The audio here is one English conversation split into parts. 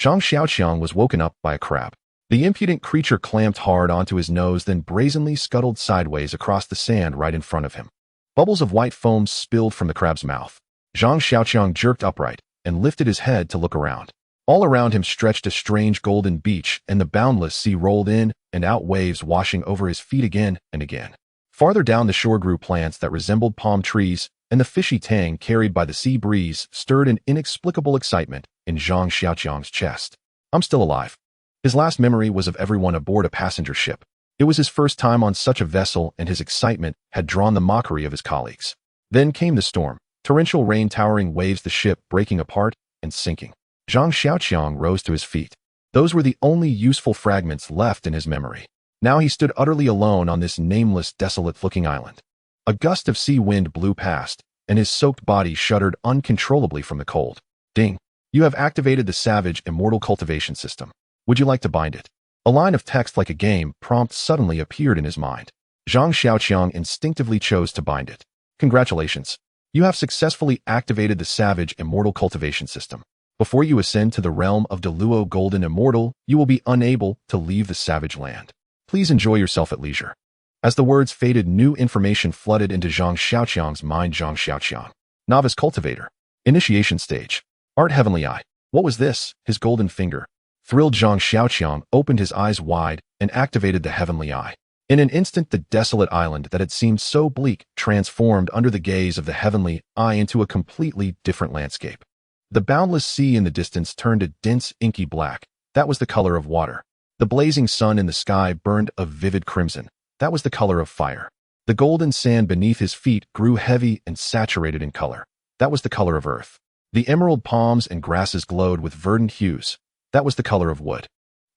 Zhang Xiaoqiang was woken up by a crab. The impudent creature clamped hard onto his nose, then brazenly scuttled sideways across the sand right in front of him. Bubbles of white foam spilled from the crab's mouth. Zhang Xiaoqiang jerked upright and lifted his head to look around. All around him stretched a strange golden beach, and the boundless sea rolled in and out, waves washing over his feet again and again. Farther down the shore grew plants that resembled palm trees, and the fishy tang carried by the sea breeze stirred an inexplicable excitement in Zhang Xiaoqiang's chest. I'm still alive. His last memory was of everyone aboard a passenger ship. It was his first time on such a vessel, and his excitement had drawn the mockery of his colleagues. Then came the storm. Torrential rain, towering waves, the ship breaking apart and sinking. Zhang Xiaoqiang rose to his feet. Those were the only useful fragments left in his memory. Now he stood utterly alone on this nameless, desolate-looking island. A gust of sea wind blew past, and his soaked body shuddered uncontrollably from the cold. Ding! You have activated the Savage Immortal Cultivation System. Would you like to bind it? A line of text like a game prompt suddenly appeared in his mind. Zhang Xiaoqiang instinctively chose to bind it. Congratulations. You have successfully activated the Savage Immortal Cultivation System. Before you ascend to the realm of Deluo Golden Immortal, you will be unable to leave the savage land. Please enjoy yourself at leisure. As the words faded, new information flooded into Zhang Xiaoqiang's mind. Zhang Xiaoqiang. Novice Cultivator. Initiation Stage. Art Heavenly Eye. What was this? His golden finger. Thrilled, Zhang Xiaoqiang opened his eyes wide and activated the Heavenly Eye. In an instant, the desolate island that had seemed so bleak transformed under the gaze of the Heavenly Eye into a completely different landscape. The boundless sea in the distance turned a dense, inky black. That was the color of water. The blazing sun in the sky burned a vivid crimson. That was the color of fire. The golden sand beneath his feet grew heavy and saturated in color. That was the color of earth. The emerald palms and grasses glowed with verdant hues. That was the color of wood.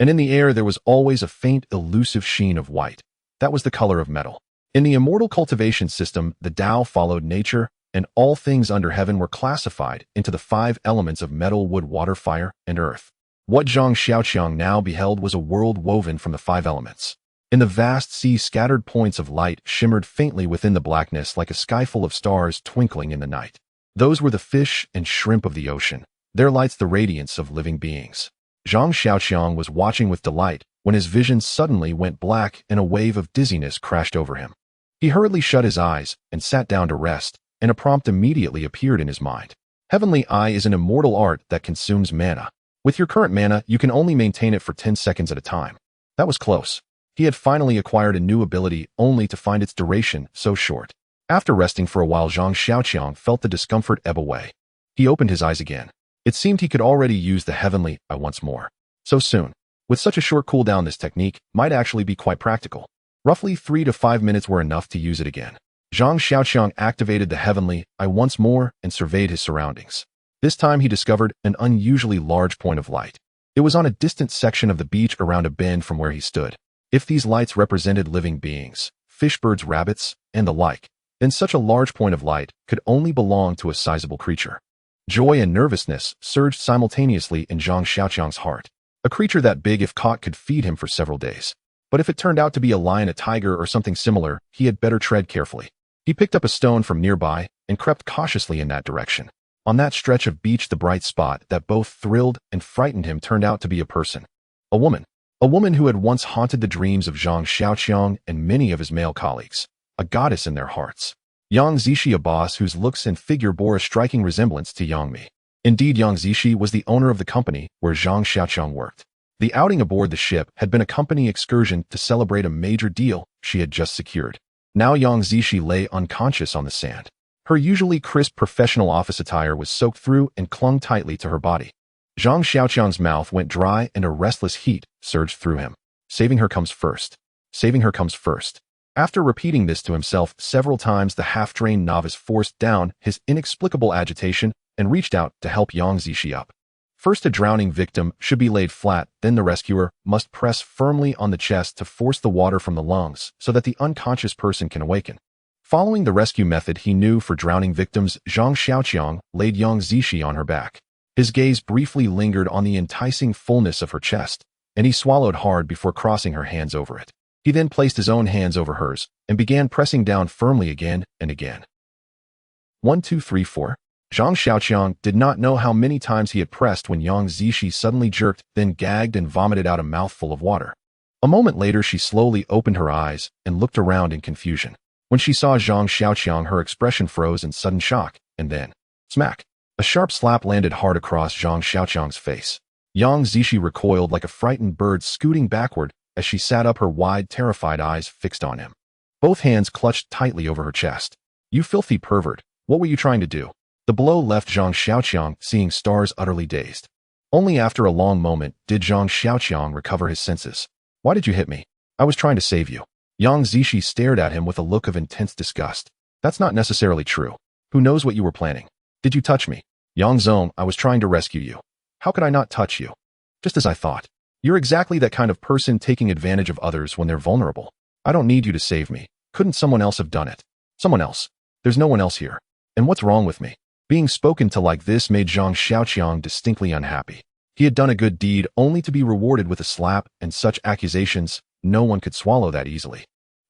And in the air there was always a faint, elusive sheen of white. That was the color of metal. In the immortal cultivation system, the Tao followed nature, and all things under heaven were classified into the 5 elements of metal, wood, water, fire, and earth. What Zhang Xiaoqiang now beheld was a world woven from the 5 elements. In the vast sea, scattered points of light shimmered faintly within the blackness like a sky full of stars twinkling in the night. Those were the fish and shrimp of the ocean, their lights the radiance of living beings. Zhang Xiaoqiang was watching with delight when his vision suddenly went black and a wave of dizziness crashed over him. He hurriedly shut his eyes and sat down to rest, and a prompt immediately appeared in his mind. Heavenly Eye is an immortal art that consumes mana. With your current mana, you can only maintain it for 10 seconds at a time. That was close. He had finally acquired a new ability only to find its duration so short. After resting for a while, Zhang Xiaoqiang felt the discomfort ebb away. He opened his eyes again. It seemed he could already use the Heavenly Eye once more. So soon. With such a short cooldown, this technique might actually be quite practical. Roughly 3 to 5 minutes were enough to use it again. Zhang Xiaoqiang activated the Heavenly Eye once more and surveyed his surroundings. This time he discovered an unusually large point of light. It was on a distant section of the beach around a bend from where he stood. If these lights represented living beings, fish, birds, rabbits, and the like, then such a large point of light could only belong to a sizable creature. Joy and nervousness surged simultaneously in Zhang Xiaoqiang's heart. A creature that big, if caught, could feed him for several days. But if it turned out to be a lion, a tiger, or something similar, he had better tread carefully. He picked up a stone from nearby and crept cautiously in that direction. On that stretch of beach, the bright spot that both thrilled and frightened him turned out to be a person. A woman. A woman who had once haunted the dreams of Zhang Xiaoqiang and many of his male colleagues. A goddess in their hearts. Yang Zishi, a boss whose looks and figure bore a striking resemblance to Yang Mi. Indeed, Yang Zishi was the owner of the company where Zhang Xiaoqiang worked. The outing aboard the ship had been a company excursion to celebrate a major deal she had just secured. Now Yang Zishi lay unconscious on the sand. Her usually crisp professional office attire was soaked through and clung tightly to her body. Zhang Xiaoqiang's mouth went dry and a restless heat surged through him. Saving her comes first. Saving her comes first. After repeating this to himself several times, the half-trained novice forced down his inexplicable agitation and reached out to help Yang Zishi up. First, a drowning victim should be laid flat, then the rescuer must press firmly on the chest to force the water from the lungs so that the unconscious person can awaken. Following the rescue method he knew for drowning victims, Zhang Xiaoqiang laid Yang Zishi on her back. His gaze briefly lingered on the enticing fullness of her chest, and he swallowed hard before crossing her hands over it. He then placed his own hands over hers and began pressing down firmly again and again. 1, 2, 3, 4. Zhang Xiaoqiang did not know how many times he had pressed when Yang Zishi suddenly jerked, then gagged and vomited out a mouthful of water. A moment later, she slowly opened her eyes and looked around in confusion. When she saw Zhang Xiaoqiang, her expression froze in sudden shock, and then, smack! A sharp slap landed hard across Zhang Xiaoqiang's face. Yang Zishi recoiled like a frightened bird scooting backward as she sat up, her wide, terrified eyes fixed on him. Both hands clutched tightly over her chest. "You filthy pervert, what were you trying to do?" The blow left Zhang Xiaoqiang seeing stars, utterly dazed. Only after a long moment did Zhang Xiaoqiang recover his senses. "Why did you hit me? I was trying to save you." Yang Zishi stared at him with a look of intense disgust. "That's not necessarily true. Who knows what you were planning? Did you touch me?" "Yang Zong, I was trying to rescue you. How could I not touch you?" "Just as I thought. You're exactly that kind of person, taking advantage of others when they're vulnerable. I don't need you to save me. Couldn't someone else have done it?" "Someone else? There's no one else here. And what's wrong with me?" Being spoken to like this made Zhang Xiaoqiang distinctly unhappy. He had done a good deed only to be rewarded with a slap, and such accusations, no one could swallow that easily.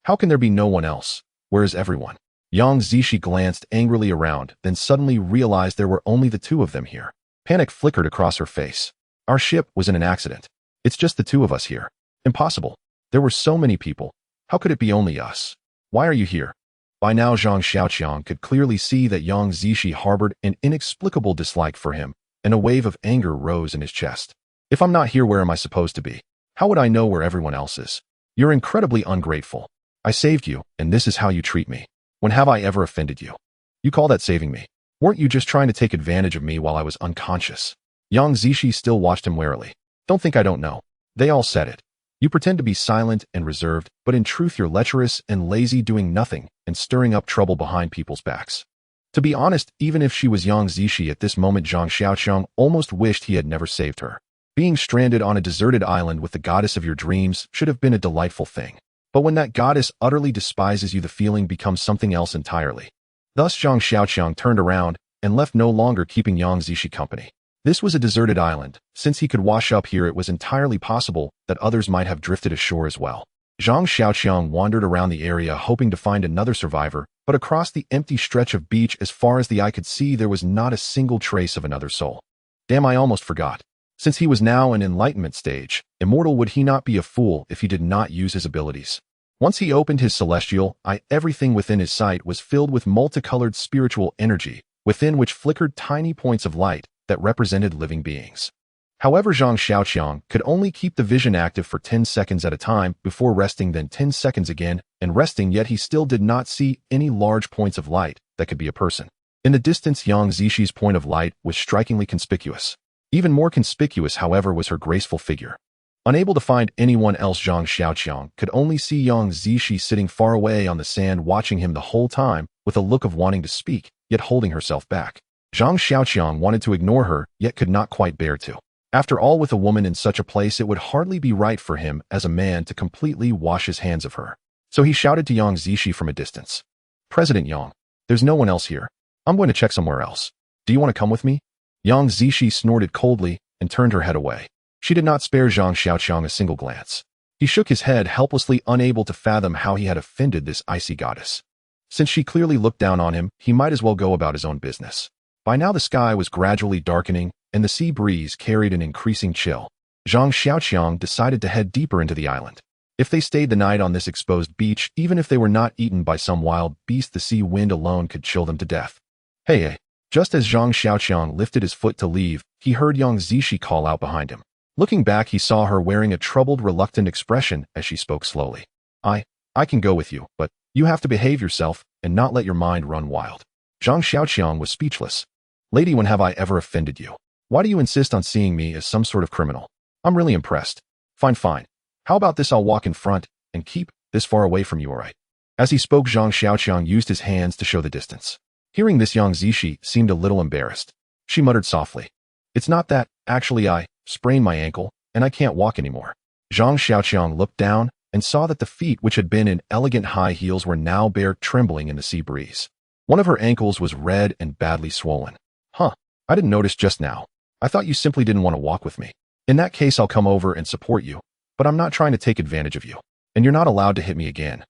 How can there be no one else? Where is everyone? Yang Zishi glanced angrily around, then suddenly realized there were only the two of them here. Panic flickered across her face. "Our ship was in an accident. It's just the two of us here. Impossible. There were so many people. How could it be only us? Why are you here?" By now, Zhang Xiaoqiang could clearly see that Yang Zishi harbored an inexplicable dislike for him, and a wave of anger rose in his chest. "If I'm not here, where am I supposed to be? How would I know where everyone else is? You're incredibly ungrateful. I saved you, and this is how you treat me. When have I ever offended you? You call that saving me? Weren't you just trying to take advantage of me while I was unconscious?" Yang Zishi still watched him warily. "Don't think I don't know. They all said it. You pretend to be silent and reserved, but in truth you're lecherous and lazy, doing nothing and stirring up trouble behind people's backs." To be honest, even if she was Yang Zishi at this moment, Zhang Xiaoqiang almost wished he had never saved her. Being stranded on a deserted island with the goddess of your dreams should have been a delightful thing. But when that goddess utterly despises you, the feeling becomes something else entirely. Thus Zhang Xiaoqiang turned around and left, no longer keeping Yang Zishi company. This was a deserted island. Since he could wash up here, it was entirely possible that others might have drifted ashore as well. Zhang Xiaoqiang wandered around the area hoping to find another survivor, but across the empty stretch of beach as far as the eye could see, there was not a single trace of another soul. Damn, I almost forgot. Since he was now in enlightenment stage, immortal, would he not be a fool if he did not use his abilities? Once he opened his celestial eye, everything within his sight was filled with multicolored spiritual energy, within which flickered tiny points of light that represented living beings. However, Zhang Xiaoqiang could only keep the vision active for 10 seconds at a time before resting, then 10 seconds again and resting, yet he still did not see any large points of light that could be a person. In the distance, Yang Zishi's point of light was strikingly conspicuous. Even more conspicuous, however, was her graceful figure. Unable to find anyone else, Zhang Xiaoqiang could only see Yang Zishi sitting far away on the sand, watching him the whole time with a look of wanting to speak, yet holding herself back. Zhang Xiaoqiang wanted to ignore her, yet could not quite bear to. After all, with a woman in such a place, it would hardly be right for him as a man to completely wash his hands of her. So he shouted to Yang Zishi from a distance. "President Yang, there's no one else here. I'm going to check somewhere else. Do you want to come with me?" Yang Zishi snorted coldly and turned her head away. She did not spare Zhang Xiaoqiang a single glance. He shook his head helplessly, unable to fathom how he had offended this icy goddess. Since she clearly looked down on him, he might as well go about his own business. By now the sky was gradually darkening, and the sea breeze carried an increasing chill. Zhang Xiaoqiang decided to head deeper into the island. If they stayed the night on this exposed beach, even if they were not eaten by some wild beast, the sea wind alone could chill them to death. Hey! Just as Zhang Xiaoqiang lifted his foot to leave, he heard Yang Zishi call out behind him. Looking back, he saw her wearing a troubled, reluctant expression as she spoke slowly. I can go with you, but you have to behave yourself and not let your mind run wild." Zhang Xiaoqiang was speechless. "Lady, when have I ever offended you? Why do you insist on seeing me as some sort of criminal? I'm really impressed. Fine. How about this? I'll walk in front and keep this far away from you, all right?" As he spoke, Zhang Xiaoqiang used his hands to show the distance. Hearing this, Yang Zishi seemed a little embarrassed. She muttered softly, "It's not that, actually I sprained my ankle, and I can't walk anymore." Zhang Xiaoqiang looked down and saw that the feet, which had been in elegant high heels, were now bare, trembling in the sea breeze. One of her ankles was red and badly swollen. "Huh, I didn't notice just now. I thought you simply didn't want to walk with me. In that case, I'll come over and support you, but I'm not trying to take advantage of you, and you're not allowed to hit me again."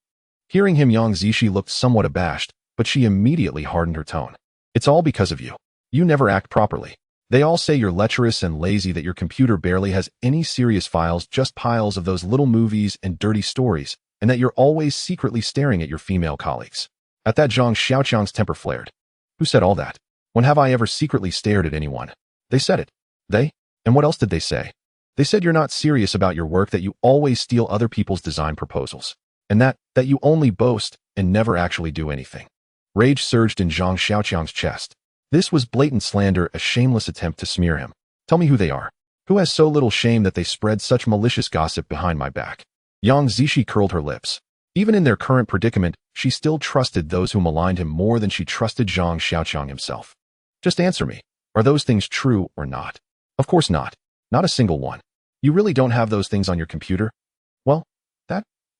Hearing him, Yang Zishi looked somewhat abashed, but she immediately hardened her tone. "It's all because of you. You never act properly. They all say you're lecherous and lazy, that your computer barely has any serious files, just piles of those little movies and dirty stories, and that you're always secretly staring at your female colleagues. At that, Zhang Xiaoqiang's temper flared. Who said all that? When have I ever secretly stared at anyone? They said it. They? And what else did they say? They said you're not serious about your work, that you always steal other people's design proposals, and that you only boast and never actually do anything. Rage surged in Zhang Xiaoqiang's chest. This was blatant slander, a shameless attempt to smear him. Tell me who they are. Who has so little shame that they spread such malicious gossip behind my back? Yang Zishi curled her lips. Even in their current predicament, she still trusted those who maligned him more than she trusted Zhang Xiaoqiang himself. Just answer me. Are those things true or not? Of course not. Not a single one. You really don't have those things on your computer? Well,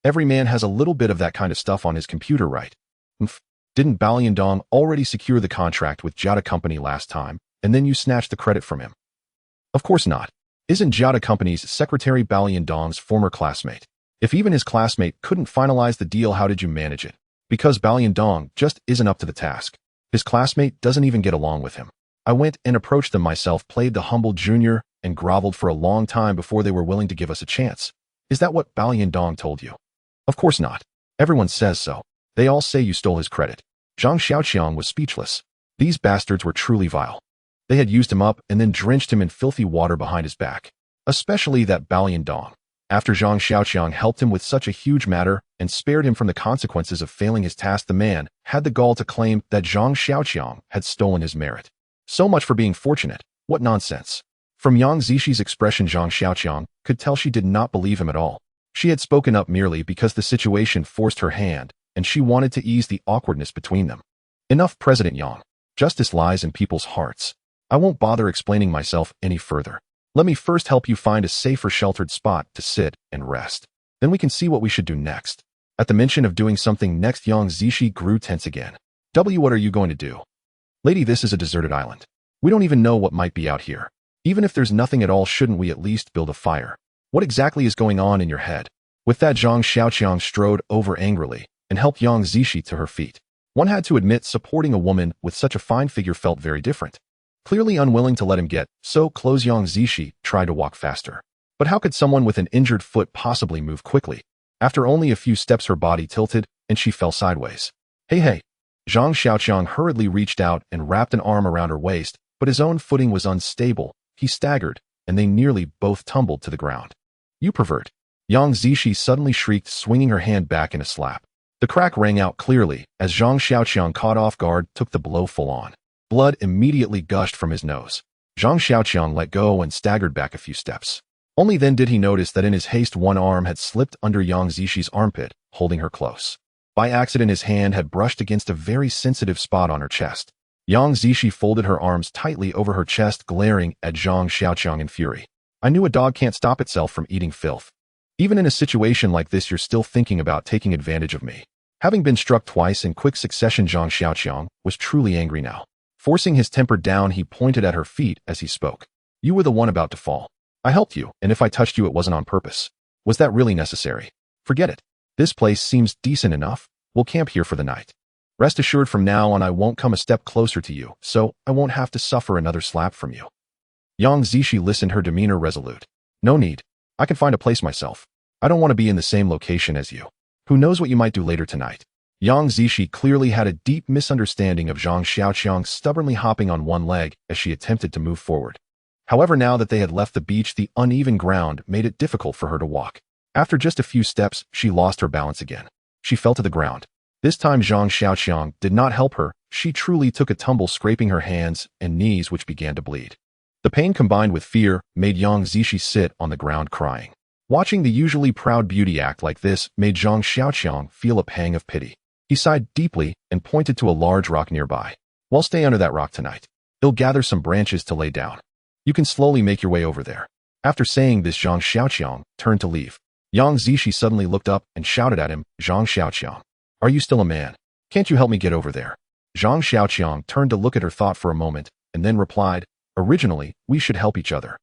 every man has a little bit of that kind of stuff on his computer, right? Didn't Bao Liandong already secure the contract with Jiada Company last time, and then you snatched the credit from him? Of course not. Isn't Jiada Company's secretary Bao Liandong's former classmate? If even his classmate couldn't finalize the deal, how did you manage it? Because Bao Liandong just isn't up to the task. His classmate doesn't even get along with him. I went and approached them myself, played the humble junior, and groveled for a long time before they were willing to give us a chance. Is that what Bao Liandong told you? Of course not. Everyone says so. They all say you stole his credit. Zhang Xiaoqiang was speechless. These bastards were truly vile. They had used him up and then drenched him in filthy water behind his back. Especially that Bao Liandong. After Zhang Xiaoqiang helped him with such a huge matter and spared him from the consequences of failing his task, the man had the gall to claim that Zhang Xiaoqiang had stolen his merit. So much for being fortunate. What nonsense. From Yang Zishi's expression, Zhang Xiaoqiang could tell she did not believe him at all. She had spoken up merely because the situation forced her hand, and she wanted to ease the awkwardness between them. Enough, President Yang. Justice lies in people's hearts. I won't bother explaining myself any further. Let me first help you find a safer, sheltered spot to sit and rest. Then we can see what we should do next. At the mention of doing something next, Yang Zishi grew tense again. What are you going to do? Lady, this is a deserted island. We don't even know what might be out here. Even if there's nothing at all, shouldn't we at least build a fire? What exactly is going on in your head? With that, Zhang Xiaoqiang strode over angrily and helped Yang Zishi to her feet. One had to admit, supporting a woman with such a fine figure felt very different. Clearly unwilling to let him get so close, Yang Zishi tried to walk faster. But how could someone with an injured foot possibly move quickly? After only a few steps, her body tilted and she fell sideways. Hey. Zhang Xiaoqiang hurriedly reached out and wrapped an arm around her waist, but his own footing was unstable. He staggered, and they nearly both tumbled to the ground. You pervert! Yang Zishi suddenly shrieked, swinging her hand back in a slap. The crack rang out clearly as Zhang Xiaoqiang, caught off guard, took the blow full on. Blood immediately gushed from his nose. Zhang Xiaoqiang let go and staggered back a few steps. Only then did he notice that in his haste one arm had slipped under Yang Zishi's armpit, holding her close. By accident, his hand had brushed against a very sensitive spot on her chest. Yang Zishi folded her arms tightly over her chest, glaring at Zhang Xiaoqiang in fury. I knew a dog can't stop itself from eating filth. Even in a situation like this, you're still thinking about taking advantage of me. Having been struck twice in quick succession, Zhang Xiaoqiang was truly angry now. Forcing his temper down, he pointed at her feet as he spoke. You were the one about to fall. I helped you, and if I touched you, it wasn't on purpose. Was that really necessary? Forget it. This place seems decent enough. We'll camp here for the night. Rest assured, from now on I won't come a step closer to you, so I won't have to suffer another slap from you. Yang Zishi listened, her demeanor resolute. No need. I can find a place myself. I don't want to be in the same location as you. Who knows what you might do later tonight? Yang Zishi clearly had a deep misunderstanding of Zhang Xiaoqiang, stubbornly hopping on one leg as she attempted to move forward. However, now that they had left the beach, the uneven ground made it difficult for her to walk. After just a few steps, she lost her balance again. She fell to the ground. This time Zhang Xiaoqiang did not help her. She truly took a tumble, scraping her hands and knees, which began to bleed. The pain combined with fear made Yang Zishi sit on the ground crying. Watching the usually proud beauty act like this made Zhang Xiaoqiang feel a pang of pity. He sighed deeply and pointed to a large rock nearby. Well, stay under that rock tonight. He'll gather some branches to lay down. You can slowly make your way over there. After saying this, Zhang Xiaoqiang turned to leave. Yang Zishi suddenly looked up and shouted at him, Zhang Xiaoqiang, are you still a man? Can't you help me get over there? Zhang Xiaoqiang turned to look at her, thought for a moment, and then replied, originally, we should help each other.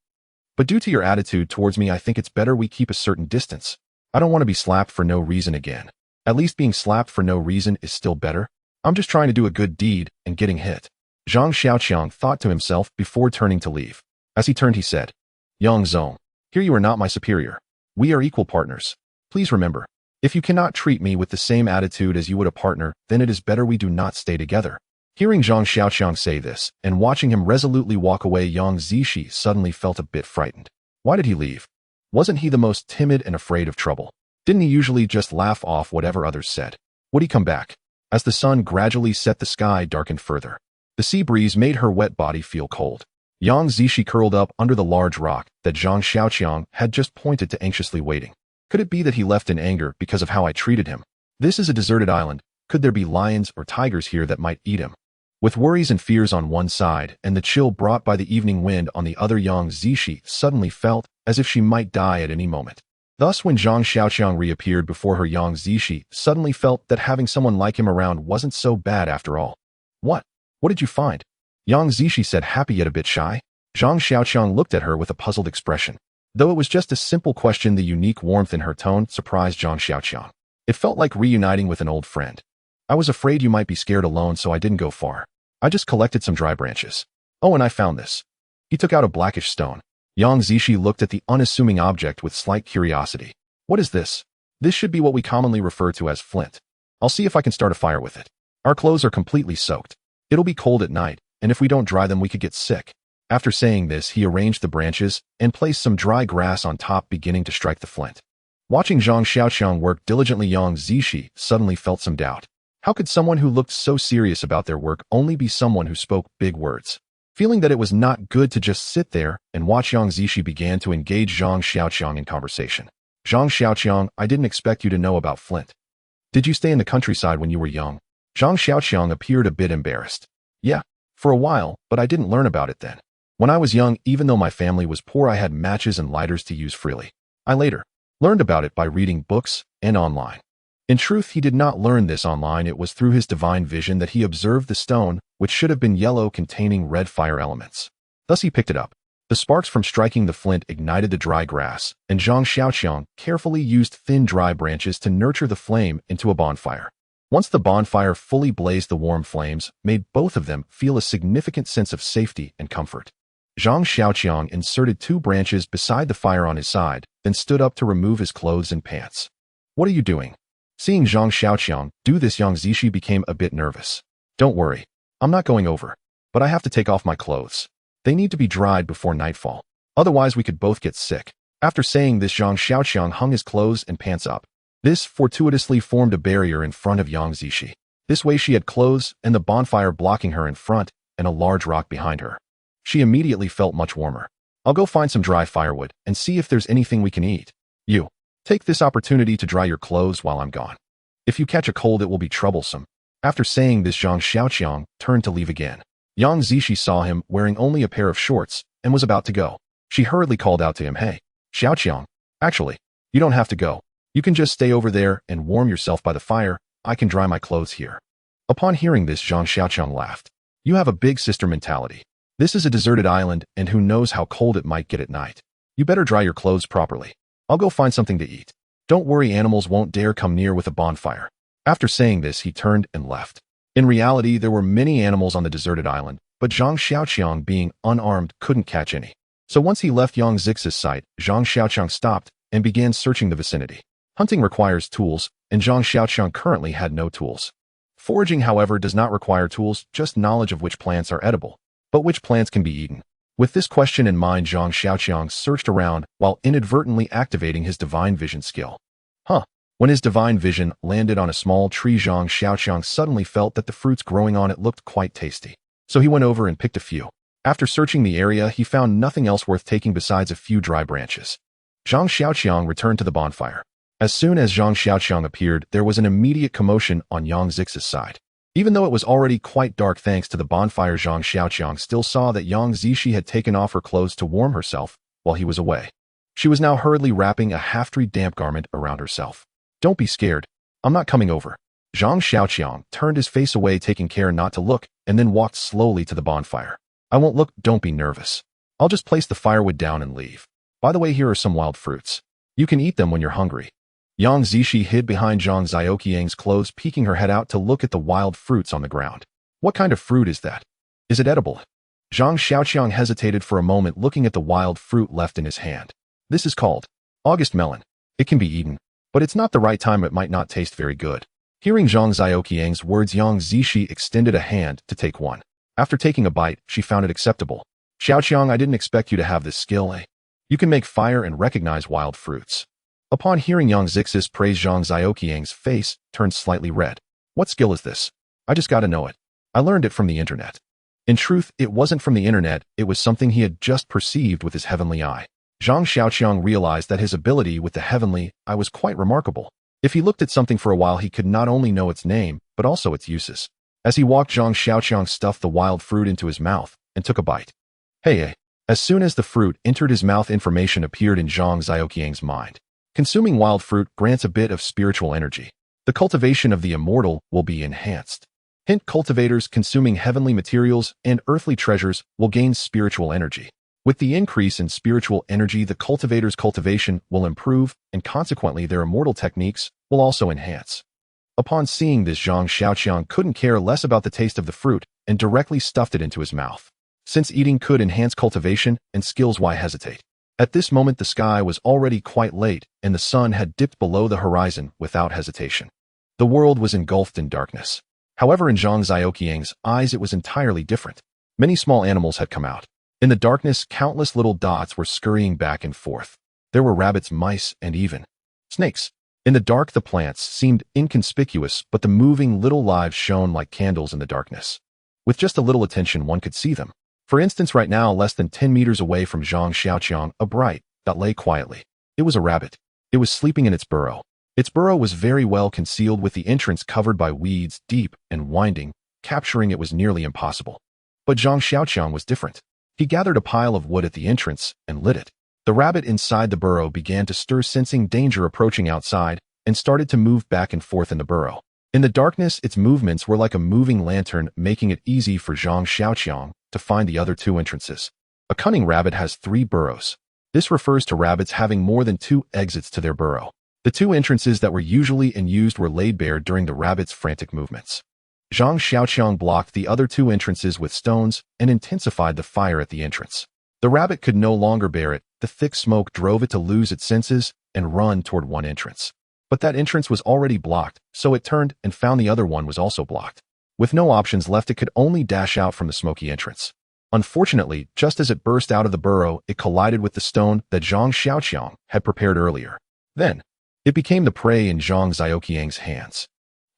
But due to your attitude towards me, I think it's better we keep a certain distance. I don't want to be slapped for no reason again. At least being slapped for no reason is still better. I'm just trying to do a good deed, and getting hit. Zhang Xiaoqiang thought to himself before turning to leave. As he turned, he said, Yang Zong, here you are not my superior. We are equal partners. Please remember, if you cannot treat me with the same attitude as you would a partner, then it is better we do not stay together. Hearing Zhang Xiaoqiang say this, and watching him resolutely walk away, Yang Zishi suddenly felt a bit frightened. Why did he leave? Wasn't he the most timid and afraid of trouble? Didn't he usually just laugh off whatever others said? Would he come back? As the sun gradually set, the sky darkened further. The sea breeze made her wet body feel cold. Yang Zishi curled up under the large rock that Zhang Xiaoqiang had just pointed to, anxiously waiting. Could it be that he left in anger because of how I treated him? This is a deserted island. Could there be lions or tigers here that might eat him? With worries and fears on one side and the chill brought by the evening wind on the other, Yang Zishi suddenly felt as if she might die at any moment. Thus, when Zhang Xiaoqiang reappeared before her, Yang Zishi suddenly felt that having someone like him around wasn't so bad after all. What did you find? Yang Zishi said, happy yet a bit shy. Zhang Xiaoqiang looked at her with a puzzled expression. Though it was just a simple question, the unique warmth in her tone surprised Zhang Xiaoqiang. It felt like reuniting with an old friend. I was afraid you might be scared alone, so I didn't go far. I just collected some dry branches. Oh, and I found this. He took out a blackish stone. Yang Zishi looked at the unassuming object with slight curiosity. What is this? This should be what we commonly refer to as flint. I'll see if I can start a fire with it. Our clothes are completely soaked. It'll be cold at night, and if we don't dry them, we could get sick. After saying this, he arranged the branches and placed some dry grass on top, beginning to strike the flint. Watching Zhang Xiaoqiang work diligently, Yang Zishi suddenly felt some doubt. How could someone who looked so serious about their work only be someone who spoke big words? Feeling that it was not good to just sit there and watch, Yang Zishi began to engage Zhang Xiaoqiang in conversation. Zhang Xiaoqiang, I didn't expect you to know about flint. Did you stay in the countryside when you were young? Zhang Xiaoqiang appeared a bit embarrassed. Yeah, for a while, but I didn't learn about it then. When I was young, even though my family was poor, I had matches and lighters to use freely. I later learned about it by reading books and online. In truth, he did not learn this online. It was through his divine vision that he observed the stone, which should have been yellow, containing red fire elements. Thus he picked it up. The sparks from striking the flint ignited the dry grass, and Zhang Xiaoqiang carefully used thin dry branches to nurture the flame into a bonfire. Once the bonfire fully blazed, the warm flames made both of them feel a significant sense of safety and comfort. Zhang Xiaoqiang inserted 2 branches beside the fire on his side, then stood up to remove his clothes and pants. What are you doing? Seeing Zhang Xiaoqiang do this, Yang Zishi became a bit nervous. Don't worry, I'm not going over, but I have to take off my clothes. They need to be dried before nightfall. Otherwise, we could both get sick. After saying this, Zhang Xiaoqiang hung his clothes and pants up. This fortuitously formed a barrier in front of Yang Zishi. This way she had clothes and the bonfire blocking her in front and a large rock behind her. She immediately felt much warmer. I'll go find some dry firewood and see if there's anything we can eat. You, take this opportunity to dry your clothes while I'm gone. If you catch a cold, it will be troublesome. After saying this, Zhang Xiaoqiang turned to leave again. Yang Zishi saw him wearing only a pair of shorts and was about to go. She hurriedly called out to him, Hey, Xiaoqiang, actually, you don't have to go. You can just stay over there and warm yourself by the fire. I can dry my clothes here. Upon hearing this, Zhang Xiaoqiang laughed. You have a big sister mentality. This is a deserted island, and who knows how cold it might get at night. You better dry your clothes properly. I'll go find something to eat. Don't worry, animals won't dare come near with a bonfire. After saying this, he turned and left. In reality, there were many animals on the deserted island, but Zhang Xiaoqiang, being unarmed, couldn't catch any. So once he left Yang Zix's sight, Zhang Xiaoqiang stopped and began searching the vicinity. Hunting requires tools, and Zhang Xiaoqiang currently had no tools. Foraging, however, does not require tools, just knowledge of which plants are edible, but which plants can be eaten. With this question in mind, Zhang Xiaoqiang searched around while inadvertently activating his divine vision skill. When his divine vision landed on a small tree, Zhang Xiaoqiang suddenly felt that the fruits growing on it looked quite tasty. So he went over and picked a few. After searching the area, he found nothing else worth taking besides a few dry branches. Zhang Xiaoqiang returned to the bonfire. As soon as Zhang Xiaoqiang appeared, there was an immediate commotion on Yang Zix's side. Even though it was already quite dark thanks to the bonfire, Zhang Xiaoqiang still saw that Yang Zishi had taken off her clothes to warm herself while he was away. She was now hurriedly wrapping a half-dried damp garment around herself. Don't be scared. I'm not coming over. Zhang Xiaoqiang turned his face away, taking care not to look, and then walked slowly to the bonfire. I won't look, don't be nervous. I'll just place the firewood down and leave. By the way, here are some wild fruits. You can eat them when you're hungry. Yang Zishi hid behind Zhang Xiaoqiang's clothes, peeking her head out to look at the wild fruits on the ground. What kind of fruit is that? Is it edible? Zhang Xiaoqiang hesitated for a moment, looking at the wild fruit left in his hand. This is called August melon. It can be eaten, but it's not the right time. It might not taste very good. Hearing Zhang Xiaoqiang's words, Yang Zishi extended a hand to take one. After taking a bite, she found it acceptable. Xiaoqiang, I didn't expect you to have this skill, eh? You can make fire and recognize wild fruits. Upon hearing Yang Zix's praise, Zhang Xiaoqiang's face turned slightly red. What skill is this? I just gotta know it. I learned it from the internet. In truth, it wasn't from the internet, it was something he had just perceived with his heavenly eye. Zhang Xiaoqiang realized that his ability with the heavenly eye was quite remarkable. If he looked at something for a while, he could not only know its name, but also its uses. As he walked, Zhang Xiaoqiang stuffed the wild fruit into his mouth and took a bite. Hey. As soon as the fruit entered his mouth, information appeared in Zhang Xiaoqiang's mind. Consuming wild fruit grants a bit of spiritual energy. The cultivation of the immortal will be enhanced. Hint: cultivators consuming heavenly materials and earthly treasures will gain spiritual energy. With the increase in spiritual energy, the cultivator's cultivation will improve, and consequently their immortal techniques will also enhance. Upon seeing this, Zhang Xiaoqiang couldn't care less about the taste of the fruit and directly stuffed it into his mouth. Since eating could enhance cultivation and skills, why hesitate? At this moment, the sky was already quite late, and the sun had dipped below the horizon without hesitation. The world was engulfed in darkness. However, in Zhang Xiaoqiang's eyes, it was entirely different. Many small animals had come out. In the darkness, countless little dots were scurrying back and forth. There were rabbits, mice, and even snakes. In the dark, the plants seemed inconspicuous, but the moving little lives shone like candles in the darkness. With just a little attention, one could see them. For instance, right now, less than 10 meters away from Zhang Xiaoqiang, a bright dot lay quietly. It was a rabbit. It was sleeping in its burrow. Its burrow was very well concealed, with the entrance covered by weeds, deep and winding. Capturing it was nearly impossible. But Zhang Xiaoqiang was different. He gathered a pile of wood at the entrance and lit it. The rabbit inside the burrow began to stir, sensing danger approaching outside, and started to move back and forth in the burrow. In the darkness, its movements were like a moving lantern, making it easy for Zhang Xiaoqiang to find the other two entrances. A cunning rabbit has 3 burrows. This refers to rabbits having more than 2 exits to their burrow. The 2 entrances that were usually used were laid bare during the rabbit's frantic movements. Zhang Xiaoqiang blocked the other 2 entrances with stones and intensified the fire at the entrance. The rabbit could no longer bear it. The thick smoke drove it to lose its senses and run toward one entrance. But that entrance was already blocked, so it turned and found the other one was also blocked. With no options left, it could only dash out from the smoky entrance. Unfortunately, just as it burst out of the burrow, it collided with the stone that Zhang Xiaoqiang had prepared earlier. Then, it became the prey in Zhang Xiaoqiang's hands.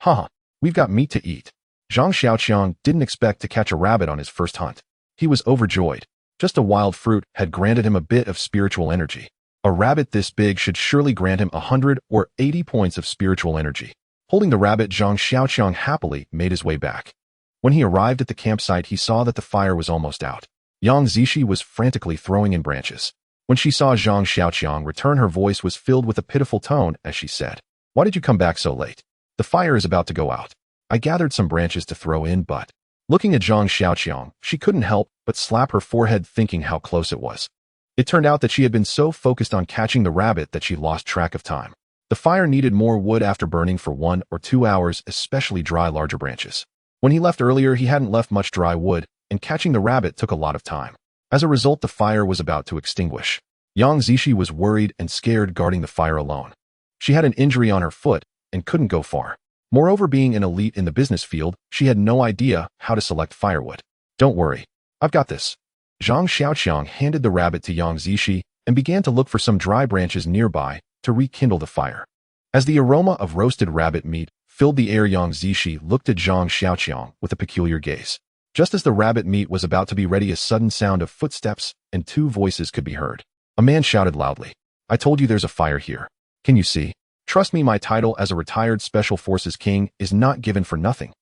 Haha, we've got meat to eat. Zhang Xiaoqiang didn't expect to catch a rabbit on his first hunt. He was overjoyed. Just a wild fruit had granted him a bit of spiritual energy. A rabbit this big should surely grant him 100 or 80 points of spiritual energy. Holding the rabbit, Zhang Xiaoqiang happily made his way back. When he arrived at the campsite, he saw that the fire was almost out. Yang Zishi was frantically throwing in branches. When she saw Zhang Xiaoqiang return, her voice was filled with a pitiful tone as she said, "Why did you come back so late? The fire is about to go out. I gathered some branches to throw in, but..." Looking at Zhang Xiaoqiang, she couldn't help but slap her forehead, thinking how close it was. It turned out that she had been so focused on catching the rabbit that she lost track of time. The fire needed more wood after burning for 1 or 2 hours, especially dry larger branches. When he left earlier, he hadn't left much dry wood, and catching the rabbit took a lot of time. As a result, the fire was about to extinguish. Yang Zishi was worried and scared, guarding the fire alone. She had an injury on her foot and couldn't go far. Moreover, being an elite in the business field, she had no idea how to select firewood. "Don't worry, I've got this." Zhang Xiaoqiang handed the rabbit to Yang Zishi and began to look for some dry branches nearby to rekindle the fire. As the aroma of roasted rabbit meat filled the air, Yang Zishi looked at Zhang Xiaoqiang with a peculiar gaze. Just as the rabbit meat was about to be ready, a sudden sound of footsteps and 2 voices could be heard. A man shouted loudly, "I told you there's a fire here. Can you see? Trust me, my title as a retired Special Forces King is not given for nothing."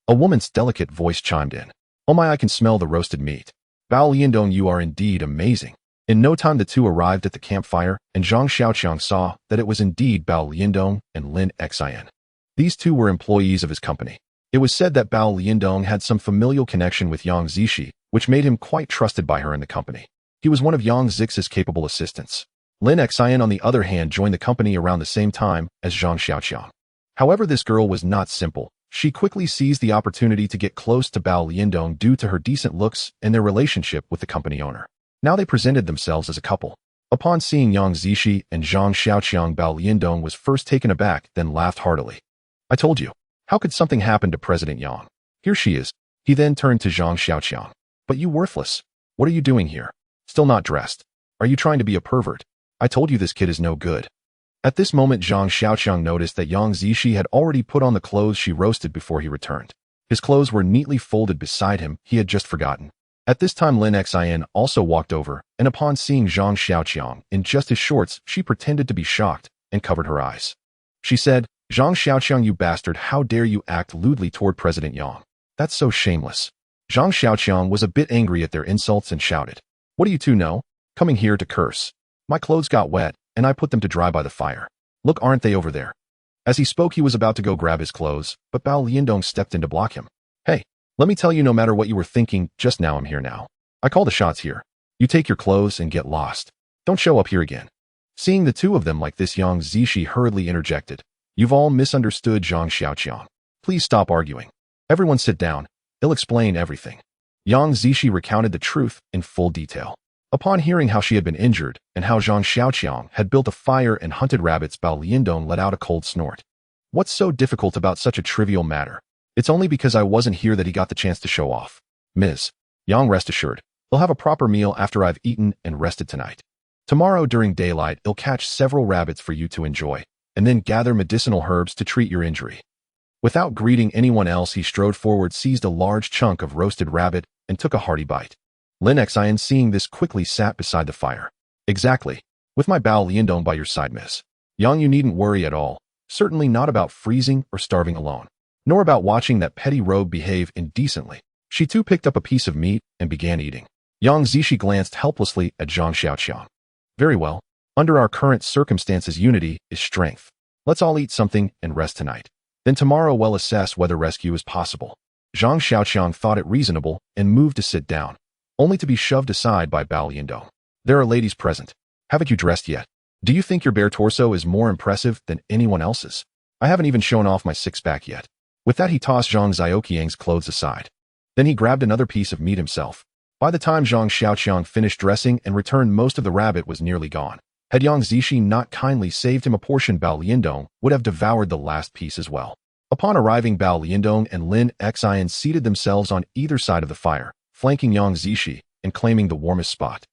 A woman's delicate voice chimed in. "Oh my, I can smell the roasted meat. Bao Liandong, you are indeed amazing." In no time, the 2 arrived at the campfire, and Zhang Xiaoqiang saw that it was indeed Bao Liandong and Lin Xin. These 2 were employees of his company. It was said that Bao Liandong had some familial connection with Yang Zishi, which made him quite trusted by her in the company. He was one of Yang Zix's capable assistants. Lin Xin, on the other hand, joined the company around the same time as Zhang Xiaoqiang. However, this girl was not simple. She quickly seized the opportunity to get close to Bao Liandong due to her decent looks and their relationship with the company owner. Now they presented themselves as a couple. Upon seeing Yang Zishi and Zhang Xiaoqiang, Bao Liandong was first taken aback, then laughed heartily. I told you. How could something happen to President Yang? Here she is. He then turned to Zhang Xiaoqiang. But you worthless. What are you doing here? Still not dressed. Are you trying to be a pervert? I told you this kid is no good. At this moment, Zhang Xiaoqiang noticed that Yang Zishi had already put on the clothes she roasted before he returned. His clothes were neatly folded beside him, he had just forgotten. At this time, Lin Xin also walked over, and upon seeing Zhang Xiaoqiang in just his shorts, she pretended to be shocked and covered her eyes. She said, Zhang Xiaoqiang, you bastard, how dare you act lewdly toward President Yang? That's so shameless. Zhang Xiaoqiang was a bit angry at their insults and shouted, What do you two know? Coming here to curse. My clothes got wet, and I put them to dry by the fire. Look, aren't they over there? As he spoke, he was about to go grab his clothes, but Bao Liandong stepped in to block him. Hey, let me tell you, no matter what you were thinking, just now I'm here now. I call the shots here. You take your clothes and get lost. Don't show up here again. Seeing the two of them like this, Yang Zishi hurriedly interjected. You've all misunderstood Zhang Xiaoqiang. Please stop arguing. Everyone sit down. I'll explain everything. Yang Zishi recounted the truth in full detail. Upon hearing how she had been injured and how Zhang Xiaoqiang had built a fire and hunted rabbits, Bao Liandong let out a cold snort. What's so difficult about such a trivial matter? It's only because I wasn't here that he got the chance to show off. Ms. Yang, rest assured, he'll have a proper meal after I've eaten and rested tonight. Tomorrow during daylight, he'll catch several rabbits for you to enjoy, and then gather medicinal herbs to treat your injury. Without greeting anyone else, he strode forward, seized a large chunk of roasted rabbit, and took a hearty bite. Lin Xin, seeing this, quickly sat beside the fire. Exactly. With my Bao Liandong by your side, Miss Yang, you needn't worry at all. Certainly not about freezing or starving alone, nor about watching that petty rogue behave indecently. She too picked up a piece of meat and began eating. Yang Zishi glanced helplessly at Zhang Xiaoqiang. Very well. Under our current circumstances, unity is strength. Let's all eat something and rest tonight. Then tomorrow we'll assess whether rescue is possible. Zhang Xiaoqiang thought it reasonable and moved to sit down, only to be shoved aside by Bao Liandong. There are ladies present. Haven't you dressed yet? Do you think your bare torso is more impressive than anyone else's? I haven't even shown off my six-pack yet. With that, he tossed Zhang Xiaoqiang's clothes aside. Then he grabbed another piece of meat himself. By the time Zhang Xiaoqiang finished dressing and returned, most of the rabbit was nearly gone. Had Yang Zishi not kindly saved him a portion, Bao Liandong would have devoured the last piece as well. Upon arriving, Bao Liandong and Lin Xin seated themselves on either side of the fire, flanking Yang Zishi and claiming the warmest spot.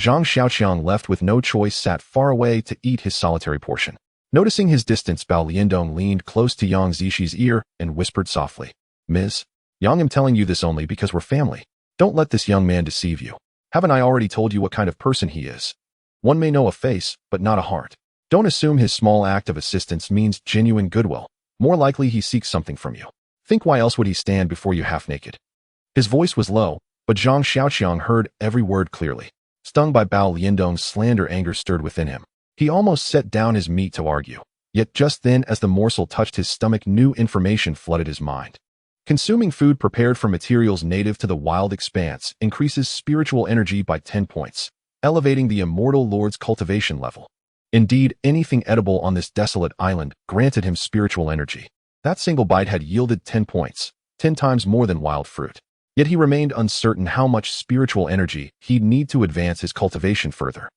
Zhang Xiaoqiang, left with no choice, sat far away to eat his solitary portion. Noticing his distance, Bao Liandong leaned close to Yang Zishi's ear and whispered softly, Ms. Yang, I'm telling you this only because we're family. Don't let this young man deceive you. Haven't I already told you what kind of person he is? One may know a face, but not a heart. Don't assume his small act of assistance means genuine goodwill. More likely he seeks something from you. Think, why else would he stand before you half naked? His voice was low, but Zhang Xiaoqiang heard every word clearly. Stung by Bao Liandong's slander, anger stirred within him. He almost set down his meat to argue. Yet just then, as the morsel touched his stomach, new information flooded his mind. Consuming food prepared from materials native to the wild expanse increases spiritual energy by 10 points, elevating the immortal lord's cultivation level. Indeed, anything edible on this desolate island granted him spiritual energy. That single bite had yielded 10 points, 10 times more than wild fruit. Yet he remained uncertain how much spiritual energy he'd need to advance his cultivation further.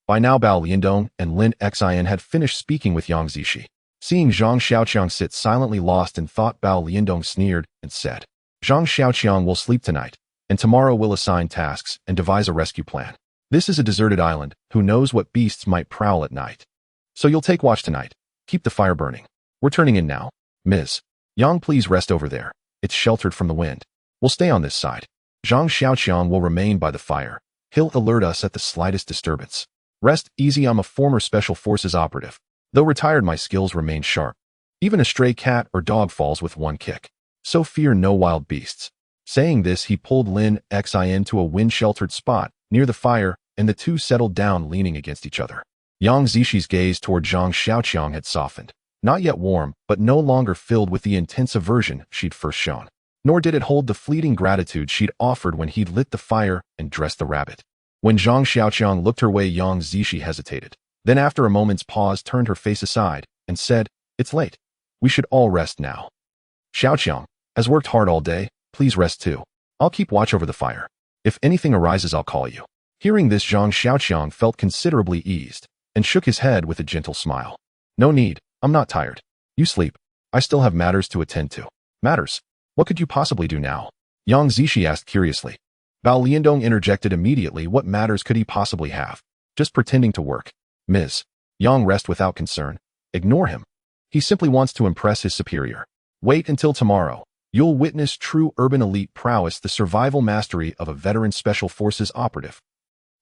By now, Bao Liandong and Lin Xin had finished speaking with Yang Zishi. Seeing Zhang Xiaoqiang sit silently lost in thought, Bao Liandong sneered and said, Zhang Xiaoqiang will sleep tonight, and tomorrow we'll assign tasks and devise a rescue plan. This is a deserted island. Who knows what beasts might prowl at night? So you'll take watch tonight. Keep the fire burning. We're turning in now. Ms. Yang, please rest over there. It's sheltered from the wind. We'll stay on this side. Zhang Xiaoqiang will remain by the fire. He'll alert us at the slightest disturbance. Rest easy, I'm a former Special Forces operative. Though retired, my skills remain sharp. Even a stray cat or dog falls with one kick. So fear no wild beasts. Saying this, he pulled Lin Xin to a wind-sheltered spot near the fire, and the two settled down leaning against each other. Yang Zishi's gaze toward Zhang Xiaoqiang had softened. Not yet warm, but no longer filled with the intense aversion she'd first shown. Nor did it hold the fleeting gratitude she'd offered when he'd lit the fire and dressed the rabbit. When Zhang Xiaoqiang looked her way, Yang Zishi hesitated. Then, after a moment's pause, turned her face aside and said, It's late. We should all rest now. Xiaoqiang has worked hard all day. Please rest too. I'll keep watch over the fire. If anything arises, I'll call you. Hearing this, Zhang Xiaoqiang felt considerably eased and shook his head with a gentle smile. No need. I'm not tired. You sleep. I still have matters to attend to. Matters? What could you possibly do now? Yang Zishi asked curiously. Bao Liandong interjected immediately. What matters could he possibly have? Just pretending to work. Ms. Yang rest without concern. Ignore him. He simply wants to impress his superior. Wait until tomorrow. You'll witness true urban elite prowess, the survival mastery of a veteran special forces operative.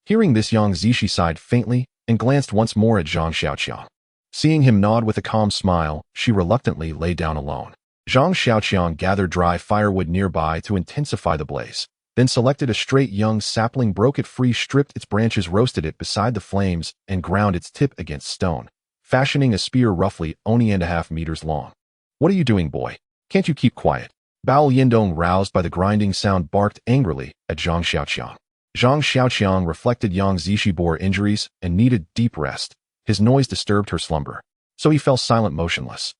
Hearing this, Yang Zishi sighed faintly and glanced once more at Zhang Xiaoqiang. Seeing him nod with a calm smile, she reluctantly lay down alone. Zhang Xiaoqiang gathered dry firewood nearby to intensify the blaze, then selected a straight young sapling, broke it free, stripped its branches, roasted it beside the flames, and ground its tip against stone, fashioning a spear roughly only 1.5 meters long. What are you doing, boy? Can't you keep quiet? Bao Liandong, roused by the grinding sound, barked angrily at Zhang Xiaoqiang. Zhang Xiaoqiang reflected Yang Zishi bore injuries and needed deep rest. His noise disturbed her slumber, so he fell silent, motionless.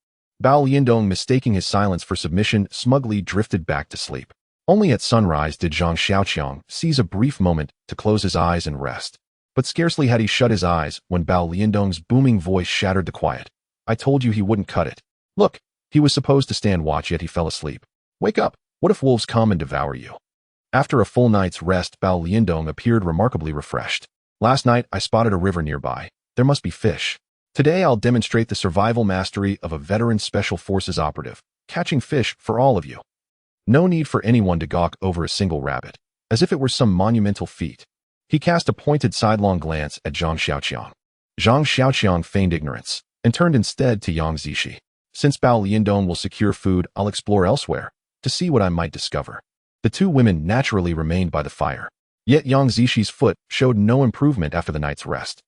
Bao Liandong, mistaking his silence for submission, smugly drifted back to sleep. Only at sunrise did Zhang Xiaoqiang seize a brief moment to close his eyes and rest. But scarcely had he shut his eyes when Bao Liandong's booming voice shattered the quiet. I told you he wouldn't cut it. Look, he was supposed to stand watch, yet he fell asleep. Wake up! What if wolves come and devour you? After a full night's rest, Bao Liandong appeared remarkably refreshed. Last night, I spotted a river nearby. There must be fish. Today, I'll demonstrate the survival mastery of a veteran special forces operative, catching fish for all of you. No need for anyone to gawk over a single rabbit, as if it were some monumental feat. He cast a pointed sidelong glance at Zhang Xiaoqiang. Zhang Xiaoqiang feigned ignorance and turned instead to Yang Zishi. Since Bao Liandong will secure food, I'll explore elsewhere to see what I might discover. The two women naturally remained by the fire. Yet Yang Zishi's foot showed no improvement after the night's rest.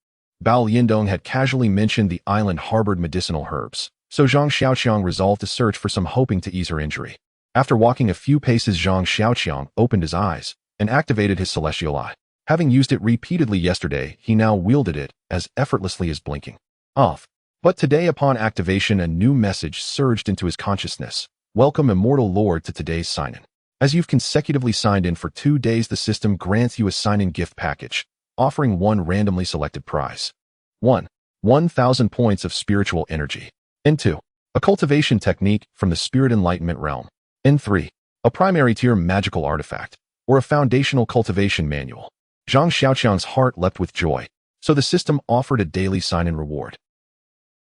Bao Liandong had casually mentioned the island harbored medicinal herbs, so Zhang Xiaoqiang resolved to search for some, hoping to ease her injury. After walking a few paces, Zhang Xiaoqiang opened his eyes and activated his celestial eye. Having used it repeatedly yesterday, he now wielded it as effortlessly as blinking. Off. But today, upon activation, a new message surged into his consciousness. Welcome, Immortal Lord, to today's sign-in. As you've consecutively signed in for 2 days, the system grants you a sign-in gift package, offering one randomly selected prize. 1. 1,000 points of spiritual energy. And 2. A cultivation technique from the spirit enlightenment realm. And 3. A primary tier magical artifact, or a foundational cultivation manual. Zhang Xiaoqiang's heart leapt with joy, so the system offered a daily sign-in reward.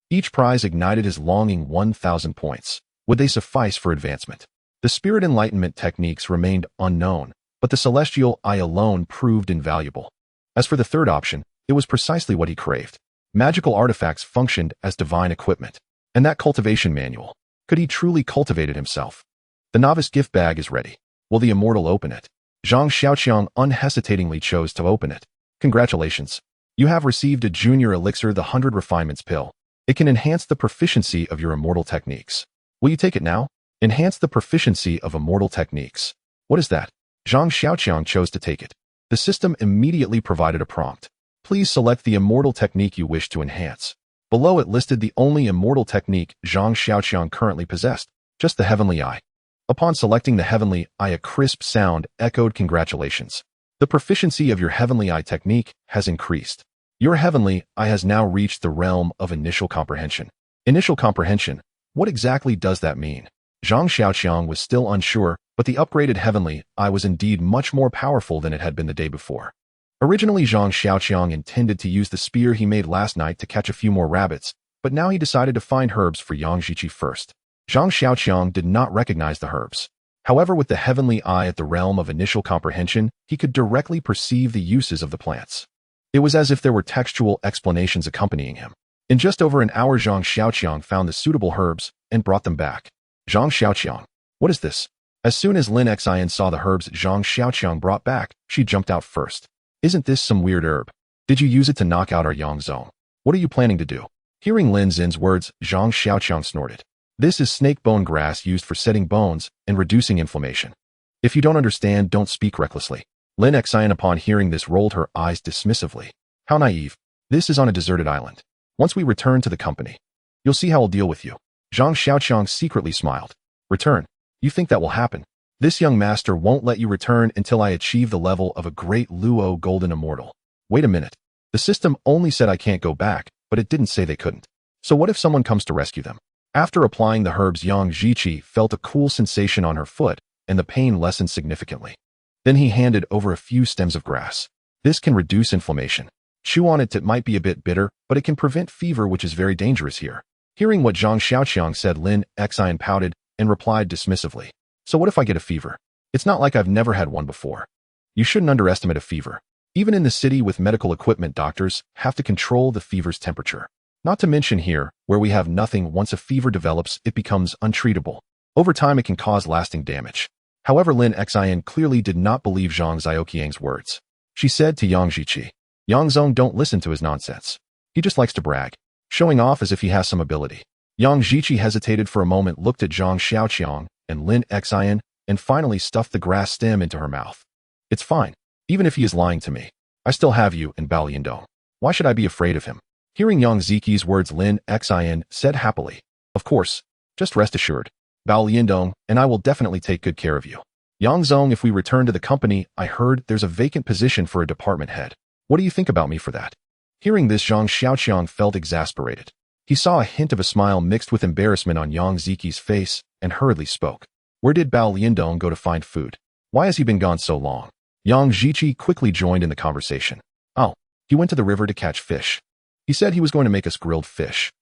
Each prize ignited his longing. 1,000 points. Would they suffice for advancement? The spirit enlightenment techniques remained unknown, but the celestial eye alone proved invaluable. As for the third option, it was precisely what he craved. Magical artifacts functioned as divine equipment. And that cultivation manual, could he truly cultivate it himself? The novice gift bag is ready. Will the immortal open it? Zhang Xiaoqiang unhesitatingly chose to open it. Congratulations. You have received a junior elixir, the 100 refinements pill. It can enhance the proficiency of your immortal techniques. Will you take it now? Enhance the proficiency of immortal techniques. What is that? Zhang Xiaoqiang chose to take it. The system immediately provided a prompt. Please select the immortal technique you wish to enhance. Below it listed the only immortal technique Zhang Xiaoqiang currently possessed, just the Heavenly Eye. Upon selecting the Heavenly Eye, a crisp sound echoed. Congratulations. The proficiency of your Heavenly Eye technique has increased. Your Heavenly Eye has now reached the realm of initial comprehension. Initial comprehension? What exactly does that mean? Zhang Xiaoqiang was still unsure, but the upgraded Heavenly Eye was indeed much more powerful than it had been the day before. Originally, Zhang Xiaoqiang intended to use the spear he made last night to catch a few more rabbits, but now he decided to find herbs for Yang Zishi first. Zhang Xiaoqiang did not recognize the herbs. However, with the Heavenly Eye at the realm of initial comprehension, he could directly perceive the uses of the plants. It was as if there were textual explanations accompanying him. In just over an hour, Zhang Xiaoqiang found the suitable herbs and brought them back. Zhang Xiaoqiang, what is this? As soon as Lin Xian saw the herbs Zhang Xiaoqiang brought back, she jumped out first. Isn't this some weird herb? Did you use it to knock out our Yang Zone? What are you planning to do? Hearing Lin Xin's words, Zhang Xiaoqiang snorted. This is snake bone grass used for setting bones and reducing inflammation. If you don't understand, don't speak recklessly. Lin Xian, upon hearing this, rolled her eyes dismissively. How naive. This is on a deserted island. Once we return to the company, you'll see how I'll deal with you. Zhang Xiaoqiang secretly smiled. Return. You think that will happen? This young master won't let you return until I achieve the level of a great Luo Golden Immortal. Wait a minute. The system only said I can't go back, but it didn't say they couldn't. So what if someone comes to rescue them? After applying the herbs, Yang Jiqi felt a cool sensation on her foot, and the pain lessened significantly. Then he handed over a few stems of grass. This can reduce inflammation. Chew on it. It might be a bit bitter, but it can prevent fever, which is very dangerous here. Hearing what Zhang Xiaoqiang said, Lin Xian pouted and replied dismissively. So what if I get a fever? It's not like I've never had one before. You shouldn't underestimate a fever. Even in the city with medical equipment, doctors have to control the fever's temperature. Not to mention here, where we have nothing, once a fever develops, it becomes untreatable. Over time, it can cause lasting damage. However, Lin Xian clearly did not believe Zhang Xiaoqiang's words. She said to Yang Jiqi, Yang Zong, don't listen to his nonsense. He just likes to brag, showing off as if he has some ability. Yang Jiqi hesitated for a moment, looked at Zhang Xiaoqiang and Lin Xian, and finally stuffed the grass stem into her mouth. It's fine. Even if he is lying to me, I still have you and Bao Liandong. Why should I be afraid of him? Hearing Yang Ziqi's words, Lin Xian said happily, Of course, just rest assured. Bao Liandong and I will definitely take good care of you. Yang Zong, if we return to the company, I heard there's a vacant position for a department head. What do you think about me for that? Hearing this, Zhang Xiaoqiang felt exasperated. He saw a hint of a smile mixed with embarrassment on Yang Ziqi's face and hurriedly spoke. Where did Bao Liandong go to find food? Why has he been gone so long? Yang Jiqi quickly joined in the conversation. Oh, he went to the river to catch fish. He said he was going to make us grilled fish.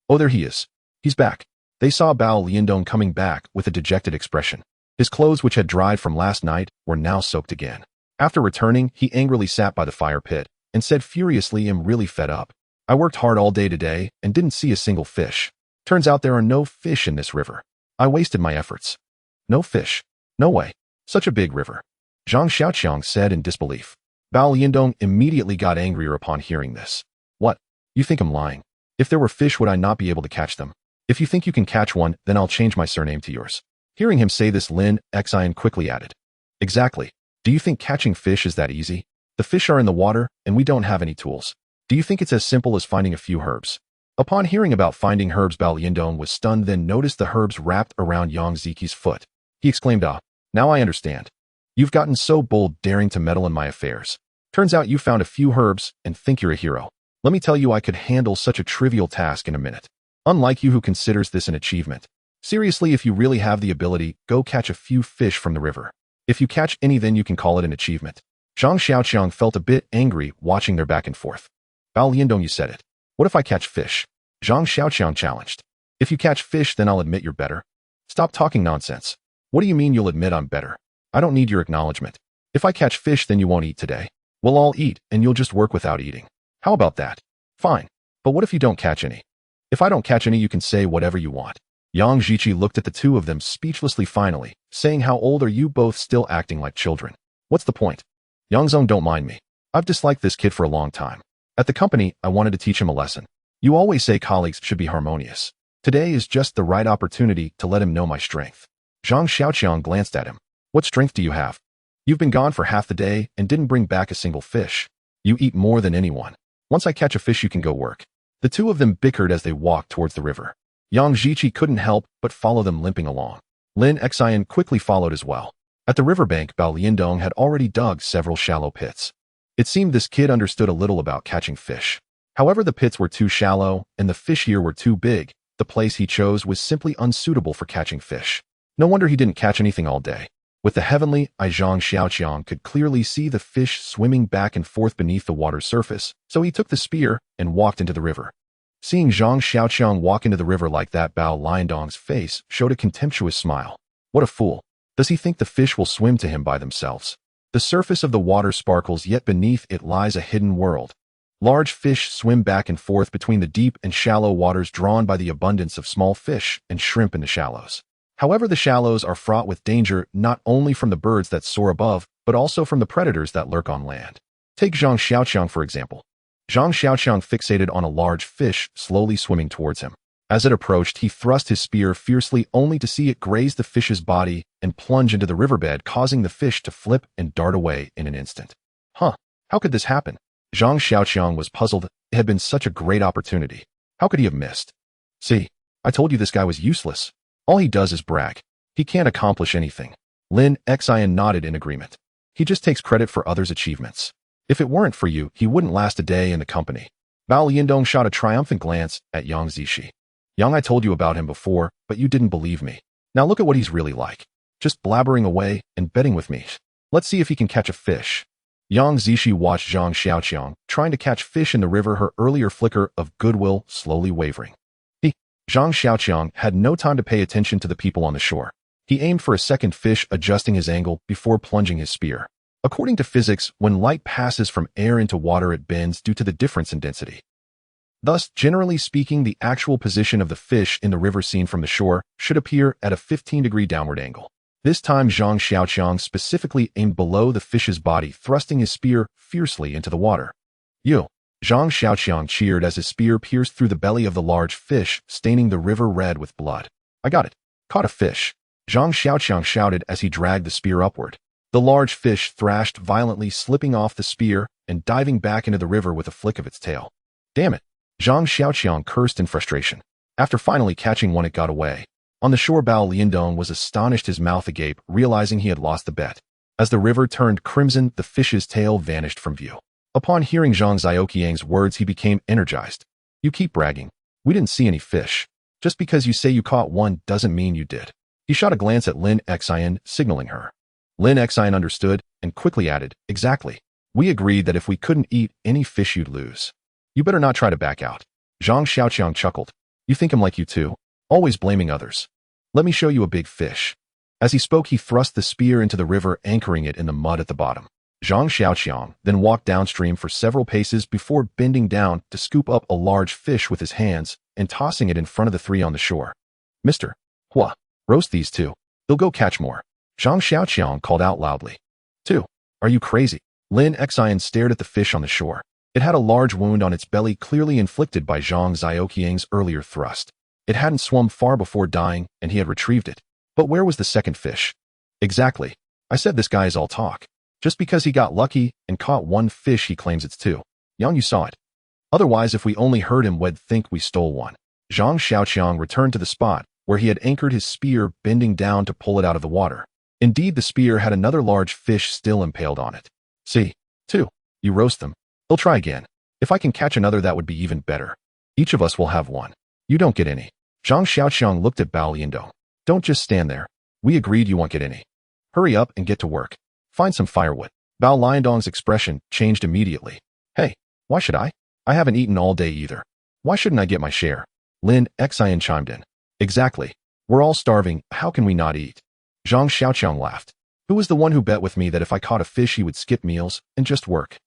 Oh, there he is. He's back. They saw Bao Liandong coming back with a dejected expression. His clothes, which had dried from last night, were now soaked again. After returning, he angrily sat by the fire pit and said furiously, I'm really fed up. I worked hard all day today and didn't see a single fish. Turns out there are no fish in this river. I wasted my efforts. No fish. No way. Such a big river. Zhang Xiaoqiang said in disbelief. Bao Liandong immediately got angrier upon hearing this. What? You think I'm lying? If there were fish, would I not be able to catch them? If you think you can catch one, then I'll change my surname to yours. Hearing him say this, Lin Xian quickly added. Exactly. Do you think catching fish is that easy? The fish are in the water, and we don't have any tools. Do you think it's as simple as finding a few herbs? Upon hearing about finding herbs, Bao Liandong was stunned, then noticed the herbs wrapped around Yang Ziqi's foot. He exclaimed, Ah, now I understand. You've gotten so bold, daring to meddle in my affairs. Turns out you found a few herbs and think you're a hero. Let me tell you, I could handle such a trivial task in a minute. Unlike you, who considers this an achievement. Seriously, if you really have the ability, go catch a few fish from the river. If you catch any, then you can call it an achievement. Zhang Xiaoqiang felt a bit angry watching their back and forth. Bao Liandong, you said it. What if I catch fish? Zhang Xiaoqiang challenged. If you catch fish, then I'll admit you're better. Stop talking nonsense. What do you mean you'll admit I'm better? I don't need your acknowledgement. If I catch fish, then you won't eat today. We'll all eat, and you'll just work without eating. How about that? Fine. But what if you don't catch any? If I don't catch any, you can say whatever you want. Yang Jiqi looked at the two of them speechlessly, finally, saying, How old are you both, still acting like children? What's the point? Yang Zong, don't mind me. I've disliked this kid for a long time. At the company, I wanted to teach him a lesson. You always say colleagues should be harmonious. Today is just the right opportunity to let him know my strength. Zhang Xiaoqiang glanced at him. What strength do you have? You've been gone for half the day and didn't bring back a single fish. You eat more than anyone. Once I catch a fish, you can go work. The two of them bickered as they walked towards the river. Yang Jiqi couldn't help but follow them, limping along. Lin Xian quickly followed as well. At the riverbank, Bao Liandong had already dug several shallow pits. It seemed this kid understood a little about catching fish. However, the pits were too shallow and the fish here were too big. The place he chose was simply unsuitable for catching fish. No wonder he didn't catch anything all day. With the heavenly eye, Zhang Xiaoqiang could clearly see the fish swimming back and forth beneath the water's surface, so he took the spear and walked into the river. Seeing Zhang Xiaoqiang walk into the river like that, Bao Liandong's face showed a contemptuous smile. What a fool. Does he think the fish will swim to him by themselves? The surface of the water sparkles, yet beneath it lies a hidden world. Large fish swim back and forth between the deep and shallow waters, drawn by the abundance of small fish and shrimp in the shallows. However, the shallows are fraught with danger, not only from the birds that soar above, but also from the predators that lurk on land. Take Zhang Xiaoqiang, for example. Zhang Xiaoqiang fixated on a large fish slowly swimming towards him. As it approached, he thrust his spear fiercely, only to see it graze the fish's body and plunge into the riverbed, causing the fish to flip and dart away in an instant. Huh, how could this happen? Zhang Xiaoqiang was puzzled. It had been such a great opportunity. How could he have missed? See, I told you this guy was useless. All he does is brag. He can't accomplish anything. Lin Xian nodded in agreement. He just takes credit for others' achievements. If it weren't for you, he wouldn't last a day in the company. Bao Liandong shot a triumphant glance at Yang Zishi. Yang, I told you about him before, but you didn't believe me. Now look at what he's really like. Just blabbering away and betting with me. Let's see if he can catch a fish. Yang Zishi watched Zhang Xiaoqiang trying to catch fish in the river, her earlier flicker of goodwill slowly wavering. Zhang Xiaoqiang had no time to pay attention to the people on the shore. He aimed for a second fish, adjusting his angle before plunging his spear. According to physics, when light passes from air into water, it bends due to the difference in density. Thus, generally speaking, the actual position of the fish in the river seen from the shore should appear at a 15-degree downward angle. This time, Zhang Xiaoqiang specifically aimed below the fish's body, thrusting his spear fiercely into the water. Yo! Zhang Xiaoqiang cheered as his spear pierced through the belly of the large fish, staining the river red with blood. I got it. Caught a fish. Zhang Xiaoqiang shouted as he dragged the spear upward. The large fish thrashed violently, slipping off the spear and diving back into the river with a flick of its tail. Damn it! Zhang Xiaoqiang cursed in frustration. After finally catching one, it got away. On the shore, Bao Liandong was astonished, his mouth agape, realizing he had lost the bet. As the river turned crimson, the fish's tail vanished from view. Upon hearing Zhang Xiaoqiang's words, he became energized. You keep bragging. We didn't see any fish. Just because you say you caught one doesn't mean you did. He shot a glance at Lin Xian, signaling her. Lin Xian understood and quickly added, exactly. We agreed that if we couldn't eat any fish, you'd lose. You better not try to back out. Zhang Xiaoqiang chuckled. You think I'm like you too? Always blaming others. Let me show you a big fish. As he spoke, he thrust the spear into the river, anchoring it in the mud at the bottom. Zhang Xiaoqiang then walked downstream for several paces before bending down to scoop up a large fish with his hands and tossing it in front of the three on the shore. Mister, Hua, roast these two. They'll go catch more. Zhang Xiaoqiang called out loudly. Two, are you crazy? Lin Xian stared at the fish on the shore. It had a large wound on its belly, clearly inflicted by Zhang Xiaoqiang's earlier thrust. It hadn't swum far before dying, and he had retrieved it. But where was the second fish? Exactly. I said this guy is all talk. Just because he got lucky and caught one fish, he claims it's two. Yang, you saw it. Otherwise, if we only heard him, we'd think we stole one. Zhang Xiaoqiang returned to the spot where he had anchored his spear, bending down to pull it out of the water. Indeed, the spear had another large fish still impaled on it. See, two. You roast them. They'll try again. If I can catch another, that would be even better. Each of us will have one. You don't get any. Zhang Xiaoqiang looked at Bao Liandong. Don't just stand there. We agreed you won't get any. Hurry up and get to work. Find some firewood. Bao Liandong's expression changed immediately. Hey, why should I? I haven't eaten all day either. Why shouldn't I get my share? Lin Xian chimed in. Exactly. We're all starving. How can we not eat? Zhang Xiaoqiang laughed. Who was the one who bet with me that if I caught a fish, he would skip meals and just work?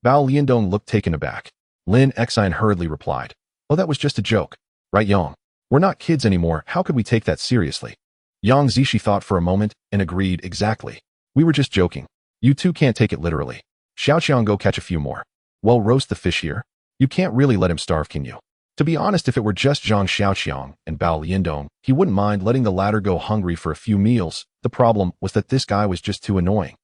Bao Liandong looked taken aback. Lin Xian hurriedly replied. Oh, that was just a joke. Right, Yang? We're not kids anymore. How could we take that seriously? Yang Zishi thought for a moment and agreed, exactly. We were just joking. You two can't take it literally. Xiaoqiang, go catch a few more. Well, roast the fish here. You can't really let him starve, can you? To be honest, if it were just Zhang Xiaoqiang and Bao Liandong, he wouldn't mind letting the latter go hungry for a few meals. The problem was that this guy was just too annoying.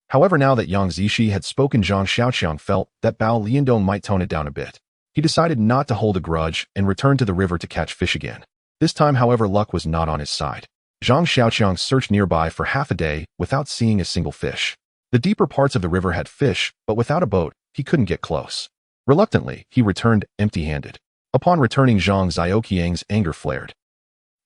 However, now that Yang Zishi had spoken, Zhang Xiaoqiang felt that Bao Liandong might tone it down a bit. He decided not to hold a grudge and returned to the river to catch fish again. This time, however, luck was not on his side. Zhang Xiaoqiang searched nearby for half a day without seeing a single fish. The deeper parts of the river had fish, but without a boat, he couldn't get close. Reluctantly, he returned empty-handed. Upon returning, Zhang Xiaoqiang's anger flared.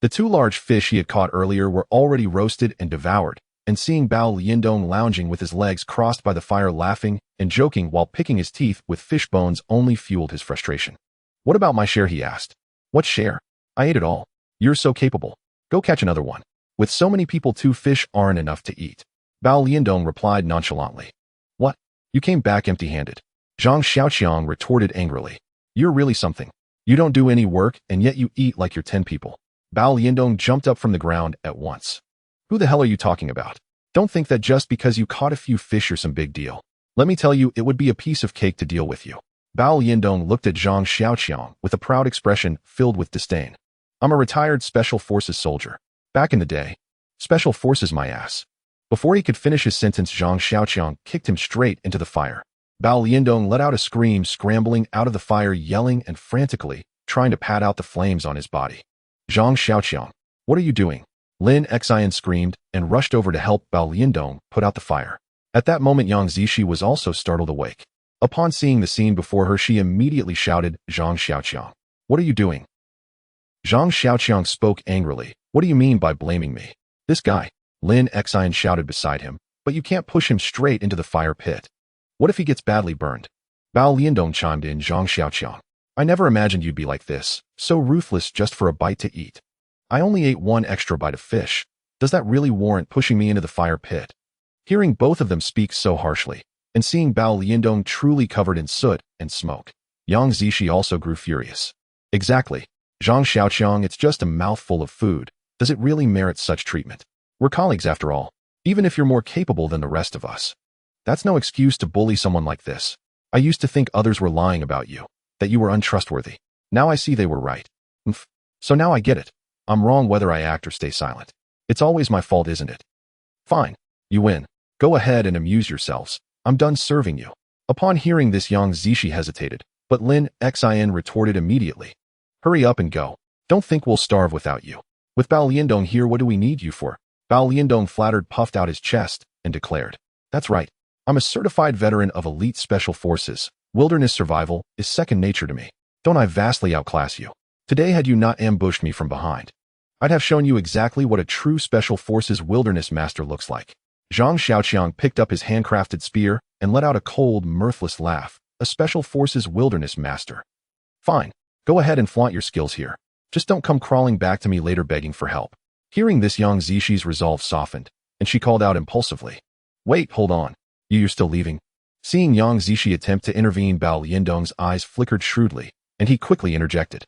The two large fish he had caught earlier were already roasted and devoured, and seeing Bao Liandong lounging with his legs crossed by the fire, laughing and joking while picking his teeth with fish bones, only fueled his frustration. What about my share, he asked. What share? I ate it all. You're so capable. Go catch another one. With so many people, 2 fish aren't enough to eat. Bao Liandong replied nonchalantly. What? You came back empty-handed. Zhang Xiaoqiang retorted angrily. You're really something. You don't do any work, and yet you eat like you're 10 people. Bao Liandong jumped up from the ground at once. Who the hell are you talking about? Don't think that just because you caught a few fish you're some big deal. Let me tell you, it would be a piece of cake to deal with you. Bao Liandong looked at Zhang Xiaoqiang with a proud expression filled with disdain. I'm a retired Special Forces soldier. Back in the day. Special Forces, my ass. Before he could finish his sentence, Zhang Xiaoqiang kicked him straight into the fire. Bao Liandong let out a scream, scrambling out of the fire, yelling and frantically trying to pat out the flames on his body. Zhang Xiaoqiang, what are you doing? Lin Xian screamed and rushed over to help Bao Liandong put out the fire. At that moment, Yang Zishi was also startled awake. Upon seeing the scene before her, she immediately shouted, "Zhang Xiaoqiang, what are you doing?" Zhang Xiaoqiang spoke angrily. "What do you mean by blaming me?" "This guy," Lin Xian shouted beside him, "but you can't push him straight into the fire pit. What if he gets badly burned?" Bao Liandong chimed in, "Zhang Xiaoqiang, I never imagined you'd be like this, so ruthless just for a bite to eat. I only ate one extra bite of fish. Does that really warrant pushing me into the fire pit?" Hearing both of them speak so harshly, and seeing Bao Liandong truly covered in soot and smoke, Yang Zishi also grew furious. "Exactly. Zhang Xiaoqiang, it's just a mouthful of food. Does it really merit such treatment? We're colleagues after all, even if you're more capable than the rest of us. That's no excuse to bully someone like this. I used to think others were lying about you, that you were untrustworthy. Now I see they were right. So now I get it. I'm wrong whether I act or stay silent. It's always my fault, isn't it? Fine. You win. Go ahead and amuse yourselves. I'm done serving you." Upon hearing this, Yang Zishi hesitated, but Lin Xian retorted immediately. "Hurry up and go. Don't think we'll starve without you. With Bao Liandong here, what do we need you for?" Bao Liandong flattered, puffed out his chest, and declared, "That's right. I'm a certified veteran of elite special forces. Wilderness survival is second nature to me. Don't I vastly outclass you? Today, had you not ambushed me from behind, I'd have shown you exactly what a true special forces wilderness master looks like." Zhang Xiaoqiang picked up his handcrafted spear and let out a cold, mirthless laugh. "A special forces wilderness master. Fine. Go ahead and flaunt your skills here. Just don't come crawling back to me later begging for help." Hearing this, Yang Zishi's resolve softened, and she called out impulsively, "Wait, hold on. You're still leaving?" Seeing Yang Zishi attempt to intervene, Bao Liandong's eyes flickered shrewdly, and he quickly interjected.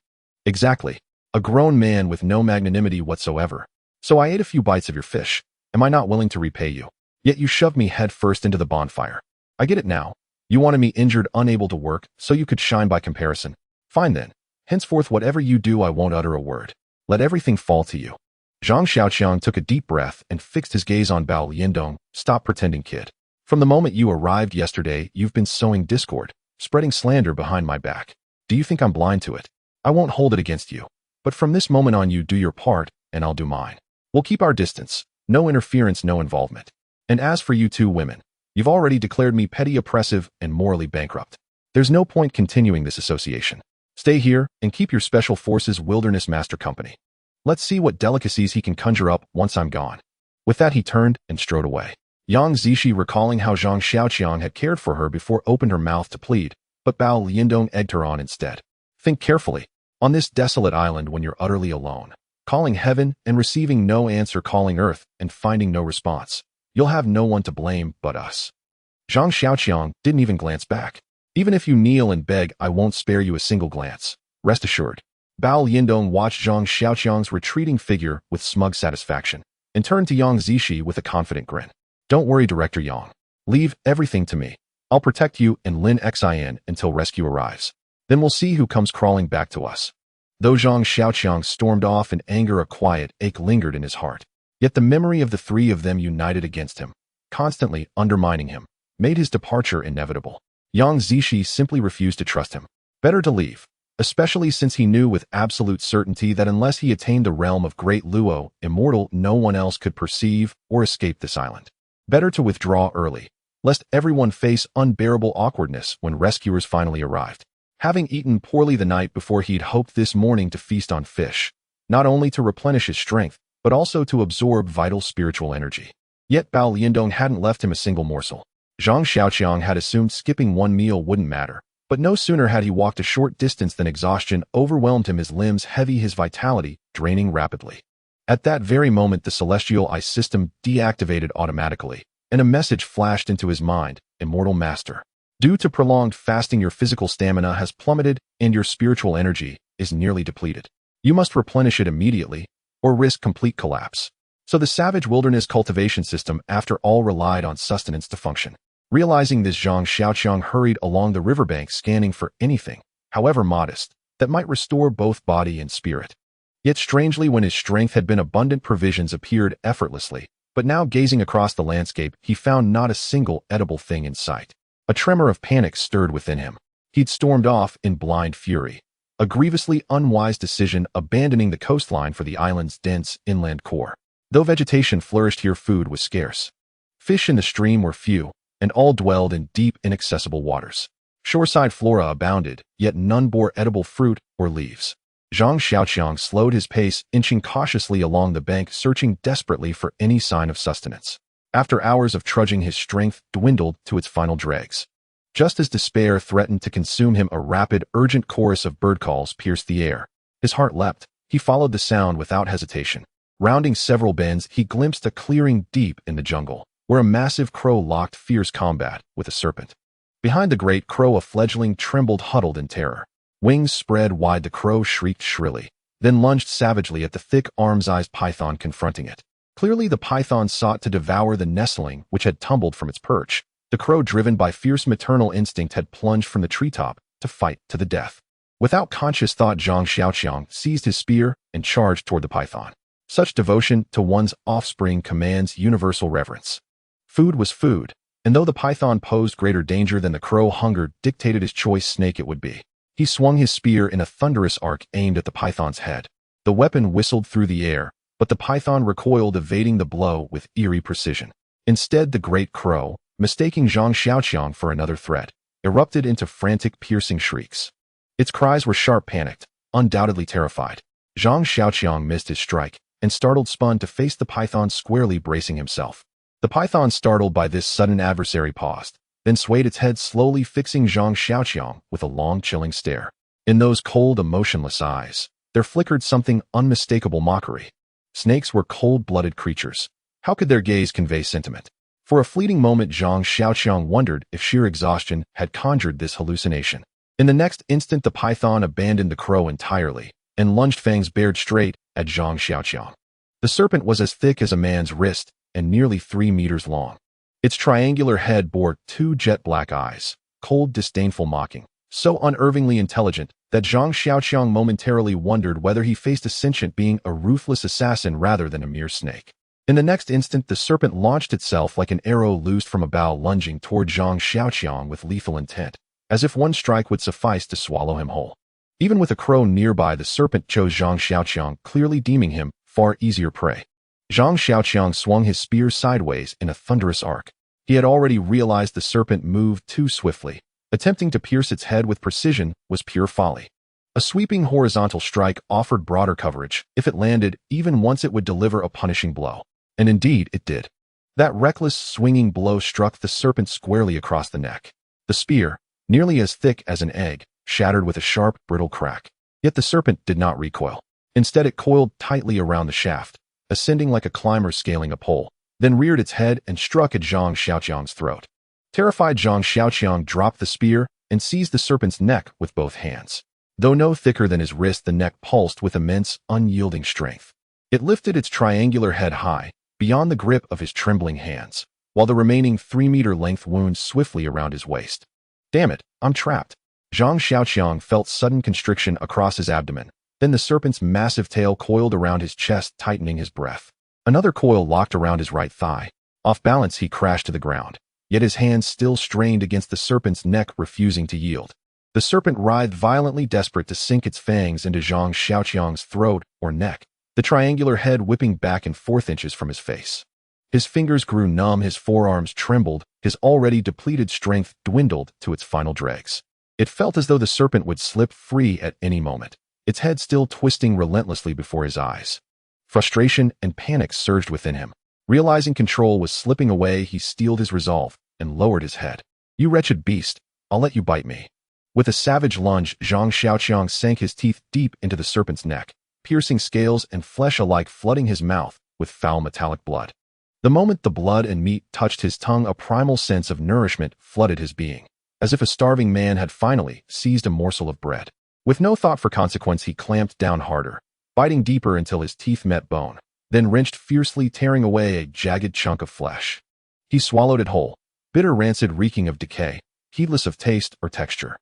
"Exactly. A grown man with no magnanimity whatsoever. So I ate a few bites of your fish. Am I not willing to repay you? Yet you shoved me head first into the bonfire. I get it now. You wanted me injured, unable to work, so you could shine by comparison. Fine then. Henceforth, whatever you do, I won't utter a word. Let everything fall to you." Zhang Xiaoqiang took a deep breath and fixed his gaze on Bao Liandong. "Stop pretending, kid. From the moment you arrived yesterday, you've been sowing discord, spreading slander behind my back. Do you think I'm blind to it? I won't hold it against you. But from this moment on, you do your part, and I'll do mine. We'll keep our distance. No interference, no involvement. And as for you two women, you've already declared me petty, oppressive, and morally bankrupt. There's no point continuing this association. Stay here and keep your Special Forces Wilderness Master company. Let's see what delicacies he can conjure up once I'm gone." With that, he turned and strode away. Yang Zishi, recalling how Zhang Xiaoqiang had cared for her before, opened her mouth to plead, but Bao Liandong egged her on instead. "Think carefully. On this desolate island, when you're utterly alone, calling heaven and receiving no answer, calling earth and finding no response, you'll have no one to blame but us." Zhang Xiaoqiang didn't even glance back. "Even if you kneel and beg, I won't spare you a single glance. Rest assured." Bao Liandong watched Zhang Xiaoqiang's retreating figure with smug satisfaction and turned to Yang Zishi with a confident grin. "Don't worry, Director Yang. Leave everything to me. I'll protect you and Lin Xian until rescue arrives. Then we'll see who comes crawling back to us." Though Zhang Xiaoqiang stormed off in anger, a quiet ache lingered in his heart. Yet the memory of the three of them united against him, constantly undermining him, made his departure inevitable. Yang Zishi simply refused to trust him. Better to leave, especially since he knew with absolute certainty that unless he attained the realm of Great Luo, immortal, no one else could perceive or escape this island. Better to withdraw early, lest everyone face unbearable awkwardness when rescuers finally arrived. Having eaten poorly the night before, he'd hoped this morning to feast on fish, not only to replenish his strength, but also to absorb vital spiritual energy. Yet Bao Liandong hadn't left him a single morsel. Zhang Xiaoqiang had assumed skipping one meal wouldn't matter, but no sooner had he walked a short distance than exhaustion overwhelmed him, his limbs heavy, his vitality draining rapidly. At that very moment, the celestial eye system deactivated automatically, and a message flashed into his mind: "Immortal Master, due to prolonged fasting, your physical stamina has plummeted and your spiritual energy is nearly depleted. You must replenish it immediately or risk complete collapse." So the savage wilderness cultivation system, after all, relied on sustenance to function. Realizing this, Zhang Xiaoqiang hurried along the riverbank, scanning for anything, however modest, that might restore both body and spirit. Yet strangely, when his strength had been abundant, provisions appeared effortlessly, but now, gazing across the landscape, he found not a single edible thing in sight. A tremor of panic stirred within him. He'd stormed off in blind fury, a grievously unwise decision, abandoning the coastline for the island's dense inland core. Though vegetation flourished here, food was scarce. Fish in the stream were few, and all dwelled in deep, inaccessible waters. Shoreside flora abounded, yet none bore edible fruit or leaves. Zhang Xiaoqiang slowed his pace, inching cautiously along the bank, searching desperately for any sign of sustenance. After hours of trudging, his strength dwindled to its final dregs. Just as despair threatened to consume him, a rapid, urgent chorus of bird calls pierced the air. His heart leapt. He followed the sound without hesitation. Rounding several bends, he glimpsed a clearing deep in the jungle, where a massive crow locked fierce combat with a serpent. Behind the great crow, a fledgling trembled, huddled in terror. Wings spread wide, the crow shrieked shrilly, then lunged savagely at the thick, arm-sized python confronting it. Clearly the python sought to devour the nestling which had tumbled from its perch. The crow, driven by fierce maternal instinct, had plunged from the treetop to fight to the death. Without conscious thought, Zhang Xiaoqiang seized his spear and charged toward the python. Such devotion to one's offspring commands universal reverence. Food was food, and though the python posed greater danger than the crow, hunger dictated his choice snake it would be. He swung his spear in a thunderous arc aimed at the python's head. The weapon whistled through the air, but the python recoiled, evading the blow with eerie precision. Instead, the great crow, mistaking Zhang Xiaoqiang for another threat, erupted into frantic, piercing shrieks. Its cries were sharp, panicked, undoubtedly terrified. Zhang Xiaoqiang missed his strike, and startled spun to face the python squarely, bracing himself. The python, startled by this sudden adversary, paused, then swayed its head slowly, fixing Zhang Xiaoqiang with a long, chilling stare. In those cold, emotionless eyes, there flickered something unmistakable: mockery. Snakes were cold-blooded creatures. How could their gaze convey sentiment? For a fleeting moment, Zhang Xiaoqiang wondered if sheer exhaustion had conjured this hallucination. In the next instant, the python abandoned the crow entirely and lunged, fangs bared, straight at Zhang Xiaoqiang. The serpent was as thick as a man's wrist and nearly 3 meters long. Its triangular head bore 2 jet-black eyes, cold, disdainful, mocking, so unnervingly intelligent that Zhang Xiaoqiang momentarily wondered whether he faced a sentient being, a ruthless assassin rather than a mere snake. In the next instant, the serpent launched itself like an arrow loosed from a bow, lunging toward Zhang Xiaoqiang with lethal intent, as if one strike would suffice to swallow him whole. Even with a crow nearby, the serpent chose Zhang Xiaoqiang, clearly deeming him far easier prey. Zhang Xiaoqiang swung his spear sideways in a thunderous arc. He had already realized the serpent moved too swiftly. Attempting to pierce its head with precision was pure folly. A sweeping horizontal strike offered broader coverage. If it landed, even once, it would deliver a punishing blow. And indeed, it did. That reckless, swinging blow struck the serpent squarely across the neck. The spear, nearly as thick as an egg, shattered with a sharp, brittle crack. Yet the serpent did not recoil. Instead, it coiled tightly around the shaft, ascending like a climber scaling a pole, then reared its head and struck at Zhang Xiaoqiang's throat. Terrified, Zhang Xiaoqiang dropped the spear and seized the serpent's neck with both hands. Though no thicker than his wrist, the neck pulsed with immense, unyielding strength. It lifted its triangular head high, beyond the grip of his trembling hands, while the remaining 3-meter-length wound swiftly around his waist. Damn it, I'm trapped. Zhang Xiaoqiang felt sudden constriction across his abdomen. Then the serpent's massive tail coiled around his chest, tightening his breath. Another coil locked around his right thigh. Off balance, he crashed to the ground, yet his hands still strained against the serpent's neck, refusing to yield. The serpent writhed violently, desperate to sink its fangs into Zhang Xiaoqiang's throat or neck, the triangular head whipping back and forth inches from his face. His fingers grew numb, his forearms trembled, his already depleted strength dwindled to its final dregs. It felt as though the serpent would slip free at any moment, its head still twisting relentlessly before his eyes. Frustration and panic surged within him. Realizing control was slipping away, he steeled his resolve and lowered his head. You wretched beast, I'll let you bite me. With a savage lunge, Zhang Xiaoqiang sank his teeth deep into the serpent's neck, piercing scales and flesh alike, flooding his mouth with foul metallic blood. The moment the blood and meat touched his tongue, a primal sense of nourishment flooded his being, as if a starving man had finally seized a morsel of bread. With no thought for consequence, he clamped down harder, biting deeper until his teeth met bone, then wrenched fiercely, tearing away a jagged chunk of flesh. He swallowed it whole, bitter, rancid, reeking of decay, heedless of taste or texture.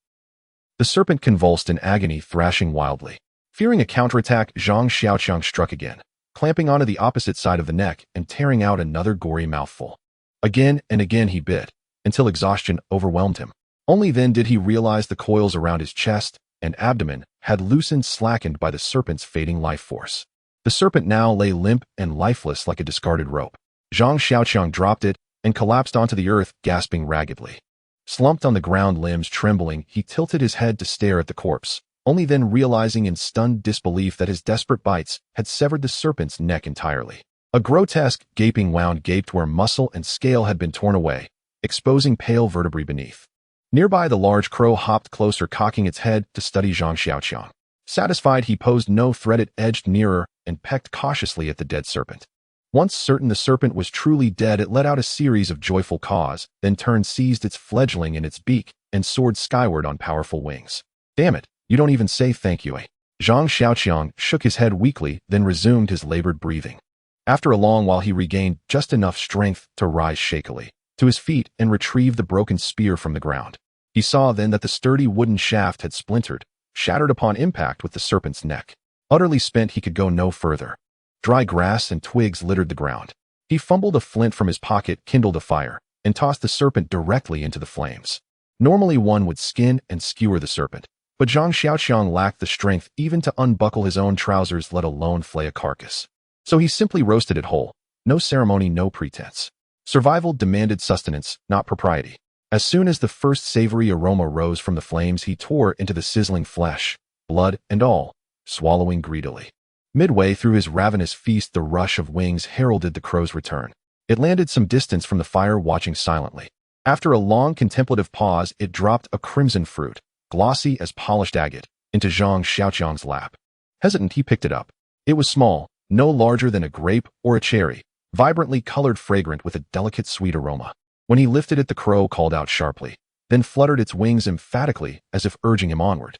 The serpent convulsed in agony, thrashing wildly. Fearing a counterattack, Zhang Xiaoqiang struck again, clamping onto the opposite side of the neck and tearing out another gory mouthful. Again and again he bit, until exhaustion overwhelmed him. Only then did he realize the coils around his chest and abdomen had loosened, slackened by the serpent's fading life force. The serpent now lay limp and lifeless like a discarded rope. Zhang Xiaoqiang dropped it and collapsed onto the earth, gasping raggedly. Slumped on the ground, limbs trembling, he tilted his head to stare at the corpse, only then realizing in stunned disbelief that his desperate bites had severed the serpent's neck entirely. A grotesque, gaping wound gaped where muscle and scale had been torn away, exposing pale vertebrae beneath. Nearby, the large crow hopped closer, cocking its head to study Zhang Xiaoqiang. Satisfied he posed no threat, it edged nearer and pecked cautiously at the dead serpent. Once certain the serpent was truly dead, it let out a series of joyful caws, then turned, seized its fledgling in its beak, and soared skyward on powerful wings. Damn it, you don't even say thank you, eh? Zhang Xiaoqiang shook his head weakly, then resumed his labored breathing. After a long while he regained just enough strength to rise shakily to his feet and retrieve the broken spear from the ground. He saw then that the sturdy wooden shaft had splintered, shattered upon impact with the serpent's neck. Utterly spent, he could go no further. Dry grass and twigs littered the ground. He fumbled a flint from his pocket, kindled a fire, and tossed the serpent directly into the flames. Normally one would skin and skewer the serpent, but Zhang Xiaoqiang lacked the strength even to unbuckle his own trousers, let alone flay a carcass. So he simply roasted it whole. No ceremony, no pretense. Survival demanded sustenance, not propriety. As soon as the first savory aroma rose from the flames, he tore into the sizzling flesh, blood and all, swallowing greedily. Midway through his ravenous feast, the rush of wings heralded the crow's return. It landed some distance from the fire, watching silently. After a long contemplative pause, it dropped a crimson fruit, glossy as polished agate, into Zhang Xiaoqiang's lap. Hesitant, he picked it up. It was small, no larger than a grape or a cherry, vibrantly colored, fragrant with a delicate sweet aroma. When he lifted it, the crow called out sharply, then fluttered its wings emphatically as if urging him onward.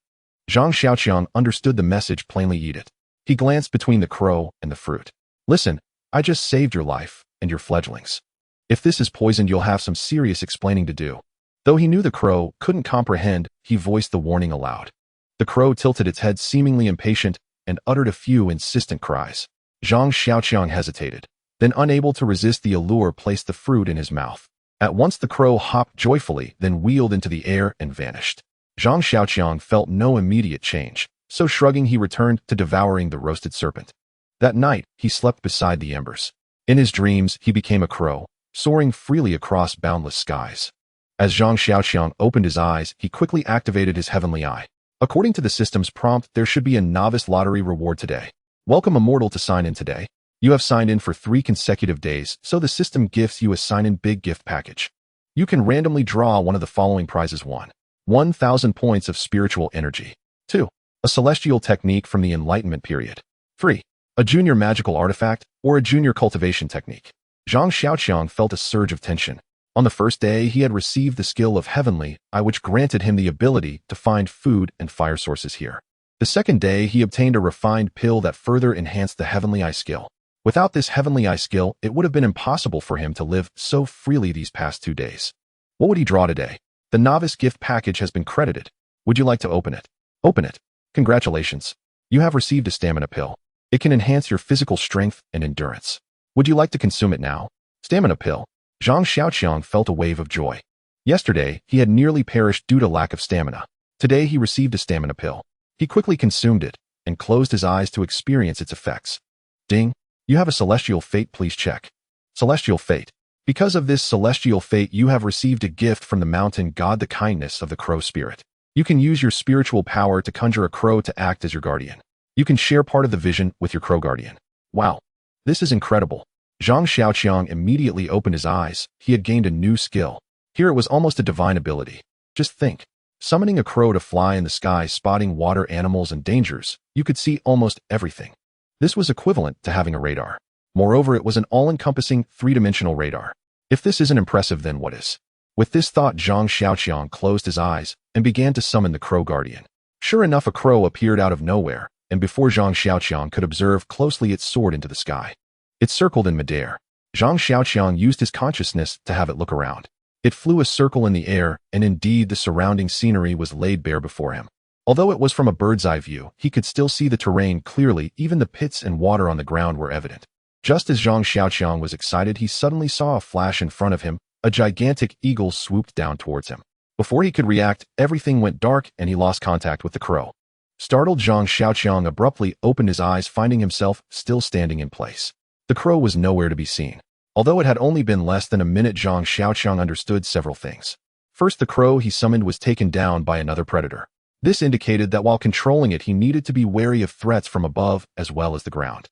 Zhang Xiaoqiang understood the message plainly. Eat it. He glanced between the crow and the fruit. Listen, I just saved your life and your fledglings. If this is poisoned, you'll have some serious explaining to do. Though he knew the crow couldn't comprehend, he voiced the warning aloud. The crow tilted its head, seemingly impatient, and uttered a few insistent cries. Zhang Xiaoqiang hesitated, then, unable to resist the allure, placed the fruit in his mouth. At once the crow hopped joyfully, then wheeled into the air and vanished. Zhang Xiaoqiang felt no immediate change, so shrugging he returned to devouring the roasted serpent. That night, he slept beside the embers. In his dreams, he became a crow, soaring freely across boundless skies. As Zhang Xiaoqiang opened his eyes, he quickly activated his heavenly eye. According to the system's prompt, there should be a novice lottery reward today. Welcome immortal to sign in today. You have signed in for 3 consecutive days, so the system gifts you a sign-in big gift package. You can randomly draw one of the following prizes. 1. 1,000 points of spiritual energy. 2. A celestial technique from the Enlightenment period. 3. A junior magical artifact or a junior cultivation technique. Zhang Xiaoqiang felt a surge of tension. On the first day, he had received the skill of Heavenly Eye, which granted him the ability to find food and fire sources here. The second day, he obtained a refined pill that further enhanced the Heavenly Eye skill. Without this Heavenly Eye skill, it would have been impossible for him to live so freely these past 2 days. What would he draw today? The novice gift package has been credited. Would you like to open it? Open it. Congratulations. You have received a stamina pill. It can enhance your physical strength and endurance. Would you like to consume it now? Stamina pill. Zhang Xiaoqiang felt a wave of joy. Yesterday, he had nearly perished due to lack of stamina. Today, he received a stamina pill. He quickly consumed it and closed his eyes to experience its effects. Ding. You have a celestial fate, please check. Celestial fate. Because of this celestial fate, you have received a gift from the mountain god, the kindness of the crow spirit. You can use your spiritual power to conjure a crow to act as your guardian. You can share part of the vision with your crow guardian. Wow. This is incredible. Zhang Xiaoqiang immediately opened his eyes. He had gained a new skill. Here it was almost a divine ability. Just think. Summoning a crow to fly in the sky, spotting water animals and dangers, you could see almost everything. This was equivalent to having a radar. Moreover, it was an all-encompassing 3-dimensional radar. If this isn't impressive, then what is? With this thought, Zhang Xiaoqiang closed his eyes and began to summon the crow guardian. Sure enough, a crow appeared out of nowhere, and before Zhang Xiaoqiang could observe closely, it soared into the sky. It circled in midair. Zhang Xiaoqiang used his consciousness to have it look around. It flew a circle in the air, and indeed the surrounding scenery was laid bare before him. Although it was from a bird's-eye view, he could still see the terrain clearly. Even the pits and water on the ground were evident. Just as Zhang Xiaoqiang was excited, he suddenly saw a flash in front of him. A gigantic eagle swooped down towards him. Before he could react, everything went dark and he lost contact with the crow. Startled, Zhang Xiaoqiang abruptly opened his eyes, finding himself still standing in place. The crow was nowhere to be seen. Although it had only been less than a minute, Zhang Xiaoqiang understood several things. First, the crow he summoned was taken down by another predator. This indicated that while controlling it, he needed to be wary of threats from above as well as the ground.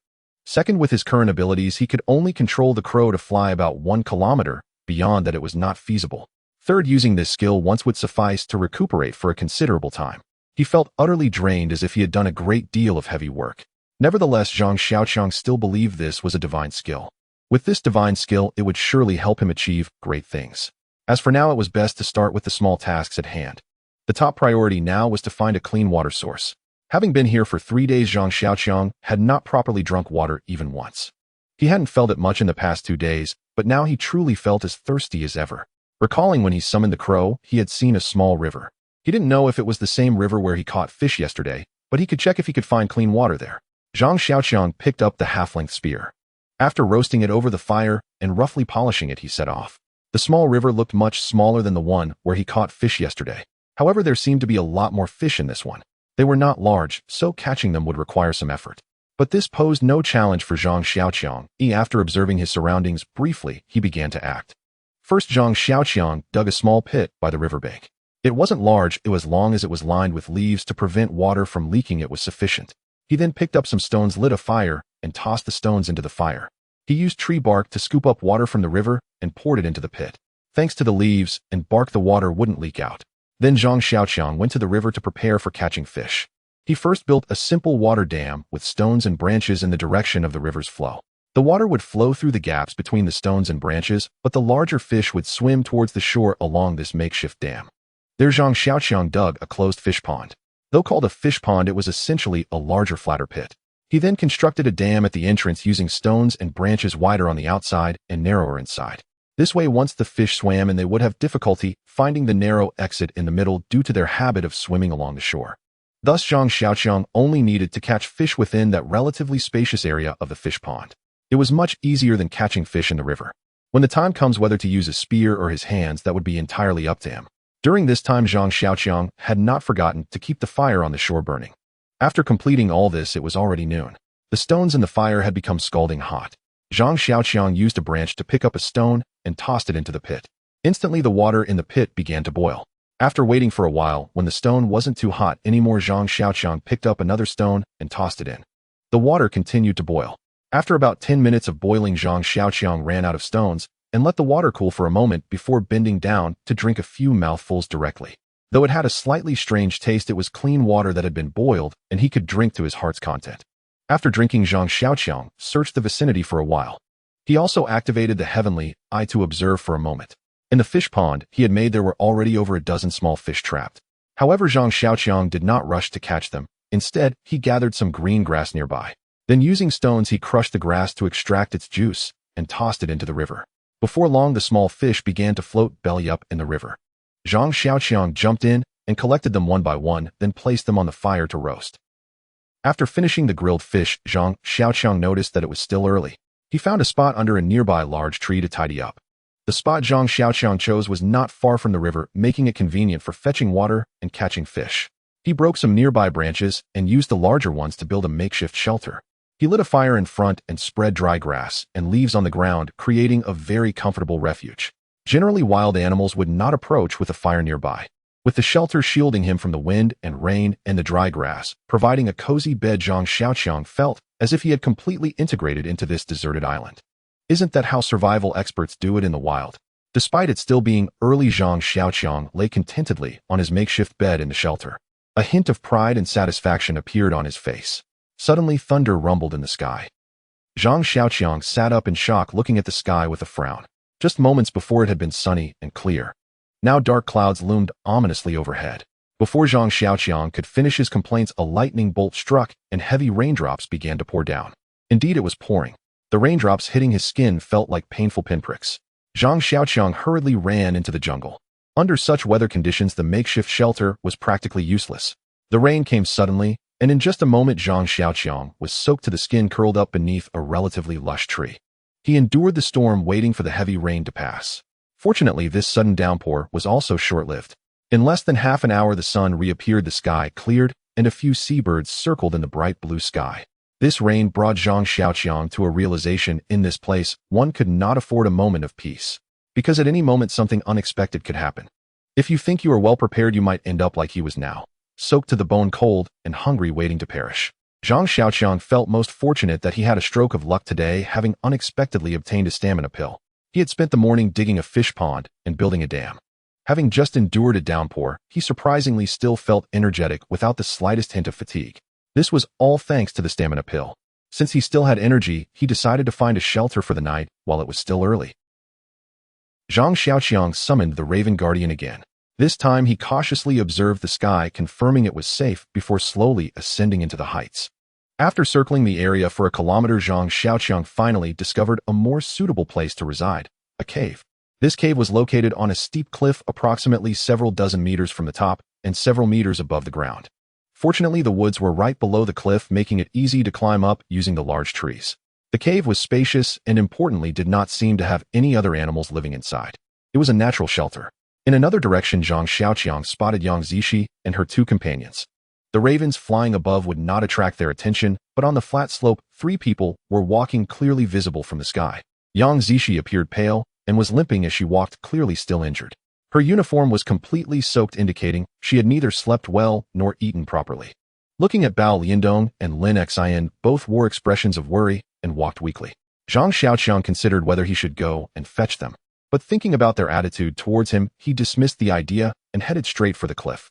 Second, with his current abilities, he could only control the crow to fly about 1 kilometer, beyond that it was not feasible. Third, using this skill once would suffice to recuperate for a considerable time. He felt utterly drained, as if he had done a great deal of heavy work. Nevertheless, Zhang Xiaoqiang still believed this was a divine skill. With this divine skill, it would surely help him achieve great things. As for now, it was best to start with the small tasks at hand. The top priority now was to find a clean water source. Having been here for 3 days, Zhang Xiaoqiang had not properly drunk water even once. He hadn't felt it much in the past 2 days, but now he truly felt as thirsty as ever. Recalling when he summoned the crow, he had seen a small river. He didn't know if it was the same river where he caught fish yesterday, but he could check if he could find clean water there. Zhang Xiaoqiang picked up the half-length spear. After roasting it over the fire and roughly polishing it, he set off. The small river looked much smaller than the one where he caught fish yesterday. However, there seemed to be a lot more fish in this one. They were not large, so catching them would require some effort. But this posed no challenge for Zhang Xiaoqiang. After observing his surroundings briefly, he began to act. First, Zhang Xiaoqiang dug a small pit by the riverbank. It wasn't large, as long as it was lined with leaves to prevent water from leaking, it was sufficient. He then picked up some stones, lit a fire, and tossed the stones into the fire. He used tree bark to scoop up water from the river and poured it into the pit. Thanks to the leaves and bark, the water wouldn't leak out. Then Zhang Xiaoqiang went to the river to prepare for catching fish. He first built a simple water dam with stones and branches in the direction of the river's flow. The water would flow through the gaps between the stones and branches, but the larger fish would swim towards the shore along this makeshift dam. There Zhang Xiaoqiang dug a closed fish pond. Though called a fish pond, it was essentially a larger, flatter pit. He then constructed a dam at the entrance using stones and branches wider on the outside and narrower inside. This way, once the fish swam in, they would have difficulty finding the narrow exit in the middle due to their habit of swimming along the shore. Thus, Zhang Xiaoqiang only needed to catch fish within that relatively spacious area of the fish pond. It was much easier than catching fish in the river. When the time comes whether to use a spear or his hands, that would be entirely up to him. During this time, Zhang Xiaoqiang had not forgotten to keep the fire on the shore burning. After completing all this, it was already noon. The stones in the fire had become scalding hot. Zhang Xiaoqiang used a branch to pick up a stone and tossed it into the pit. Instantly, the water in the pit began to boil. After waiting for a while, when the stone wasn't too hot anymore, Zhang Xiaoqiang picked up another stone and tossed it in. The water continued to boil. After about 10 minutes of boiling, Zhang Xiaoqiang ran out of stones and let the water cool for a moment before bending down to drink a few mouthfuls directly. Though it had a slightly strange taste, it was clean water that had been boiled, and he could drink to his heart's content. After drinking, Zhang Xiaoqiang searched the vicinity for a while. He also activated the heavenly eye to observe for a moment. In the fish pond he had made, there were already over a dozen small fish trapped. However, Zhang Xiaoqiang did not rush to catch them. Instead, he gathered some green grass nearby. Then, using stones, he crushed the grass to extract its juice and tossed it into the river. Before long, the small fish began to float belly up in the river. Zhang Xiaoqiang jumped in and collected them one by one, then placed them on the fire to roast. After finishing the grilled fish, Zhang Xiaoqiang noticed that it was still early. He found a spot under a nearby large tree to tidy up. The spot Zhang Xiaoqiang chose was not far from the river, making it convenient for fetching water and catching fish. He broke some nearby branches and used the larger ones to build a makeshift shelter. He lit a fire in front and spread dry grass and leaves on the ground, creating a very comfortable refuge. Generally, wild animals would not approach with a fire nearby. With the shelter shielding him from the wind and rain and the dry grass, providing a cozy bed, Zhang Xiaoqiang felt as if he had completely integrated into this deserted island. Isn't that how survival experts do it in the wild? Despite it still being early, Zhang Xiaoqiang lay contentedly on his makeshift bed in the shelter. A hint of pride and satisfaction appeared on his face. Suddenly, thunder rumbled in the sky. Zhang Xiaoqiang sat up in shock, looking at the sky with a frown. Just moments before, it had been sunny and clear. Now dark clouds loomed ominously overhead. Before Zhang Xiaoqiang could finish his complaints, a lightning bolt struck and heavy raindrops began to pour down. Indeed, it was pouring. The raindrops hitting his skin felt like painful pinpricks. Zhang Xiaoqiang hurriedly ran into the jungle. Under such weather conditions, the makeshift shelter was practically useless. The rain came suddenly, and in just a moment Zhang Xiaoqiang was soaked to the skin, curled up beneath a relatively lush tree. He endured the storm, waiting for the heavy rain to pass. Fortunately, this sudden downpour was also short-lived. In less than half an hour, the sun reappeared, the sky cleared, and a few seabirds circled in the bright blue sky. This rain brought Zhang Xiaoqiang to a realization: in this place, one could not afford a moment of peace, because at any moment something unexpected could happen. If you think you are well prepared, you might end up like he was now, soaked to the bone, cold and hungry, waiting to perish. Zhang Xiaoqiang felt most fortunate that he had a stroke of luck today, having unexpectedly obtained a stamina pill. He had spent the morning digging a fish pond and building a dam. Having just endured a downpour, he surprisingly still felt energetic without the slightest hint of fatigue. This was all thanks to the stamina pill. Since he still had energy, he decided to find a shelter for the night while it was still early. Zhang Xiaoqiang summoned the Raven Guardian again. This time he cautiously observed the sky, confirming it was safe before slowly ascending into the heights. After circling the area for a kilometer, Zhang Xiaoqiang finally discovered a more suitable place to reside: a cave. This cave was located on a steep cliff approximately several dozen meters from the top and several meters above the ground. Fortunately, the woods were right below the cliff, making it easy to climb up using the large trees. The cave was spacious and, importantly, did not seem to have any other animals living inside. It was a natural shelter. In another direction, Zhang Xiaoqiang spotted Yang Zishi and her two companions. The ravens flying above would not attract their attention, but on the flat slope, 3 people were walking, clearly visible from the sky. Yang Zishi appeared pale and was limping as she walked, clearly still injured. Her uniform was completely soaked, indicating she had neither slept well nor eaten properly. Looking at Bao Liandong and Lin Xian, both wore expressions of worry and walked weakly. Zhang Xiaoqiang considered whether he should go and fetch them, but thinking about their attitude towards him, he dismissed the idea and headed straight for the cliff.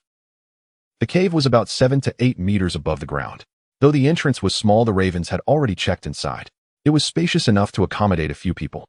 The cave was about 7 to 8 meters above the ground. Though the entrance was small, the ravens had already checked inside. It was spacious enough to accommodate a few people.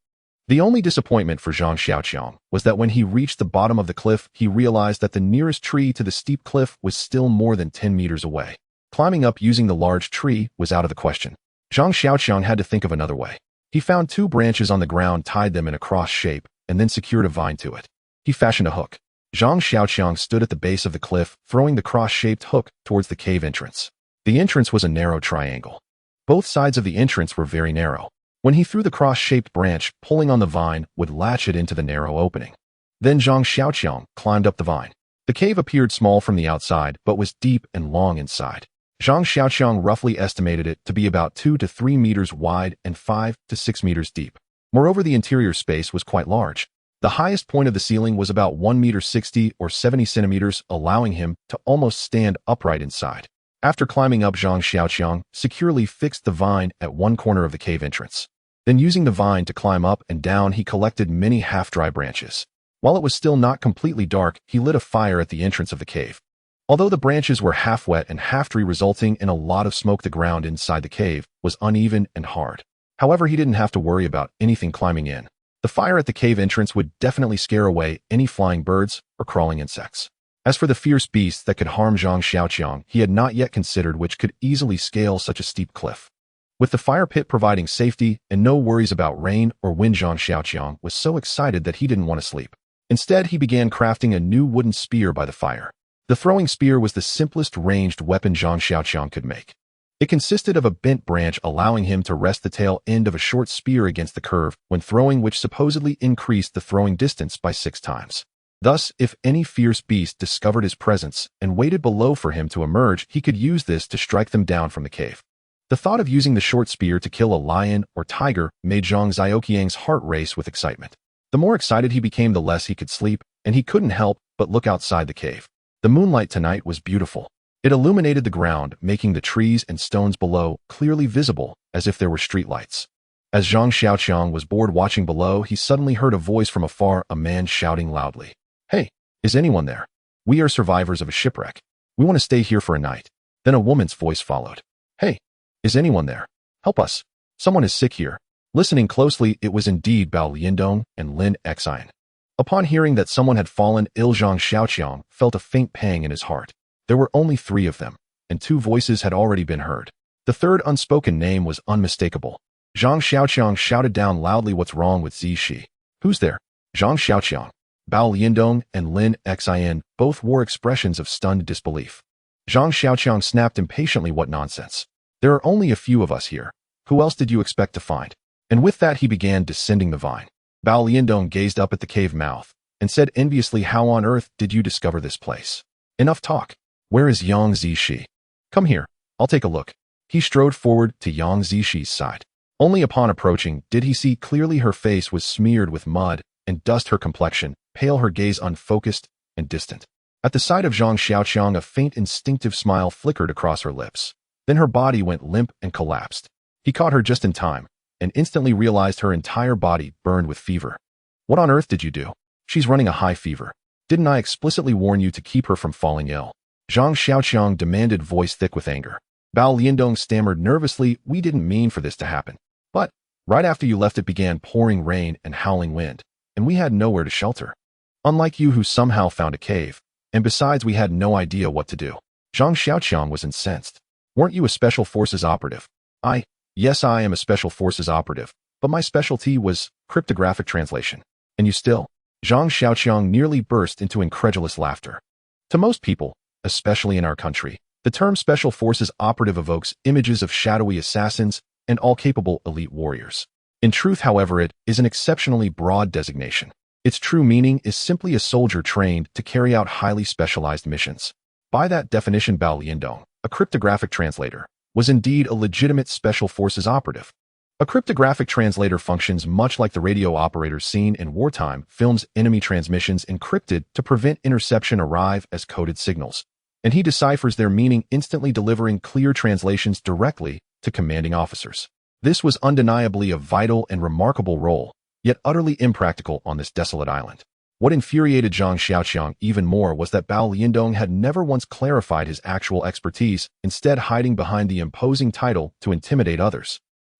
The only disappointment for Zhang Xiaoqiang was that when he reached the bottom of the cliff, he realized that the nearest tree to the steep cliff was still more than 10 meters away. Climbing up using the large tree was out of the question. Zhang Xiaoqiang had to think of another way. He found 2 branches on the ground, tied them in a cross shape, and then secured a vine to it. He fashioned a hook. Zhang Xiaoqiang stood at the base of the cliff, throwing the cross-shaped hook towards the cave entrance. The entrance was a narrow triangle. Both sides of the entrance were very narrow. When he threw the cross-shaped branch, pulling on the vine would latch it into the narrow opening. Then Zhang Xiaoqiang climbed up the vine. The cave appeared small from the outside, but was deep and long inside. Zhang Xiaoqiang roughly estimated it to be about 2 to 3 meters wide and 5 to 6 meters deep. Moreover, the interior space was quite large. The highest point of the ceiling was about 1 meter 60 or 70 centimeters, allowing him to almost stand upright inside. After climbing up, Zhang Xiaoqiang securely fixed the vine at one corner of the cave entrance. Then, using the vine to climb up and down, he collected many half-dry branches. While it was still not completely dark, he lit a fire at the entrance of the cave. Although the branches were half wet and half dry, resulting in a lot of smoke, the ground inside the cave was uneven and hard. However, he didn't have to worry about anything climbing in. The fire at the cave entrance would definitely scare away any flying birds or crawling insects. As for the fierce beasts that could harm Zhang Xiaoqiang, he had not yet considered which could easily scale such a steep cliff. With the fire pit providing safety and no worries about rain or wind, Zhang Xiaoqiang was so excited that he didn't want to sleep. Instead, he began crafting a new wooden spear by the fire. The throwing spear was the simplest ranged weapon Zhang Xiaoqiang could make. It consisted of a bent branch, allowing him to rest the tail end of a short spear against the curve when throwing, which supposedly increased the throwing distance by 6 times. Thus, if any fierce beast discovered his presence and waited below for him to emerge, he could use this to strike them down from the cave. The thought of using the short spear to kill a lion or tiger made Zhang Xiaoqiang's heart race with excitement. The more excited he became, the less he could sleep, and he couldn't help but look outside the cave. The moonlight tonight was beautiful. It illuminated the ground, making the trees and stones below clearly visible, as if there were streetlights. As Zhang Xiaoqiang was bored watching below, he suddenly heard a voice from afar, a man shouting loudly, "Hey, is anyone there? We are survivors of a shipwreck. We want to stay here for a night." Then a woman's voice followed. "Hey, is anyone there? Help us. Someone is sick here." Listening closely, it was indeed Bao Liandong and Lin Xian. Upon hearing that someone had fallen ill, Zhang Xiaoqiang felt a faint pang in his heart. There were only 3 of them, and 2 voices had already been heard. The third unspoken name was unmistakable. Zhang Xiaoqiang shouted down loudly, "What's wrong with Zishi? Who's there?" Zhang Xiaoqiang, Bao Liandong, and Lin Xian both wore expressions of stunned disbelief. Zhang Xiaoqiang snapped impatiently, "What nonsense? There are only a few of us here. Who else did you expect to find?" And with that, he began descending the vine. Bao Liandong gazed up at the cave mouth and said enviously, "How on earth did you discover this place? Enough talk. Where is Yang Zishi?" Come here, I'll take a look. He strode forward to Yang Zishi's side. Only upon approaching did he see clearly her face was smeared with mud and dust, her complexion pale, her gaze unfocused and distant. At the sight of Zhang Xiaoqiang, a faint instinctive smile flickered across her lips. Then her body went limp and collapsed. He caught her just in time and instantly realized her entire body burned with fever. What on earth did you do? She's running a high fever. Didn't I explicitly warn you to keep her from falling ill? Zhang Xiaoqiang demanded, voice thick with anger. Bao Liandong stammered nervously, we didn't mean for this to happen. But, right after you left it began pouring rain and howling wind, and we had nowhere to shelter. Unlike you who somehow found a cave, and besides we had no idea what to do. Zhang Xiaoqiang was incensed. Weren't you a Special Forces operative? Yes, I am a Special Forces operative, but my specialty was cryptographic translation. And you still? Zhang Xiaoqiang nearly burst into incredulous laughter. To most people, especially in our country, the term Special Forces operative evokes images of shadowy assassins and all-capable elite warriors. In truth, however, it is an exceptionally broad designation. Its true meaning is simply a soldier trained to carry out highly specialized missions. By that definition, Bao Liandong, a cryptographic translator, was indeed a legitimate Special Forces operative. A cryptographic translator functions much like the radio operators seen in wartime films, enemy transmissions encrypted to prevent interception arrive as coded signals, and he deciphers their meaning, instantly delivering clear translations directly to commanding officers. This was undeniably a vital and remarkable role, yet utterly impractical on this desolate island. What infuriated Zhang Xiaoqiang even more was that Bao Liandong had never once clarified his actual expertise, instead hiding behind the imposing title to intimidate others.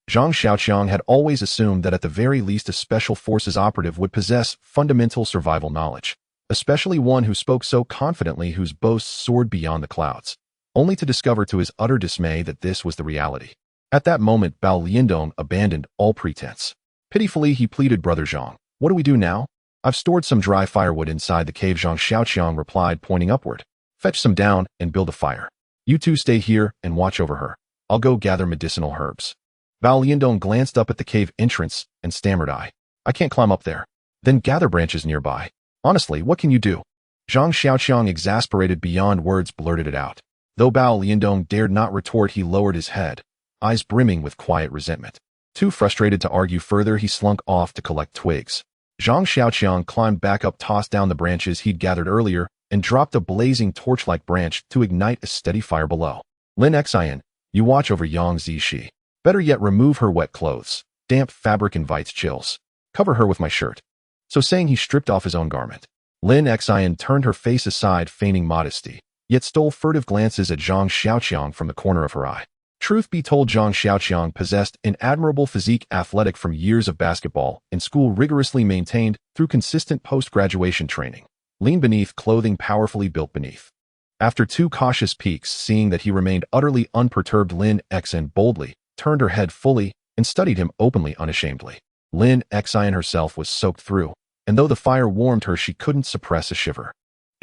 Zhang Xiaoqiang had always assumed that at the very least a Special Forces operative would possess fundamental survival knowledge, especially one who spoke so confidently, whose boasts soared beyond the clouds, only to discover to his utter dismay that this was the reality. At that moment, Bao Liandong abandoned all pretense. Pitifully, he pleaded, Brother Zhang, what do we do now? I've stored some dry firewood inside the cave, Zhang Xiaoqiang replied, pointing upward. Fetch some down and build a fire. You two stay here and watch over her. I'll go gather medicinal herbs. Bao Liandong glanced up at the cave entrance and stammered, I can't climb up there. Then gather branches nearby. Honestly, what can you do? Zhang Xiaoqiang, exasperated beyond words, blurted it out. Though Bao Liandong dared not retort, he lowered his head, eyes brimming with quiet resentment. Too frustrated to argue further, he slunk off to collect twigs. Zhang Xiaoqiang climbed back up, tossed down the branches he'd gathered earlier, and dropped a blazing torch-like branch to ignite a steady fire below. Lin Xian, you watch over Yang Zishi. Better yet, remove her wet clothes. Damp fabric invites chills. Cover her with my shirt. So saying, he stripped off his own garment. Lin Xian turned her face aside, feigning modesty, yet stole furtive glances at Zhang Xiaoqiang from the corner of her eye. Truth be told, Zhang Xiaoqiang possessed an admirable physique, athletic from years of basketball in school rigorously maintained through consistent post-graduation training. Lean beneath, clothing powerfully built beneath. After two cautious peeks, seeing that he remained utterly unperturbed, Lin Xian boldly turned her head fully and studied him openly, unashamedly. Lin Xian herself was soaked through, and though the fire warmed her, she couldn't suppress a shiver.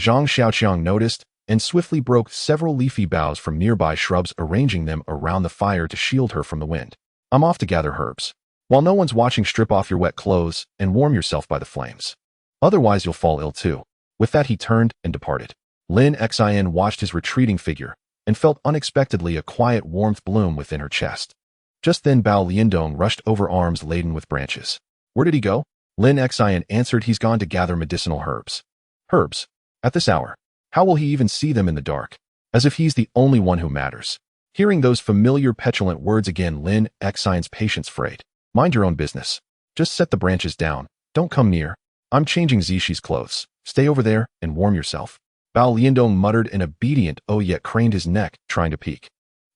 Zhang Xiaoqiang noticed and swiftly broke several leafy boughs from nearby shrubs, arranging them around the fire to shield her from the wind. I'm off to gather herbs. While no one's watching, strip off your wet clothes and warm yourself by the flames. Otherwise you'll fall ill too. With that, he turned and departed. Lin Xian watched his retreating figure and felt unexpectedly a quiet warmth bloom within her chest. Just then Bao Liandong rushed over, arms laden with branches. Where did he go? Lin Xian answered, he's gone to gather medicinal herbs. Herbs? At this hour? How will he even see them in the dark? As if he's the only one who matters. Hearing those familiar petulant words again, Lin Xian's patience frayed. Mind your own business. Just set the branches down. Don't come near. I'm changing Zishi's clothes. Stay over there and warm yourself. Bao Liandong muttered an obedient oh, yet craned his neck, trying to peek.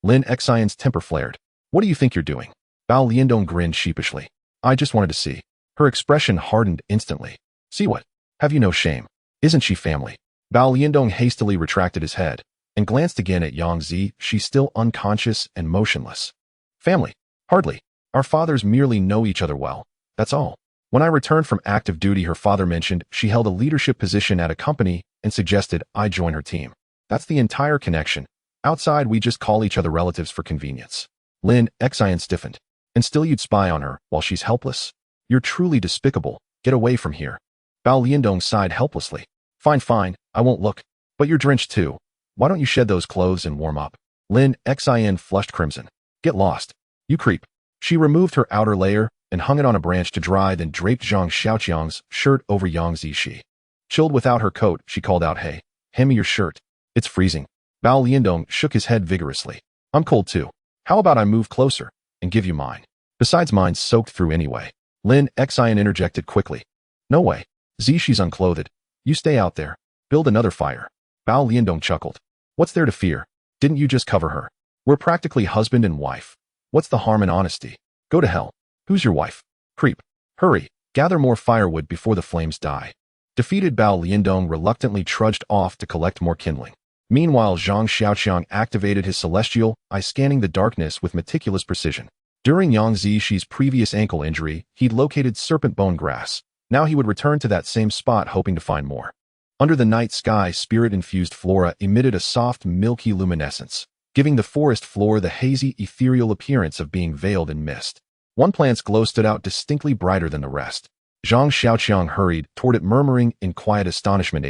Lin Xian's temper flared. What do you think you're doing? Bao Liandong grinned sheepishly. I just wanted to see. Her expression hardened instantly. See what? Have you no shame? Isn't she family? Bao Liandong hastily retracted his head and glanced again at Yang Zi. She's still unconscious and motionless. Family? Hardly. Our fathers merely know each other well. That's all. When I returned from active duty, her father mentioned she held a leadership position at a company and suggested I join her team. That's the entire connection. Outside, we just call each other relatives for convenience. Lin Xian stiffened. And still you'd spy on her while she's helpless? You're truly despicable. Get away from here. Bao Liandong sighed helplessly. Fine, I won't look. But you're drenched too. Why don't you shed those clothes and warm up? Lin Xin flushed crimson. Get lost. You creep. She removed her outer layer and hung it on a branch to dry, then draped Zhang Xiaoqiang's shirt over Yang Zishi. Chilled without her coat, she called out, Hey, hand me your shirt. It's freezing. Bao Liandong shook his head vigorously. I'm cold too. How about I move closer and give you mine? Besides, mine's soaked through anyway. Lin Xin interjected quickly. No way. Zishi's unclothed. You stay out there. Build another fire. Bao Liandong chuckled. What's there to fear? Didn't you just cover her? We're practically husband and wife. What's the harm in honesty? Go to hell. Who's your wife? Creep. Hurry. Gather more firewood before the flames die. Defeated Bao Liandong reluctantly trudged off to collect more kindling. Meanwhile, Zhang Xiaoqiang activated his celestial eye, scanning the darkness with meticulous precision. During Yang Zishi's previous ankle injury, he'd located serpent bone grass. Now he would return to that same spot, hoping to find more. Under the night sky, spirit-infused flora emitted a soft, milky luminescence, giving the forest floor the hazy, ethereal appearance of being veiled in mist. One plant's glow stood out distinctly brighter than the rest. Zhang Xiaoqiang hurried toward it, murmuring in quiet astonishment,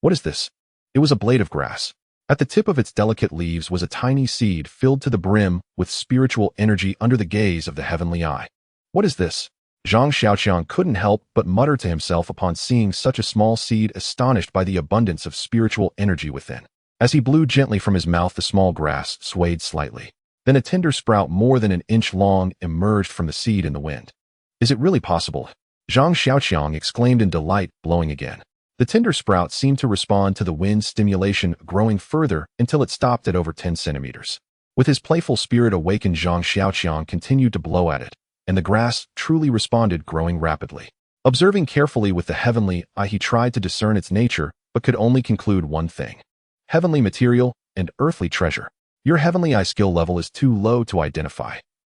What is this? It was a blade of grass. At the tip of its delicate leaves was a tiny seed filled to the brim with spiritual energy under the gaze of the heavenly eye. What is this? Zhang Xiaoqiang couldn't help but mutter to himself upon seeing such a small seed, astonished by the abundance of spiritual energy within. As he blew gently from his mouth, the small grass swayed slightly. Then a tender sprout more than an inch long emerged from the seed in the wind. Is it really possible? Zhang Xiaoqiang exclaimed in delight, blowing again. The tender sprout seemed to respond to the wind's stimulation, growing further until it stopped at over 10 centimeters. With his playful spirit awakened, Zhang Xiaoqiang continued to blow at it, and the grass truly responded, growing rapidly. Observing carefully with the heavenly eye, he tried to discern its nature, but could only conclude one thing. Heavenly material and earthly treasure. Your heavenly eye skill level is too low to identify.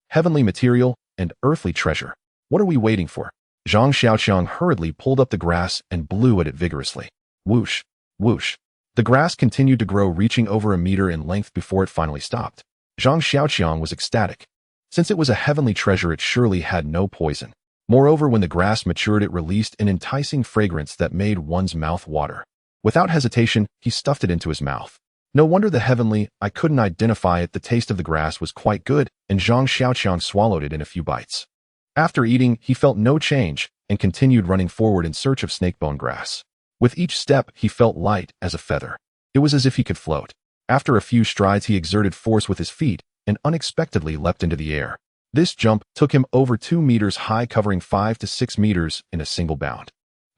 Heavenly material and earthly treasure. What are we waiting for? Zhang Xiaoqiang hurriedly pulled up the grass and blew at it vigorously. Whoosh, whoosh. The grass continued to grow, reaching over a meter in length before it finally stopped. Zhang Xiaoqiang was ecstatic. Since it was a heavenly treasure, it surely had no poison. Moreover, when the grass matured, it released an enticing fragrance that made one's mouth water. Without hesitation, he stuffed it into his mouth. No wonder the heavenly eye couldn't identify it. The taste of the grass was quite good, and Zhang Xiaoqiang swallowed it in a few bites. After eating, he felt no change and continued running forward in search of snakebone grass. With each step, he felt light as a feather. It was as if he could float. After a few strides, he exerted force with his feet and unexpectedly leapt into the air. This jump took him over 2 meters high, covering 5 to 6 meters in a single bound.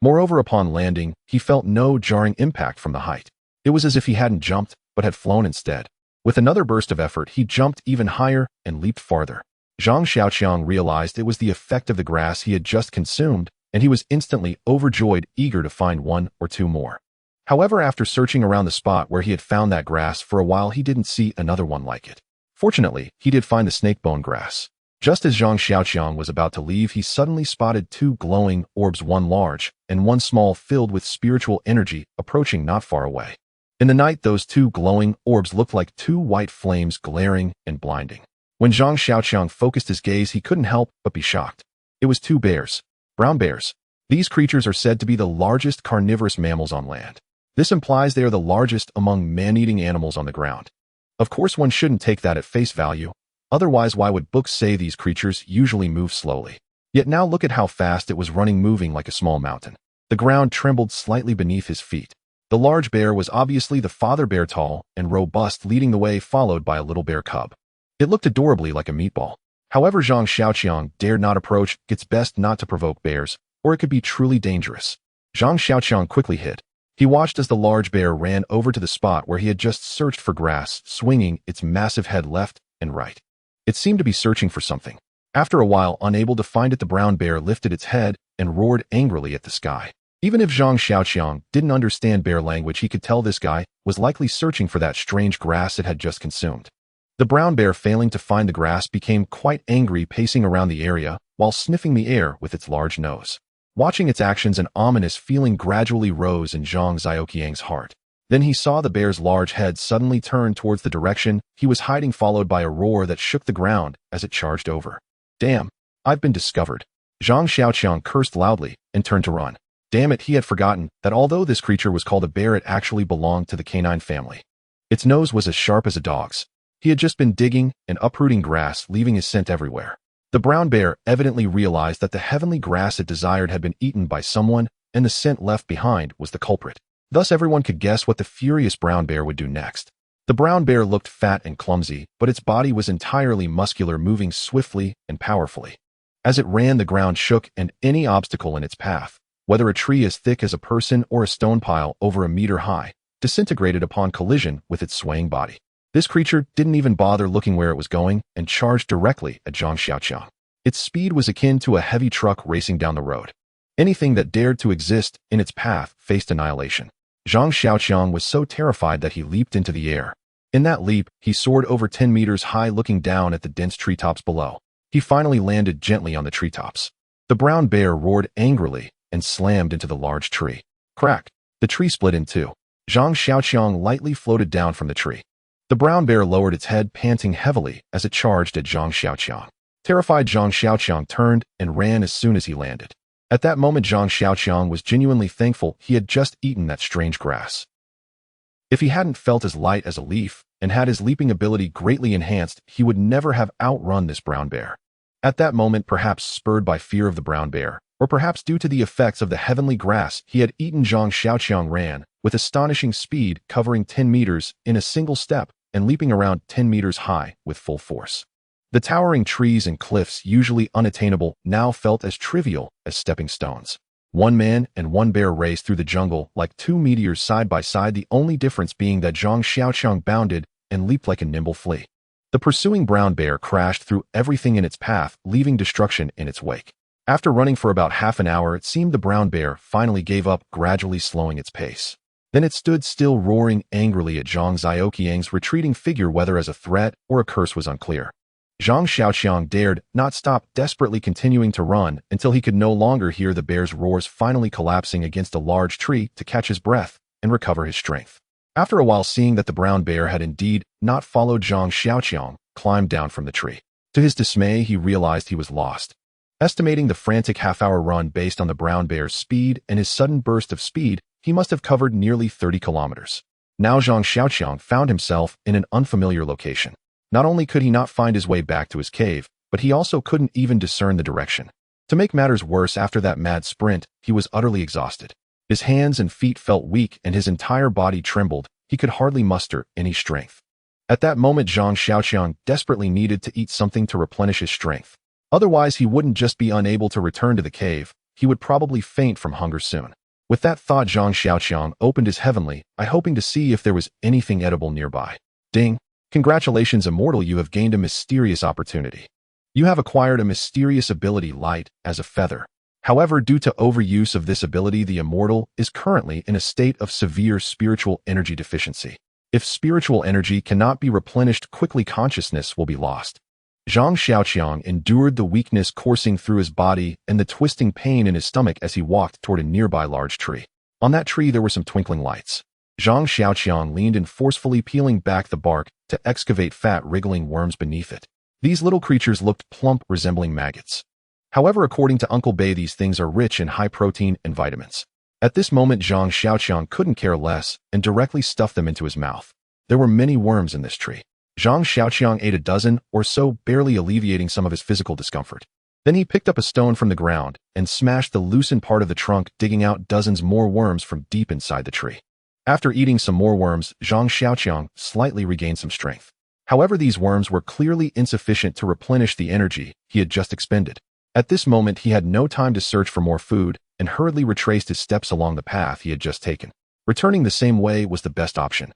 Moreover, upon landing, he felt no jarring impact from the height. It was as if he hadn't jumped, but had flown instead. With another burst of effort, he jumped even higher and leaped farther. Zhang Xiaoqiang realized it was the effect of the grass he had just consumed, and he was instantly overjoyed, eager to find one or two more. However, after searching around the spot where he had found that grass for a while, he didn't see another one like it. Fortunately, he did find the snakebone grass. Just as Zhang Xiaoqiang was about to leave, he suddenly spotted 2 glowing orbs, one large and one small, filled with spiritual energy, approaching not far away. In the night, those 2 glowing orbs looked like 2 white flames, glaring and blinding. When Zhang Xiaoqiang focused his gaze, he couldn't help but be shocked. It was 2 bears. Brown bears. These creatures are said to be the largest carnivorous mammals on land. This implies they are the largest among man-eating animals on the ground. Of course, one shouldn't take that at face value. Otherwise, why would books say these creatures usually move slowly? Yet now look at how fast it was running, moving like a small mountain. The ground trembled slightly beneath his feet. The large bear was obviously the father bear, tall and robust, leading the way, followed by a little bear cub. It looked adorably like a meatball. However, Zhang Xiaoqiang dared not approach. It's best not to provoke bears, or it could be truly dangerous. Zhang Xiaoqiang quickly hid. He watched as the large bear ran over to the spot where he had just searched for grass, swinging its massive head left and right. It seemed to be searching for something. After a while, unable to find it, the brown bear lifted its head and roared angrily at the sky. Even if Zhang Xiaoqiang didn't understand bear language, he could tell this guy was likely searching for that strange grass it had just consumed. The brown bear, failing to find the grass, became quite angry, pacing around the area while sniffing the air with its large nose. Watching its actions, an ominous feeling gradually rose in Zhang Xiaoqiang's heart. Then he saw the bear's large head suddenly turn towards the direction he was hiding, followed by a roar that shook the ground as it charged over. Damn, I've been discovered. Zhang Xiaoqiang cursed loudly and turned to run. Damn it, he had forgotten that although this creature was called a bear, it actually belonged to the canine family. Its nose was as sharp as a dog's. He had just been digging and uprooting grass, leaving his scent everywhere. The brown bear evidently realized that the heavenly grass it desired had been eaten by someone, and the scent left behind was the culprit. Thus everyone could guess what the furious brown bear would do next. The brown bear looked fat and clumsy, but its body was entirely muscular, moving swiftly and powerfully. As it ran, the ground shook, and any obstacle in its path, whether a tree as thick as a person or a stone pile over a meter high, disintegrated upon collision with its swaying body. This creature didn't even bother looking where it was going and charged directly at Zhang Xiaoqiang. Its speed was akin to a heavy truck racing down the road. Anything that dared to exist in its path faced annihilation. Zhang Xiaoqiang was so terrified that he leaped into the air. In that leap, he soared over 10 meters high, looking down at the dense treetops below. He finally landed gently on the treetops. The brown bear roared angrily and slammed into the large tree. Crack! The tree split in two. Zhang Xiaoqiang lightly floated down from the tree. The brown bear lowered its head, panting heavily as it charged at Zhang Xiaoqiang. Terrified, Zhang Xiaoqiang turned and ran as soon as he landed. At that moment, Zhang Xiaoqiang was genuinely thankful he had just eaten that strange grass. If he hadn't felt as light as a leaf and had his leaping ability greatly enhanced, he would never have outrun this brown bear. At that moment, perhaps spurred by fear of the brown bear, or perhaps due to the effects of the heavenly grass he had eaten, Zhang Xiaoqiang ran with astonishing speed, covering 10 meters in a single step and leaping around 10 meters high with full force. The towering trees and cliffs, usually unattainable, now felt as trivial as stepping stones. One man and one bear raced through the jungle like two meteors side by side, the only difference being that Zhang Xiaoqiang bounded and leaped like a nimble flea. The pursuing brown bear crashed through everything in its path, leaving destruction in its wake. After running for about half an hour, it seemed the brown bear finally gave up, gradually slowing its pace. Then it stood still, roaring angrily at Zhang Xiaoqiang's retreating figure. Whether as a threat or a curse was unclear. Zhang Xiaoqiang dared not stop, desperately continuing to run until he could no longer hear the bear's roars, finally collapsing against a large tree to catch his breath and recover his strength. After a while, seeing that the brown bear had indeed not followed, Zhang Xiaoqiang climbed down from the tree. To his dismay, he realized he was lost. Estimating the frantic half-hour run based on the brown bear's speed and his sudden burst of speed, he must have covered nearly 30 kilometers. Now Zhang Xiaoqiang found himself in an unfamiliar location. Not only could he not find his way back to his cave, but he also couldn't even discern the direction. To make matters worse, after that mad sprint, he was utterly exhausted. His hands and feet felt weak and his entire body trembled. He could hardly muster any strength. At that moment, Zhang Xiaoqiang desperately needed to eat something to replenish his strength. Otherwise, he wouldn't just be unable to return to the cave, he would probably faint from hunger soon. With that thought, Zhang Xiaoqiang opened his heavenly eye, hoping to see if there was anything edible nearby. Ding! Congratulations, immortal, you have gained a mysterious opportunity. You have acquired a mysterious ability, light as a feather. However, due to overuse of this ability, the immortal is currently in a state of severe spiritual energy deficiency. If spiritual energy cannot be replenished quickly, consciousness will be lost. Zhang Xiaoqiang endured the weakness coursing through his body and the twisting pain in his stomach as he walked toward a nearby large tree. On that tree there were some twinkling lights. Zhang Xiaoqiang leaned in, forcefully peeling back the bark to excavate fat, wriggling worms beneath it. These little creatures looked plump, resembling maggots. However, according to Uncle Bay, these things are rich in high protein and vitamins. At this moment, Zhang Xiaoqiang couldn't care less and directly stuffed them into his mouth. There were many worms in this tree. Zhang Xiaoqiang ate a dozen or so, barely alleviating some of his physical discomfort. Then he picked up a stone from the ground and smashed the loosened part of the trunk, digging out dozens more worms from deep inside the tree. After eating some more worms, Zhang Xiaoqiang slightly regained some strength. However, these worms were clearly insufficient to replenish the energy he had just expended. At this moment, he had no time to search for more food and hurriedly retraced his steps along the path he had just taken. Returning the same way was the best option.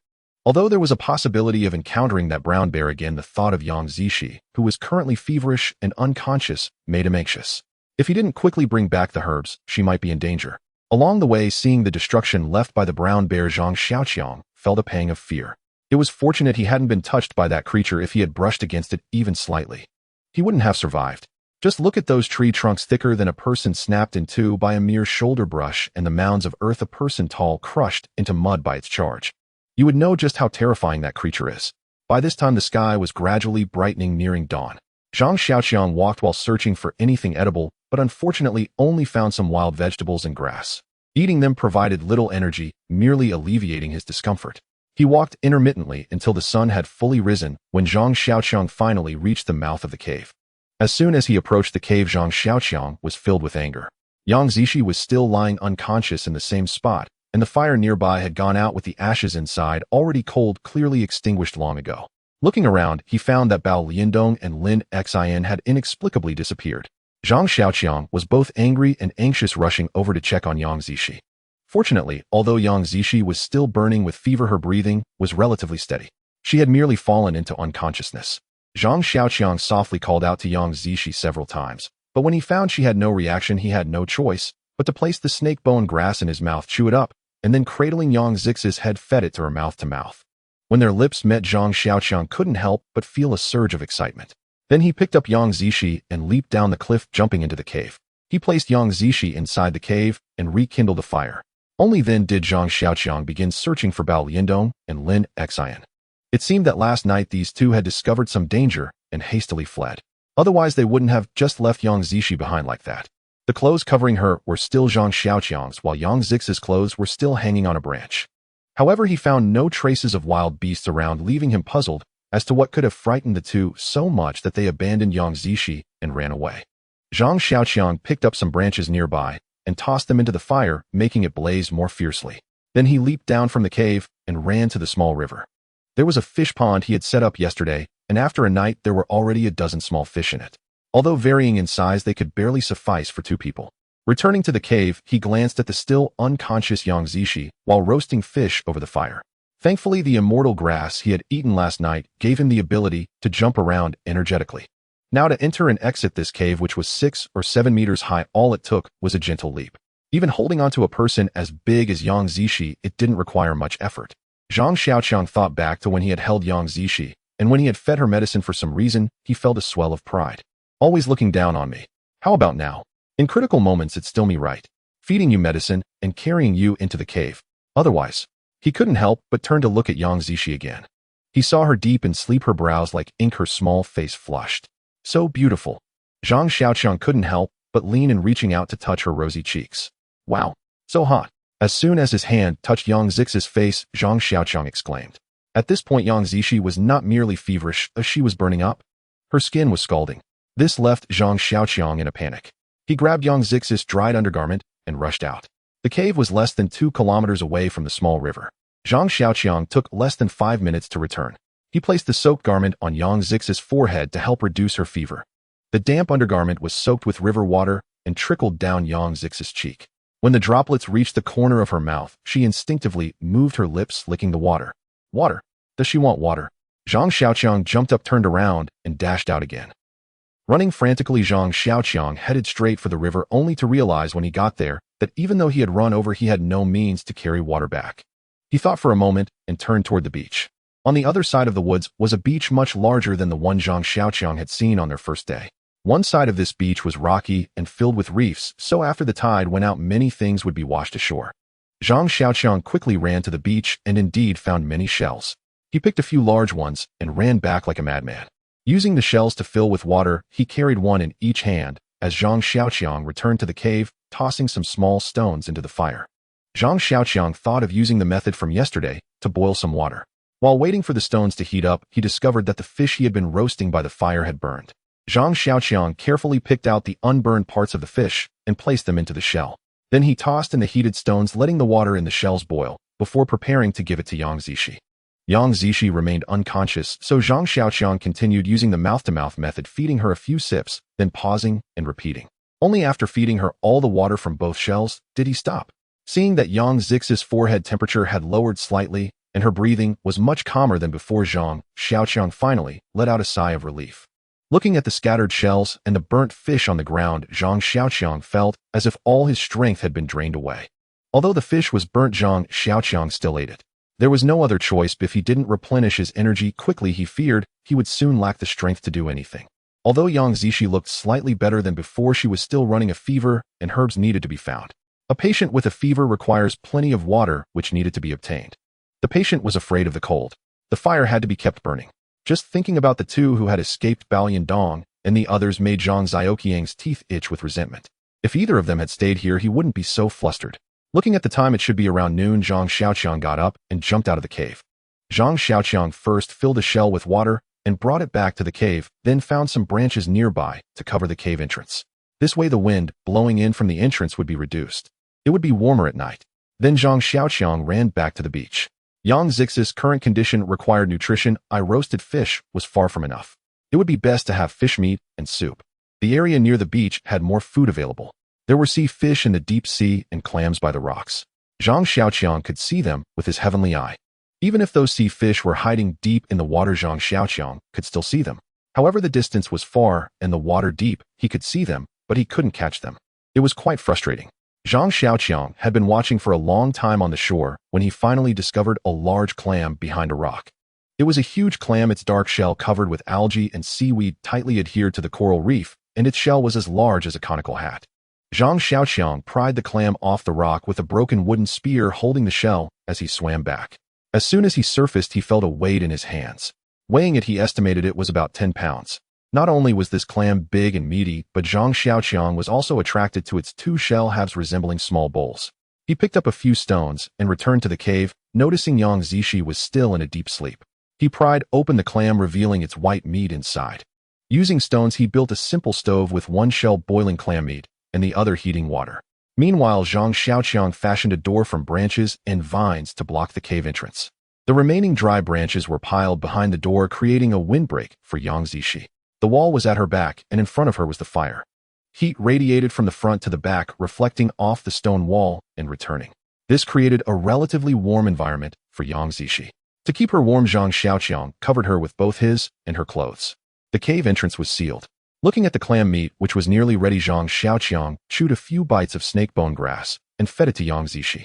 Although there was a possibility of encountering that brown bear again, the thought of Yang Zishi, who was currently feverish and unconscious, made him anxious. If he didn't quickly bring back the herbs, she might be in danger. Along the way, seeing the destruction left by the brown bear, Zhang Xiaoqiang felt a pang of fear. It was fortunate he hadn't been touched by that creature. If he had brushed against it even slightly, he wouldn't have survived. Just look at those tree trunks, thicker than a person, snapped in two by a mere shoulder brush, and the mounds of earth a person tall, crushed into mud by its charge. You would know just how terrifying that creature is. By this time, the sky was gradually brightening, nearing dawn. Zhang Xiaoqiang walked while searching for anything edible, but unfortunately only found some wild vegetables and grass. Eating them provided little energy, merely alleviating his discomfort. He walked intermittently until the sun had fully risen when Zhang Xiaoqiang finally reached the mouth of the cave. As soon as he approached the cave, Zhang Xiaoqiang was filled with anger. Yang Zishi was still lying unconscious in the same spot, and the fire nearby had gone out with the ashes inside already cold, clearly extinguished long ago. Looking around, he found that Bao Liandong and Lin Xin had inexplicably disappeared. Zhang Xiaoqiang was both angry and anxious, rushing over to check on Yang Zishi. Fortunately, although Yang Zishi was still burning with fever, her breathing was relatively steady. She had merely fallen into unconsciousness. Zhang Xiaoqiang softly called out to Yang Zishi several times, but when he found she had no reaction, he had no choice but to place the snake bone grass in his mouth, chew it up, and then cradling Yang Zix's head fed it to her mouth to mouth. When their lips met, Zhang Xiaoqiang couldn't help but feel a surge of excitement. Then he picked up Yang Zishi and leaped down the cliff, jumping into the cave. He placed Yang Zishi inside the cave and rekindled the fire. Only then did Zhang Xiaoqiang begin searching for Bao Liandong and Lin Xin. It seemed that last night these two had discovered some danger and hastily fled. Otherwise, they wouldn't have just left Yang Zishi behind like that. The clothes covering her were still Zhang Xiaoqiang's, while Yang Zix's clothes were still hanging on a branch. However, he found no traces of wild beasts around, leaving him puzzled as to what could have frightened the two so much that they abandoned Yang Zishi and ran away. Zhang Xiaoqiang picked up some branches nearby and tossed them into the fire, making it blaze more fiercely. Then he leaped down from the cave and ran to the small river. There was a fish pond he had set up yesterday, and after a night there were already a dozen small fish in it. Although varying in size, they could barely suffice for two people. Returning to the cave, he glanced at the still unconscious Yang Zishi while roasting fish over the fire. Thankfully, the immortal grass he had eaten last night gave him the ability to jump around energetically. Now to enter and exit this cave, which was 6 or 7 meters high, all it took was a gentle leap. Even holding onto a person as big as Yang Zishi, it didn't require much effort. Zhang Xiaoqiang thought back to when he had held Yang Zishi, and when he had fed her medicine. For some reason, he felt a swell of pride. Always looking down on me. How about now? In critical moments, it's still me, right? Feeding you medicine and carrying you into the cave. Otherwise, he couldn't help but turn to look at Yang Zishi again. He saw her deep in sleep, her brows like ink, her small face flushed. So beautiful. Zhang Xiaoqiang couldn't help but lean in, reaching out to touch her rosy cheeks. Wow, so hot. As soon as his hand touched Yang Zix's face, Zhang Xiaoqiang exclaimed. At this point, Yang Zishi was not merely feverish, as she was burning up. Her skin was scalding. This left Zhang Xiaoqiang in a panic. He grabbed Yang Zix's dried undergarment and rushed out. The cave was less than 2 kilometers away from the small river. Zhang Xiaoqiang took less than 5 minutes to return. He placed the soaked garment on Yang Zix's forehead to help reduce her fever. The damp undergarment was soaked with river water and trickled down Yang Zix's cheek. When the droplets reached the corner of her mouth, she instinctively moved her lips, licking the water. Water? Does she want water? Zhang Xiaoqiang jumped up, turned around, and dashed out again. Running frantically, Zhang Xiaoqiang headed straight for the river, only to realize when he got there that even though he had run over, he had no means to carry water back. He thought for a moment and turned toward the beach. On the other side of the woods was a beach much larger than the one Zhang Xiaoqiang had seen on their first day. One side of this beach was rocky and filled with reefs, so after the tide went out, many things would be washed ashore. Zhang Xiaoqiang quickly ran to the beach and indeed found many shells. He picked a few large ones and ran back like a madman. Using the shells to fill with water, he carried one in each hand as Zhang Xiaoqiang returned to the cave, tossing some small stones into the fire. Zhang Xiaoqiang thought of using the method from yesterday to boil some water. While waiting for the stones to heat up, he discovered that the fish he had been roasting by the fire had burned. Zhang Xiaoqiang carefully picked out the unburned parts of the fish and placed them into the shell. Then he tossed in the heated stones, letting the water in the shells boil, before preparing to give it to Yang Zishi. Yang Zishi remained unconscious, so Zhang Xiaoqiang continued using the mouth-to-mouth method, feeding her a few sips, then pausing and repeating. Only after feeding her all the water from both shells did he stop. Seeing that Yang Zix's forehead temperature had lowered slightly, and her breathing was much calmer than before, Zhang Xiaoqiang finally let out a sigh of relief. Looking at the scattered shells and the burnt fish on the ground, Zhang Xiaoqiang felt as if all his strength had been drained away. Although the fish was burnt, Zhang Xiaoqiang still ate it. There was no other choice. If he didn't replenish his energy quickly, he feared he would soon lack the strength to do anything. Although Yang Zishi looked slightly better than before, she was still running a fever, and herbs needed to be found. A patient with a fever requires plenty of water, which needed to be obtained. The patient was afraid of the cold. The fire had to be kept burning. Just thinking about the two who had escaped Bao Liandong and the others made Zhang Xiaoqiang's teeth itch with resentment. If either of them had stayed here, he wouldn't be so flustered. Looking at the time, it should be around noon. Zhang Xiaoqiang got up and jumped out of the cave. Zhang Xiaoqiang first filled a shell with water and brought it back to the cave, then found some branches nearby to cover the cave entrance. This way the wind blowing in from the entrance would be reduced. It would be warmer at night. Then Zhang Xiaoqiang ran back to the beach. Yang Zix's current condition required nutrition. Roasted fish was far from enough. It would be best to have fish meat and soup. The area near the beach had more food available. There were sea fish in the deep sea and clams by the rocks. Zhang Xiaoqiang could see them with his heavenly eye. Even if those sea fish were hiding deep in the water, Zhang Xiaoqiang could still see them. However, the distance was far and the water deep. He could see them, but he couldn't catch them. It was quite frustrating. Zhang Xiaoqiang had been watching for a long time on the shore when he finally discovered a large clam behind a rock. It was a huge clam, its dark shell covered with algae and seaweed tightly adhered to the coral reef, and its shell was as large as a conical hat. Zhang Xiaoqiang pried the clam off the rock with a broken wooden spear holding the shell as he swam back. As soon as he surfaced, he felt a weight in his hands. Weighing it, he estimated it was about 10 pounds. Not only was this clam big and meaty, but Zhang Xiaoqiang was also attracted to its two shell halves resembling small bowls. He picked up a few stones and returned to the cave, noticing Yang Zishi was still in a deep sleep. He pried open the clam, revealing its white meat inside. Using stones, he built a simple stove with one shell boiling clam meat and the other heating water. Meanwhile, Zhang Xiaoqiang fashioned a door from branches and vines to block the cave entrance. The remaining dry branches were piled behind the door, creating a windbreak for Yang Zishi. The wall was at her back, and in front of her was the fire. Heat radiated from the front to the back, reflecting off the stone wall and returning. This created a relatively warm environment for Yang Zishi. To keep her warm, Zhang Xiaoqiang covered her with both his and her clothes. The cave entrance was sealed. Looking at the clam meat, which was nearly ready, Zhang Xiaoqiang chewed a few bites of snake bone grass and fed it to Yang Zishi.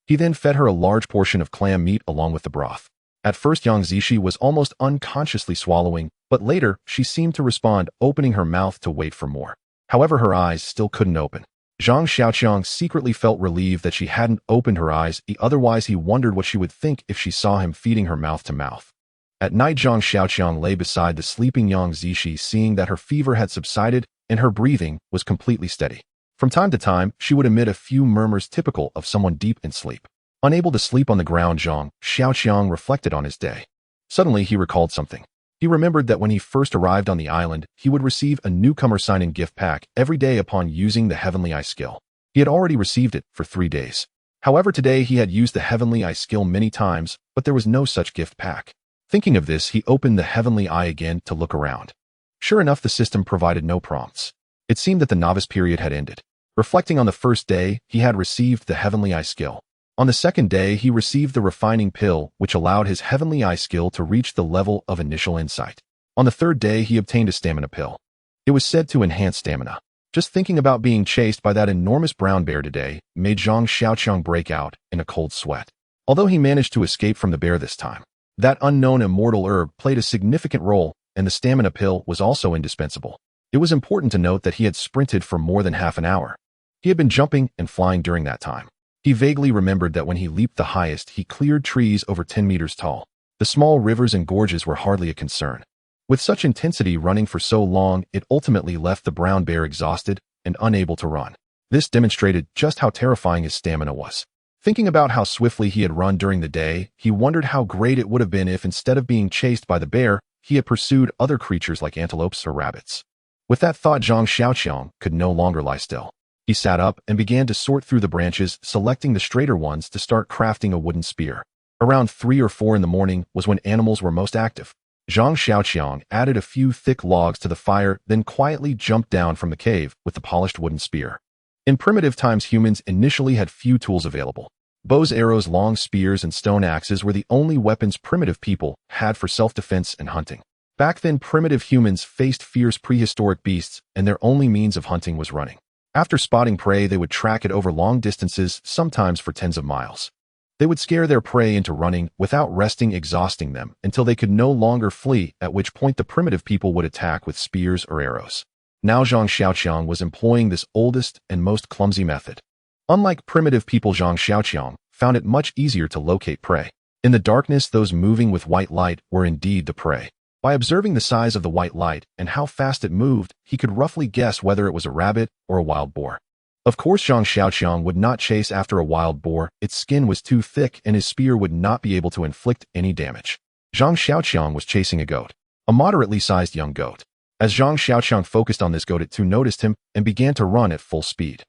He then fed her a large portion of clam meat along with the broth. At first, Yang Zishi was almost unconsciously swallowing, but later she seemed to respond, opening her mouth to wait for more. However, her eyes still couldn't open. Zhang Xiaoqiang secretly felt relieved that she hadn't opened her eyes, otherwise he wondered what she would think if she saw him feeding her mouth to mouth. At night, Zhang Xiaoqiang lay beside the sleeping Yang Zishi, seeing that her fever had subsided and her breathing was completely steady. From time to time, she would emit a few murmurs typical of someone deep in sleep. Unable to sleep on the ground, Zhang Xiaoqiang reflected on his day. Suddenly, he recalled something. He remembered that when he first arrived on the island, he would receive a newcomer sign-in gift pack every day upon using the Heavenly Eye skill. He had already received it for 3 days. However, today he had used the Heavenly Eye skill many times, but there was no such gift pack. Thinking of this, he opened the Heavenly Eye again to look around. Sure enough, the system provided no prompts. It seemed that the novice period had ended. Reflecting on the first day, he had received the Heavenly Eye skill. On the second day, he received the refining pill, which allowed his Heavenly Eye skill to reach the level of initial insight. On the third day, he obtained a stamina pill. It was said to enhance stamina. Just thinking about being chased by that enormous brown bear today made Zhang Xiaoqiang break out in a cold sweat. Although he managed to escape from the bear this time, that unknown immortal herb played a significant role, and the stamina pill was also indispensable. It was important to note that he had sprinted for more than half an hour. He had been jumping and flying during that time. He vaguely remembered that when he leaped the highest, he cleared trees over 10 meters tall. The small rivers and gorges were hardly a concern. With such intensity running for so long, it ultimately left the brown bear exhausted and unable to run. This demonstrated just how terrifying his stamina was. Thinking about how swiftly he had run during the day, he wondered how great it would have been if, instead of being chased by the bear, he had pursued other creatures like antelopes or rabbits. With that thought, Zhang Xiaoqiang could no longer lie still. He sat up and began to sort through the branches, selecting the straighter ones to start crafting a wooden spear. Around 3 or 4 in the morning was when animals were most active. Zhang Xiaoqiang added a few thick logs to the fire, then quietly jumped down from the cave with the polished wooden spear. In primitive times, humans initially had few tools available. Bows, arrows, long spears, and stone axes were the only weapons primitive people had for self-defense and hunting. Back then, primitive humans faced fierce prehistoric beasts, and their only means of hunting was running. After spotting prey, they would track it over long distances, sometimes for tens of miles. They would scare their prey into running without resting, exhausting them until they could no longer flee, at which point the primitive people would attack with spears or arrows. Now Zhang Xiaoqiang was employing this oldest and most clumsy method. Unlike primitive people, Zhang Xiaoqiang found it much easier to locate prey. In the darkness, those moving with white light were indeed the prey. By observing the size of the white light and how fast it moved, he could roughly guess whether it was a rabbit or a wild boar. Of course, Zhang Xiaoqiang would not chase after a wild boar. Its skin was too thick and his spear would not be able to inflict any damage. Zhang Xiaoqiang was chasing a goat, a moderately sized young goat. As Zhang Xiaoqiang focused on this goat, it too noticed him and began to run at full speed.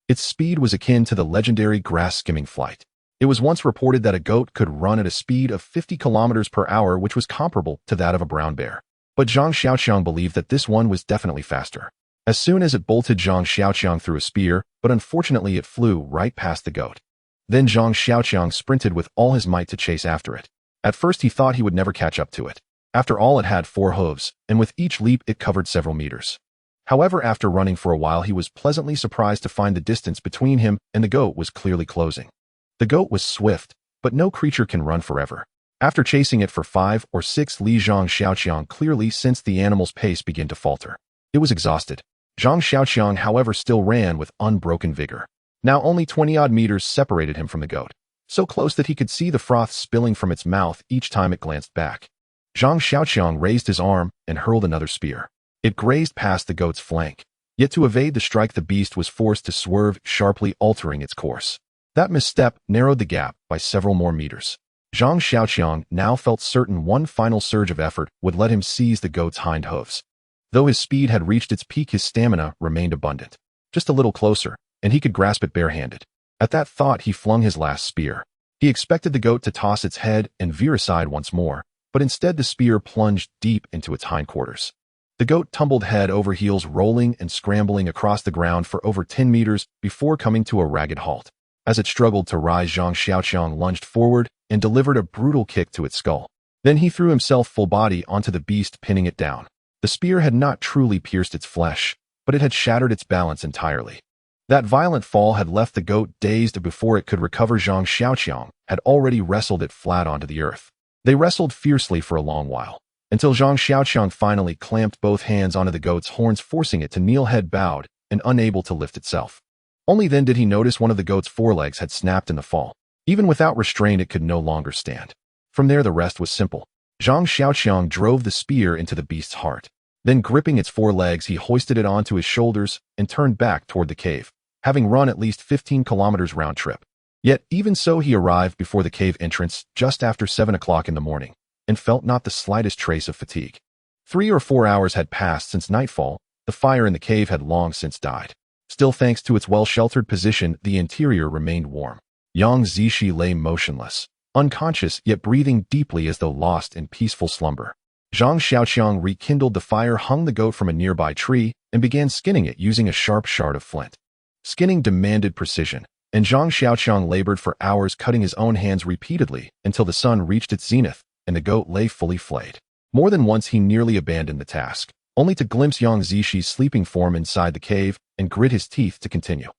Its speed was akin to the legendary grass-skimming flight. It was once reported that a goat could run at a speed of 50 kilometers per hour, which was comparable to that of a brown bear. But Zhang Xiaoqiang believed that this one was definitely faster. As soon as it bolted, Zhang Xiaoqiang threw a spear, but unfortunately it flew right past the goat. Then Zhang Xiaoqiang sprinted with all his might to chase after it. At first he thought he would never catch up to it. After all, it had 4 hooves, and with each leap it covered several meters. However, after running for a while, he was pleasantly surprised to find the distance between him and the goat was clearly closing. The goat was swift, but no creature can run forever. After chasing it for 5 or 6 li, Zhang Xiaoqiang clearly sensed the animal's pace begin to falter. It was exhausted. Zhang Xiaoqiang, however, still ran with unbroken vigor. Now only 20-odd meters separated him from the goat, so close that he could see the froth spilling from its mouth each time it glanced back. Zhang Xiaoqiang raised his arm and hurled another spear. It grazed past the goat's flank. Yet to evade the strike, the beast was forced to swerve, sharply altering its course. That misstep narrowed the gap by several more meters. Zhang Xiaoqiang now felt certain one final surge of effort would let him seize the goat's hind hooves. Though his speed had reached its peak, his stamina remained abundant. Just a little closer, and he could grasp it barehanded. At that thought, he flung his last spear. He expected the goat to toss its head and veer aside once more, but instead the spear plunged deep into its hindquarters. The goat tumbled head over heels, rolling and scrambling across the ground for over 10 meters before coming to a ragged halt. As it struggled to rise, Zhang Xiaoqiang lunged forward and delivered a brutal kick to its skull. Then he threw himself full body onto the beast, pinning it down. The spear had not truly pierced its flesh, but it had shattered its balance entirely. That violent fall had left the goat dazed. Before it could recover, Zhang Xiaoqiang had already wrestled it flat onto the earth. They wrestled fiercely for a long while, until Zhang Xiaoqiang finally clamped both hands onto the goat's horns, forcing it to kneel, head bowed and unable to lift itself. Only then did he notice one of the goat's forelegs had snapped in the fall. Even without restraint, it could no longer stand. From there, the rest was simple. Zhang Xiaoqiang drove the spear into the beast's heart. Then, gripping its forelegs, he hoisted it onto his shoulders and turned back toward the cave, having run at least 15 kilometers round trip. Yet, even so, he arrived before the cave entrance just after 7 o'clock in the morning and felt not the slightest trace of fatigue. 3 or 4 hours had passed since nightfall. The fire in the cave had long since died. Still, thanks to its well-sheltered position, the interior remained warm. Yang Zishi lay motionless, unconscious yet breathing deeply as though lost in peaceful slumber. Zhang Xiaoqiang rekindled the fire, hung the goat from a nearby tree, and began skinning it using a sharp shard of flint. Skinning demanded precision, and Zhang Xiaoqiang labored for hours, cutting his own hands repeatedly until the sun reached its zenith and the goat lay fully flayed. More than once he nearly abandoned the task, only to glimpse Yang Zishi's sleeping form inside the cave and grit his teeth to continue.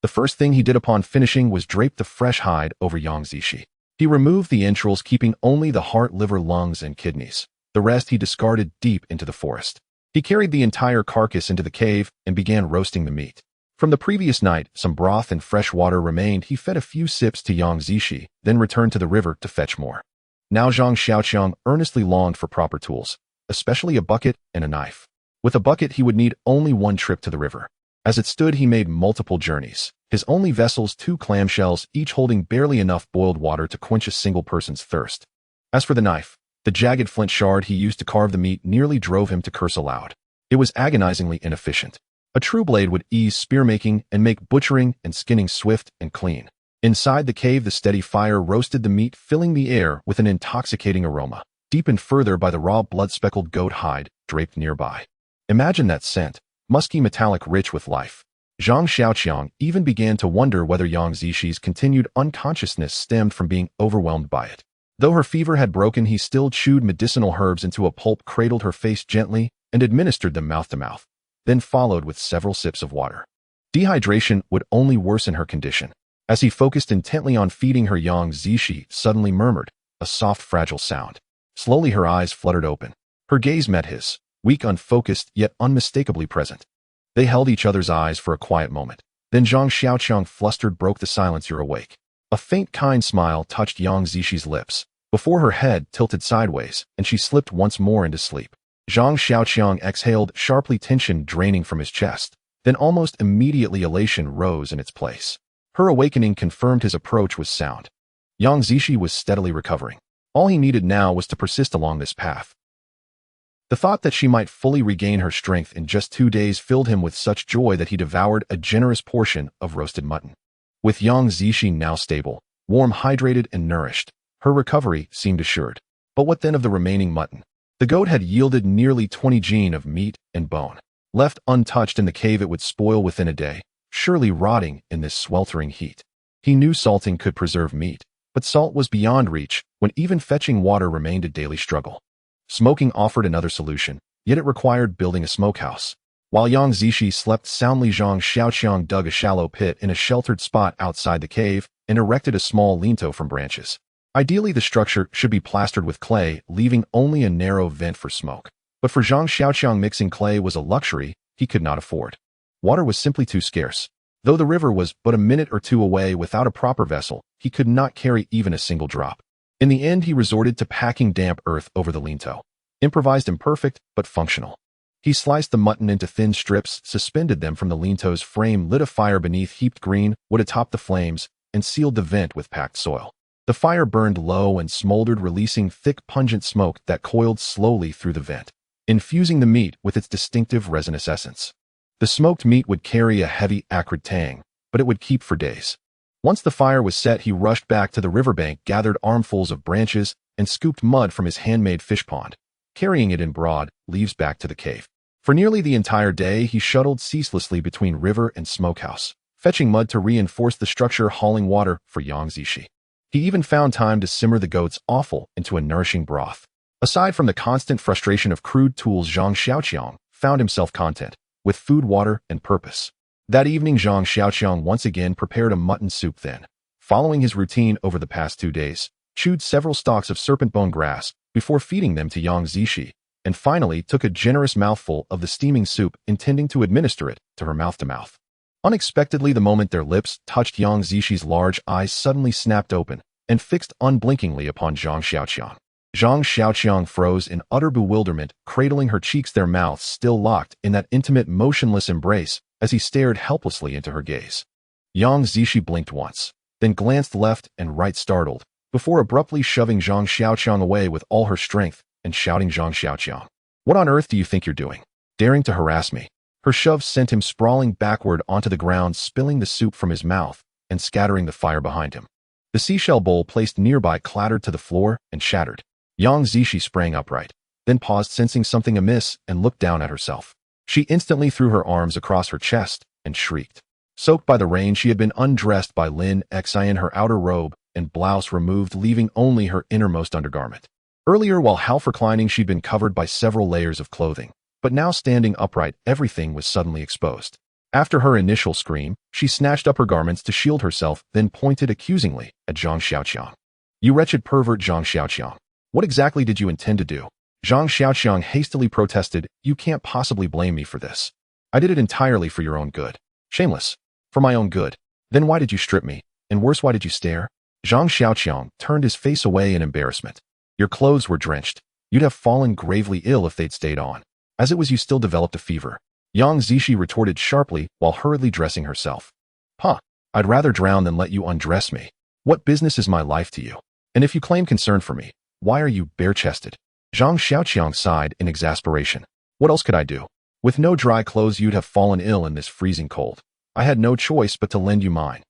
The first thing he did upon finishing was drape the fresh hide over Yang Zishi. He removed the entrails, keeping only the heart, liver, lungs, and kidneys. The rest he discarded deep into the forest. He carried the entire carcass into the cave and began roasting the meat. From the previous night, some broth and fresh water remained. He fed a few sips to Yang Zishi, then returned to the river to fetch more. Now Zhang Xiaoqiang earnestly longed for proper tools, especially a bucket and a knife. With a bucket, he would need only one trip to the river. As it stood, he made multiple journeys. His only vessels, 2 clamshells, each holding barely enough boiled water to quench a single person's thirst. As for the knife, the jagged flint shard he used to carve the meat nearly drove him to curse aloud. It was agonizingly inefficient. A true blade would ease spearmaking and make butchering and skinning swift and clean. Inside the cave, the steady fire roasted the meat, filling the air with an intoxicating aroma, deepened further by the raw blood-speckled goat hide draped nearby. Imagine that scent, musky, metallic, rich with life. Zhang Xiaoqiang even began to wonder whether Yang Zishi's continued unconsciousness stemmed from being overwhelmed by it. Though her fever had broken, he still chewed medicinal herbs into a pulp, cradled her face gently, and administered them mouth to mouth, then followed with several sips of water. Dehydration would only worsen her condition. As he focused intently on feeding her, Yang Zishi suddenly murmured, a soft, fragile sound. Slowly her eyes fluttered open. Her gaze met his, weak, unfocused, yet unmistakably present. They held each other's eyes for a quiet moment. Then Zhang Xiaoqiang, flustered, broke the silence. You're awake. A faint, kind smile touched Yang Zishi's lips, before her head tilted sideways, and she slipped once more into sleep. Zhang Xiaoqiang exhaled sharply, tension draining from his chest. Then almost immediately elation rose in its place. Her awakening confirmed his approach was sound. Yang Zishi was steadily recovering. All he needed now was to persist along this path. The thought that she might fully regain her strength in just 2 days filled him with such joy that he devoured a generous portion of roasted mutton. With Yang Zishi now stable, warm, hydrated, and nourished, her recovery seemed assured. But what then of the remaining mutton? The goat had yielded nearly 20 jin of meat and bone. Left untouched in the cave, it would spoil within a day, surely rotting in this sweltering heat. He knew salting could preserve meat, but salt was beyond reach when even fetching water remained a daily struggle. Smoking offered another solution, yet it required building a smokehouse. While Yang Zishi slept soundly, Zhang Xiaoqiang dug a shallow pit in a sheltered spot outside the cave and erected a small lintel from branches. Ideally, the structure should be plastered with clay, leaving only a narrow vent for smoke. But for Zhang Xiaoqiang, mixing clay was a luxury he could not afford. Water was simply too scarce. Though the river was but a minute or two away, without a proper vessel, he could not carry even a single drop. In the end, he resorted to packing damp earth over the lintel. Improvised, imperfect, but functional. He sliced the mutton into thin strips, suspended them from the lintel's frame, lit a fire beneath heaped green wood atop the flames, and sealed the vent with packed soil. The fire burned low and smoldered, releasing thick, pungent smoke that coiled slowly through the vent, infusing the meat with its distinctive resinous essence. The smoked meat would carry a heavy, acrid tang, but it would keep for days. Once the fire was set, he rushed back to the riverbank, gathered armfuls of branches, and scooped mud from his handmade fish pond, carrying it in broad leaves back to the cave. For nearly the entire day, he shuttled ceaselessly between river and smokehouse, fetching mud to reinforce the structure, hauling water for Yang Zishi. He even found time to simmer the goat's offal into a nourishing broth. Aside from the constant frustration of crude tools, Zhang Xiaoqiang found himself content with food, water, and purpose. That evening, Zhang Xiaoqiang once again prepared a mutton soup, then, following his routine over the past 2 days, chewed several stalks of serpent bone grass before feeding them to Yang Zishi, and finally took a generous mouthful of the steaming soup, intending to administer it to her mouth-to-mouth. Unexpectedly, the moment their lips touched, Yang Zishi's large eyes suddenly snapped open and fixed unblinkingly upon Zhang Xiaoqiang. Zhang Xiaoqiang froze in utter bewilderment, cradling her cheeks, their mouths still locked in that intimate, motionless embrace as he stared helplessly into her gaze. Yang Zishi blinked once, then glanced left and right, startled, before abruptly shoving Zhang Xiaoqiang away with all her strength and shouting, "Zhang Xiaoqiang, what on earth do you think you're doing? Daring to harass me?" Her shove sent him sprawling backward onto the ground, spilling the soup from his mouth and scattering the fire behind him. The seashell bowl placed nearby clattered to the floor and shattered. Yang Zishi sprang upright, then paused, sensing something amiss, and looked down at herself. She instantly threw her arms across her chest and shrieked. Soaked by the rain, she had been undressed by Lin Xian, her outer robe and blouse removed, leaving only her innermost undergarment. Earlier, while half reclining, she'd been covered by several layers of clothing, but now standing upright, everything was suddenly exposed. After her initial scream, she snatched up her garments to shield herself, then pointed accusingly at Zhang Xiaoqiang. "You wretched pervert, Zhang Xiaoqiang. What exactly did you intend to do?" Zhang Xiaoqiang hastily protested. "You can't possibly blame me for this. I did it entirely for your own good." "Shameless. For my own good. Then why did you strip me? And worse, why did you stare?" Zhang Xiaoqiang turned his face away in embarrassment. "Your clothes were drenched. You'd have fallen gravely ill if they'd stayed on. As it was, you still developed a fever." Yang Zishi retorted sharply while hurriedly dressing herself. "Huh. I'd rather drown than let you undress me. What business is my life to you? And if you claim concern for me, why are you bare-chested?" Zhang Xiaoqiang sighed in exasperation. "What else could I do? With no dry clothes, you'd have fallen ill in this freezing cold. I had no choice but to lend you mine."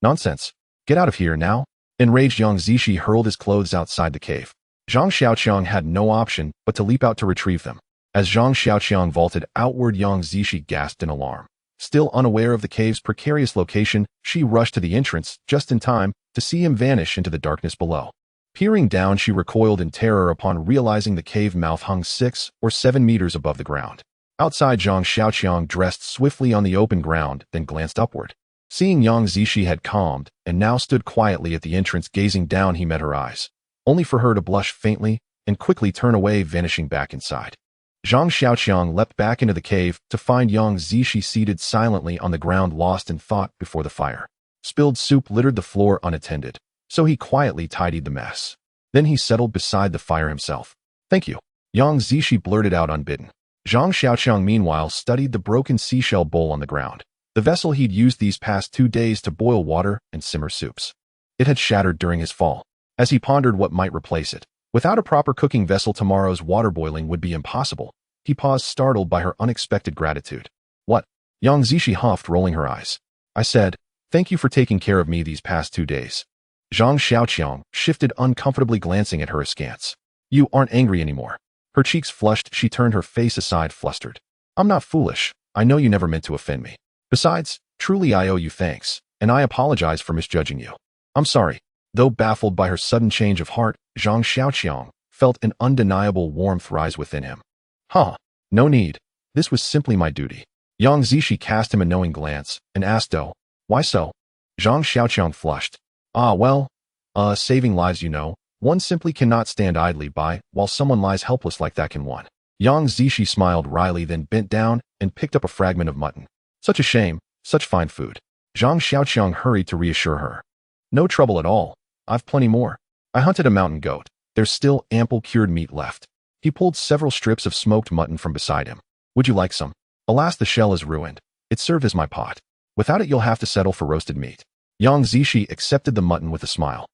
"Nonsense. Get out of here now." Enraged, Yang Zishi hurled his clothes outside the cave. Zhang Xiaoqiang had no option but to leap out to retrieve them. As Zhang Xiaoqiang vaulted outward, Yang Zishi gasped in alarm. Still unaware of the cave's precarious location, she rushed to the entrance just in time to see him vanish into the darkness below. Peering down, she recoiled in terror upon realizing the cave mouth hung 6 or 7 meters above the ground. Outside, Zhang Xiaoqiang dressed swiftly on the open ground, then glanced upward. Seeing Yang Zishi had calmed and now stood quietly at the entrance gazing down, he met her eyes, only for her to blush faintly and quickly turn away, vanishing back inside. Zhang Xiaoqiang leapt back into the cave to find Yang Zishi seated silently on the ground, lost in thought before the fire. Spilled soup littered the floor unattended, so he quietly tidied the mess. Then he settled beside the fire himself. "Thank you." Yang Zishi blurted out unbidden. Zhang Xiaoqiang meanwhile studied the broken seashell bowl on the ground, the vessel he'd used these past 2 days to boil water and simmer soups. It had shattered during his fall. As he pondered what might replace it, without a proper cooking vessel tomorrow's water boiling would be impossible. He paused, startled by her unexpected gratitude. What? Yang Zishi huffed, rolling her eyes. I said, thank you for taking care of me these past 2 days. Zhang Xiaoqiang shifted uncomfortably, glancing at her askance. You aren't angry anymore. Her cheeks flushed, she turned her face aside, flustered. I'm not foolish. I know you never meant to offend me. Besides, truly I owe you thanks, and I apologize for misjudging you. I'm sorry. Though baffled by her sudden change of heart, Zhang Xiaoqiang felt an undeniable warmth rise within him. Huh. No need. This was simply my duty. Yang Zishi cast him a knowing glance and asked, oh, why so? Zhang Xiaoqiang flushed. Ah, well, saving lives, you know. One simply cannot stand idly by while someone lies helpless like that, can one? Yang Zishi smiled wryly, then bent down and picked up a fragment of mutton. Such a shame, such fine food. Zhang Xiaoqiang hurried to reassure her. No trouble at all. I've plenty more. I hunted a mountain goat. There's still ample cured meat left. He pulled several strips of smoked mutton from beside him. Would you like some? Alas, the shell is ruined. It served as my pot. Without it, you'll have to settle for roasted meat. Yang Zishi accepted the mutton with a smile.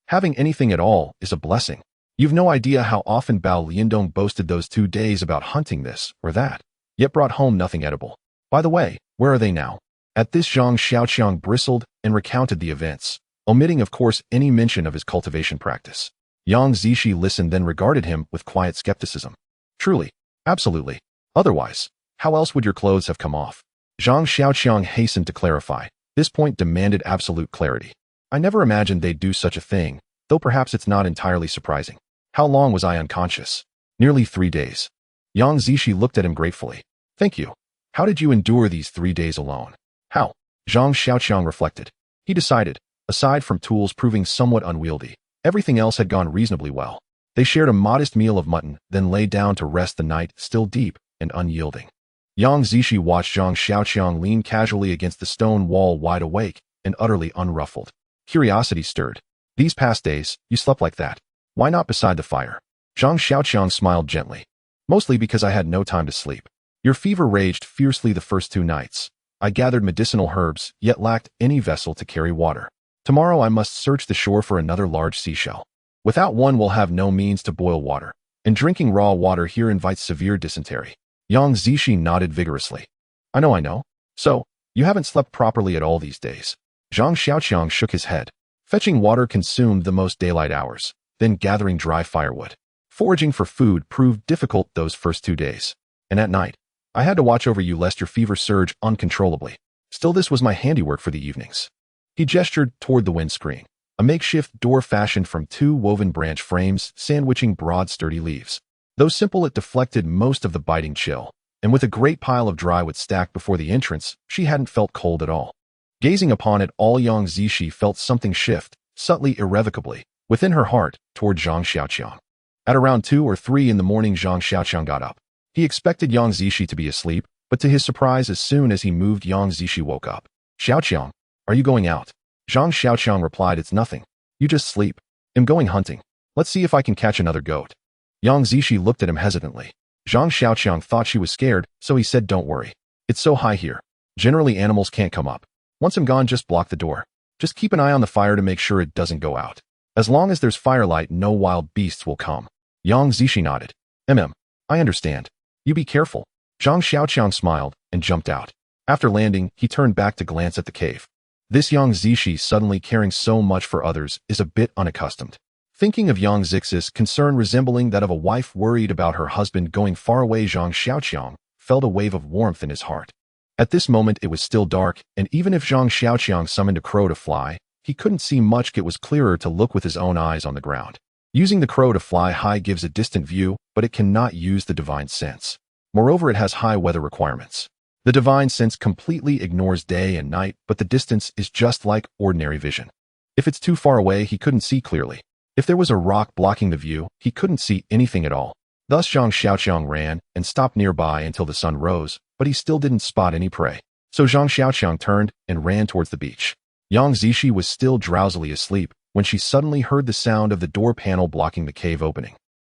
Having anything at all is a blessing. You've no idea how often Bao Liandong boasted those 2 days about hunting this or that, yet brought home nothing edible. By the way, where are they now? At this, Zhang Xiaoqiang bristled and recounted the events, omitting of course any mention of his cultivation practice. Yang Zishi listened, then regarded him with quiet skepticism. Truly, absolutely. Otherwise, how else would your clothes have come off? Zhang Xiaoqiang hastened to clarify. This point demanded absolute clarity. I never imagined they'd do such a thing, though perhaps it's not entirely surprising. How long was I unconscious? Nearly 3 days. Yang Zishi looked at him gratefully. Thank you. How did you endure these 3 days alone? How? Zhang Xiaoqiang reflected. He decided, aside from tools proving somewhat unwieldy, everything else had gone reasonably well. They shared a modest meal of mutton, then lay down to rest, the night still deep and unyielding. Yang Zishi watched Zhang Xiaoqiang lean casually against the stone wall, wide awake and utterly unruffled. Curiosity stirred. These past days, you slept like that. Why not beside the fire? Zhang Xiaoqiang smiled gently. Mostly because I had no time to sleep. Your fever raged fiercely the first 2 nights. I gathered medicinal herbs, yet lacked any vessel to carry water. Tomorrow I must search the shore for another large seashell. Without one, we'll have no means to boil water, and drinking raw water here invites severe dysentery. Yang Zishi nodded vigorously. I know. So, you haven't slept properly at all these days. Zhang Xiaoqiang shook his head. Fetching water consumed the most daylight hours, then gathering dry firewood. Foraging for food proved difficult those first 2 days. And at night, I had to watch over you lest your fever surge uncontrollably. Still, this was my handiwork for the evenings. He gestured toward the windscreen, a makeshift door fashioned from 2 woven branch frames sandwiching broad sturdy leaves. Though simple, it deflected most of the biting chill, and with a great pile of dry wood stacked before the entrance, she hadn't felt cold at all. Gazing upon it all, Yang Zishi felt something shift, subtly, irrevocably, within her heart, toward Zhang Xiaoqiang. At around 2 or 3 in the morning, Zhang Xiaoqiang got up. He expected Yang Zishi to be asleep, but to his surprise, as soon as he moved, Yang Zishi woke up. Xiaoqiang, are you going out? Zhang Xiaoqiang replied, it's nothing. You just sleep. I'm going hunting. Let's see if I can catch another goat. Yang Zishi looked at him hesitantly. Zhang Xiaoqiang thought she was scared, so he said, don't worry. It's so high here. Generally animals can't come up. Once I'm gone, just block the door. Just keep an eye on the fire to make sure it doesn't go out. As long as there's firelight, no wild beasts will come. Yang Zishi nodded. I understand. You be careful. Zhang Xiaoqiang smiled and jumped out. After landing, he turned back to glance at the cave. This Yang Zishi, suddenly caring so much for others, is a bit unaccustomed. Thinking of Yang Zix's concern resembling that of a wife worried about her husband going far away, Zhang Xiaoqiang felt a wave of warmth in his heart. At this moment it was still dark, and even if Zhang Xiaoqiang summoned a crow to fly, he couldn't see much. It was clearer to look with his own eyes on the ground. Using the crow to fly high gives a distant view, but it cannot use the divine sense. Moreover, it has high weather requirements. The divine sense completely ignores day and night, but the distance is just like ordinary vision. If it's too far away, he couldn't see clearly. If there was a rock blocking the view, he couldn't see anything at all. Thus Zhang Xiaoqiang ran and stopped nearby until the sun rose, but he still didn't spot any prey. So Zhang Xiaoqiang turned and ran towards the beach. Yang Zishi was still drowsily asleep when she suddenly heard the sound of the door panel blocking the cave opening.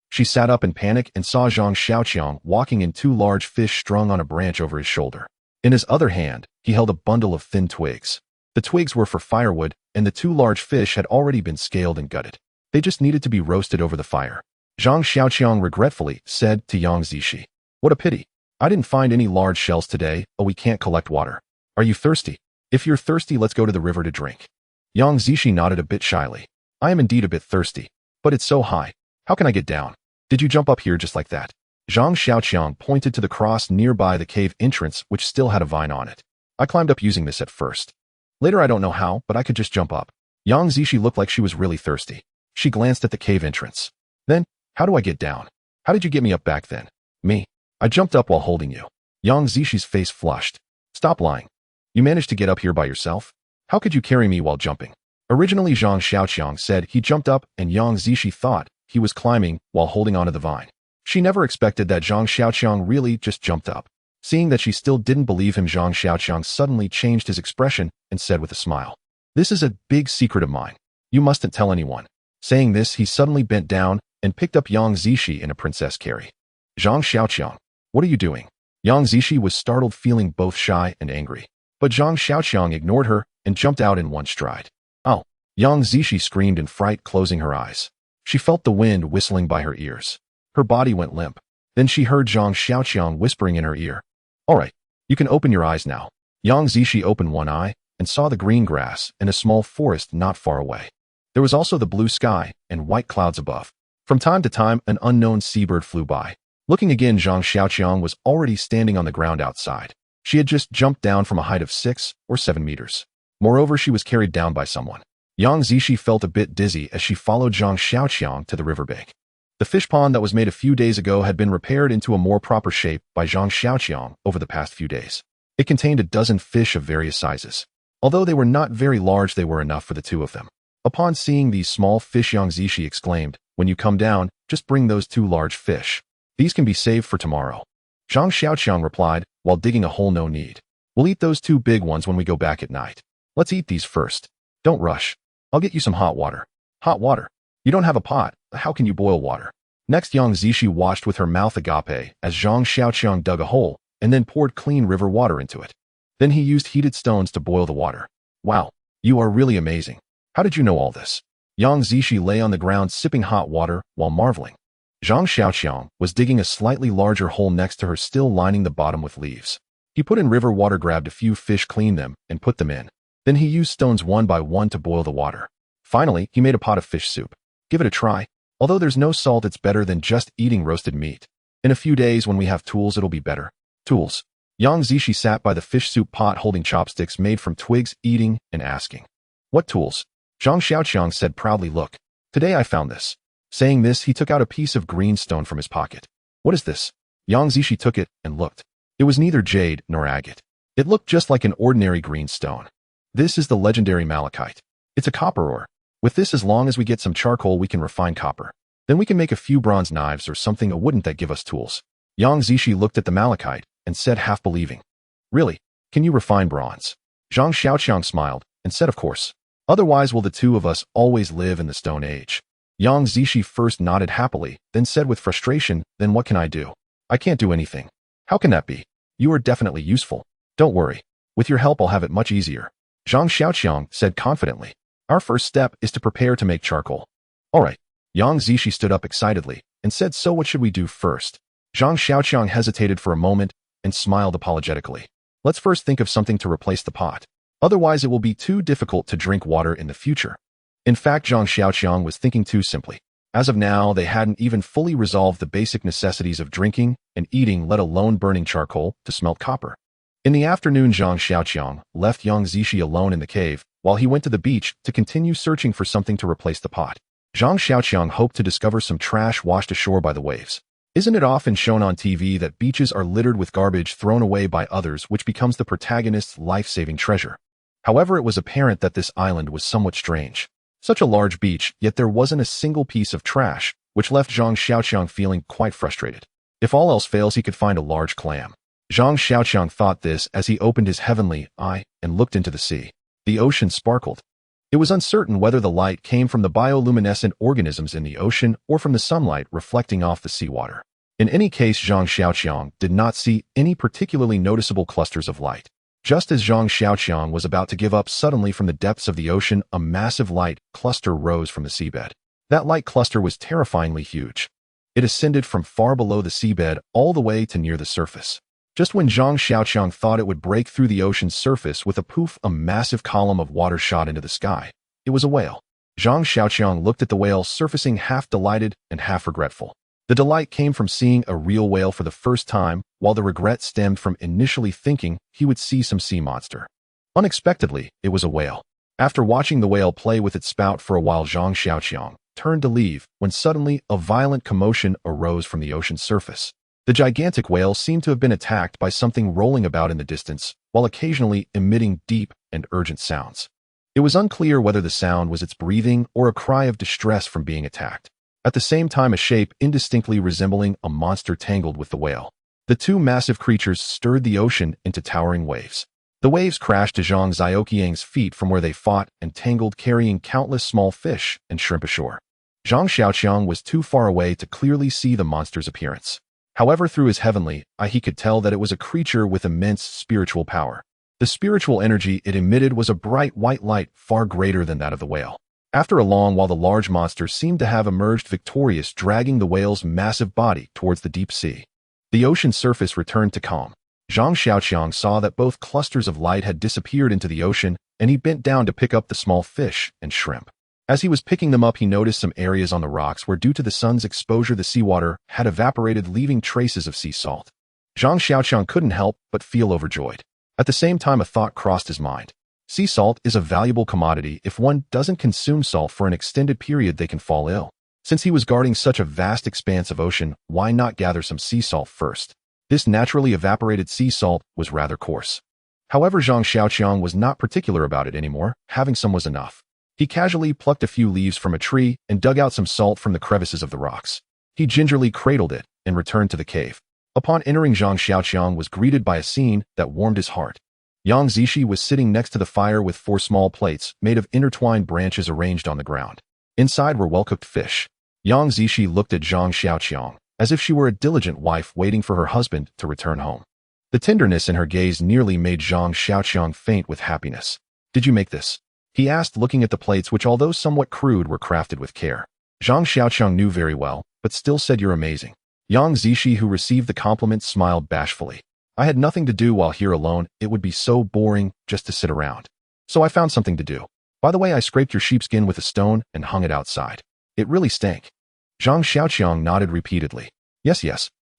She sat up in panic and saw Zhang Xiaoqiang walking in 2 large fish strung on a branch over his shoulder. In his other hand, he held a bundle of thin twigs. The twigs were for firewood, and the 2 large fish had already been scaled and gutted. They just needed to be roasted over the fire. Zhang Xiaoqiang regretfully said to Yang Zishi, "What a pity. I didn't find any large shells today, we can't collect water. Are you thirsty? If you're thirsty, let's go to the river to drink." Yang Zishi nodded a bit shyly. "I am indeed a bit thirsty, but it's so high. How can I get down? Did you jump up here just like that?" Zhang Xiaoqiang pointed to the cross nearby the cave entrance, which still had a vine on it. "I climbed up using this at first. Later I don't know how, but I could just jump up." Yang Zishi looked like she was really thirsty. She glanced at the cave entrance. "Then, how do I get down? How did you get me up back then?" "Me. I jumped up while holding you." Yang Zishi's face flushed. "Stop lying. You managed to get up here by yourself? How could you carry me while jumping?" Originally Zhang Xiaoqiang said he jumped up and Yang Zishi thought he was climbing while holding onto the vine. She never expected that Zhang Xiaoqiang really just jumped up. Seeing that she still didn't believe him, Zhang Xiaoqiang suddenly changed his expression and said with a smile, "This is a big secret of mine. You mustn't tell anyone." Saying this, he suddenly bent down and picked up Yang Zishi in a princess carry. "Zhang Xiaoqiang, what are you doing?" Yang Zishi was startled, feeling both shy and angry. But Zhang Xiaoqiang ignored her and jumped out in one stride. "Oh!" Yang Zishi screamed in fright, closing her eyes. She felt the wind whistling by her ears. Her body went limp. Then she heard Zhang Xiaoqiang whispering in her ear, "All right, you can open your eyes now." Yang Zishi opened one eye and saw the green grass and a small forest not far away. There was also the blue sky and white clouds above. From time to time, an unknown seabird flew by. Looking again, Zhang Xiaoqiang was already standing on the ground outside. She had just jumped down from a height of 6 or 7 meters. Moreover, she was carried down by someone. Yang Zishi felt a bit dizzy as she followed Zhang Xiaoqiang to the riverbank. The fish pond that was made a few days ago had been repaired into a more proper shape by Zhang Xiaoqiang over the past few days. It contained a dozen fish of various sizes. Although they were not very large, they were enough for the 2 of them. Upon seeing these small fish, Yang Zishi exclaimed, "When you come down, just bring those 2 large fish. These can be saved for tomorrow." Zhang Xiaoqiang replied, while digging a hole. "No need. We'll eat those 2 big ones when we go back at night. Let's eat these first. Don't rush. I'll get you some hot water." "Hot water? You don't have a pot. How can you boil water?" Next, Yang Zishi watched with her mouth agape as Zhang Xiaoqiang dug a hole and then poured clean river water into it. Then he used heated stones to boil the water. "Wow, you are really amazing. How did you know all this?" Yang Zishi lay on the ground sipping hot water while marveling. Zhang Xiaoqiang was digging a slightly larger hole next to her, still lining the bottom with leaves. He put in river water, grabbed a few fish, cleaned them, and put them in. Then he used stones one by one to boil the water. Finally, he made a pot of fish soup. "Give it a try. Although there's no salt, it's better than just eating roasted meat. In a few days, when we have tools, it'll be better." "Tools?" Yang Zishi sat by the fish soup pot holding chopsticks made from twigs, eating and asking, "What tools?" Zhang Xiaoqiang said proudly, "Look, today I found this." Saying this, he took out a piece of green stone from his pocket. "What is this?" Yang Zishi took it and looked. It was neither jade nor agate. It looked just like an ordinary green stone. "This is the legendary malachite. It's a copper ore. With this, as long as we get some charcoal, we can refine copper. Then we can make a few bronze knives or something. Wouldn't that give us tools?" Yang Zishi looked at the malachite and said, half believing, "Really? Can you refine bronze?" Zhang Xiaoqiang smiled and said, "Of course. Otherwise, will the 2 of us always live in the Stone Age?" Yang Zishi first nodded happily, then said with frustration, "Then what can I do? I can't do anything." "How can that be? You are definitely useful. Don't worry. With your help, I'll have it much easier." Zhang Xiaoqiang said confidently, "Our first step is to prepare to make charcoal." "All right." Yang Zishi stood up excitedly and said, "So what should we do first?" Zhang Xiaoqiang hesitated for a moment and smiled apologetically. "Let's first think of something to replace the pot. Otherwise, it will be too difficult to drink water in the future." In fact, Zhang Xiaoqiang was thinking too simply. As of now, they hadn't even fully resolved the basic necessities of drinking and eating, let alone burning charcoal to smelt copper. In the afternoon, Zhang Xiaoqiang left Yang Zishi alone in the cave while he went to the beach to continue searching for something to replace the pot. Zhang Xiaoqiang hoped to discover some trash washed ashore by the waves. Isn't it often shown on TV that beaches are littered with garbage thrown away by others, which becomes the protagonist's life-saving treasure? However, it was apparent that this island was somewhat strange. Such a large beach, yet there wasn't a single piece of trash, which left Zhang Xiaoqiang feeling quite frustrated. If all else fails, he could find a large clam. Zhang Xiaoqiang thought this as he opened his heavenly eye and looked into the sea. The ocean sparkled. It was uncertain whether the light came from the bioluminescent organisms in the ocean or from the sunlight reflecting off the seawater. In any case, Zhang Xiaoqiang did not see any particularly noticeable clusters of light. Just as Zhang Xiaoqiang was about to give up, suddenly from the depths of the ocean, a massive light cluster rose from the seabed. That light cluster was terrifyingly huge. It ascended from far below the seabed all the way to near the surface. Just when Zhang Xiaoqiang thought it would break through the ocean's surface with a poof, a massive column of water shot into the sky. It was a whale. Zhang Xiaoqiang looked at the whale, surfacing half delighted and half regretful. The delight came from seeing a real whale for the first time, while the regret stemmed from initially thinking he would see some sea monster. Unexpectedly, it was a whale. After watching the whale play with its spout for a while, Zhang Xiaoqiang turned to leave when suddenly a violent commotion arose from the ocean's surface. The gigantic whale seemed to have been attacked by something rolling about in the distance, while occasionally emitting deep and urgent sounds. It was unclear whether the sound was its breathing or a cry of distress from being attacked. At the same time, a shape indistinctly resembling a monster tangled with the whale. The two massive creatures stirred the ocean into towering waves. The waves crashed to Zhang Xiaoqiang's feet from where they fought and tangled, carrying countless small fish and shrimp ashore. Zhang Xiaoqiang was too far away to clearly see the monster's appearance. However, through his heavenly eye, he could tell that it was a creature with immense spiritual power. The spiritual energy it emitted was a bright white light far greater than that of the whale. After a long while, the large monster seemed to have emerged victorious, dragging the whale's massive body towards the deep sea. The ocean surface returned to calm. Zhang Xiaoqiang saw that both clusters of light had disappeared into the ocean, and he bent down to pick up the small fish and shrimp. As he was picking them up, he noticed some areas on the rocks where, due to the sun's exposure, the seawater had evaporated, leaving traces of sea salt. Zhang Xiaoqiang couldn't help but feel overjoyed. At the same time, a thought crossed his mind. Sea salt is a valuable commodity. If one doesn't consume salt for an extended period, they can fall ill. Since he was guarding such a vast expanse of ocean, why not gather some sea salt first? This naturally evaporated sea salt was rather coarse. However, Zhang Xiaoqiang was not particular about it anymore. Having some was enough. He casually plucked a few leaves from a tree and dug out some salt from the crevices of the rocks. He gingerly cradled it and returned to the cave. Upon entering, Zhang Xiaoqiang was greeted by a scene that warmed his heart. Yang Zishi was sitting next to the fire with 4 small plates made of intertwined branches arranged on the ground. Inside were well-cooked fish. Yang Zishi looked at Zhang Xiaoqiang as if she were a diligent wife waiting for her husband to return home. The tenderness in her gaze nearly made Zhang Xiaoqiang faint with happiness. "Did you make this?" he asked, looking at the plates, which, although somewhat crude, were crafted with care. Zhang Xiaoqiang knew very well, but still said, "You're amazing." Yang Zishi, who received the compliment, smiled bashfully. "I had nothing to do while here alone. It would be so boring just to sit around. So I found something to do. By the way, I scraped your sheepskin with a stone and hung it outside. It really stank." Zhang Xiaoqiang nodded repeatedly. Yes,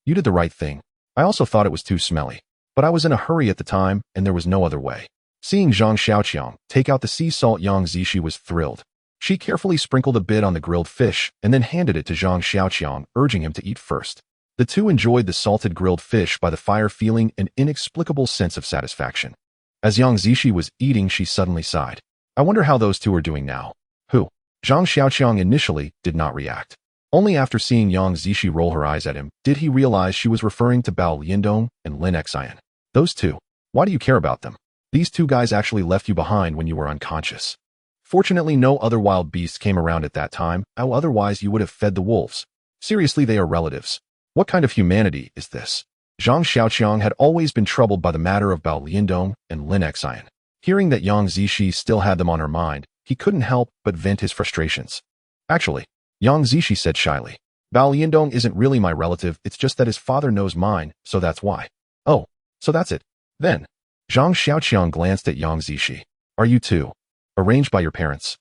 you did the right thing. I also thought it was too smelly. But I was in a hurry at the time, and there was no other way." Seeing Zhang Xiaoqiang take out the sea salt, Yang Zishi was thrilled. She carefully sprinkled a bit on the grilled fish and then handed it to Zhang Xiaoqiang, urging him to eat first. The two enjoyed the salted grilled fish by the fire, feeling an inexplicable sense of satisfaction. As Yang Zishi was eating, she suddenly sighed. "I wonder how those two are doing now." "Who?" Zhang Xiaoqiang initially did not react. Only after seeing Yang Zishi roll her eyes at him did he realize she was referring to Bao Liandong and Lin Xian. "Those two. Why do you care about them? These two guys actually left you behind when you were unconscious. Fortunately, no other wild beasts came around at that time, otherwise you would have fed the wolves. Seriously, they are relatives. What kind of humanity is this?" Zhang Xiaoqiang had always been troubled by the matter of Bao Liandong and Lin Xian. Hearing that Yang Zishi still had them on her mind, he couldn't help but vent his frustrations. "Actually," Yang Zishi said shyly, "Bao Liandong isn't really my relative, it's just that his father knows mine, so that's why." "Oh, so that's it, then." Zhang Xiaoqiang glanced at Yang Zishi. "Are you two arranged by your parents?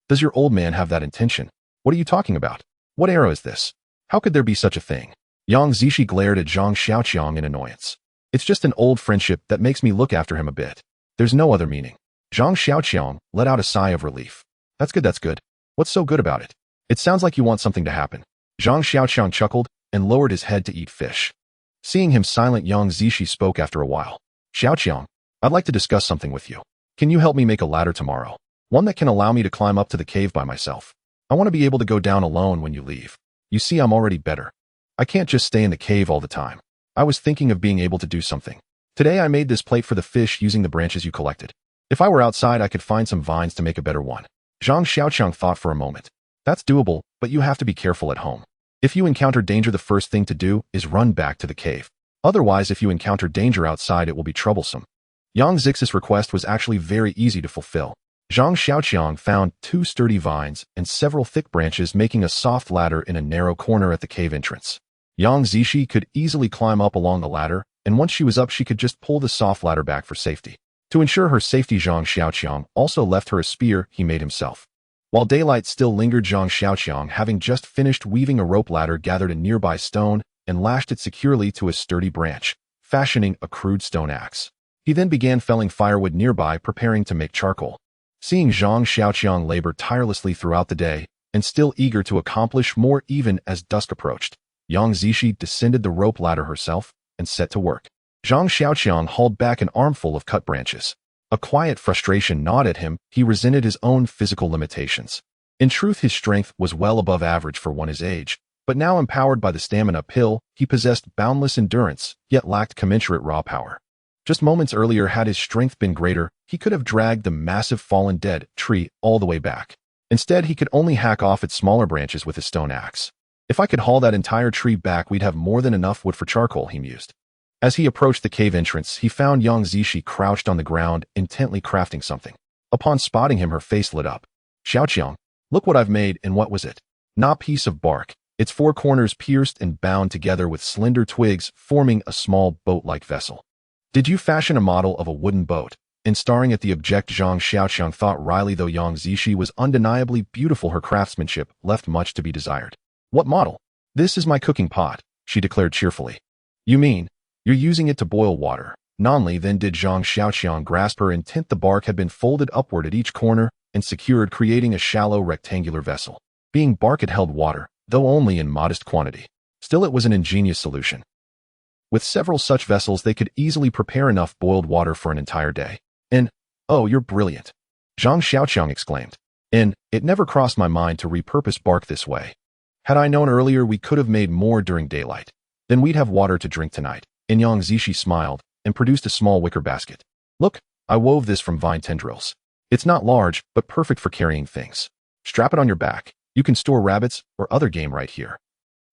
Does your old man have that intention? What are you talking about? What era is this? How could there be such a thing?" Yang Zishi glared at Zhang Xiaoqiang in annoyance. "It's just an old friendship that makes me look after him a bit. There's no other meaning." Zhang Xiaoqiang let out a sigh of relief. That's good. What's so good about it? It sounds like you want something to happen." Zhang Xiaoqiang chuckled and lowered his head to eat fish. Seeing him silent, Yang Zishi spoke after a while. "Xiaoqiang, I'd like to discuss something with you. Can you help me make a ladder tomorrow? One that can allow me to climb up to the cave by myself. I want to be able to go down alone when you leave. You see, I'm already better. I can't just stay in the cave all the time. I was thinking of being able to do something. Today I made this plate for the fish using the branches you collected. If I were outside, I could find some vines to make a better one. Zhang Xiaoqiang thought for a moment. That's doable, but you have to be careful at home. If you encounter danger, the first thing to do is run back to the cave. Otherwise, if you encounter danger outside, it will be troublesome. Yang Zix's request was actually very easy to fulfill. Zhang Xiaoqiang found 2 sturdy vines and several thick branches, making a soft ladder in a narrow corner at the cave entrance. Yang Zishi could easily climb up along the ladder, and once she was up, she could just pull the soft ladder back for safety. To ensure her safety, Zhang Xiaoqiang also left her a spear he made himself. While daylight still lingered, Zhang Xiaoqiang, having just finished weaving a rope ladder, gathered a nearby stone and lashed it securely to a sturdy branch, fashioning a crude stone axe. He then began felling firewood nearby, preparing to make charcoal. Seeing Zhang Xiaoqiang labor tirelessly throughout the day, and still eager to accomplish more even as dusk approached, Yang Zishi descended the rope ladder herself and set to work. Zhang Xiaoqiang hauled back an armful of cut branches. A quiet frustration gnawed at him. He resented his own physical limitations. In truth, his strength was well above average for one his age, but now empowered by the stamina pill, he possessed boundless endurance, yet lacked commensurate raw power. Just moments earlier, had his strength been greater, he could have dragged the massive fallen dead tree all the way back. Instead, he could only hack off its smaller branches with his stone axe. If I could haul that entire tree back, we'd have more than enough wood for charcoal, he mused. As he approached the cave entrance, he found Yang Zishi crouched on the ground, intently crafting something. Upon spotting him, her face lit up. Xiaoqiang, look what I've made. And what was it? Not a piece of bark, its 4 corners pierced and bound together with slender twigs, forming a small boat-like vessel. Did you fashion a model of a wooden boat? And staring at the object, Zhang Xiaoqiang thought wryly. Though Yang Zishi was undeniably beautiful, her craftsmanship left much to be desired. What model? This is my cooking pot, she declared cheerfully. You mean, you're using it to boil water? Nonly then did Zhang Xiaoqiang grasp her intent. The bark had been folded upward at each corner and secured, creating a shallow rectangular vessel. Being bark, it held water, though only in modest quantity. Still, it was an ingenious solution. With several such vessels, they could easily prepare enough boiled water for an entire day. And, oh, you're brilliant, Zhang Xiaoqiang exclaimed. And, it never crossed my mind to repurpose bark this way. Had I known earlier, we could have made more during daylight. Then we'd have water to drink tonight. And Yang Zishi smiled and produced a small wicker basket. Look, I wove this from vine tendrils. It's not large, but perfect for carrying things. Strap it on your back. You can store rabbits or other game right here.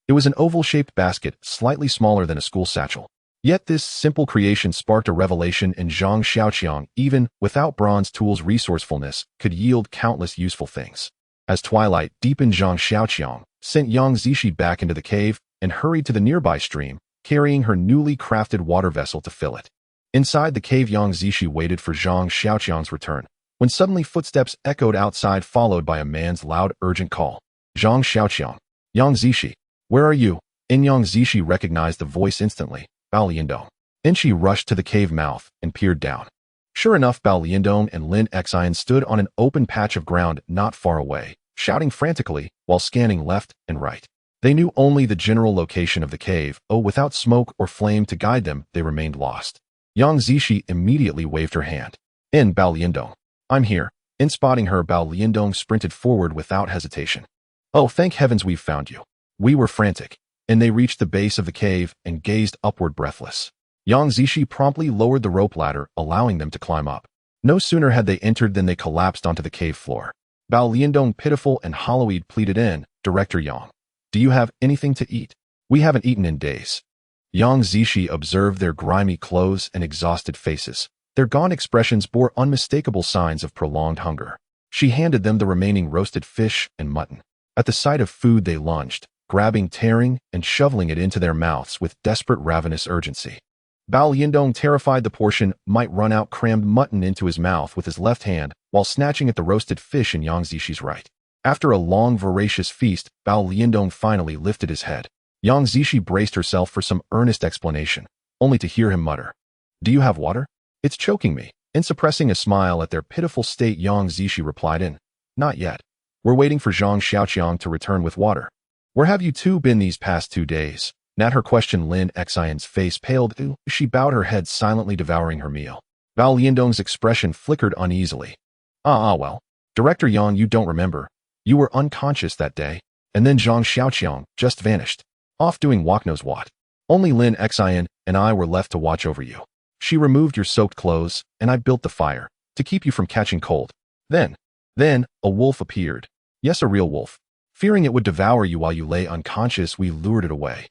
It was an oval-shaped basket, slightly smaller than a school satchel. Yet this simple creation sparked a revelation in Zhang Xiaoqiang. Even without bronze tools, resourcefulness could yield countless useful things. As twilight deepened, Zhang Xiaoqiang sent Yang Zishi back into the cave and hurried to the nearby stream, carrying her newly crafted water vessel to fill it. Inside the cave, Yang Zishi waited for Zhang Xiaoqiang's return, when suddenly footsteps echoed outside, followed by a man's loud, urgent call. Zhang Xiaoqiang. Yang Zishi. Where are you? Yang Zishi recognized the voice instantly. Bao Liandong. Then she rushed to the cave mouth and peered down. Sure enough, Bao Liandong and Lin Xian stood on an open patch of ground not far away, shouting frantically while scanning left and right. They knew only the general location of the cave. Oh, without smoke or flame to guide them, they remained lost. Yang Zishi immediately waved her hand. In Bao Liandong. I'm here. In spotting her, Bao Liandong sprinted forward without hesitation. Oh, thank heavens, we've found you. We were frantic, and they reached the base of the cave and gazed upward breathless. Yang Zishi promptly lowered the rope ladder, allowing them to climb up. No sooner had they entered than they collapsed onto the cave floor. Bao Liandong, pitiful and hollow-eyed, pleaded in, Director Yang, do you have anything to eat? We haven't eaten in days. Yang Zishi observed their grimy clothes and exhausted faces. Their gaunt expressions bore unmistakable signs of prolonged hunger. She handed them the remaining roasted fish and mutton. At the sight of food, they lunged, grabbing, tearing, and shoveling it into their mouths with desperate, ravenous urgency. Bao Liandong, terrified the portion might run out, crammed mutton into his mouth with his left hand while snatching at the roasted fish in Yang Zishi's right. After a long, voracious feast, Bao Liandong finally lifted his head. Yang Zishi braced herself for some earnest explanation, only to hear him mutter, Do you have water? It's choking me. And suppressing a smile at their pitiful state, Yang Zishi replied in, Not yet. We're waiting for Zhang Xiaoqiang to return with water. Where have you two been these past 2 days? At her question, Lin Xian's face paled. She bowed her head, silently devouring her meal. Bao Liandong's expression flickered uneasily. Well. Director Yang, you don't remember. You were unconscious that day, and then Zhang Xiaoqiang just vanished, off doing walk knows what. Only Lin Xian and I were left to watch over you. She removed your soaked clothes, and I built the fire, to keep you from catching cold. Then, Then, a wolf appeared. Yes, a real wolf. Fearing it would devour you while you lay unconscious, we lured it away.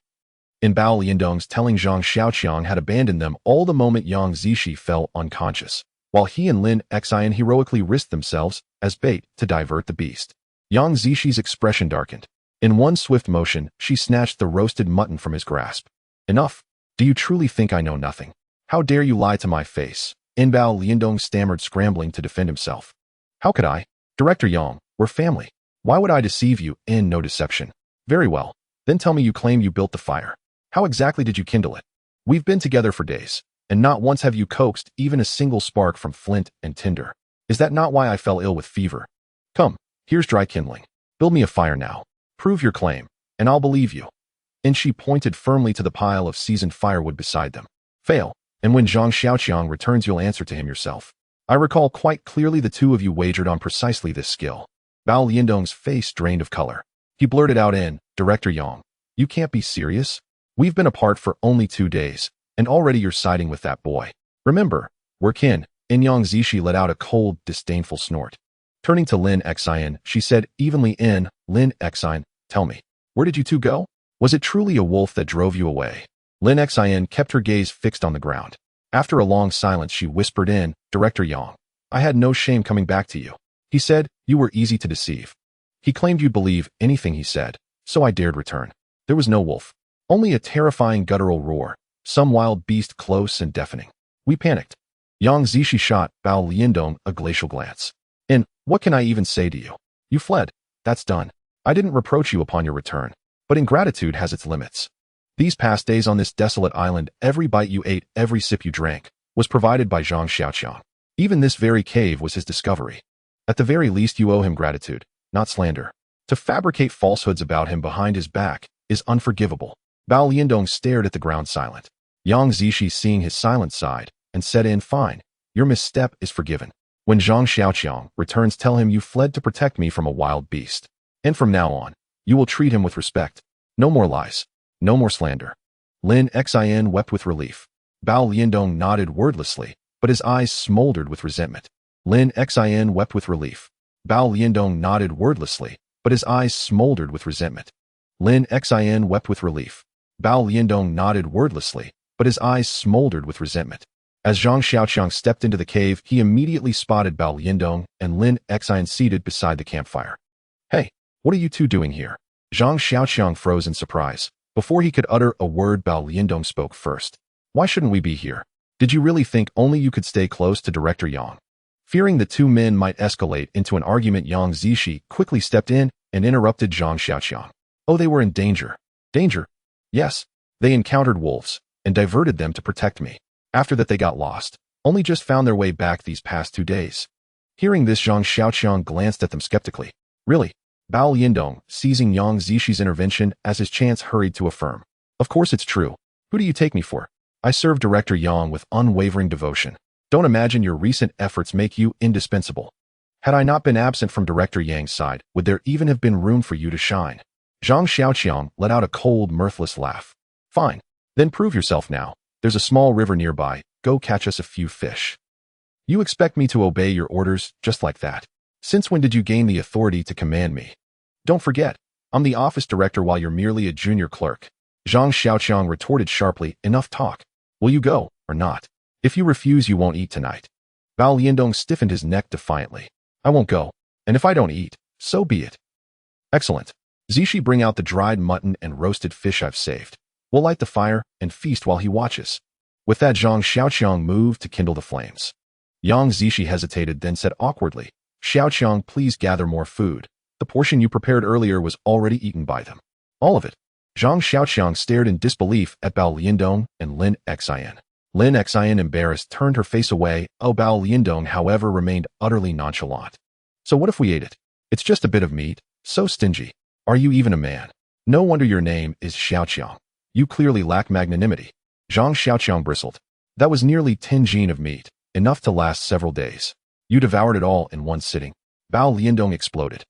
In Bao Liandong's telling, Zhang Xiaoqiang had abandoned them all the moment Yang Zishi fell unconscious, while he and Lin Xian heroically risked themselves as bait to divert the beast. Yang Zishi's expression darkened. In one swift motion, she snatched the roasted mutton from his grasp. Enough. Do you truly think I know nothing? How dare you lie to my face? In Bao Liandong stammered, scrambling to defend himself. How could I? Director Yang, we're family. Why would I deceive you? In no deception. Very well. Then tell me, you claim you built the fire. How exactly did you kindle it? We've been together for days, and not once have you coaxed even a single spark from flint and tinder. Is that not why I fell ill with fever? Come, here's dry kindling. Build me a fire now. Prove your claim, and I'll believe you. And she pointed firmly to the pile of seasoned firewood beside them. Fail, and when Zhang Xiaoqiang returns, you'll answer to him yourself. I recall quite clearly the two of you wagered on precisely this skill. Bao Liandong's face drained of color. He blurted out in, Director Yang, you can't be serious? We've been apart for only 2 days, and already you're siding with that boy. Remember, we're kin. In Yang Zishi let out a cold, disdainful snort. Turning to Lin Xian, she said evenly, in, Lin Xian, tell me, where did you two go? Was it truly a wolf that drove you away? Lin Xian kept her gaze fixed on the ground. After a long silence, she whispered in, Director Yang, I had no shame coming back to you. He said, you were easy to deceive. He claimed you'd believe anything he said, so I dared return. There was no wolf. Only a terrifying guttural roar, some wild beast close and deafening. We panicked. Yang Zishi shot Bao Liandong a glacial glance. And, what can I even say to you? You fled. That's done. I didn't reproach you upon your return, but ingratitude has its limits. These past days on this desolate island, every bite you ate, every sip you drank, was provided by Zhang Xiaoqiang. Even this very cave was his discovery. At the very least, you owe him gratitude, not slander. To fabricate falsehoods about him behind his back is unforgivable. Bao Liandong stared at the ground, silent. Yang Zishi, seeing his silent, sighed and said, in, fine, your misstep is forgiven. When Zhang Xiaoqiang returns, tell him you fled to protect me from a wild beast. And from now on, you will treat him with respect. No more lies. No more slander. Lin Xian wept with relief. Bao Liandong nodded wordlessly, but his eyes smoldered with resentment. Lin Xian wept with relief. Bao Liandong nodded wordlessly, but his eyes smoldered with resentment. Lin Xian wept with relief. Bao Liandong nodded wordlessly, but his eyes smoldered with resentment. As Zhang Xiaoqiang stepped into the cave, he immediately spotted Bao Liandong and Lin Xian seated beside the campfire. Hey, what are you two doing here? Zhang Xiaoqiang froze in surprise. Before he could utter a word, Bao Liandong spoke first. Why shouldn't we be here? Did you really think only you could stay close to Director Yang? Fearing the two men might escalate into an argument, Yang Zishi quickly stepped in and interrupted Zhang Xiaoqiang. Oh, they were in danger. Danger? Yes. They encountered wolves and diverted them to protect me. After that, they got lost. Only just found their way back these past 2 days. Hearing this, Zhang Xiaoqiang glanced at them skeptically. Really? Bao Liandong, seizing Yang Zishi's intervention as his chance, hurried to affirm. Of course it's true. Who do you take me for? I serve Director Yang with unwavering devotion. Don't imagine your recent efforts make you indispensable. Had I not been absent from Director Yang's side, would there even have been room for you to shine? Zhang Xiaoqiang let out a cold, mirthless laugh. Fine. Then prove yourself now. There's a small river nearby. Go catch us a few fish. You expect me to obey your orders just like that? Since when did you gain the authority to command me? Don't forget, I'm the office director while you're merely a junior clerk. Zhang Xiaoqiang retorted sharply, enough talk. Will you go, or not? If you refuse, you won't eat tonight. Bao Liandong stiffened his neck defiantly. I won't go, and if I don't eat, so be it. Excellent. Zishi, bring out the dried mutton and roasted fish I've saved. We'll light the fire and feast while he watches. With that, Zhang Xiaoqiang moved to kindle the flames. Yang Zishi hesitated, then said awkwardly, Xiaoqiang, please gather more food. The portion you prepared earlier was already eaten by them. All of it. Zhang Xiaoqiang stared in disbelief at Bao Liandong and Lin Xian. Lin Xian, embarrassed, turned her face away. Bao Liandong, however, remained utterly nonchalant. So what if we ate it? It's just a bit of meat. So stingy. Are you even a man? No wonder your name is Xiaoqiang. You clearly lack magnanimity. Zhang Xiaoqiang bristled. That was nearly 10 jin of meat, enough to last several days. You devoured it all in one sitting. Bao Liandong exploded.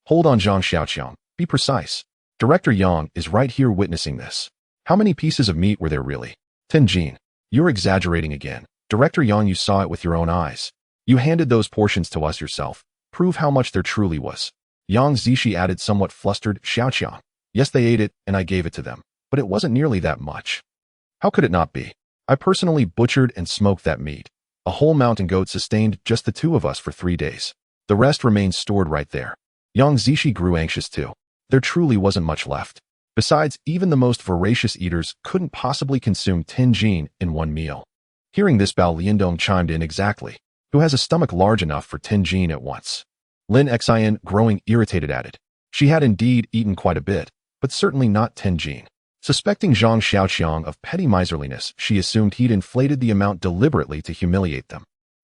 Hold on, Zhang Xiaoqiang. Be precise. Director Yang is right here witnessing this. How many pieces of meat were there really? 10 jin. You're exaggerating again. Director Yang, you saw it with your own eyes. You handed those portions to us yourself. prove how much there truly was. Yang Zishi added, somewhat flustered, Xiaoqiang. Yes, they ate it, and I gave it to them. But it wasn't nearly that much. How could it not be? I personally butchered and smoked that meat. A whole mountain goat sustained just the two of us for 3 days. The rest remained stored right there. Yang Zishi grew anxious too. There truly wasn't much left. Besides, even the most voracious eaters couldn't possibly consume 10 jin in one meal. Hearing this, Bao Liandong chimed in, exactly. Who has a stomach large enough for 10 jin at once? Lin Xian, growing irritated, added. She had indeed eaten quite a bit, but certainly not 10 jin. Suspecting Zhang Xiaoqiang of petty miserliness, she assumed he'd inflated the amount deliberately to humiliate them.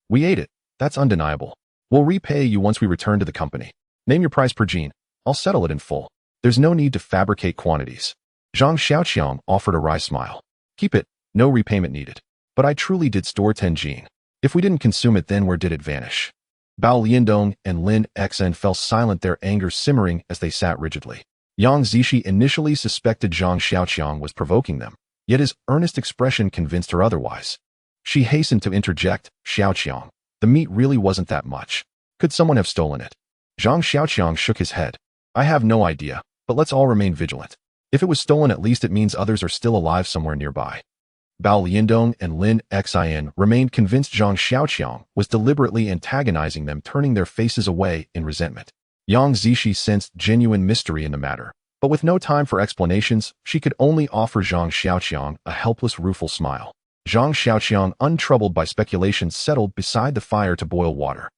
We ate it. That's undeniable. We'll repay you once we return to the company. Name your price per jin. I'll settle it in full. There's no need to fabricate quantities. Zhang Xiaoqiang offered a wry smile. Keep it. No repayment needed. But I truly did store 10 jin. If we didn't consume it, then where did it vanish? Bao Liandong and Lin Xian fell silent, their anger simmering as they sat rigidly. Yang Zishi initially suspected Zhang Xiaoqiang was provoking them, yet his earnest expression convinced her otherwise. She hastened to interject, Xiaoqiang, the meat really wasn't that much. Could someone have stolen it? Zhang Xiaoqiang shook his head. I have no idea, but let's all remain vigilant. If it was stolen, at least it means others are still alive somewhere nearby. Bao Liandong and Lin Xian remained convinced Zhang Xiaoqiang was deliberately antagonizing them, turning their faces away in resentment. Yang Zishi sensed genuine mystery in the matter, but with no time for explanations, she could only offer Zhang Xiaoqiang a helpless, rueful smile. Zhang Xiaoqiang, untroubled by speculation, settled beside the fire to boil water.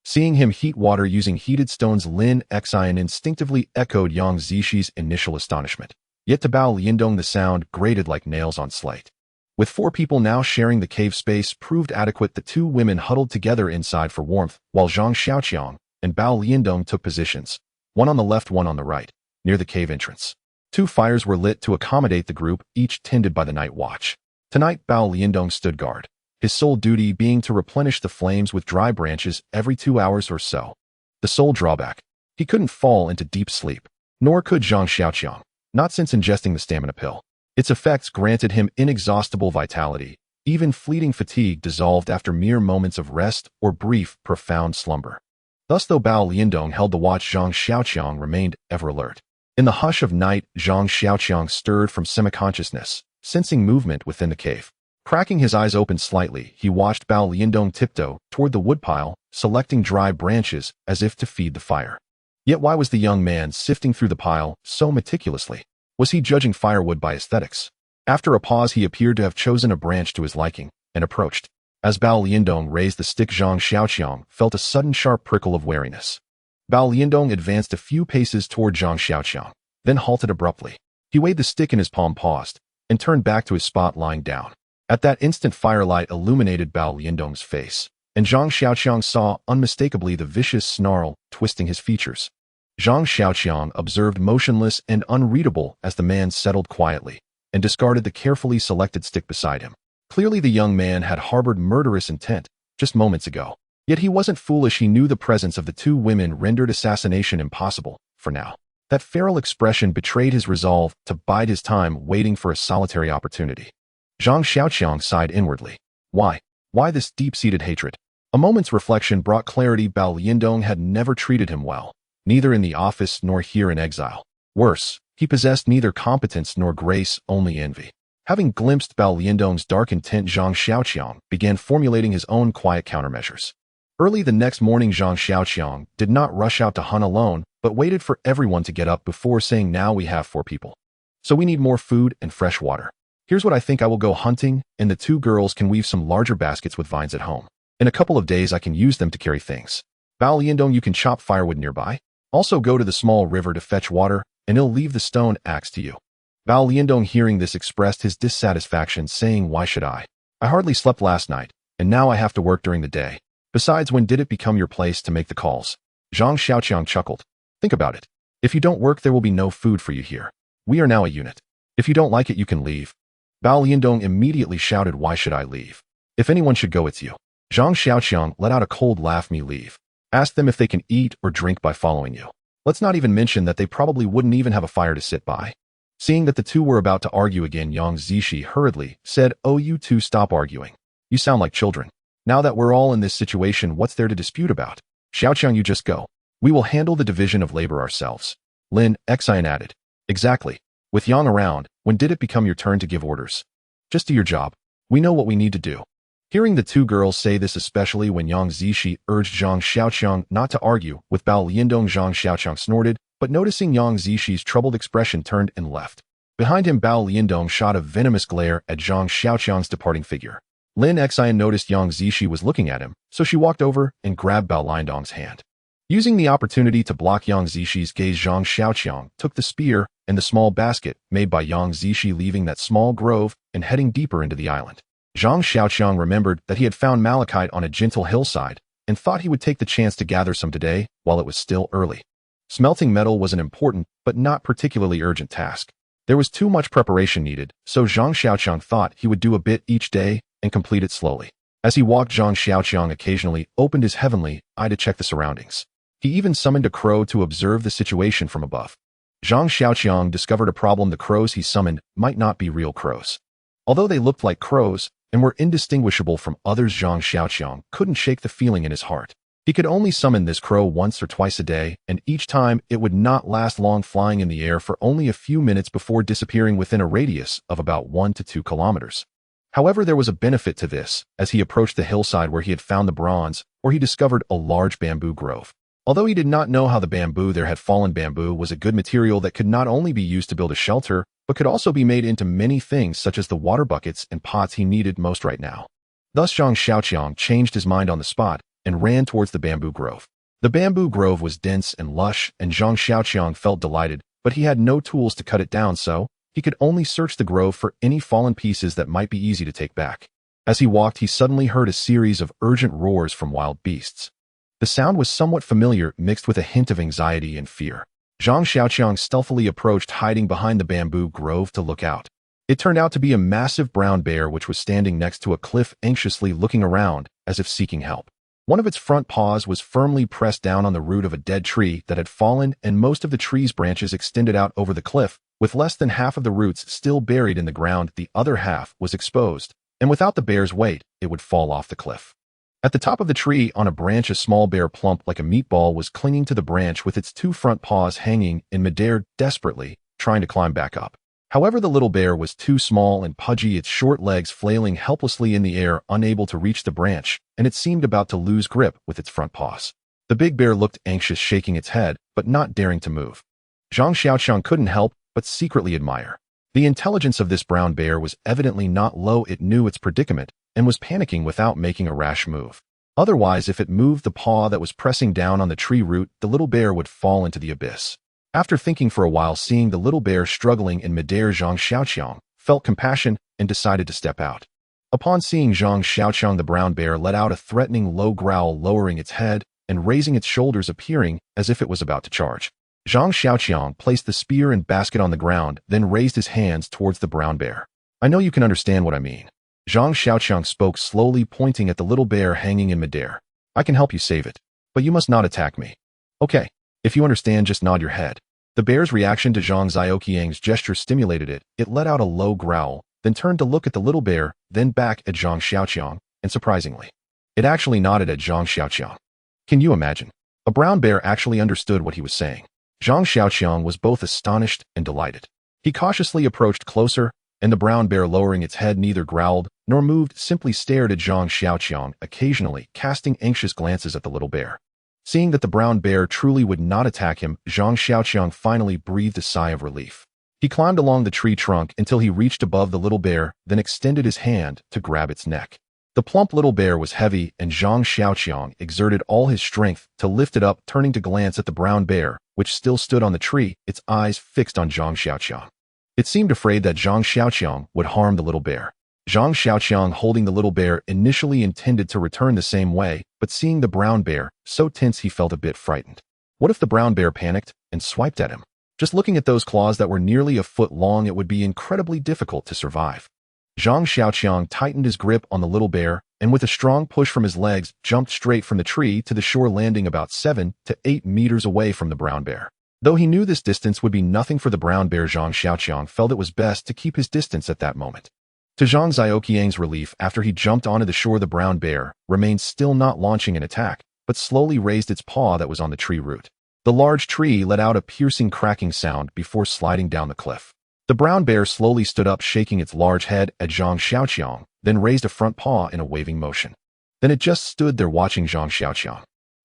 Seeing him heat water using heated stones, Lin Xian instinctively echoed Yang Zishi's initial astonishment. Yet to Bao Liandong the sound grated like nails on slate. With 4 people now sharing the cave space proved adequate, the 2 women huddled together inside for warmth, while Zhang Xiaoqiang and Bao Liandong took positions, one on the left, one on the right, near the cave entrance. 2 fires were lit to accommodate the group, each tended by the night watch. Tonight, Bao Liandong stood guard, his sole duty being to replenish the flames with dry branches every 2 hours or so. The sole drawback: he couldn't fall into deep sleep, nor could Zhang Xiaoqiang, not since ingesting the stamina pill. Its effects granted him inexhaustible vitality. Even fleeting fatigue dissolved after mere moments of rest or brief, profound slumber. Thus, though Bao Liandong held the watch, Zhang Xiaoqiang remained ever alert. In the hush of night, Zhang Xiaoqiang stirred from semi-consciousness, sensing movement within the cave. Cracking his eyes open slightly, he watched Bao Liandong tiptoe toward the woodpile, selecting dry branches as if to feed the fire. Yet why was the young man sifting through the pile so meticulously? Was he judging firewood by aesthetics? After a pause, he appeared to have chosen a branch to his liking, and approached. As Bao Liandong raised the stick, Zhang Xiaoqiang felt a sudden sharp prickle of wariness. Bao Liandong advanced a few paces toward Zhang Xiaoqiang, then halted abruptly. He weighed the stick in his palm, paused, and turned back to his spot lying down. At that instant, firelight illuminated Bao Liandong's face, and Zhang Xiaoqiang saw unmistakably the vicious snarl twisting his features. Zhang Xiaoqiang observed motionless and unreadable as the man settled quietly and discarded the carefully selected stick beside him. Clearly the young man had harbored murderous intent just moments ago. Yet he wasn't foolish. He knew the presence of the 2 women rendered assassination impossible, for now. That feral expression betrayed his resolve to bide his time, waiting for a solitary opportunity. Zhang Xiaoqiang sighed inwardly. Why? Why this deep-seated hatred? A moment's reflection brought clarity. Bao Liandong had never treated him well, neither in the office nor here in exile. Worse, he possessed neither competence nor grace, only envy. Having glimpsed Bao Liandong's dark intent, Zhang Xiaoqiang began formulating his own quiet countermeasures. Early the next morning, Zhang Xiaoqiang did not rush out to hunt alone, but waited for everyone to get up before saying, now we have 4 people. So we need more food and fresh water. Here's what I think: I will go hunting, and the 2 girls can weave some larger baskets with vines at home. In a couple of days I can use them to carry things. Bao Liandong, you can chop firewood nearby. Also go to the small river to fetch water, and he'll leave the stone axe to you. Bao Liandong, hearing this, expressed his dissatisfaction, saying, why should I? I hardly slept last night, and now I have to work during the day. Besides, when did it become your place to make the calls? Zhang Xiaoqiang chuckled. Think about it. If you don't work, there will be no food for you here. We are now a unit. If you don't like it, you can leave. Bao Liandong immediately shouted, why should I leave? If anyone should go, it's you. Zhang Xiaoqiang let out a cold laugh. Me leave? Ask them if they can eat or drink by following you. Let's not even mention that they probably wouldn't even have a fire to sit by. Seeing that the 2 were about to argue again, Yang Zishi hurriedly said, oh, you 2 stop arguing. You sound like children. Now that we're all in this situation, what's there to dispute about? Xiaoqiang, you just go. We will handle the division of labor ourselves. Lin Xian added. Exactly. With Yang around, when did it become your turn to give orders? Just do your job. We know what we need to do. Hearing the two girls say this, especially when Yang Zishi urged Zhang Xiaoqiang not to argue with Bao Liandong, Zhang Xiaoqiang snorted, but noticing Yang Zishi's troubled expression, turned and left. Behind him, Bao Liandong shot a venomous glare at Zhang Xiaoqiang's departing figure. Lin Xian noticed Yang Zishi was looking at him, so she walked over and grabbed Bao Liandong's hand. Using the opportunity to block Yang Zishi's gaze, Zhang Xiaoqiang took the spear and the small basket made by Yang Zishi, leaving that small grove and heading deeper into the island. Zhang Xiaoqiang remembered that he had found malachite on a gentle hillside and thought he would take the chance to gather some today while it was still early. Smelting metal was an important but not particularly urgent task. There was too much preparation needed, so Zhang Xiaoqiang thought he would do a bit each day and complete it slowly. As he walked, Zhang Xiaoqiang occasionally opened his heavenly eye to check the surroundings. He even summoned a crow to observe the situation from above. Zhang Xiaoqiang discovered a problem: the crows he summoned might not be real crows. Although they looked like crows and were indistinguishable from others, Zhang Xiaoqiang couldn't shake the feeling in his heart. He could only summon this crow once or twice a day, and each time it would not last long, flying in the air for only a few minutes before disappearing within a radius of about 1 to 2 kilometers. However, there was a benefit to this. As he approached the hillside where he had found the bronze, or he discovered a large bamboo grove. Although he did not know how the bamboo there had fallen, bamboo was a good material that could not only be used to build a shelter, but could also be made into many things, such as the water buckets and pots he needed most right now. Thus, Zhang Xiaoqiang changed his mind on the spot and ran towards the bamboo grove. The bamboo grove was dense and lush, and Zhang Xiaoqiang felt delighted, but he had no tools to cut it down, so he could only search the grove for any fallen pieces that might be easy to take back. As he walked, he suddenly heard a series of urgent roars from wild beasts. The sound was somewhat familiar, mixed with a hint of anxiety and fear. Zhang Xiaoqiang stealthily approached, hiding behind the bamboo grove to look out. It turned out to be a massive brown bear which was standing next to a cliff, anxiously looking around as if seeking help. One of its front paws was firmly pressed down on the root of a dead tree that had fallen, and most of the tree's branches extended out over the cliff, with less than half of the roots still buried in the ground. The other half was exposed, and without the bear's weight, it would fall off the cliff. At the top of the tree, on a branch, a small bear, plump like a meatball, was clinging to the branch with its 2 front paws hanging in midair, desperately trying to climb back up. However, the little bear was too small and pudgy, its short legs flailing helplessly in the air, unable to reach the branch, and it seemed about to lose grip with its front paws. The big bear looked anxious, shaking its head, but not daring to move. Zhang Xiaoqiang couldn't help but secretly admire. The intelligence of this brown bear was evidently not low. It knew its predicament and was panicking without making a rash move. Otherwise, if it moved the paw that was pressing down on the tree root, the little bear would fall into the abyss. After thinking for a while, seeing the little bear struggling in midair, Zhang Xiaoqiang felt compassion and decided to step out. Upon seeing Zhang Xiaoqiang, the brown bear let out a threatening low growl, lowering its head and raising its shoulders, appearing as if it was about to charge. Zhang Xiaoqiang placed the spear and basket on the ground, then raised his hands towards the brown bear. I know you can understand what I mean. Zhang Xiaoqiang spoke slowly, pointing at the little bear hanging in midair. I can help you save it, but you must not attack me. Okay, if you understand, just nod your head. The bear's reaction to Zhang Xiaoqiang's gesture stimulated it. It let out a low growl, then turned to look at the little bear, then back at Zhang Xiaoqiang, and surprisingly, it actually nodded at Zhang Xiaoqiang. Can you imagine? A brown bear actually understood what he was saying. Zhang Xiaoqiang was both astonished and delighted. He cautiously approached closer, and the brown bear, lowering its head, neither growled nor moved, simply stared at Zhang Xiaoqiang, occasionally casting anxious glances at the little bear. Seeing that the brown bear truly would not attack him, Zhang Xiaoqiang finally breathed a sigh of relief. He climbed along the tree trunk until he reached above the little bear, then extended his hand to grab its neck. The plump little bear was heavy, and Zhang Xiaoqiang exerted all his strength to lift it up, turning to glance at the brown bear, which still stood on the tree, its eyes fixed on Zhang Xiaoqiang. It seemed afraid that Zhang Xiaoqiang would harm the little bear. Zhang Xiaoqiang, holding the little bear, initially intended to return the same way, but seeing the brown bear so tense, he felt a bit frightened. What if the brown bear panicked and swiped at him? Just looking at those claws that were nearly a foot long, it would be incredibly difficult to survive. Zhang Xiaoqiang tightened his grip on the little bear, and with a strong push from his legs, jumped straight from the tree to the shore, landing about 7 to 8 meters away from the brown bear. Though he knew this distance would be nothing for the brown bear, Zhang Xiaoqiang felt it was best to keep his distance at that moment. To Zhang Xiaoqiang's relief, after he jumped onto the shore, the brown bear remained still, not launching an attack, but slowly raised its paw that was on the tree root. The large tree let out a piercing cracking sound before sliding down the cliff. The brown bear slowly stood up, shaking its large head at Zhang Xiaoqiang, then raised a front paw in a waving motion. Then it just stood there watching Zhang Xiaoqiang.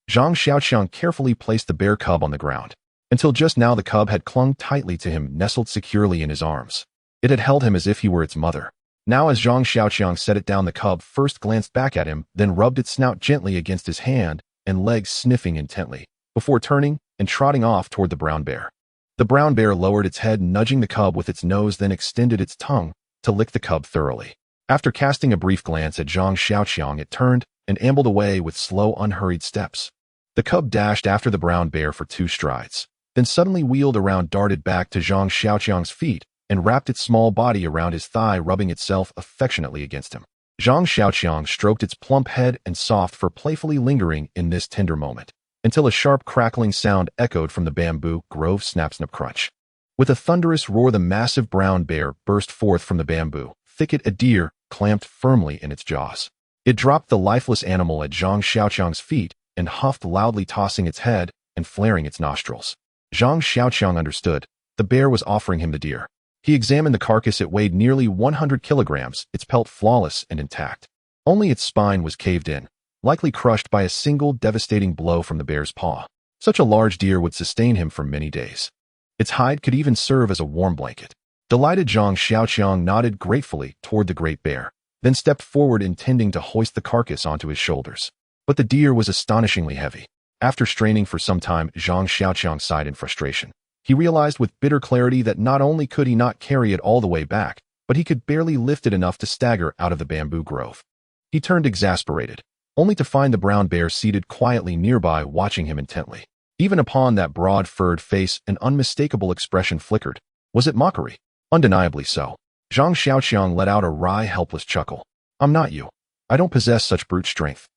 Zhang Xiaoqiang carefully placed the bear cub on the ground. Until just now the cub had clung tightly to him, nestled securely in his arms. It had held him as if he were its mother. Now as Zhang Xiaoqiang set it down, the cub first glanced back at him, then rubbed its snout gently against his hand and legs, sniffing intently, before turning and trotting off toward the brown bear. The brown bear lowered its head, nudging the cub with its nose, then extended its tongue to lick the cub thoroughly. After casting a brief glance at Zhang Xiaoqiang, it turned and ambled away with slow, unhurried steps. The cub dashed after the brown bear for 2 strides, then suddenly wheeled around, darted back to Zhang Xiaoqiang's feet, and wrapped its small body around his thigh, rubbing itself affectionately against him. Zhang Xiaoqiang stroked its plump head and soft fur, playfully lingering in this tender moment, until a sharp crackling sound echoed from the bamboo grove. Snap, snap, crunch. With a thunderous roar, the massive brown bear burst forth from the bamboo thicket, a deer clamped firmly in its jaws. It dropped the lifeless animal at Zhang Xiaoqiang's feet and huffed loudly, tossing its head and flaring its nostrils. Zhang Xiaoqiang understood. The bear was offering him the deer. He examined the carcass. It weighed nearly 100 kilograms, its pelt flawless and intact. Only its spine was caved in, likely crushed by a single devastating blow from the bear's paw. Such a large deer would sustain him for many days. Its hide could even serve as a warm blanket. Delighted, Zhang Xiaoqiang nodded gratefully toward the great bear, then stepped forward, intending to hoist the carcass onto his shoulders. But the deer was astonishingly heavy. After straining for some time, Zhang Xiaoqiang sighed in frustration. He realized with bitter clarity that not only could he not carry it all the way back, but he could barely lift it enough to stagger out of the bamboo grove. He turned exasperated, only to find the brown bear seated quietly nearby, watching him intently. Even upon that broad-furred face, an unmistakable expression flickered. Was it mockery? Undeniably so. Zhang Xiaoqiang let out a wry, helpless chuckle. I'm not you. I don't possess such brute strength.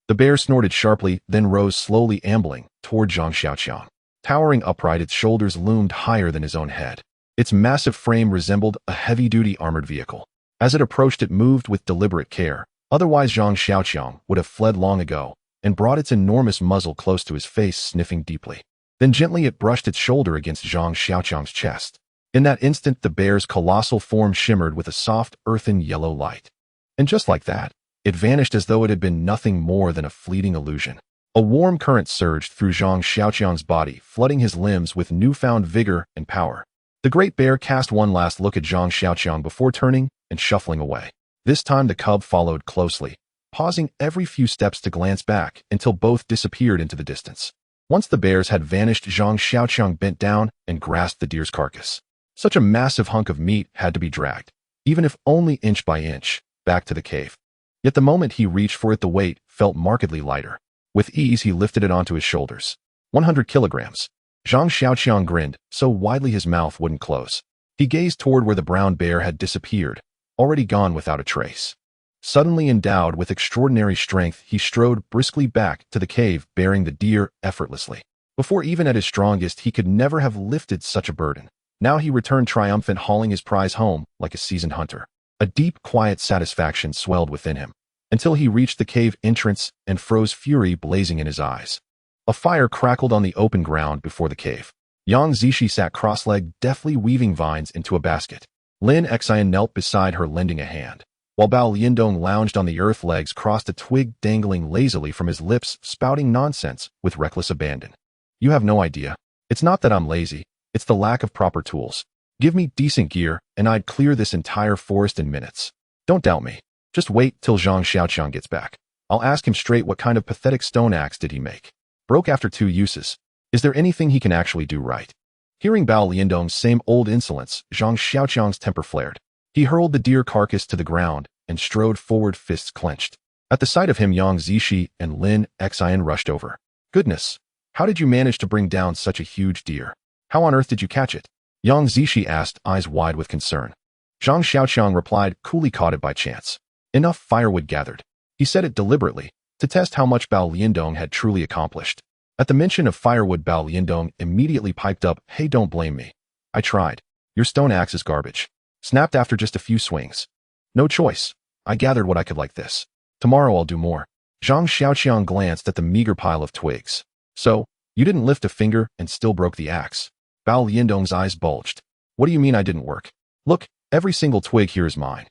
The bear snorted sharply, then rose slowly, ambling toward Zhang Xiaoqiang. Towering upright, its shoulders loomed higher than his own head. Its massive frame resembled a heavy-duty armored vehicle. As it approached, it moved with deliberate care. Otherwise, Zhang Xiaoqiang would have fled long ago, and brought its enormous muzzle close to his face, sniffing deeply. Then gently it brushed its shoulder against Zhang Xiaoqiang's chest. In that instant, the bear's colossal form shimmered with a soft, earthen yellow light. And just like that, it vanished as though it had been nothing more than a fleeting illusion. A warm current surged through Zhang Xiaoqiang's body, flooding his limbs with newfound vigor and power. The great bear cast one last look at Zhang Xiaoqiang before turning and shuffling away. This time the cub followed closely, pausing every few steps to glance back until both disappeared into the distance. Once the bears had vanished, Zhang Xiaoqiang bent down and grasped the deer's carcass. Such a massive hunk of meat had to be dragged, even if only inch by inch, back to the cave. Yet the moment he reached for it, the weight felt markedly lighter. With ease, he lifted it onto his shoulders. 100 kilograms. Zhang Xiaoqiang grinned, so widely his mouth wouldn't close. He gazed toward where the brown bear had disappeared, already gone without a trace. Suddenly endowed with extraordinary strength, he strode briskly back to the cave, bearing the deer effortlessly. Before, even at his strongest, he could never have lifted such a burden. Now he returned triumphant, hauling his prize home like a seasoned hunter. A deep, quiet satisfaction swelled within him, until he reached the cave entrance and froze, fury blazing in his eyes. A fire crackled on the open ground before the cave. Yang Zishi sat cross-legged, deftly weaving vines into a basket. Lin Xian knelt beside her, lending a hand, while Bao Liandong lounged on the earth, legs crossed, a twig dangling lazily from his lips, spouting nonsense with reckless abandon. You have no idea. It's not that I'm lazy, it's the lack of proper tools. Give me decent gear, and I'd clear this entire forest in minutes. Don't doubt me. Just wait till Zhang Xiaoqiang gets back. I'll ask him straight, what kind of pathetic stone axe did he make? Broke after 2 uses. Is there anything he can actually do right? Hearing Bao Liandong's same old insolence, Zhang Xiaoqiang's temper flared. He hurled the deer carcass to the ground and strode forward, fists clenched. At the sight of him, Yang Zishi and Lin Xian rushed over. Goodness, how did you manage to bring down such a huge deer? How on earth did you catch it? Yang Zishi asked, eyes wide with concern. Zhang Xiaoqiang replied, coolly, caught it by chance. Enough firewood gathered. He said it deliberately, to test how much Bao Liandong had truly accomplished. At the mention of firewood, Bao Liandong immediately piped up, hey, don't blame me. I tried. Your stone axe is garbage. Snapped after just a few swings. No choice. I gathered what I could like this. Tomorrow I'll do more. Zhang Xiaoqiang glanced at the meager pile of twigs. So, you didn't lift a finger and still broke the axe. Bao Liandong's eyes bulged. What do you mean I didn't work? Look, every single twig here is mine.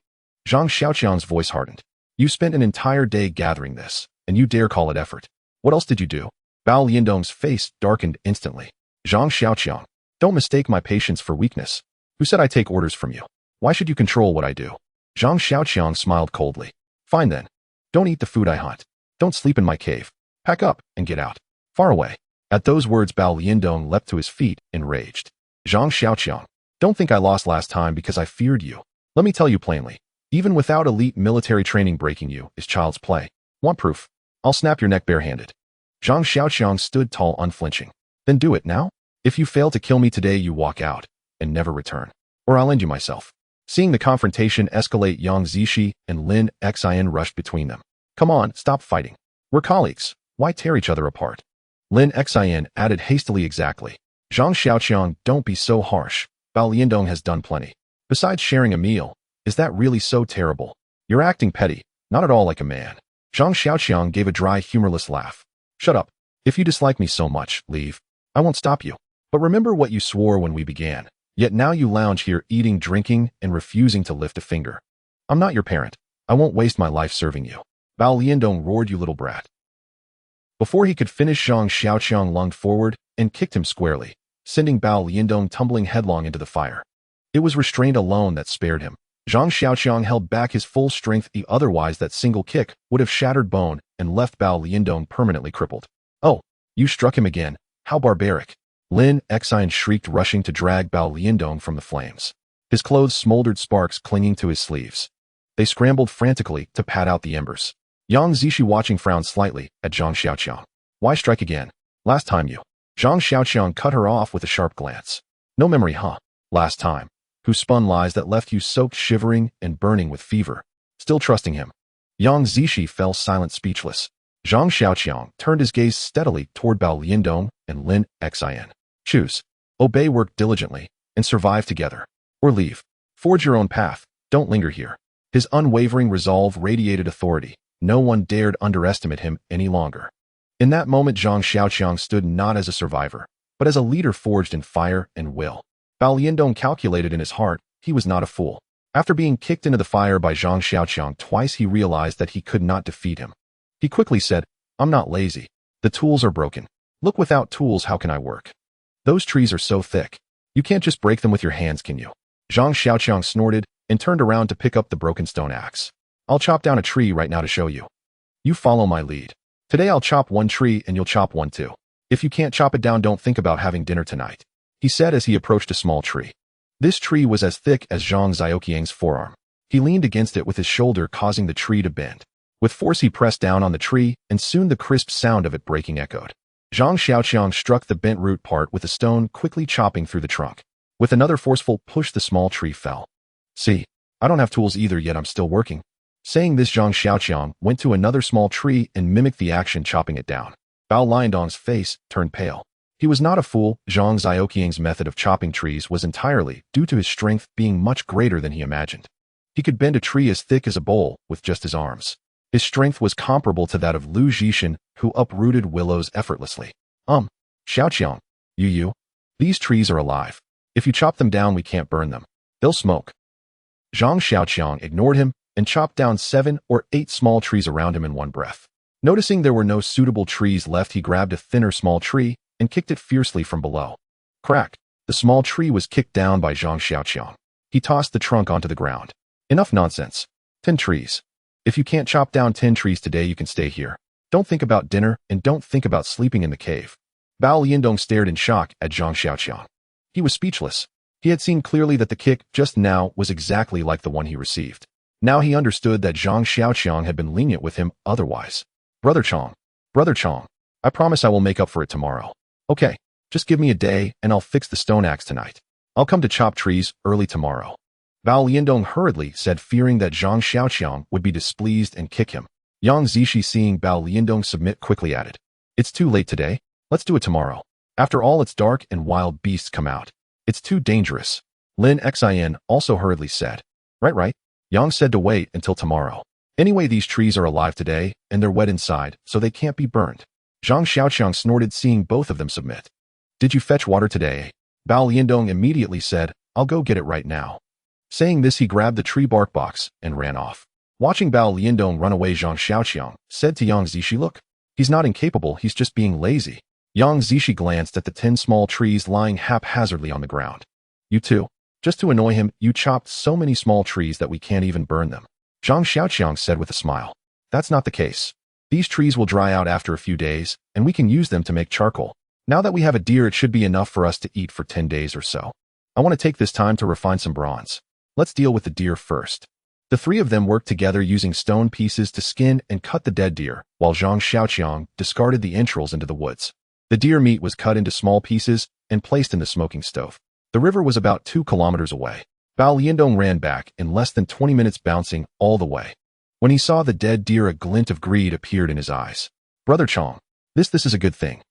Zhang Xiaoqiang's voice hardened. You spent an entire day gathering this, and you dare call it effort. What else did you do? Bao Liandong's face darkened instantly. Zhang Xiaoqiang, don't mistake my patience for weakness. Who said I take orders from you? Why should you control what I do? Zhang Xiaoqiang smiled coldly. Fine then. Don't eat the food I hunt. Don't sleep in my cave. Pack up and get out. Far away. At those words, Bao Liandong leapt to his feet, enraged. Zhang Xiaoqiang, don't think I lost last time because I feared you. Let me tell you plainly, even without elite military training, breaking you is child's play. Want proof? I'll snap your neck barehanded. Zhang Xiaoqiang stood tall, unflinching. Then do it now. If you fail to kill me today, you walk out and never return, or I'll end you myself. Seeing the confrontation escalate, Yang Zishi and Lin Xian rushed between them. Come on, stop fighting. We're colleagues. Why tear each other apart? Lin Xian added hastily. Exactly. Zhang Xiaoqiang, don't be so harsh. Bao Liandong has done plenty. Besides sharing a meal, is that really so terrible? You're acting petty, not at all like a man. Zhang Xiaoqiang gave a dry, humorless laugh. Shut up. If you dislike me so much, leave. I won't stop you. But remember what you swore when we began. Yet now you lounge here eating, drinking, and refusing to lift a finger. I'm not your parent. I won't waste my life serving you. Bao Liandong roared, you little brat. Before he could finish, Zhang Xiaoqiang lunged forward and kicked him squarely, sending Bao Liandong tumbling headlong into the fire. It was restraint alone that spared him. Zhang Xiaoqiang held back his full strength, otherwise that single kick would have shattered bone and left Bao Liandong permanently crippled. Oh, you struck him again. How barbaric. Lin Xian shrieked, rushing to drag Bao Liandong from the flames. His clothes smoldered, sparks clinging to his sleeves. They scrambled frantically to pat out the embers. Yang Zishi, watching, frowned slightly at Zhang Xiaoqiang. Why strike again? Last time you... Zhang Xiaoqiang cut her off with a sharp glance. No memory, huh? Last time. Who spun lies that left you soaked, shivering, and burning with fever? Still trusting him? Yang Zishi fell silent, speechless. Zhang Xiaoqiang turned his gaze steadily toward Bao Liandong and Lin Xian. Choose. Obey, work diligently, and survive together. Or leave. Forge your own path. Don't linger here. His unwavering resolve radiated authority. No one dared underestimate him any longer. In that moment, Zhang Xiaoqiang stood not as a survivor, but as a leader forged in fire and will. Bao Liandong calculated in his heart he was not a fool. After being kicked into the fire by Zhang Xiaoqiang twice, he realized that he could not defeat him. He quickly said, I'm not lazy. The tools are broken. Look, without tools, how can I work? Those trees are so thick. You can't just break them with your hands, can you? Zhang Xiaoqiang snorted and turned around to pick up the broken stone axe. I'll chop down a tree right now to show you. You follow my lead. Today I'll chop one tree and you'll chop one too. If you can't chop it down, don't think about having dinner tonight, he said as he approached a small tree. This tree was as thick as Zhang Xiaoqiang's forearm. He leaned against it with his shoulder, causing the tree to bend. With force, he pressed down on the tree, and soon the crisp sound of it breaking echoed. Zhang Xiaoqiang struck the bent root part with a stone, quickly chopping through the trunk. With another forceful push, the small tree fell. See, I don't have tools either, yet I'm still working. Saying this, Zhang Xiaoqiang went to another small tree and mimicked the action, chopping it down. Bao Liandong's face turned pale. He was not a fool. Zhang Xiaoqiang's method of chopping trees was entirely due to his strength being much greater than he imagined. He could bend a tree as thick as a bowl with just his arms. His strength was comparable to that of Lu Zhishan, who uprooted willows effortlessly. Xiaoqiang, you. These trees are alive. If you chop them down, we can't burn them. They'll smoke. Zhang Xiaoqiang ignored him and chopped down 7 or 8 small trees around him in one breath. Noticing there were no suitable trees left, he grabbed a thinner small tree and kicked it fiercely from below. Crack! The small tree was kicked down by Zhang Xiaoqiang. He tossed the trunk onto the ground. Enough nonsense. 10 trees. If you can't chop down 10 trees today, you can stay here. Don't think about dinner and don't think about sleeping in the cave. Bao Liandong stared in shock at Zhang Xiaoqiang. He was speechless. He had seen clearly that the kick just now was exactly like the one he received. Now he understood that Zhang Xiaoqiang had been lenient with him otherwise. Brother Chong, I promise I will make up for it tomorrow. Okay, just give me a day and I'll fix the stone axe tonight. I'll come to chop trees early tomorrow. Bao Liandong hurriedly said, fearing that Zhang Xiaoqiang would be displeased and kick him. Yang Zishi, seeing Bao Liandong submit, quickly added, It's too late today. Let's do it tomorrow. After all, it's dark and wild beasts come out. It's too dangerous. Lin Xian also hurriedly said. Right. Yang said to wait until tomorrow. Anyway, these trees are alive today, and they're wet inside, so they can't be burned. Zhang Xiaoqiang snorted, seeing both of them submit. Did you fetch water today? Bao Liandong immediately said, I'll go get it right now. Saying this, he grabbed the tree bark box and ran off. Watching Bao Liandong run away, Zhang Xiaoqiang said to Yang Zishi, look, he's not incapable, he's just being lazy. Yang Zishi glanced at the 10 small trees lying haphazardly on the ground. You too. Just to annoy him, you chopped so many small trees that we can't even burn them. Zhang Xiaoqiang said with a smile. That's not the case. These trees will dry out after a few days, and we can use them to make charcoal. Now that we have a deer, it should be enough for us to eat for 10 days or so. I want to take this time to refine some bronze. Let's deal with the deer first. The three of them worked together using stone pieces to skin and cut the dead deer, while Zhang Xiaoqiang discarded the entrails into the woods. The deer meat was cut into small pieces and placed in the smoking stove. The river was about 2 kilometers away. Bao Liandong ran back in less than 20 minutes, bouncing all the way. When he saw the dead deer, a glint of greed appeared in his eyes. Brother Chong, this is a good thing.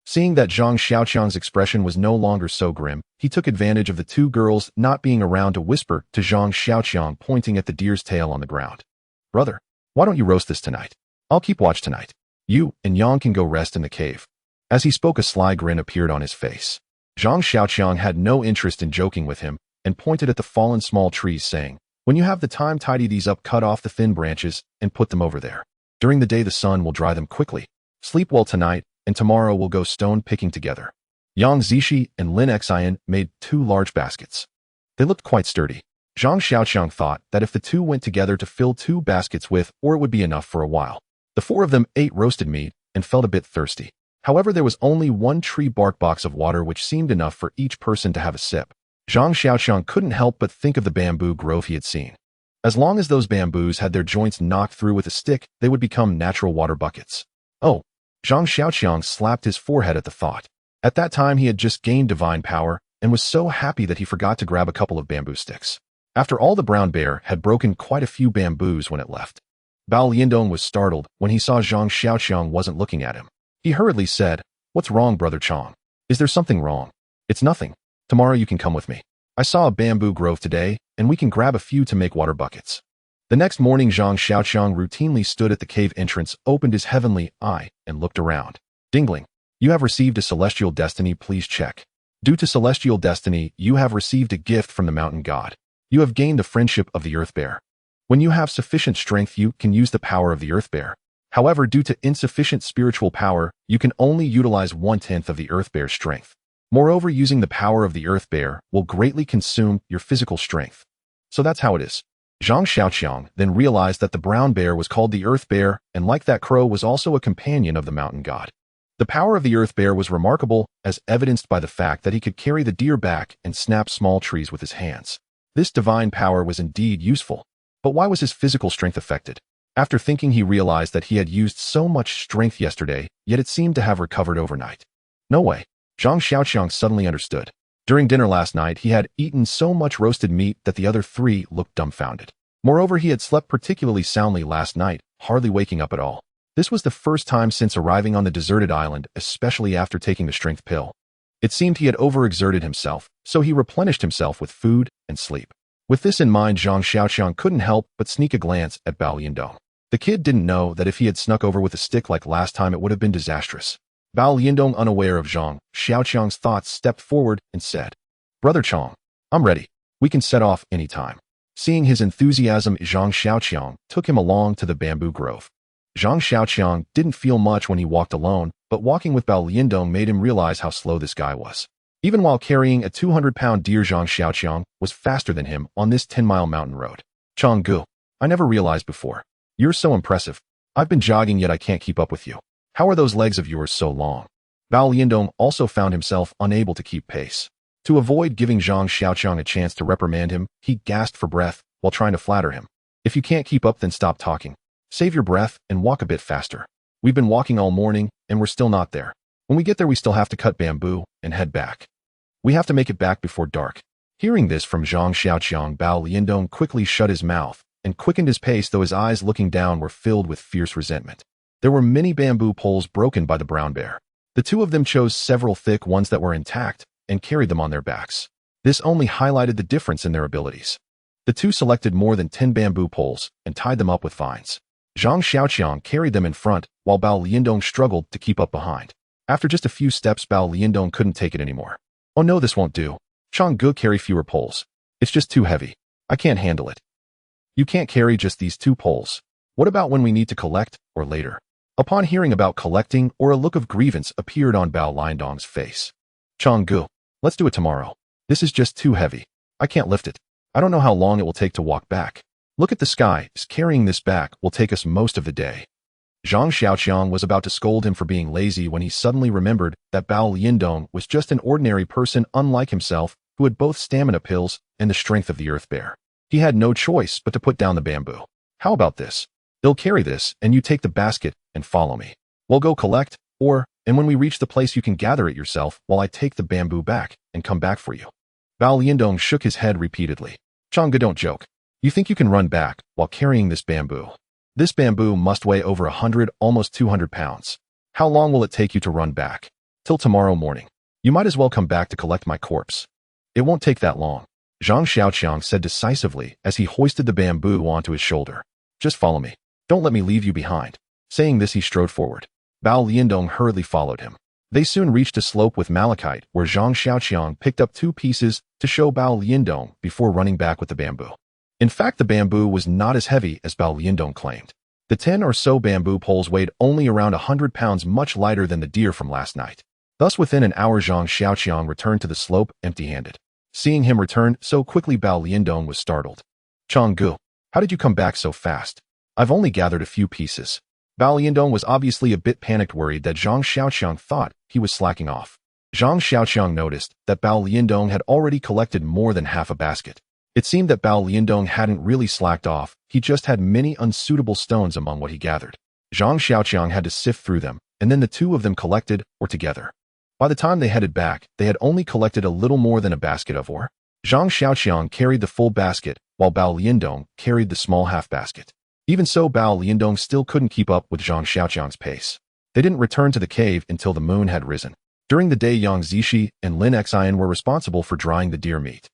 Seeing that Zhang Xiaoqiang's expression was no longer so grim, he took advantage of the two girls not being around to whisper to Zhang Xiaoqiang, pointing at the deer's tail on the ground. Brother, why don't you roast this tonight? I'll keep watch tonight. You and Yang can go rest in the cave. As he spoke, a sly grin appeared on his face. Zhang Xiaoqiang had no interest in joking with him and pointed at the fallen small trees, saying, when you have the time, tidy these up, cut off the thin branches, and put them over there. During the day, the sun will dry them quickly. Sleep well tonight, and tomorrow we'll go stone picking together. Yang Zishi and Lin Xian made 2 large baskets. They looked quite sturdy. Zhang Xiaoqiang thought that if the two went together to fill 2 baskets with, or it would be enough for a while. The 4 of them ate roasted meat and felt a bit thirsty. However, there was only 1 tree bark box of water, which seemed enough for each person to have a sip. Zhang Xiaoqiang couldn't help but think of the bamboo grove he had seen. As long as those bamboos had their joints knocked through with a stick, they would become natural water buckets. Oh! Zhang Xiaoqiang slapped his forehead at the thought. At that time, he had just gained divine power and was so happy that he forgot to grab a couple of bamboo sticks. After all, the brown bear had broken quite a few bamboos when it left. Bao Liandong was startled when he saw Zhang Xiaoqiang wasn't looking at him. He hurriedly said, What's wrong, Brother Chong? Is there something wrong? It's nothing. Tomorrow you can come with me. I saw a bamboo grove today, and we can grab a few to make water buckets. The next morning, Zhang Xiaoqiang routinely stood at the cave entrance, opened his heavenly eye, and looked around. Dingling. You have received a celestial destiny, please check. Due to celestial destiny, you have received a gift from the mountain god. You have gained the friendship of the earth bear. When you have sufficient strength, you can use the power of the earth bear. However, due to insufficient spiritual power, you can only utilize 1/10 of the earth bear's strength. Moreover, using the power of the earth bear will greatly consume your physical strength. So that's how it is. Zhang Xiaoqiang then realized that the brown bear was called the earth bear, and like that crow, was also a companion of the mountain god. The power of the earth bear was remarkable, as evidenced by the fact that he could carry the deer back and snap small trees with his hands. This divine power was indeed useful. But why was his physical strength affected? After thinking, he realized that he had used so much strength yesterday, yet it seemed to have recovered overnight. No way. Zhang Xiaoqiang suddenly understood. During dinner last night, he had eaten so much roasted meat that the other 3 looked dumbfounded. Moreover, he had slept particularly soundly last night, hardly waking up at all. This was the first time since arriving on the deserted island, especially after taking the strength pill. It seemed he had overexerted himself, so he replenished himself with food and sleep. With this in mind, Zhang Xiaoqiang couldn't help but sneak a glance at Bao Liandong. The kid didn't know that if he had snuck over with a stick like last time, it would have been disastrous. Bao Liandong, unaware of Zhang Xiaoqiang's thoughts, stepped forward and said, Brother Chong, I'm ready. We can set off any time. Seeing his enthusiasm, Zhang Xiaoqiang took him along to the bamboo grove. Zhang Xiaoqiang didn't feel much when he walked alone, but walking with Bao Liandong made him realize how slow this guy was. Even while carrying a 200-pound deer, Zhang Xiaoqiang was faster than him on this 10-mile mountain road. Chong Gu, I never realized before. You're so impressive. I've been jogging, yet I can't keep up with you. How are those legs of yours so long? Bao Liandong also found himself unable to keep pace. To avoid giving Zhang Xiaoqiang a chance to reprimand him, he gasped for breath while trying to flatter him. If you can't keep up, then stop talking. Save your breath and walk a bit faster. We've been walking all morning, and we're still not there. When we get there, we still have to cut bamboo and head back. We have to make it back before dark. Hearing this from Zhang Xiaoqiang, Bao Liandong quickly shut his mouth and quickened his pace, though his eyes looking down were filled with fierce resentment. There were many bamboo poles broken by the brown bear. The 2 of them chose several thick ones that were intact and carried them on their backs. This only highlighted the difference in their abilities. The two selected more than 10 bamboo poles and tied them up with vines. Zhang Xiaoqiang carried them in front, while Bao Liandong struggled to keep up behind. After just a few steps, Bao Liandong couldn't take it anymore. Oh no, this won't do. Changge, carry fewer poles. It's just too heavy. I can't handle it. You can't carry just these 2 poles. What about when we need to collect, or later? Upon hearing about collecting, a look of grievance appeared on Bao Liandong's face. Changge, let's do it tomorrow. This is just too heavy. I can't lift it. I don't know how long it will take to walk back. Look at the sky. Carrying this back will take us most of the day. Zhang Xiaoqiang was about to scold him for being lazy when he suddenly remembered that Bao Liandong was just an ordinary person unlike himself who had both stamina pills and the strength of the earth bear. He had no choice but to put down the bamboo. How about this? They'll carry this and you take the basket and follow me. We'll go collect, and when we reach the place you can gather it yourself while I take the bamboo back and come back for you. Bao Liandong shook his head repeatedly. Changge, don't joke. You think you can run back while carrying this bamboo? This bamboo must weigh over 100, almost 200 pounds. How long will it take you to run back? Till tomorrow morning. You might as well come back to collect my corpse. It won't take that long, Zhang Xiaoqiang said decisively as he hoisted the bamboo onto his shoulder. Just follow me. Don't let me leave you behind. Saying this, he strode forward. Bao Liandong hurriedly followed him. They soon reached a slope with malachite where Zhang Xiaoqiang picked up 2 pieces to show Bao Liandong before running back with the bamboo. In fact, the bamboo was not as heavy as Bao Liandong claimed. The 10 or so bamboo poles weighed only around 100 pounds, much lighter than the deer from last night. Thus, within an hour, Zhang Xiaoqiang returned to the slope empty-handed. Seeing him return so quickly, Bao Liandong was startled. Changge, how did you come back so fast? I've only gathered a few pieces. Bao Liandong was obviously a bit panicked, worried that Zhang Xiaoqiang thought he was slacking off. Zhang Xiaoqiang noticed that Bao Liandong had already collected more than half a basket. It seemed that Bao Liandong hadn't really slacked off, he just had many unsuitable stones among what he gathered. Zhang Xiaoqiang had to sift through them, and then the 2 of them collected, together. By the time they headed back, they had only collected a little more than a basket of ore. Zhang Xiaoqiang carried the full basket, while Bao Liandong carried the small half basket. Even so, Bao Liandong still couldn't keep up with Zhang Xiaoqiang's pace. They didn't return to the cave until the moon had risen. During the day, Yang Zishi and Lin Xian were responsible for drying the deer meat.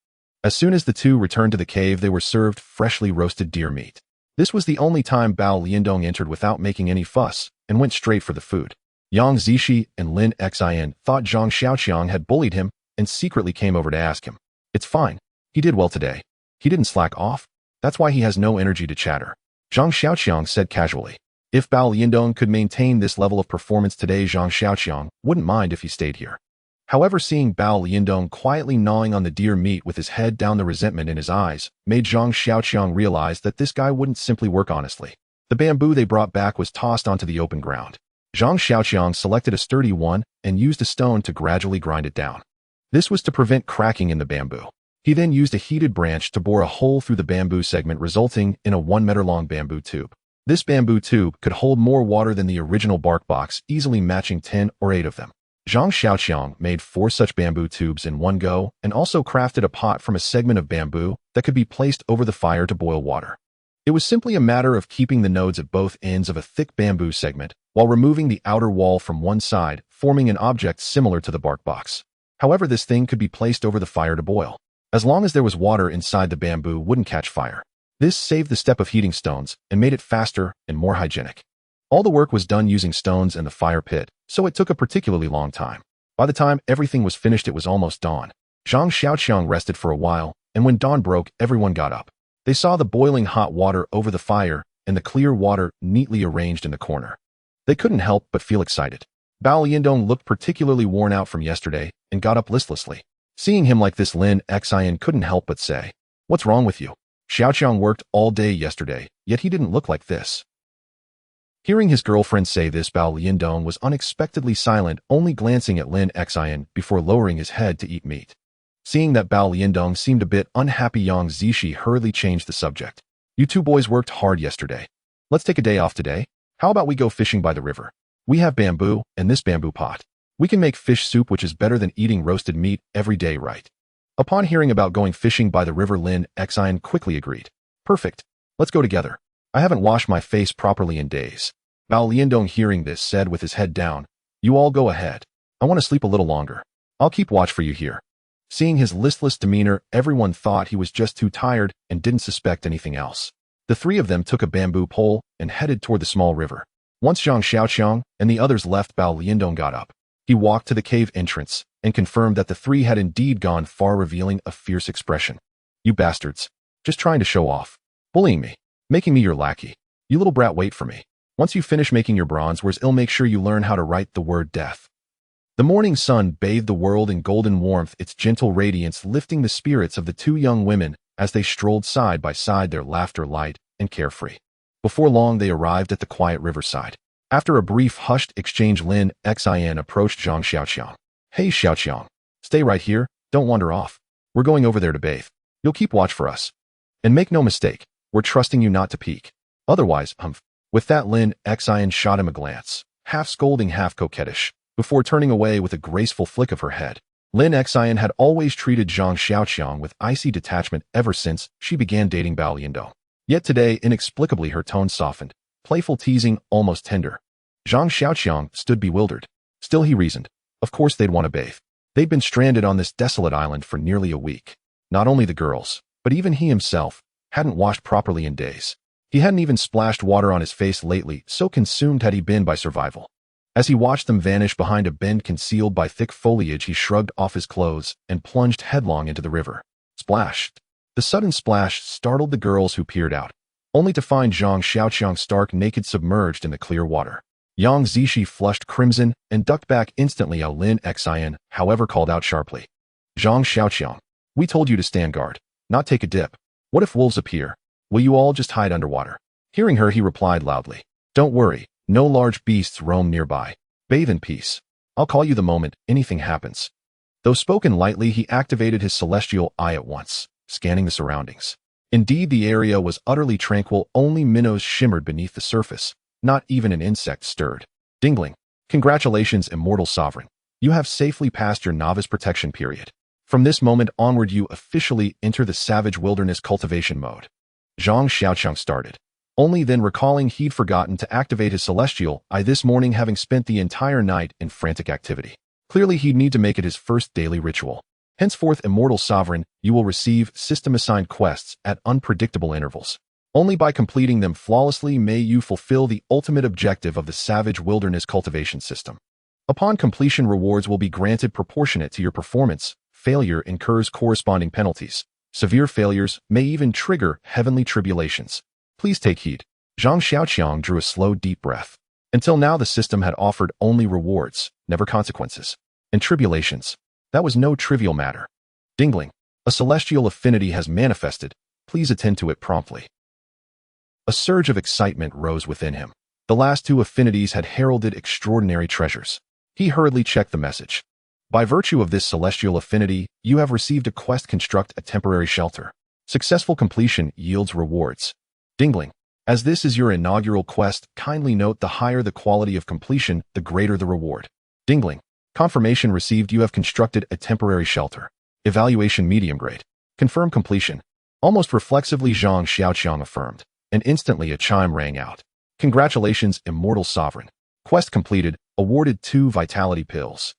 As soon as the 2 returned to the cave, they were served freshly roasted deer meat. This was the only time Bao Liandong entered without making any fuss and went straight for the food. Yang Zishi and Lin Xian thought Zhang Xiaoqiang had bullied him and secretly came over to ask him. It's fine. He did well today. He didn't slack off. That's why he has no energy to chatter. Zhang Xiaoqiang said casually. If Bao Liandong could maintain this level of performance today, Zhang Xiaoqiang wouldn't mind if he stayed here. However, seeing Bao Liandong quietly gnawing on the deer meat with his head down, the resentment in his eyes made Zhang Xiaoqiang realize that this guy wouldn't simply work honestly. The bamboo they brought back was tossed onto the open ground. Zhang Xiaoqiang selected a sturdy one and used a stone to gradually grind it down. This was to prevent cracking in the bamboo. He then used a heated branch to bore a hole through the bamboo segment, resulting in a 1-meter-long bamboo tube. This bamboo tube could hold more water than the original bark box, easily matching 10 or 8 of them. Zhang Xiaoqiang made 4 such bamboo tubes in one go and also crafted a pot from a segment of bamboo that could be placed over the fire to boil water. It was simply a matter of keeping the nodes at both ends of a thick bamboo segment while removing the outer wall from one side, forming an object similar to the bark box. However, this thing could be placed over the fire to boil. As long as there was water inside, the bamboo wouldn't catch fire. This saved the step of heating stones and made it faster and more hygienic. All the work was done using stones and the fire pit, so it took a particularly long time. By the time everything was finished, it was almost dawn. Zhang Xiaoqiang rested for a while, and when dawn broke, everyone got up. They saw the boiling hot water over the fire and the clear water neatly arranged in the corner. They couldn't help but feel excited. Bao Liandong looked particularly worn out from yesterday and got up listlessly. Seeing him like this, Lin Xian couldn't help but say, "What's wrong with you? Xiaoqiang worked all day yesterday, yet he didn't look like this." Hearing his girlfriend say this, Bao Liandong was unexpectedly silent, only glancing at Lin Xian before lowering his head to eat meat. Seeing that Bao Liandong seemed a bit unhappy, Yang Zishi hurriedly changed the subject. "You 2 boys worked hard yesterday. Let's take a day off today. How about we go fishing by the river? We have bamboo and this bamboo pot. We can make fish soup, which is better than eating roasted meat every day, right?" Upon hearing about going fishing by the river, Lin Xian quickly agreed. "Perfect. Let's go together. I haven't washed my face properly in days." Bao Liandong, hearing this, said with his head down, "You all go ahead. I want to sleep a little longer. I'll keep watch for you here." Seeing his listless demeanor, everyone thought he was just too tired and didn't suspect anything else. The three of them took a bamboo pole and headed toward the small river. Once Zhang Xiaoqiang and the others left, Bao Liandong got up. He walked to the cave entrance and confirmed that the three had indeed gone far, revealing a fierce expression. You bastards. Just trying to show off. Bullying me. Making me your lackey. You little brat, wait for me. Once you finish making your bronze wares, I'll make sure you learn how to write the word death. The morning sun bathed the world in golden warmth, its gentle radiance lifting the spirits of the two young women as they strolled side by side, their laughter light and carefree. Before long, they arrived at the quiet riverside. After a brief, hushed exchange, Lin Xian approached Zhang Xiaoqiang. Hey Xiaoqiang, stay right here, don't wander off. We're going over there to bathe. You'll keep watch for us. And make no mistake, we're trusting you not to peek. Otherwise, With that, Lin Xian shot him a glance, half scolding, half coquettish, before turning away with a graceful flick of her head. Lin Xian had always treated Zhang Xiaoqiang with icy detachment ever since she began dating Bao Liandong. Yet today, inexplicably, her tone softened, playful, teasing, almost tender. Zhang Xiaoqiang stood bewildered. Still, he reasoned. Of course they'd want to bathe. They'd been stranded on this desolate island for nearly a week. Not only the girls, but even he himself, hadn't washed properly in days. He hadn't even splashed water on his face lately, so consumed had he been by survival. As he watched them vanish behind a bend concealed by thick foliage, he shrugged off his clothes and plunged headlong into the river. Splash! The sudden splash startled the girls, who peered out, only to find Zhang Xiaoqiang stark naked, submerged in the clear water. Yang Zishi flushed crimson and ducked back instantly. Lin Xian, however, called out sharply. Zhang Xiaoqiang, we told you to stand guard, not take a dip. What if wolves appear? Will you all just hide underwater? Hearing her, he replied loudly. Don't worry, no large beasts roam nearby. Bathe in peace. I'll call you the moment anything happens. Though spoken lightly, he activated his celestial eye at once, scanning the surroundings. Indeed, the area was utterly tranquil. Only minnows shimmered beneath the surface. Not even an insect stirred. Dingling. Congratulations, immortal sovereign. You have safely passed your novice protection period. From this moment onward, you officially enter the savage wilderness cultivation mode. Zhang Xiaoqiang started, only then recalling he'd forgotten to activate his celestial eye this morning, having spent the entire night in frantic activity. Clearly, he'd need to make it his first daily ritual. Henceforth, immortal sovereign, you will receive system-assigned quests at unpredictable intervals. Only by completing them flawlessly may you fulfill the ultimate objective of the savage wilderness cultivation system. Upon completion, rewards will be granted proportionate to your performance. Failure incurs corresponding penalties. Severe failures may even trigger heavenly tribulations. Please take heed. Zhang Xiaoqiang drew a slow, deep breath. Until now, the system had offered only rewards, never consequences. And tribulations. That was no trivial matter. Dingling. A celestial affinity has manifested. Please attend to it promptly. A surge of excitement rose within him. The last two affinities had heralded extraordinary treasures. He hurriedly checked the message. By virtue of this celestial affinity, you have received a quest: construct a temporary shelter. Successful completion yields rewards. Dingling. As this is your inaugural quest, kindly note the higher the quality of completion, the greater the reward. Dingling. Confirmation received. You have constructed a temporary shelter. Evaluation medium grade. Confirm completion. Almost reflexively, Zhang Xiaoqiang affirmed, and instantly a chime rang out. Congratulations, immortal sovereign. Quest completed. Awarded 2 vitality pills.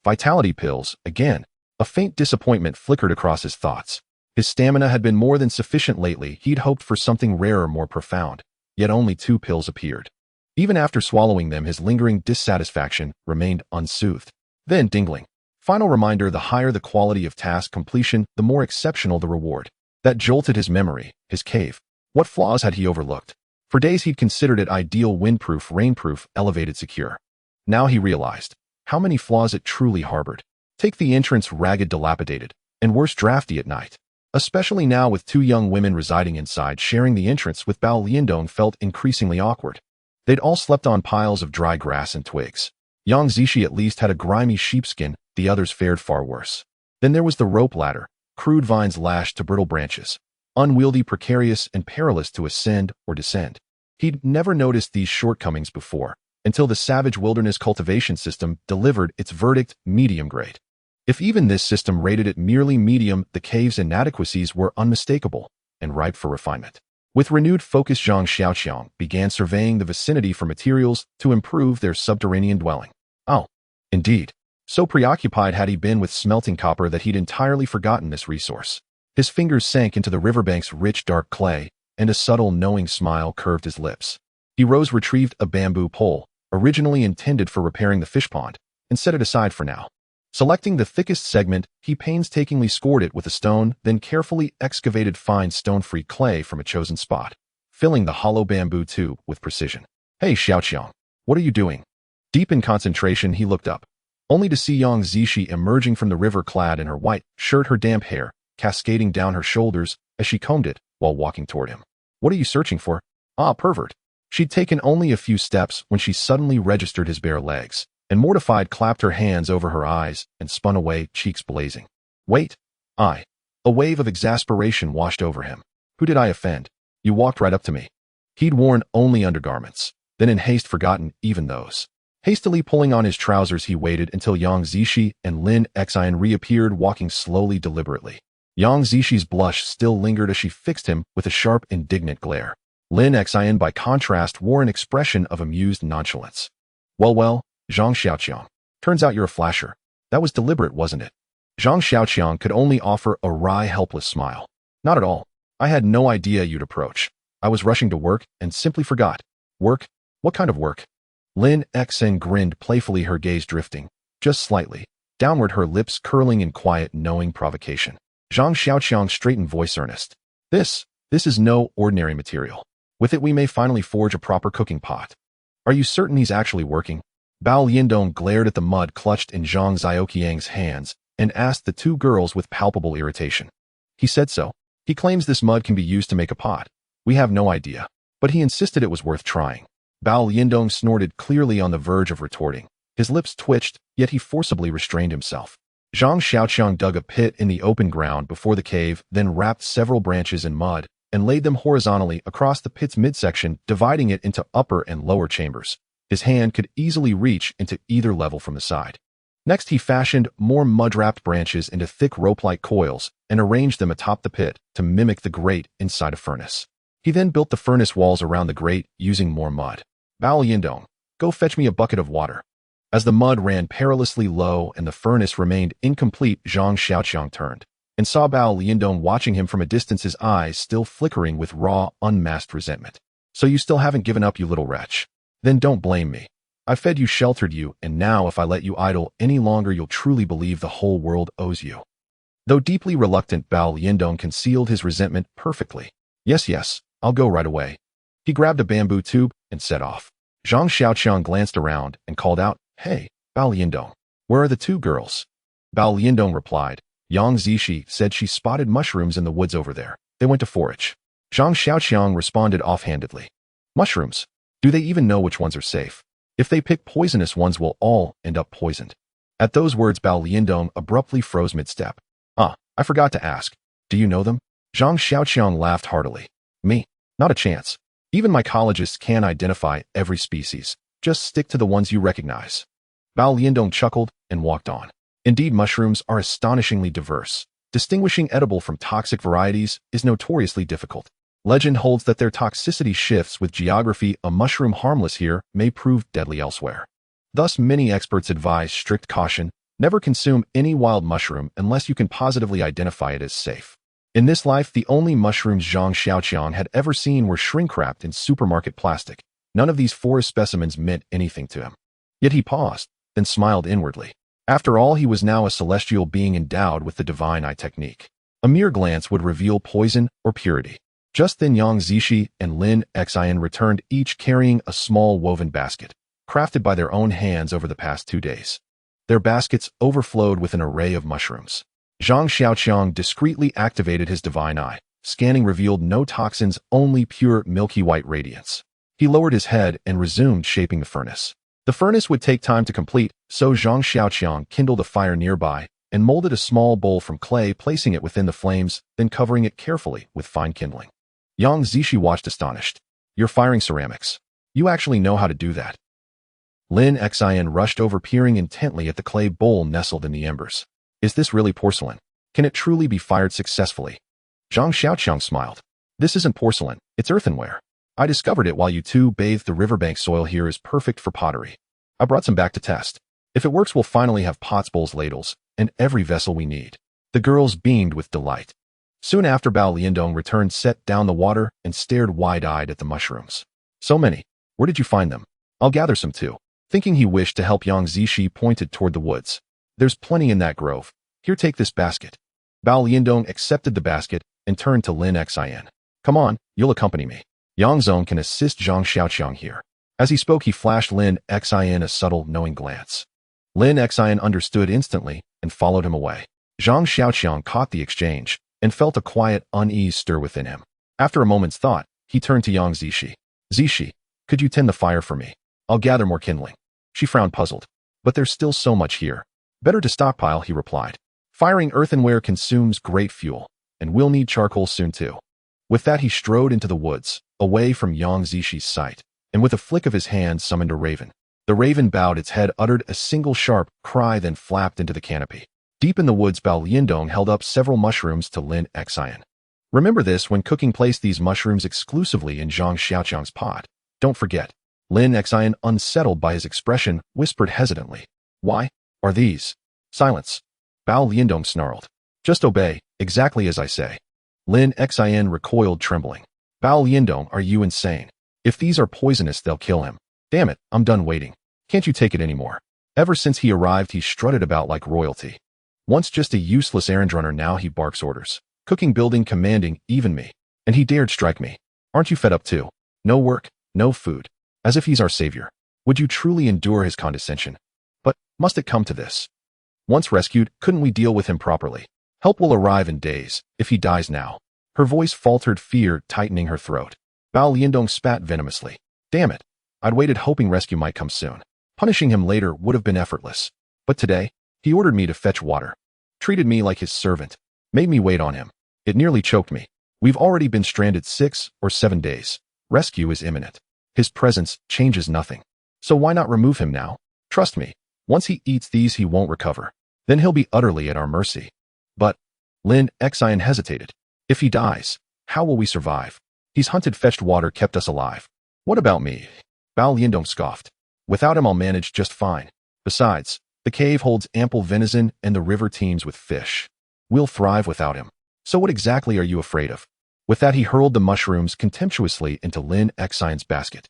Vitality pills, again. A faint disappointment flickered across his thoughts. His stamina had been more than sufficient lately. He'd hoped for something rarer, more profound. Yet only 2 pills appeared. Even after swallowing them, his lingering dissatisfaction remained unsoothed. Then, dingling. Final reminder: the higher the quality of task completion, the more exceptional the reward. That jolted his memory. His cave. What flaws had he overlooked? For days he'd considered it ideal: windproof, rainproof, elevated, secure. Now he realized how many flaws it truly harbored. Take the entrance: ragged, dilapidated, and worse, drafty at night. Especially now with 2 young women residing inside, sharing the entrance with Bao Liandong felt increasingly awkward. They'd all slept on piles of dry grass and twigs. Yang Zishi at least had a grimy sheepskin, the others fared far worse. Then there was the rope ladder, crude vines lashed to brittle branches. Unwieldy, precarious, and perilous to ascend or descend. He'd never noticed these shortcomings before, until the savage wilderness cultivation system delivered its verdict: medium grade. If even this system rated it merely medium, the cave's inadequacies were unmistakable and ripe for refinement. With renewed focus, Zhang Xiaoqiang began surveying the vicinity for materials to improve their subterranean dwelling. Oh, indeed. So preoccupied had he been with smelting copper that he'd entirely forgotten this resource. His fingers sank into the riverbank's rich dark clay, and a subtle knowing smile curved his lips. He retrieved a bamboo pole, originally intended for repairing the fish pond, and set it aside for now. Selecting the thickest segment, he painstakingly scored it with a stone, then carefully excavated fine stone-free clay from a chosen spot, filling the hollow bamboo tube with precision. Hey, Xiaoqiang, what are you doing? Deep in concentration, he looked up, only to see Yang Zishi emerging from the river clad in her white shirt, her damp hair cascading down her shoulders as she combed it while walking toward him. What are you searching for? Ah, pervert. She'd taken only a few steps when she suddenly registered his bare legs, and mortified clapped her hands over her eyes and spun away, cheeks blazing. Wait. I. A wave of exasperation washed over him. Who did I offend? You walked right up to me. He'd worn only undergarments, then in haste forgotten even those. Hastily pulling on his trousers, he waited until Yang Zishi and Lin Xian reappeared, walking slowly, deliberately. Yang Zishi's blush still lingered as she fixed him with a sharp, indignant glare. Lin Xian, by contrast, wore an expression of amused nonchalance. Well, Zhang Xiaoqiang. Turns out you're a flasher. That was deliberate, wasn't it? Zhang Xiaoqiang could only offer a wry, helpless smile. Not at all. I had no idea you'd approach. I was rushing to work and simply forgot. Work? What kind of work? Lin Xian grinned playfully, her gaze drifting, just slightly, downward, her lips curling in quiet, knowing provocation. Zhang Xiaoqiang's straightened voice earnest. This is no ordinary material. With it we may finally forge a proper cooking pot. Are you certain he's actually working? Bao Lindong glared at the mud clutched in Zhang Zioqiang's hands and asked the two girls with palpable irritation. He said so. He claims this mud can be used to make a pot. We have no idea, but he insisted it was worth trying. Bao Lindong snorted, clearly on the verge of retorting. His lips twitched, yet he forcibly restrained himself. Zhang Xiaoqiang dug a pit in the open ground before the cave, then wrapped several branches in mud and laid them horizontally across the pit's midsection, dividing it into upper and lower chambers. His hand could easily reach into either level from the side. Next, he fashioned more mud-wrapped branches into thick rope-like coils and arranged them atop the pit to mimic the grate inside a furnace. He then built the furnace walls around the grate using more mud. Bao Yindong, go fetch me a bucket of water. As the mud ran perilously low and the furnace remained incomplete, Zhang Xiaoqiang turned and saw Bao Lindong watching him from a distance, his eyes still flickering with raw, unmasked resentment. So you still haven't given up, you little wretch? Then don't blame me. I fed you, sheltered you, and now if I let you idle any longer, you'll truly believe the whole world owes you. Though deeply reluctant, Bao Lindong concealed his resentment perfectly. Yes, I'll go right away. He grabbed a bamboo tube and set off. Zhang Xiaoqiang glanced around and called out, Hey, Bao Lindong, where are the two girls? Bao Lindong replied, Yang Zishi said she spotted mushrooms in the woods over there. They went to forage. Zhang Xiaoqiang responded offhandedly. Mushrooms? Do they even know which ones are safe? If they pick poisonous ones, we'll all end up poisoned. At those words, Bao Lindong abruptly froze mid-step. I forgot to ask. Do you know them? Zhang Xiaoqiang laughed heartily. Me? Not a chance. Even mycologists can't identify every species. Just stick to the ones you recognize. Bao Lindong chuckled and walked on. Indeed, mushrooms are astonishingly diverse. Distinguishing edible from toxic varieties is notoriously difficult. Legend holds that their toxicity shifts with geography. A mushroom harmless here may prove deadly elsewhere. Thus, many experts advise strict caution. Never consume any wild mushroom unless you can positively identify it as safe. In this life, the only mushrooms Zhang Xiaoqiang had ever seen were shrink-wrapped in supermarket plastic. None of these forest specimens meant anything to him. Yet he paused, then smiled inwardly. After all, he was now a celestial being endowed with the divine eye technique. A mere glance would reveal poison or purity. Just then, Yang Zishi and Lin Xian returned, each carrying a small woven basket, crafted by their own hands over the past 2 days. Their baskets overflowed with an array of mushrooms. Zhang Xiaoqiang discreetly activated his divine eye. Scanning revealed no toxins, only pure milky white radiance. He lowered his head and resumed shaping the furnace. The furnace would take time to complete, so Zhang Xiaoqiang kindled a fire nearby and molded a small bowl from clay, placing it within the flames, then covering it carefully with fine kindling. Yang Zishi watched astonished. You're firing ceramics. You actually know how to do that. Lin Xian rushed over, peering intently at the clay bowl nestled in the embers. Is this really porcelain? Can it truly be fired successfully? Zhang Xiaoqiang smiled. This isn't porcelain, it's earthenware. I discovered it while you two bathed. The riverbank soil here is perfect for pottery. I brought some back to test. If it works, we'll finally have pots, bowls, ladles, and every vessel we need. The girls beamed with delight. Soon after, Bao Liandong returned, set down the water, and stared wide-eyed at the mushrooms. So many. Where did you find them? I'll gather some too. Thinking he wished to help, Yang Zishi pointed toward the woods. There's plenty in that grove. Here, take this basket. Bao Liandong accepted the basket and turned to Lin Xian. Come on, you'll accompany me. Yang Zong can assist Zhang Xiaoqiang here. As he spoke, he flashed Lin Xian a subtle, knowing glance. Lin Xian understood instantly and followed him away. Zhang Xiaoqiang caught the exchange and felt a quiet unease stir within him. After a moment's thought, he turned to Yang Zishi. Zishi, could you tend the fire for me? I'll gather more kindling. She frowned, puzzled. But there's still so much here. Better to stockpile, he replied. Firing earthenware consumes great fuel, and we'll need charcoal soon too. With that, he strode into the woods, away from Yang Zishi's sight, and with a flick of his hand summoned a raven. The raven bowed its head, uttered a single sharp cry, then flapped into the canopy. Deep in the woods, Bao Liandong held up several mushrooms to Lin Xian. Remember this when cooking, place these mushrooms exclusively in Zhang Xiaoqiang's pot. Don't forget. Lin Xian, unsettled by his expression, whispered hesitantly. Why are these? Silence. Bao Liandong snarled. Just obey, exactly as I say. Lin Xian recoiled, trembling. Bao Liandong, are you insane? If these are poisonous, they'll kill him. Damn it, I'm done waiting. Can't you take it anymore? Ever since he arrived, he strutted about like royalty. Once just a useless errand runner, now he barks orders. Cooking, building, commanding, even me. And he dared strike me. Aren't you fed up too? No work, no food. As if he's our savior. Would you truly endure his condescension? But must it come to this? Once rescued, couldn't we deal with him properly? Help will arrive in days, if he dies now. Her voice faltered, fear tightening her throat. Bao Liandong spat venomously. Damn it. I'd waited hoping rescue might come soon. Punishing him later would have been effortless. But today, he ordered me to fetch water. Treated me like his servant. Made me wait on him. It nearly choked me. We've already been stranded 6 or 7 days. Rescue is imminent. His presence changes nothing. So why not remove him now? Trust me. Once he eats these, he won't recover. Then he'll be utterly at our mercy. But, Lin Xian hesitated. If he dies, how will we survive? He's hunted, fetched water, kept us alive. What about me? Bao Liandong scoffed. Without him, I'll manage just fine. Besides, the cave holds ample venison and the river teems with fish. We'll thrive without him. So what exactly are you afraid of? With that, he hurled the mushrooms contemptuously into Lin Xian's basket.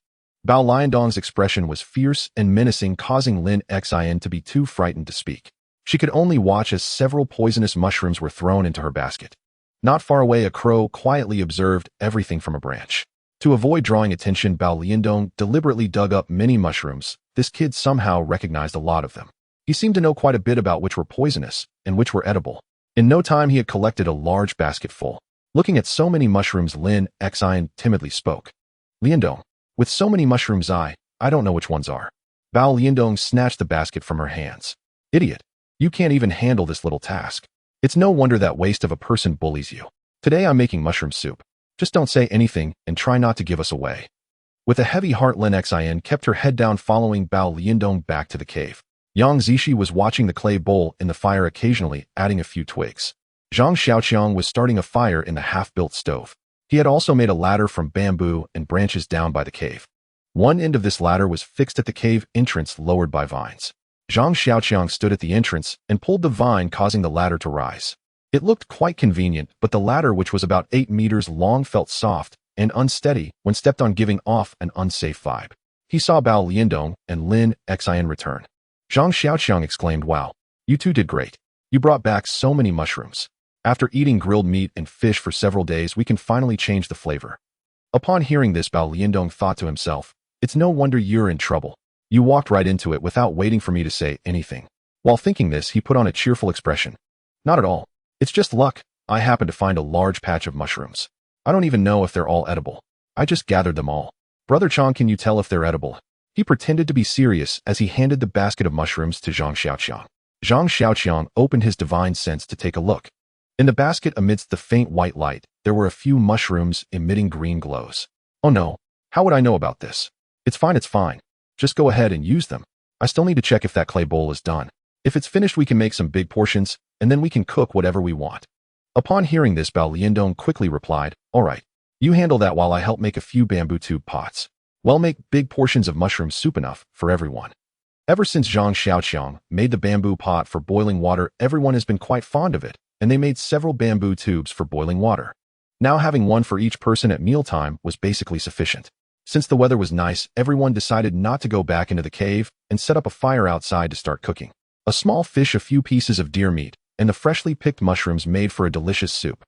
Bao Liandong's expression was fierce and menacing, causing Lin Xian to be too frightened to speak. She could only watch as several poisonous mushrooms were thrown into her basket. Not far away, a crow quietly observed everything from a branch. To avoid drawing attention, Bao Liandong deliberately dug up many mushrooms. This kid somehow recognized a lot of them. He seemed to know quite a bit about which were poisonous and which were edible. In no time, he had collected a large basket full. Looking at so many mushrooms, Lin Xian timidly spoke. Liandong, with so many mushrooms, I don't know which ones are. Bao Liandong snatched the basket from her hands. Idiot. You can't even handle this little task. It's no wonder that waste of a person bullies you. Today I'm making mushroom soup. Just don't say anything and try not to give us away. With a heavy heart, Lin Xian kept her head down, following Bao Liandong back to the cave. Yang Zishi was watching the clay bowl in the fire, occasionally adding a few twigs. Zhang Xiaoqiang was starting a fire in the half-built stove. He had also made a ladder from bamboo and branches down by the cave. One end of this ladder was fixed at the cave entrance, lowered by vines. Zhang Xiaoqiang stood at the entrance and pulled the vine, causing the ladder to rise. It looked quite convenient, but the ladder, which was about 8 meters long, felt soft and unsteady when stepped on, giving off an unsafe vibe. He saw Bao Liandong and Lin Xian return. Zhang Xiaoqiang exclaimed, Wow, you two did great. You brought back so many mushrooms. After eating grilled meat and fish for several days, we can finally change the flavor. Upon hearing this, Bao Liandong thought to himself, It's no wonder you're in trouble. You walked right into it without waiting for me to say anything. While thinking this, he put on a cheerful expression. Not at all. It's just luck. I happened to find a large patch of mushrooms. I don't even know if they're all edible. I just gathered them all. Brother Chong, can you tell if they're edible? He pretended to be serious as he handed the basket of mushrooms to Zhang Xiaoqiang. Zhang Xiaoqiang opened his divine sense to take a look. In the basket, amidst the faint white light, there were a few mushrooms emitting green glows. Oh no, how would I know about this? It's fine, it's fine. Just go ahead and use them. I still need to check if that clay bowl is done. If it's finished, we can make some big portions, and then we can cook whatever we want. Upon hearing this, Bao Liandong quickly replied, All right, you handle that while I help make a few bamboo tube pots. We'll make big portions of mushroom soup, enough for everyone. Ever since Zhang Xiaoqiang made the bamboo pot for boiling water, everyone has been quite fond of it, and they made several bamboo tubes for boiling water. Now having one for each person at mealtime was basically sufficient. Since the weather was nice, everyone decided not to go back into the cave and set up a fire outside to start cooking. A small fish, a few pieces of deer meat, and the freshly picked mushrooms made for a delicious soup.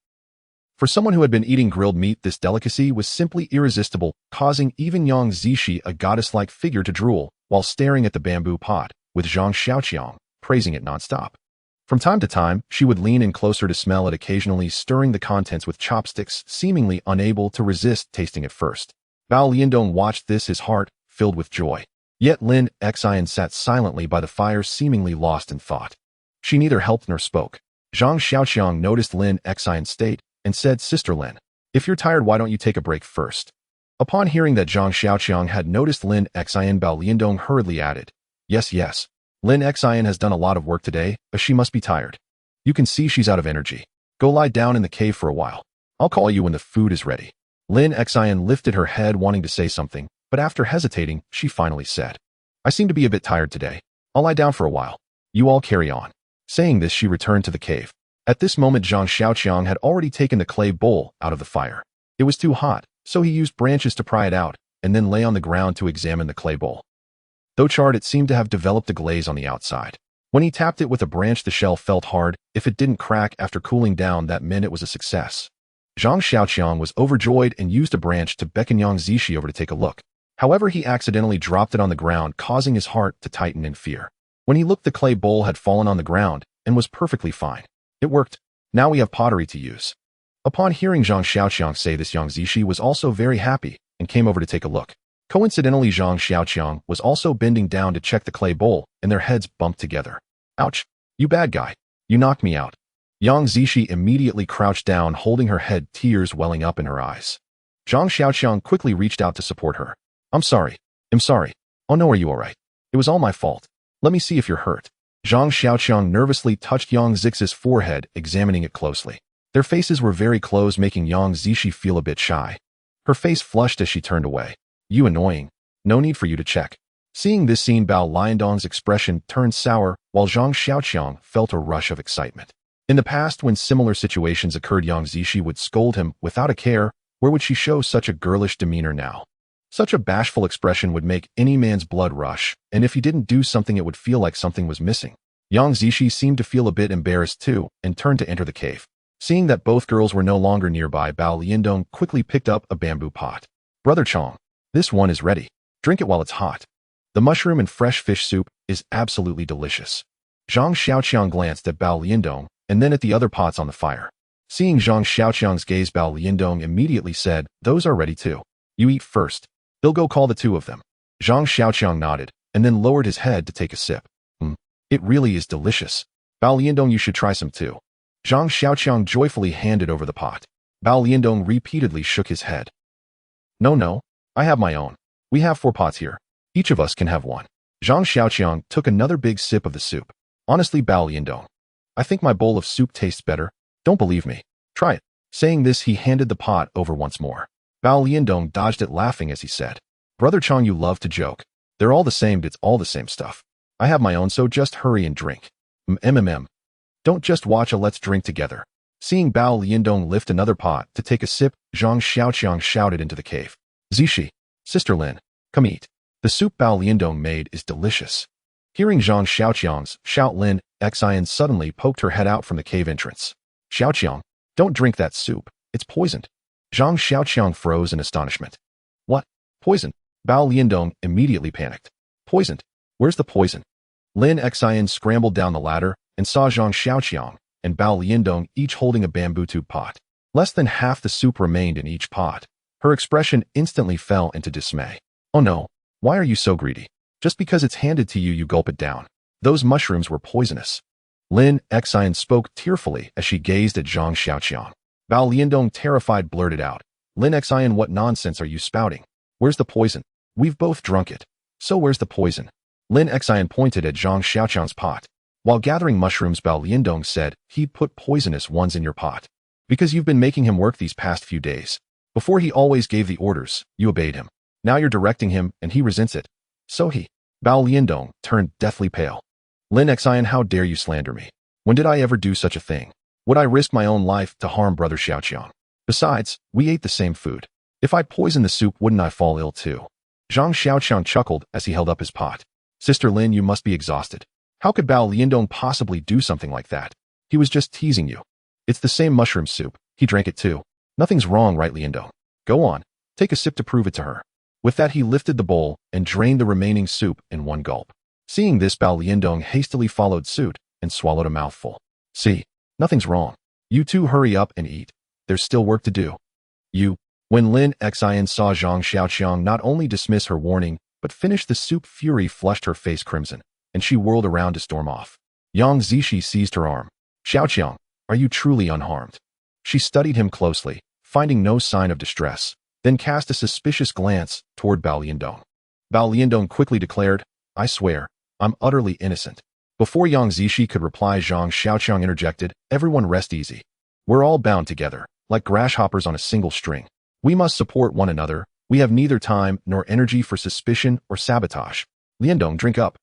For someone who had been eating grilled meat, this delicacy was simply irresistible, causing even Yang Zishi, a goddess-like figure, to drool while staring at the bamboo pot, with Zhang Xiaoqiang praising it nonstop. From time to time, she would lean in closer to smell it, occasionally stirring the contents with chopsticks, seemingly unable to resist tasting it first. Bao Liandong watched this, his heart filled with joy. Yet Lin Xian sat silently by the fire, seemingly lost in thought. She neither helped nor spoke. Zhang Xiaoqiang noticed Lin Xian's state and said, "Sister Lin, if you're tired, why don't you take a break first?" Upon hearing that Zhang Xiaoqiang had noticed Lin Xian, Bao Liandong hurriedly added, Yes. Lin Xian has done a lot of work today, but she must be tired. You can see she's out of energy. Go lie down in the cave for a while. I'll call you when the food is ready." Lin Xian lifted her head, wanting to say something, but after hesitating, she finally said, "I seem to be a bit tired today. I'll lie down for a while. You all carry on." Saying this, she returned to the cave. At this moment, Zhang Xiaoqiang had already taken the clay bowl out of the fire. It was too hot, so he used branches to pry it out, and then lay on the ground to examine the clay bowl. Though charred, it seemed to have developed a glaze on the outside. When he tapped it with a branch, the shell felt hard. If it didn't crack after cooling down, that meant it was a success. Zhang Xiaoqiang was overjoyed and used a branch to beckon Yang Zishi over to take a look. However, he accidentally dropped it on the ground, causing his heart to tighten in fear. When he looked, the clay bowl had fallen on the ground and was perfectly fine. It worked. Now we have pottery to use. Upon hearing Zhang Xiaoqiang say this, Yang Zishi was also very happy and came over to take a look. Coincidentally, Zhang Xiaoqiang was also bending down to check the clay bowl, and their heads bumped together. "Ouch! You bad guy! You knocked me out." Yang Zishi immediately crouched down, holding her head, tears welling up in her eyes. Zhang Xiaoqiang quickly reached out to support her. I'm sorry. Oh no, are you alright? It was all my fault. Let me see if you're hurt." Zhang Xiaoqiang nervously touched Yang Zix's forehead, examining it closely. Their faces were very close, making Yang Zishi feel a bit shy. Her face flushed as she turned away. "You annoying. No need for you to check." Seeing this scene, Bao Liandong's expression turned sour, while Zhang Xiaoqiang felt a rush of excitement. In the past, when similar situations occurred, Yang Zishi would scold him without a care. Where would she show such a girlish demeanor now? Such a bashful expression would make any man's blood rush, and if he didn't do something, it would feel like something was missing. Yang Zishi seemed to feel a bit embarrassed too, and turned to enter the cave. Seeing that both girls were no longer nearby, Bao Liandong quickly picked up a bamboo pot. "Brother Chong, this one is ready. Drink it while it's hot. The mushroom and fresh fish soup is absolutely delicious." Zhang Xiaoqiang glanced at Bao Liandong and then at the other pots on the fire. Seeing Zhang Xiaoqiang's gaze, Bao Liandong immediately said, "Those are ready too. You eat first. They'll go call the two of them." Zhang Xiaoqiang nodded and then lowered his head to take a sip. It really is delicious. Bao Liandong, you should try some too." Zhang Xiaoqiang joyfully handed over the pot. Bao Liandong repeatedly shook his head. No, I have my own. We have 4 pots here. Each of us can have one." Zhang Xiaoqiang took another big sip of the soup. "Honestly, Bao Liandong, I think my bowl of soup tastes better. Don't believe me? Try it." Saying this, he handed the pot over once more. Bao Liandong dodged it, laughing as he said, "Brother Chong, you love to joke. They're all the same. It's all the same stuff. I have my own, so just hurry and drink. Don't just watch, let's drink together." Seeing Bao Liandong lift another pot to take a sip, Zhang Xiaoqiang shouted into the cave, "Zishi, Sister Lin, come eat. The soup Bao Liandong made is delicious." Hearing Zhang Xiaoqiang's shout, Lin Xian suddenly poked her head out from the cave entrance. "Xiaoqiang, don't drink that soup. It's poisoned." Zhang Xiaoqiang froze in astonishment. "What? Poison?" Bao Liandong immediately panicked. "Poisoned? Where's the poison?" Lin Xian scrambled down the ladder and saw Zhang Xiaoqiang and Bao Liandong each holding a bamboo tube pot. Less than half the soup remained in each pot. Her expression instantly fell into dismay. "Oh no, why are you so greedy? Just because it's handed to you, you gulp it down. Those mushrooms were poisonous." Lin Xian spoke tearfully as she gazed at Zhang Xiaoqiang. Bao Liandong, terrified, blurted out, "Lin Xian, what nonsense are you spouting? Where's the poison? We've both drunk it. So where's the poison?" Lin Xian pointed at Zhang Xiaoqiang's pot. While gathering mushrooms, Bao Liandong said, "He'd put poisonous ones in your pot. Because you've been making him work these past few days. Before, he always gave the orders. You obeyed him. Now you're directing him, and he resents it. So he Bao Liandong turned deathly pale. Lin Xian, how dare you slander me? When did I ever do such a thing? Would I risk my own life to harm brother Xiaoqiang? Besides, we ate the same food. If I poisoned the soup, wouldn't I fall ill too? Zhang Xiaoqiang chuckled as he held up his pot. Sister Lin, you must be exhausted. How could Bao Liandong possibly do something like that? He was just teasing you. It's the same mushroom soup. He drank it too. Nothing's wrong, right, Liandong? Go on. Take a sip to prove it to her. With that, he lifted the bowl and drained the remaining soup in one gulp. Seeing this, Bao Liandong hastily followed suit and swallowed a mouthful. See, nothing's wrong. You two hurry up and eat. There's still work to do. When Lin Xian saw Zhang Xiaoqiang not only dismiss her warning, but finish the soup, fury flushed her face crimson, and she whirled around to storm off. Yang Zishi seized her arm. Xiaoqiang, are you truly unharmed? She studied him closely, finding no sign of distress, then cast a suspicious glance toward Bao Liandong. Bao Liandong quickly declared, I swear, I'm utterly innocent. Before Yang Zishi could reply, Zhang Xiaoqiang interjected, everyone rest easy. We're all bound together, like grasshoppers on a single string. We must support one another. We have neither time nor energy for suspicion or sabotage. Liandong, drink up.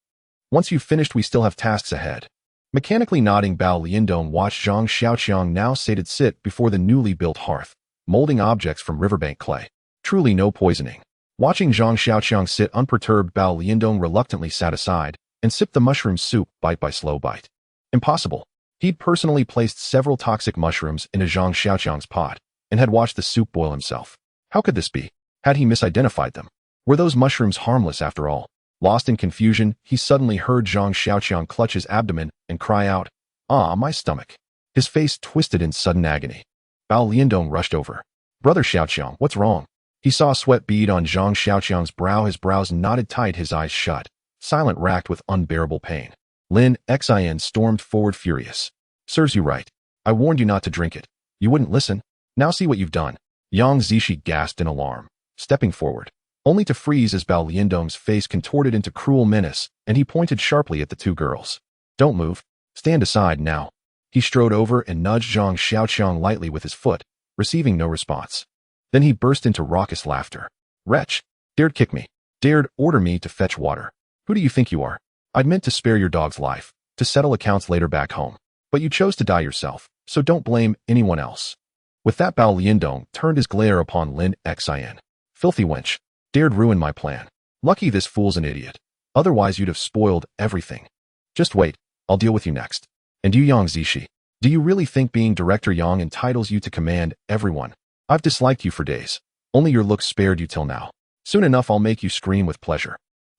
Once you've finished, we still have tasks ahead. Mechanically nodding, Bao Liandong watched Zhang Xiaoqiang now sated sit before the newly built hearth, molding objects from riverbank clay. Truly no poisoning. Watching Zhang Xiaoqiang sit unperturbed, Bao Liandong reluctantly sat aside and sipped the mushroom soup bite by slow bite. Impossible. He'd personally placed several toxic mushrooms into Zhang Xiaoqiang's pot and had watched the soup boil himself. How could this be? Had he misidentified them? Were those mushrooms harmless after all? Lost in confusion, he suddenly heard Zhang Xiaoqiang clutch his abdomen and cry out, "Ah, my stomach." His face twisted in sudden agony. Bao Liandong rushed over. Brother Xiaoqiang, what's wrong? He saw a sweat bead on Zhang Xiaoqiang's brow, his brows knotted tight, his eyes shut, silent, racked with unbearable pain. Lin Xian stormed forward furious. Serves you right. I warned you not to drink it. You wouldn't listen. Now see what you've done. Yang Zishi gasped in alarm, stepping forward, only to freeze as Bao Liandong's face contorted into cruel menace, and he pointed sharply at the two girls. Don't move. Stand aside now. He strode over and nudged Zhang Xiaoqiang lightly with his foot, receiving no response. Then he burst into raucous laughter. Wretch! Dared kick me. Dared order me to fetch water. Who do you think you are? I'd meant to spare your dog's life, to settle accounts later back home. But you chose to die yourself, so don't blame anyone else. With that, Bao Liandong turned his glare upon Lin Xian. Filthy wench. Dared ruin my plan. Lucky this fool's an idiot. Otherwise you'd have spoiled everything. Just wait, I'll deal with you next. And you, Yang Zishi, do you really think being Director Yang entitles you to command everyone? I've disliked you for days. Only your looks spared you till now. Soon enough I'll make you scream with pleasure.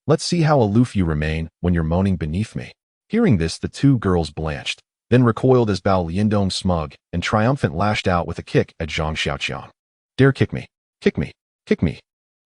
Let's see how aloof you remain when you're moaning beneath me. Hearing this, the two girls blanched, then recoiled as Bao Liandong, smug and triumphant, lashed out with a kick at Zhang Xiaoqiang. Dare kick me. Kick me. Kick me.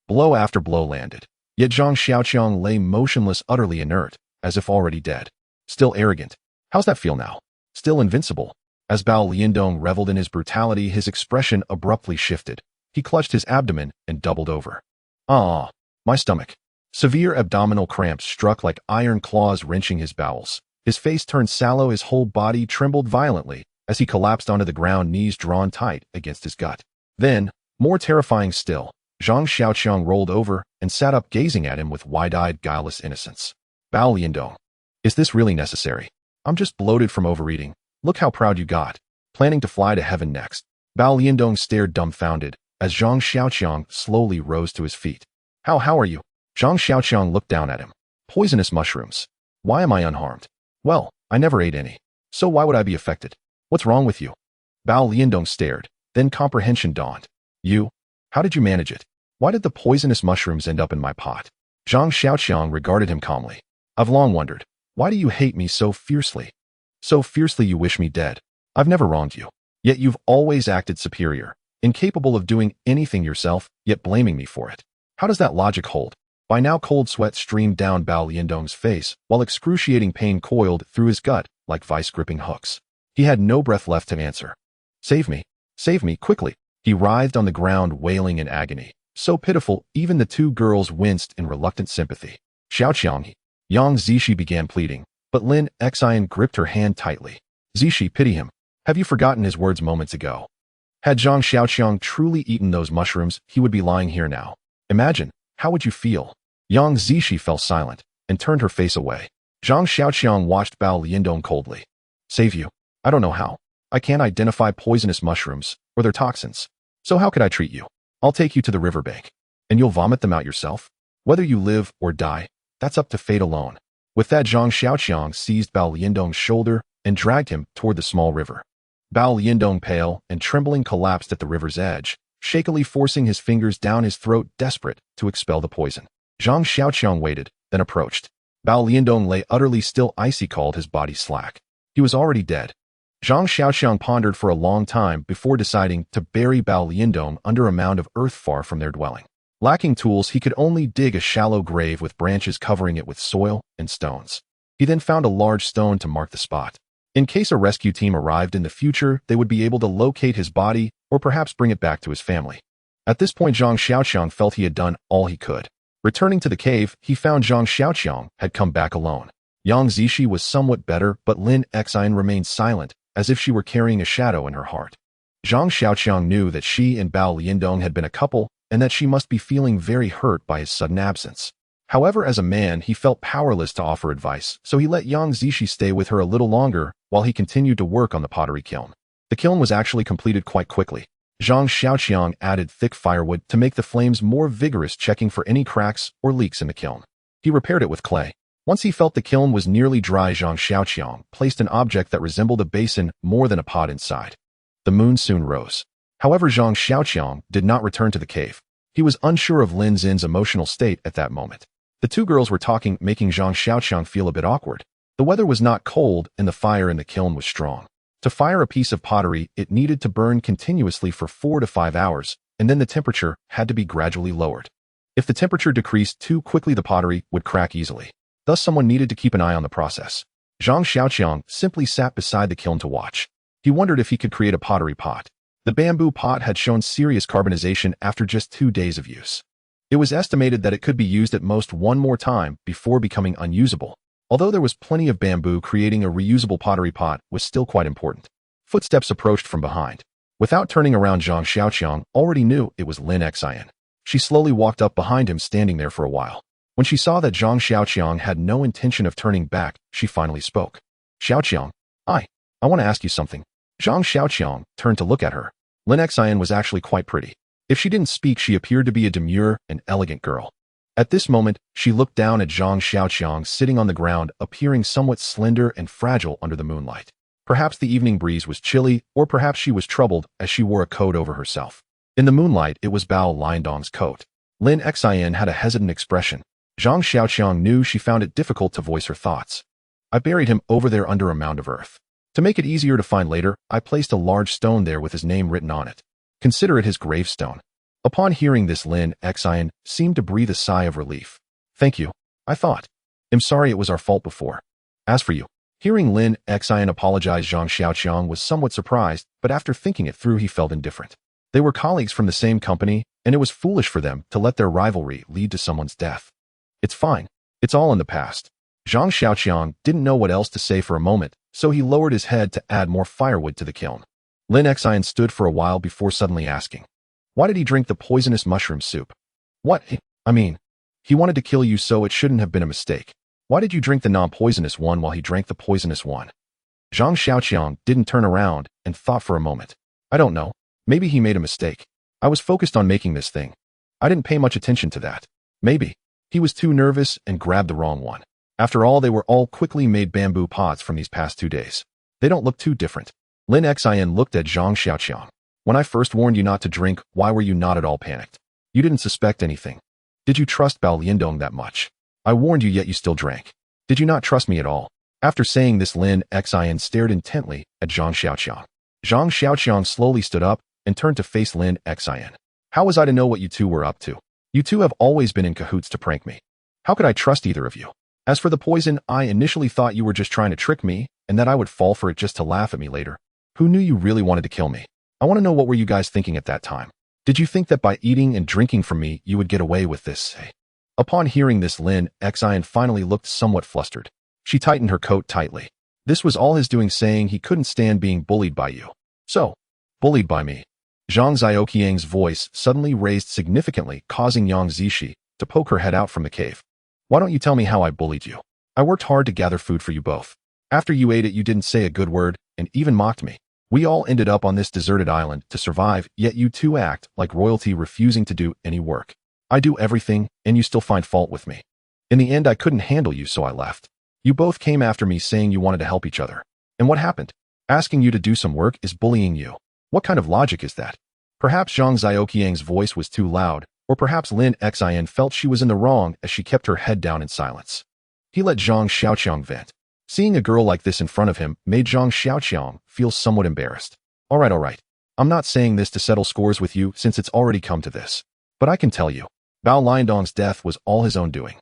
Blow after blow landed. Yet Zhang Xiaoqiang lay motionless, utterly inert, as if already dead. Still arrogant. How's that feel now? Still invincible. As Bao Liandong reveled in his brutality, his expression abruptly shifted. He clutched his abdomen and doubled over. Ah, my stomach. Severe abdominal cramps struck like iron claws, wrenching his bowels. His face turned sallow, his whole body trembled violently as he collapsed onto the ground, knees drawn tight against his gut. Then, more terrifying still, Zhang Xiaoqiang rolled over and sat up, gazing at him with wide-eyed, guileless innocence. Bao Liandong, is this really necessary? I'm just bloated from overeating. Look how proud you got. Planning to fly to heaven next. Bao Liandong stared dumbfounded as Zhang Xiaoqiang slowly rose to his feet. How are you? Zhang Xiaoqiang looked down at him. Poisonous mushrooms. Why am I unharmed? Well, I never ate any. So why would I be affected? What's wrong with you? Bao Liandong stared, then comprehension dawned. You? How did you manage it? Why did the poisonous mushrooms end up in my pot? Zhang Xiaoqiang regarded him calmly. I've long wondered, why do you hate me so fiercely? So fiercely you wish me dead. I've never wronged you. Yet you've always acted superior, incapable of doing anything yourself, yet blaming me for it. How does that logic hold? By now cold sweat streamed down Bao Liandong's face, while excruciating pain coiled through his gut like vice-gripping hooks. He had no breath left to answer. Save me, quickly. He writhed on the ground, wailing in agony. So pitiful, even the two girls winced in reluctant sympathy. Xiaoqiang, Yang Zishi began pleading, but Lin Xian gripped her hand tightly. Zishi, pity him. Have you forgotten his words moments ago? Had Zhang Xiaoqiang truly eaten those mushrooms, he would be lying here now. Imagine, how would you feel? Yang Zishi fell silent, and turned her face away. Zhang Xiaoqiang watched Bao Liandong coldly. Save you? I don't know how. I can't identify poisonous mushrooms or their toxins. So how could I treat you? I'll take you to the riverbank. And you'll vomit them out yourself? Whether you live or die, that's up to fate alone. With that, Zhang Xiaoqiang seized Bao Liandong's shoulder and dragged him toward the small river. Bao Liandong, pale and trembling, collapsed at the river's edge, shakily forcing his fingers down his throat, desperate to expel the poison. Zhang Xiaoqiang waited, then approached. Bao Liandong lay utterly still, icy cold, his body slack. He was already dead. Zhang Xiaoqiang pondered for a long time before deciding to bury Bao Liandong under a mound of earth far from their dwelling. Lacking tools, he could only dig a shallow grave with branches covering it with soil and stones. He then found a large stone to mark the spot. In case a rescue team arrived in the future, they would be able to locate his body or perhaps bring it back to his family. At this point, Zhang Xiaoqiang felt he had done all he could. Returning to the cave, he found Zhang Xiaoqiang had come back alone. Yang Zishi was somewhat better, but Lin Xian remained silent, as if she were carrying a shadow in her heart. Zhang Xiaoqiang knew that she and Bao Liandong had been a couple, and that she must be feeling very hurt by his sudden absence. However, as a man, he felt powerless to offer advice, so he let Yang Zishi stay with her a little longer while he continued to work on the pottery kiln. The kiln was actually completed quite quickly. Zhang Xiaoqiang added thick firewood to make the flames more vigorous, checking for any cracks or leaks in the kiln. He repaired it with clay. Once he felt the kiln was nearly dry, Zhang Xiaoqiang placed an object that resembled a basin more than a pot inside. The moon soon rose. However, Zhang Xiaoqiang did not return to the cave. He was unsure of Lin Xin's emotional state at that moment. The two girls were talking, making Zhang Xiaoqiang feel a bit awkward. The weather was not cold, and the fire in the kiln was strong. To fire a piece of pottery, it needed to burn continuously for 4 to 5 hours, and then the temperature had to be gradually lowered. If the temperature decreased too quickly, the pottery would crack easily. Thus, someone needed to keep an eye on the process. Zhang Xiaoqiang simply sat beside the kiln to watch. He wondered if he could create a pottery pot. The bamboo pot had shown serious carbonization after just 2 days of use. It was estimated that it could be used at most one more time before becoming unusable. Although there was plenty of bamboo, creating a reusable pottery pot was still quite important. Footsteps approached from behind. Without turning around, Zhang Xiaoqiang already knew it was Lin Xian. She slowly walked up behind him, standing there for a while. When she saw that Zhang Xiaoqiang had no intention of turning back, she finally spoke. Xiaoqiang, I want to ask you something. Zhang Xiaoqiang turned to look at her. Lin Xian was actually quite pretty. If she didn't speak, she appeared to be a demure and elegant girl. At this moment, she looked down at Zhang Xiaoqiang sitting on the ground, appearing somewhat slender and fragile under the moonlight. Perhaps the evening breeze was chilly, or perhaps she was troubled as she wore a coat over herself. In the moonlight, it was Bao Liandong's coat. Lin Xian had a hesitant expression. Zhang Xiaoqiang knew she found it difficult to voice her thoughts. I buried him over there under a mound of earth. To make it easier to find later, I placed a large stone there with his name written on it. Consider it his gravestone. Upon hearing this, Lin Xian seemed to breathe a sigh of relief. Thank you, I thought. I'm sorry it was our fault before. As for you. Hearing Lin Xian apologize, Zhang Xiaoqiang was somewhat surprised, but after thinking it through, he felt indifferent. They were colleagues from the same company, and it was foolish for them to let their rivalry lead to someone's death. It's fine. It's all in the past. Zhang Xiaoqiang didn't know what else to say for a moment, so he lowered his head to add more firewood to the kiln. Lin Xian stood for a while before suddenly asking, why did he drink the poisonous mushroom soup? What? I mean, he wanted to kill you, so it shouldn't have been a mistake. Why did you drink the non-poisonous one while he drank the poisonous one? Zhang Xiaoqiang didn't turn around and thought for a moment. I don't know. Maybe he made a mistake. I was focused on making this thing. I didn't pay much attention to that. Maybe. He was too nervous and grabbed the wrong one. After all, they were all quickly made bamboo pots from these past 2 days. They don't look too different. Lin Xian looked at Zhang Xiaoqiang. When I first warned you not to drink, why were you not at all panicked? You didn't suspect anything. Did you trust Bao Liandong that much? I warned you, yet you still drank. Did you not trust me at all? After saying this, Lin Xian stared intently at Zhang Xiaoqiang. Zhang Xiaoqiang slowly stood up and turned to face Lin Xian. How was I to know what you two were up to? You two have always been in cahoots to prank me. How could I trust either of you? As for the poison, I initially thought you were just trying to trick me, and that I would fall for it just to laugh at me later. Who knew you really wanted to kill me? I want to know, what were you guys thinking at that time? Did you think that by eating and drinking from me, you would get away with this? Upon hearing this, Lin Xian finally looked somewhat flustered. She tightened her coat tightly. This was all his doing, saying he couldn't stand being bullied by you. So, bullied by me. Zhang Xiaoqiang's voice suddenly raised significantly, causing Yang Zishi to poke her head out from the cave. Why don't you tell me how I bullied you? I worked hard to gather food for you both. After you ate it, you didn't say a good word and even mocked me. We all ended up on this deserted island to survive, yet you two act like royalty, refusing to do any work. I do everything, and you still find fault with me. In the end, I couldn't handle you, so I left. You both came after me saying you wanted to help each other. And what happened? Asking you to do some work is bullying you. What kind of logic is that? Perhaps Zhang Xiaoqiang's voice was too loud, or perhaps Lin Xin felt she was in the wrong as she kept her head down in silence. He let Zhang Xiaoqiang vent. Seeing a girl like this in front of him made Zhang Xiaoqiang feel somewhat embarrassed. All right. I'm not saying this to settle scores with you since it's already come to this. But I can tell you, Bao Liandong's death was all his own doing.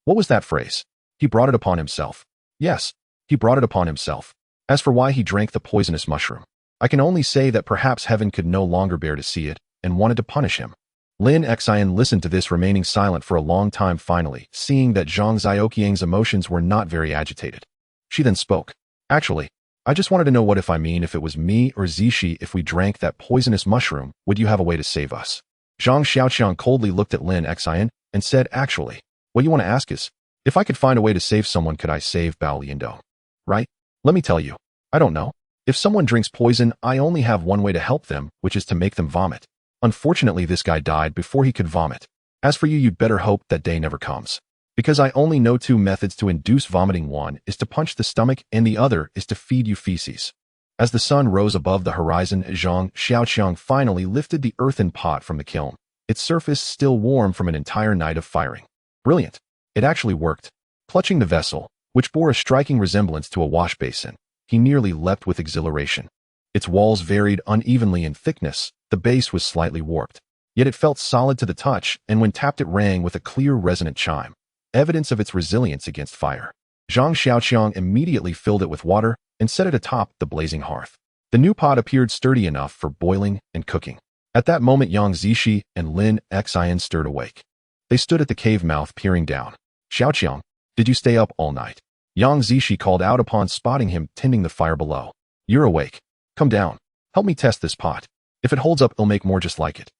What was that phrase? He brought it upon himself. Yes, he brought it upon himself. As for why he drank the poisonous mushroom, I can only say that perhaps heaven could no longer bear to see it and wanted to punish him. Lin Xin listened to this, remaining silent for a long time, finally, seeing that Zhang Xiaoqiang's emotions were not very agitated. She then spoke. Actually, I just wanted to know what if it was me or Zishi, if we drank that poisonous mushroom, would you have a way to save us? Zhang Xiaoqiang coldly looked at Lin Xin and said, actually, what you want to ask is, if I could find a way to save someone, could I save Bao Liandong? Right? Let me tell you, I don't know. If someone drinks poison, I only have one way to help them, which is to make them vomit. Unfortunately, this guy died before he could vomit. As for you, you'd better hope that day never comes. Because I only know two methods to induce vomiting. One is to punch the stomach and the other is to feed you feces. As the sun rose above the horizon, Zhang Xiaoqiang finally lifted the earthen pot from the kiln, its surface still warm from an entire night of firing. Brilliant. It actually worked. Clutching the vessel, which bore a striking resemblance to a wash basin, he nearly leapt with exhilaration. Its walls varied unevenly in thickness, the base was slightly warped. Yet it felt solid to the touch, and when tapped it rang with a clear resonant chime, evidence of its resilience against fire. Zhang Xiaoqiang immediately filled it with water and set it atop the blazing hearth. The new pot appeared sturdy enough for boiling and cooking. At that moment, Yang Zishi and Lin Xin stirred awake. They stood at the cave mouth, peering down. Xiaoqiang, did you stay up all night? Yang Zishi called out upon spotting him tending the fire below. You're awake. Come down. Help me test this pot. If it holds up, I'll make more just like it.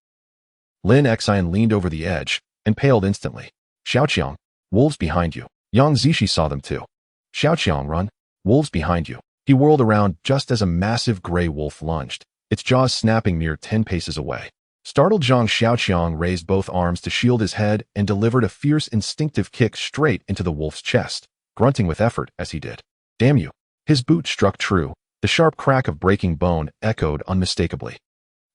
Lin Xin leaned over the edge and paled instantly. Xiaoqiang, wolves behind you. Yang Zishi saw them too. Xiaoqiang, run. Wolves behind you. He whirled around just as a massive gray wolf lunged, its jaws snapping mere 10 paces away. Startled, Zhang Xiaoqiang raised both arms to shield his head and delivered a fierce instinctive kick straight into the wolf's chest, grunting with effort as he did. Damn you. His boot struck true. The sharp crack of breaking bone echoed unmistakably.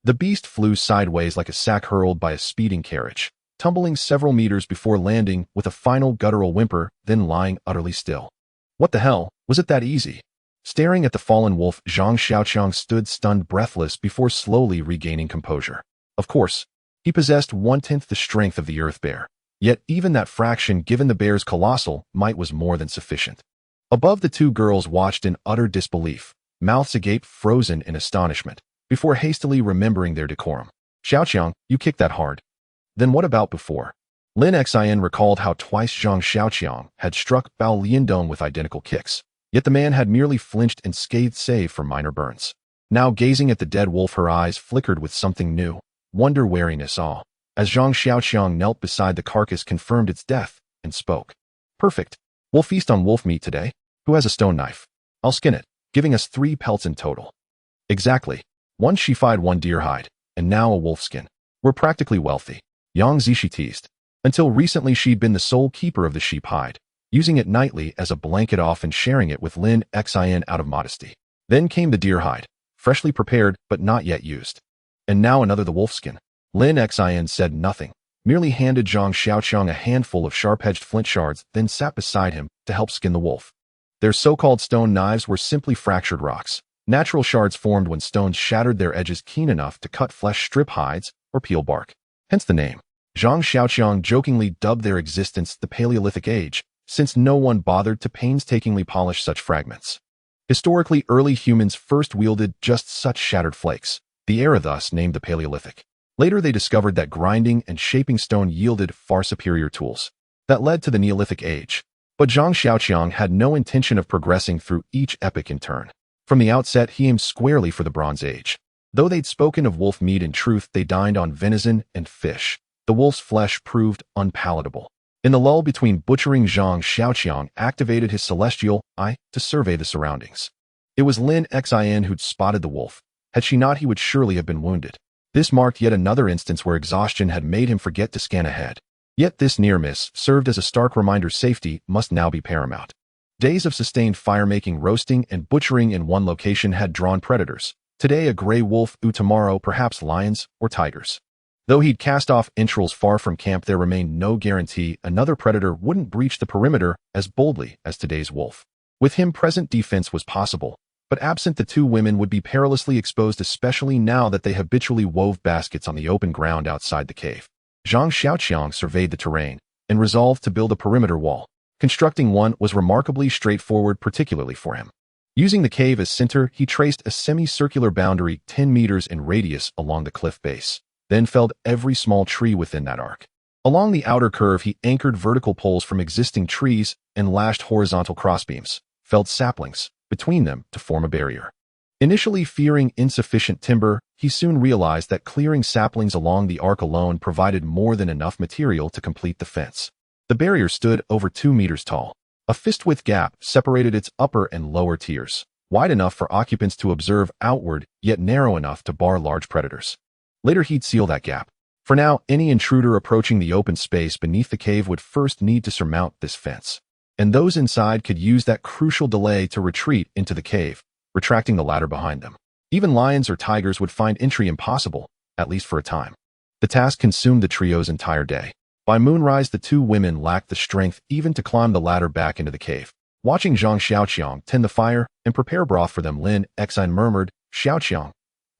The beast flew sideways like a sack hurled by a speeding carriage, tumbling several meters before landing with a final guttural whimper, then lying utterly still. What the hell? Was it that easy? Staring at the fallen wolf, Zhang Xiaoqiang stood stunned, breathless, before slowly regaining composure. Of course, he possessed 1/10 the strength of the earth bear, yet even that fraction given the bear's colossal might was more than sufficient. Above, the two girls watched in utter disbelief, mouths agape, frozen in astonishment, before hastily remembering their decorum. Xiaoqiang, you kicked that hard. Then what about before? Lin Xin recalled how twice Zhang Xiaoqiang had struck Bao Liandong with identical kicks, yet the man had merely flinched and scathed save for minor burns. Now, gazing at the dead wolf, her eyes flickered with something new, wonder, wariness, awe, as Zhang Xiaoqiang knelt beside the carcass, confirmed its death, and spoke. Perfect. We'll feast on wolf meat today. Who has a stone knife? I'll skin it, giving us 3 pelts in total. Exactly. 1 sheep hide, 1 deer hide, and now a wolf skin. We're practically wealthy. Yang Zishi teased. Until recently, she'd been the sole keeper of the sheep hide, using it nightly as a blanket, often sharing it with Lin Xin out of modesty. Then came the deer hide, freshly prepared but not yet used. And now another, the wolfskin. Lin Xin said nothing, merely handed Zhang Xiaoqiang a handful of sharp-edged flint shards, then sat beside him to help skin the wolf. Their so-called stone knives were simply fractured rocks, natural shards formed when stones shattered their edges keen enough to cut flesh, strip hides, or peel bark. Hence the name. Zhang Xiaoqiang jokingly dubbed their existence the Paleolithic Age, since no one bothered to painstakingly polish such fragments. Historically, early humans first wielded just such shattered flakes, the era thus named the Paleolithic. Later, they discovered that grinding and shaping stone yielded far superior tools. That led to the Neolithic Age. But Zhang Xiaoqiang had no intention of progressing through each epoch in turn. From the outset, he aimed squarely for the Bronze Age. Though they'd spoken of wolf meat, in truth they dined on venison and fish. The wolf's flesh proved unpalatable. In the lull between butchering, Zhang Xiaoqiang activated his celestial eye to survey the surroundings. It was Lin Xin who'd spotted the wolf. Had she not, he would surely have been wounded. This marked yet another instance where exhaustion had made him forget to scan ahead. Yet this near miss served as a stark reminder safety must now be paramount. Days of sustained fire-making, roasting, and butchering in one location had drawn predators. Today a gray wolf, tomorrow perhaps lions or tigers. Though he'd cast off entrails far from camp, there remained no guarantee another predator wouldn't breach the perimeter as boldly as today's wolf. With him present, defense was possible, but absent, the two women would be perilously exposed, especially now that they habitually wove baskets on the open ground outside the cave. Zhang Xiaoqiang surveyed the terrain and resolved to build a perimeter wall. Constructing one was remarkably straightforward, particularly for him. Using the cave as center, he traced a semicircular boundary 10 meters in radius along the cliff base, then felled every small tree within that arc. Along the outer curve, he anchored vertical poles from existing trees and lashed horizontal crossbeams, felled saplings between them to form a barrier. Initially fearing insufficient timber, he soon realized that clearing saplings along the arc alone provided more than enough material to complete the fence. The barrier stood over 2 meters tall. A fist-width gap separated its upper and lower tiers, wide enough for occupants to observe outward, yet narrow enough to bar large predators. Later he'd seal that gap. For now, any intruder approaching the open space beneath the cave would first need to surmount this fence, and those inside could use that crucial delay to retreat into the cave, retracting the ladder behind them. Even lions or tigers would find entry impossible, at least for a time. The task consumed the trio's entire day. By moonrise, the two women lacked the strength even to climb the ladder back into the cave. Watching Zhang Xiaoqiang tend the fire and prepare broth for them, Lin Xin murmured, "Xiaoqiang,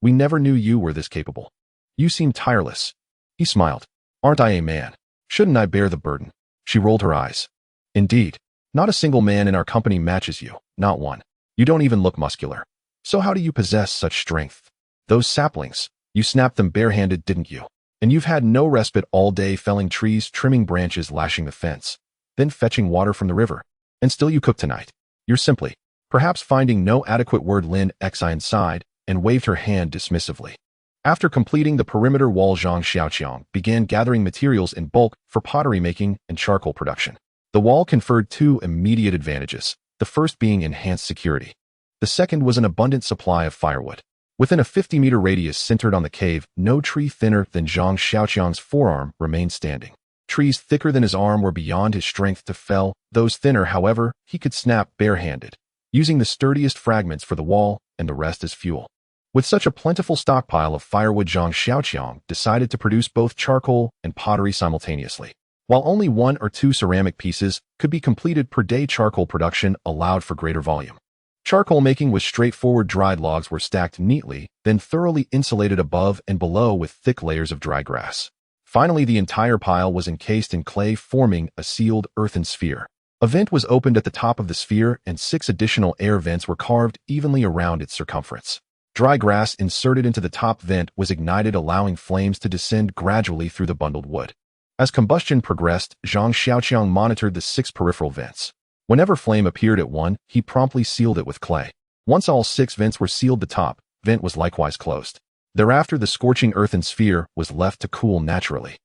we never knew you were this capable. You seem tireless." He smiled. "Aren't I a man? Shouldn't I bear the burden?" She rolled her eyes. "Indeed. Not a single man in our company matches you, not one. You don't even look muscular. So how do you possess such strength? Those saplings, you snapped them barehanded, didn't you? And you've had no respite all day, felling trees, trimming branches, lashing the fence, then fetching water from the river. And still you cook tonight. You're simply..." Perhaps finding no adequate word, Lin Xin sighed and waved her hand dismissively. After completing the perimeter wall, Zhang Xiaoqiang began gathering materials in bulk for pottery making and charcoal production. The wall conferred two immediate advantages, the first being enhanced security. The second was an abundant supply of firewood. Within a 50-meter radius centered on the cave, no tree thinner than Zhang Xiaoqiang's forearm remained standing. Trees thicker than his arm were beyond his strength to fell. Those thinner, however, he could snap barehanded, using the sturdiest fragments for the wall and the rest as fuel. With such a plentiful stockpile of firewood, Zhang Xiaoqiang decided to produce both charcoal and pottery simultaneously. While only 1 or 2 ceramic pieces could be completed per day, charcoal production allowed for greater volume. Charcoal making was straightforward. Dried logs were stacked neatly, then thoroughly insulated above and below with thick layers of dry grass. Finally, the entire pile was encased in clay, forming a sealed earthen sphere. A vent was opened at the top of the sphere, and 6 additional air vents were carved evenly around its circumference. Dry grass inserted into the top vent was ignited, allowing flames to descend gradually through the bundled wood. As combustion progressed, Zhang Xiaoqiang monitored the 6 peripheral vents. Whenever flame appeared at one, he promptly sealed it with clay. Once all 6 vents were sealed, the top vent was likewise closed. Thereafter, the scorching earthen sphere was left to cool naturally.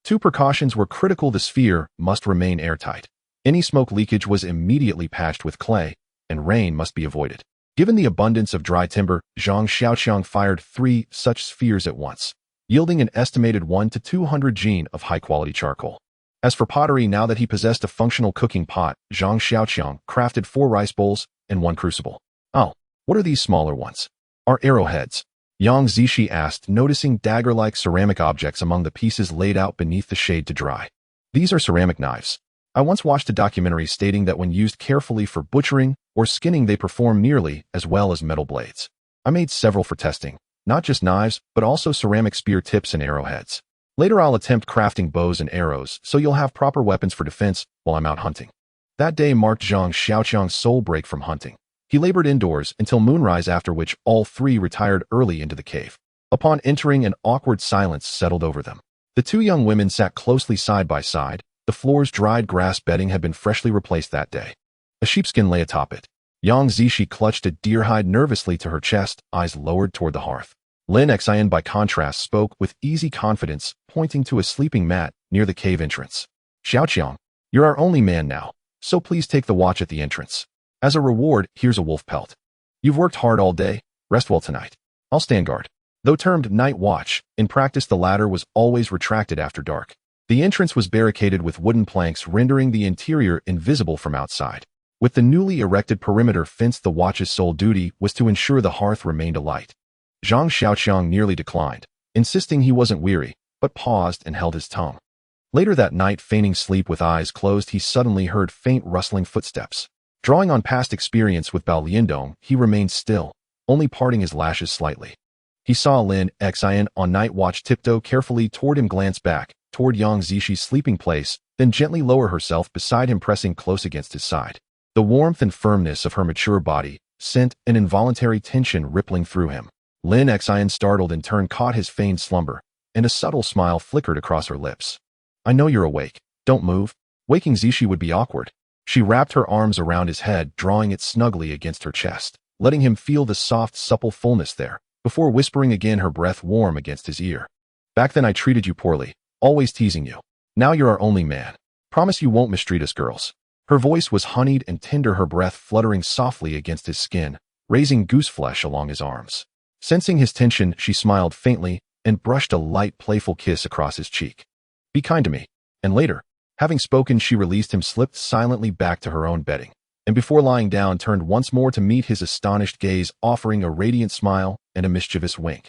2 precautions were critical. The sphere must remain airtight. Any smoke leakage was immediately patched with clay, and rain must be avoided. Given the abundance of dry timber, Zhang Xiaoqiang fired 3 such spheres at once, yielding an estimated 1 to 200 jin of high-quality charcoal. As for pottery, now that he possessed a functional cooking pot, Zhang Xiaoqiang crafted 4 rice bowls and 1 crucible. "Oh, what are these smaller ones?" "Are arrowheads," Yang Zishi asked, noticing dagger-like ceramic objects among the pieces laid out beneath the shade to dry. "These are ceramic knives. I once watched a documentary stating that when used carefully for butchering or skinning, they perform nearly as well as metal blades. I made several for testing, not just knives, but also ceramic spear tips and arrowheads. Later I'll attempt crafting bows and arrows, so you'll have proper weapons for defense while I'm out hunting." That day marked Zhang Xiaoqiang's sole break from hunting. He labored indoors until moonrise, after which all 3 retired early into the cave. Upon entering, an awkward silence settled over them. The 2 young women sat closely side by side. The floor's dried grass bedding had been freshly replaced that day. A sheepskin lay atop it. Yang Zishi clutched a deer hide nervously to her chest, eyes lowered toward the hearth. Lin Xin, by contrast, spoke with easy confidence, pointing to a sleeping mat near the cave entrance. "Xiaoqiang, You're our only man now, so please take the watch at the entrance. As a reward, here's a wolf pelt. You've worked hard all day, rest well tonight. I'll stand guard. Though termed night watch, in practice the latter was always retracted after dark. The entrance was barricaded with wooden planks, rendering the interior invisible from outside. With the newly erected perimeter fence, the watch's sole duty was to ensure the hearth remained alight. Zhang Xiaoqiang nearly declined, insisting he wasn't weary, but paused and held his tongue. Later that night, feigning sleep with eyes closed, he suddenly heard faint rustling footsteps. Drawing on past experience with Bao Liandong, he remained still, only parting his lashes slightly. He saw Lin Xian on night watch tiptoe carefully toward him, glance back toward Yang Zixi sleeping place, then gently lower herself beside him, pressing close against his side. The warmth and firmness of her mature body sent an involuntary tension rippling through him. Lin Xian, startled in turn, caught his feigned slumber, and a subtle smile flickered across her lips. I know you're awake. Don't move. Waking Zixi would be awkward. She wrapped her arms around his head, drawing it snugly against her chest, letting him feel the soft, supple fullness there, before whispering again, her breath warm against his ear. Back then I treated you poorly, always teasing you. Now you're our only man. Promise you won't mistreat us girls. Her voice was honeyed and tender, her breath fluttering softly against his skin, raising gooseflesh along his arms. Sensing his tension, she smiled faintly and brushed a light, playful kiss across his cheek. Be kind to me. And later, having spoken, she released him, slipped silently back to her own bedding, and before lying down, turned once more to meet his astonished gaze, offering a radiant smile and a mischievous wink.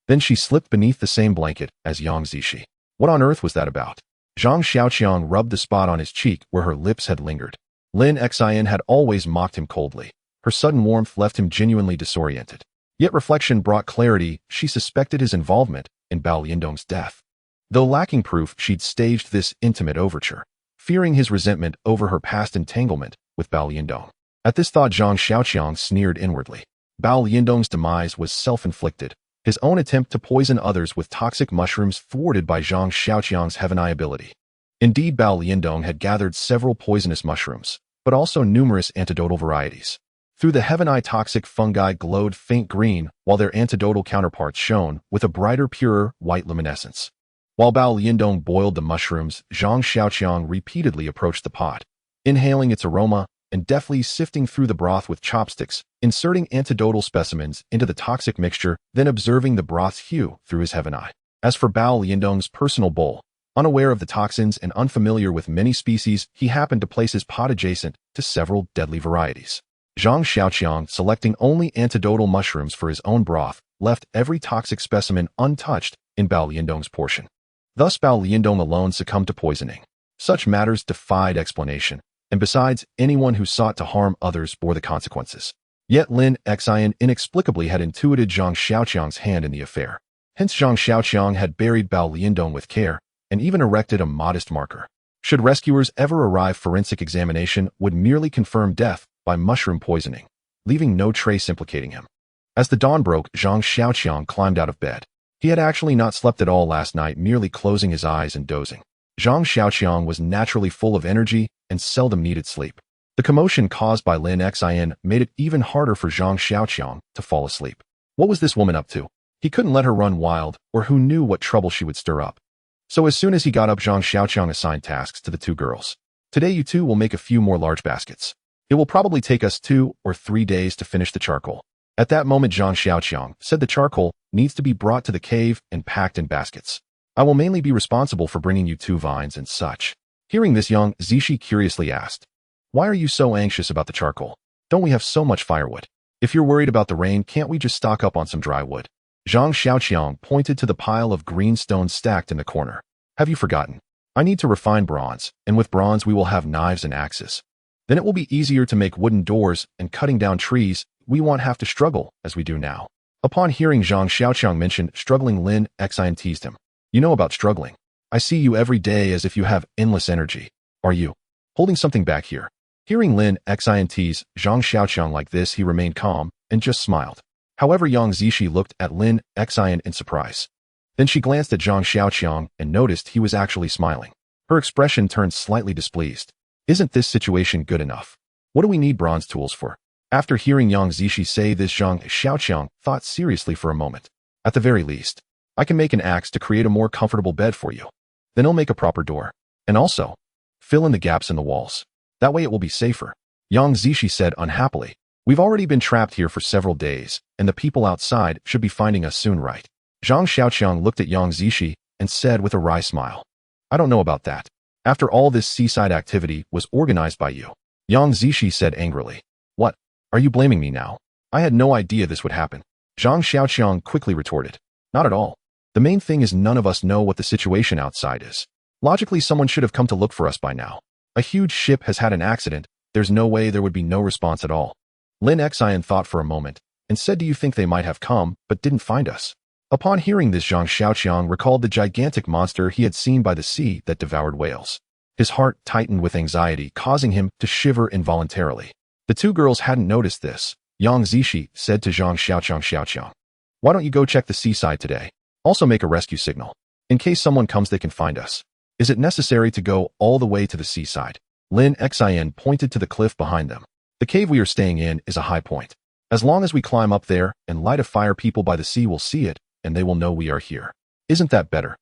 Then she slipped beneath the same blanket as Yang Zixi. What on earth was that about? Zhang Xiaoqiang rubbed the spot on his cheek where her lips had lingered. Lin Xian had always mocked him coldly. Her sudden warmth left him genuinely disoriented. Yet reflection brought clarity. She suspected his involvement in Bao Liandong's death. Though lacking proof, she'd staged this intimate overture, fearing his resentment over her past entanglement with Bao Liandong. At this thought, Zhang Xiaoqiang sneered inwardly. Bao Liandong's demise was self-inflicted, his own attempt to poison others with toxic mushrooms thwarted by Zhang Xiaoqiang's Heavenai ability. Indeed, Bao Liandong had gathered several poisonous mushrooms, but also numerous antidotal varieties. Through the Heavenai, toxic fungi glowed faint green, while their antidotal counterparts shone with a brighter, purer, white luminescence. While Bao Liandong boiled the mushrooms, Zhang Xiaoqiang repeatedly approached the pot, inhaling its aroma and deftly sifting through the broth with chopsticks, inserting antidotal specimens into the toxic mixture, then observing the broth's hue through his heaven eye. As for Bao Liandong's personal bowl, unaware of the toxins and unfamiliar with many species, he happened to place his pot adjacent to several deadly varieties. Zhang Xiaoqiang, selecting only antidotal mushrooms for his own broth, left every toxic specimen untouched in Bao Liandong's portion. Thus Bao Liandong alone succumbed to poisoning. Such matters defied explanation, and besides, anyone who sought to harm others bore the consequences. Yet Lin Xian inexplicably had intuited Zhang Xiaoqiang's hand in the affair. Hence Zhang Xiaoqiang had buried Bao Liandong with care, and even erected a modest marker. Should rescuers ever arrive, forensic examination would merely confirm death by mushroom poisoning, leaving no trace implicating him. As the dawn broke, Zhang Xiaoqiang climbed out of bed. He had actually not slept at all last night, merely closing his eyes and dozing. Zhang Xiaoqiang was naturally full of energy and seldom needed sleep. The commotion caused by Lin Xian made it even harder for Zhang Xiaoqiang to fall asleep. What was this woman up to? He couldn't let her run wild, or who knew what trouble she would stir up. So as soon as he got up, Zhang Xiaoqiang assigned tasks to the two girls. Today you two will make a few more large baskets. It will probably take us 2 or 3 days to finish the charcoal. At that moment, Zhang Xiaoqiang said the charcoal needs to be brought to the cave and packed in baskets. I will mainly be responsible for bringing you 2 vines and such. Hearing this, Yang Zixi curiously asked, why are you so anxious about the charcoal? Don't we have so much firewood? If you're worried about the rain, can't we just stock up on some dry wood? Zhang Xiaoqiang pointed to the pile of green stones stacked in the corner. Have you forgotten? I need to refine bronze, and with bronze we will have knives and axes. Then it will be easier to make wooden doors, and cutting down trees, we won't have to struggle as we do now. Upon hearing Zhang Xiaoqiang mention struggling, Lin Xian teased him. You know about struggling. I see you every day as if you have endless energy. Are you holding something back here? Hearing Lin Xian tease Zhang Xiaoqiang like this, he remained calm and just smiled. However, Yang Zixi looked at Lin Xian in surprise. Then she glanced at Zhang Xiaoqiang and noticed he was actually smiling. Her expression turned slightly displeased. Isn't this situation good enough? What do we need bronze tools for? After hearing Yang Zixi say this, Zhang Xiaoqiang thought seriously for a moment. At the very least, I can make an axe to create a more comfortable bed for you. Then I'll make a proper door. And also, Fill in the gaps in the walls. That way it will be safer. Yang Zishi said unhappily. We've already been trapped here for several days, and the people outside should be finding us soon, right? Zhang Xiaoqiang looked at Yang Zishi and said with a wry smile. I don't know about that. After all, this seaside activity was organized by you. Yang Zishi said angrily. What? Are you blaming me now? I had no idea this would happen. Zhang Xiaoqiang quickly retorted. Not at all. The main thing is none of us know what the situation outside is. Logically, someone should have come to look for us by now. A huge ship has had an accident. There's no way there would be no response at all. Lin Xian thought for a moment and said, do you think they might have come but didn't find us? Upon hearing this, Zhang Xiaoqiang recalled the gigantic monster he had seen by the sea that devoured whales. His heart tightened with anxiety, causing him to shiver involuntarily. The two girls hadn't noticed this. Yang Zishi said to Zhang Xiaoqiang, why don't you go check the seaside today? Also make a rescue signal. In case someone comes, they can find us. Is it necessary to go all the way to the seaside? Lin Xian pointed to the cliff behind them. The cave we are staying in is a high point. As long as we climb up there and light a fire, people by the sea will see it, and they will know we are here. Isn't that better?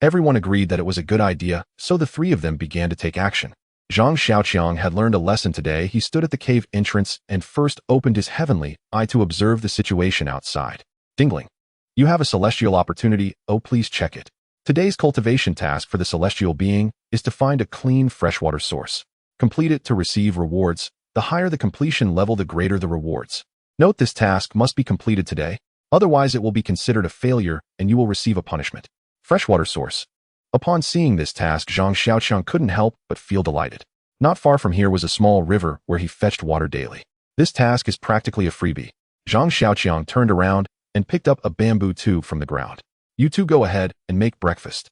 Everyone agreed that it was a good idea, so the three of them began to take action. Zhang Xiaoqiang had learned a lesson today. He stood at the cave entrance and first opened his heavenly eye to observe the situation outside. Dingling. You have a celestial opportunity. Oh, please check it. Today's cultivation task for the celestial being is to find a clean freshwater source. Complete it to receive rewards. The higher the completion level, the greater the rewards. Note, this task must be completed today. Otherwise, it will be considered a failure and you will receive a punishment. Freshwater source. Upon seeing this task, Zhang Xiaoqiang couldn't help but feel delighted. Not far from here was a small river where he fetched water daily. This task is practically a freebie. Zhang Xiaoqiang turned around and picked up a bamboo tube from the ground. You two go ahead and make breakfast.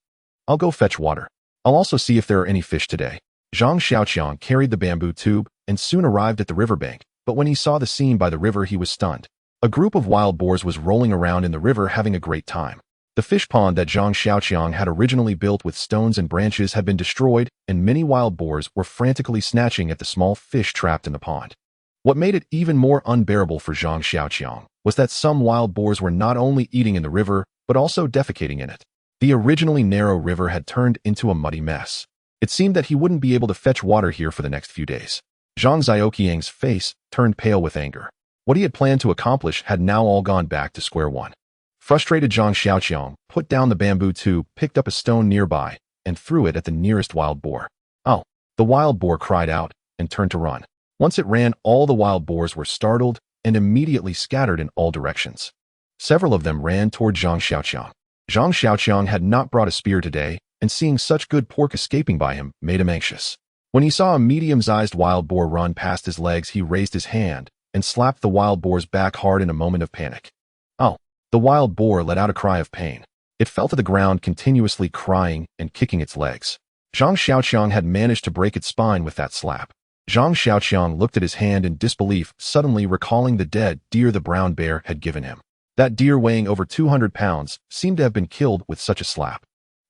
I'll go fetch water. I'll also see if there are any fish today. Zhang Xiaoqiang carried the bamboo tube and soon arrived at the riverbank, but when he saw the scene by the river, he was stunned. A group of wild boars was rolling around in the river having a great time. The fish pond that Zhang Xiaoqiang had originally built with stones and branches had been destroyed, and many wild boars were frantically snatching at the small fish trapped in the pond. What made it even more unbearable for Zhang Xiaoqiang was that some wild boars were not only eating in the river, but also defecating in it. The originally narrow river had turned into a muddy mess. It seemed that he wouldn't be able to fetch water here for the next few days. Zhang Xiaoqiang's face turned pale with anger. What he had planned to accomplish had now all gone back to square one. Frustrated, Zhang Xiaoqiang put down the bamboo tube, picked up a stone nearby, and threw it at the nearest wild boar. Oh! The wild boar cried out and turned to run. Once it ran, all the wild boars were startled and immediately scattered in all directions. Several of them ran toward Zhang Xiaoqiang. Zhang Xiaoqiang had not brought a spear today, and seeing such good pork escaping by him made him anxious. When he saw a medium-sized wild boar run past his legs, he raised his hand and slapped the wild boar's back hard in a moment of panic. Oh! The wild boar let out a cry of pain. It fell to the ground, continuously crying and kicking its legs. Zhang Xiaoqiang had managed to break its spine with that slap. Zhang Xiaoqiang looked at his hand in disbelief, suddenly recalling the dead deer the brown bear had given him. That deer, weighing over 200 pounds, seemed to have been killed with such a slap.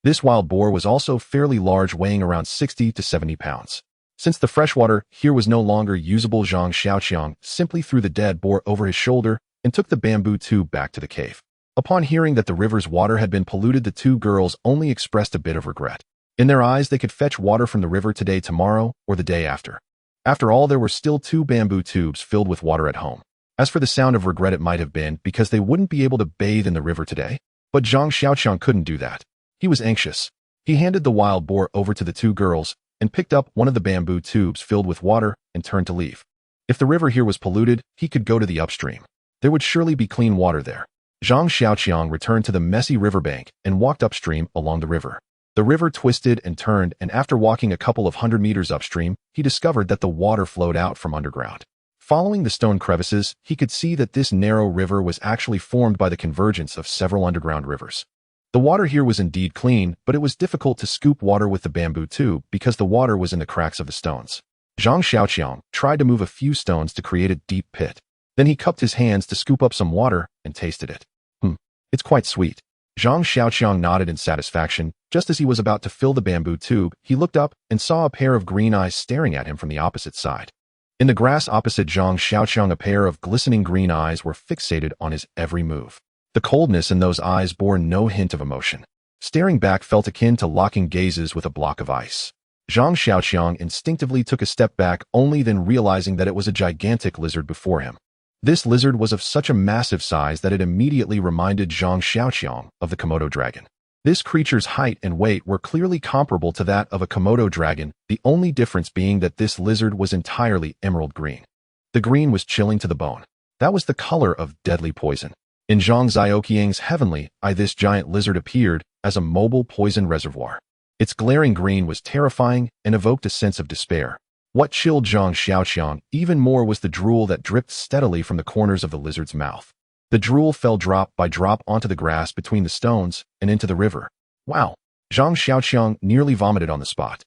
This wild boar was also fairly large, weighing around 60 to 70 pounds. Since the freshwater here was no longer usable, Zhang Xiaoqiang simply threw the dead boar over his shoulder and took the bamboo tube back to the cave. Upon hearing that the river's water had been polluted, the two girls only expressed a bit of regret. In their eyes, they could fetch water from the river today, tomorrow, or the day after. After all, there were still 2 bamboo tubes filled with water at home. As for the sound of regret, it might have been because they wouldn't be able to bathe in the river today. But Zhang Xiaoqiang couldn't do that. He was anxious. He handed the wild boar over to the 2 girls and picked up one of the bamboo tubes filled with water and turned to leave. If the river here was polluted, he could go to the upstream. There would surely be clean water there. Zhang Xiaoqiang returned to the messy riverbank and walked upstream along the river. The river twisted and turned, and after walking a couple of 100 meters upstream, he discovered that the water flowed out from underground. Following the stone crevices, he could see that this narrow river was actually formed by the convergence of several underground rivers. The water here was indeed clean, but it was difficult to scoop water with the bamboo tube because the water was in the cracks of the stones. Zhang Xiaoqiang tried to move a few stones to create a deep pit. Then he cupped his hands to scoop up some water and tasted it. It's quite sweet. Zhang Xiaoqiang nodded in satisfaction. Just as he was about to fill the bamboo tube, he looked up and saw a pair of green eyes staring at him from the opposite side. In the grass opposite Zhang Xiaoqiang, a pair of glistening green eyes were fixated on his every move. The coldness in those eyes bore no hint of emotion. Staring back felt akin to locking gazes with a block of ice. Zhang Xiaoqiang instinctively took a step back, only then realizing that it was a gigantic lizard before him. This lizard was of such a massive size that it immediately reminded Zhang Xiaoqiang of the Komodo dragon. This creature's height and weight were clearly comparable to that of a Komodo dragon, the only difference being that this lizard was entirely emerald green. The green was chilling to the bone. That was the color of deadly poison. In Zhang Xiaoqiang's heavenly eye, this giant lizard appeared as a mobile poison reservoir. Its glaring green was terrifying and evoked a sense of despair. What chilled Zhang Xiaoqiang even more was the drool that dripped steadily from the corners of the lizard's mouth. The drool fell drop by drop onto the grass between the stones and into the river. Wow! Zhang Xiaoqiang nearly vomited on the spot.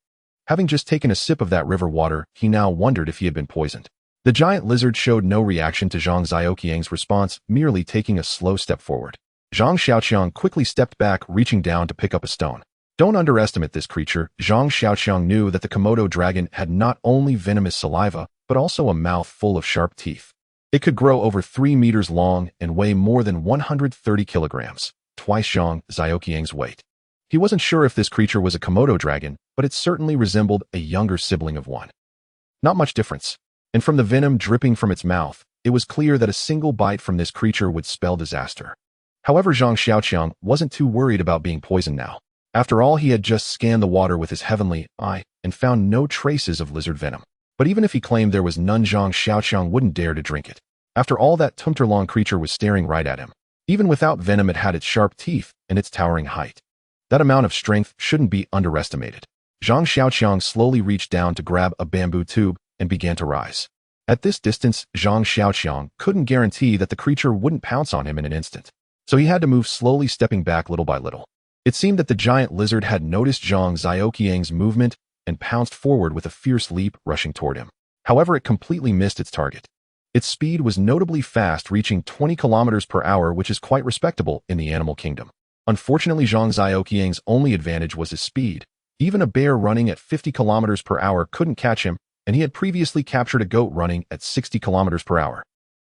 Having just taken a sip of that river water, he now wondered if he had been poisoned. The giant lizard showed no reaction to Zhang Xiaoqiang's response, merely taking a slow step forward. Zhang Xiaoqiang quickly stepped back, reaching down to pick up a stone. Don't underestimate this creature. Zhang Xiaoqiang knew that the Komodo dragon had not only venomous saliva, but also a mouth full of sharp teeth. It could grow over 3 meters long and weigh more than 130 kilograms, twice Zhang Xiaoqiang's weight. He wasn't sure if this creature was a Komodo dragon, but it certainly resembled a younger sibling of one. Not much difference. And from the venom dripping from its mouth, it was clear that a single bite from this creature would spell disaster. However, Zhang Xiaoqiang wasn't too worried about being poisoned now. After all, he had just scanned the water with his heavenly eye and found no traces of lizard venom. But even if he claimed there was none, Zhang Xiaoqiang wouldn't dare to drink it. After all, that tumterlong creature was staring right at him. Even without venom, it had its sharp teeth and its towering height. That amount of strength shouldn't be underestimated. Zhang Xiaoqiang slowly reached down to grab a bamboo tube and began to rise. At this distance, Zhang Xiaoqiang couldn't guarantee that the creature wouldn't pounce on him in an instant. So he had to move slowly, stepping back little by little. It seemed that the giant lizard had noticed Zhang Xiaoqiang's movement and pounced forward with a fierce leap, rushing toward him. However, it completely missed its target. Its speed was notably fast, reaching 20 kilometers per hour, which is quite respectable in the animal kingdom. Unfortunately, Zhang Xiaoqiang's only advantage was his speed. Even a bear running at 50 kilometers per hour couldn't catch him, and he had previously captured a goat running at 60 kilometers per hour.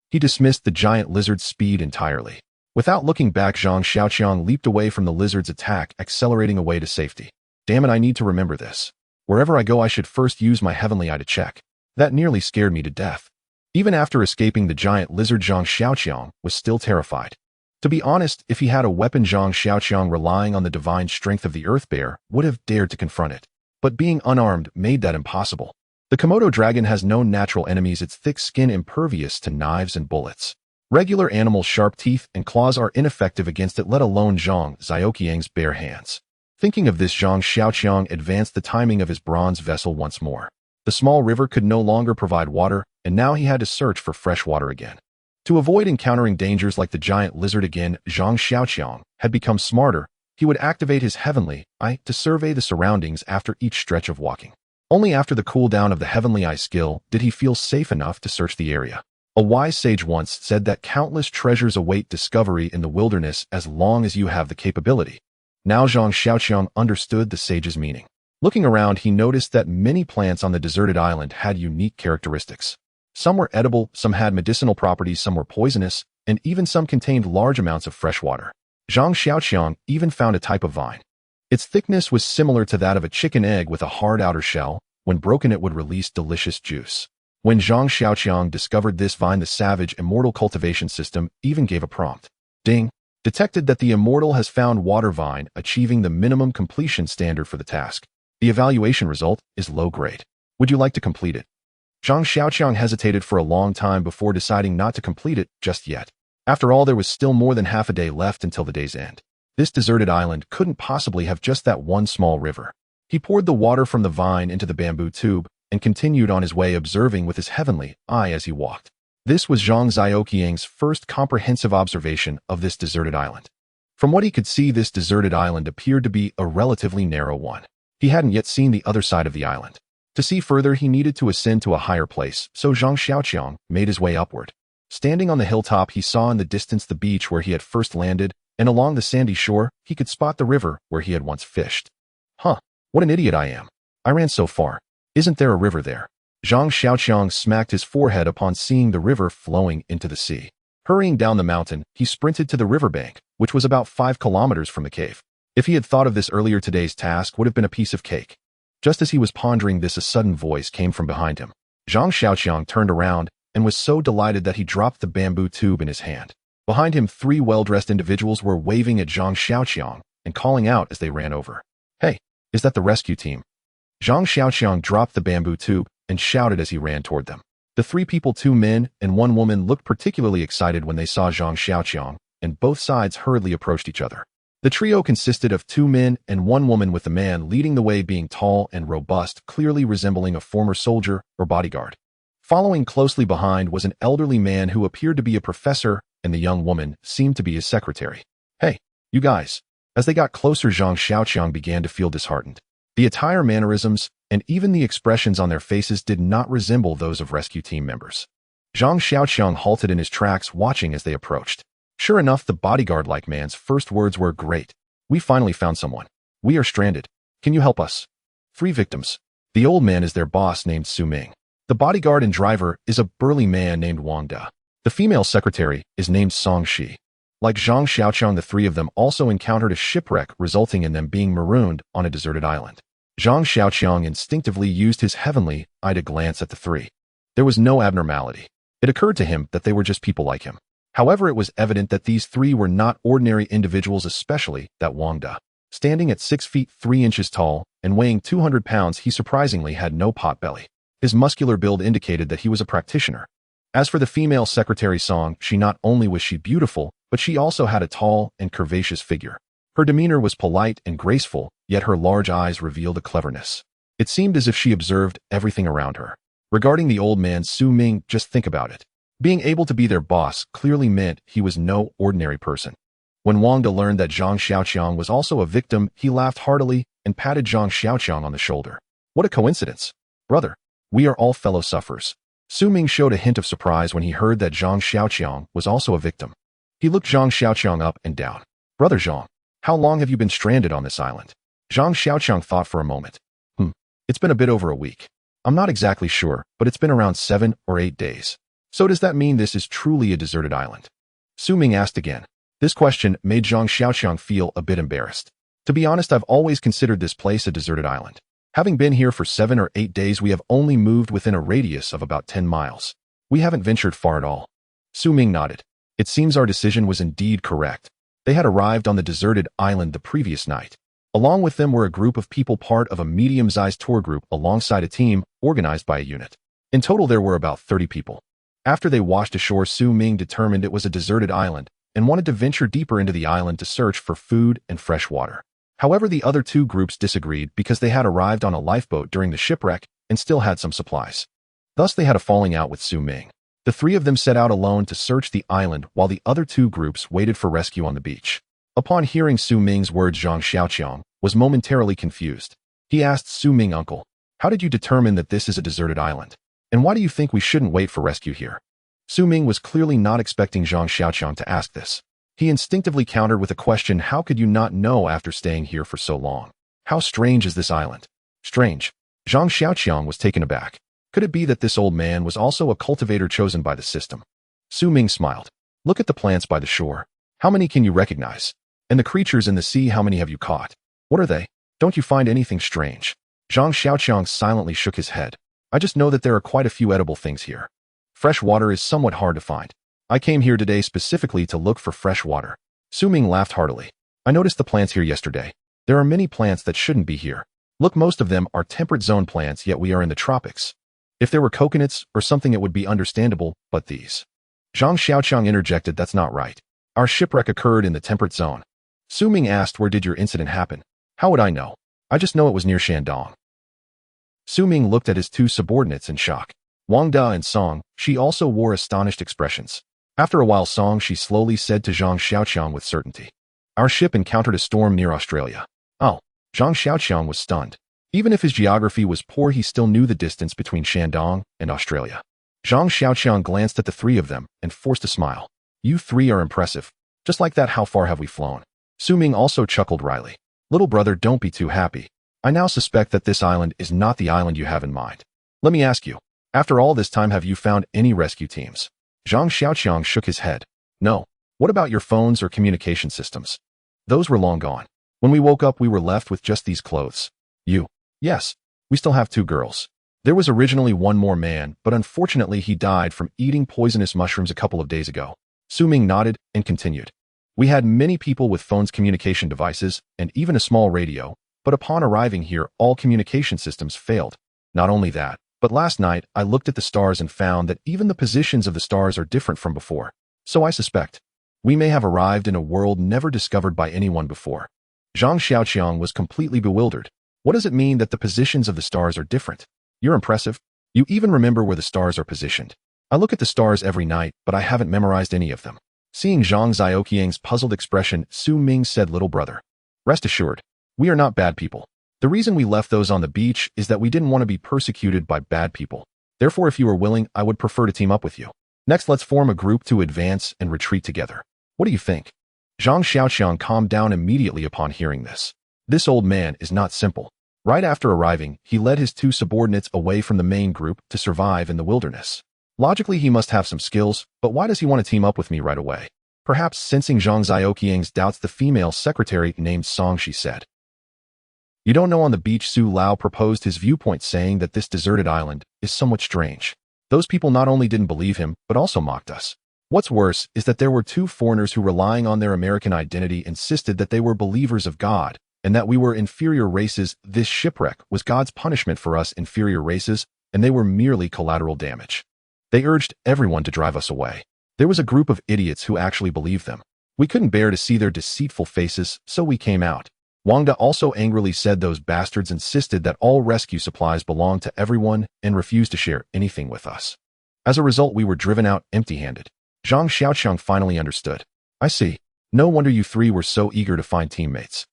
He dismissed the giant lizard's speed entirely. Without looking back, Zhang Xiaoqiang leaped away from the lizard's attack, accelerating away to safety. Damn it, I need to remember this. Wherever I go, I should first use my heavenly eye to check. That nearly scared me to death. Even after escaping the giant lizard, Zhang Xiaoqiang was still terrified. To be honest, if he had a weapon, Zhang Xiaoqiang, relying on the divine strength of the earth bear, would have dared to confront it. But being unarmed made that impossible. The Komodo dragon has no natural enemies, its thick skin impervious to knives and bullets. Regular animal sharp teeth and claws are ineffective against it, let alone Zhang Xiaoqiang's bare hands. Thinking of this, Zhang Xiaoqiang advanced the timing of his bronze vessel once more. The small river could no longer provide water, and now he had to search for fresh water again. To avoid encountering dangers like the giant lizard again, Zhang Xiaoqiang had become smarter. He would activate his heavenly eye to survey the surroundings after each stretch of walking. Only after the cooldown of the heavenly eye skill did he feel safe enough to search the area. A wise sage once said that countless treasures await discovery in the wilderness as long as you have the capability. Now Zhang Xiaoqiang understood the sage's meaning. Looking around, he noticed that many plants on the deserted island had unique characteristics. Some were edible, some had medicinal properties, some were poisonous, and even some contained large amounts of fresh water. Zhang Xiaoqiang even found a type of vine. Its thickness was similar to that of a chicken egg with a hard outer shell. When broken, it would release delicious juice. When Zhang Xiaoqiang discovered this vine, the savage immortal cultivation system even gave a prompt. Ding! Detected that the immortal has found water vine, achieving the minimum completion standard for the task. The evaluation result is low grade. Would you like to complete it? Zhang Xiaoqiang hesitated for a long time before deciding not to complete it just yet. After all, there was still more than half a day left until the day's end. This deserted island couldn't possibly have just that one small river. He poured the water from the vine into the bamboo tube and continued on his way, observing with his heavenly eye as he walked. This was Zhang Xiaoqiang's first comprehensive observation of this deserted island. From what he could see, this deserted island appeared to be a relatively narrow one. He hadn't yet seen the other side of the island. To see further, he needed to ascend to a higher place, so Zhang Xiaoqiang made his way upward. Standing on the hilltop, he saw in the distance the beach where he had first landed, and along the sandy shore, he could spot the river where he had once fished. Huh, what an idiot I am. I ran so far. Isn't there a river there? Zhang Xiaoqiang smacked his forehead upon seeing the river flowing into the sea. Hurrying down the mountain, he sprinted to the riverbank, which was about 5 kilometers from the cave. If he had thought of this earlier, today's task would have been a piece of cake. Just as he was pondering this, a sudden voice came from behind him. Zhang Xiaoqiang turned around and was so delighted that he dropped the bamboo tube in his hand. Behind him, 3 well-dressed individuals were waving at Zhang Xiaoqiang and calling out as they ran over. "Hey, is that the rescue team?" Zhang Xiaoqiang dropped the bamboo tube and shouted as he ran toward them. The 3 people, 2 men and 1 woman, looked particularly excited when they saw Zhang Xiaoqiang, and both sides hurriedly approached each other. The trio consisted of 2 men and 1 woman, with the man leading the way being tall and robust, clearly resembling a former soldier or bodyguard. Following closely behind was an elderly man who appeared to be a professor, and the young woman seemed to be his secretary. "Hey, you guys." As they got closer, Zhang Xiaoqiang began to feel disheartened. The attire, mannerisms, and even the expressions on their faces did not resemble those of rescue team members. Zhang Xiaoqiang halted in his tracks, watching as they approached. Sure enough, the bodyguard-like man's first words were, "Great. We finally found someone. We are stranded. Can you help us?" 3 victims. The old man is their boss, named Su Ming. The bodyguard and driver is a burly man named Wang De. The female secretary is named Song Shi. Like Zhang Xiaoqiang, the 3 of them also encountered a shipwreck, resulting in them being marooned on a deserted island. Zhang Xiaoqiang instinctively used his heavenly eye to glance at the 3. There was no abnormality. It occurred to him that they were just people like him. However, it was evident that these 3 were not ordinary individuals, especially that Wang De. Standing at 6 feet 3 inches tall and weighing 200 pounds, he surprisingly had no pot belly. His muscular build indicated that he was a practitioner. As for the female secretary Song, she not only was she beautiful, but she also had a tall and curvaceous figure. Her demeanor was polite and graceful, yet her large eyes revealed a cleverness. It seemed as if she observed everything around her. Regarding the old man, Su Ming, just think about it. Being able to be their boss clearly meant he was no ordinary person. When Wang De learned that Zhang Xiaoqiang was also a victim, he laughed heartily and patted Zhang Xiaoqiang on the shoulder. "What a coincidence. Brother, we are all fellow sufferers." Su Ming showed a hint of surprise when he heard that Zhang Xiaoqiang was also a victim. He looked Zhang Xiaoqiang up and down. "Brother Zhang, how long have you been stranded on this island?" Zhang Xiaoqiang thought for a moment. It's been a bit over a week. I'm not exactly sure, but it's been around 7 or 8 days. So does that mean this is truly a deserted island?" Su Ming asked again. This question made Zhang Xiaoqiang feel a bit embarrassed. "To be honest, I've always considered this place a deserted island. Having been here for 7 or 8 days, we have only moved within a radius of about 10 miles. We haven't ventured far at all." Su Ming nodded. It seems our decision was indeed correct. They had arrived on the deserted island the previous night. Along with them were a group of people, part of a medium-sized tour group, alongside a team organized by a unit. In total, there were about 30 people. After they washed ashore, Su Ming determined it was a deserted island and wanted to venture deeper into the island to search for food and fresh water. However, the other 2 groups disagreed because they had arrived on a lifeboat during the shipwreck and still had some supplies. Thus, they had a falling out with Su Ming. The 3 of them set out alone to search the island while the other 2 groups waited for rescue on the beach. Upon hearing Su Ming's words, Zhang Xiaoqiang was momentarily confused. He asked Su Ming, "Uncle, how did you determine that this is a deserted island? And why do you think we shouldn't wait for rescue here?" Su Ming was clearly not expecting Zhang Xiaoqiang to ask this. He instinctively countered with a question, "How could you not know after staying here for so long? How strange is this island?" "Strange?" Zhang Xiaoqiang was taken aback. Could it be that this old man was also a cultivator chosen by the system? Su Ming smiled. "Look at the plants by the shore. How many can you recognize? And the creatures in the sea, how many have you caught? What are they? Don't you find anything strange?" Zhang Xiaoqiang silently shook his head. "I just know that there are quite a few edible things here. Fresh water is somewhat hard to find. I came here today specifically to look for fresh water." Su Ming laughed heartily. "I noticed the plants here yesterday. There are many plants that shouldn't be here. Look, most of them are temperate zone plants, yet we are in the tropics. If there were coconuts or something, it would be understandable, but these." Zhang Xiaoqiang interjected, "That's not right. Our shipwreck occurred in the temperate zone." Su Ming asked, "Where did your incident happen?" "How would I know? I just know it was near Shandong." Su Ming looked at his 2 subordinates in shock. Wang De and Song, she also wore astonished expressions. After a while, Song, she slowly said to Zhang Xiaoqiang with certainty, "Our ship encountered a storm near Australia." Oh, Zhang Xiaoqiang was stunned. Even if his geography was poor, he still knew the distance between Shandong and Australia. Zhang Xiaoqiang glanced at the 3 of them and forced a smile. "You 3 are impressive. Just like that, how far have we flown?" Su Ming also chuckled wryly. "Little brother, don't be too happy. I now suspect that this island is not the island you have in mind. Let me ask you, after all this time, have you found any rescue teams?" Zhang Xiaoqiang shook his head. "No. What about your phones or communication systems?" "Those were long gone. When we woke up, we were left with just these clothes." "You?" "Yes. We still have 2 girls. There was originally one more man, but unfortunately he died from eating poisonous mushrooms a couple of days ago. Su Ming nodded and continued. We had many people with phones, communication devices, and even a small radio, but upon arriving here, all communication systems failed. Not only that, but last night I looked at the stars and found that even the positions of the stars are different from before. So I suspect we may have arrived in a world never discovered by anyone before. Zhang Xiaoqiang was completely bewildered. What does it mean that the positions of the stars are different? You're impressive. You even remember where the stars are positioned. I look at the stars every night, but I haven't memorized any of them. Seeing Zhang Xiaoqiang's puzzled expression, Su Ming said, little brother, rest assured, we are not bad people. The reason we left those on the beach is that we didn't want to be persecuted by bad people. Therefore, if you are willing, I would prefer to team up with you. Next, let's form a group to advance and retreat together. What do you think? Zhang Xiaoqiang calmed down immediately upon hearing this. This old man is not simple. Right after arriving, he led his 2 subordinates away from the main group to survive in the wilderness. Logically, he must have some skills, but why does he want to team up with me right away? Perhaps sensing Zhang Xiaoqiang's doubts, the female secretary named Song, she said. You don't know, on the beach Su Lao proposed his viewpoint, saying that this deserted island is somewhat strange. Those people not only didn't believe him, but also mocked us. What's worse is that there were 2 foreigners who, relying on their American identity, insisted that they were believers of God and that we were inferior races. This shipwreck was God's punishment for us inferior races, and they were merely collateral damage. They urged everyone to drive us away. There was a group of idiots who actually believed them. We couldn't bear to see their deceitful faces, so we came out. Wang De also angrily said those bastards insisted that all rescue supplies belonged to everyone and refused to share anything with us. As a result, we were driven out empty-handed. Zhang Xiaoqiang finally understood. I see. No wonder you 3 were so eager to find teammates.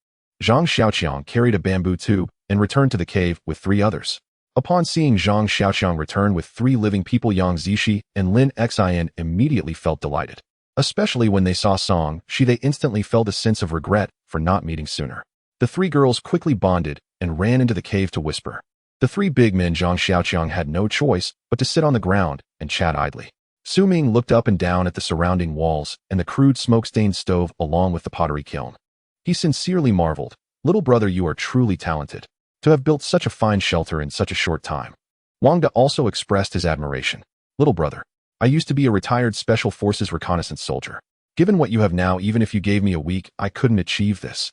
Zhang Xiaoqiang carried a bamboo tube and returned to the cave with 3 others. Upon seeing Zhang Xiaoqiang return with 3 living people, Yang Zishi and Lin Xin immediately felt delighted. Especially when they saw Song, they instantly felt a sense of regret for not meeting sooner. The 3 girls quickly bonded and ran into the cave to whisper. The 3 big men, Zhang Xiaoqiang had no choice but to sit on the ground and chat idly. Su Ming looked up and down at the surrounding walls and the crude smoke-stained stove along with the pottery kiln. He sincerely marveled. Little brother, you are truly talented to have built such a fine shelter in such a short time. Wang De also expressed his admiration. Little brother, I used to be a retired Special Forces reconnaissance soldier. Given what you have now, even if you gave me a week, I couldn't achieve this.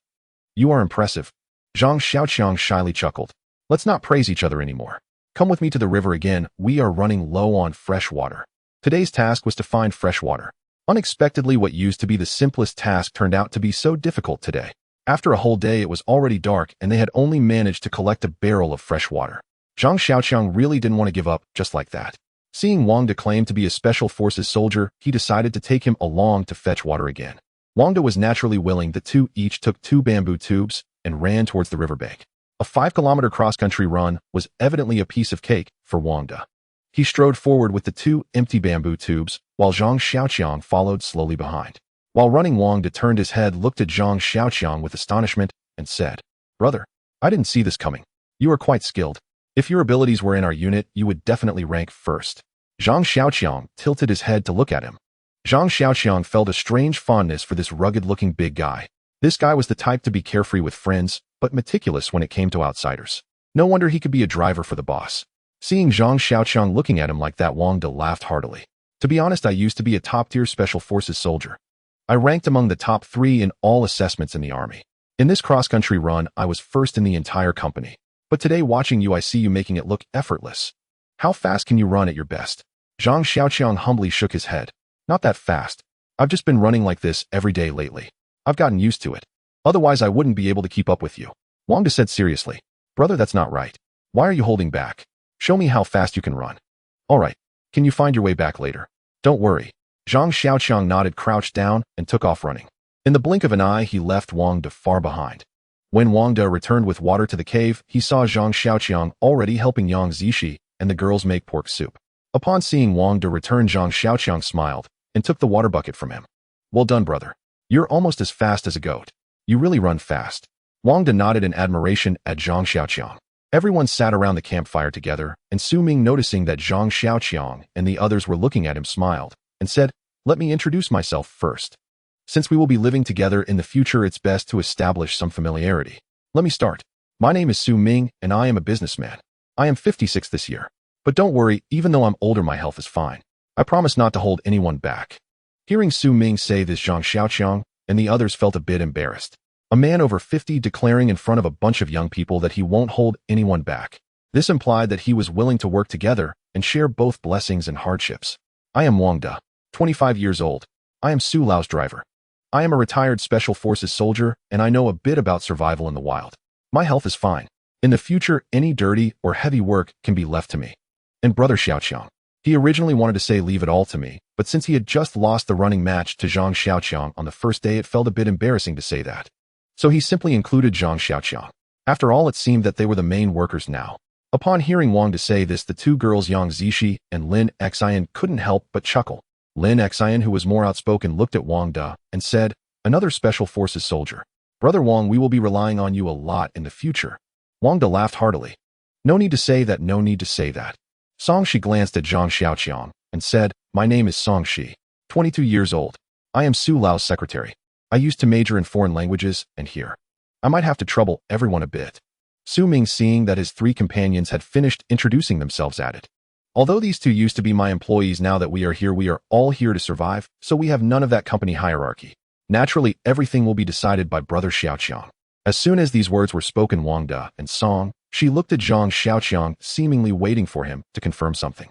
You are impressive. Zhang Xiaoqiang shyly chuckled. Let's not praise each other anymore. Come with me to the river again. We are running low on fresh water. Today's task was to find fresh water. Unexpectedly, what used to be the simplest task turned out to be so difficult today. After a whole day, it was already dark and they had only managed to collect a barrel of fresh water. Zhang Xiaoqiang really didn't want to give up just like that. Seeing Wang De claim to be a Special Forces soldier, he decided to take him along to fetch water again. Wang De was naturally willing. The 2 each took 2 bamboo tubes and ran towards the riverbank. A 5-kilometer cross-country run was evidently a piece of cake for Wang De. He strode forward with the 2 empty bamboo tubes, while Zhang Xiaoqiang followed slowly behind. While running, Wang De turned his head, looked at Zhang Xiaoqiang with astonishment, and said, Brother, I didn't see this coming. You are quite skilled. If your abilities were in our unit, you would definitely rank first. Zhang Xiaoqiang tilted his head to look at him. Zhang Xiaoqiang felt a strange fondness for this rugged-looking big guy. This guy was the type to be carefree with friends, but meticulous when it came to outsiders. No wonder he could be a driver for the boss. Seeing Zhang Xiaoqiang looking at him like that, Wang De laughed heartily. To be honest, I used to be a top-tier Special Forces soldier. I ranked among the top 3 in all assessments in the army. In this cross-country run, I was first in the entire company. But today, watching you, I see you making it look effortless. How fast can you run at your best? Zhang Xiaoqiang humbly shook his head. Not that fast. I've just been running like this every day lately. I've gotten used to it. Otherwise, I wouldn't be able to keep up with you. Wang De said seriously. Brother, that's not right. Why are you holding back? Show me how fast you can run. All right. Can you find your way back later? Don't worry. Zhang Xiaoqiang nodded, crouched down, and took off running. In the blink of an eye, he left Wang De far behind. When Wang De returned with water to the cave, he saw Zhang Xiaoqiang already helping Yang Zishi and the girls make pork soup. Upon seeing Wang De return, Zhang Xiaoqiang smiled and took the water bucket from him. Well done, brother. You're almost as fast as a goat. You really run fast. Wang De nodded in admiration at Zhang Xiaoqiang. Everyone sat around the campfire together, and Su Ming, noticing that Zhang Xiaoqiang and the others were looking at him, smiled and said, Let me introduce myself first. Since we will be living together in the future, it's best to establish some familiarity. Let me start. My name is Su Ming, and I am a businessman. I am 56 this year. But don't worry, even though I'm older, my health is fine. I promise not to hold anyone back. Hearing Su Ming say this, Zhang Xiaoqiang and the others felt a bit embarrassed. A man over 50 declaring in front of a bunch of young people that he won't hold anyone back. This implied that he was willing to work together and share both blessings and hardships. I am Wang De, 25 years old. I am Su Lao's driver. I am a retired Special Forces soldier, and I know a bit about survival in the wild. My health is fine. In the future, any dirty or heavy work can be left to me. And Brother Xiaoqiang. He originally wanted to say leave it all to me, but since he had just lost the running match to Zhang Xiaoqiang on the first day, it felt a bit embarrassing to say that. So he simply included Zhang Xiaoqiang. After all, it seemed that they were the main workers now. Upon hearing Wang to say this, the two girls Yang Zishi and Lin Xian couldn't help but chuckle. Lin Xian, who was more outspoken, looked at Wang De and said, another Special Forces soldier. Brother Wang, we will be relying on you a lot in the future. Wang De laughed heartily. No need to say that, no need to say that. Song Shi glanced at Zhang Xiaoqiang and said, my name is Song Shi, 22 years old. I am Su Lao's secretary. I used to major in foreign languages, and here. I might have to trouble everyone a bit. Su Ming, seeing that his three companions had finished introducing themselves, added, although these two used to be my employees, now that we are all here to survive, so we have none of that company hierarchy. Naturally, everything will be decided by Brother Xiaoqiang. As soon as these words were spoken, Wang De and Song She looked at Zhang Xiaoqiang, seemingly waiting for him to confirm something.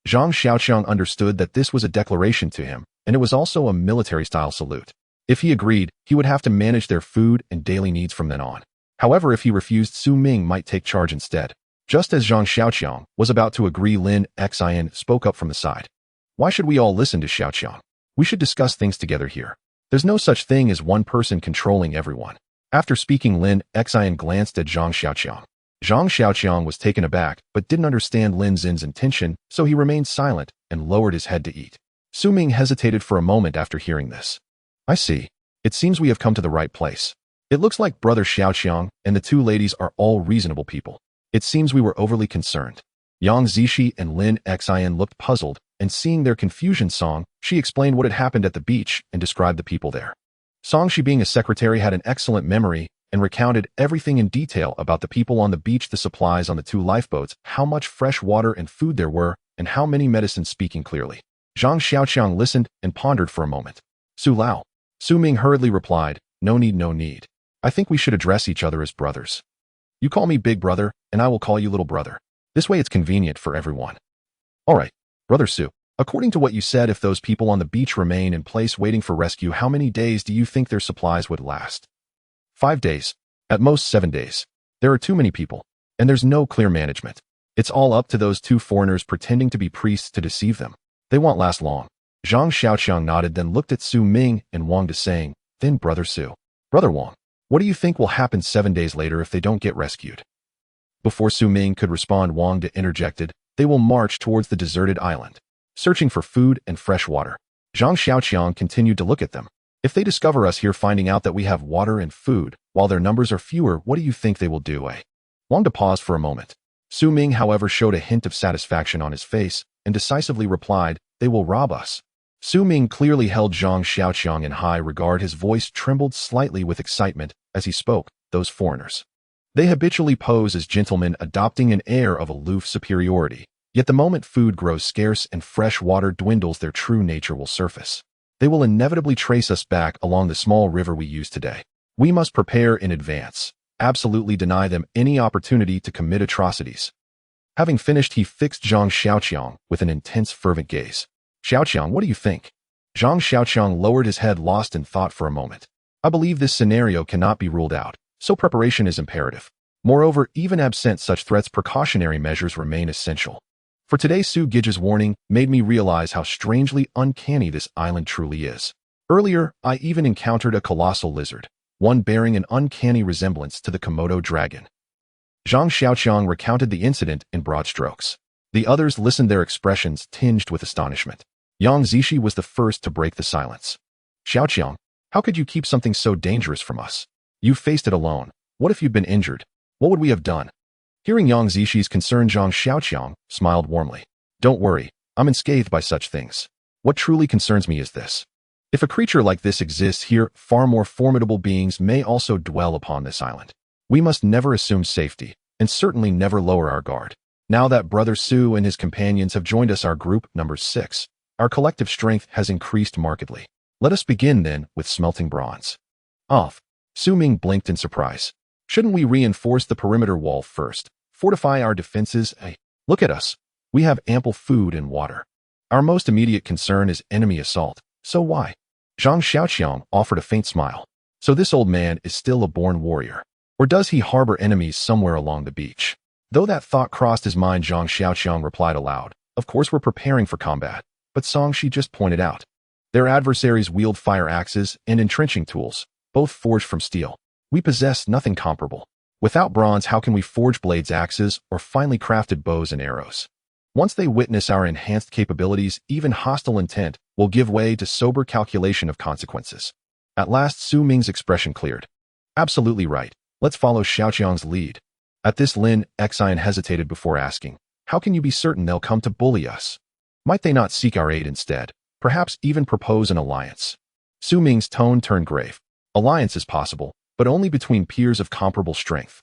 Zhang Xiaoqiang understood that this was a declaration to him, and it was also a military-style salute. If he agreed, he would have to manage their food and daily needs from then on. However, if he refused, Su Ming might take charge instead. Just as Zhang Xiaoqiang was about to agree, Lin Xian spoke up from the side. Why should we all listen to Xiaoqiang? We should discuss things together here. There's no such thing as one person controlling everyone. After speaking, Lin Xian glanced at Zhang Xiaoqiang. Zhang Xiaoqiang was taken aback, but didn't understand Lin Xin's intention, so he remained silent and lowered his head to eat. Su Ming hesitated for a moment after hearing this. I see. It seems we have come to the right place. It looks like Brother Xiaoqiang and the two ladies are all reasonable people. It seems we were overly concerned. Yang Zishi and Lin Xian looked puzzled, and seeing their confusion, Song Shi explained what had happened at the beach and described the people there. Song Shi, being a secretary, had an excellent memory and recounted everything in detail about the people on the beach, the supplies on the two lifeboats, how much fresh water and food there were, and how many medicines. Speaking clearly, Zhang Xiaoqiang listened and pondered for a moment. Su Lao. Su Ming hurriedly replied, no need, no need. I think we should address each other as brothers. You call me big brother, and I will call you little brother. This way it's convenient for everyone. All right, Brother Su. According to what you said, if those people on the beach remain in place waiting for rescue, how many days do you think their supplies would last? 5 days. At most 7 days. There are too many people, and there's no clear management. It's all up to those two foreigners pretending to be priests to deceive them. They won't last long. Zhang Xiaoqiang nodded, then looked at Su Ming and Wang De, saying, then Brother Su. Brother Wang, what do you think will happen 7 days later if they don't get rescued? Before Su Ming could respond, Wang De interjected, they will march towards the deserted island, searching for food and fresh water. Zhang Xiaoqiang continued to look at them. If they discover us here, finding out that we have water and food, while their numbers are fewer, what do you think they will do, eh? Wang De paused for a moment. Su Ming, however, showed a hint of satisfaction on his face and decisively replied, they will rob us. Su Ming clearly held Zhang Xiaoqiang in high regard. His voice trembled slightly with excitement as he spoke. Those foreigners. They habitually pose as gentlemen, adopting an air of aloof superiority. Yet the moment food grows scarce and fresh water dwindles, their true nature will surface. They will inevitably trace us back along the small river we use today. We must prepare in advance, absolutely deny them any opportunity to commit atrocities. Having finished, he fixed Zhang Xiaoqiang with an intense, fervent gaze. Xiaoqiang, what do you think? Zhang Xiaoqiang lowered his head, lost in thought for a moment. I believe this scenario cannot be ruled out, so preparation is imperative. Moreover, even absent such threats, precautionary measures remain essential. For today, Su Gij's warning made me realize how strangely uncanny this island truly is. Earlier, I even encountered a colossal lizard, one bearing an uncanny resemblance to the Komodo dragon. Zhang Xiaoqiang recounted the incident in broad strokes. The others listened, their expressions tinged with astonishment. Yang Zishi was the first to break the silence. Xiaoqiang, how could you keep something so dangerous from us? You faced it alone. What if you'd been injured? What would we have done? Hearing Yang Zishi's concern, Zhang Xiaoqiang smiled warmly. Don't worry, I'm unscathed by such things. What truly concerns me is this. If a creature like this exists here, far more formidable beings may also dwell upon this island. We must never assume safety, and certainly never lower our guard. Now that Brother Su and his companions have joined us, our group number 6, our collective strength has increased markedly. Let us begin, then, with smelting bronze. Off. Su Ming blinked in surprise. Shouldn't we reinforce the perimeter wall first? Fortify our defenses? Look at us. We have ample food and water. Our most immediate concern is enemy assault. So why? Zhang Xiaoqiang offered a faint smile. So this old man is still a born warrior. Or does he harbor enemies somewhere along the beach? Though that thought crossed his mind, Zhang Xiaoqiang replied aloud, "Of course we're preparing for combat." But Song Shi just pointed out. Their adversaries wield fire axes and entrenching tools, both forged from steel. We possess nothing comparable. Without bronze, how can we forge blades, axes, or finely crafted bows and arrows? Once they witness our enhanced capabilities, even hostile intent will give way to sober calculation of consequences. At last, Su Ming's expression cleared. Absolutely right. Let's follow Xiaoqiang's lead. At this, Lin Xian hesitated before asking, how can you be certain they'll come to bully us? Might they not seek our aid instead? Perhaps even propose an alliance? Su Ming's tone turned grave. Alliance is possible, but only between peers of comparable strength.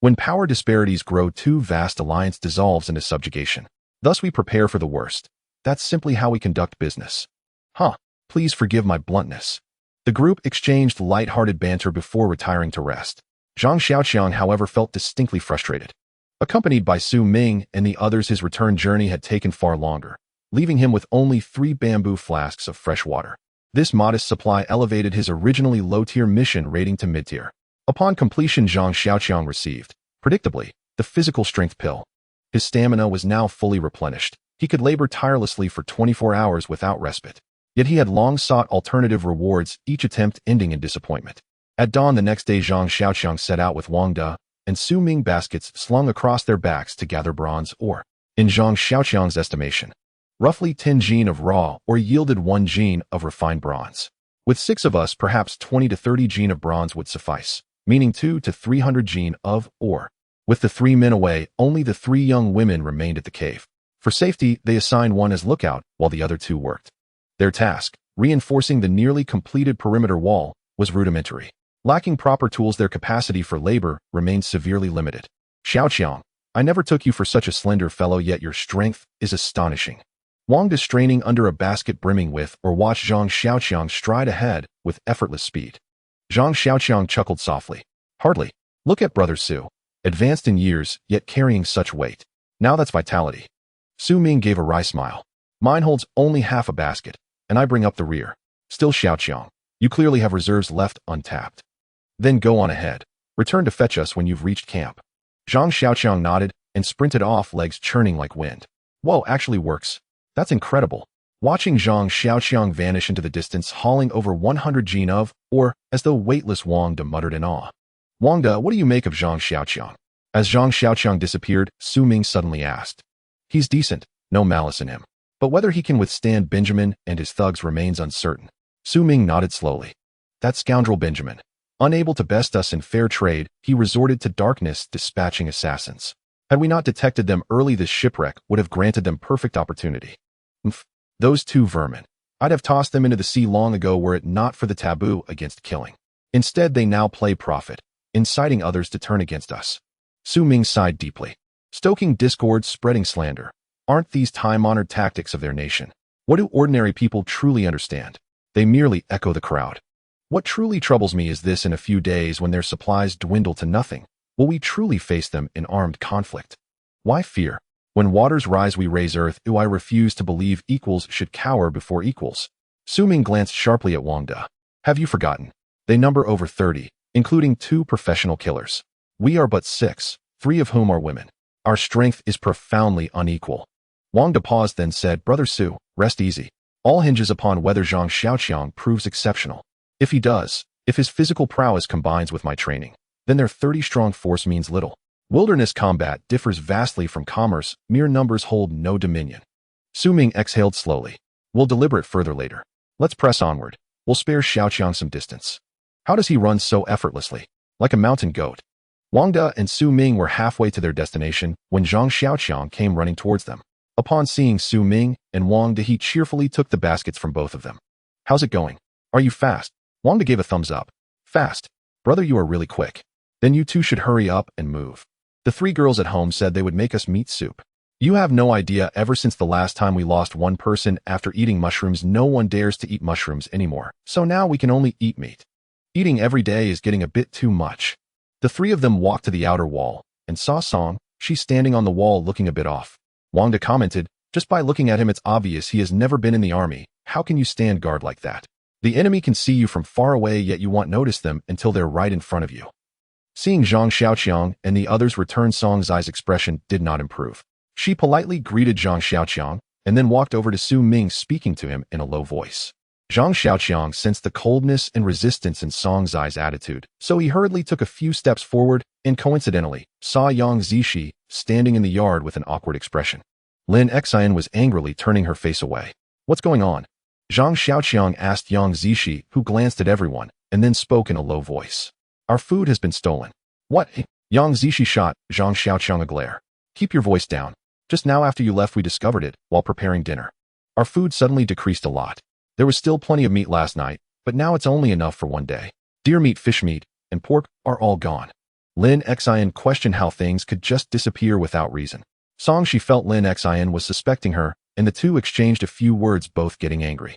When power disparities grow too vast, alliance dissolves into subjugation. Thus we prepare for the worst. That's simply how we conduct business. Please forgive my bluntness. The group exchanged light-hearted banter before retiring to rest. Zhang Xiaoqiang, however, felt distinctly frustrated. Accompanied by Su Ming and the others, his return journey had taken far longer, leaving him with only 3 bamboo flasks of fresh water. This modest supply elevated his originally low-tier mission rating to mid-tier. Upon completion, Zhang Xiaoqiang received, predictably, the physical strength pill. His stamina was now fully replenished. He could labor tirelessly for 24 hours without respite. Yet he had long sought alternative rewards, each attempt ending in disappointment. At dawn the next day, Zhang Xiaoqiang set out with Wang De and Su Ming baskets slung across their backs to gather bronze ore. In Zhang Xiaoqiang's estimation, roughly 10 jin of raw ore yielded 1 jin of refined bronze. With 6 of us, perhaps 20 to 30 jin of bronze would suffice, meaning 200 to 300 jin of ore. With the 3 men away, only the 3 young women remained at the cave. For safety, they assigned one as lookout, while the other 2 worked. Their task, reinforcing the nearly completed perimeter wall, was rudimentary. Lacking proper tools, their capacity for labor remained severely limited. Xiaoqiang, I never took you for such a slender fellow, yet your strength is astonishing. Wang De straining under a basket brimming with or watched Zhang Xiaoqiang stride ahead with effortless speed. Zhang Xiaoqiang chuckled softly. Hardly. Look at Brother Su. Advanced in years, yet carrying such weight. Now that's vitality. Su Ming gave a wry smile. Mine holds only half a basket, and I bring up the rear. Still, Xiaoqiang, you clearly have reserves left untapped. Then go on ahead. Return to fetch us when you've reached camp. Zhang Xiaoqiang nodded and sprinted off, legs churning like wind. Whoa, actually works. That's incredible. Watching Zhang Xiaoqiang vanish into the distance, hauling over 100 jin of, or as though weightless, Wang De muttered in awe. Wang De, what do you make of Zhang Xiaoqiang? As Zhang Xiaoqiang disappeared, Su Ming suddenly asked. He's decent, no malice in him. But whether he can withstand Benjamin and his thugs remains uncertain. Su Ming nodded slowly. That scoundrel Benjamin. Unable to best us in fair trade, he resorted to darkness, dispatching assassins. Had we not detected them early, this shipwreck would have granted them perfect opportunity. Those 2 vermin. I'd have tossed them into the sea long ago were it not for the taboo against killing. Instead, they now play prophet, inciting others to turn against us. Su Ming sighed deeply. Stoking discord, spreading slander. Aren't these time-honored tactics of their nation? What do ordinary people truly understand? They merely echo the crowd. What truly troubles me is this: in a few days, when their supplies dwindle to nothing, will we truly face them in armed conflict? Why fear? When waters rise, we raise earth. I refuse to believe equals should cower before equals. Su Ming glanced sharply at Wang De. Have you forgotten? They number over 30, including 2 professional killers. We are but 6, 3 of whom are women. Our strength is profoundly unequal. Wang De paused, then said, Brother Su, rest easy. All hinges upon whether Zhang Xiaoqiang proves exceptional. If he does, if his physical prowess combines with my training, then their 30-strong force means little. Wilderness combat differs vastly from commerce. Mere numbers hold no dominion. Su Ming exhaled slowly. We'll deliberate further later. Let's press onward. We'll spare Xiaoqiang some distance. How does he run so effortlessly? Like a mountain goat. Wang De and Su Ming were halfway to their destination when Zhang Xiaoqiang came running towards them. Upon seeing Su Ming and Wang De, he cheerfully took the baskets from both of them. How's it going? Are you fast? Wang De gave a thumbs up. Fast. Brother, you are really quick. Then you 2 should hurry up and move. The three girls at home said they would make us meat soup. You have no idea, ever since the last time we lost one person after eating mushrooms, no one dares to eat mushrooms anymore. So now we can only eat meat. Eating every day is getting a bit too much. The three of them walked to the outer wall and saw Song. She's standing on the wall looking a bit off. Wangda commented, just by looking at him it's obvious he has never been in the army. How can you stand guard like that? The enemy can see you from far away, yet you won't notice them until they're right in front of you. Seeing Zhang Xiaoqiang and the others return, Song's eyes expression did not improve. She politely greeted Zhang Xiaoqiang and then walked over to Su Ming, speaking to him in a low voice. Zhang Xiaoqiang sensed the coldness and resistance in Song's eyes attitude, so he hurriedly took a few steps forward and coincidentally saw Yang Zishi standing in the yard with an awkward expression. Lin Xian was angrily turning her face away. What's going on? Zhang Xiaoqiang asked Yang Zishi, who glanced at everyone and then spoke in a low voice. Our food has been stolen. What? Yang Zishi shot Zhang Xiaoqiang a glare. Keep your voice down. Just now after you left we discovered it while preparing dinner. Our food suddenly decreased a lot. There was still plenty of meat last night, but now it's only enough for one day. Deer meat, fish meat, and pork are all gone. Lin Xian questioned how things could just disappear without reason. Song, she felt Lin Xian was suspecting her, and the two exchanged a few words, both getting angry.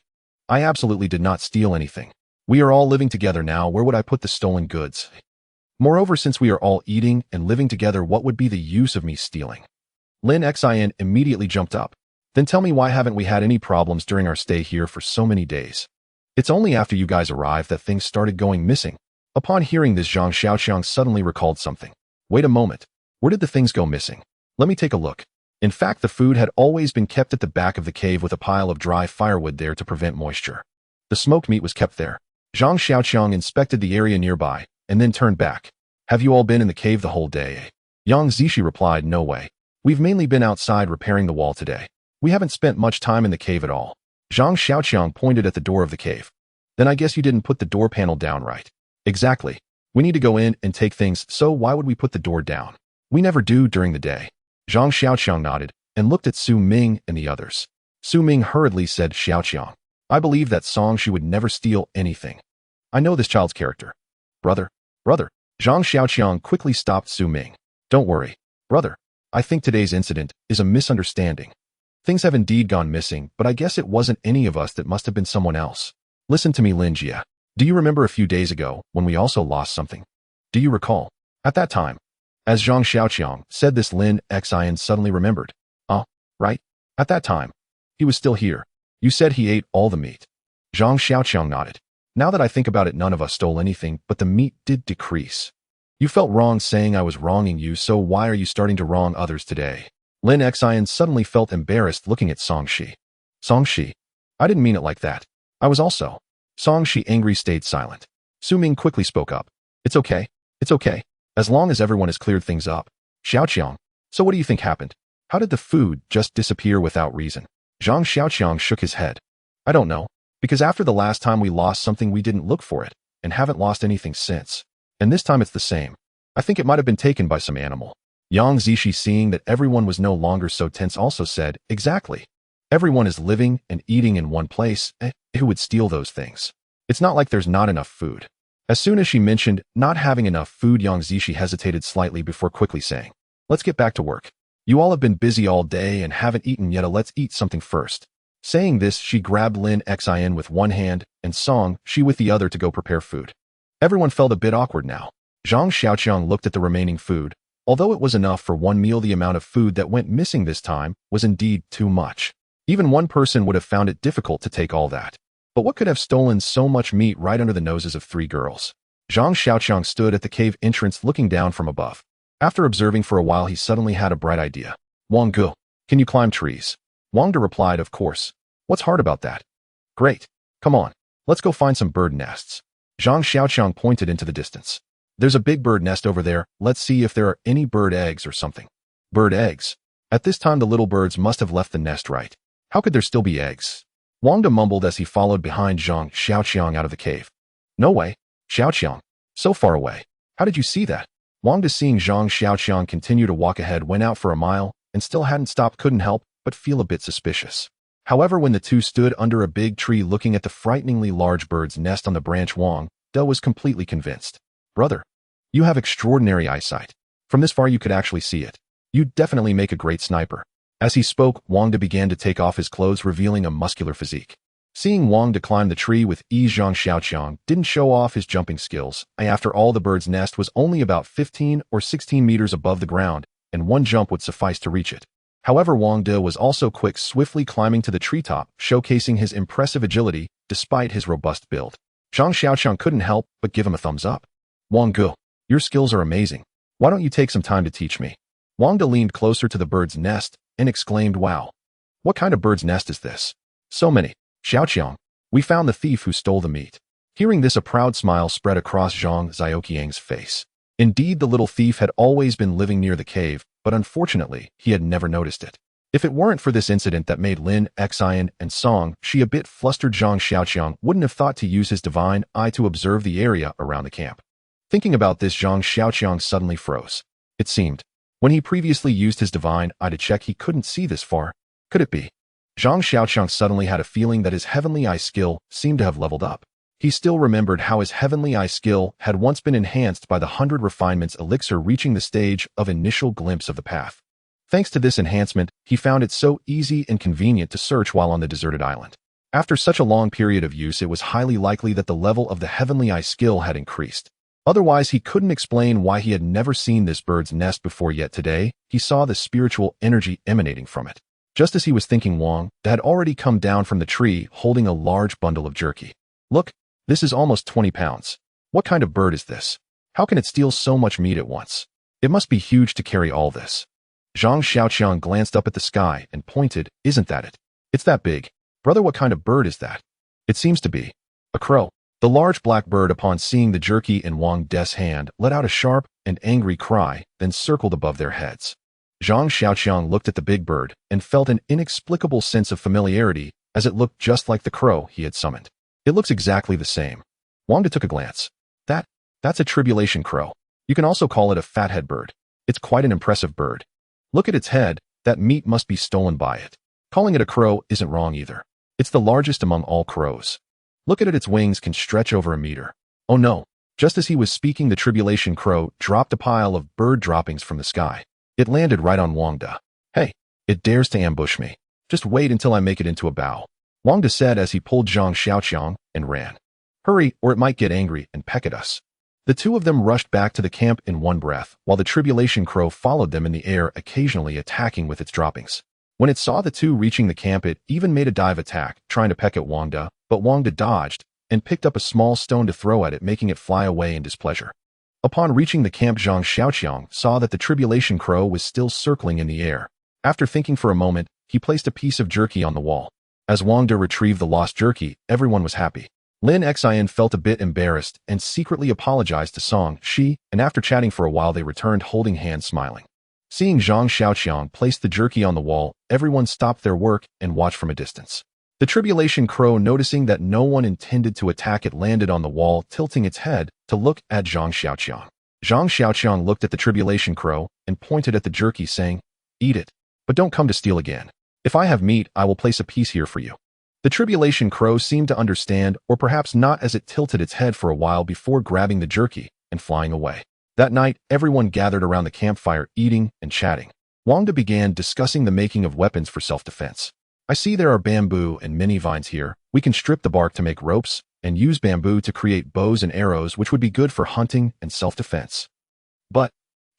I absolutely did not steal anything. We are all living together now. Where would I put the stolen goods? Moreover, since we are all eating and living together, what would be the use of me stealing? Lin Xian immediately jumped up. Then tell me, why haven't we had any problems during our stay here for so many days? It's only after you guys arrived that things started going missing. Upon hearing this, Zhang Xiaoqiang suddenly recalled something. Wait a moment. Where did the things go missing? Let me take a look. In fact, the food had always been kept at the back of the cave with a pile of dry firewood there to prevent moisture. The smoked meat was kept there. Zhang Xiaoqiang inspected the area nearby and then turned back. Have you all been in the cave the whole day? Yang Zishi replied, no way. We've mainly been outside repairing the wall today. We haven't spent much time in the cave at all. Zhang Xiaoqiang pointed at the door of the cave. Then I guess you didn't put the door panel down right. Exactly. We need to go in and take things, so why would we put the door down? We never do during the day. Zhang Xiaoqiang nodded and looked at Su Ming and the others. Su Ming hurriedly said, Xiaoqiang, I believe that Song, she would never steal anything. I know this child's character. Brother. Zhang Xiaoqiang quickly stopped Su Ming. Don't worry, brother. I think today's incident is a misunderstanding. Things have indeed gone missing, but I guess it wasn't any of us, that must have been someone else. Listen to me, Lin Jia. Do you remember a few days ago when we also lost something? Do you recall? At that time, as Zhang Xiaoqiang said this, Lin Xian suddenly remembered. Right? At that time, he was still here. You said he ate all the meat. Zhang Xiaoqiang nodded. Now that I think about it, none of us stole anything, but the meat did decrease. You felt wrong saying I was wronging you, so why are you starting to wrong others today? Lin Xian suddenly felt embarrassed looking at Song Shi. Song Shi, I didn't mean it like that. I was also. Song Shi angry stayed silent. Su Ming quickly spoke up. It's okay. As long as everyone has cleared things up. Xiaoqiang, so what do you think happened? How did the food just disappear without reason? Zhang Xiaoqiang shook his head. I don't know. Because after the last time we lost something, we didn't look for it, and haven't lost anything since. And this time it's the same. I think it might have been taken by some animal. Yang Zishi, seeing that everyone was no longer so tense, also said, exactly. Everyone is living and eating in one place. Who would steal those things? It's not like there's not enough food. As soon as she mentioned not having enough food, Yang Zishi hesitated slightly before quickly saying, let's get back to work. You all have been busy all day and haven't eaten yet. Let's eat something first. Saying this, she grabbed Lin Xian with one hand and Song Shi with the other to go prepare food. Everyone felt a bit awkward now. Zhang Xiaoqiang looked at the remaining food. Although it was enough for one meal, the amount of food that went missing this time was indeed too much. Even one person would have found it difficult to take all that. But what could have stolen so much meat right under the noses of three girls? Zhang Xiaoqiang stood at the cave entrance looking down from above. After observing for a while, he suddenly had a bright idea. Wang Gu, can you climb trees? Wangda replied, of course. What's hard about that? Great. Come on, let's go find some bird nests. Zhang Xiaoqiang pointed into the distance. There's a big bird nest over there. Let's see if there are any bird eggs or something. Bird eggs? At this time the little birds must have left the nest, right? How could there still be eggs? Wangda mumbled as he followed behind Zhang Xiaoqiang out of the cave. No way. Xiaoqiang. So far away. How did you see that? Wangda, seeing Zhang Xiaoqiang continue to walk ahead, went out for a mile and still hadn't stopped, couldn't help but feel a bit suspicious. However, when the two stood under a big tree looking at the frighteningly large bird's nest on the branch, Wangda was completely convinced. Brother, you have extraordinary eyesight. From this far you could actually see it. You'd definitely make a great sniper. As he spoke, Wang De began to take off his clothes, revealing a muscular physique. Seeing Wang De climb the tree with ease, Zhang Xiaoqiang didn't show off his jumping skills. After all, the bird's nest was only about 15 or 16 meters above the ground, and one jump would suffice to reach it. However, Wang De was also quick, swiftly climbing to the treetop, showcasing his impressive agility despite his robust build. Zhang Xiaoqiang couldn't help but give him a thumbs up. Wang De, your skills are amazing. Why don't you take some time to teach me? Wang De leaned closer to the bird's nest and exclaimed, wow. What kind of bird's nest is this? So many. Xiaoqiang, we found the thief who stole the meat. Hearing this, a proud smile spread across Zhang Xiaoqiang's face. Indeed, the little thief had always been living near the cave, but unfortunately, he had never noticed it. If it weren't for this incident that made Lin, Xian, and Song Shi a bit flustered, Zhang Xiaoqiang wouldn't have thought to use his divine eye to observe the area around the camp. Thinking about this, Zhang Xiaoqiang suddenly froze. It seemed, when he previously used his divine eye to check, he couldn't see this far. Could it be? Zhang Xiaoqiang suddenly had a feeling that his heavenly eye skill seemed to have leveled up. He still remembered how his heavenly eye skill had once been enhanced by the 100 refinements elixir, reaching the stage of initial glimpse of the path. Thanks to this enhancement, he found it so easy and convenient to search while on the deserted island. After such a long period of use, it was highly likely that the level of the heavenly eye skill had increased. Otherwise, he couldn't explain why he had never seen this bird's nest before, yet today, he saw the spiritual energy emanating from it. Just as he was thinking, Wang De had already come down from the tree holding a large bundle of jerky. Look, this is almost 20 pounds. What kind of bird is this? How can it steal so much meat at once? It must be huge to carry all this. Zhang Xiaoqiang glanced up at the sky and pointed, isn't that it? It's that big. Brother, what kind of bird is that? It seems to be a crow. The large black bird, upon seeing the jerky in Wang De's hand, let out a sharp and angry cry, then circled above their heads. Zhang Xiaoqiang looked at the big bird and felt an inexplicable sense of familiarity, as it looked just like the crow he had summoned. It looks exactly the same. Wang De took a glance. That's a tribulation crow. You can also call it a fathead bird. It's quite an impressive bird. Look at its head. That meat must be stolen by it. Calling it a crow isn't wrong either. It's the largest among all crows. Look at it, its wings can stretch over a meter. Oh no. Just as he was speaking, the tribulation crow dropped a pile of bird droppings from the sky. It landed right on Wang De. Hey, it dares to ambush me. Just wait until I make it into a bow. Wang De said as he pulled Zhang Xiaoqiang and ran. Hurry, or it might get angry and peck at us. The two of them rushed back to the camp in one breath, while the tribulation crow followed them in the air, occasionally attacking with its droppings. When it saw the two reaching the camp, it even made a dive attack, trying to peck at Wang De, but Wang De dodged and picked up a small stone to throw at it, making it fly away in displeasure. Upon reaching the camp, Zhang Xiaoqiang saw that the tribulation crow was still circling in the air. After thinking for a moment, he placed a piece of jerky on the wall. As Wang De retrieved the lost jerky, everyone was happy. Lin Xian felt a bit embarrassed and secretly apologized to Song Shi, and after chatting for a while, they returned holding hands, smiling. Seeing Zhang Xiaoqiang place the jerky on the wall, everyone stopped their work and watched from a distance. The tribulation crow, noticing that no one intended to attack it, landed on the wall, tilting its head to look at Zhang Xiaoqiang. Zhang Xiaoqiang looked at the tribulation crow and pointed at the jerky, saying, eat it, but don't come to steal again. If I have meat, I will place a piece here for you. The tribulation crow seemed to understand, or perhaps not, as it tilted its head for a while before grabbing the jerky and flying away. That night, everyone gathered around the campfire, eating and chatting. Wang De began discussing the making of weapons for self-defense. I see there are bamboo and many vines here. We can strip the bark to make ropes and use bamboo to create bows and arrows, which would be good for hunting and self-defense. But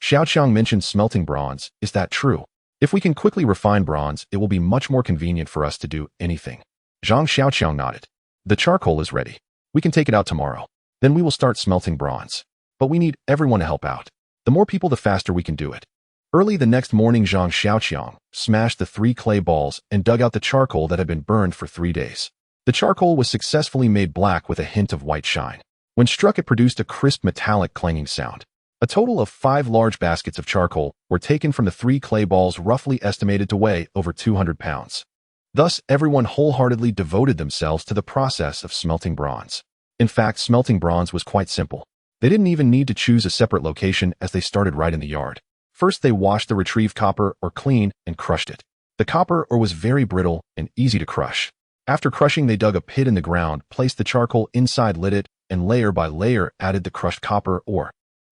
Xiaoqiang mentioned smelting bronze. Is that true? If we can quickly refine bronze, it will be much more convenient for us to do anything. Zhang Xiaoqiang nodded. The charcoal is ready. We can take it out tomorrow. Then we will start smelting bronze. But we need everyone to help out. The more people, the faster we can do it. Early the next morning, Zhang Xiaoqiang smashed the 3 clay balls and dug out the charcoal that had been burned for 3 days. The charcoal was successfully made black with a hint of white shine. When struck, it produced a crisp metallic clanging sound. A total of 5 large baskets of charcoal were taken from the 3 clay balls, roughly estimated to weigh over 200 pounds. Thus, everyone wholeheartedly devoted themselves to the process of smelting bronze. In fact, smelting bronze was quite simple. They didn't even need to choose a separate location, as they started right in the yard. First, they washed the retrieved copper ore clean and crushed it. The copper ore was very brittle and easy to crush. After crushing, they dug a pit in the ground, placed the charcoal inside, lit it, and layer by layer added the crushed copper ore.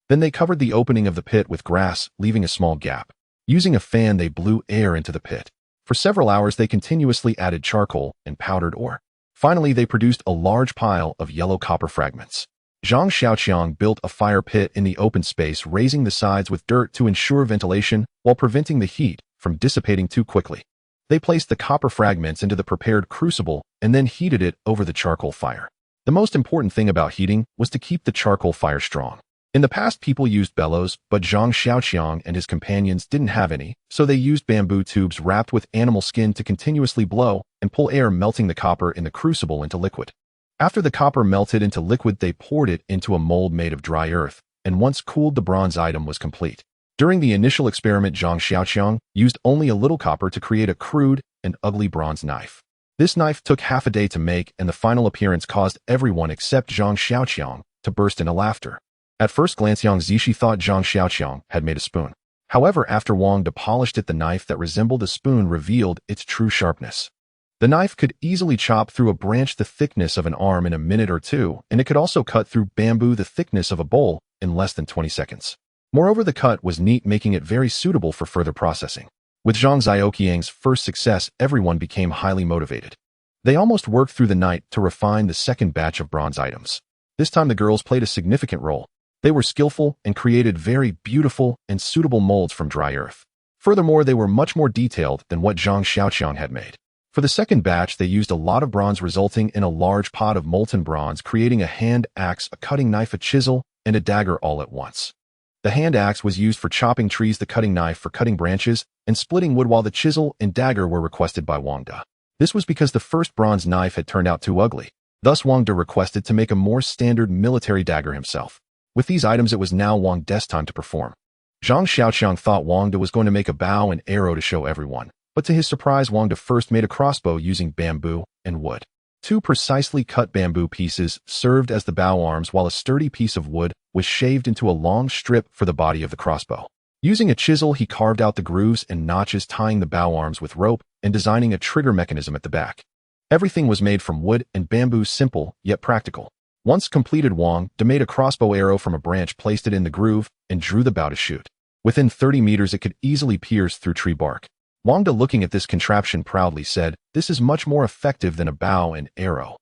Then they covered the opening of the pit with grass, leaving a small gap. Using a fan, they blew air into the pit. For several hours, they continuously added charcoal and powdered ore. Finally, they produced a large pile of yellow copper fragments. Zhang Xiaoqiang built a fire pit in the open space, raising the sides with dirt to ensure ventilation while preventing the heat from dissipating too quickly. They placed the copper fragments into the prepared crucible and then heated it over the charcoal fire. The most important thing about heating was to keep the charcoal fire strong. In the past, people used bellows, but Zhang Xiaoqiang and his companions didn't have any, so they used bamboo tubes wrapped with animal skin to continuously blow and pull air, melting the copper in the crucible into liquid. After the copper melted into liquid, they poured it into a mold made of dry earth, and once cooled, the bronze item was complete. During the initial experiment, Zhang Xiaoqiang used only a little copper to create a crude and ugly bronze knife. This knife took half a day to make, and the final appearance caused everyone except Zhang Xiaoqiang to burst into laughter. At first glance, Yang Zishi thought Zhang Xiaoqiang had made a spoon. However, after Wang De polished it, the knife that resembled a spoon revealed its true sharpness. The knife could easily chop through a branch the thickness of an arm in a minute or two, and it could also cut through bamboo the thickness of a bowl in less than 20 seconds. Moreover, the cut was neat, making it very suitable for further processing. With Zhang Xiaoqiang's first success, everyone became highly motivated. They almost worked through the night to refine the second batch of bronze items. This time, the girls played a significant role. They were skillful and created very beautiful and suitable molds from dry earth. Furthermore, they were much more detailed than what Zhang Xiaoqiang had made. For the second batch, they used a lot of bronze, resulting in a large pot of molten bronze, creating a hand axe, a cutting knife, a chisel, and a dagger all at once. The hand axe was used for chopping trees, the cutting knife for cutting branches and splitting wood, while the chisel and dagger were requested by Wang De. This was because the first bronze knife had turned out too ugly. Thus, Wang De requested to make a more standard military dagger himself. With these items, it was now Wang De's time to perform. Zhang Xiaoqiang thought Wang De was going to make a bow and arrow to show everyone, but to his surprise, Wang De first made a crossbow using bamboo and wood. Two precisely cut bamboo pieces served as the bow arms, while a sturdy piece of wood was shaved into a long strip for the body of the crossbow. Using a chisel, he carved out the grooves and notches, tying the bow arms with rope and designing a trigger mechanism at the back. Everything was made from wood and bamboo, simple yet practical. Once completed, Wang De made a crossbow arrow from a branch, placed it in the groove, and drew the bow to shoot. Within 30 meters, it could easily pierce through tree bark. Wang De, looking at this contraption, proudly said, "This is much more effective than a bow and arrow."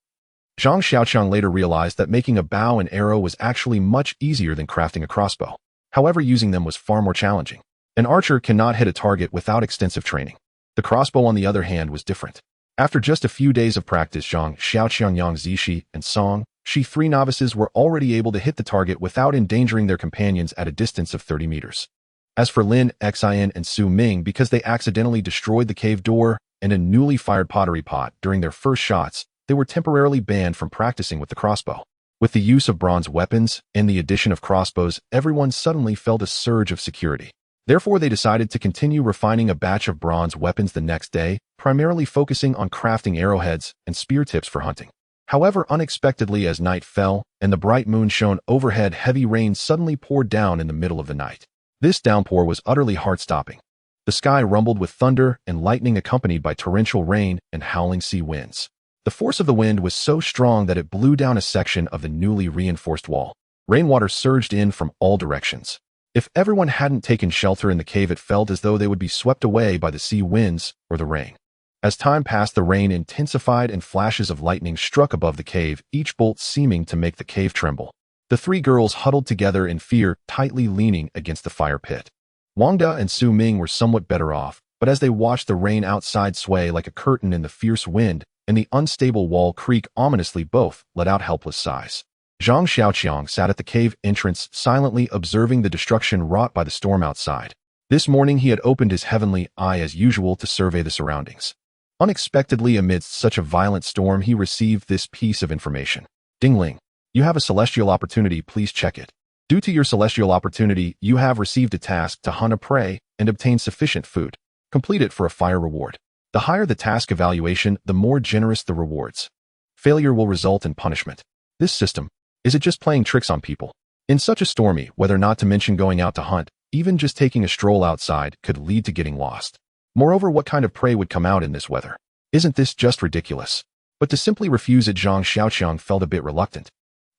Zhang Xiaoqiang later realized that making a bow and arrow was actually much easier than crafting a crossbow. However, using them was far more challenging. An archer cannot hit a target without extensive training. The crossbow, on the other hand, was different. After just a few days of practice, Zhang Xiaoqiang, Yang Zishi, and Song, three novices, were already able to hit the target without endangering their companions at a distance of 30 meters. As for Lin, Xian, and Su Ming, because they accidentally destroyed the cave door and a newly fired pottery pot during their first shots, they were temporarily banned from practicing with the crossbow. With the use of bronze weapons and the addition of crossbows, everyone suddenly felt a surge of security. Therefore, they decided to continue refining a batch of bronze weapons the next day, primarily focusing on crafting arrowheads and spear tips for hunting. However, unexpectedly, as night fell and the bright moon shone overhead, heavy rain suddenly poured down in the middle of the night. This downpour was utterly heart-stopping. The sky rumbled with thunder and lightning, accompanied by torrential rain and howling sea winds. The force of the wind was so strong that it blew down a section of the newly reinforced wall. Rainwater surged in from all directions. If everyone hadn't taken shelter in the cave, it felt as though they would be swept away by the sea winds or the rain. As time passed, the rain intensified and flashes of lightning struck above the cave, each bolt seeming to make the cave tremble. The three girls huddled together in fear, tightly leaning against the fire pit. Wang De and Su Ming were somewhat better off, but as they watched the rain outside sway like a curtain in the fierce wind and the unstable wall creak ominously, both let out helpless sighs. Zhang Xiaoqiang sat at the cave entrance, silently observing the destruction wrought by the storm outside. This morning, he had opened his heavenly eye as usual to survey the surroundings. Unexpectedly, amidst such a violent storm, he received this piece of information. Dingling. You have a celestial opportunity, please check it. Due to your celestial opportunity, you have received a task to hunt a prey and obtain sufficient food. Complete it for a fire reward. The higher the task evaluation, the more generous the rewards. Failure will result in punishment. This system, is it just playing tricks on people? In such a stormy weather, not to mention going out to hunt, even just taking a stroll outside could lead to getting lost. Moreover, what kind of prey would come out in this weather? Isn't this just ridiculous? But to simply refuse it, Zhang Xiaoqiang felt a bit reluctant.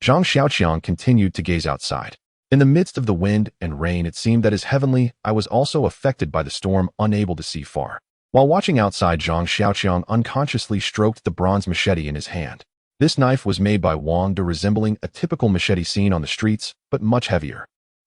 Zhang Xiaoqiang continued to gaze outside. In the midst of the wind and rain, it seemed that as heavenly, I was also affected by the storm, unable to see far. While watching outside, Zhang Xiaoqiang unconsciously stroked the bronze machete in his hand. This knife was made by Wang De, resembling a typical machete seen on the streets, but much heavier.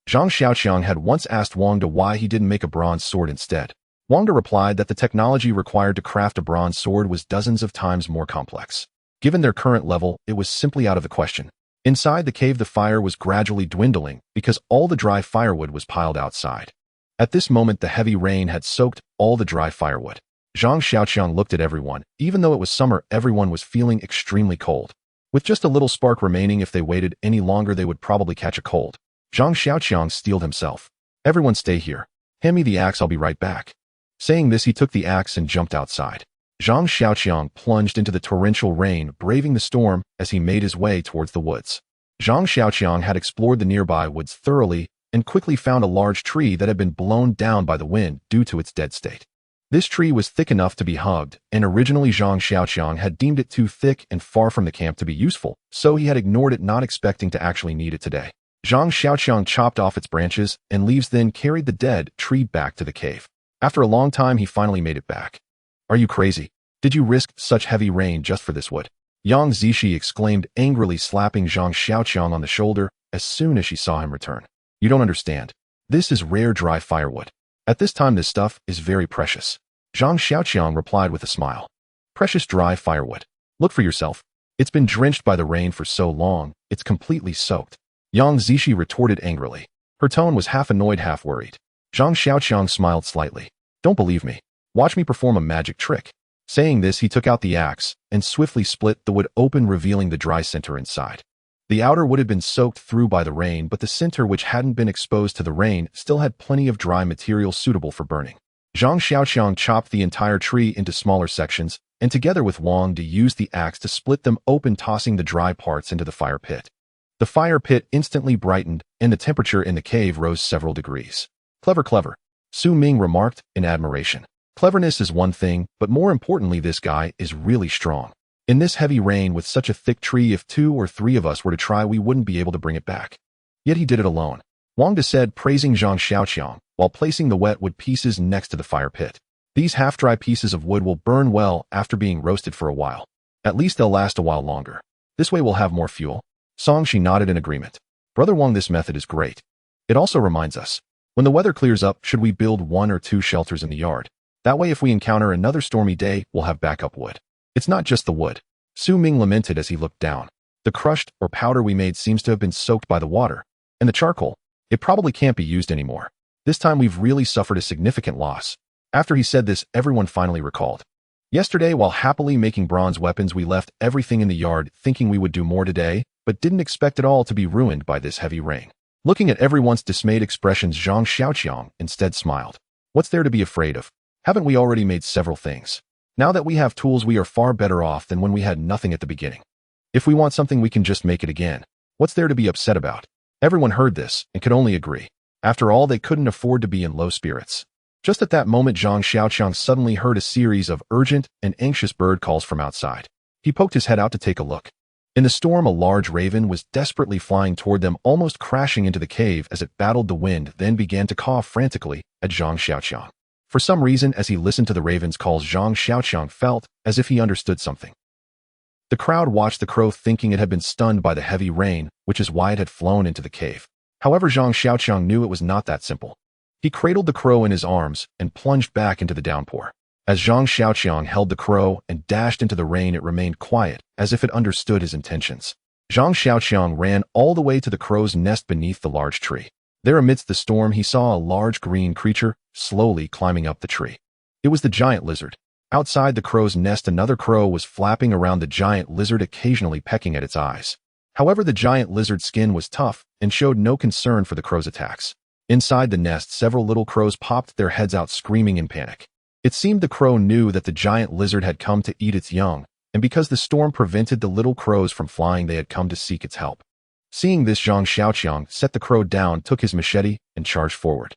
Zhang Xiaoqiang had once asked Wang De why he didn't make a bronze sword instead. Wang De replied that the technology required to craft a bronze sword was dozens of times more complex. Given their current level, it was simply out of the question. Inside the cave, the fire was gradually dwindling because all the dry firewood was piled outside. At this moment, the heavy rain had soaked all the dry firewood. Zhang Xiaoqiang looked at everyone. Even though it was summer, everyone was feeling extremely cold. With just a little spark remaining, if they waited any longer, they would probably catch a cold. Zhang Xiaoqiang steeled himself. Everyone stay here. Hand me the axe, I'll be right back. Saying this, he took the axe and jumped outside. Zhang Xiaoqiang plunged into the torrential rain, braving the storm as he made his way towards the woods. Zhang Xiaoqiang had explored the nearby woods thoroughly and quickly found a large tree that had been blown down by the wind due to its dead state. This tree was thick enough to be hugged, and originally Zhang Xiaoqiang had deemed it too thick and far from the camp to be useful, so he had ignored it, not expecting to actually need it today. Zhang Xiaoqiang chopped off its branches and leaves, then carried the dead tree back to the cave. After a long time, he finally made it back. Are you crazy? Did you risk such heavy rain just for this wood? Yang Zishi exclaimed angrily, slapping Zhang Xiaoqiang on the shoulder as soon as she saw him return. You don't understand. This is rare dry firewood. At this time, this stuff is very precious. Zhang Xiaoqiang replied with a smile. Precious dry firewood. Look for yourself. It's been drenched by the rain for so long, it's completely soaked. Yang Zishi retorted angrily. Her tone was half annoyed, half worried. Zhang Xiaoqiang smiled slightly. Don't believe me? Watch me perform a magic trick. Saying this, he took out the axe and swiftly split the wood open, revealing the dry center inside. The outer wood had been soaked through by the rain, but the center, which hadn't been exposed to the rain, still had plenty of dry material suitable for burning. Zhang Xiaoqiang chopped the entire tree into smaller sections, and together with Wang De used the axe to split them open, tossing the dry parts into the fire pit. The fire pit instantly brightened, and the temperature in the cave rose several degrees. Clever, clever, Su Ming remarked in admiration. Cleverness is one thing, but more importantly, this guy is really strong. In this heavy rain with such a thick tree, if 2 or 3 of us were to try, we wouldn't be able to bring it back. Yet he did it alone. Wang De said, praising Zhang Xiaoqiang, while placing the wet wood pieces next to the fire pit. These half-dry pieces of wood will burn well after being roasted for a while. At least they'll last a while longer. This way we'll have more fuel. Songshi nodded in agreement. Brother Wang, this method is great. It also reminds us, when the weather clears up, should we build 1 or 2 shelters in the yard? That way, if we encounter another stormy day, we'll have backup wood. It's not just the wood. Su Ming lamented as he looked down. The crushed or powder we made seems to have been soaked by the water. And the charcoal, it probably can't be used anymore. This time we've really suffered a significant loss. After he said this, everyone finally recalled. Yesterday, while happily making bronze weapons, we left everything in the yard, thinking we would do more today, but didn't expect it all to be ruined by this heavy rain. Looking at everyone's dismayed expressions, Zhang Xiaoqiang instead smiled. What's there to be afraid of? Haven't we already made several things? Now that we have tools, we are far better off than when we had nothing at the beginning. If we want something, we can just make it again. What's there to be upset about? Everyone heard this and could only agree. After all, they couldn't afford to be in low spirits. Just at that moment, Zhang Xiaoqiang suddenly heard a series of urgent and anxious bird calls from outside. He poked his head out to take a look. In the storm, a large raven was desperately flying toward them, almost crashing into the cave as it battled the wind, then began to caw frantically at Zhang Xiaoqiang. For some reason, as he listened to the raven's calls, Zhang Xiaoqiang felt as if he understood something. The crowd watched the crow, thinking it had been stunned by the heavy rain, which is why it had flown into the cave. However, Zhang Xiaoqiang knew it was not that simple. He cradled the crow in his arms and plunged back into the downpour. As Zhang Xiaoqiang held the crow and dashed into the rain, it remained quiet, as if it understood his intentions. Zhang Xiaoqiang ran all the way to the crow's nest beneath the large tree. There, amidst the storm, he saw a large green creature slowly climbing up the tree. It was the giant lizard. Outside the crow's nest, another crow was flapping around the giant lizard, occasionally pecking at its eyes. However, the giant lizard's skin was tough and showed no concern for the crow's attacks. Inside the nest, several little crows popped their heads out, screaming in panic. It seemed the crow knew that the giant lizard had come to eat its young, and because the storm prevented the little crows from flying, they had come to seek its help. Seeing this, Zhang Xiaoqiang set the crow down, took his machete, and charged forward.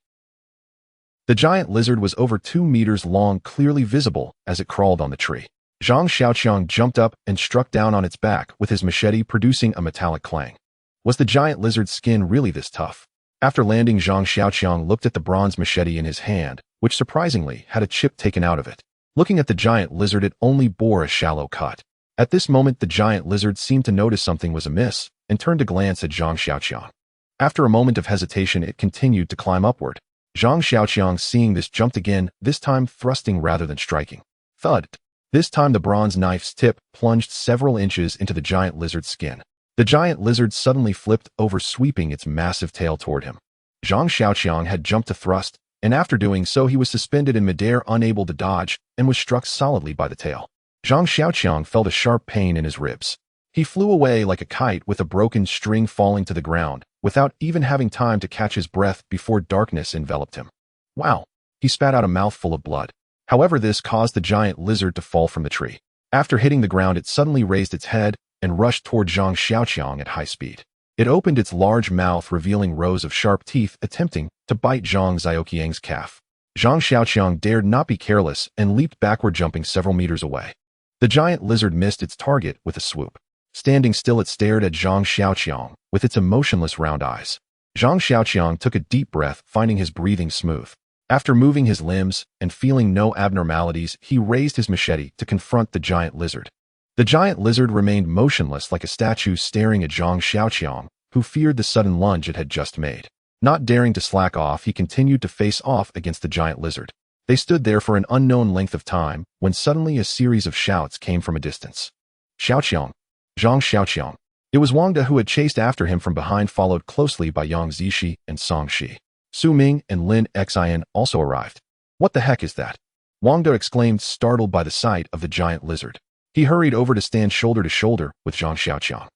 The giant lizard was over 2 meters long, clearly visible as it crawled on the tree. Zhang Xiaoqiang jumped up and struck down on its back with his machete, producing a metallic clang. Was the giant lizard's skin really this tough? After landing, Zhang Xiaoqiang looked at the bronze machete in his hand, which surprisingly had a chip taken out of it. Looking at the giant lizard, it only bore a shallow cut. At this moment, the giant lizard seemed to notice something was amiss and turned to glance at Zhang Xiaoqiang. After a moment of hesitation, it continued to climb upward. Zhang Xiaoqiang, seeing this, jumped again, this time thrusting rather than striking. Thud! This time the bronze knife's tip plunged several inches into the giant lizard's skin. The giant lizard suddenly flipped over, sweeping its massive tail toward him. Zhang Xiaoqiang had jumped to thrust, and after doing so he was suspended in midair, unable to dodge, and was struck solidly by the tail. Zhang Xiaoqiang felt a sharp pain in his ribs. He flew away like a kite, with a broken string falling to the ground, without even having time to catch his breath before darkness enveloped him. Wow! He spat out a mouthful of blood. However, this caused the giant lizard to fall from the tree. After hitting the ground, it suddenly raised its head and rushed toward Zhang Xiaoqiang at high speed. It opened its large mouth, revealing rows of sharp teeth, attempting to bite Zhang Xiaoqiang's calf. Zhang Xiaoqiang dared not be careless and leaped backward, jumping several meters away. The giant lizard missed its target with a swoop. Standing still, it stared at Zhang Xiaoqiang with its emotionless round eyes. Zhang Xiaoqiang took a deep breath, finding his breathing smooth. After moving his limbs and feeling no abnormalities, he raised his machete to confront the giant lizard. The giant lizard remained motionless like a statue, staring at Zhang Xiaoqiang, who feared the sudden lunge it had just made. Not daring to slack off, he continued to face off against the giant lizard. They stood there for an unknown length of time, when suddenly a series of shouts came from a distance. Xiaoqiang! Zhang Xiaoqiang! It was Wang De, who had chased after him from behind, followed closely by Yang Zishi and Song Shi. Su Ming and Lin Xian also arrived. What the heck is that? Wang De exclaimed, startled by the sight of the giant lizard. He hurried over to stand shoulder to shoulder with Zhang Xiaoqiang.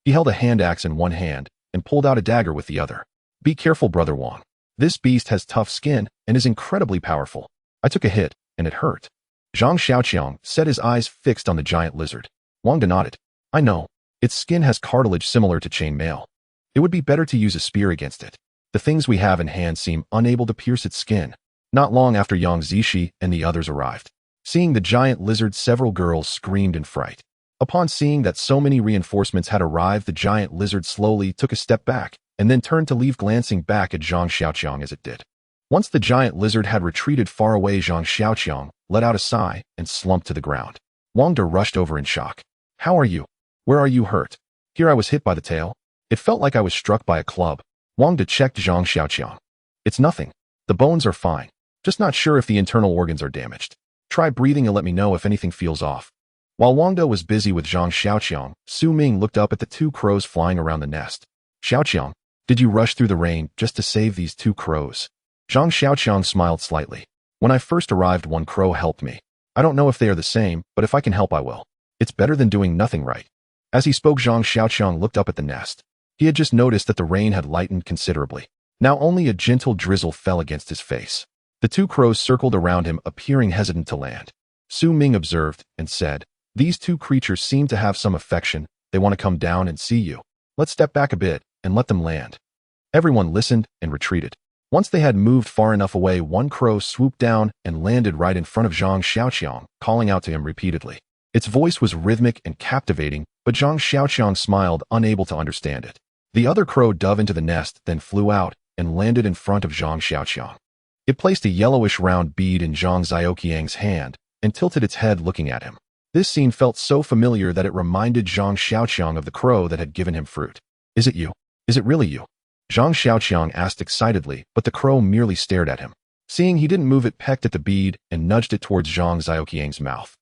He held a hand axe in one hand and pulled out a dagger with the other. Be careful, brother Wang. This beast has tough skin and is incredibly powerful. I took a hit, and it hurt. Zhang Xiaoqiang said, his eyes fixed on the giant lizard. Wang De nodded. I know. Its skin has cartilage similar to chain mail. It would be better to use a spear against it. The things we have in hand seem unable to pierce its skin. Not long after, Yang Zishi and the others arrived. Seeing the giant lizard, several girls screamed in fright. Upon seeing that so many reinforcements had arrived, the giant lizard slowly took a step back and then turned to leave, glancing back at Zhang Xiaoqiang as it did. Once the giant lizard had retreated far away, Zhang Xiaoqiang let out a sigh and slumped to the ground. Wang De rushed over in shock. How are you? Where are you hurt? Here I was hit by the tail. It felt like I was struck by a club. Wang De checked Zhang Xiaoqiang. It's nothing. The bones are fine. Just not sure if the internal organs are damaged. Try breathing and let me know if anything feels off. While Wang De was busy with Zhang Xiaoqiang, Su Ming looked up at the two crows flying around the nest. Xiaoqiang, did you rush through the rain just to save these two crows? Zhang Xiaoqiang smiled slightly. When I first arrived, one crow helped me. I don't know if they are the same, but if I can help, I will. It's better than doing nothing, right? As he spoke, Zhang Xiaoqiang looked up at the nest. He had just noticed that the rain had lightened considerably. Now only a gentle drizzle fell against his face. The two crows circled around him, appearing hesitant to land. Su Ming observed and said, these two creatures seem to have some affection. They want to come down and see you. Let's step back a bit and let them land. Everyone listened and retreated. Once they had moved far enough away, one crow swooped down and landed right in front of Zhang Xiaoqiang, calling out to him repeatedly. Its voice was rhythmic and captivating, but Zhang Xiaoqiang smiled, unable to understand it. The other crow dove into the nest, then flew out and landed in front of Zhang Xiaoqiang. It placed a yellowish round bead in Zhang Xiaoqiang's hand and tilted its head, looking at him. This scene felt so familiar that it reminded Zhang Xiaoqiang of the crow that had given him fruit. Is it you? Is it really you? Zhang Xiaoqiang asked excitedly, but the crow merely stared at him. Seeing he didn't move, it pecked at the bead and nudged it towards Zhang Xiaoqiang's mouth.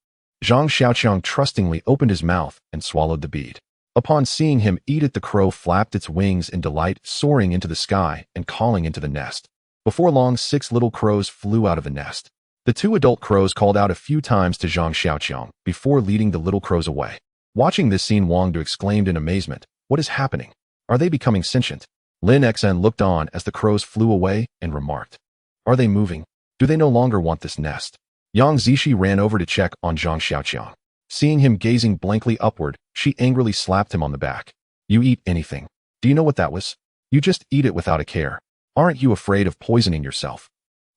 Zhang Xiaoqiang trustingly opened his mouth and swallowed the bead. Upon seeing him eat it, the crow flapped its wings in delight, soaring into the sky and calling into the nest. Before long, 6 little crows flew out of the nest. The 2 adult crows called out a few times to Zhang Xiaoqiang before leading the little crows away. Watching this scene, Wang De exclaimed in amazement, what is happening? Are they becoming sentient? Lin Xian looked on as the crows flew away and remarked, are they moving? Do they no longer want this nest? Yang Zishi ran over to check on Zhang Xiaoqiang. Seeing him gazing blankly upward, she angrily slapped him on the back. You eat anything. Do you know what that was? You just eat it without a care. Aren't you afraid of poisoning yourself?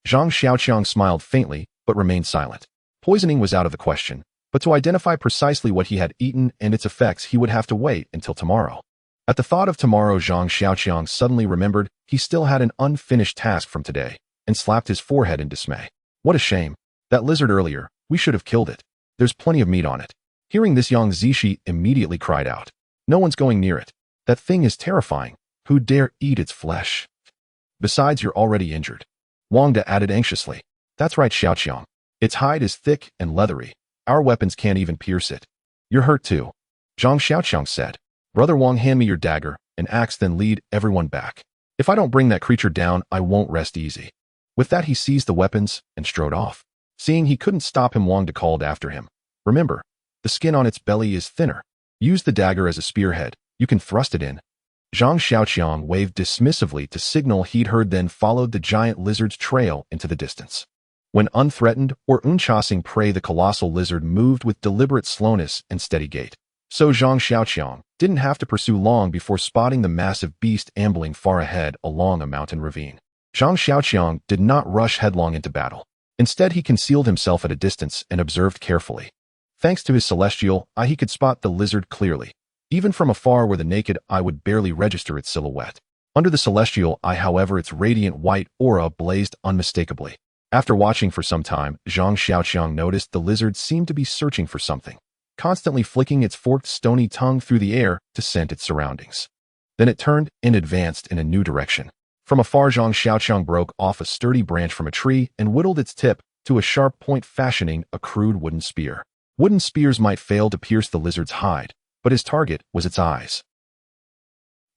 Zhang Xiaoqiang smiled faintly, but remained silent. Poisoning was out of the question, but to identify precisely what he had eaten and its effects, he would have to wait until tomorrow. At the thought of tomorrow, Zhang Xiaoqiang suddenly remembered he still had an unfinished task from today and slapped his forehead in dismay. What a shame. That lizard earlier, we should have killed it. There's plenty of meat on it. Hearing this, Yang Zishi immediately cried out. No one's going near it. That thing is terrifying. Who dare eat its flesh? Besides, you're already injured. Wang De added anxiously. That's right, Xiaoqiang. Its hide is thick and leathery. Our weapons can't even pierce it. You're hurt too. Zhang Xiaoqiang said. Brother Wang, hand me your dagger and axe, then lead everyone back. If I don't bring that creature down, I won't rest easy. With that, he seized the weapons and strode off. Seeing he couldn't stop him, Wang De called after him. Remember, the skin on its belly is thinner. Use the dagger as a spearhead. You can thrust it in. Zhang Xiaoqiang waved dismissively to signal he'd heard, then followed the giant lizard's trail into the distance. When unthreatened or unchasing prey, the colossal lizard moved with deliberate slowness and steady gait. So Zhang Xiaoqiang didn't have to pursue long before spotting the massive beast ambling far ahead along a mountain ravine. Zhang Xiaoqiang did not rush headlong into battle. Instead, he concealed himself at a distance and observed carefully. Thanks to his celestial eye, he could spot the lizard clearly, even from afar where the naked eye would barely register its silhouette. Under the celestial eye, however, its radiant white aura blazed unmistakably. After watching for some time, Zhang Xiaoqiang noticed the lizard seemed to be searching for something, constantly flicking its forked stony tongue through the air to scent its surroundings. Then it turned and advanced in a new direction. From afar, Zhang Xiaoqiang broke off a sturdy branch from a tree and whittled its tip to a sharp point, fashioning a crude wooden spear. Wooden spears might fail to pierce the lizard's hide, but his target was its eyes.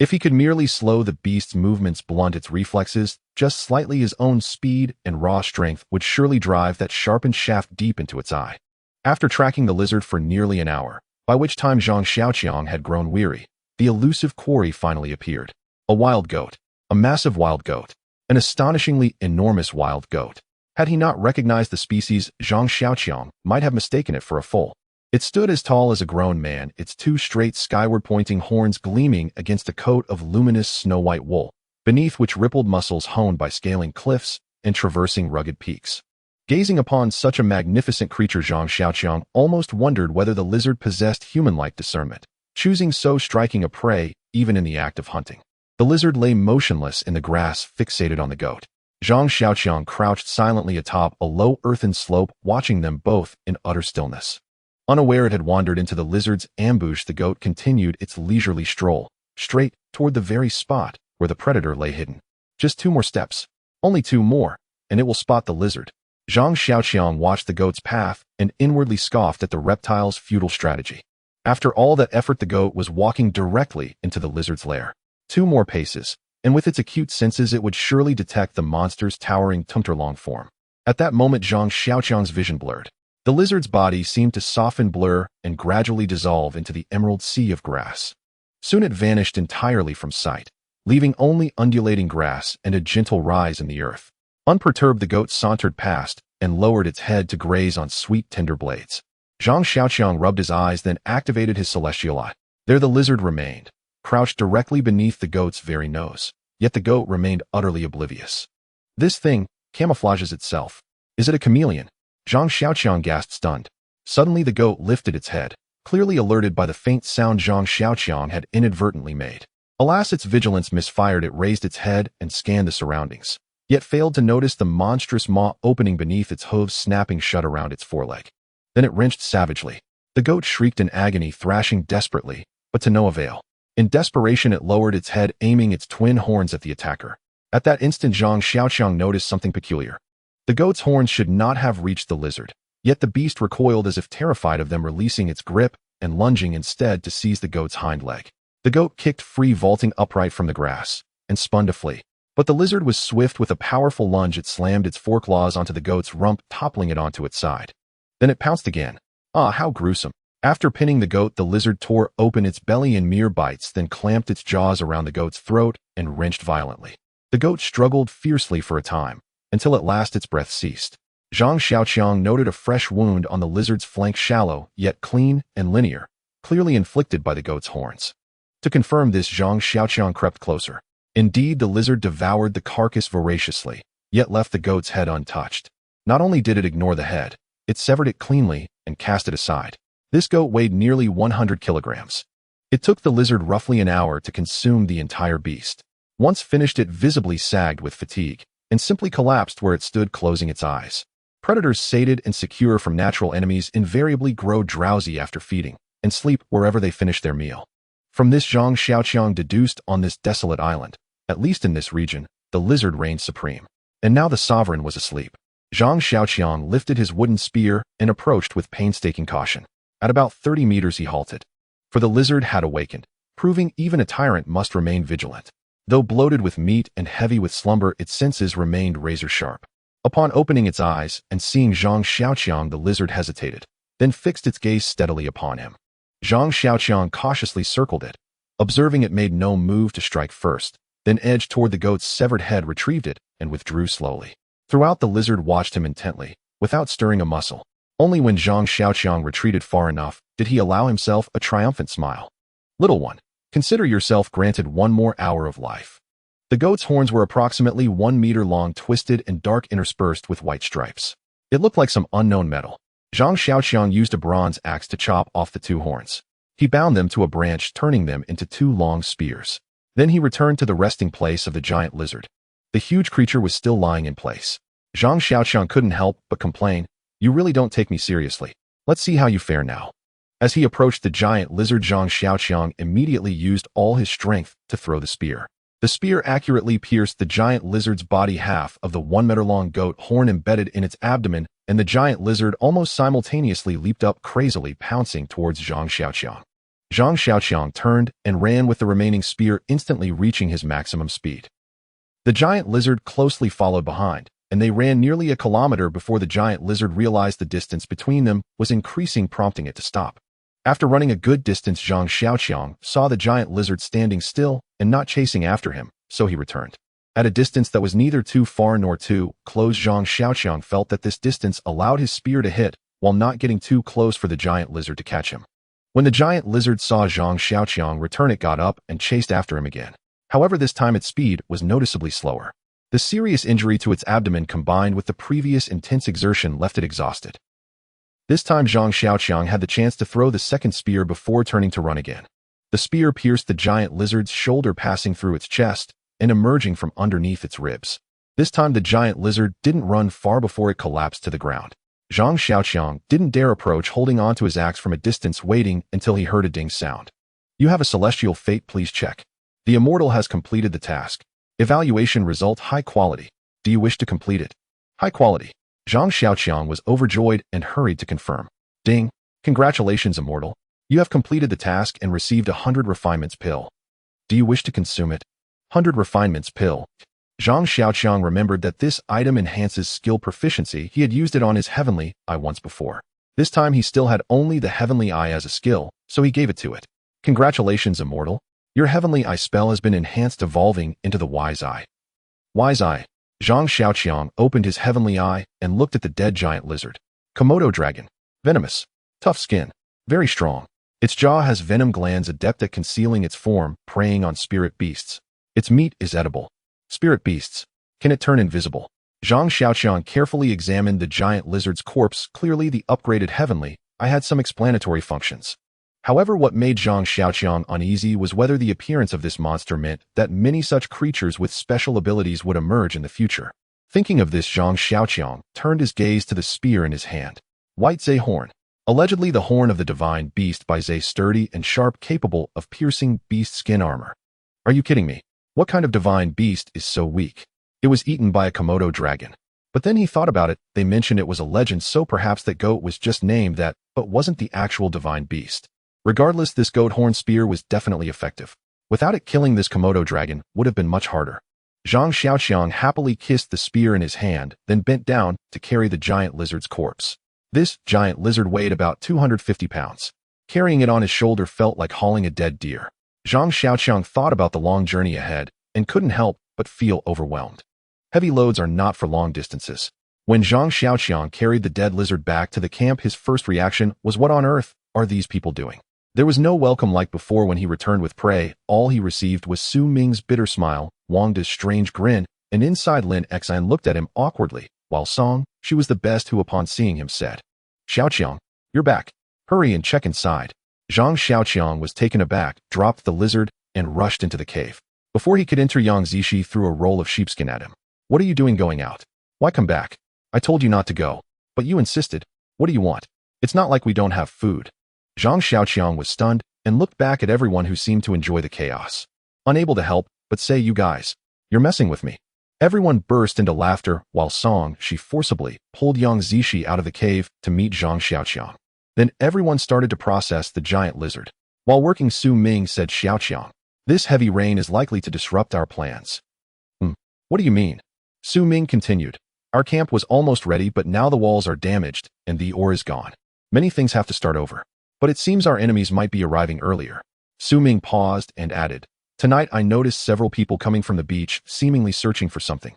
If he could merely slow the beast's movements, blunt its reflexes, just slightly, his own speed and raw strength would surely drive that sharpened shaft deep into its eye. After tracking the lizard for nearly an hour, by which time Zhang Xiaoqiang had grown weary, the elusive quarry finally appeared. A wild goat. A massive wild goat. An astonishingly enormous wild goat. Had he not recognized the species, Zhang Xiaoqiang might have mistaken it for a foal. It stood as tall as a grown man, its two straight skyward-pointing horns gleaming against a coat of luminous snow-white wool, beneath which rippled muscles honed by scaling cliffs and traversing rugged peaks. Gazing upon such a magnificent creature, Zhang Xiaoqiang almost wondered whether the lizard possessed human-like discernment, choosing so striking a prey even in the act of hunting. The lizard lay motionless in the grass, fixated on the goat. Zhang Xiaoqiang crouched silently atop a low earthen slope, watching them both in utter stillness. Unaware it had wandered into the lizard's ambush, the goat continued its leisurely stroll, straight toward the very spot where the predator lay hidden. Just 2 more steps. Only 2 more, and it will spot the lizard. Zhang Xiaoqiang watched the goat's path and inwardly scoffed at the reptile's futile strategy. After all that effort, the goat was walking directly into the lizard's lair. 2 more paces, and with its acute senses it would surely detect the monster's towering Tumterlong form. At that moment, Zhang Xiaoqiang's vision blurred. The lizard's body seemed to soften, blur, and gradually dissolve into the emerald sea of grass. Soon it vanished entirely from sight, leaving only undulating grass and a gentle rise in the earth. Unperturbed, the goat sauntered past and lowered its head to graze on sweet, tender blades. Zhang Xiaoqiang rubbed his eyes, then activated his celestial eye. There the lizard remained, crouched directly beneath the goat's very nose. Yet the goat remained utterly oblivious. This thing camouflages itself. Is it a chameleon? Zhang Xiaoqiang gasped, stunned. Suddenly the goat lifted its head, clearly alerted by the faint sound Zhang Xiaoqiang had inadvertently made. Alas, its vigilance misfired. It raised its head and scanned the surroundings, yet failed to notice the monstrous maw opening beneath its hooves, snapping shut around its foreleg. Then it wrenched savagely. The goat shrieked in agony, thrashing desperately, but to no avail. In desperation, it lowered its head, aiming its twin horns at the attacker. At that instant, Zhang Xiaoqiang noticed something peculiar. The goat's horns should not have reached the lizard, yet the beast recoiled as if terrified of them, releasing its grip and lunging instead to seize the goat's hind leg. The goat kicked free, vaulting upright from the grass, and spun to flee. But the lizard was swift. With a powerful lunge, it slammed its foreclaws onto the goat's rump, toppling it onto its side. Then it pounced again. Ah, how gruesome. After pinning the goat, the lizard tore open its belly in mere bites, then clamped its jaws around the goat's throat and wrenched violently. The goat struggled fiercely for a time, until at last its breath ceased. Zhang Xiaoqiang noted a fresh wound on the lizard's flank, shallow, yet clean and linear, clearly inflicted by the goat's horns. To confirm this, Zhang Xiaoqiang crept closer. Indeed, the lizard devoured the carcass voraciously, yet left the goat's head untouched. Not only did it ignore the head, it severed it cleanly and cast it aside. This goat weighed nearly 100 kilograms. It took the lizard roughly an hour to consume the entire beast. Once finished, it visibly sagged with fatigue and simply collapsed where it stood, closing its eyes. Predators sated and secure from natural enemies invariably grow drowsy after feeding and sleep wherever they finish their meal. From this, Zhang Xiaoqiang deduced on this desolate island, at least in this region, the lizard reigned supreme. And now the sovereign was asleep. Zhang Xiaoqiang lifted his wooden spear and approached with painstaking caution. At about 30 meters he halted. For the lizard had awakened, proving even a tyrant must remain vigilant. Though bloated with meat and heavy with slumber, its senses remained razor-sharp. Upon opening its eyes and seeing Zhang Xiaoqiang, the lizard hesitated, then fixed its gaze steadily upon him. Zhang Xiaoqiang cautiously circled it. Observing it made no move to strike first, then edged toward the goat's severed head, retrieved it, and withdrew slowly. Throughout, the lizard watched him intently, without stirring a muscle. Only when Zhang Xiaoqiang retreated far enough did he allow himself a triumphant smile. "Little one, consider yourself granted one more hour of life." The goat's horns were approximately 1 meter long, twisted and dark, interspersed with white stripes. It looked like some unknown metal. Zhang Xiaoqiang used a bronze axe to chop off the 2 horns. He bound them to a branch, turning them into 2 long spears. Then he returned to the resting place of the giant lizard. The huge creature was still lying in place. Zhang Xiaoqiang couldn't help but complain, "You really don't take me seriously. Let's see how you fare now." As he approached the giant lizard, Zhang Xiaoqiang immediately used all his strength to throw the spear. The spear accurately pierced the giant lizard's body. Half of the 1-meter-long goat horn embedded in its abdomen, and the giant lizard almost simultaneously leaped up, crazily pouncing towards Zhang Xiaoqiang. Zhang Xiaoqiang turned and ran with the remaining spear, instantly reaching his maximum speed. The giant lizard closely followed behind, and they ran nearly a kilometer before the giant lizard realized the distance between them was increasing, prompting it to stop. After running a good distance, Zhang Xiaoqiang saw the giant lizard standing still and not chasing after him, so he returned. At a distance that was neither too far nor too close, Zhang Xiaoqiang felt that this distance allowed his spear to hit, while not getting too close for the giant lizard to catch him. When the giant lizard saw Zhang Xiaoqiang return, it got up and chased after him again. However, this time its speed was noticeably slower. The serious injury to its abdomen combined with the previous intense exertion left it exhausted. This time Zhang Xiaoqiang had the chance to throw the second spear before turning to run again. The spear pierced the giant lizard's shoulder, passing through its chest and emerging from underneath its ribs. This time the giant lizard didn't run far before it collapsed to the ground. Zhang Xiaoqiang didn't dare approach, holding onto his axe from a distance, waiting until he heard a ding sound. "You have a celestial fate, please check. The immortal has completed the task. Evaluation result: high quality. Do you wish to complete it?" "High quality." Zhang Xiaoqiang was overjoyed and hurried to confirm. "Ding! Congratulations, immortal. You have completed the task and received 100 refinements pill. Do you wish to consume it?" 100 refinements pill. Zhang Xiaoqiang remembered that this item enhances skill proficiency. He had used it on his heavenly eye once before. This time he still had only the heavenly eye as a skill, so he gave it to it. "Congratulations, immortal. Your heavenly eye spell has been enhanced, evolving into the wise eye." Wise eye. Zhang Xiaoqiang opened his heavenly eye and looked at the dead giant lizard. Komodo dragon. Venomous. Tough skin. Very strong. Its jaw has venom glands, adept at concealing its form, preying on spirit beasts. Its meat is edible. Spirit beasts. Can it turn invisible? Zhang Xiaoqiang carefully examined the giant lizard's corpse. Clearly the upgraded heavenly eye had some explanatory functions. However, what made Zhang Xiaoqiang uneasy was whether the appearance of this monster meant that many such creatures with special abilities would emerge in the future. Thinking of this, Zhang Xiaoqiang turned his gaze to the spear in his hand. White Zay horn. Allegedly the horn of the divine beast by Zay, sturdy and sharp, capable of piercing beast skin armor. Are you kidding me? What kind of divine beast is so weak? It was eaten by a Komodo dragon. But then he thought about it. They mentioned it was a legend, so perhaps that goat was just named that, but wasn't the actual divine beast. Regardless, this goat horn spear was definitely effective. Without it, killing this Komodo dragon would have been much harder. Zhang Xiaoqiang happily kissed the spear in his hand, then bent down to carry the giant lizard's corpse. This giant lizard weighed about 250 pounds. Carrying it on his shoulder felt like hauling a dead deer. Zhang Xiaoqiang thought about the long journey ahead and couldn't help but feel overwhelmed. Heavy loads are not for long distances. When Zhang Xiaoqiang carried the dead lizard back to the camp, his first reaction was, "What on earth are these people doing?" There was no welcome like before when he returned with prey. All he received was Su Ming's bitter smile, Wang De's strange grin, and inside Lin Xan looked at him awkwardly, while Song, she was the best, who upon seeing him said, "Xiaoqiang, you're back. Hurry and check inside." Zhang Xiaoqiang was taken aback, dropped the lizard, and rushed into the cave. Before he could enter, Yang Zishi threw a roll of sheepskin at him. What are you doing going out? Why come back? I told you not to go. But you insisted. What do you want? It's not like we don't have food. Zhang Xiaoqiang was stunned and looked back at everyone who seemed to enjoy the chaos. Unable to help, but say, you guys, you're messing with me. Everyone burst into laughter while she forcibly pulled Yang Zishi out of the cave to meet Zhang Xiaoqiang. Then everyone started to process the giant lizard. While working, Su Ming said, Xiaoqiang, this heavy rain is likely to disrupt our plans. What do you mean? Su Ming continued. Our camp was almost ready, but now the walls are damaged and the ore is gone. Many things have to start over. But it seems our enemies might be arriving earlier. Su Ming paused and added, tonight I noticed several people coming from the beach, seemingly searching for something.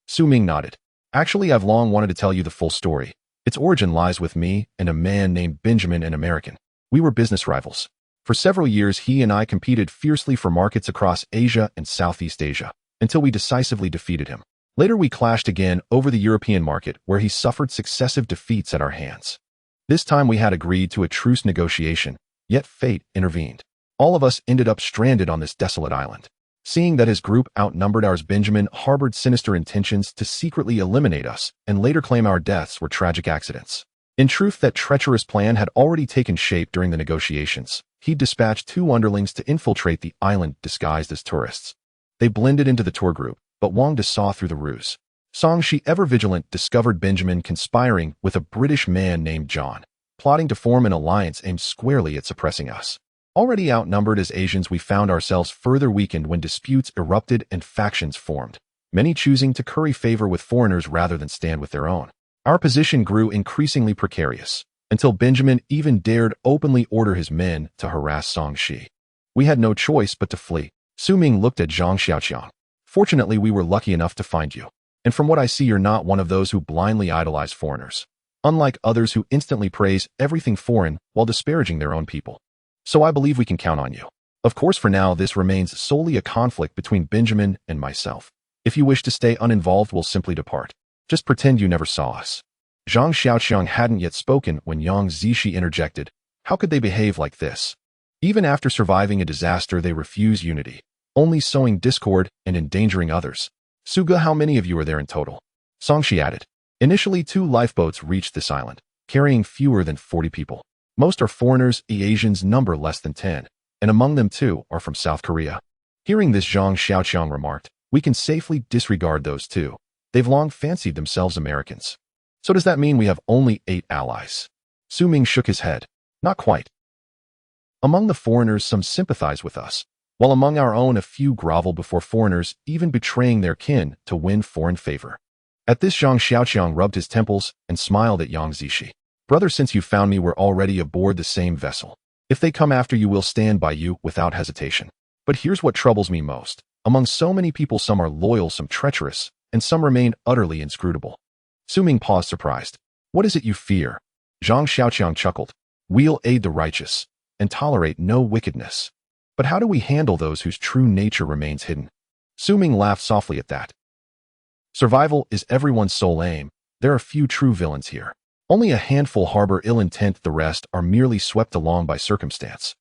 Su Ming nodded. Actually, I've long wanted to tell you the full story. Its origin lies with me and a man named Benjamin, an American. We were business rivals. For several years, he and I competed fiercely for markets across Asia and Southeast Asia, until we decisively defeated him. Later, we clashed again over the European market, where he suffered successive defeats at our hands. This time we had agreed to a truce negotiation, yet fate intervened. All of us ended up stranded on this desolate island. Seeing that his group outnumbered ours, Benjamin harbored sinister intentions to secretly eliminate us and later claim our deaths were tragic accidents. In truth, that treacherous plan had already taken shape during the negotiations. He dispatched 2 underlings to infiltrate the island disguised as tourists. They blended into the tour group, but Wang De saw through the ruse. Shi, ever vigilant, discovered Benjamin conspiring with a British man named John, plotting to form an alliance aimed squarely at suppressing us. Already outnumbered as Asians, we found ourselves further weakened when disputes erupted and factions formed, many choosing to curry favor with foreigners rather than stand with their own. Our position grew increasingly precarious, until Benjamin even dared openly order his men to harass Shi. We had no choice but to flee. Su Ming looked at Zhang Xiaoqiang. Fortunately, we were lucky enough to find you. And from what I see, you're not one of those who blindly idolize foreigners, unlike others who instantly praise everything foreign while disparaging their own people. So I believe we can count on you. Of course, for now, this remains solely a conflict between Benjamin and myself. If you wish to stay uninvolved, we'll simply depart. Just pretend you never saw us. Zhang Xiaoqiang hadn't yet spoken when Yang Zishi interjected. How could they behave like this? Even after surviving a disaster, they refuse unity, only sowing discord and endangering others. Suga, how many of you are there in total? Shi added. Initially, 2 lifeboats reached this island, carrying fewer than 40 people. Most are foreigners, the Asians number less than 10, and among them 2 are from South Korea. Hearing this, Zhang Xiaoqiang remarked, we can safely disregard those 2. They've long fancied themselves Americans. So does that mean we have only 8 allies? Su Ming shook his head. Not quite. Among the foreigners, some sympathize with us, while among our own, a few grovel before foreigners, even betraying their kin to win foreign favor. At this, Zhang Xiaoqiang rubbed his temples and smiled at Yang Zishi. Brother, since you found me, we're already aboard the same vessel. If they come after you, we'll stand by you without hesitation. But here's what troubles me most. Among so many people, some are loyal, some treacherous, and some remain utterly inscrutable. Su Ming paused, surprised. What is it you fear? Zhang Xiaoqiang chuckled. We'll aid the righteous and tolerate no wickedness. But how do we handle those whose true nature remains hidden? Su Ming laughed softly at that. Survival is everyone's sole aim. There are few true villains here. Only a handful harbor ill intent, the rest are merely swept along by circumstance.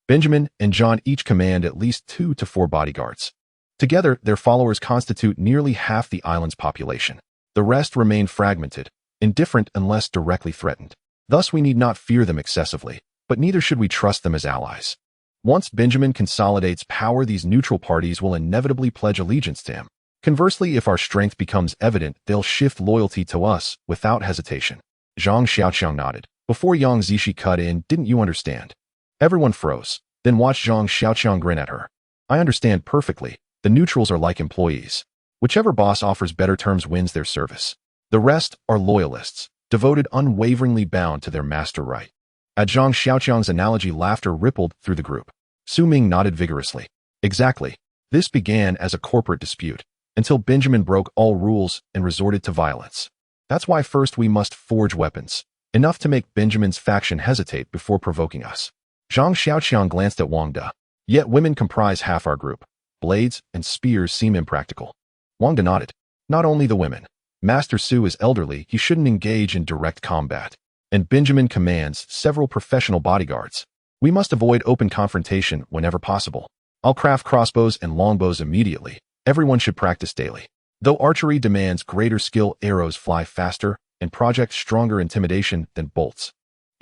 Benjamin and John each command at least 2 to 4 bodyguards. Together, their followers constitute nearly half the island's population. The rest remain fragmented, indifferent unless directly threatened. Thus, we need not fear them excessively, but neither should we trust them as allies. Once Benjamin consolidates power, these neutral parties will inevitably pledge allegiance to him. Conversely, if our strength becomes evident, they'll shift loyalty to us without hesitation. Zhang Xiaoqiang nodded. Before Yang Zishi cut in, didn't you understand? Everyone froze, then watched Zhang Xiaoqiang grin at her. I understand perfectly. The neutrals are like employees. Whichever boss offers better terms wins their service. The rest are loyalists, devoted, unwaveringly bound to their master right. At Zhang Xiaoqiang's analogy, laughter rippled through the group. Su Ming nodded vigorously. Exactly. This began as a corporate dispute, until Benjamin broke all rules and resorted to violence. That's why first we must forge weapons, enough to make Benjamin's faction hesitate before provoking us. Zhang Xiaoqiang glanced at Wang De. Yet women comprise half our group. Blades and spears seem impractical. Wang De nodded. Not only the women. Master Su is elderly, he shouldn't engage in direct combat. And Benjamin commands several professional bodyguards. We must avoid open confrontation whenever possible. I'll craft crossbows and longbows immediately. Everyone should practice daily. Though archery demands greater skill, arrows fly faster and project stronger intimidation than bolts.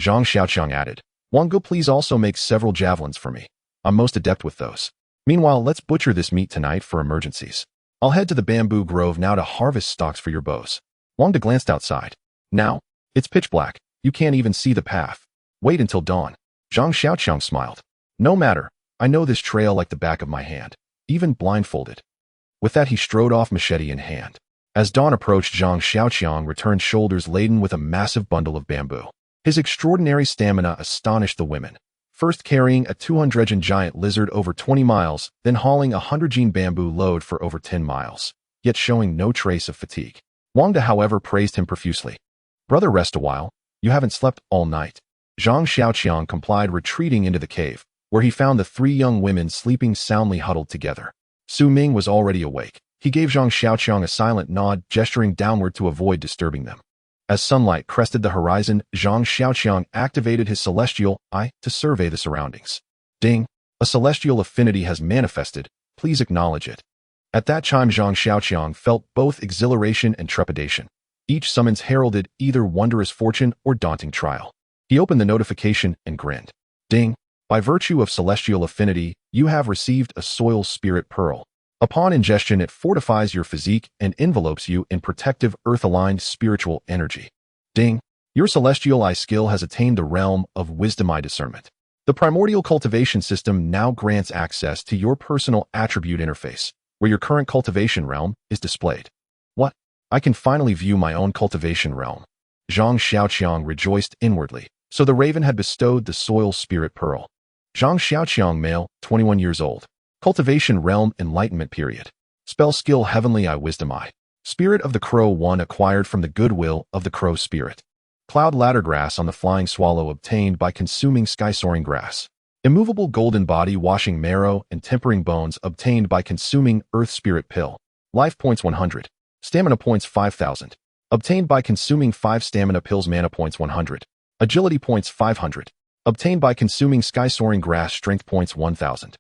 Zhang Xiaoqiang added, Wangu, please also make several javelins for me. I'm most adept with those. Meanwhile, let's butcher this meat tonight for emergencies. I'll head to the bamboo grove now to harvest stalks for your bows. Wangda glanced outside. Now, it's pitch black. You can't even see the path. Wait until dawn. Zhang Xiaoqiang smiled. No matter. I know this trail like the back of my hand, even blindfolded. With that, he strode off, machete in hand. As dawn approached, Zhang Xiaoqiang returned, shoulders laden with a massive bundle of bamboo. His extraordinary stamina astonished the women. First carrying a 200-gen giant lizard over 20 miles, then hauling a 100-gen bamboo load for over 10 miles, yet showing no trace of fatigue. Wangda, however, praised him profusely. Brother, rest a while. You haven't slept all night. Zhang Xiaoqiang complied, retreating into the cave, where he found the three young women sleeping soundly huddled together. Su Ming was already awake. He gave Zhang Xiaoqiang a silent nod, gesturing downward to avoid disturbing them. As sunlight crested the horizon, Zhang Xiaoqiang activated his celestial eye to survey the surroundings. Ding! A celestial affinity has manifested. Please acknowledge it. At that chime, Zhang Xiaoqiang felt both exhilaration and trepidation. Each summons heralded either wondrous fortune or daunting trial. He opened the notification and grinned. Ding! By virtue of celestial affinity, you have received a soil spirit pearl. Upon ingestion, it fortifies your physique and envelopes you in protective earth-aligned spiritual energy. Ding! Your celestial eye skill has attained the realm of wisdom eye discernment. The primordial cultivation system now grants access to your personal attribute interface, where your current cultivation realm is displayed. What? I can finally view my own cultivation realm. Zhang Xiaoqiang rejoiced inwardly. So the raven had bestowed the soil spirit pearl. Zhang Xiaoqiang, male, 21 years old. Cultivation realm, enlightenment period. Spell skill, heavenly eye, wisdom eye. Spirit of the crow 1 acquired from the goodwill of the crow spirit. Cloud ladder grass on the flying swallow obtained by consuming sky soaring grass. Immovable golden body washing marrow and tempering bones obtained by consuming earth spirit pill. Life points 100. Stamina points 5,000. Obtained by consuming 5 stamina pills. Mana points 100. Agility points 500. Obtained by consuming sky soaring grass. Strength points 1,000.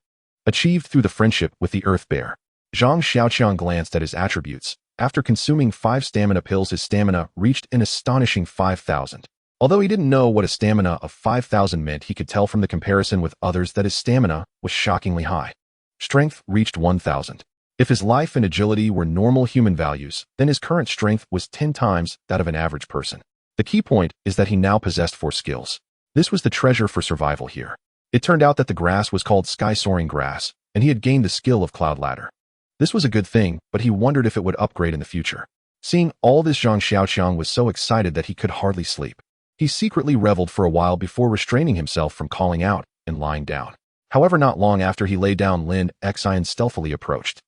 Achieved through the friendship with the earth bear. Zhang Xiaoqiang glanced at his attributes. After consuming 5 stamina pills, his stamina reached an astonishing 5,000. Although he didn't know what a stamina of 5,000 meant, he could tell from the comparison with others that his stamina was shockingly high. Strength reached 1,000. If his life and agility were normal human values, then his current strength was 10 times that of an average person. The key point is that he now possessed 4 skills. This was the treasure for survival here. It turned out that the grass was called sky soaring grass, and he had gained the skill of cloud ladder. This was a good thing, but he wondered if it would upgrade in the future. Seeing all this, Zhang Xiaoqiang was so excited that he could hardly sleep. He secretly reveled for a while before restraining himself from calling out and lying down. However, not long after he lay down, Lin Xian stealthily approached.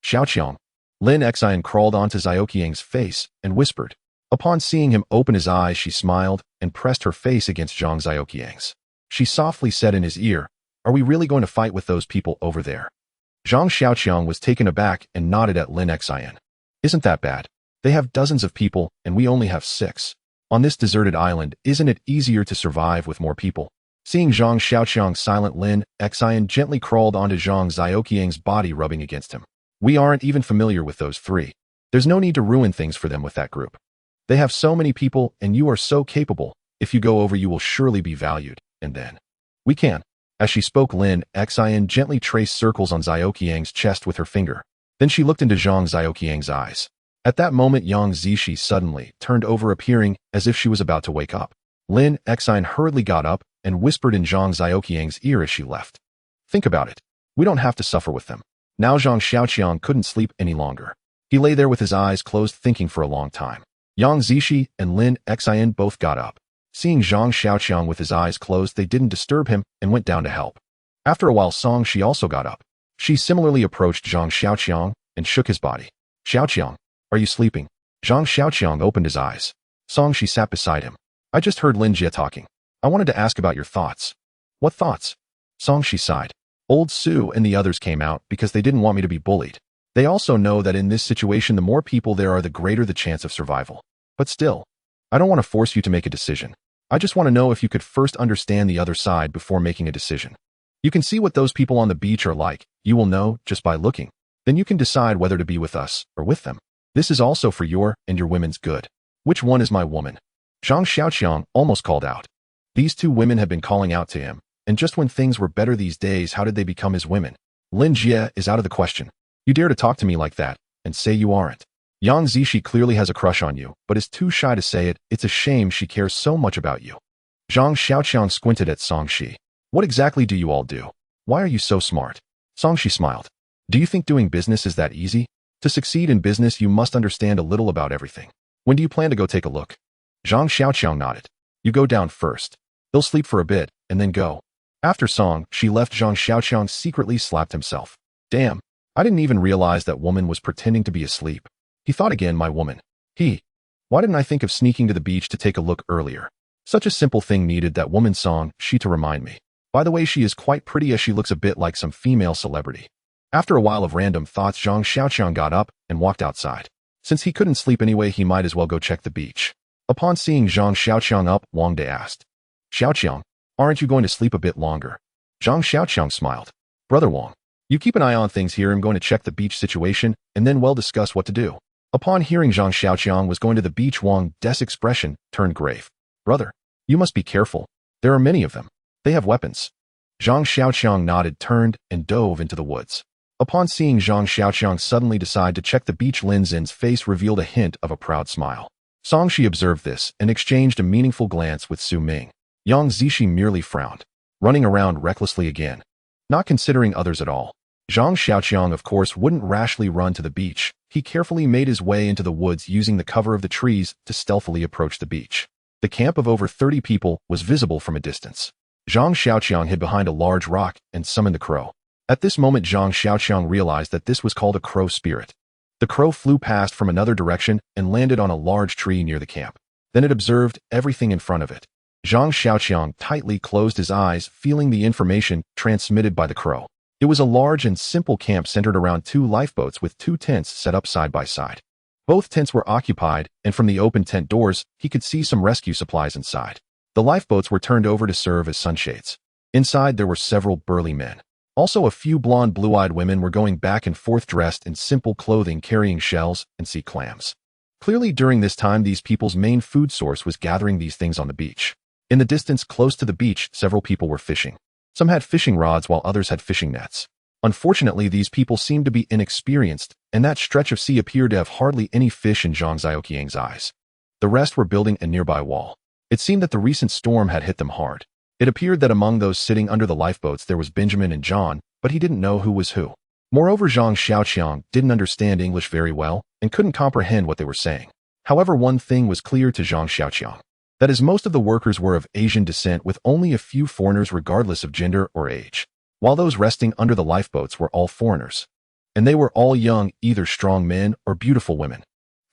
Xiaoqiang. Lin Xian crawled onto Xiaoqiang's face and whispered. Upon seeing him open his eyes, she smiled and pressed her face against Zhang Xiaoqiang's. She softly said in his ear, "Are we really going to fight with those people over there?" Zhang Xiaoqiang was taken aback and nodded at Lin Xian. "Isn't that bad? They have dozens of people, and we only have 6. On this deserted island, isn't it easier to survive with more people?" Seeing Zhang Xiaoqiang's silent, Lin Xian gently crawled onto Zhang Xiaoqiang's body, rubbing against him. "We aren't even familiar with those 3. There's no need to ruin things for them with that group. They have so many people, and you are so capable. If you go over, you will surely be valued, and then we can." As she spoke, Lin Xian gently traced circles on Xiaoqiang's chest with her finger. Then she looked into Zhang Xiaoqiang's eyes. At that moment, Yang Zishi suddenly turned over, appearing as if she was about to wake up. Lin Xian hurriedly got up and whispered in Zhang Xiaoqiang's ear as she left. "Think about it. We don't have to suffer with them." Now Zhang Xiaoqiang couldn't sleep any longer. He lay there with his eyes closed, thinking for a long time. Yang Zishi and Lin Xian both got up. Seeing Zhang Xiaoqiang with his eyes closed, they didn't disturb him and went down to help. After a while, Song Shi also got up. She similarly approached Zhang Xiaoqiang and shook his body. "Xiaoqiang, are you sleeping?" Zhang Xiaoqiang opened his eyes. Song Shi sat beside him. "I just heard Lin Jie talking. I wanted to ask about your thoughts." "What thoughts?" Song Shi sighed. "Old Su and the others came out because they didn't want me to be bullied. They also know that in this situation, the more people there are, the greater the chance of survival. But still, I don't want to force you to make a decision. I just want to know if you could first understand the other side before making a decision. You can see what those people on the beach are like. You will know just by looking. Then you can decide whether to be with us or with them. This is also for your and your women's good. Which one is my woman? Zhang Xiaoqiang almost called out. These two women had been calling out to him, and just when things were better these days, how did they become his women? Lin Jie is out of the question. You dare to talk to me like that, and say you aren't. Yang Zishi clearly has a crush on you, but is too shy to say it. It's a shame she cares so much about you. Zhang Xiaoqiang squinted at Song Shi. What exactly do you all do? Why are you so smart? Song Shi smiled. Do you think doing business is that easy? To succeed in business, you must understand a little about everything. When do you plan to go take a look? Zhang Xiaoqiang nodded. You go down first. He'll sleep for a bit, and then go. After Song Shi left, Zhang Xiaoqiang secretly slapped himself. Damn, I didn't even realize that woman was pretending to be asleep. He thought again, my woman. Why didn't I think of sneaking to the beach to take a look earlier? Such a simple thing needed that woman Song Shi to remind me. By the way, she is quite pretty as she looks a bit like some female celebrity. After a while of random thoughts, Zhang Xiaoqiang got up and walked outside. Since he couldn't sleep anyway, he might as well go check the beach. Upon seeing Zhang Xiaoqiang up, Wang De asked, Xiaoqiang, aren't you going to sleep a bit longer? Zhang Xiaoqiang smiled. Brother Wang, you keep an eye on things here. I'm going to check the beach situation, and then we'll discuss what to do. Upon hearing Zhang Xiaoqiang was going to the beach, Wang De's expression turned grave. Brother, you must be careful. There are many of them. They have weapons. Zhang Xiaoqiang nodded, turned, and dove into the woods. Upon seeing Zhang Xiaoqiang suddenly decide to check the beach, Lin Zin's face revealed a hint of a proud smile. Song Shi observed this and exchanged a meaningful glance with Su Ming. Yang Zishi merely frowned, running around recklessly again, not considering others at all. Zhang Xiaoqiang, of course, wouldn't rashly run to the beach. He carefully made his way into the woods using the cover of the trees to stealthily approach the beach. The camp of over 30 people was visible from a distance. Zhang Xiaoqiang hid behind a large rock and summoned the crow. At this moment, Zhang Xiaoqiang realized that this was called a crow spirit. The crow flew past from another direction and landed on a large tree near the camp. Then it observed everything in front of it. Zhang Xiaoqiang tightly closed his eyes, feeling the information transmitted by the crow. It was a large and simple camp centered around 2 lifeboats with 2 tents set up side by side. Both tents were occupied, and from the open tent doors, he could see some rescue supplies inside. The lifeboats were turned over to serve as sunshades. Inside there were several burly men. Also a few blonde, blue-eyed women were going back and forth dressed in simple clothing, carrying shells and sea clams. Clearly during this time, these people's main food source was gathering these things on the beach. In the distance close to the beach, several people were fishing. Some had fishing rods while others had fishing nets. Unfortunately, these people seemed to be inexperienced, and that stretch of sea appeared to have hardly any fish in Zhang Xiaoqiang's eyes. The rest were building a nearby wall. It seemed that the recent storm had hit them hard. It appeared that among those sitting under the lifeboats there was Benjamin and John, but he didn't know who was who. Moreover, Zhang Xiaoqiang didn't understand English very well and couldn't comprehend what they were saying. However, one thing was clear to Zhang Xiaoqiang. That is, most of the workers were of Asian descent, with only a few foreigners regardless of gender or age, while those resting under the lifeboats were all foreigners. And they were all young, either strong men or beautiful women.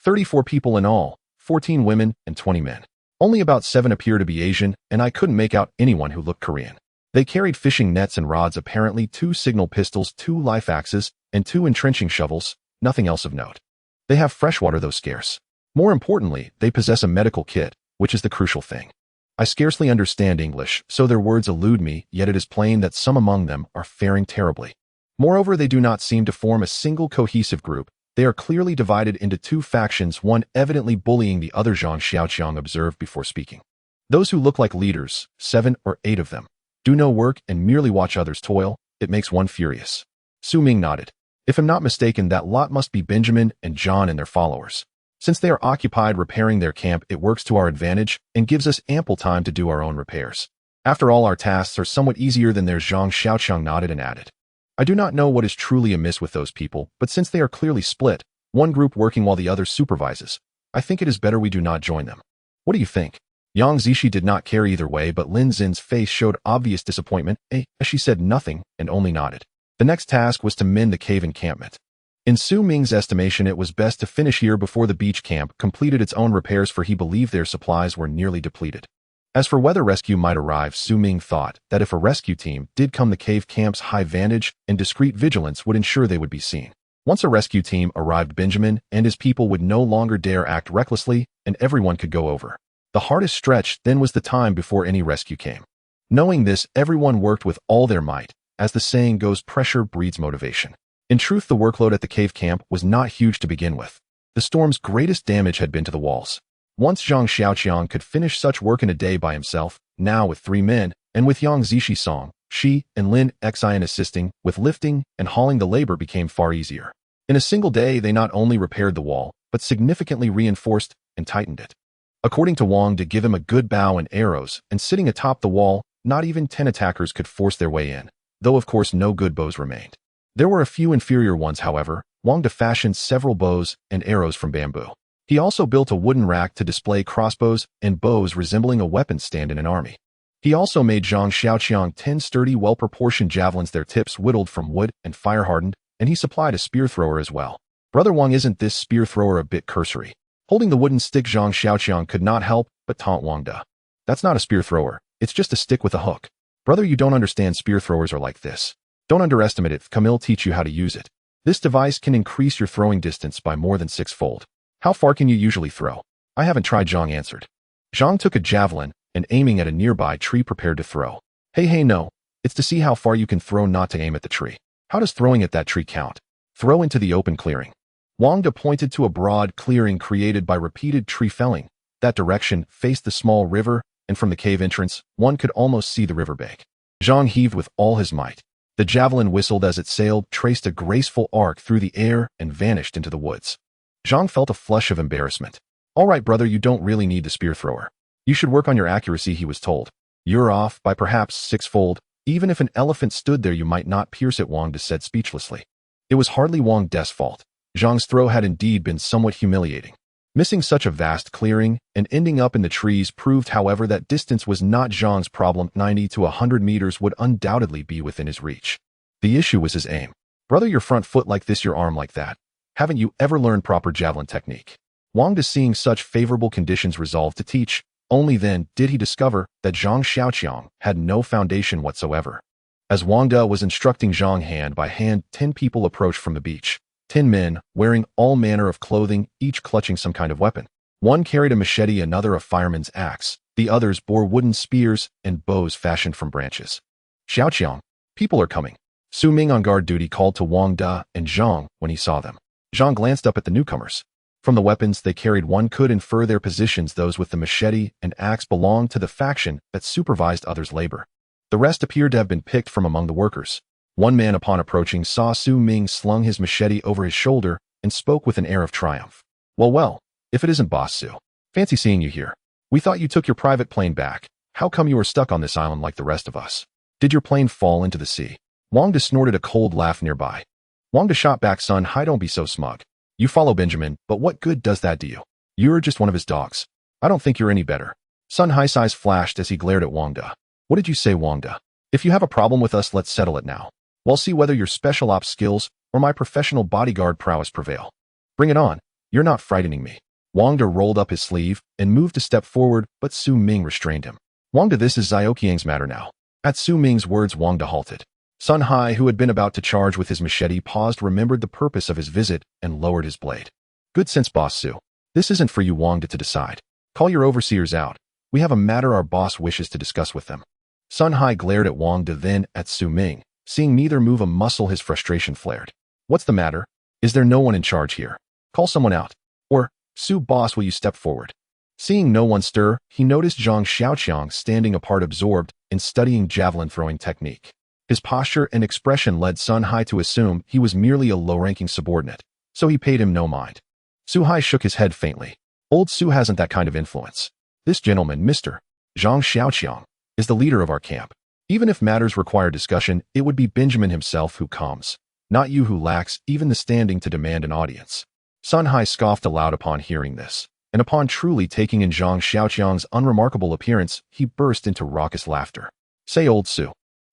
34 people in all, 14 women and 20 men. Only about 7 appear to be Asian, and I couldn't make out anyone who looked Korean. They carried fishing nets and rods, apparently 2 signal pistols, 2 life axes, and 2 entrenching shovels, nothing else of note. They have freshwater, though scarce. More importantly, they possess a medical kit, which is the crucial thing. I scarcely understand English, so their words elude me, yet it is plain that some among them are faring terribly. Moreover, they do not seem to form a single cohesive group. They are clearly divided into 2 factions, one evidently bullying the other, Zhang Xiaoqiang observed before speaking. Those who look like leaders, 7 or 8 of them, do no work and merely watch others toil. It makes one furious. Su Ming nodded. If I'm not mistaken, that lot must be Benjamin and John and their followers. Since they are occupied repairing their camp, it works to our advantage and gives us ample time to do our own repairs. After all, our tasks are somewhat easier than theirs. Zhang Xiaoqiang nodded and added, I do not know what is truly amiss with those people, but since they are clearly split, one group working while the other supervises, I think it is better we do not join them. What do you think? Yang Zishi did not care either way, but Lin Zin's face showed obvious disappointment, as she said nothing and only nodded. The next task was to mend the cave encampment. In Su Ming's estimation, it was best to finish here before the beach camp completed its own repairs, for he believed their supplies were nearly depleted. As for whether rescue might arrive, Su Ming thought that if a rescue team did come, the cave camp's high vantage and discreet vigilance would ensure they would be seen. Once a rescue team arrived, Benjamin and his people would no longer dare act recklessly, and everyone could go over. The hardest stretch then was the time before any rescue came. Knowing this, everyone worked with all their might. As the saying goes, pressure breeds motivation. In truth, the workload at the cave camp was not huge to begin with. The storm's greatest damage had been to the walls. Once Zhang Xiaoqiang could finish such work in a day by himself, now with 3 men, and with Yang Zixi Song, Shi, and Lin Xian assisting, with lifting and hauling the labor became far easier. In a single day, they not only repaired the wall, but significantly reinforced and tightened it. According to Wang, to give him a good bow and arrows, and sitting atop the wall, not even 10 attackers could force their way in, though of course no good bows remained. There were a few inferior ones, however. Wang fashioned several bows and arrows from bamboo. He also built a wooden rack to display crossbows and bows resembling a weapons stand in an army. He also made Zhang Xiaoqiang 10 sturdy, well-proportioned javelins, their tips whittled from wood and fire-hardened, and he supplied a spear thrower as well. Brother Wang, isn't this spear thrower a bit cursory? Holding the wooden stick, Zhang Xiaoqiang could not help but taunt Wang De. That's not a spear thrower, it's just a stick with a hook. Brother, you don't understand, spear throwers are like this. Don't underestimate it, Camille teach you how to use it. This device can increase your throwing distance by more than 6-fold. How far can you usually throw? I haven't tried, Zhang answered. Zhang took a javelin and aiming at a nearby tree prepared to throw. Hey, no. It's to see how far you can throw, not to aim at the tree. How does throwing at that tree count? Throw into the open clearing. Wang De pointed to a broad clearing created by repeated tree felling. That direction faced the small river, and from the cave entrance, one could almost see the riverbank. Zhang heaved with all his might. The javelin whistled as it sailed, traced a graceful arc through the air, and vanished into the woods. Zhang felt a flush of embarrassment. All right, brother, you don't really need the spear thrower. You should work on your accuracy, he was told. You're off by perhaps 6-fold. Even if an elephant stood there, you might not pierce it, Wang De said speechlessly. It was hardly Wang De's fault. Zhang's throw had indeed been somewhat humiliating. Missing such a vast clearing and ending up in the trees proved, however, that distance was not Zhang's problem. 90 to 100 meters would undoubtedly be within his reach. The issue was his aim. Brother, your front foot like this, your arm like that. Haven't you ever learned proper javelin technique? Wang De, seeing such favorable conditions, resolved to teach. Only then did he discover that Zhang Xiaoqiang had no foundation whatsoever. As Wang De was instructing Zhang hand by hand, 10 people approached from the beach. 10 men, wearing all manner of clothing, each clutching some kind of weapon. One carried a machete, another a fireman's axe. The others bore wooden spears and bows fashioned from branches. Xiaoqiang, people are coming. Su Ming, on guard duty, called to Wang De and Zhang when he saw them. Zhang glanced up at the newcomers. From the weapons they carried, one could infer their positions. Those with the machete and axe belonged to the faction that supervised others' labor. The rest appeared to have been picked from among the workers. One man, upon approaching, saw Su Ming slung his machete over his shoulder and spoke with an air of triumph. Well, if it isn't Boss Su. Fancy seeing you here. We thought you took your private plane back. How come you are stuck on this island like the rest of us? Did your plane fall into the sea? Wang De snorted a cold laugh nearby. Wang De shot back, son, Hai, don't be so smug. You follow Benjamin, but what good does that do you? You're just one of his dogs. I don't think you're any better. Sun Hai's eyes flashed as he glared at Wang De. What did you say, Wang De? If you have a problem with us, let's settle it now. We'll see whether your special ops skills or my professional bodyguard prowess prevail. Bring it on. You're not frightening me. Wang De rolled up his sleeve and moved to step forward, but Su Ming restrained him. Wang De, this is Xiaoqiang's matter now. At Su Ming's words, Wang De halted. Sun Hai, who had been about to charge with his machete, paused, remembered the purpose of his visit, and lowered his blade. Good sense, Boss Su. This isn't for you, Wang De, to decide. Call your overseers out. We have a matter our boss wishes to discuss with them. Sun Hai glared at Wang De, then at Su Ming. Seeing neither move a muscle, his frustration flared. What's the matter? Is there no one in charge here? Call someone out. Or, Su boss, will you step forward? Seeing no one stir, he noticed Zhang Xiaoqiang standing apart, absorbed in studying javelin throwing technique. His posture and expression led Sun Hai to assume he was merely a low-ranking subordinate, so he paid him no mind. Su Hai shook his head faintly. Old Su hasn't that kind of influence. This gentleman, Mr. Zhang Xiaoqiang, is the leader of our camp. Even if matters require discussion, it would be Benjamin himself who comes, not you, who lacks even the standing to demand an audience. Sun Hai scoffed aloud upon hearing this, and upon truly taking in Zhang Xiaoqiang's unremarkable appearance, he burst into raucous laughter. Say, Old Su,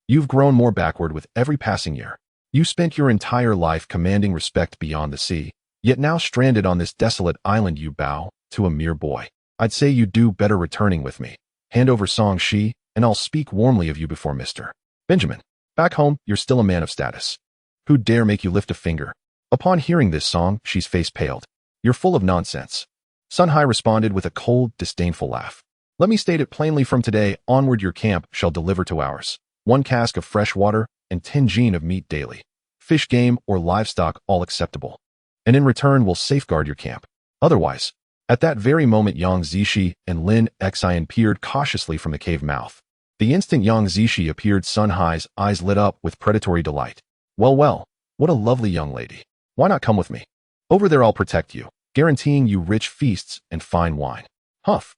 you've grown more backward with every passing year. You spent your entire life commanding respect beyond the sea, yet now stranded on this desolate island you bow to a mere boy. I'd say you do better returning with me. Hand over Song Shi, and I'll speak warmly of you before Mr. Benjamin. Back home, you're still a man of status. Who dare make you lift a finger? Upon hearing this, Song Shi's face paled. You're full of nonsense. Sun Hai responded with a cold, disdainful laugh. Let me state it plainly, from today onward your camp shall deliver to ours 1 cask of fresh water and 10 jin of meat daily. Fish, game, or livestock, all acceptable. And in return we'll safeguard your camp. Otherwise, at that very moment Yang Zishi and Lin Xian peered cautiously from the cave mouth. The instant Yang Zishi appeared, Sun Hai's eyes lit up with predatory delight. Well, well, what a lovely young lady. Why not come with me? Over there I'll protect you, guaranteeing you rich feasts and fine wine. Huff.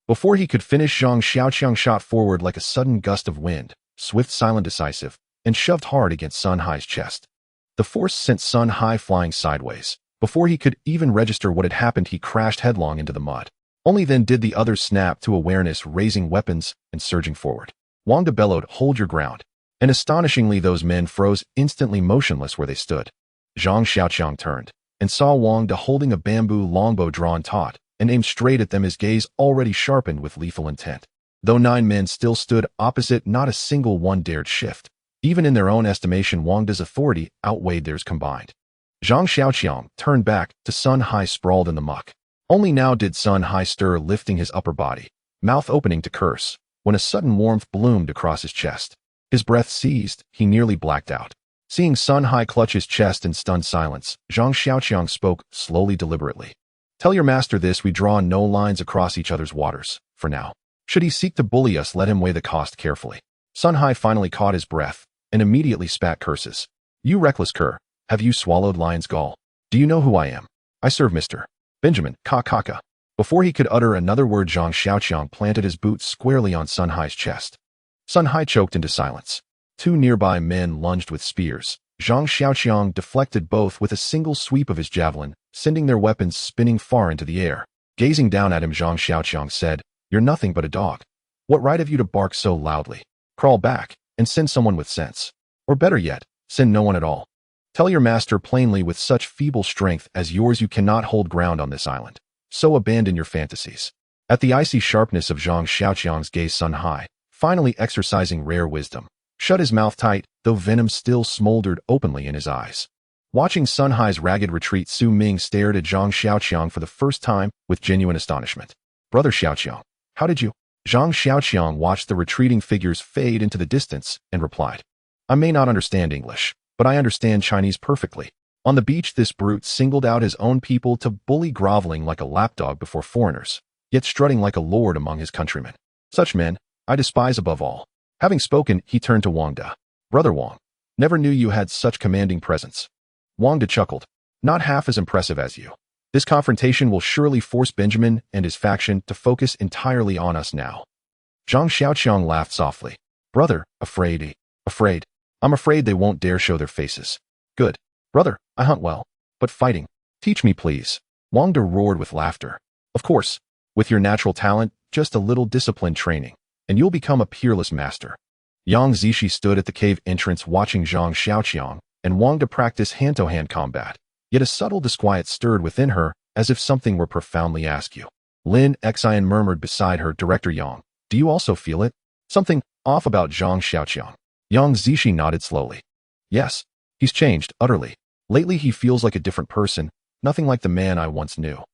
Before he could finish, Zhang Xiaoqiang shot forward like a sudden gust of wind, swift, silent, decisive, and shoved hard against Sun Hai's chest. The force sent Sun Hai flying sideways. Before he could even register what had happened, he crashed headlong into the mud. Only then did the others snap to awareness, raising weapons and surging forward. Wang De bellowed, "Hold your ground." And astonishingly, those men froze instantly, motionless where they stood. Zhang Xiaoqiang turned and saw Wang De holding a bamboo longbow drawn taut and aimed straight at them, his gaze already sharpened with lethal intent. Though 9 men still stood opposite, not a single one dared shift. Even in their own estimation, Wang De's authority outweighed theirs combined. Zhang Xiaoqiang turned back to Sun Hai sprawled in the muck. Only now did Sun Hai stir, lifting his upper body, mouth opening to curse, when a sudden warmth bloomed across his chest. His breath seized, he nearly blacked out. Seeing Sun Hai clutch his chest in stunned silence, Zhang Xiaoqiang spoke, slowly, deliberately. "Tell your master this, we draw no lines across each other's waters, for now. Should he seek to bully us, let him weigh the cost carefully." Sun Hai finally caught his breath, and immediately spat curses. "You reckless cur, have you swallowed lion's gall? Do you know who I am? I serve Mr. Benjamin, Kaka." Before he could utter another word, Zhang Xiaoqiang planted his boot squarely on Sun Hai's chest. Sun Hai choked into silence. 2 nearby men lunged with spears. Zhang Xiaoqiang deflected both with a single sweep of his javelin, sending their weapons spinning far into the air. Gazing down at him, Zhang Xiaoqiang said, "You're nothing but a dog. What right have you to bark so loudly? Crawl back and send someone with sense. Or better yet, send no one at all. Tell your master plainly, with such feeble strength as yours you cannot hold ground on this island. So abandon your fantasies." At the icy sharpness of Zhang Xiaoqiang's gaze, Sun Hai, finally exercising rare wisdom, shut his mouth tight, though venom still smoldered openly in his eyes. Watching Sun Hai's ragged retreat, Su Ming stared at Zhang Xiaoqiang for the first time with genuine astonishment. "Brother Xiaoqiang, how did you?" Zhang Xiaoqiang watched the retreating figures fade into the distance and replied, "I may not understand English, but I understand Chinese perfectly. On the beach, this brute singled out his own people to bully, groveling like a lapdog before foreigners, yet strutting like a lord among his countrymen. Such men I despise above all." Having spoken, he turned to Wang De. "Brother Wang, never knew you had such commanding presence." Wang De chuckled. "Not half as impressive as you. This confrontation will surely force Benjamin and his faction to focus entirely on us now." Zhang Xiaoqiang laughed softly. "Brother, afraid? I'm afraid they won't dare show their faces." "Good. Brother, I hunt well, but fighting, teach me please." Wang De roared with laughter. "Of course, with your natural talent, just a little disciplined training, and you'll become a peerless master." Yang Zishi stood at the cave entrance watching Zhang Xiaoqiang and Wang De practice hand-to-hand combat. Yet a subtle disquiet stirred within her, as if something were profoundly askew. Lin Xian murmured beside her, "Director Yang, do you also feel it? Something off about Zhang Xiaoqiang?" Yang Zishi nodded slowly. "Yes, he's changed, utterly. Lately he feels like a different person, nothing like the man I once knew."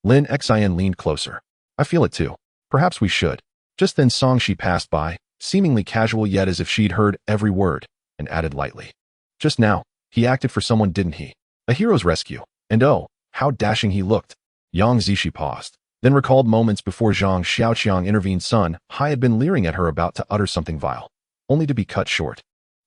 Lin Xian leaned closer. "I feel it too. Perhaps we should." Just then Song Shi passed by, seemingly casual yet as if she'd heard every word, and added lightly, "Just now, he acted for someone, didn't he? A hero's rescue, and oh, how dashing he looked." Yang Zishi paused, then recalled moments before Zhang Xiaoqiang intervened. Sun Hai had been leering at her, about to utter something vile, only to be cut short.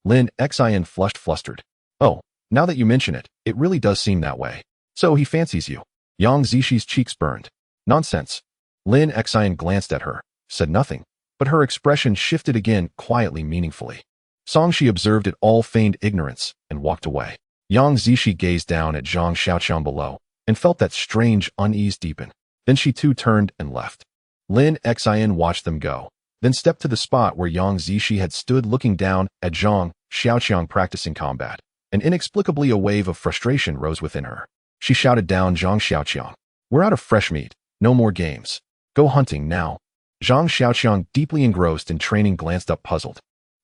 Lin Xian flushed, flustered. "Oh, now that you mention it, it really does seem that way. So he fancies you." Yang Zishi's cheeks burned. "Nonsense." Lin Xian glanced at her, said nothing, but her expression shifted again, quietly, meaningfully. Song Shi observed it all, feigned ignorance, and walked away. Yang Zishi gazed down at Zhang Xiaoqiang below, and felt that strange unease deepen. Then she too turned and left. Lin Xian watched them go, then stepped to the spot where Yang Zishi had stood, looking down at Zhang Xiaoqiang practicing combat. And inexplicably a wave of frustration rose within her. She shouted down Zhang Xiaoqiang, "We're out of fresh meat, no more games. Go hunting now." Zhang Xiaoqiang, deeply engrossed in training, glanced up, puzzled.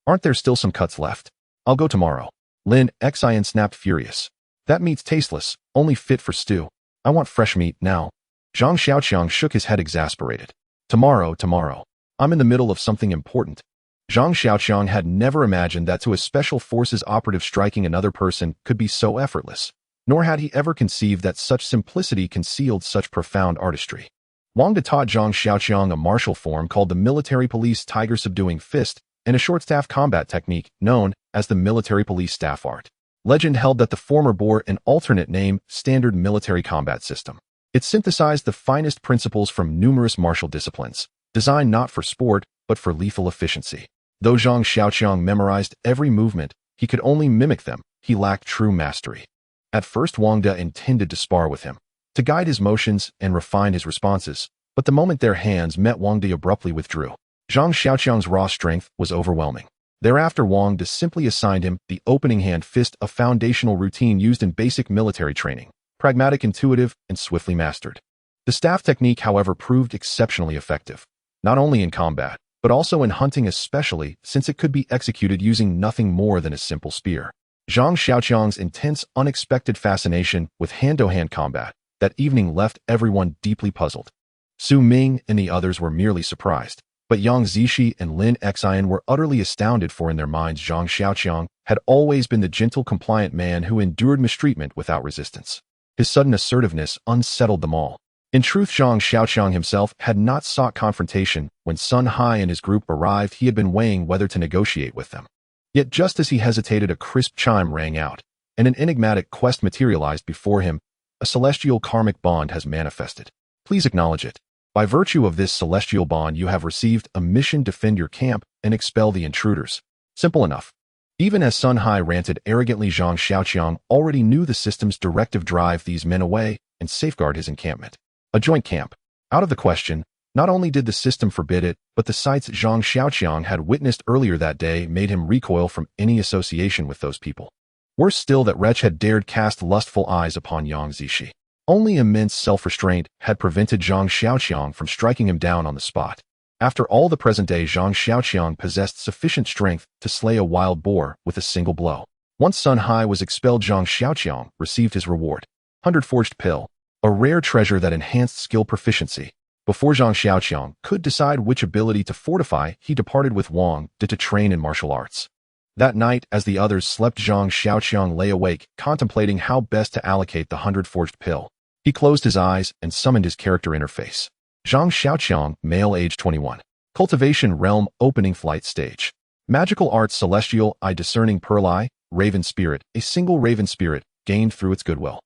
"Aren't there still some cuts left? I'll go tomorrow." Lin Xian snapped, furious. "That meat's tasteless, only fit for stew. I want fresh meat now." Zhang Xiaoqiang shook his head, exasperated. Tomorrow. I'm in the middle of something important. Zhang Xiaoqiang had never imagined that to a special forces operative striking another person could be so effortless, nor had he ever conceived that such simplicity concealed such profound artistry. Wang De taught Zhang Xiaoqiang a martial form called the military police tiger subduing fist and a short-staff combat technique known as the military police staff art. Legend held that the former bore an alternate name, standard military combat system. It synthesized the finest principles from numerous martial disciplines, designed not for sport, but for lethal efficiency. Though Zhang Xiaoqiang memorized every movement, he could only mimic them. He lacked true mastery. At first, Wang De intended to spar with him, to guide his motions and refine his responses, but the moment their hands met, Wang De abruptly withdrew. Zhang Xiaoqiang's raw strength was overwhelming. Thereafter, Wang De simply assigned him the opening hand fist, a foundational routine used in basic military training, pragmatic, intuitive, and swiftly mastered. The staff technique, however, proved exceptionally effective, not only in combat, but also in hunting, especially since it could be executed using nothing more than a simple spear. Zhang Xiaoqiang's intense, unexpected fascination with hand-to-hand combat that evening left everyone deeply puzzled. Su Ming and the others were merely surprised, but Yang Zishi and Lin Xian were utterly astounded, for in their minds Zhang Xiaoqiang had always been the gentle, compliant man who endured mistreatment without resistance. His sudden assertiveness unsettled them all. In truth, Zhang Xiaoqiang himself had not sought confrontation. When Sun Hai and his group arrived, he had been weighing whether to negotiate with them. Yet just as he hesitated, a crisp chime rang out, and an enigmatic quest materialized before him. A celestial karmic bond has manifested. Please acknowledge it. By virtue of this celestial bond, you have received a mission: defend your camp and expel the intruders. Simple enough. Even as Sun Hai ranted arrogantly, Zhang Xiaoqiang already knew the system's directive: drive these men away and safeguard his encampment. A joint camp. Out of the question. Not only did the system forbid it, but the sights Zhang Xiaoqiang had witnessed earlier that day made him recoil from any association with those people. Worse still, that wretch had dared cast lustful eyes upon Yang Zishi. Only immense self-restraint had prevented Zhang Xiaoqiang from striking him down on the spot. After all, the present day Zhang Xiaoqiang possessed sufficient strength to slay a wild boar with a single blow. Once Sun Hai was expelled, Zhang Xiaoqiang received his reward. 100 forged pill, a rare treasure that enhanced skill proficiency. Before Zhang Xiaoqiang could decide which ability to fortify, he departed with Wang De to train in martial arts. That night, as the others slept, Zhang Xiaoqiang lay awake, contemplating how best to allocate the 100 forged pill. He closed his eyes and summoned his character interface. Zhang Xiaoqiang, male, age 21. Cultivation realm, opening flight stage. Magical arts, celestial eye, discerning pearl eye, raven spirit, a single raven spirit, gained through its goodwill.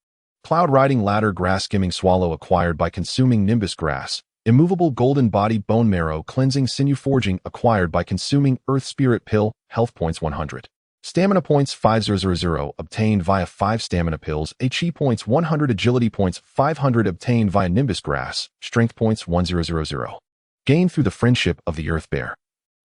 Cloud riding ladder, grass skimming swallow, acquired by consuming nimbus grass. Immovable golden body, bone marrow, cleansing sinew forging, acquired by consuming earth spirit pill, health points 100. Stamina points 5000, obtained via 5 stamina pills, HP points 100, agility points 500, obtained via nimbus grass, strength points 1000. Gained through the friendship of the earth bear.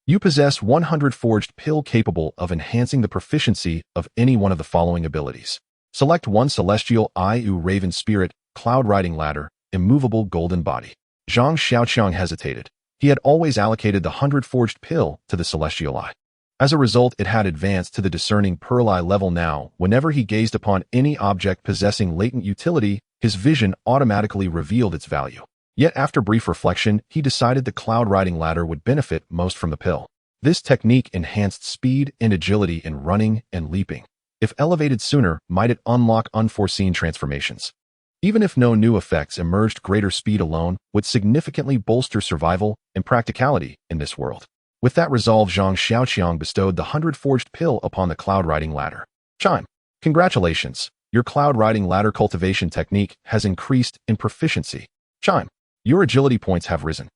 You possess 100 forged pill capable of enhancing the proficiency of any one of the following abilities. Select 1: celestial eye, raven spirit, cloud riding ladder, immovable golden body. Zhang Xiaoqiang hesitated. He had always allocated the 100 forged pill to the celestial eye. As a result, it had advanced to the discerning pearl eye level now. Whenever he gazed upon any object possessing latent utility, his vision automatically revealed its value. Yet after brief reflection, he decided the cloud riding ladder would benefit most from the pill. This technique enhanced speed and agility in running and leaping. If elevated sooner, might it unlock unforeseen transformations. Even if no new effects emerged, greater speed alone would significantly bolster survival and practicality in this world. With that resolve, Zhang Xiaoqiang bestowed the 100 forged pill upon the cloud riding ladder. Chime. Congratulations. Your cloud riding ladder cultivation technique has increased in proficiency. Chime. Your agility points have risen.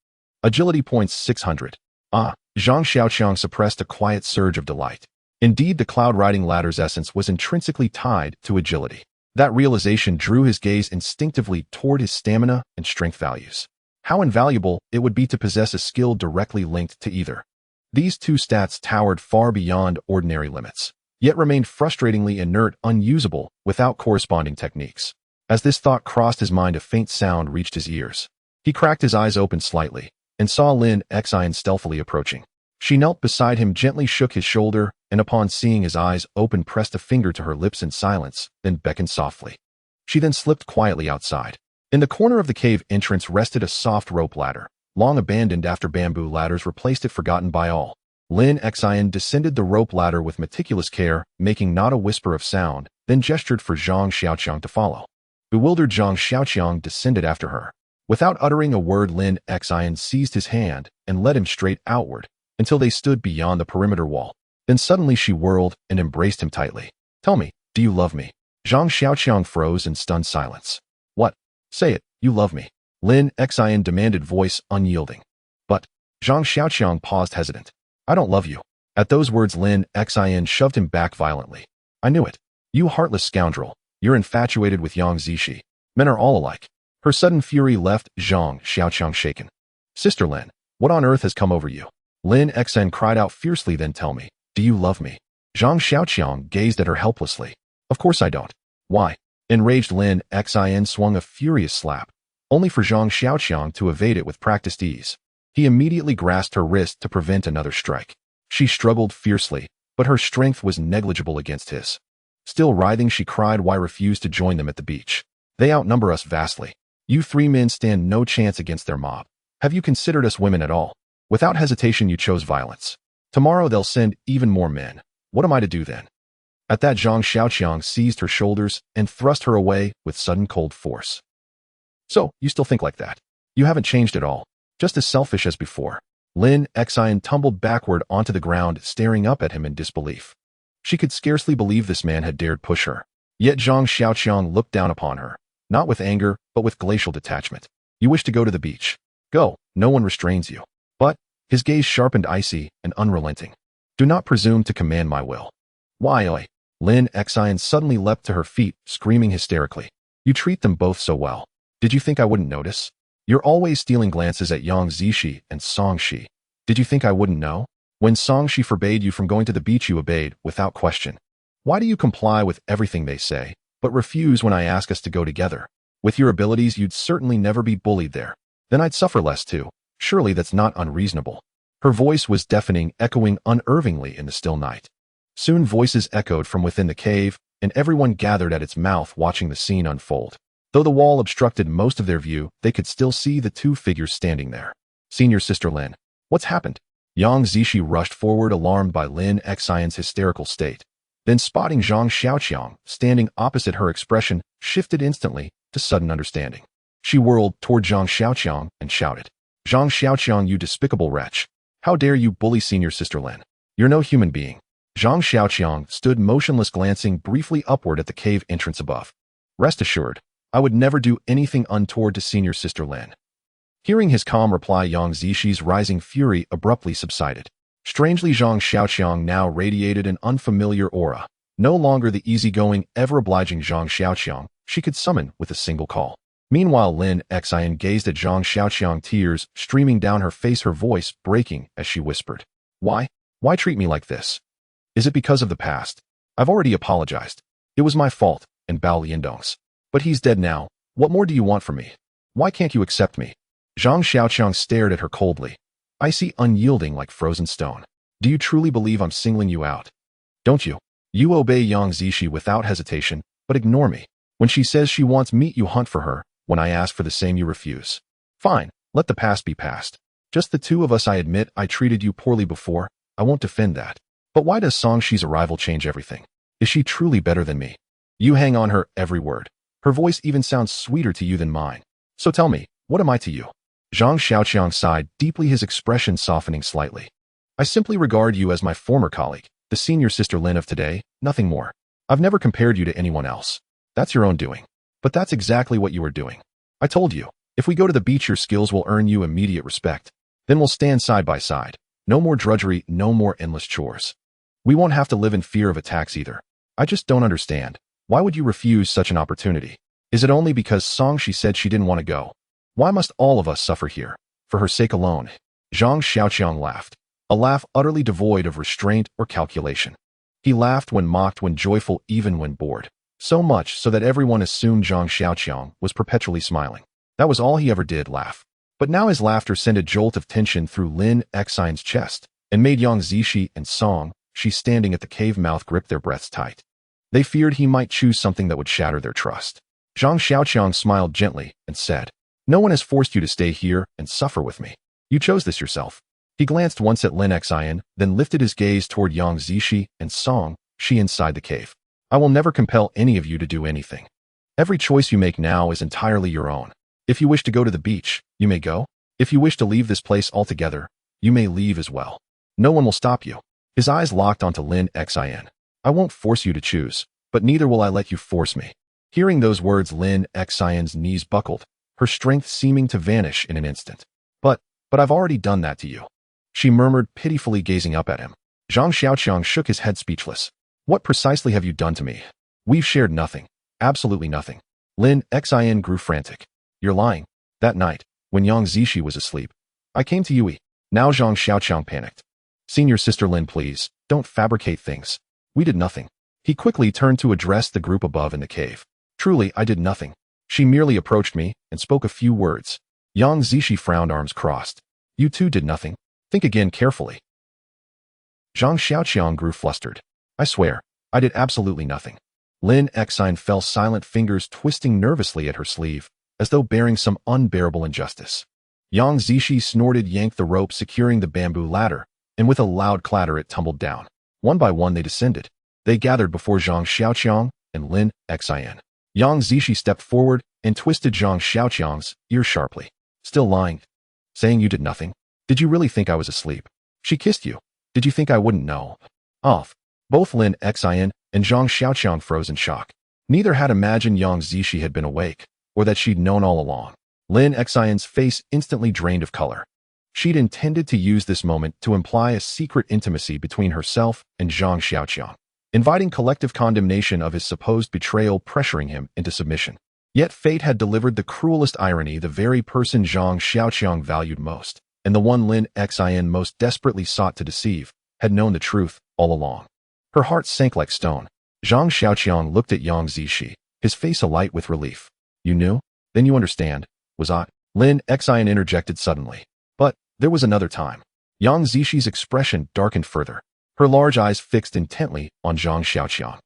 Agility points 600. Zhang Xiaoqiang suppressed a quiet surge of delight. Indeed, the cloud riding ladder's essence was intrinsically tied to agility. That realization drew his gaze instinctively toward his stamina and strength values. How invaluable it would be to possess a skill directly linked to either. These two stats towered far beyond ordinary limits, yet remained frustratingly inert, unusable, without corresponding techniques. As this thought crossed his mind, a faint sound reached his ears. He cracked his eyes open slightly, and saw Lin Xian stealthily approaching. She knelt beside him, gently shook his shoulder, and upon seeing his eyes open, pressed a finger to her lips in silence, then beckoned softly. She then slipped quietly outside. In the corner of the cave entrance rested a soft rope ladder. long abandoned after bamboo ladders replaced it, forgotten by all. Lin Xian descended the rope ladder with meticulous care, making not a whisper of sound, then gestured for Zhang Xiaoqiang to follow. Bewildered Zhang Xiaoqiang descended after her. Without uttering a word, Lin Xian seized his hand and led him straight outward until they stood beyond the perimeter wall. Then suddenly she whirled and embraced him tightly. "Tell me, do you love me?" Zhang Xiaoqiang froze in stunned silence. "What? Say it, you love me," Lin Xian demanded, voice unyielding. "But," Zhang Xiaoqiang paused, hesitant. "I don't love you." At those words, Lin Xian shoved him back violently. "I knew it. You heartless scoundrel. You're infatuated with Yang Zishi. Men are all alike." Her sudden fury left Zhang Xiaoqiang shaken. "Sister Lin, what on earth has come over you?" Lin Xian cried out fiercely. "Then tell me, do you love me?" Zhang Xiaoqiang gazed at her helplessly. "Of course I don't." "Why?" Enraged Lin Xian swung a furious slap, only for Zhang Xiaoqiang to evade it with practiced ease. He immediately grasped her wrist to prevent another strike. She struggled fiercely, but her strength was negligible against his. Still writhing, she cried, "Why refuse to join them at the beach? They outnumber us vastly. You 3 men stand no chance against their mob. Have you considered us women at all? Without hesitation you chose violence. Tomorrow they'll send even more men. What am I to do then?" At that, Zhang Xiaoqiang seized her shoulders and thrust her away with sudden cold force. "So, you still think like that? You haven't changed at all. Just as selfish as before." Lin Xian tumbled backward onto the ground, staring up at him in disbelief. She could scarcely believe this man had dared push her. Yet Zhang Xiaoqiang looked down upon her, not with anger, but with glacial detachment. "You wish to go to the beach. Go, no one restrains you." But, his gaze sharpened, icy and unrelenting. "Do not presume to command my will." "Why, oi?" Lin Xian suddenly leapt to her feet, screaming hysterically. "You treat them both so well. Did you think I wouldn't notice? You're always stealing glances at Yang Zishi and Song Shi. Did you think I wouldn't know? When Song Shi forbade you from going to the beach, you obeyed, without question. Why do you comply with everything they say, but refuse when I ask us to go together? With your abilities, you'd certainly never be bullied there. Then I'd suffer less too. Surely that's not unreasonable." Her voice was deafening, echoing unervingly in the still night. Soon voices echoed from within the cave, and everyone gathered at its mouth, watching the scene unfold. Though the wall obstructed most of their view, they could still see the 2 figures standing there. "Senior Sister Lin, what's happened?" Yang Zishi rushed forward, alarmed by Lin Xian's hysterical state. Then, spotting Zhang Xiaoqiang standing opposite her, expression shifted instantly to sudden understanding. She whirled toward Zhang Xiaoqiang and shouted, "Zhang Xiaoqiang, you despicable wretch! How dare you bully Senior Sister Lin? You're no human being." Zhang Xiaoqiang stood motionless, glancing briefly upward at the cave entrance above. "Rest assured, I would never do anything untoward to Senior Sister Lin." Hearing his calm reply, Yang Zishi's rising fury abruptly subsided. Strangely, Zhang Xiaoqiang now radiated an unfamiliar aura. No longer the easygoing, ever-obliging Zhang Xiaoqiang she could summon with a single call. Meanwhile, Lin Xian gazed at Zhang Xiaoqiang, tears streaming down her face, her voice breaking as she whispered, "Why? Why treat me like this? Is it because of the past? I've already apologized. It was my fault, and Bao Liandong's. But he's dead now. What more do you want from me? Why can't you accept me?" Zhang Xiaoqiang stared at her coldly, icy, unyielding like frozen stone. "Do you truly believe I'm singling you out? Don't you? You obey Yang Zishi without hesitation, but ignore me. When she says she wants meat, you hunt for her. When I ask for the same, you refuse. Fine, let the past be past. Just the 2 of us. I admit I treated you poorly before. I won't defend that. But why does Song Shi's arrival change everything? Is she truly better than me? You hang on her every word. Her voice even sounds sweeter to you than mine. So tell me, what am I to you?" Zhang Xiaoqiang sighed deeply, his expression softening slightly. "I simply regard you as my former colleague, the Senior Sister Lin of today, nothing more. I've never compared you to anyone else. That's your own doing. But that's exactly what you are doing. I told you, if we go to the beach, your skills will earn you immediate respect. Then we'll stand side by side. No more drudgery, no more endless chores. We won't have to live in fear of attacks either. I just don't understand. Why would you refuse such an opportunity? Is it only because Song Shi said she didn't want to go? Why must all of us suffer here? For her sake alone?" Zhang Xiaoqiang laughed, a laugh utterly devoid of restraint or calculation. He laughed when mocked, when joyful, even when bored. So much so that everyone assumed Zhang Xiaoqiang was perpetually smiling. That was all he ever did, laugh. But now his laughter sent a jolt of tension through Lin Xian's chest and made Yang Zishi and Song Shi standing at the cave mouth grip their breaths tight. They feared he might choose something that would shatter their trust. Zhang Xiaoqiang smiled gently and said, "No one has forced you to stay here and suffer with me. You chose this yourself. He glanced once at Lin Xian, then lifted his gaze toward Yang Zishi and Song, Shi inside the cave. I will never compel any of you to do anything. Every choice you make now is entirely your own. If you wish to go to the beach, you may go. If you wish to leave this place altogether, you may leave as well. No one will stop you. His eyes locked onto Lin Xian. I won't force you to choose, but neither will I let you force me. Hearing those words, Lin Xian's knees buckled, her strength seeming to vanish in an instant. But I've already done that to you. She murmured, pitifully gazing up at him. Zhang Xiaoqiang shook his head speechless. What precisely have you done to me? We've shared nothing. Absolutely nothing. Lin Xian grew frantic. You're lying. That night, when Yang Zishi was asleep, I came to Yui. Now Zhang Xiaoqiang panicked. Senior Sister Lin, please, don't fabricate things. We did nothing. He quickly turned to address the group above in the cave. Truly, I did nothing. She merely approached me and spoke a few words. Yang Zishi frowned, arms crossed. You too did nothing. Think again carefully. Zhang Xiaoqiang grew flustered. I swear, I did absolutely nothing. Lin Xian fell silent, fingers twisting nervously at her sleeve, as though bearing some unbearable injustice. Yang Zishi snorted, yanked the rope securing the bamboo ladder, and with a loud clatter it tumbled down. One by one they descended. They gathered before Zhang Xiaoqiang and Lin Xian. Yang Zishi stepped forward and twisted Zhang Xiaoqiang's ear sharply. Still lying? Saying you did nothing? Did you really think I was asleep? She kissed you. Did you think I wouldn't know? Off. Both Lin Xian and Zhang Xiaoqiang froze in shock. Neither had imagined Yang Zishi had been awake, or that she'd known all along. Lin Xian's face instantly drained of color. She'd intended to use this moment to imply a secret intimacy between herself and Zhang Xiaoqiang, inviting collective condemnation of his supposed betrayal, pressuring him into submission. Yet fate had delivered the cruelest irony. The very person Zhang Xiaoqiang valued most, and the one Lin Xian most desperately sought to deceive, had known the truth all along. Her heart sank like stone. Zhang Xiaoqiang looked at Yang Zishi, his face alight with relief. You knew? Then you understand. Was I? Lin Xian interjected suddenly. But there was another time. Yang Zishi's expression darkened further, her large eyes fixed intently on Zhang Xiaoqiang.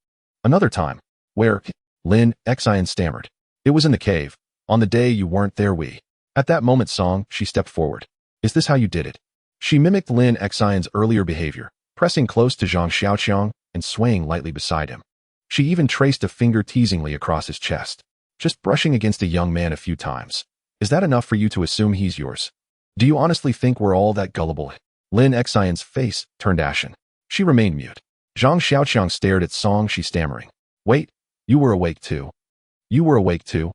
Another time? Where? Lin Xian stammered. It was in the cave. On the day you weren't there, we. At that moment, Song, she stepped forward. Is this how you did it? She mimicked Lin Xian's earlier behavior, pressing close to Zhang Xiaoqiang and swaying lightly beside him. She even traced a finger teasingly across his chest. Just brushing against a young man a few times. Is that enough for you to assume he's yours? Do you honestly think we're all that gullible? Lin Xian's face turned ashen. She remained mute. Zhang Xiaoqiang stared at Song, she stammering. Wait, you were awake too. You were awake too?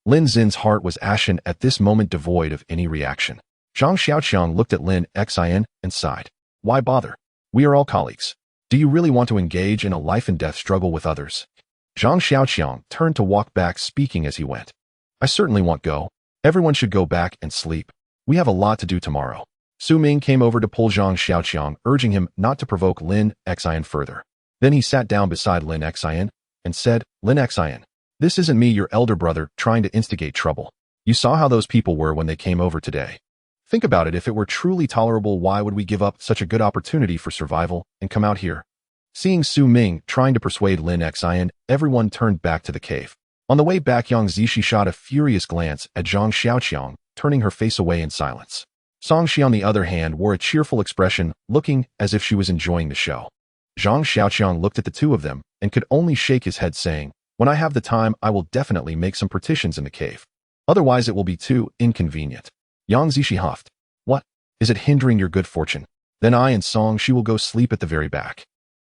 Lin Xin's heart was ashen at this moment, devoid of any reaction. Zhang Xiaoqiang looked at Lin Xian and sighed. Why bother? We are all colleagues. Do you really want to engage in a life-and-death struggle with others? Zhang Xiaoqiang turned to walk back, speaking as he went. I certainly won't go. Everyone should go back and sleep. We have a lot to do tomorrow. Su Ming came over to pull Zhang Xiaoqiang, urging him not to provoke Lin Xian further. Then he sat down beside Lin Xian and said, Lin Xian, this isn't me, your elder brother, trying to instigate trouble. You saw how those people were when they came over today. Think about it. If it were truly tolerable, why would we give up such a good opportunity for survival and come out here? Seeing Su Ming trying to persuade Lin Xian, everyone turned back to the cave. On the way back, Yang Zishi shot a furious glance at Zhang Xiaoqiang, turning her face away in silence. Song Shi, on the other hand, wore a cheerful expression, looking as if she was enjoying the show. Zhang Xiaoqiang looked at the two of them and could only shake his head, saying, when I have the time, I will definitely make some partitions in the cave. Otherwise, it will be too inconvenient. Yang Zishi huffed. What? Is it hindering your good fortune? Then I and Song Shi will go sleep at the very back.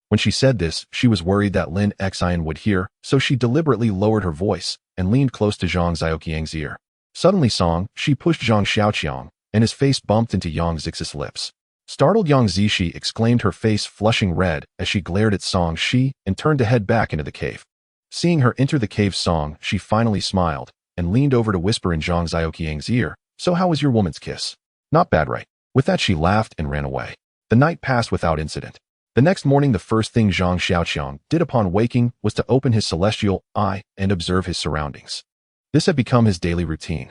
When she said this, she was worried that Lin Xian would hear, so she deliberately lowered her voice and leaned close to Zhang Xiaoqiang's ear. Suddenly Song Shi pushed Zhang Xiaoqiang, and his face bumped into Yang Zix's lips. Startled, Yang Zishi exclaimed, her face flushing red as she glared at Song Shi and turned to head back into the cave. Seeing her enter the cave, Song Shi finally smiled and leaned over to whisper in Zhang Xiaoqiang's ear, so how was your woman's kiss? Not bad, right? With that she laughed and ran away. The night passed without incident. The next morning, the first thing Zhang Xiaoqiang did upon waking was to open his celestial eye and observe his surroundings. This had become his daily routine.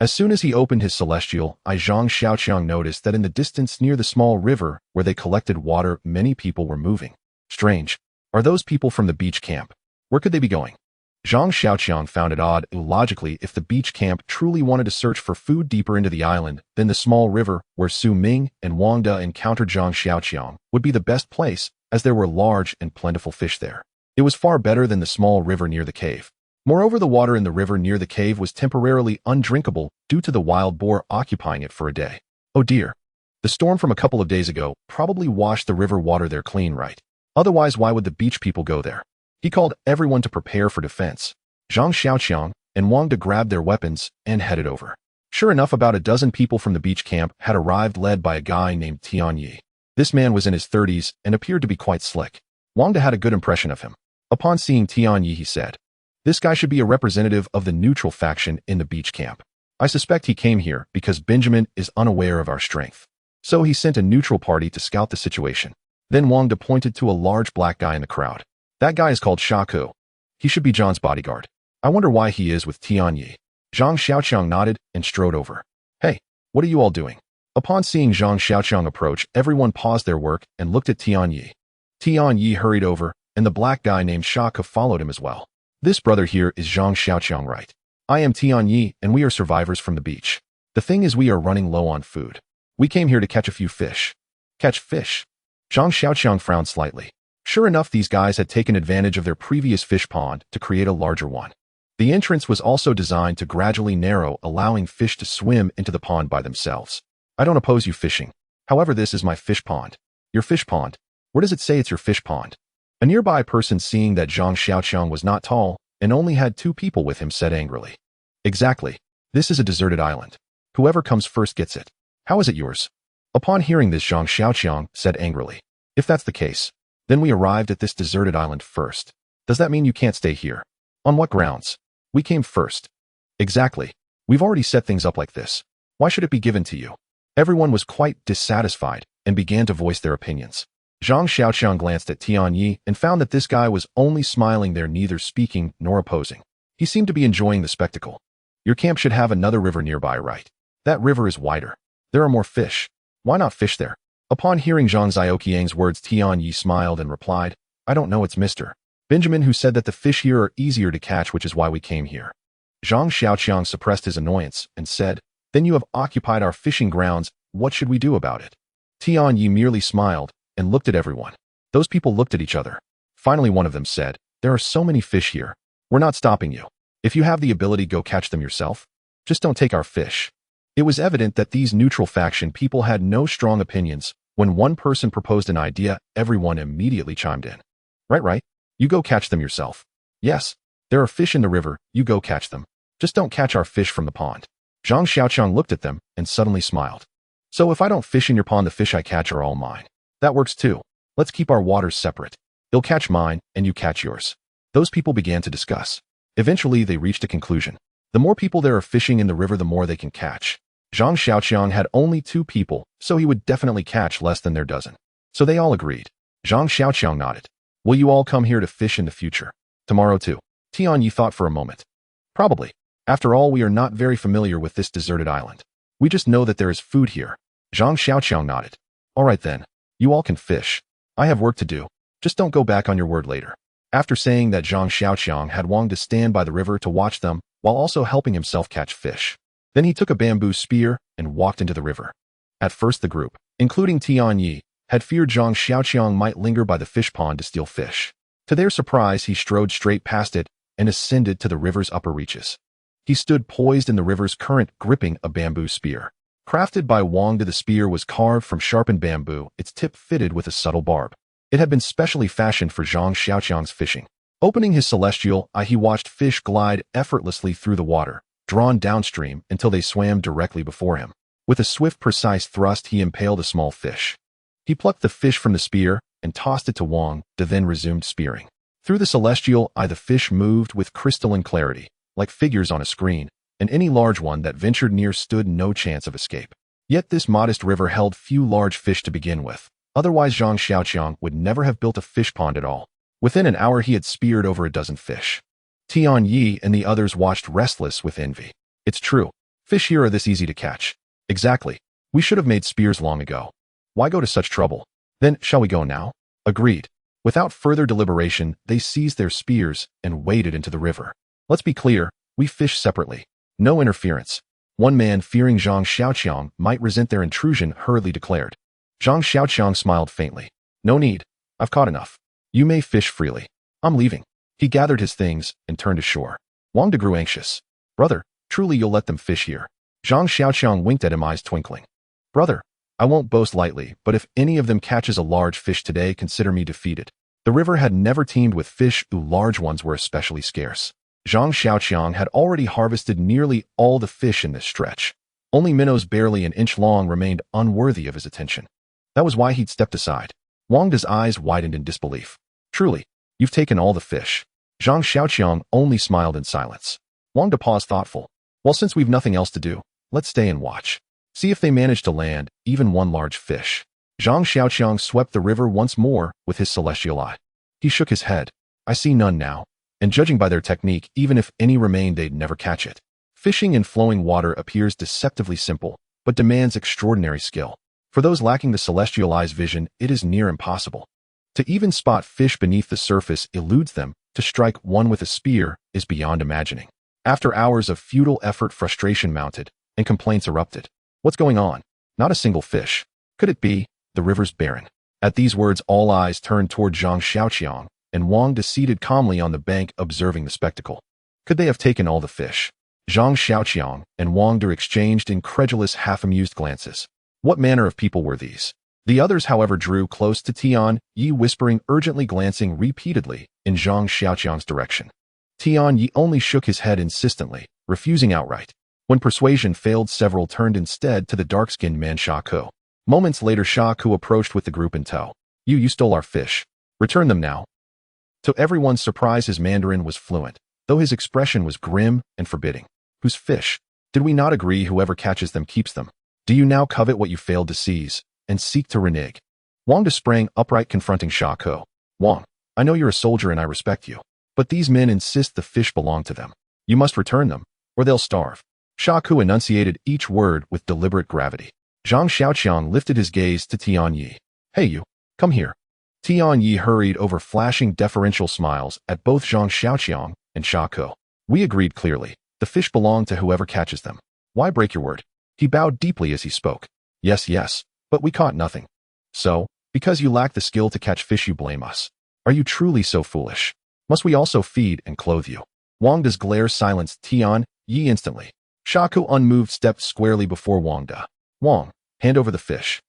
As soon as he opened his celestial eye, Zhang Xiaoqiang noticed that in the distance near the small river where they collected water, many people were moving. Strange. Are those people from the beach camp? Where could they be going? Zhang Xiaoqiang found it odd, illogically, if the beach camp truly wanted to search for food deeper into the island, then the small river where Su Ming and Wang De encountered Zhang Xiaoqiang would be the best place, as there were large and plentiful fish there. It was far better than the small river near the cave. Moreover, the water in the river near the cave was temporarily undrinkable due to the wild boar occupying it for a day. Oh dear. The storm from a couple of days ago probably washed the river water there clean, right? Otherwise, why would the beach people go there? He called everyone to prepare for defense. Zhang Xiaoqiang and Wang De grabbed their weapons and headed over. Sure enough, about a dozen people from the beach camp had arrived, led by a guy named Tian Yi. This man was in his 30s and appeared to be quite slick. Wang De had a good impression of him. Upon seeing Tian Yi, he said, "This guy should be a representative of the neutral faction in the beach camp. I suspect he came here because Benjamin is unaware of our strength. So he sent a neutral party to scout the situation." Then Wang De pointed to a large black guy in the crowd. "That guy is called Shaku. He should be John's bodyguard. I wonder why he is with Tian Yi." Zhang Xiaoqiang nodded and strode over. "Hey, what are you all doing?" Upon seeing Zhang Xiaoqiang approach, everyone paused their work and looked at Tian Yi. Tian Yi hurried over, and the black guy named Shaku followed him as well. "This brother here is Zhang Xiaoqiang, right? I am Tian Yi, and we are survivors from the beach. The thing is, we are running low on food. We came here to catch a few fish." "Catch fish?" Zhang Xiaoqiang frowned slightly. Sure enough, these guys had taken advantage of their previous fish pond to create a larger one. The entrance was also designed to gradually narrow, allowing fish to swim into the pond by themselves. "I don't oppose you fishing. However, this is my fish pond." "Your fish pond? Where does it say it's your fish pond?" A nearby person, seeing that Zhang Xiaoqiang was not tall and only had 2 people with him, said angrily. "Exactly. This is a deserted island. Whoever comes first gets it. How is it yours?" Upon hearing this, Zhang Xiaoqiang said angrily, "If that's the case, then we arrived at this deserted island first. Does that mean you can't stay here?" "On what grounds? We came first." "Exactly. We've already set things up like this. Why should it be given to you?" Everyone was quite dissatisfied and began to voice their opinions. Zhang Xiaoqiang glanced at Tian Yi and found that this guy was only smiling there, neither speaking nor opposing. He seemed to be enjoying the spectacle. "Your camp should have another river nearby, right? That river is wider. There are more fish. Why not fish there?" Upon hearing Zhang Xiaoqiang's words, Tian Yi smiled and replied, "I don't know, it's Mr. Benjamin who said that the fish here are easier to catch, which is why we came here." Zhang Xiaoqiang suppressed his annoyance and said, "Then you have occupied our fishing grounds. What should we do about it?" Tian Yi merely smiled and looked at everyone. Those people looked at each other. Finally, one of them said, "There are so many fish here. We're not stopping you. If you have the ability, go catch them yourself. Just don't take our fish." It was evident that these neutral faction people had no strong opinions. When one person proposed an idea, everyone immediately chimed in. Right. You go catch them yourself." "Yes. There are fish in the river. You go catch them. Just don't catch our fish from the pond." Zhang Xiaoqiang looked at them and suddenly smiled. "So if I don't fish in your pond, the fish I catch are all mine. That works too. Let's keep our waters separate. You'll catch mine, and you catch yours." Those people began to discuss. Eventually, they reached a conclusion. The more people there are fishing in the river, the more they can catch. Zhang Xiaoqiang had only 2 people, so he would definitely catch less than their dozen. So they all agreed. Zhang Xiaoqiang nodded. "Will you all come here to fish in the future? Tomorrow too?" Tian Yi thought for a moment. "Probably. After all, we are not very familiar with this deserted island. We just know that there is food here." Zhang Xiaoqiang nodded. "All right then. You all can fish. I have work to do. Just don't go back on your word later." After saying that, Zhang Xiaoqiang had Wang to stand by the river to watch them, while also helping himself catch fish. Then he took a bamboo spear and walked into the river. At first, the group, including Tian Yi, had feared Zhang Xiaoqiang might linger by the fish pond to steal fish. To their surprise, he strode straight past it and ascended to the river's upper reaches. He stood poised in the river's current, gripping a bamboo spear. Crafted by Wang De, the spear was carved from sharpened bamboo, its tip fitted with a subtle barb. It had been specially fashioned for Zhang Xiaoqiang's fishing. Opening his celestial eye, he watched fish glide effortlessly through the water, drawn downstream until they swam directly before him. With a swift, precise thrust, he impaled a small fish. He plucked the fish from the spear and tossed it to Wang De, then resumed spearing. Through the celestial eye, the fish moved with crystalline clarity, like figures on a screen, and any large one that ventured near stood no chance of escape. Yet this modest river held few large fish to begin with. Otherwise, Zhang Xiaoqiang would never have built a fish pond at all. Within an hour, he had speared over a dozen fish. Tian Yi and the others watched, restless with envy. "It's true. Fish here are this easy to catch." "Exactly. We should have made spears long ago. Why go to such trouble?" "Then, shall we go now?" "Agreed." Without further deliberation, they seized their spears and waded into the river. Let's be clear, we fish separately. No interference. One man, fearing Zhang Xiaoqiang might resent their intrusion, hurriedly declared. Zhang Xiaoqiang smiled faintly. No need. I've caught enough. You may fish freely. I'm leaving. He gathered his things and turned ashore. Wang De grew anxious. Brother, truly you'll let them fish here? Zhang Xiaoqiang winked at him, eyes twinkling. Brother, I won't boast lightly, but if any of them catches a large fish today, consider me defeated. The river had never teemed with fish, though large ones were especially scarce. Zhang Xiaoqiang had already harvested nearly all the fish in this stretch. Only minnows barely an inch long remained unworthy of his attention. That was why he'd stepped aside. Wang De's eyes widened in disbelief. Truly, you've taken all the fish. Zhang Xiaoqiang only smiled in silence. Wang De paused, thoughtful. Well, since we've nothing else to do, let's stay and watch. See if they manage to land even one large fish. Zhang Xiaoqiang swept the river once more with his celestial eye. He shook his head. I see none now, and judging by their technique, even if any remained, they'd never catch it. Fishing in flowing water appears deceptively simple, but demands extraordinary skill. For those lacking the celestial eye's vision, it is near impossible. To even spot fish beneath the surface eludes them. To strike one with a spear is beyond imagining. After hours of futile effort, frustration mounted, and complaints erupted. What's going on? Not a single fish. Could it be? The river's barren. At these words, all eyes turned toward Zhang Xiaoqiang, and Wang De seated calmly on the bank observing the spectacle. Could they have taken all the fish? Zhang Xiaoqiang and Wang De exchanged incredulous, half-amused glances. What manner of people were these? The others, however, drew close to Tian Yi, whispering urgently, glancing repeatedly in Zhang Xiaoqiang's direction. Tian Yi only shook his head insistently, refusing outright. When persuasion failed, several turned instead to the dark-skinned man Sha Ku. Moments later, Sha Ku approached with the group in tow. You stole our fish. Return them now. To everyone's surprise, his Mandarin was fluent, though his expression was grim and forbidding. Whose fish? Did we not agree whoever catches them keeps them? Do you now covet what you failed to seize, and seek to renege? Wang De sprang upright, confronting Sha Ku. Wang, I know you're a soldier and I respect you, but these men insist the fish belong to them. You must return them, or they'll starve. Sha Ku enunciated each word with deliberate gravity. Zhang Xiaoqiang lifted his gaze to Tian Yi. Hey you, come here. Tian Yi hurried over, flashing deferential smiles at both Zhang Xiaoqiang and Sha Ku. We agreed clearly. The fish belong to whoever catches them. Why break your word? He bowed deeply as he spoke. Yes, but we caught nothing. So, because you lack the skill to catch fish, you blame us. Are you truly so foolish? Must we also feed and clothe you? Wang De's glare silenced Tian Yi instantly. Sha Ku, unmoved, stepped squarely before Wang De. Wang, hand over the fish.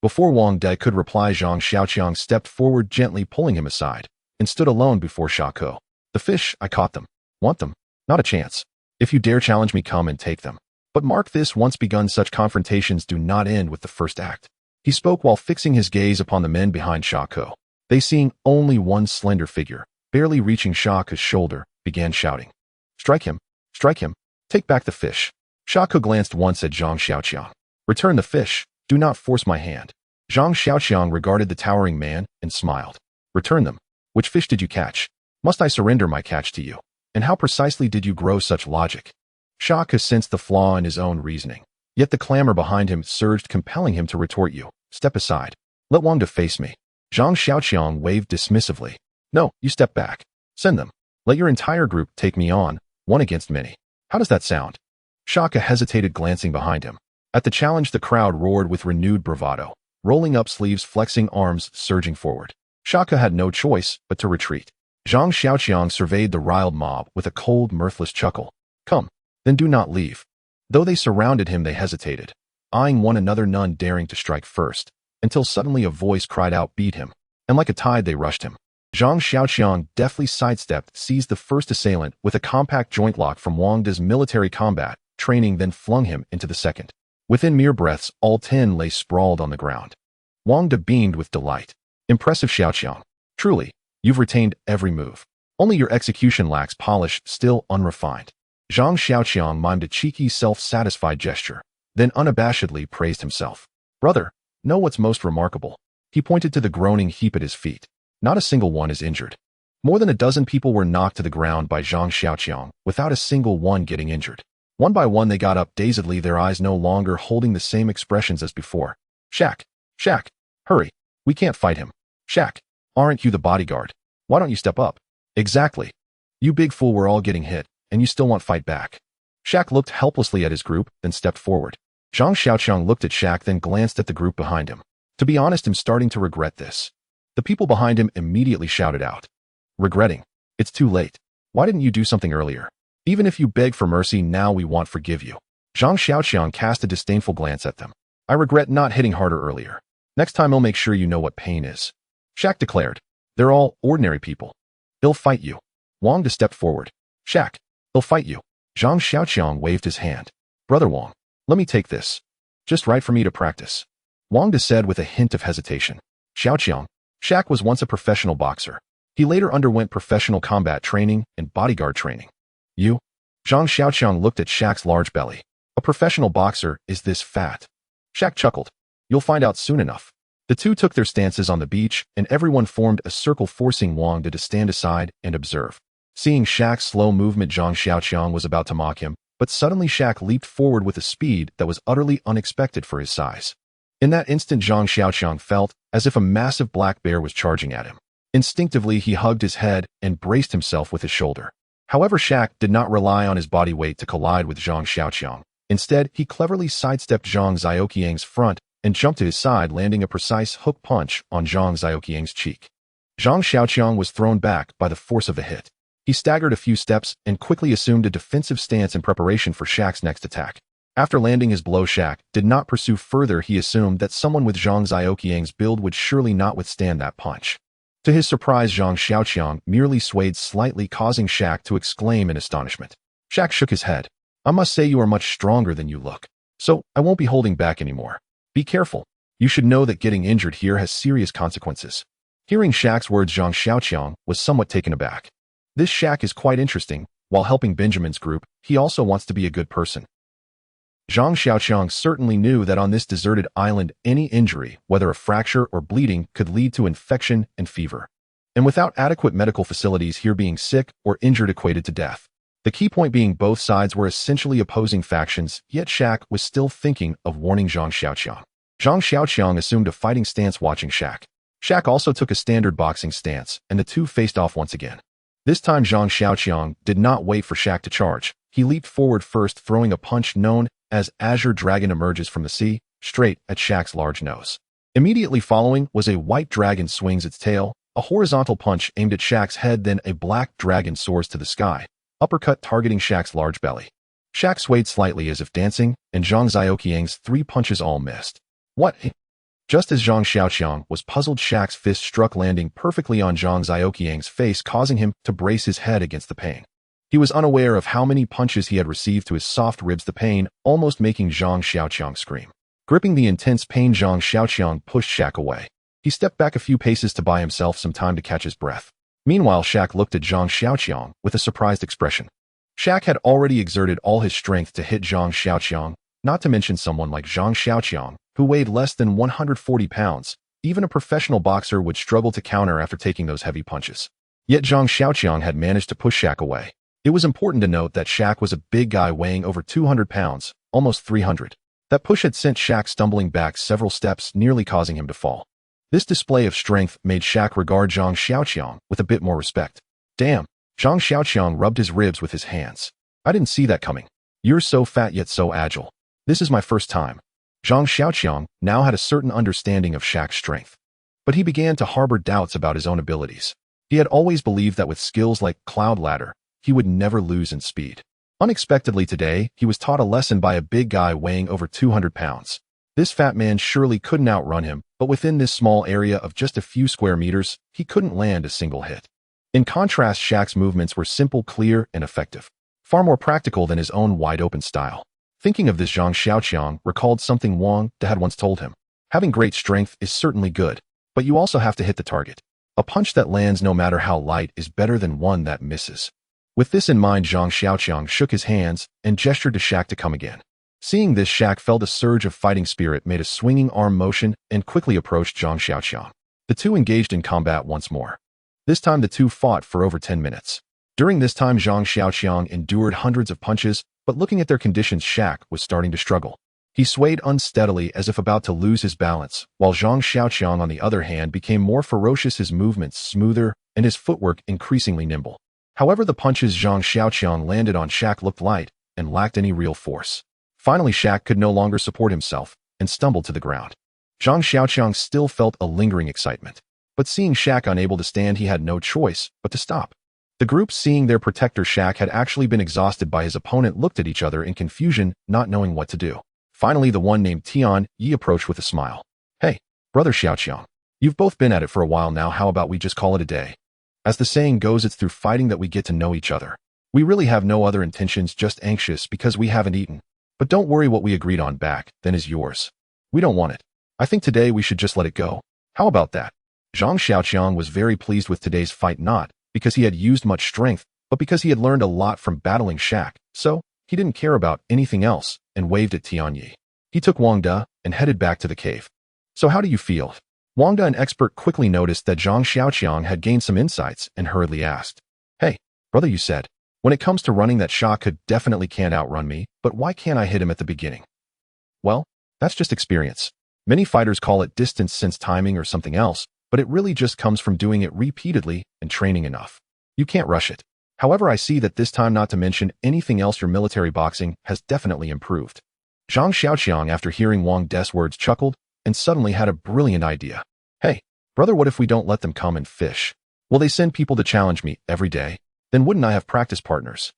Before Wang De could reply, Zhang Xiaoqiang stepped forward, gently pulling him aside, and stood alone before Sha Ku. The fish, I caught them. Want them? Not a chance. If you dare challenge me, come and take them. But mark this, once begun, such confrontations do not end with the first act. He spoke while fixing his gaze upon the men behind Sha Ku. They, seeing only one slender figure, barely reaching Sha Ku's shoulder, began shouting. Strike him! Strike him! Take back the fish! Sha Ku glanced once at Zhang Xiaoqiang. Return the fish! Do not force my hand. Zhang Xiaoqiang regarded the towering man and smiled. Return them. Which fish did you catch? Must I surrender my catch to you? And how precisely did you grow such logic? Sha Ku sensed the flaw in his own reasoning, yet the clamor behind him surged, compelling him to retort. You, step aside. Let Wang De face me. Zhang Xiaoqiang waved dismissively. No, you step back. Send them. Let your entire group take me on, one against many. How does that sound? Sha Ku hesitated, glancing behind him. At the challenge, the crowd roared with renewed bravado, rolling up sleeves, flexing arms, surging forward. Sha Ku had no choice but to retreat. Zhang Xiaoqiang surveyed the riled mob with a cold, mirthless chuckle. Come, then do not leave. Though they surrounded him, they hesitated, eyeing one another, none daring to strike first, until suddenly a voice cried out, beat him, and like a tide they rushed him. Zhang Xiaoqiang deftly sidestepped, seized the first assailant with a compact joint lock from Wang De's military combat training, then flung him into the second. Within mere breaths, all 10 lay sprawled on the ground. Wang De beamed with delight. Impressive, Xiaoqiang. Truly, you've retained every move. Only your execution lacks polish, still unrefined. Zhang Xiaoqiang mimed a cheeky, self-satisfied gesture, then unabashedly praised himself. Brother, know what's most remarkable? He pointed to the groaning heap at his feet. Not a single one is injured. More than a dozen people were knocked to the ground by Zhang Xiaoqiang, without a single one getting injured. One by one they got up dazedly, their eyes no longer holding the same expressions as before. Shaq! Shaq! Hurry! We can't fight him. Shaq! Aren't you the bodyguard? Why don't you step up? Exactly. You big fool, we're all getting hit, and you still want fight back. Shaq looked helplessly at his group, then stepped forward. Zhang Xiaoqiang looked at Shaq, then glanced at the group behind him. To be honest, I'm starting to regret this. The people behind him immediately shouted out. Regretting? It's too late. Why didn't you do something earlier? Even if you beg for mercy, now we won't forgive you. Zhang Xiaoqiang cast a disdainful glance at them. I regret not hitting harder earlier. Next time I'll make sure you know what pain is. Shaq declared. They're all ordinary people. They'll fight you. Wang De stepped forward. Shaq, they'll fight you. Zhang Xiaoqiang waved his hand. Brother Wang, let me take this. Just right for me to practice. Wang De said with a hint of hesitation. Xiaoqiang, Shaq was once a professional boxer. He later underwent professional combat training and bodyguard training. You? Zhang Xiaoqiang looked at Shaq's large belly. A professional boxer is this fat. Shaq chuckled. You'll find out soon enough. The two took their stances on the beach, and everyone formed a circle, forcing Wang De to stand aside and observe. Seeing Shaq's slow movement, Zhang Xiaoqiang was about to mock him, but suddenly Shaq leaped forward with a speed that was utterly unexpected for his size. In that instant, Zhang Xiaoqiang felt as if a massive black bear was charging at him. Instinctively, he hugged his head and braced himself with his shoulder. However, Shaq did not rely on his body weight to collide with Zhang Xiaoqiang. Instead, he cleverly sidestepped Zhang Xiaoqiang's front and jumped to his side, landing a precise hook punch on Zhang Xiaoqiang's cheek. Zhang Xiaoqiang was thrown back by the force of the hit. He staggered a few steps and quickly assumed a defensive stance in preparation for Shaq's next attack. After landing his blow, Shaq did not pursue further. He assumed that someone with Zhang Xiaoqiang's build would surely not withstand that punch. To his surprise, Zhang Xiaoqiang merely swayed slightly, causing Shaq to exclaim in astonishment. Shaq shook his head. I must say you are much stronger than you look. So, I won't be holding back anymore. Be careful. You should know that getting injured here has serious consequences. Hearing Shaq's words, Zhang Xiaoqiang was somewhat taken aback. This Shaq is quite interesting. While helping Benjamin's group, he also wants to be a good person. Zhang Xiaoqiang certainly knew that on this deserted island, any injury, whether a fracture or bleeding, could lead to infection and fever. And without adequate medical facilities here, being sick or injured equated to death. The key point being both sides were essentially opposing factions, yet Shaq was still thinking of warning Zhang Xiaoqiang. Zhang Xiaoqiang assumed a fighting stance, watching Shaq. Shaq also took a standard boxing stance, and the two faced off once again. This time, Zhang Xiaoqiang did not wait for Shaq to charge. He leaped forward first, throwing a punch known as Azure Dragon emerges from the sea, straight at Shaq's large nose. Immediately following was a white dragon swings its tail, a horizontal punch aimed at Shaq's head, then a black dragon soars to the sky, uppercut targeting Shaq's large belly. Shaq swayed slightly as if dancing, and Zhang Xiaoqiang's three punches all missed. What? Just as Zhang Xiaoqiang was puzzled, Shaq's fist struck, landing perfectly on Zhang Xiaoqiang's face, causing him to brace his head against the pain. He was unaware of how many punches he had received to his soft ribs, the pain almost making Zhang Xiaoqiang scream. Gripping the intense pain, Zhang Xiaoqiang pushed Shaq away. He stepped back a few paces to buy himself some time to catch his breath. Meanwhile, Shaq looked at Zhang Xiaoqiang with a surprised expression. Shaq had already exerted all his strength to hit Zhang Xiaoqiang, not to mention someone like Zhang Xiaoqiang, who weighed less than 140 pounds. Even a professional boxer would struggle to counter after taking those heavy punches. Yet Zhang Xiaoqiang had managed to push Shaq away. It was important to note that Shaq was a big guy weighing over 200 pounds, almost 300. That push had sent Shaq stumbling back several steps, nearly causing him to fall. This display of strength made Shaq regard Zhang Xiaoqiang with a bit more respect. Damn, Zhang Xiaoqiang rubbed his ribs with his hands. I didn't see that coming. You're so fat yet so agile. This is my first time. Zhang Xiaoqiang now had a certain understanding of Shaq's strength. But he began to harbor doubts about his own abilities. He had always believed that with skills like Cloud Ladder, he would never lose in speed. Unexpectedly today, he was taught a lesson by a big guy weighing over 200 pounds. This fat man surely couldn't outrun him, but within this small area of just a few square meters, he couldn't land a single hit. In contrast, Shaq's movements were simple, clear, and effective. Far more practical than his own wide-open style. Thinking of this, Zhang Xiaoqiang recalled something Wang De had once told him. Having great strength is certainly good, but you also have to hit the target. A punch that lands no matter how light is better than one that misses. With this in mind, Zhang Xiaoqiang shook his hands and gestured to Shaq to come again. Seeing this, Shaq felt a surge of fighting spirit, made a swinging arm motion, and quickly approached Zhang Xiaoqiang. The two engaged in combat once more. This time the two fought for over 10 minutes. During this time, Zhang Xiaoqiang endured hundreds of punches, but looking at their conditions, Shaq was starting to struggle. He swayed unsteadily as if about to lose his balance, while Zhang Xiaoqiang on the other hand became more ferocious, his movements smoother and his footwork increasingly nimble. However, the punches Zhang Xiaoqiang landed on Shaq looked light and lacked any real force. Finally, Shaq could no longer support himself and stumbled to the ground. Zhang Xiaoqiang still felt a lingering excitement, but seeing Shaq unable to stand, he had no choice but to stop. The group, seeing their protector Shaq had actually been exhausted by his opponent, looked at each other in confusion, not knowing what to do. Finally, the one named Tian Yi approached with a smile. "Hey, brother Xiaoqiang, you've both been at it for a while now, how about we just call it a day? As the saying goes, it's through fighting that we get to know each other. We really have no other intentions, just anxious because we haven't eaten. But don't worry, what we agreed on back then is yours. We don't want it. I think today we should just let it go. How about that?" Zhang Xiaoqiang was very pleased with today's fight, not because he had used much strength, but because he had learned a lot from battling Shaq, so he didn't care about anything else and waved at Tian Yi. He took Wang De and headed back to the cave. "So how do you feel?" Wang De, an expert, quickly noticed that Zhang Xiaoqiang had gained some insights and hurriedly asked, "Hey, brother, you said, when it comes to running, that Shaq could definitely can't outrun me, but why can't I hit him at the beginning?" "Well, that's just experience. Many fighters call it distance sense timing or something else, but it really just comes from doing it repeatedly and training enough. You can't rush it. However, I see that this time, not to mention anything else, your military boxing has definitely improved." Zhang Xiaoqiang, after hearing Wang De's words, chuckled and suddenly had a brilliant idea. "Hey, brother, what if we don't let them come and fish? Will they send people to challenge me every day? Then wouldn't I have practice partners?"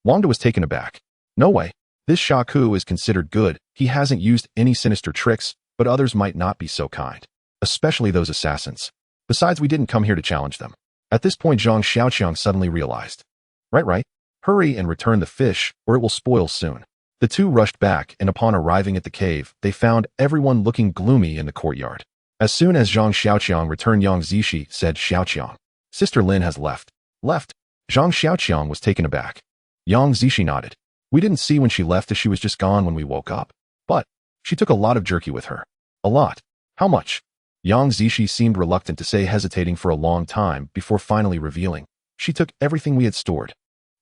Wang De was taken aback. "No way. This Shaku is considered good. He hasn't used any sinister tricks, but others might not be so kind. Especially those assassins. Besides, we didn't come here to challenge them." At this point, Zhang Xiaoqiang suddenly realized. Right. Hurry and return the fish, or it will spoil soon." The two rushed back, and upon arriving at the cave, they found everyone looking gloomy in the courtyard. As soon as Zhang Xiaoqiang returned, Yang Zishi said, "Xiaoqiang, Sister Lin has left." "Left?" Zhang Xiaoqiang was taken aback. Yang Zishi nodded. "We didn't see when she left, as she was just gone when we woke up. But she took a lot of jerky with her." "A lot? How much?" Yang Zishi seemed reluctant to say, hesitating for a long time before finally revealing, "She took everything we had stored."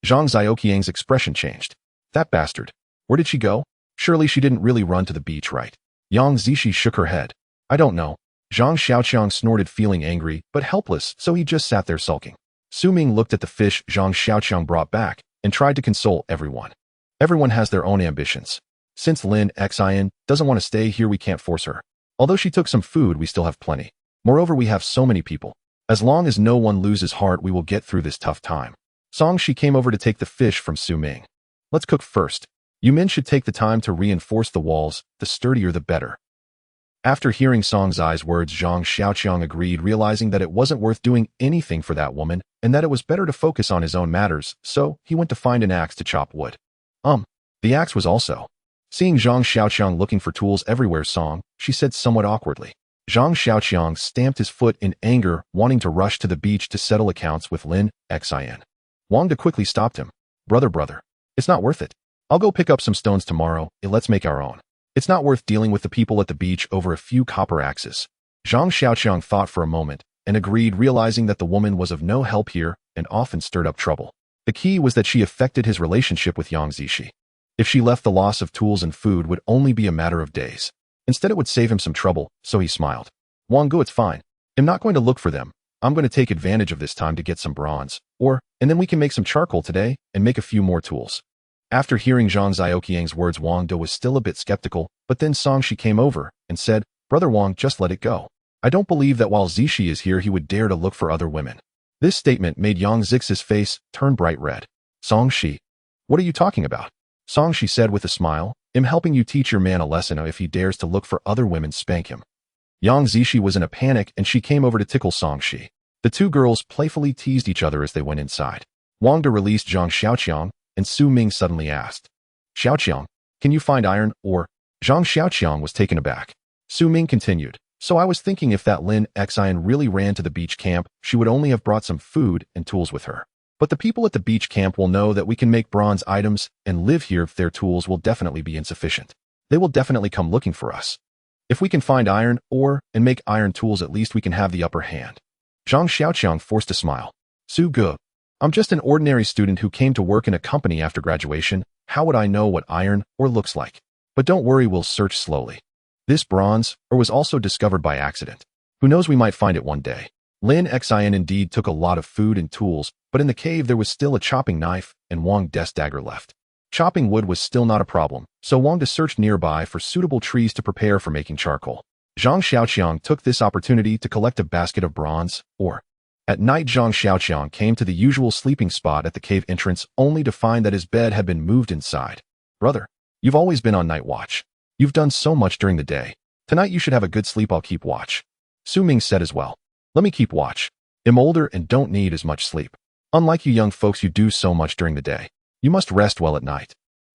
Zhang Xiaoqiang's expression changed. "That bastard. Where did she go? Surely she didn't really run to the beach, right?" Yang Zishi shook her head. "I don't know." Zhang Xiaoqiang snorted, feeling angry but helpless, so he just sat there sulking. Su Ming looked at the fish Zhang Xiaoqiang brought back and tried to console everyone. "Everyone has their own ambitions. Since Lin Xian doesn't want to stay here, we can't force her. Although she took some food, we still have plenty. Moreover, we have so many people. As long as no one loses heart, we will get through this tough time." Song Shi came over to take the fish from Su Ming. "Let's cook first. You men should take the time to reinforce the walls, the sturdier the better." After hearing Song Zai's words, Zhang Xiaoqiang agreed, realizing that it wasn't worth doing anything for that woman and that it was better to focus on his own matters, so he went to find an axe to chop wood. The axe was also. Seeing Zhang Xiaoqiang looking for tools everywhere, she said somewhat awkwardly. Zhang Xiaoqiang stamped his foot in anger, wanting to rush to the beach to settle accounts with Lin Xian. Wang De quickly stopped him. Brother, it's not worth it. I'll go pick up some stones tomorrow, let's make our own. It's not worth dealing with the people at the beach over a few copper axes." Zhang Xiaoqiang thought for a moment and agreed, realizing that the woman was of no help here and often stirred up trouble. The key was that she affected his relationship with Yang Zishi. If she left, the loss of tools and food would only be a matter of days. Instead, it would save him some trouble, so he smiled. "Wang Gu, it's fine. I'm not going to look for them. I'm going to take advantage of this time to get some bronze, and then we can make some charcoal today and make a few more tools." After hearing Zhang Xiaoqiang's words, Wang De was still a bit skeptical, but then Song Shi came over and said, "Brother Wang, just let it go. I don't believe that while Zishi is here, he would dare to look for other women." This statement made Yang Zix's face turn bright red. "Song Shi, what are you talking about?" Song Shi said with a smile, "I'm helping you teach your man a lesson. If he dares to look for other women, spank him." Yang Zishi was in a panic and she came over to tickle Song Shi. The two girls playfully teased each other as they went inside. Wang De released Zhang Xiaoqiang, and Su Ming suddenly asked, "Xiaoqiang, can you find iron, or?" Zhang Xiaoqiang was taken aback. Su Ming continued, "So I was thinking if that Lin Xian really ran to the beach camp, she would only have brought some food and tools with her. But the people at the beach camp will know that we can make bronze items and live here. If their tools will definitely be insufficient, they will definitely come looking for us. If we can find iron, ore, and make iron tools, at least we can have the upper hand." Zhang Xiaoqiang forced a smile. "Su Ge, I'm just an ordinary student who came to work in a company after graduation. How would I know what iron ore looks like? But don't worry, we'll search slowly. This bronze ore was also discovered by accident. Who knows, we might find it one day. Lin Xin indeed took a lot of food and tools, but in the cave there was still a chopping knife and Wang De's dagger left. Chopping wood was still not a problem, so Wang De searched nearby for suitable trees to prepare for making charcoal. Zhang Xiaoqiang took this opportunity to collect a basket of bronze ore. At night, Zhang Xiaoqiang came to the usual sleeping spot at the cave entrance only to find that his bed had been moved inside. Brother, you've always been on night watch. You've done so much during the day. Tonight you should have a good sleep. I'll keep watch. Su Ming said as well. Let me keep watch. I'm older and don't need as much sleep. Unlike you young folks, you do so much during the day. You must rest well at night.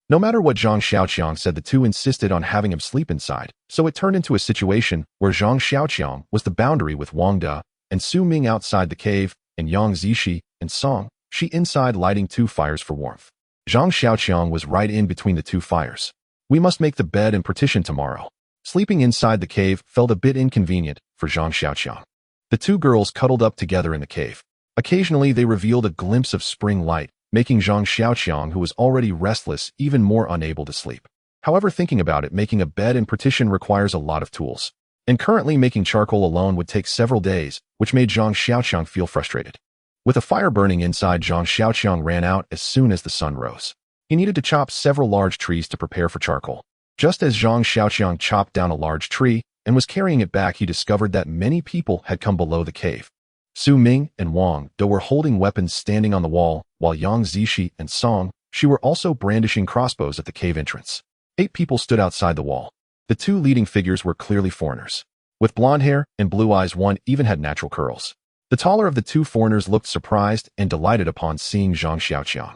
No matter what Zhang Xiaoqiang said, the two insisted on having him sleep inside, so it turned into a situation where Zhang Xiaoqiang was the boundary with Wang De and Su Ming outside the cave, and Yang Zishi and Song Shi inside lighting two fires for warmth. Zhang Xiaoqiang was right in between the two fires. We must make the bed and partition tomorrow. Sleeping inside the cave felt a bit inconvenient for Zhang Xiaoqiang. The two girls cuddled up together in the cave. Occasionally, they revealed a glimpse of spring light, making Zhang Xiaoqiang, who was already restless, even more unable to sleep. However, thinking about it, making a bed and partition requires a lot of tools. And currently, making charcoal alone would take several days, which made Zhang Xiaoqiang feel frustrated. With a fire burning inside, Zhang Xiaoqiang ran out as soon as the sun rose. He needed to chop several large trees to prepare for charcoal. Just as Zhang Xiaoqiang chopped down a large tree and was carrying it back, he discovered that many people had come below the cave. Su Ming and Wang De were holding weapons standing on the wall, while Yang Zishi and Song Shi were also brandishing crossbows at the cave entrance. 8 people stood outside the wall. The 2 leading figures were clearly foreigners. With blonde hair and blue eyes, one even had natural curls. The taller of the 2 foreigners looked surprised and delighted upon seeing Zhang Xiaoqiang.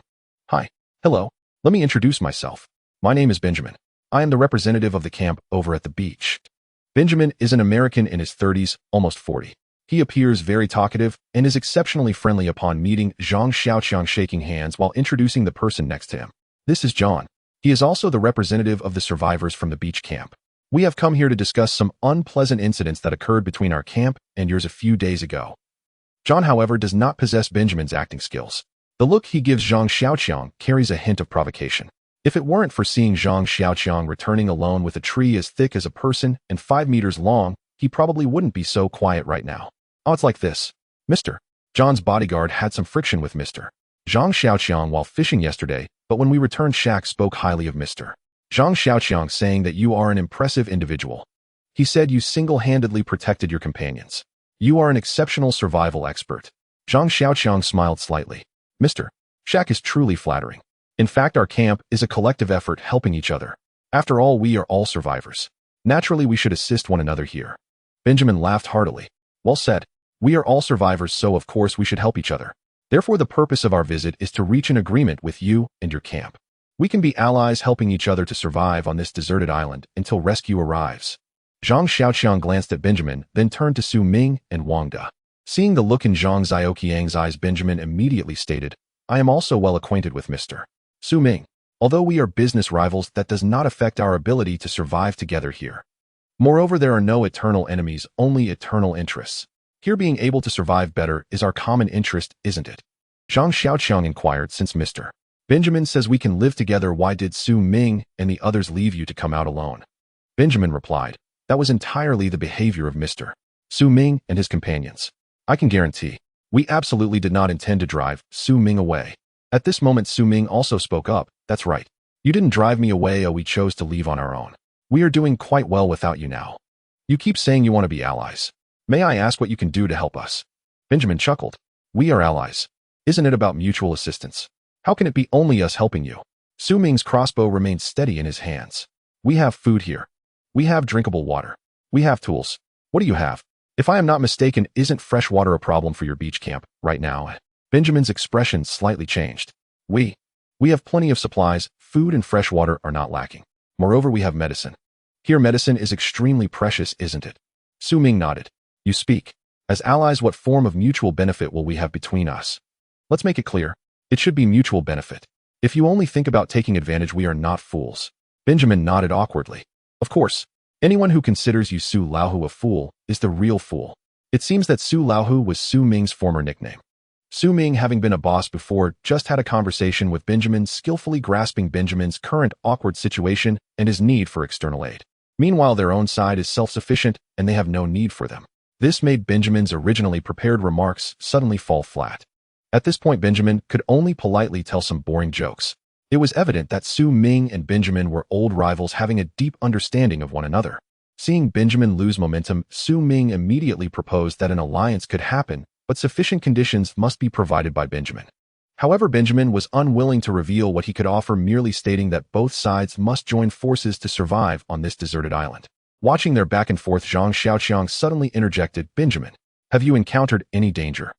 Hi. Hello. Let me introduce myself. My name is Benjamin. I am the representative of the camp over at the beach. Benjamin is an American in his 30s, almost 40. He appears very talkative and is exceptionally friendly upon meeting Zhang Xiaoqiang, shaking hands while introducing the person next to him. This is John. He is also the representative of the survivors from the beach camp. We have come here to discuss some unpleasant incidents that occurred between our camp and yours a few days ago. John, however, does not possess Benjamin's acting skills. The look he gives Zhang Xiaoqiang carries a hint of provocation. If it weren't for seeing Zhang Xiaoqiang returning alone with a tree as thick as a person and 5 meters long, he probably wouldn't be so quiet right now. Oh, it's like this. Mr. John's bodyguard had some friction with Mr. Zhang Xiaoqiang while fishing yesterday, but when we returned, Shaq spoke highly of Mr. Zhang Xiaoqiang, saying that you are an impressive individual. He said you single-handedly protected your companions. You are an exceptional survival expert. Zhang Xiaoqiang smiled slightly. Mr. Shaq is truly flattering. In fact, our camp is a collective effort helping each other. After all, we are all survivors. Naturally, we should assist one another here. Benjamin laughed heartily. Well said. We are all survivors, so of course we should help each other. Therefore, the purpose of our visit is to reach an agreement with you and your camp. We can be allies, helping each other to survive on this deserted island until rescue arrives. Zhang Xiaoqiang glanced at Benjamin, then turned to Su Ming and Wang De. Seeing the look in Zhang Xiaoqiang's eyes, Benjamin immediately stated, I am also well acquainted with Mr. Su Ming. Although we are business rivals, that does not affect our ability to survive together here. Moreover, there are no eternal enemies, only eternal interests. Here, being able to survive better is our common interest, isn't it? Zhang Xiaoqiang inquired. Since Mr. Benjamin says we can live together, why did Su Ming and the others leave you to come out alone? Benjamin replied, that was entirely the behavior of Mr. Su Ming and his companions. I can guarantee, we absolutely did not intend to drive Su Ming away. At this moment, Su Ming also spoke up. That's right. You didn't drive me away, we chose to leave on our own. We are doing quite well without you now. You keep saying you want to be allies. May I ask what you can do to help us? Benjamin chuckled. We are allies. Isn't it about mutual assistance? How can it be only us helping you? Su Ming's crossbow remained steady in his hands. We have food here. We have drinkable water. We have tools. What do you have? If I am not mistaken, isn't fresh water a problem for your beach camp right now? Benjamin's expression slightly changed. We have plenty of supplies. Food and fresh water are not lacking. Moreover, we have medicine. Here, medicine is extremely precious, isn't it? Su Ming nodded. You speak. As allies, what form of mutual benefit will we have between us? Let's make it clear. It should be mutual benefit. If you only think about taking advantage, we are not fools. Benjamin nodded awkwardly. Of course. Anyone who considers you Su Laohu a fool is the real fool. It seems that Su Laohu was Su Ming's former nickname. Su Ming, having been a boss before, just had a conversation with Benjamin, skillfully grasping Benjamin's current awkward situation and his need for external aid. Meanwhile, their own side is self-sufficient and they have no need for them. This made Benjamin's originally prepared remarks suddenly fall flat. At this point, Benjamin could only politely tell some boring jokes. It was evident that Su Ming and Benjamin were old rivals having a deep understanding of one another. Seeing Benjamin lose momentum, Su Ming immediately proposed that an alliance could happen, but sufficient conditions must be provided by Benjamin. However, Benjamin was unwilling to reveal what he could offer, merely stating that both sides must join forces to survive on this deserted island. Watching their back and forth, Zhang Xiaoqiang suddenly interjected, "Benjamin, have you encountered any danger?"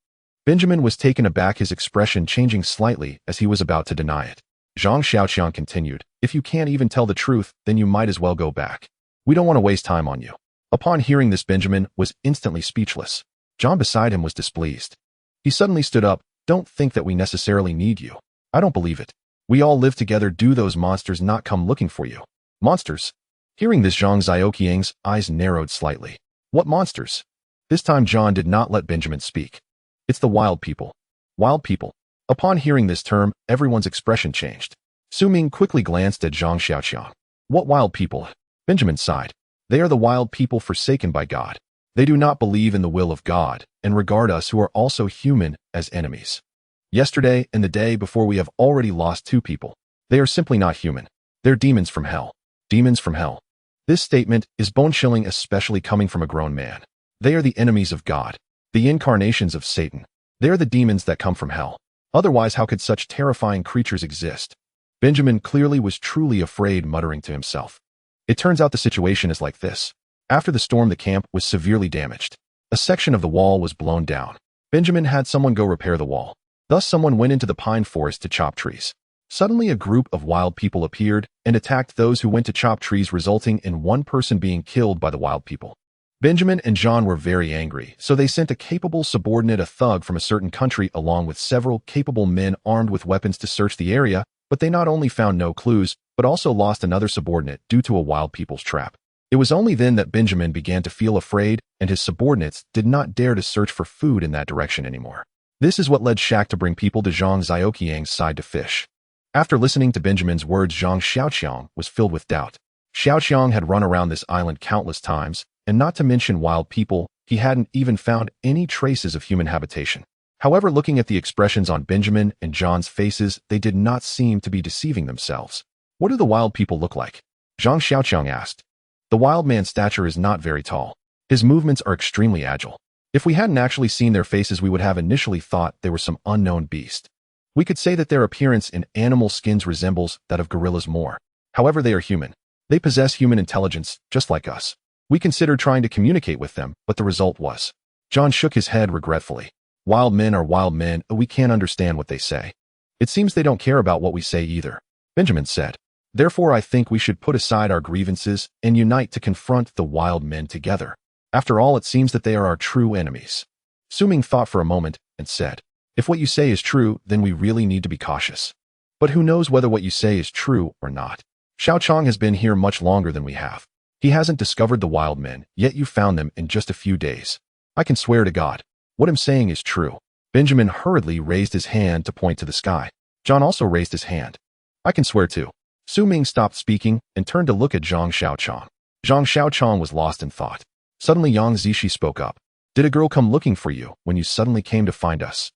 Benjamin was taken aback, his expression changing slightly as he was about to deny it. Zhang Xiaoqiang continued, "If you can't even tell the truth, then you might as well go back. We don't want to waste time on you." Upon hearing this, Benjamin was instantly speechless. John beside him was displeased. He suddenly stood up. "Don't think that we necessarily need you. I don't believe it. We all live together. Do those monsters not come looking for you?" "Monsters?" Hearing this, Zhang Xiaoqiang's eyes narrowed slightly. "What monsters?" This time John did not let Benjamin speak. "It's the wild people." "Wild people?" Upon hearing this term, everyone's expression changed. Su Ming quickly glanced at Zhang Xiaoqiang. "What wild people?" Benjamin sighed. "They are the wild people forsaken by God. They do not believe in the will of God and regard us, who are also human, as enemies. Yesterday and the day before we have already lost 2 people. They are simply not human. They're demons from hell." Demons from hell. This statement is bone-chilling, especially coming from a grown man. They are the enemies of God, the incarnations of Satan. They are the demons that come from hell. Otherwise, how could such terrifying creatures exist? Benjamin clearly was truly afraid, muttering to himself. It turns out the situation is like this. After the storm, the camp was severely damaged. A section of the wall was blown down. Benjamin had someone go repair the wall. Thus, someone went into the pine forest to chop trees. Suddenly, a group of wild people appeared and attacked those who went to chop trees, resulting in one person being killed by the wild people. Benjamin and John were very angry, so they sent a capable subordinate, a thug from a certain country, along with several capable men armed with weapons to search the area, but they not only found no clues, but also lost another subordinate due to a wild people's trap. It was only then that Benjamin began to feel afraid, and his subordinates did not dare to search for food in that direction anymore. This is what led Shaq to bring people to Zhang Xiaoqiang's side to fish. After listening to Benjamin's words, Zhang Xiaoqiang was filled with doubt. Xiaoqiang had run around this island countless times, and not to mention wild people, he hadn't even found any traces of human habitation. However, looking at the expressions on Benjamin and John's faces, they did not seem to be deceiving themselves. "What do the wild people look like?" Zhang Xiaoqiang asked. "The wild man's stature is not very tall. His movements are extremely agile. If we hadn't actually seen their faces, we would have initially thought they were some unknown beast. We could say that their appearance in animal skins resembles that of gorillas more. However, they are human. They possess human intelligence, just like us. We considered trying to communicate with them, but the result was..." John shook his head regretfully. "Wild men are wild men, we can't understand what they say. It seems they don't care about what we say either," Benjamin said. "Therefore, I think we should put aside our grievances and unite to confront the wild men together. After all, it seems that they are our true enemies." Su Ming thought for a moment and said, "If what you say is true, then we really need to be cautious. But who knows whether what you say is true or not? Xiao Chong has been here much longer than we have. He hasn't discovered the wild men, yet you found them in just a few days. I can swear to God, what I'm saying is true." Benjamin hurriedly raised his hand to point to the sky. John also raised his hand. "I can swear too." Su Ming stopped speaking and turned to look at Zhang Xiaoqiang. Zhang Xiaoqiang was lost in thought. Suddenly, Yang Zishi spoke up. "Did a girl come looking for you when you suddenly came to find us?"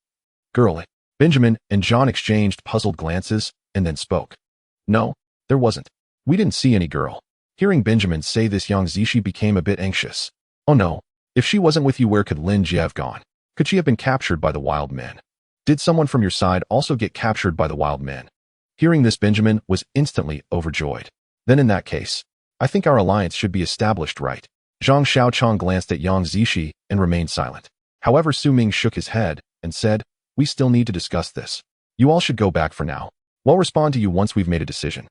"Girl?" Benjamin and John exchanged puzzled glances and then spoke. "No, there wasn't. We didn't see any girl." Hearing Benjamin say this, Yang Zishi became a bit anxious. "Oh no. If she wasn't with you, where could Lin Jie have gone? Could she have been captured by the wild men? Did someone from your side also get captured by the wild men?" Hearing this, Benjamin was instantly overjoyed. "Then in that case, I think our alliance should be established, right?" Zhang Xiaoqiang glanced at Yang Zishi and remained silent. However, Su Ming shook his head and said, "We still need to discuss this. You all should go back for now. We'll respond to you once we've made a decision."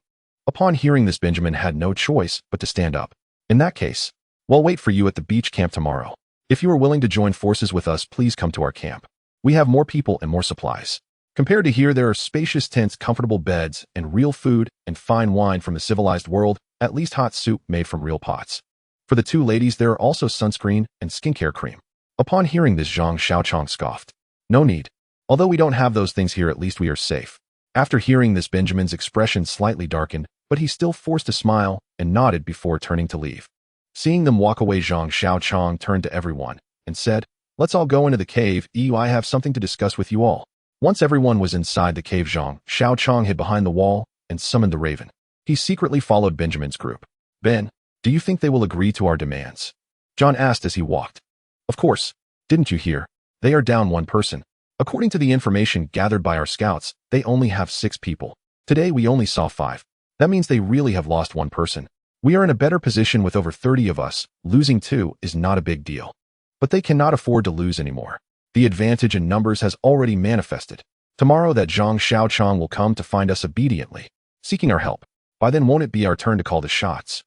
Upon hearing this, Benjamin had no choice but to stand up. "In that case, we'll wait for you at the beach camp tomorrow. If you are willing to join forces with us, please come to our camp. We have more people and more supplies. Compared to here, there are spacious tents, comfortable beds, and real food and fine wine from the civilized world, at least hot soup made from real pots. For the 2 ladies, there are also sunscreen and skincare cream." Upon hearing this, Zhang Xiaoqiang scoffed. "No need. Although we don't have those things here, at least we are safe. After hearing this, Benjamin's expression slightly darkened, but he still forced a smile and nodded before turning to leave. Seeing them walk away, Zhang Xiaochang turned to everyone and said, "Let's all go into the cave. I have something to discuss with you all." Once everyone was inside the cave, Zhang Xiaochang hid behind the wall and summoned the raven. He secretly followed Benjamin's group. "Ben, do you think they will agree to our demands?" John asked as he walked. "Of course. Didn't you hear? They are down one person. According to the information gathered by our scouts, they only have 6 people. Today we only saw 5. That means they really have lost one person. We are in a better position with over 30 of us. Losing 2 is not a big deal. But they cannot afford to lose anymore. The advantage in numbers has already manifested. Tomorrow that Zhang Xiaochang will come to find us obediently, seeking our help. By then won't it be our turn to call the shots?"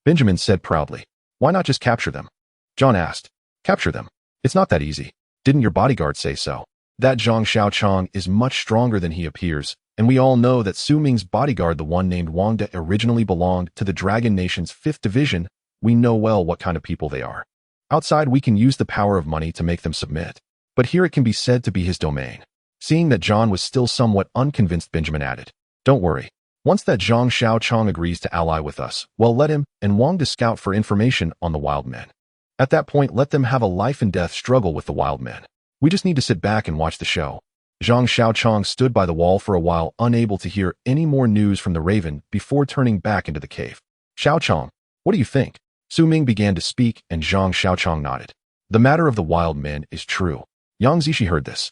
Benjamin said proudly. "Why not just capture them?" John asked. "Capture them? It's not that easy. Didn't your bodyguard say so? That Zhang Xiaochang is much stronger than he appears, and we all know that Su Ming's bodyguard, the one named Wang De, originally belonged to the Dragon Nation's 5th Division. We know well what kind of people they are. Outside we can use the power of money to make them submit, but here it can be said to be his domain." Seeing that John was still somewhat unconvinced, Benjamin added, "Don't worry. Once that Zhang Xiaochang agrees to ally with us, well, let him and Wang De scout for information on the wild men. At that point, let them have a life and death struggle with the wild men. We just need to sit back and watch the show." Zhang Xiaochang stood by the wall for a while, unable to hear any more news from the raven before turning back into the cave. "Xiaochang, what do you think?" Su Ming began to speak, and Zhang Xiaochang nodded. "The matter of the wild men is true." Yang Zishi heard this.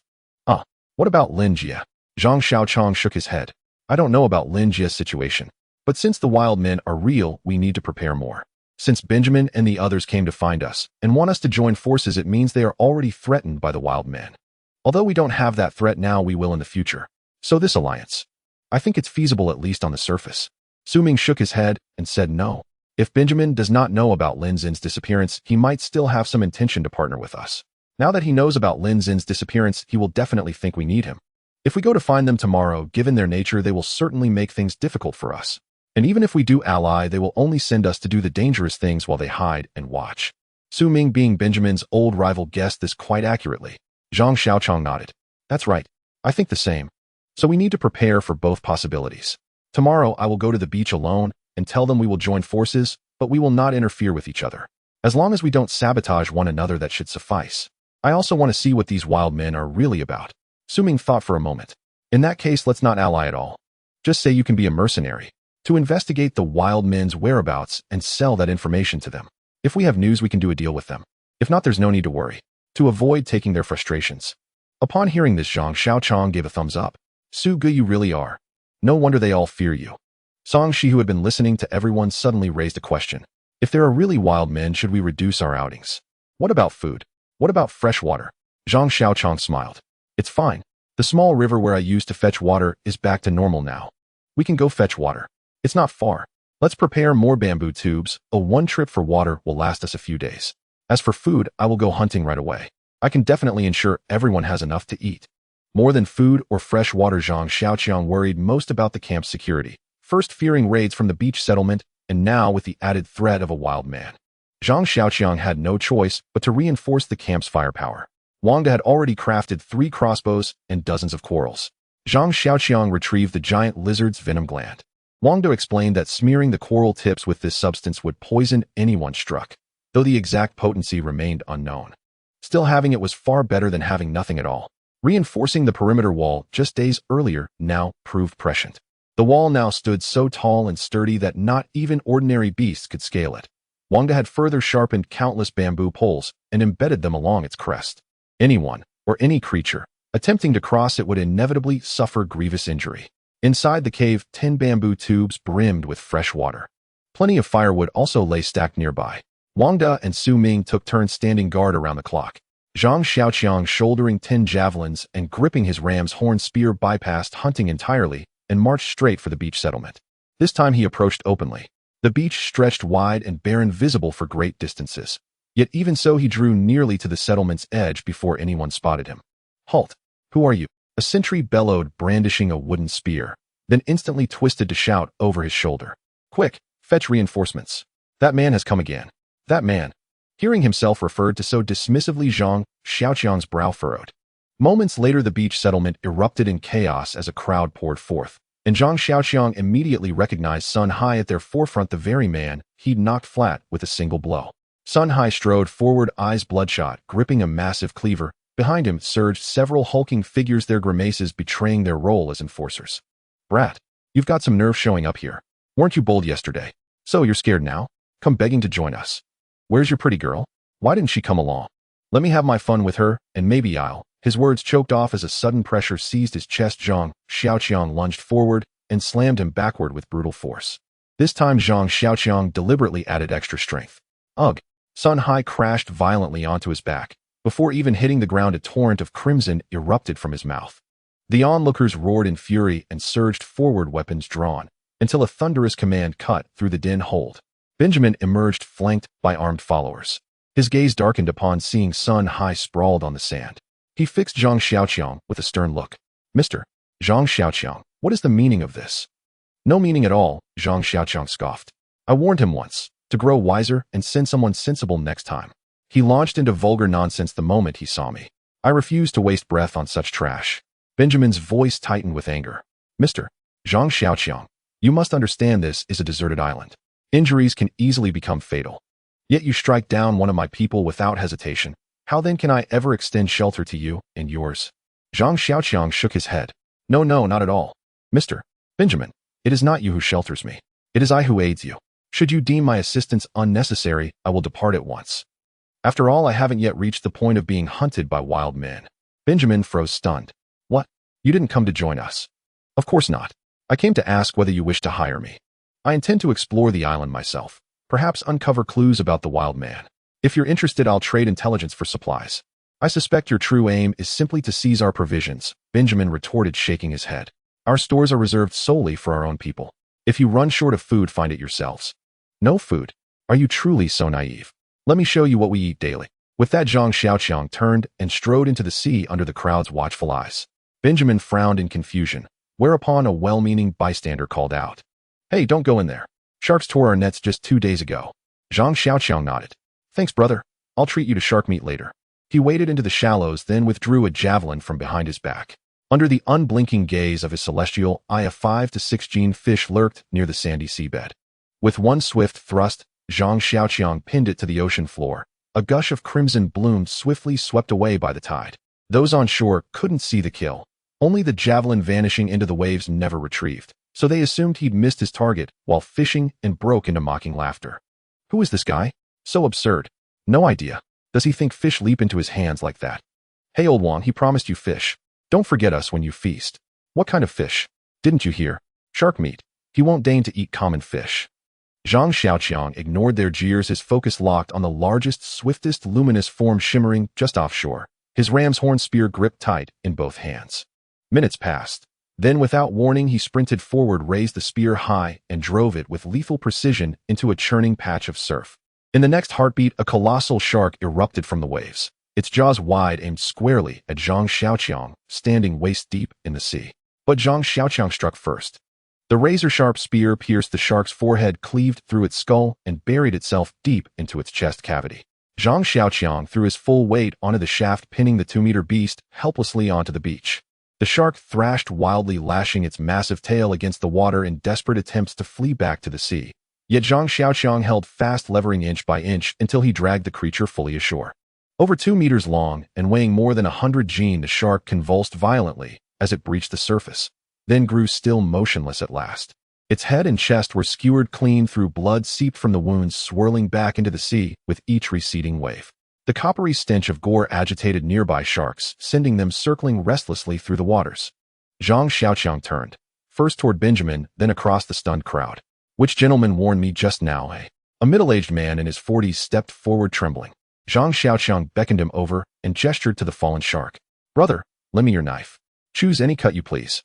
What about Lin Jie?" Zhang Xiaochang shook his head. "I don't know about Lin Jie's situation, but since the wild men are real, we need to prepare more. Since Benjamin and the others came to find us and want us to join forces, it means they are already threatened by the wild men. Although we don't have that threat now, we will in the future. So this alliance, I think it's feasible, at least on the surface." Su Ming shook his head and said no. If Benjamin does not know about Lin Zin's disappearance, he might still have some intention to partner with us. Now that he knows about Lin Zin's disappearance, he will definitely think we need him. If we go to find them tomorrow, given their nature, they will certainly make things difficult for us. And even if we do ally, they will only send us to do the dangerous things while they hide and watch. Su Ming, being Benjamin's old rival, guessed this quite accurately. Zhang Xiaochang nodded. "That's right. I think the same. So we need to prepare for both possibilities. Tomorrow I will go to the beach alone and tell them we will join forces, but we will not interfere with each other. As long as we don't sabotage one another, that should suffice. I also want to see what these wild men are really about." Su Ming thought for a moment. "In that case, let's not ally at all. Just say you can be a mercenary to investigate the wild men's whereabouts and sell that information to them. If we have news, we can do a deal with them. If not, there's no need to worry, to avoid taking their frustrations." Upon hearing this, Zhang Xiaochang gave a thumbs up. "Su Ge, you really are. No wonder they all fear you." Song Shi, who had been listening to everyone, suddenly raised a question. "If there are really wild men, should we reduce our outings? What about food? What about fresh water?" Zhang Xiaochang smiled. "It's fine. The small river where I used to fetch water is back to normal now. We can go fetch water. It's not far. Let's prepare more bamboo tubes. A one trip for water will last us a few days. As for food, I will go hunting right away. I can definitely ensure everyone has enough to eat." More than food or fresh water, Zhang Xiaochang worried most about the camp's security, first fearing raids from the beach settlement, and now with the added threat of a wild man. Zhang Xiaoqiang had no choice but to reinforce the camp's firepower. Wang De had already crafted 3 crossbows and dozens of quarrels. Zhang Xiaoqiang retrieved the giant lizard's venom gland. Wang De explained that smearing the quarrel tips with this substance would poison anyone struck, though the exact potency remained unknown. Still, having it was far better than having nothing at all. Reinforcing the perimeter wall just days earlier now proved prescient. The wall now stood so tall and sturdy that not even ordinary beasts could scale it. Wang De had further sharpened countless bamboo poles and embedded them along its crest. Anyone, or any creature, attempting to cross it would inevitably suffer grievous injury. Inside the cave, 10 bamboo tubes brimmed with fresh water. Plenty of firewood also lay stacked nearby. Wang De and Su Ming took turns standing guard around the clock. Zhang Xiaoqiang, shouldering 10 javelins and gripping his ram's horn spear, bypassed hunting entirely and marched straight for the beach settlement. This time he approached openly. The beach stretched wide and barren, visible for great distances. Yet even so, he drew nearly to the settlement's edge before anyone spotted him. "Halt! Who are you?" A sentry bellowed, brandishing a wooden spear, then instantly twisted to shout over his shoulder. "Quick, fetch reinforcements. That man has come again." That man. Hearing himself referred to so dismissively, Zhang Xiaoqiang's brow furrowed. Moments later, the beach settlement erupted in chaos as a crowd poured forth, and Zhang Xiaoqiang immediately recognized Sun Hai at their forefront, the very man he'd knocked flat with a single blow. Sun Hai strode forward, eyes bloodshot, gripping a massive cleaver. Behind him surged several hulking figures, their grimaces betraying their role as enforcers. Brat, you've got some nerve showing up here. Weren't you bold yesterday? So you're scared now? Come begging to join us. Where's your pretty girl? Why didn't she come along? Let me have my fun with her, and maybe I'll. His words choked off as a sudden pressure seized his chest. Zhang Xiaoqiang lunged forward and slammed him backward with brutal force. This time Zhang Xiaoqiang deliberately added extra strength. Ugh! Sun Hai crashed violently onto his back. Before even hitting the ground, a torrent of crimson erupted from his mouth. The onlookers roared in fury and surged forward, weapons drawn, until a thunderous command cut through the din hold. Benjamin emerged, flanked by armed followers. His gaze darkened upon seeing Sun Hai sprawled on the sand. He fixed Zhang Xiaoqiang with a stern look. Mr. Zhang Xiaoqiang, what is the meaning of this? No meaning at all, Zhang Xiaoqiang scoffed. I warned him once, to grow wiser and send someone sensible next time. He launched into vulgar nonsense the moment he saw me. I refuse to waste breath on such trash. Benjamin's voice tightened with anger. Mr. Zhang Xiaoqiang, you must understand this is a deserted island. Injuries can easily become fatal. Yet you strike down one of my people without hesitation. How then can I ever extend shelter to you and yours? Zhang Xiaoqiang shook his head. No, not at all. Mr. Benjamin, it is not you who shelters me. It is I who aids you. Should you deem my assistance unnecessary, I will depart at once. After all, I haven't yet reached the point of being hunted by wild men. Benjamin froze stunned. What? You didn't come to join us? Of course not. I came to ask whether you wish to hire me. I intend to explore the island myself, perhaps uncover clues about the wild man. If you're interested, I'll trade intelligence for supplies. I suspect your true aim is simply to seize our provisions, Benjamin retorted, shaking his head. Our stores are reserved solely for our own people. If you run short of food, find it yourselves. No food? Are you truly so naive? Let me show you what we eat daily. With that, Zhang Xiaoqiang turned and strode into the sea under the crowd's watchful eyes. Benjamin frowned in confusion, whereupon a well-meaning bystander called out. Hey, don't go in there. Sharks tore our nets just 2 days ago. Zhang Xiaoqiang nodded. Thanks, brother. I'll treat you to shark meat later. He waded into the shallows, then withdrew a javelin from behind his back. Under the unblinking gaze of his celestial eye, a 5 to 6 gene fish lurked near the sandy seabed. With one swift thrust, Zhang Xiaoqiang pinned it to the ocean floor. A gush of crimson bloomed, swiftly swept away by the tide. Those on shore couldn't see the kill. Only the javelin vanishing into the waves, never retrieved. So they assumed he'd missed his target while fishing and broke into mocking laughter. Who is this guy? So absurd. No idea. Does he think fish leap into his hands like that? Hey, old Wang, he promised you fish. Don't forget us when you feast. What kind of fish? Didn't you hear? Shark meat. He won't deign to eat common fish. Zhang Xiaoqiang ignored their jeers, his focus locked on the largest, swiftest, luminous form shimmering just offshore, his ram's horn spear gripped tight in both hands. Minutes passed. Then, without warning, he sprinted forward, raised the spear high, and drove it with lethal precision into a churning patch of surf. In the next heartbeat, a colossal shark erupted from the waves, its jaws wide, aimed squarely at Zhang Xiaoqiang, standing waist-deep in the sea. But Zhang Xiaoqiang struck first. The razor-sharp spear pierced the shark's forehead, cleaved through its skull, and buried itself deep into its chest cavity. Zhang Xiaoqiang threw his full weight onto the shaft, pinning the 2-meter beast helplessly onto the beach. The shark thrashed wildly, lashing its massive tail against the water in desperate attempts to flee back to the sea. Yet Zhang Xiaoqiang held fast, levering inch by inch until he dragged the creature fully ashore. Over 2 meters long and weighing more than 100 gene, the shark convulsed violently as it breached the surface, then grew still, motionless at last. Its head and chest were skewered clean through, blood seeped from the wounds, swirling back into the sea with each receding wave. The coppery stench of gore agitated nearby sharks, sending them circling restlessly through the waters. Zhang Xiaoqiang turned, first toward Benjamin, then across the stunned crowd. Which gentleman warned me just now, eh? A middle-aged man in his 40s stepped forward, trembling. Zhang Xiaoqiang beckoned him over and gestured to the fallen shark. Brother, lend me your knife. Choose any cut you please.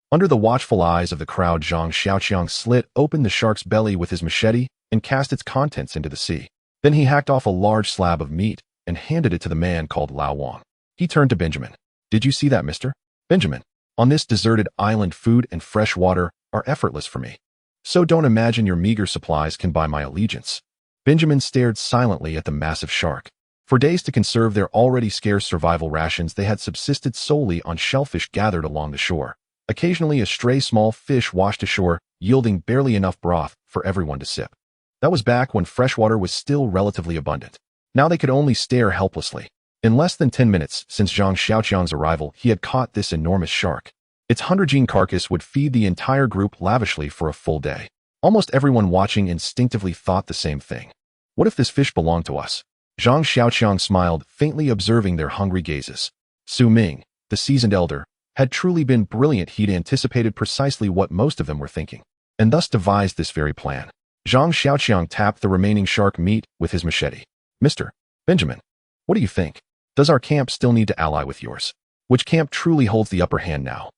Under the watchful eyes of the crowd, Zhang Xiaoqiang slit open the shark's belly with his machete and cast its contents into the sea. Then he hacked off a large slab of meat and handed it to the man called Lao Wang. He turned to Benjamin. Did you see that, mister? Benjamin, on this deserted island, food and fresh water are effortless for me. So don't imagine your meager supplies can buy my allegiance. Benjamin stared silently at the massive shark. For days to conserve their already scarce survival rations, they had subsisted solely on shellfish gathered along the shore. Occasionally, a stray small fish washed ashore, yielding barely enough broth for everyone to sip. That was back when freshwater was still relatively abundant. Now they could only stare helplessly. In less than 10 minutes since Zhang Xiaoqiang's arrival, he had caught this enormous shark. Its 100-gene carcass would feed the entire group lavishly for a full day. Almost everyone watching instinctively thought the same thing. What if this fish belonged to us? Zhang Xiaoqiang smiled, faintly observing their hungry gazes. Su Ming, the seasoned elder, had truly been brilliant. He'd anticipated precisely what most of them were thinking, and thus devised this very plan. Zhang Xiaoqiang tapped the remaining shark meat with his machete. Mr. Benjamin, what do you think? Does our camp still need to ally with yours? Which camp truly holds the upper hand now?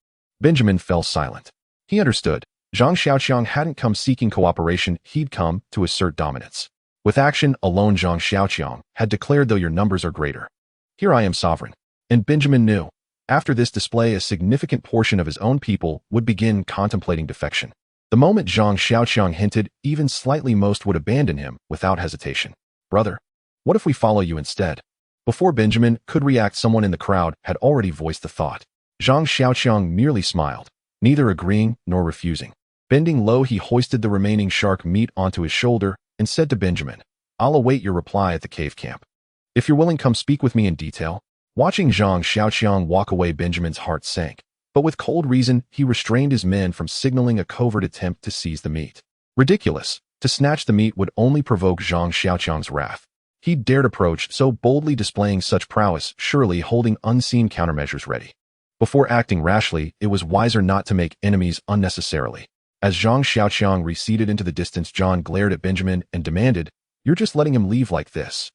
Benjamin fell silent. He understood. Zhang Xiaoqiang hadn't come seeking cooperation, he'd come to assert dominance. With action alone, Zhang Xiaoqiang had declared, though your numbers are greater, here I am sovereign. And Benjamin knew. After this display, a significant portion of his own people would begin contemplating defection. The moment Zhang Xiaoqiang hinted even slightly, most would abandon him without hesitation. Brother, what if we follow you instead? Before Benjamin could react, someone in the crowd had already voiced the thought. Zhang Xiaoqiang merely smiled, neither agreeing nor refusing. Bending low, he hoisted the remaining shark meat onto his shoulder and said to Benjamin, I'll await your reply at the cave camp. If you're willing, come speak with me in detail. Watching Zhang Xiaoqiang walk away, Benjamin's heart sank. But with cold reason, he restrained his men from signaling a covert attempt to seize the meat. Ridiculous. To snatch the meat would only provoke Zhang Xiaoqiang's wrath. He dared approach, so boldly displaying such prowess, surely holding unseen countermeasures ready. Before acting rashly, it was wiser not to make enemies unnecessarily. As Zhang Xiaoqiang receded into the distance, John glared at Benjamin and demanded, You're just letting him leave like this?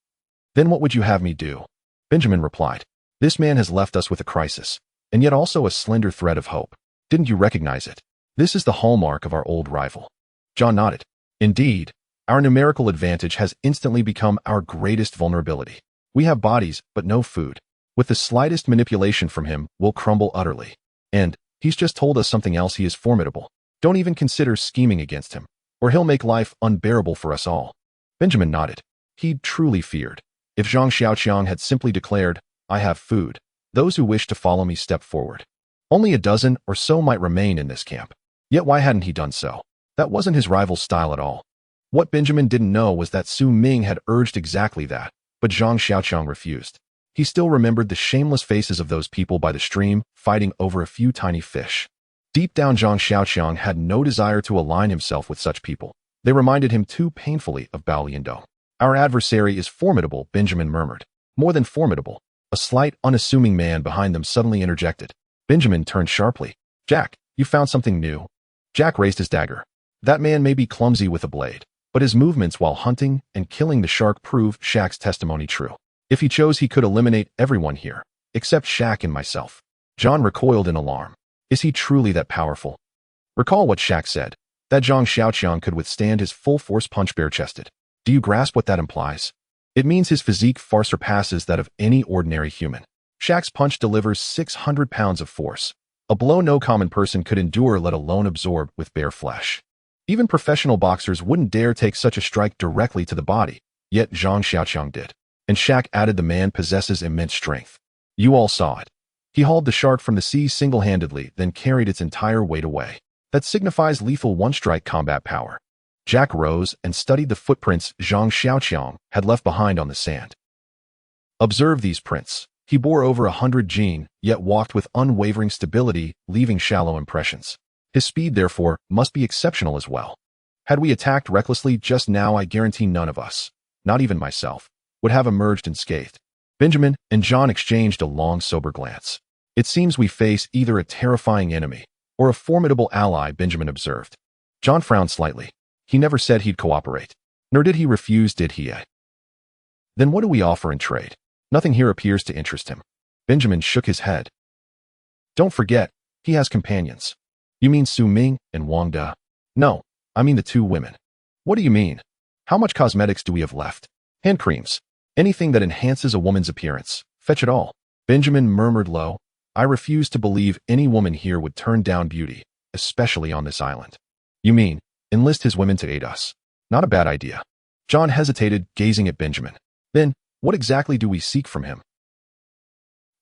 Then what would you have me do? Benjamin replied, This man has left us with a crisis, and yet also a slender thread of hope. Didn't you recognize it? This is the hallmark of our old rival. John nodded. Indeed, our numerical advantage has instantly become our greatest vulnerability. We have bodies, but no food. With the slightest manipulation from him, we'll crumble utterly. And he's just told us something else. He is formidable. Don't even consider scheming against him, or he'll make life unbearable for us all. Benjamin nodded. He'd truly feared. If Zhang Xiaoqiang had simply declared, I have food, those who wish to follow me step forward. Only a dozen or so might remain in this camp. Yet why hadn't he done so? That wasn't his rival's style at all. What Benjamin didn't know was that Su Ming had urged exactly that, but Zhang Xiaoqiang refused. He still remembered the shameless faces of those people by the stream, fighting over a few tiny fish. Deep down, Zhang Xiaoqiang had no desire to align himself with such people. They reminded him too painfully of Bao Liandong. Our adversary is formidable, Benjamin murmured. More than formidable. A slight, unassuming man behind them suddenly interjected. Benjamin turned sharply. Jack, you found something new? Jack raised his dagger. That man may be clumsy with a blade, but his movements while hunting and killing the shark prove Shaq's testimony true. If he chose, he could eliminate everyone here, except Shaq and myself. John recoiled in alarm. Is he truly that powerful? Recall what Shaq said, that Zhang Xiaoqiang could withstand his full-force punch bare-chested. Do you grasp what that implies? It means his physique far surpasses that of any ordinary human. Shaq's punch delivers 600 pounds of force, a blow no common person could endure, let alone absorb with bare flesh. Even professional boxers wouldn't dare take such a strike directly to the body, yet Zhang Xiaoqiang did. And Shaq added, the man possesses immense strength. You all saw it. He hauled the shark from the sea single-handedly, then carried its entire weight away. That signifies lethal one-strike combat power. Jack rose and studied the footprints Zhang Xiaoqiang had left behind on the sand. Observe these prints. He bore over 100 gene, yet walked with unwavering stability, leaving shallow impressions. His speed, therefore, must be exceptional as well. Had we attacked recklessly just now, I guarantee none of us, not even myself, would have emerged unscathed. Benjamin and John exchanged a long, sober glance. It seems we face either a terrifying enemy or a formidable ally, Benjamin observed. John frowned slightly. He never said he'd cooperate. Nor did he refuse, did he? Then what do we offer in trade? Nothing here appears to interest him. Benjamin shook his head. Don't forget, he has companions. You mean Su Ming and Wang De? No, I mean the two women. What do you mean? How much cosmetics do we have left? Hand creams. Anything that enhances a woman's appearance. Fetch it all. Benjamin murmured low. I refuse to believe any woman here would turn down beauty, especially on this island. You mean, enlist his women to aid us? Not a bad idea. John hesitated, gazing at Benjamin. Then, What exactly do we seek from him?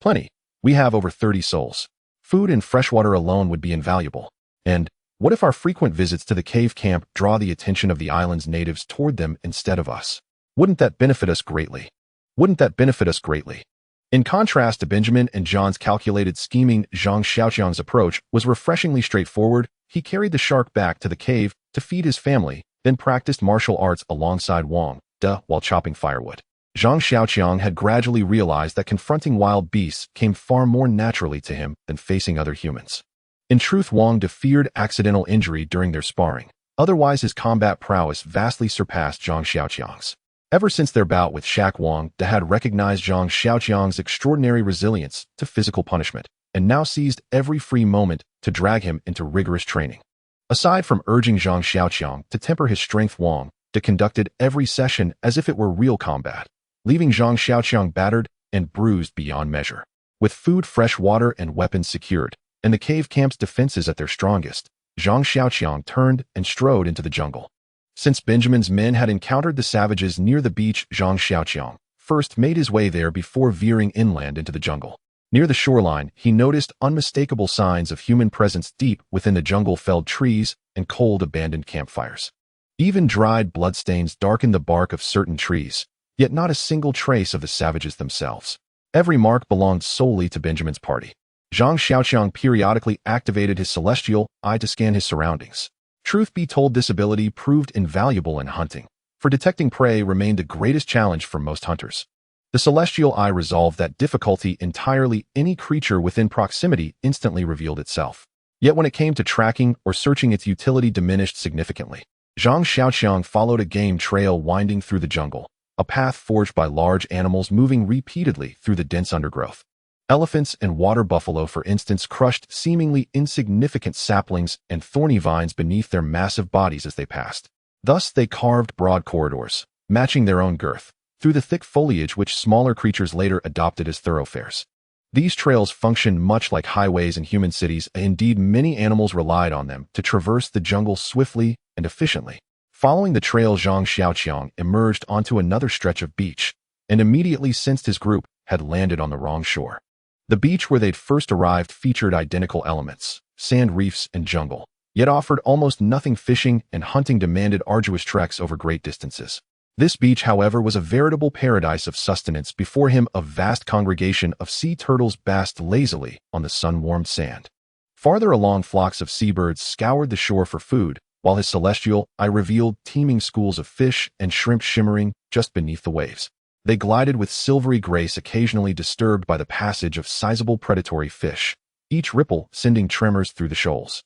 Plenty. We have over 30 souls. Food and freshwater alone would be invaluable. And what if our frequent visits to the cave camp draw the attention of the island's natives toward them instead of us? Wouldn't that benefit us greatly? Wouldn't that benefit us greatly? In contrast to Benjamin and John's calculated scheming, Zhang Xiaoqiang's approach was refreshingly straightforward. He carried the shark back to the cave to feed his family, then practiced martial arts alongside Wang De while chopping firewood. Zhang Xiaoqiang had gradually realized that confronting wild beasts came far more naturally to him than facing other humans. In truth, Wang De feared accidental injury during their sparring. Otherwise, his combat prowess vastly surpassed Zhang Xiaoqiang's. Ever since their bout with Shaq, Wang De had recognized Zhang Xiaoqiang's extraordinary resilience to physical punishment, and now seized every free moment to drag him into rigorous training. Aside from urging Zhang Xiaoqiang to temper his strength, Wang De conducted every session as if it were real combat, leaving Zhang Xiaoqiang battered and bruised beyond measure. With food, fresh water, and weapons secured, and the cave camp's defenses at their strongest, Zhang Xiaoqiang turned and strode into the jungle. Since Benjamin's men had encountered the savages near the beach, Zhang Xiaoqiang first made his way there before veering inland into the jungle. Near the shoreline, he noticed unmistakable signs of human presence deep within the jungle-felled trees and cold abandoned campfires. Even dried bloodstains darkened the bark of certain trees, yet not a single trace of the savages themselves. Every mark belonged solely to Benjamin's party. Zhang Xiaoqiang periodically activated his celestial eye to scan his surroundings. Truth be told, this ability proved invaluable in hunting, for detecting prey remained the greatest challenge for most hunters. The celestial eye resolved that difficulty entirely. Any creature within proximity instantly revealed itself. Yet when it came to tracking or searching, its utility diminished significantly. Zhang Xiaoqiang followed a game trail winding through the jungle, a path forged by large animals moving repeatedly through the dense undergrowth. Elephants and water buffalo, for instance, crushed seemingly insignificant saplings and thorny vines beneath their massive bodies as they passed. Thus they carved broad corridors, matching their own girth, through the thick foliage which smaller creatures later adopted as thoroughfares. These trails functioned much like highways in human cities. Indeed, many animals relied on them to traverse the jungle swiftly and efficiently. Following the trail, Zhang Xiaoqiang emerged onto another stretch of beach, and immediately sensed his group had landed on the wrong shore. The beach where they'd first arrived featured identical elements, sand reefs and jungle, yet offered almost nothing. Fishing and hunting demanded arduous treks over great distances. This beach, however, was a veritable paradise of sustenance. Before him, a vast congregation of sea turtles basked lazily on the sun-warmed sand. Farther along, flocks of seabirds scoured the shore for food, while his celestial eye revealed teeming schools of fish and shrimp shimmering just beneath the waves. They glided with silvery grace, occasionally disturbed by the passage of sizable predatory fish, each ripple sending tremors through the shoals.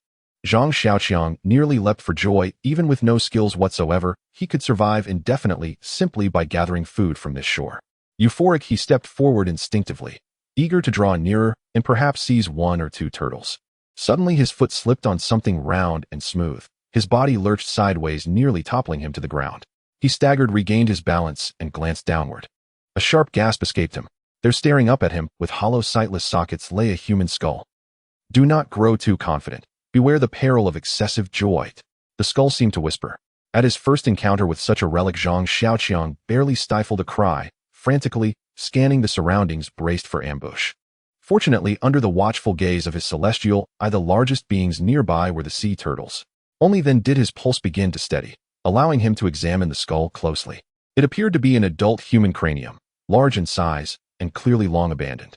Zhang Xiaoqiang nearly leapt for joy. Even with no skills whatsoever, he could survive indefinitely simply by gathering food from this shore. Euphoric, he stepped forward instinctively, eager to draw nearer and perhaps seize one or two turtles. Suddenly his foot slipped on something round and smooth. His body lurched sideways, nearly toppling him to the ground. He staggered, regained his balance, and glanced downward. A sharp gasp escaped him. There, staring up at him, with hollow, sightless sockets, lay a human skull. Do not grow too confident. Beware the peril of excessive joy, the skull seemed to whisper. At his first encounter with such a relic, Zhang Xiaoqiang barely stifled a cry, frantically scanning the surroundings, braced for ambush. Fortunately, under the watchful gaze of his celestial eye, the largest beings nearby were the sea turtles. Only then did his pulse begin to steady, allowing him to examine the skull closely. It appeared to be an adult human cranium, large in size and clearly long abandoned.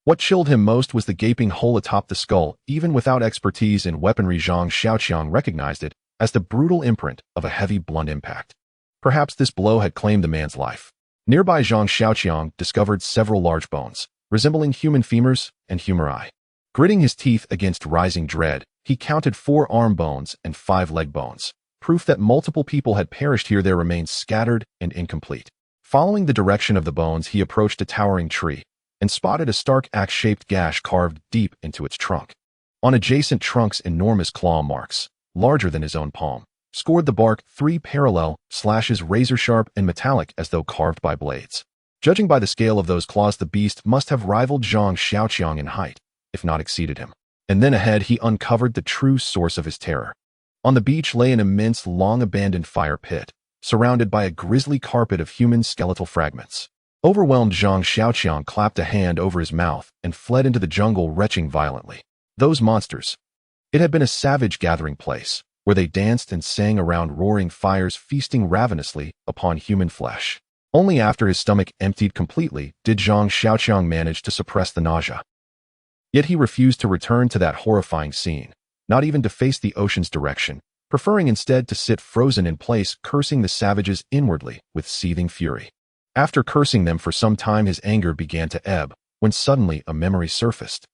What chilled him most was the gaping hole atop the skull. Even without expertise in weaponry, Zhang Xiaoqiang recognized it as the brutal imprint of a heavy, blunt impact. Perhaps this blow had claimed the man's life. Nearby, Zhang Xiaoqiang discovered several large bones, resembling human femurs and humeri. Gritting his teeth against rising dread, he counted 4 arm bones and 5 leg bones, proof that multiple people had perished here. Their remains scattered and incomplete. Following the direction of the bones, he approached a towering tree and spotted a stark axe-shaped gash carved deep into its trunk. On adjacent trunks, enormous claw marks, larger than his own palm, scored the bark, 3 parallel slashes, razor-sharp and metallic as though carved by blades. Judging by the scale of those claws, the beast must have rivaled Zhang Xiaoqiang in height, if not exceeded him. And then ahead, he uncovered the true source of his terror. On the beach lay an immense, long-abandoned fire pit, surrounded by a grisly carpet of human skeletal fragments. Overwhelmed, Zhang Xiaoqiang clapped a hand over his mouth and fled into the jungle, retching violently. Those monsters. It had been a savage gathering place, where they danced and sang around roaring fires, feasting ravenously upon human flesh. Only after his stomach emptied completely did Zhang Xiaoqiang manage to suppress the nausea. Yet he refused to return to that horrifying scene, not even to face the ocean's direction, preferring instead to sit frozen in place, cursing the savages inwardly with seething fury. After cursing them for some time, his anger began to ebb, when suddenly a memory surfaced.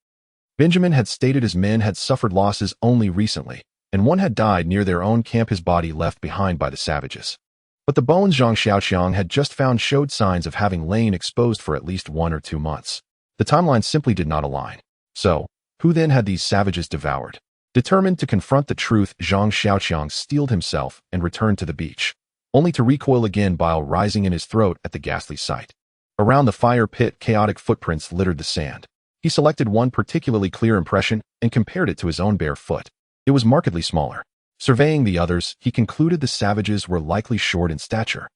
Benjamin had stated his men had suffered losses only recently, and one had died near their own camp, his body left behind by the savages. But the bones Zhang Xiaoqiang had just found showed signs of having lain exposed for at least 1 or 2 months. The timeline simply did not align. So, who then had these savages devoured? Determined to confront the truth, Zhang Xiaoqiang steeled himself and returned to the beach, only to recoil again, bile rising in his throat at the ghastly sight. Around the fire pit, chaotic footprints littered the sand. He selected one particularly clear impression and compared it to his own bare foot. It was markedly smaller. Surveying the others, he concluded the savages were likely short in stature,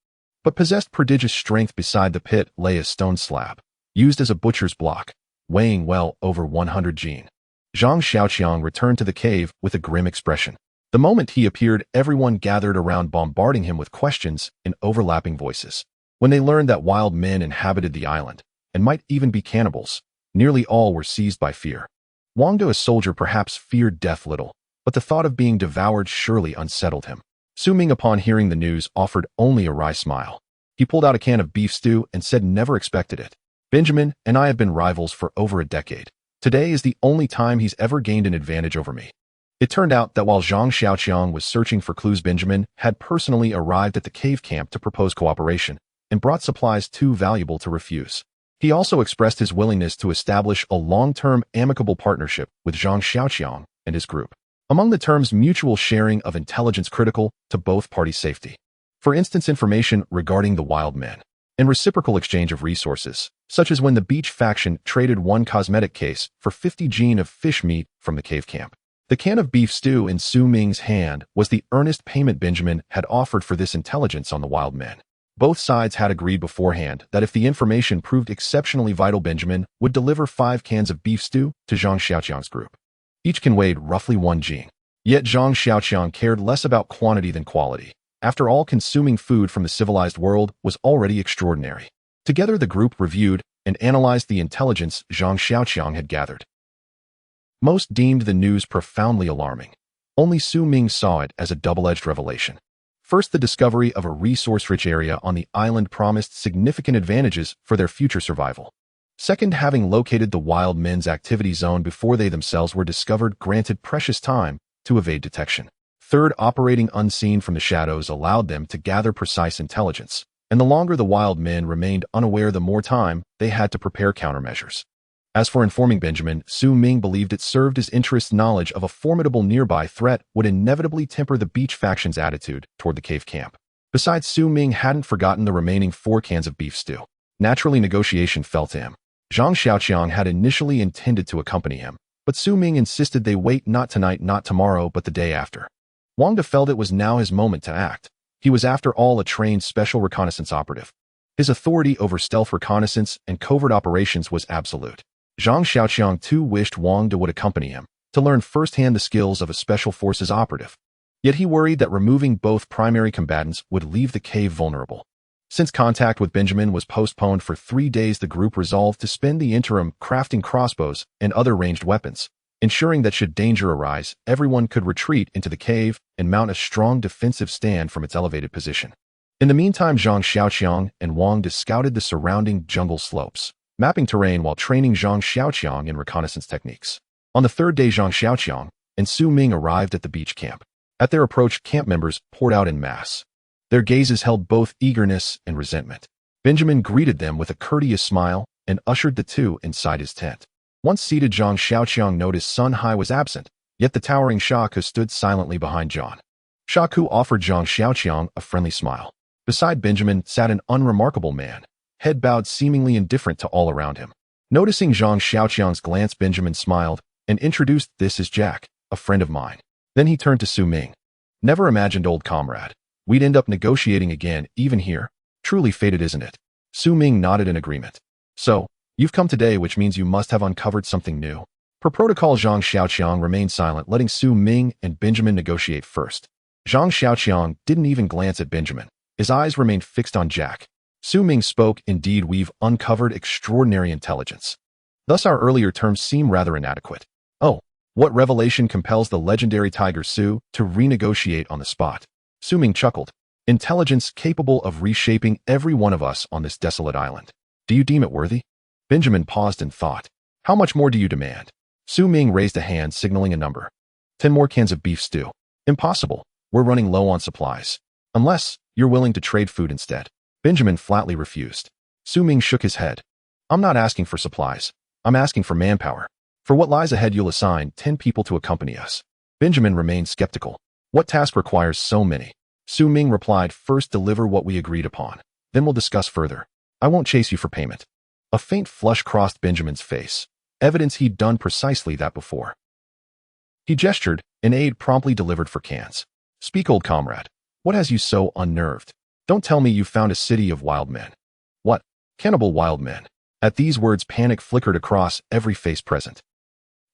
but possessed prodigious strength. Beside the pit lay a stone slab, used as a butcher's block, weighing well over 100 jin. Zhang Xiaoqiang returned to the cave with a grim expression. The moment he appeared, everyone gathered around, bombarding him with questions in overlapping voices. When they learned that wild men inhabited the island, and might even be cannibals, nearly all were seized by fear. Wang De, a soldier, perhaps feared death little, but the thought of being devoured surely unsettled him. Su Ming, upon hearing the news, offered only a wry smile. He pulled out a can of beef stew and said never expected it. Benjamin and I have been rivals for over a decade. Today is the only time he's ever gained an advantage over me. It turned out that while Zhang Xiaoqiang was searching for clues, Benjamin had personally arrived at the cave camp to propose cooperation and brought supplies too valuable to refuse. He also expressed his willingness to establish a long-term amicable partnership with Zhang Xiaoqiang and his group. Among the terms, mutual sharing of intelligence critical to both parties' safety. For instance, information regarding the wild men, and reciprocal exchange of resources, such as when the beach faction traded one cosmetic case for 50 jin of fish meat from the cave camp. The can of beef stew in Su Ming's hand was the earnest payment Benjamin had offered for this intelligence on the wild men. Both sides had agreed beforehand that if the information proved exceptionally vital, Benjamin would deliver 5 cans of beef stew to Zhang Xiaoqiang's group. Each can weighed roughly 1 jin. Yet Zhang Xiaoqiang cared less about quantity than quality. After all, consuming food from the civilized world was already extraordinary. Together, the group reviewed and analyzed the intelligence Zhang Xiaoqiang had gathered. Most deemed the news profoundly alarming. Only Su Ming saw it as a double-edged revelation. First, the discovery of a resource-rich area on the island promised significant advantages for their future survival. Second, having located the wild men's activity zone before they themselves were discovered granted precious time to evade detection. Third, operating unseen from the shadows allowed them to gather precise intelligence, and the longer the wild men remained unaware, the more time they had to prepare countermeasures. As for informing Benjamin, Su Ming believed it served his interest. Knowledge of a formidable nearby threat would inevitably temper the beach faction's attitude toward the cave camp. Besides, Su Ming hadn't forgotten the remaining 4 cans of beef stew. Naturally, negotiation fell to him. Zhang Xiaoqiang had initially intended to accompany him, but Su Ming insisted they wait, not tonight, not tomorrow, but the day after. Wang De felt it was now his moment to act. He was, after all, a trained special reconnaissance operative. His authority over stealth reconnaissance and covert operations was absolute. Zhang Xiaoqiang too wished Wang De would accompany him, to learn firsthand the skills of a special forces operative. Yet he worried that removing both primary combatants would leave the cave vulnerable. Since contact with Benjamin was postponed for 3 days, the group resolved to spend the interim crafting crossbows and other ranged weapons, ensuring that should danger arise, everyone could retreat into the cave and mount a strong defensive stand from its elevated position. In the meantime, Zhang Xiaoqiang and Wang De scouted the surrounding jungle slopes, mapping terrain while training Zhang Xiaoqiang in reconnaissance techniques. On the 3rd day, Zhang Xiaoqiang and Su Ming arrived at the beach camp. At their approach, camp members poured out en masse. Their gazes held both eagerness and resentment. Benjamin greeted them with a courteous smile and ushered the two inside his tent. Once seated, Zhang Xiaoqiang noticed Sun Hai was absent, yet the towering Sha Ku stood silently behind Zhang. Sha Ku offered Zhang Xiaoqiang a friendly smile. Beside Benjamin sat an unremarkable man, head bowed, seemingly indifferent to all around him. Noticing Zhang Xiaoqiang's glance, Benjamin smiled and introduced, "This is Jack, a friend of mine." Then he turned to Su Ming. "Never imagined, old comrade, we'd end up negotiating again, even here. Truly fated, isn't it?" Su Ming nodded in agreement. So, you've come today, which means you must have uncovered something new. Per protocol, Zhang Xiaoqiang remained silent, letting Su Ming and Benjamin negotiate first. Zhang Xiaoqiang didn't even glance at Benjamin. His eyes remained fixed on Jack. Su Ming spoke, indeed, we've uncovered extraordinary intelligence. Thus our earlier terms seem rather inadequate. Oh, what revelation compels the legendary Tiger Su to renegotiate on the spot? Su Ming chuckled. Intelligence capable of reshaping every one of us on this desolate island. Do you deem it worthy? Benjamin paused in thought. How much more do you demand? Su Ming raised a hand, signaling a number. 10 more cans of beef stew. Impossible. We're running low on supplies. Unless you're willing to trade food instead. Benjamin flatly refused. Su Ming shook his head. I'm not asking for supplies. I'm asking for manpower. For what lies ahead, you'll assign 10 people to accompany us. Benjamin remained skeptical. What task requires so many? Su Ming replied, first deliver what we agreed upon. Then we'll discuss further. I won't chase you for payment. A faint flush crossed Benjamin's face. Evidence he'd done precisely that before. He gestured, and aid promptly delivered for cans. Speak, old comrade. What has you so unnerved? Don't tell me you found a city of wild men. What? Cannibal wild men. At these words, panic flickered across every face present.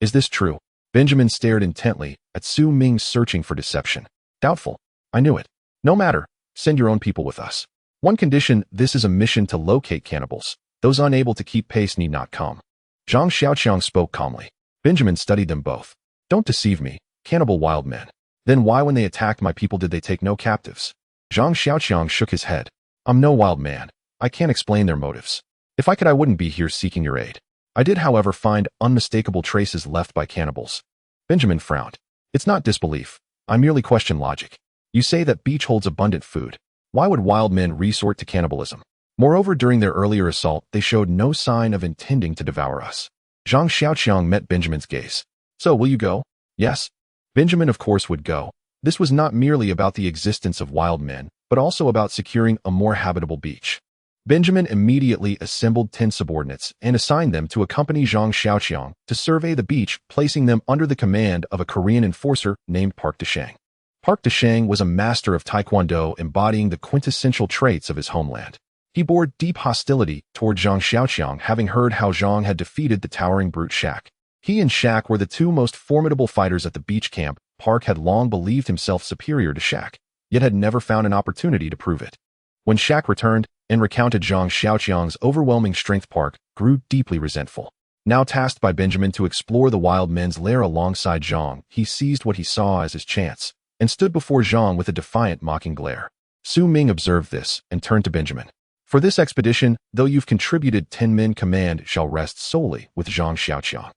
Is this true? Benjamin stared intently at Su Ming, searching for deception. Doubtful. I knew it. No matter. Send your own people with us. One condition, this is a mission to locate cannibals. Those unable to keep pace need not come. Zhang Xiaoqiang spoke calmly. Benjamin studied them both. Don't deceive me, cannibal wild men. Then why, when they attacked my people, did they take no captives? Zhang Xiaoqiang shook his head. I'm no wild man. I can't explain their motives. If I could, I wouldn't be here seeking your aid. I did, however, find unmistakable traces left by cannibals. Benjamin frowned. It's not disbelief. I merely question logic. You say that beach holds abundant food. Why would wild men resort to cannibalism? Moreover, during their earlier assault, they showed no sign of intending to devour us. Zhang Xiaoqiang met Benjamin's gaze. So, will you go? Yes. Benjamin, of course, would go. This was not merely about the existence of wild men, but also about securing a more habitable beach. Benjamin immediately assembled 10 subordinates and assigned them to accompany Zhang Xiaoqiang to survey the beach, placing them under the command of a Korean enforcer named Park Deshang. Park Deshang was a master of Taekwondo, embodying the quintessential traits of his homeland. He bore deep hostility toward Zhang Xiaoqiang, having heard how Zhang had defeated the towering brute Shaq. He and Shaq were the two most formidable fighters at the beach camp. Park had long believed himself superior to Shaq, yet had never found an opportunity to prove it. When Shaq returned and recounted Zhang Xiaoqiang's overwhelming strength, Park grew deeply resentful. Now tasked by Benjamin to explore the wild men's lair alongside Zhang, he seized what he saw as his chance and stood before Zhang with a defiant, mocking glare. Su Ming observed this and turned to Benjamin. For this expedition, though you've contributed 10 men, command shall rest solely with Zhang Xiaoqiang.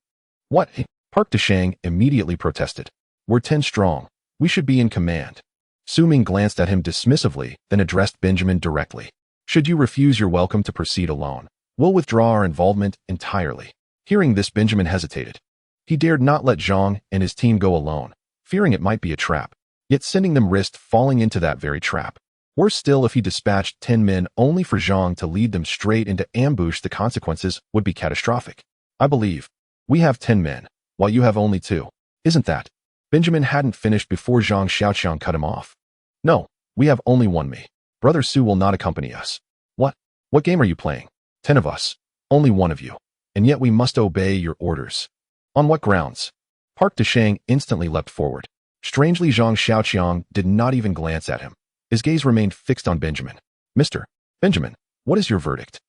What? Park Deshang immediately protested. We're 10 strong. We should be in command. Su Ming glanced at him dismissively, then addressed Benjamin directly. Should you refuse, you're welcome to proceed alone. We'll withdraw our involvement entirely. Hearing this, Benjamin hesitated. He dared not let Zhang and his team go alone, fearing it might be a trap. Yet sending them risked falling into that very trap. Worse still, if he dispatched 10 men only for Zhang to lead them straight into ambush, the consequences would be catastrophic. I believe we have 10 men, while you have only 2. Isn't that? Benjamin hadn't finished before Zhang Xiaoqiang cut him off. No, we have only 1 me. Brother Su will not accompany us. What? What game are you playing? 10 of us. Only 1 of you. And yet we must obey your orders. On what grounds? Park Deshang instantly leapt forward. Strangely, Zhang Xiaoqiang did not even glance at him. His gaze remained fixed on Benjamin. Mr. Benjamin, what is your verdict?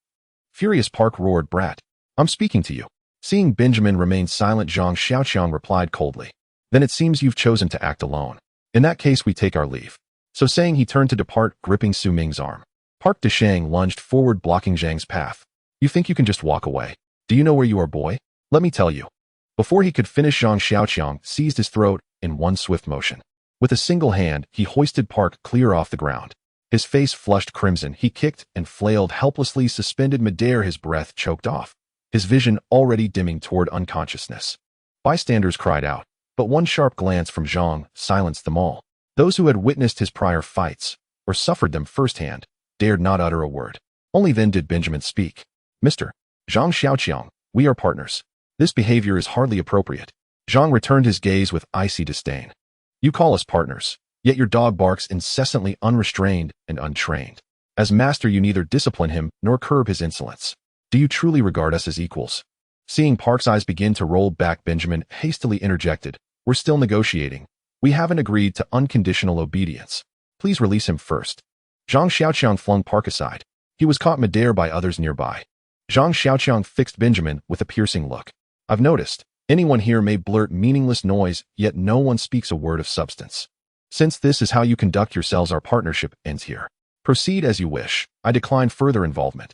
Furious, Park roared, Brat. I'm speaking to you. Seeing Benjamin remain silent, Zhang Xiaoqiang replied coldly. Then it seems you've chosen to act alone. In that case, we take our leave. So saying, he turned to depart, gripping Su Ming's arm. Park Deshang lunged forward, blocking Zhang's path. You think you can just walk away? Do you know where you are, boy? Let me tell you. Before he could finish, Zhang Xiaoqiang seized his throat in one swift motion. With a single hand, he hoisted Park clear off the ground. His face flushed crimson. He kicked and flailed helplessly, suspended midair, his breath choked off, his vision already dimming toward unconsciousness. Bystanders cried out, but one sharp glance from Zhang silenced them all. Those who had witnessed his prior fights, or suffered them firsthand, dared not utter a word. Only then did Benjamin speak. Mr. Zhang Xiaoqiang, we are partners. This behavior is hardly appropriate. Zhang returned his gaze with icy disdain. You call us partners, yet your dog barks incessantly, unrestrained and untrained. As master, you neither discipline him nor curb his insolence. Do you truly regard us as equals? Seeing Park's eyes begin to roll back, Benjamin hastily interjected. We're still negotiating. We haven't agreed to unconditional obedience. Please release him first. Zhang Xiaoqiang flung Park aside. He was caught midair by others nearby. Zhang Xiaoqiang fixed Benjamin with a piercing look. I've noticed. Anyone here may blurt meaningless noise, yet no one speaks a word of substance. Since this is how you conduct yourselves, our partnership ends here. Proceed as you wish. I decline further involvement.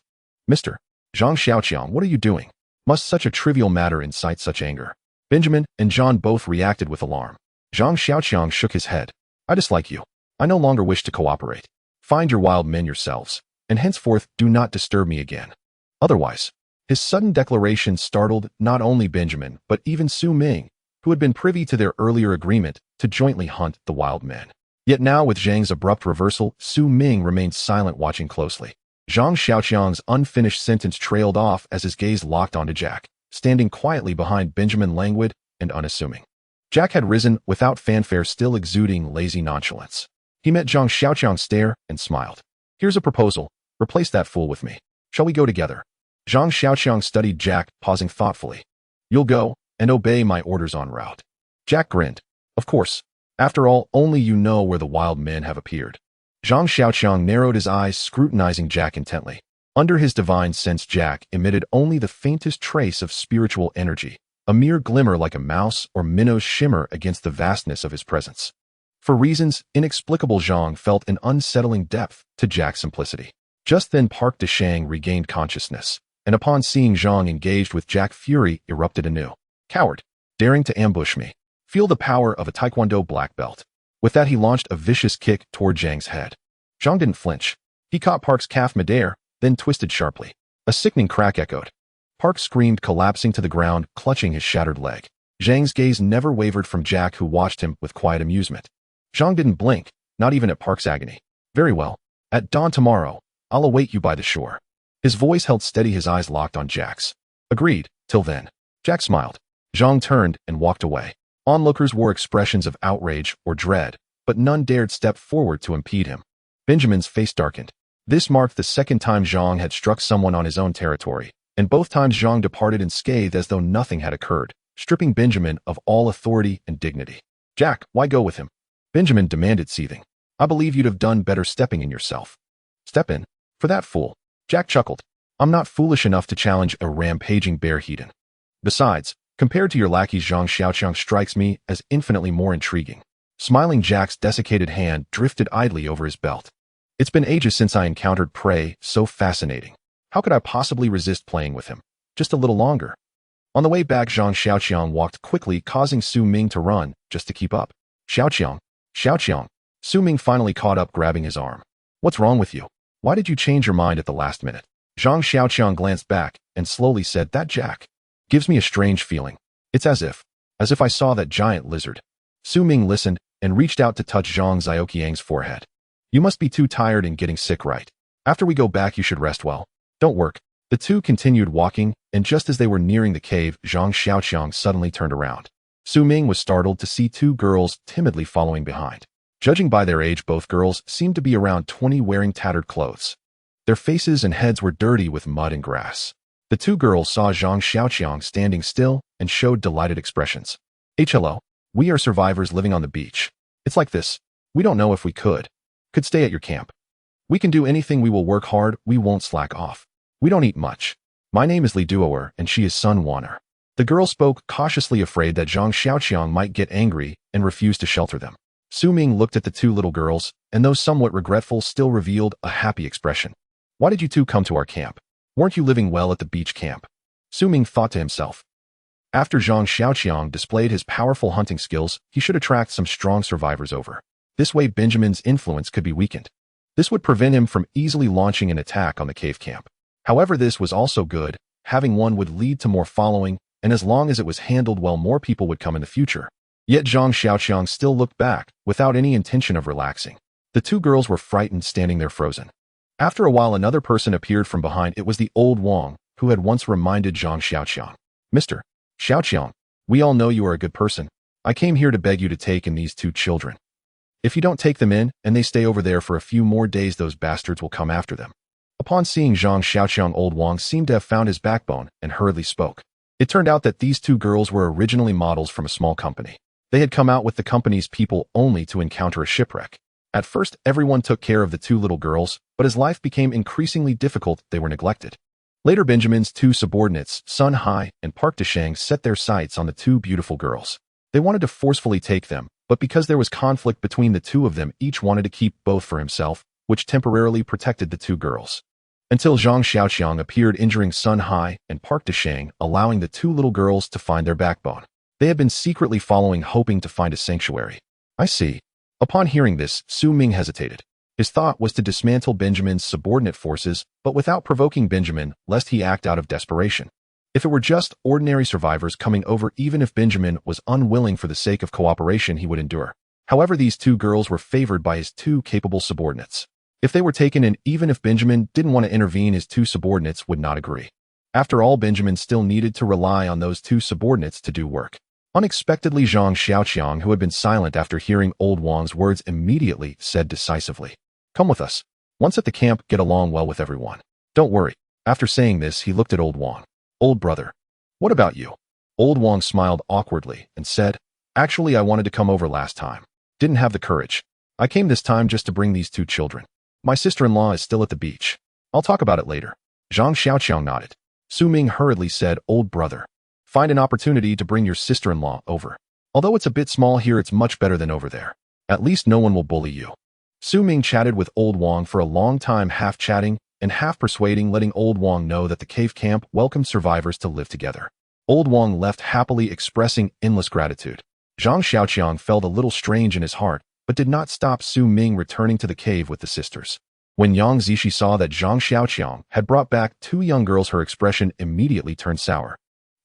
Mr. Zhang Xiaoqiang, what are you doing? Must such a trivial matter incite such anger? Benjamin and John both reacted with alarm. Zhang Xiaoqiang shook his head. I dislike you. I no longer wish to cooperate. Find your wild men yourselves, and henceforth do not disturb me again. Otherwise, his sudden declaration startled not only Benjamin, but even Su Ming, who had been privy to their earlier agreement to jointly hunt the wild men. Yet now, with Zhang's abrupt reversal, Su Ming remained silent, watching closely. Zhang Xiaoqiang's unfinished sentence trailed off as his gaze locked onto Jack, standing quietly behind Benjamin, languid and unassuming. Jack had risen without fanfare, still exuding lazy nonchalance. He met Zhang Xiaoqiang's stare and smiled. Here's a proposal. Replace that fool with me. Shall we go together? Zhang Xiaoqiang studied Jack, pausing thoughtfully. You'll go and obey my orders en route. Jack grinned. Of course. After all, only you know where the wild men have appeared. Zhang Xiaoqiang narrowed his eyes, scrutinizing Jack intently. Under his divine sense, Jack emitted only the faintest trace of spiritual energy, a mere glimmer like a mouse or minnow's shimmer against the vastness of his presence. For reasons inexplicable, Zhang felt an unsettling depth to Jack's simplicity. Just then Park Deshang regained consciousness, and upon seeing Zhang engaged with Jack, fury erupted anew. Coward, daring to ambush me. Feel the power of a Taekwondo black belt. With that, he launched a vicious kick toward Zhang's head. Zhang didn't flinch. He caught Park's calf midair, then twisted sharply. A sickening crack echoed. Park screamed, collapsing to the ground, clutching his shattered leg. Zhang's gaze never wavered from Jack, who watched him with quiet amusement. Zhang didn't blink, not even at Park's agony. Very well. At dawn tomorrow, I'll await you by the shore. His voice held steady, his eyes locked on Jack's. Agreed, till then. Jack smiled. Zhang turned and walked away. Onlookers wore expressions of outrage or dread, but none dared step forward to impede him. Benjamin's face darkened. This marked the second time Zhang had struck someone on his own territory, and both times Zhang departed unscathed as though nothing had occurred, stripping Benjamin of all authority and dignity. Jack, why go with him? Benjamin demanded, seething. I believe you'd have done better stepping in yourself. Step in? For that fool? Jack chuckled. I'm not foolish enough to challenge a rampaging bear heathen. Besides, compared to your lackeys, Zhang Xiaoqiang strikes me as infinitely more intriguing. Smiling, Jack's desiccated hand drifted idly over his belt. It's been ages since I encountered prey so fascinating. How could I possibly resist playing with him? Just a little longer. On the way back, Zhang Xiaoqiang walked quickly, causing Su Ming to run just to keep up. Xiaoqiang. Xiaoqiang. Su Ming finally caught up, grabbing his arm. What's wrong with you? Why did you change your mind at the last minute? Zhang Xiaoqiang glanced back and slowly said, that Jack gives me a strange feeling. It's as if I saw that giant lizard. Su Ming listened and reached out to touch Zhang Xiaoqiang's forehead. You must be too tired and getting sick, right? After we go back, you should rest well. Don't work. The two continued walking, and just as they were nearing the cave, Zhang Xiaoqiang suddenly turned around. Su Ming was startled to see two girls timidly following behind. Judging by their age, both girls seemed to be around 20, wearing tattered clothes. Their faces and heads were dirty with mud and grass. The two girls saw Zhang Xiaoqiang standing still and showed delighted expressions. Hello. We are survivors living on the beach. It's like this. We don't know if we could stay at your camp. We can do anything. We will work hard. We won't slack off. We don't eat much. My name is Li Duoer, and she is Sun Waner. The girl spoke, cautiously afraid that Zhang Xiaoqiang might get angry and refuse to shelter them. Su Ming looked at the two little girls, and though somewhat regretful, still revealed a happy expression. Why did you two come to our camp? Weren't you living well at the beach camp? Su Ming thought to himself. After Zhang Xiaoqiang displayed his powerful hunting skills, he should attract some strong survivors over. This way Benjamin's influence could be weakened. This would prevent him from easily launching an attack on the cave camp. However, this was also good. Having one would lead to more following, and as long as it was handled well, more people would come in the future. Yet Zhang Xiaoqiang still looked back, without any intention of relaxing. The two girls were frightened, standing there frozen. After a while, another person appeared from behind. It was the old Wang, who had once reminded Zhang Xiaoqiang. Mr. Xiaoqiang, we all know you are a good person. I came here to beg you to take in these two children. If you don't take them in, and they stay over there for a few more days, those bastards will come after them. Upon seeing Zhang Xiaoqiang, old Wang seemed to have found his backbone and hurriedly spoke. It turned out that these two girls were originally models from a small company. They had come out with the company's people only to encounter a shipwreck. At first, everyone took care of the two little girls, but as life became increasingly difficult, they were neglected. Later, Benjamin's two subordinates, Sun Hai and Park Deshang, set their sights on the two beautiful girls. They wanted to forcefully take them, but because there was conflict between the two of them, each wanted to keep both for himself, which temporarily protected the two girls. Until Zhang Xiaoqiang appeared, injuring Sun Hai and Park Deshang, allowing the two little girls to find their backbone. They had been secretly following, hoping to find a sanctuary. I see. Upon hearing this, Su Ming hesitated. His thought was to dismantle Benjamin's subordinate forces, but without provoking Benjamin, lest he act out of desperation. If it were just ordinary survivors coming over, even if Benjamin was unwilling for the sake of cooperation, he would endure. However, these two girls were favored by his two capable subordinates. If they were taken in, even if Benjamin didn't want to intervene, his two subordinates would not agree. After all, Benjamin still needed to rely on those two subordinates to do work. Unexpectedly, Zhang Xiaoqiang, who had been silent after hearing old Wang's words, immediately said decisively, "Come with us. Once at the camp, get along well with everyone. Don't worry." After saying this, he looked at old Wang. "Old brother, what about you?" Old Wang smiled awkwardly and said, "Actually, I wanted to come over last time. Didn't have the courage. I came this time just to bring these two children. My sister-in-law is still at the beach. I'll talk about it later." Zhang Xiaoqiang nodded. Su Ming hurriedly said, "Old brother, find an opportunity to bring your sister-in-law over. Although it's a bit small here, it's much better than over there. At least no one will bully you." Su Ming chatted with old Wang for a long time, half chatting and half persuading, letting old Wang know that the cave camp welcomed survivors to live together. Old Wang left happily, expressing endless gratitude. Zhang Xiaoqiang felt a little strange in his heart, but did not stop Su Ming returning to the cave with the sisters. When Yang Zishi saw that Zhang Xiaoqiang had brought back two young girls, her expression immediately turned sour.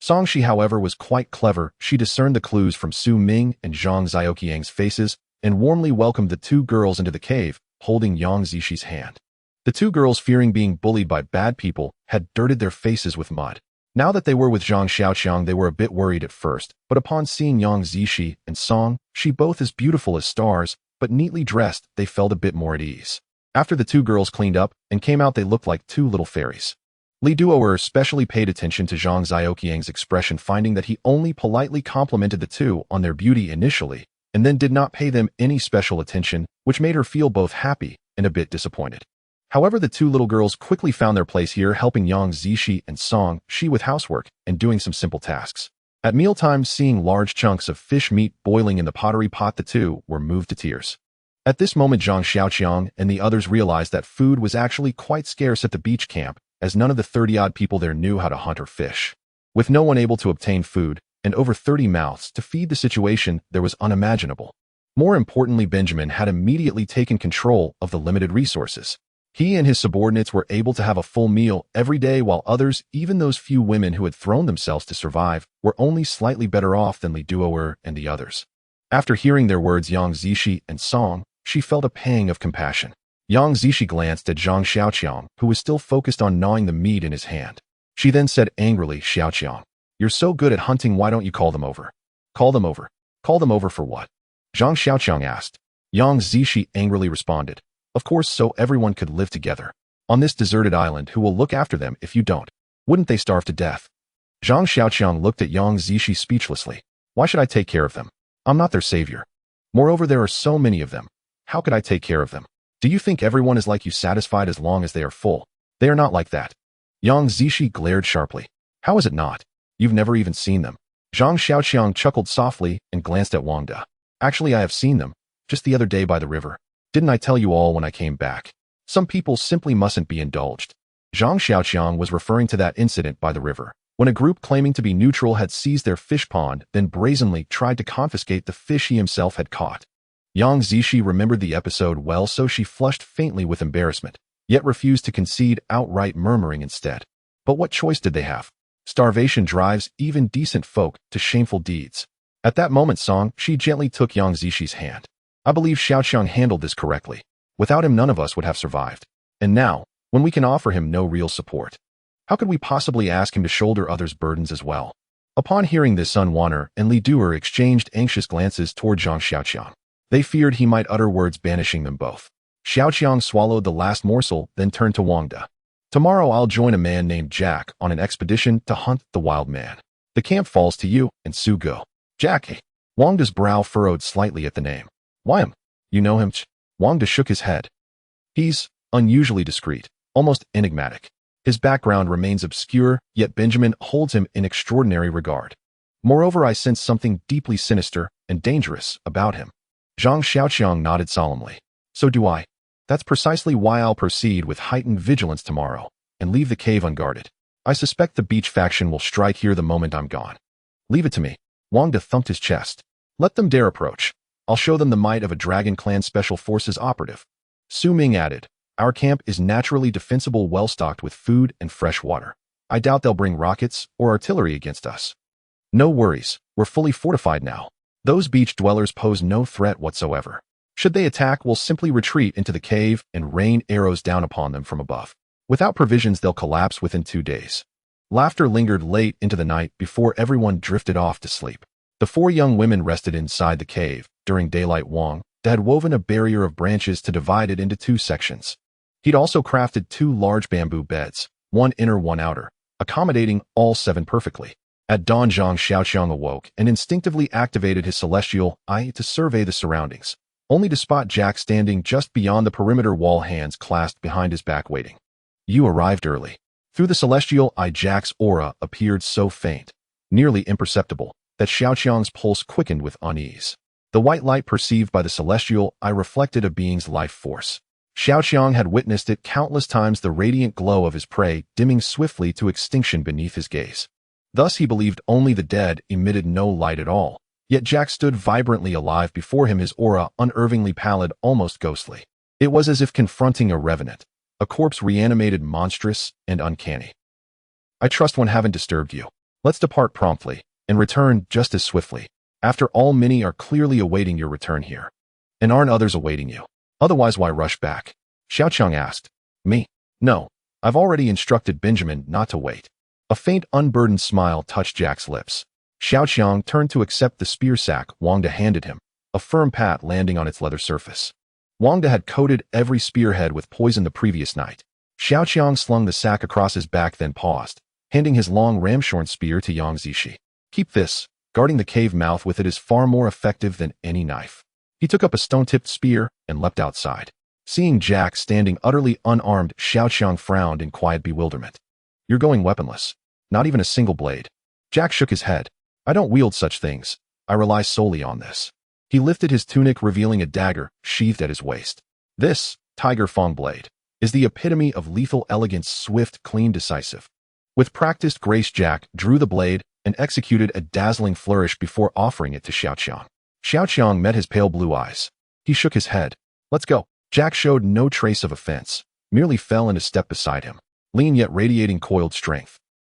Songshi, however, was quite clever. She discerned the clues from Su Ming and Zhang Xiaoqiang's faces and warmly welcomed the two girls into the cave, holding Yang Zishi's hand. The two girls, fearing being bullied by bad people, had dirted their faces with mud. Now that they were with Zhang Xiaoqiang, they were a bit worried at first, but upon seeing Yang Zishi and Song, she both as beautiful as stars, but neatly dressed, they felt a bit more at ease. After the two girls cleaned up and came out, they looked like two little fairies. Li Duoer especially paid attention to Zhang Xiaoqiang's expression, finding that he only politely complimented the two on their beauty initially, and then did not pay them any special attention, which made her feel both happy and a bit disappointed. However, the two little girls quickly found their place here, helping Yang Zishi and Song, she with housework and doing some simple tasks. At mealtime, seeing large chunks of fish meat boiling in the pottery pot, the two were moved to tears. At this moment, Zhang Xiaoqiang and the others realized that food was actually quite scarce at the beach camp, as none of the 30-odd people there knew how to hunt or fish. With no one able to obtain food, and over 30 mouths to feed, the situation there was unimaginable. More importantly, Benjamin had immediately taken control of the limited resources. He and his subordinates were able to have a full meal every day, while others, even those few women who had thrown themselves to survive, were only slightly better off than Li Duoer and the others. After hearing their words, Yang Zishi and Song, she felt a pang of compassion. Yang Zishi glanced at Zhang Xiaoqiang, who was still focused on gnawing the meat in his hand. She then said angrily, "Xiaoqiang, you're so good at hunting, why don't you call them over?" "Call them over? Call them over for what?" Zhang Xiaoqiang asked. Yang Zishi angrily responded, "Of course, so everyone could live together. On this deserted island, who will look after them if you don't? Wouldn't they starve to death?" Zhang Xiaoqiang looked at Yang Zishi speechlessly. "Why should I take care of them? I'm not their savior. Moreover, there are so many of them. How could I take care of them? Do you think everyone is like you, satisfied as long as they are full? They are not like that." Yang Zishi glared sharply. "How is it not? You've never even seen them." Zhang Xiaoqiang chuckled softly and glanced at Wang De. "Actually, I have seen them, just the other day by the river. Didn't I tell you all when I came back? Some people simply mustn't be indulged." Zhang Xiaoqiang was referring to that incident by the river, when a group claiming to be neutral had seized their fish pond, then brazenly tried to confiscate the fish he himself had caught. Yang Zishi remembered the episode well, so she flushed faintly with embarrassment, yet refused to concede, outright murmuring instead. But what choice did they have? Starvation drives even decent folk to shameful deeds. At that moment, Song, she gently took Yang Zishi's hand. "I believe Xiaoqiang handled this correctly. Without him, none of us would have survived. And now, when we can offer him no real support, how could we possibly ask him to shoulder others' burdens as well?" Upon hearing this, Sun Wanner and Li Duer exchanged anxious glances toward Zhang Xiaoqiang. They feared he might utter words banishing them both. Xiaoqiang swallowed the last morsel, then turned to Wang De. Tomorrow I'll join a man named Jack on an expedition to hunt the wild man. The camp falls to you and Su Go. Jack. Wang De's brow furrowed slightly at the name. Why him? You know him? Wang De shook his head. He's unusually discreet, almost enigmatic. His background remains obscure, yet Benjamin holds him in extraordinary regard. Moreover, I sense something deeply sinister and dangerous about him. Zhang Xiaoqiang nodded solemnly. So do I. That's precisely why I'll proceed with heightened vigilance tomorrow and leave the cave unguarded. I suspect the beach faction will strike here the moment I'm gone. Leave it to me. Wang De thumped his chest. Let them dare approach. I'll show them the might of a Dragon Clan Special Forces operative. Su Ming added, our camp is naturally defensible, well-stocked with food and fresh water. I doubt they'll bring rockets or artillery against us. No worries, we're fully fortified now. Those beach dwellers pose no threat whatsoever. Should they attack, we'll simply retreat into the cave and rain arrows down upon them from above. Without provisions, they'll collapse within 2 days. Laughter lingered late into the night before everyone drifted off to sleep. The 4 young women rested inside the cave. During daylight, Wang De had woven a barrier of branches to divide it into 2 sections. He'd also crafted 2 large bamboo beds, one inner, one outer, accommodating all 7 perfectly. At dawn, Zhang Xiaoqiang awoke and instinctively activated his celestial eye to survey the surroundings, only to spot Jack standing just beyond the perimeter wall, hands clasped behind his back, waiting. You arrived early. Through the celestial eye, Jack's aura appeared so faint, nearly imperceptible, that Xiaoqiang's pulse quickened with unease. The white light perceived by the celestial eye reflected a being's life force. Xiaoqiang had witnessed it countless times, the radiant glow of his prey dimming swiftly to extinction beneath his gaze. Thus he believed only the dead emitted no light at all. Yet Jack stood vibrantly alive before him, his aura unervingly pallid, almost ghostly. It was as if confronting a revenant, a corpse reanimated, monstrous and uncanny. I trust one haven't disturbed you. Let's depart promptly and return just as swiftly. After all, many are clearly awaiting your return here. And aren't others awaiting you? Otherwise, why rush back? Xiaoqiang asked. Me? No. I've already instructed Benjamin not to wait. A faint, unburdened smile touched Jack's lips. Xiaoqiang turned to accept the spear sack Wang De handed him, a firm pat landing on its leather surface. Wang De had coated every spearhead with poison the previous night. Xiaoqiang slung the sack across his back, then paused, handing his long ramshorn spear to Yang Zishi. Keep this. Guarding the cave mouth with it is far more effective than any knife. He took up a stone-tipped spear and leapt outside. Seeing Jack standing utterly unarmed, Xiaoqiang frowned in quiet bewilderment. You're going weaponless. Not even a single blade. Jack shook his head. I don't wield such things. I rely solely on this. He lifted his tunic, revealing a dagger sheathed at his waist. This, Tiger Fong blade, is the epitome of lethal elegance, swift, clean, decisive. With practiced grace, Jack drew the blade and executed a dazzling flourish before offering it to Xiaoqiang. Xiaoqiang met his pale blue eyes. He shook his head. Let's go. Jack showed no trace of offense, merely fell into step beside him, lean yet radiating coiled strength.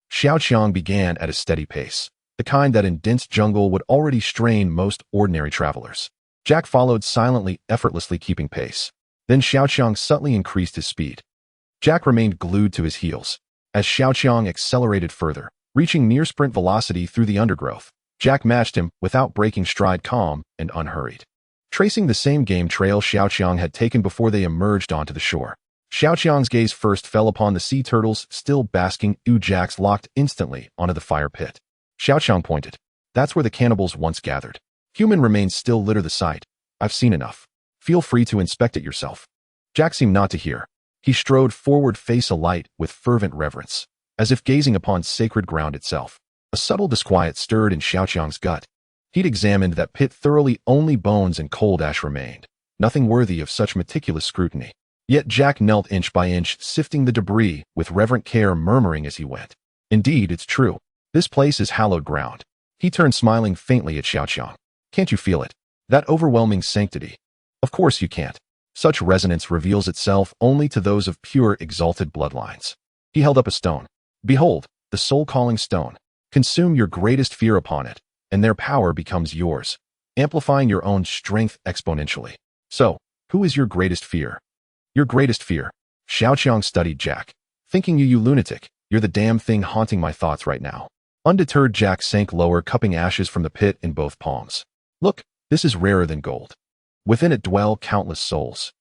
Xiaoqiang began at a steady pace, the kind that in dense jungle would already strain most ordinary travelers. Jack followed silently, effortlessly keeping pace. Then Xiaoqiang subtly increased his speed. Jack remained glued to his heels. As Xiaoqiang accelerated further, reaching near sprint velocity through the undergrowth, Jack matched him without breaking stride, calm and unhurried. Tracing the same game trail Xiaoqiang had taken before they emerged onto the shore. Xiaoqiang's gaze first fell upon the sea turtles still basking. Jack's locked instantly onto the fire pit. Xiaoqiang pointed. That's where the cannibals once gathered. Human remains still litter the site. I've seen enough. Feel free to inspect it yourself. Jack seemed not to hear. He strode forward, face alight with fervent reverence, as if gazing upon sacred ground itself. A subtle disquiet stirred in Xiaoqiang's gut. He'd examined that pit thoroughly, only bones and cold ash remained, nothing worthy of such meticulous scrutiny. Yet Jack knelt inch by inch, sifting the debris with reverent care, murmuring as he went. Indeed, it's true. This place is hallowed ground. He turned, smiling faintly at Xiaoqiang. Can't you feel it? That overwhelming sanctity. Of course you can't. Such resonance reveals itself only to those of pure, exalted bloodlines. He held up a stone. Behold, the soul-calling stone. Consume your greatest fear upon it, and their power becomes yours, amplifying your own strength exponentially. So, who is your greatest fear? Your greatest fear. Xiaoqiang studied Jack. Thinking you lunatic. You're the damn thing haunting my thoughts right now. Undeterred, Jack sank lower, cupping ashes from the pit in both palms. Look, this is rarer than gold. Within it dwell countless souls.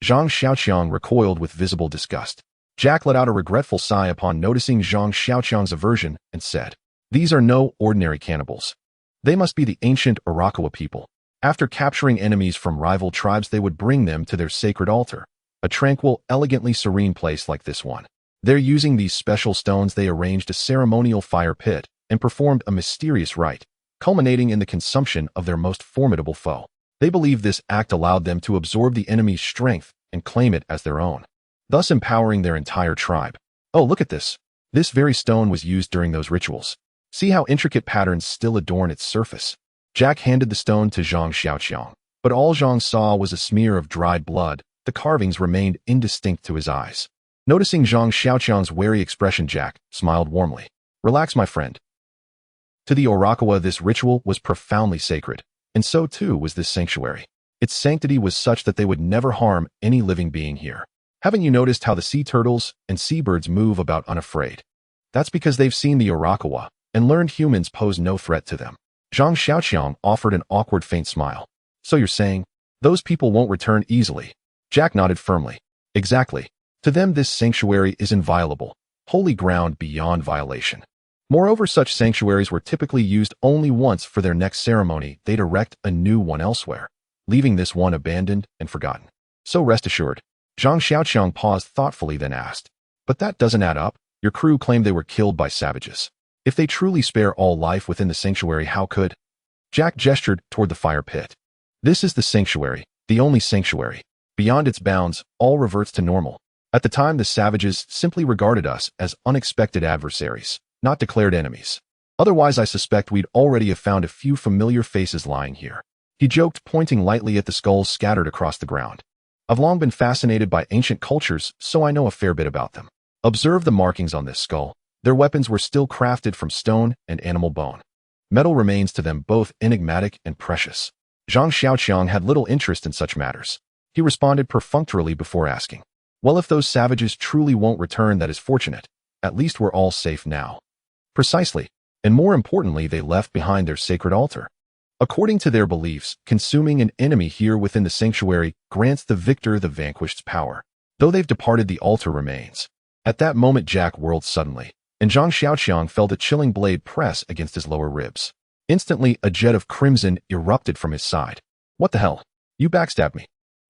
Zhang Xiaoqiang recoiled with visible disgust. Jack let out a regretful sigh upon noticing Zhang Xiaoqiang's aversion and said, "These are no ordinary cannibals. They must be the ancient Arakawa people. After capturing enemies from rival tribes, they would bring them to their sacred altar, a tranquil, elegantly serene place like this one. They're using these special stones. They arranged a ceremonial fire pit and performed a mysterious rite, culminating in the consumption of their most formidable foe. They believe this act allowed them to absorb the enemy's strength and claim it as their own, thus empowering their entire tribe. Oh, look at this. This very stone was used during those rituals. See how intricate patterns still adorn its surface." Jack handed the stone to Zhang Xiaoqiang, but all Zhang saw was a smear of dried blood. The carvings remained indistinct to his eyes. Noticing Zhang Xiaoqiang's wary expression, Jack smiled warmly. "Relax, my friend. To the Arakawa, this ritual was profoundly sacred, and so too was this sanctuary. Its sanctity was such that they would never harm any living being here. Haven't you noticed how the sea turtles and seabirds move about unafraid? That's because they've seen the Arakawa and learned humans pose no threat to them." Zhang Xiaoqiang offered an awkward faint smile. "So you're saying those people won't return easily?" Jack nodded firmly. "Exactly. To them this sanctuary is inviolable, holy ground beyond violation. Moreover, such sanctuaries were typically used only once. For their next ceremony, they'd erect a new one elsewhere, leaving this one abandoned and forgotten. So rest assured." Zhang Xiaoqiang paused thoughtfully, then asked, "But that doesn't add up. Your crew claimed they were killed by savages. If they truly spare all life within the sanctuary, how could—" Jack gestured toward the fire pit. "This is the sanctuary, the only sanctuary. Beyond its bounds, all reverts to normal. At the time, the savages simply regarded us as unexpected adversaries, not declared enemies. Otherwise, I suspect we'd already have found a few familiar faces lying here." He joked, pointing lightly at the skulls scattered across the ground. "I've long been fascinated by ancient cultures, so I know a fair bit about them. Observe the markings on this skull. Their weapons were still crafted from stone and animal bone. Metal remains to them both enigmatic and precious." Zhang Xiaoqiang had little interest in such matters. He responded perfunctorily before asking, "Well, if those savages truly won't return, that is fortunate. At least we're all safe now." "Precisely. And more importantly, they left behind their sacred altar. According to their beliefs, consuming an enemy here within the sanctuary grants the victor the vanquished's power. Though they've departed, the altar remains." At that moment, Jack whirled suddenly, and Zhang Xiaoqiang felt a chilling blade press against his lower ribs. Instantly, a jet of crimson erupted from his side. "What the hell? You backstabbed me."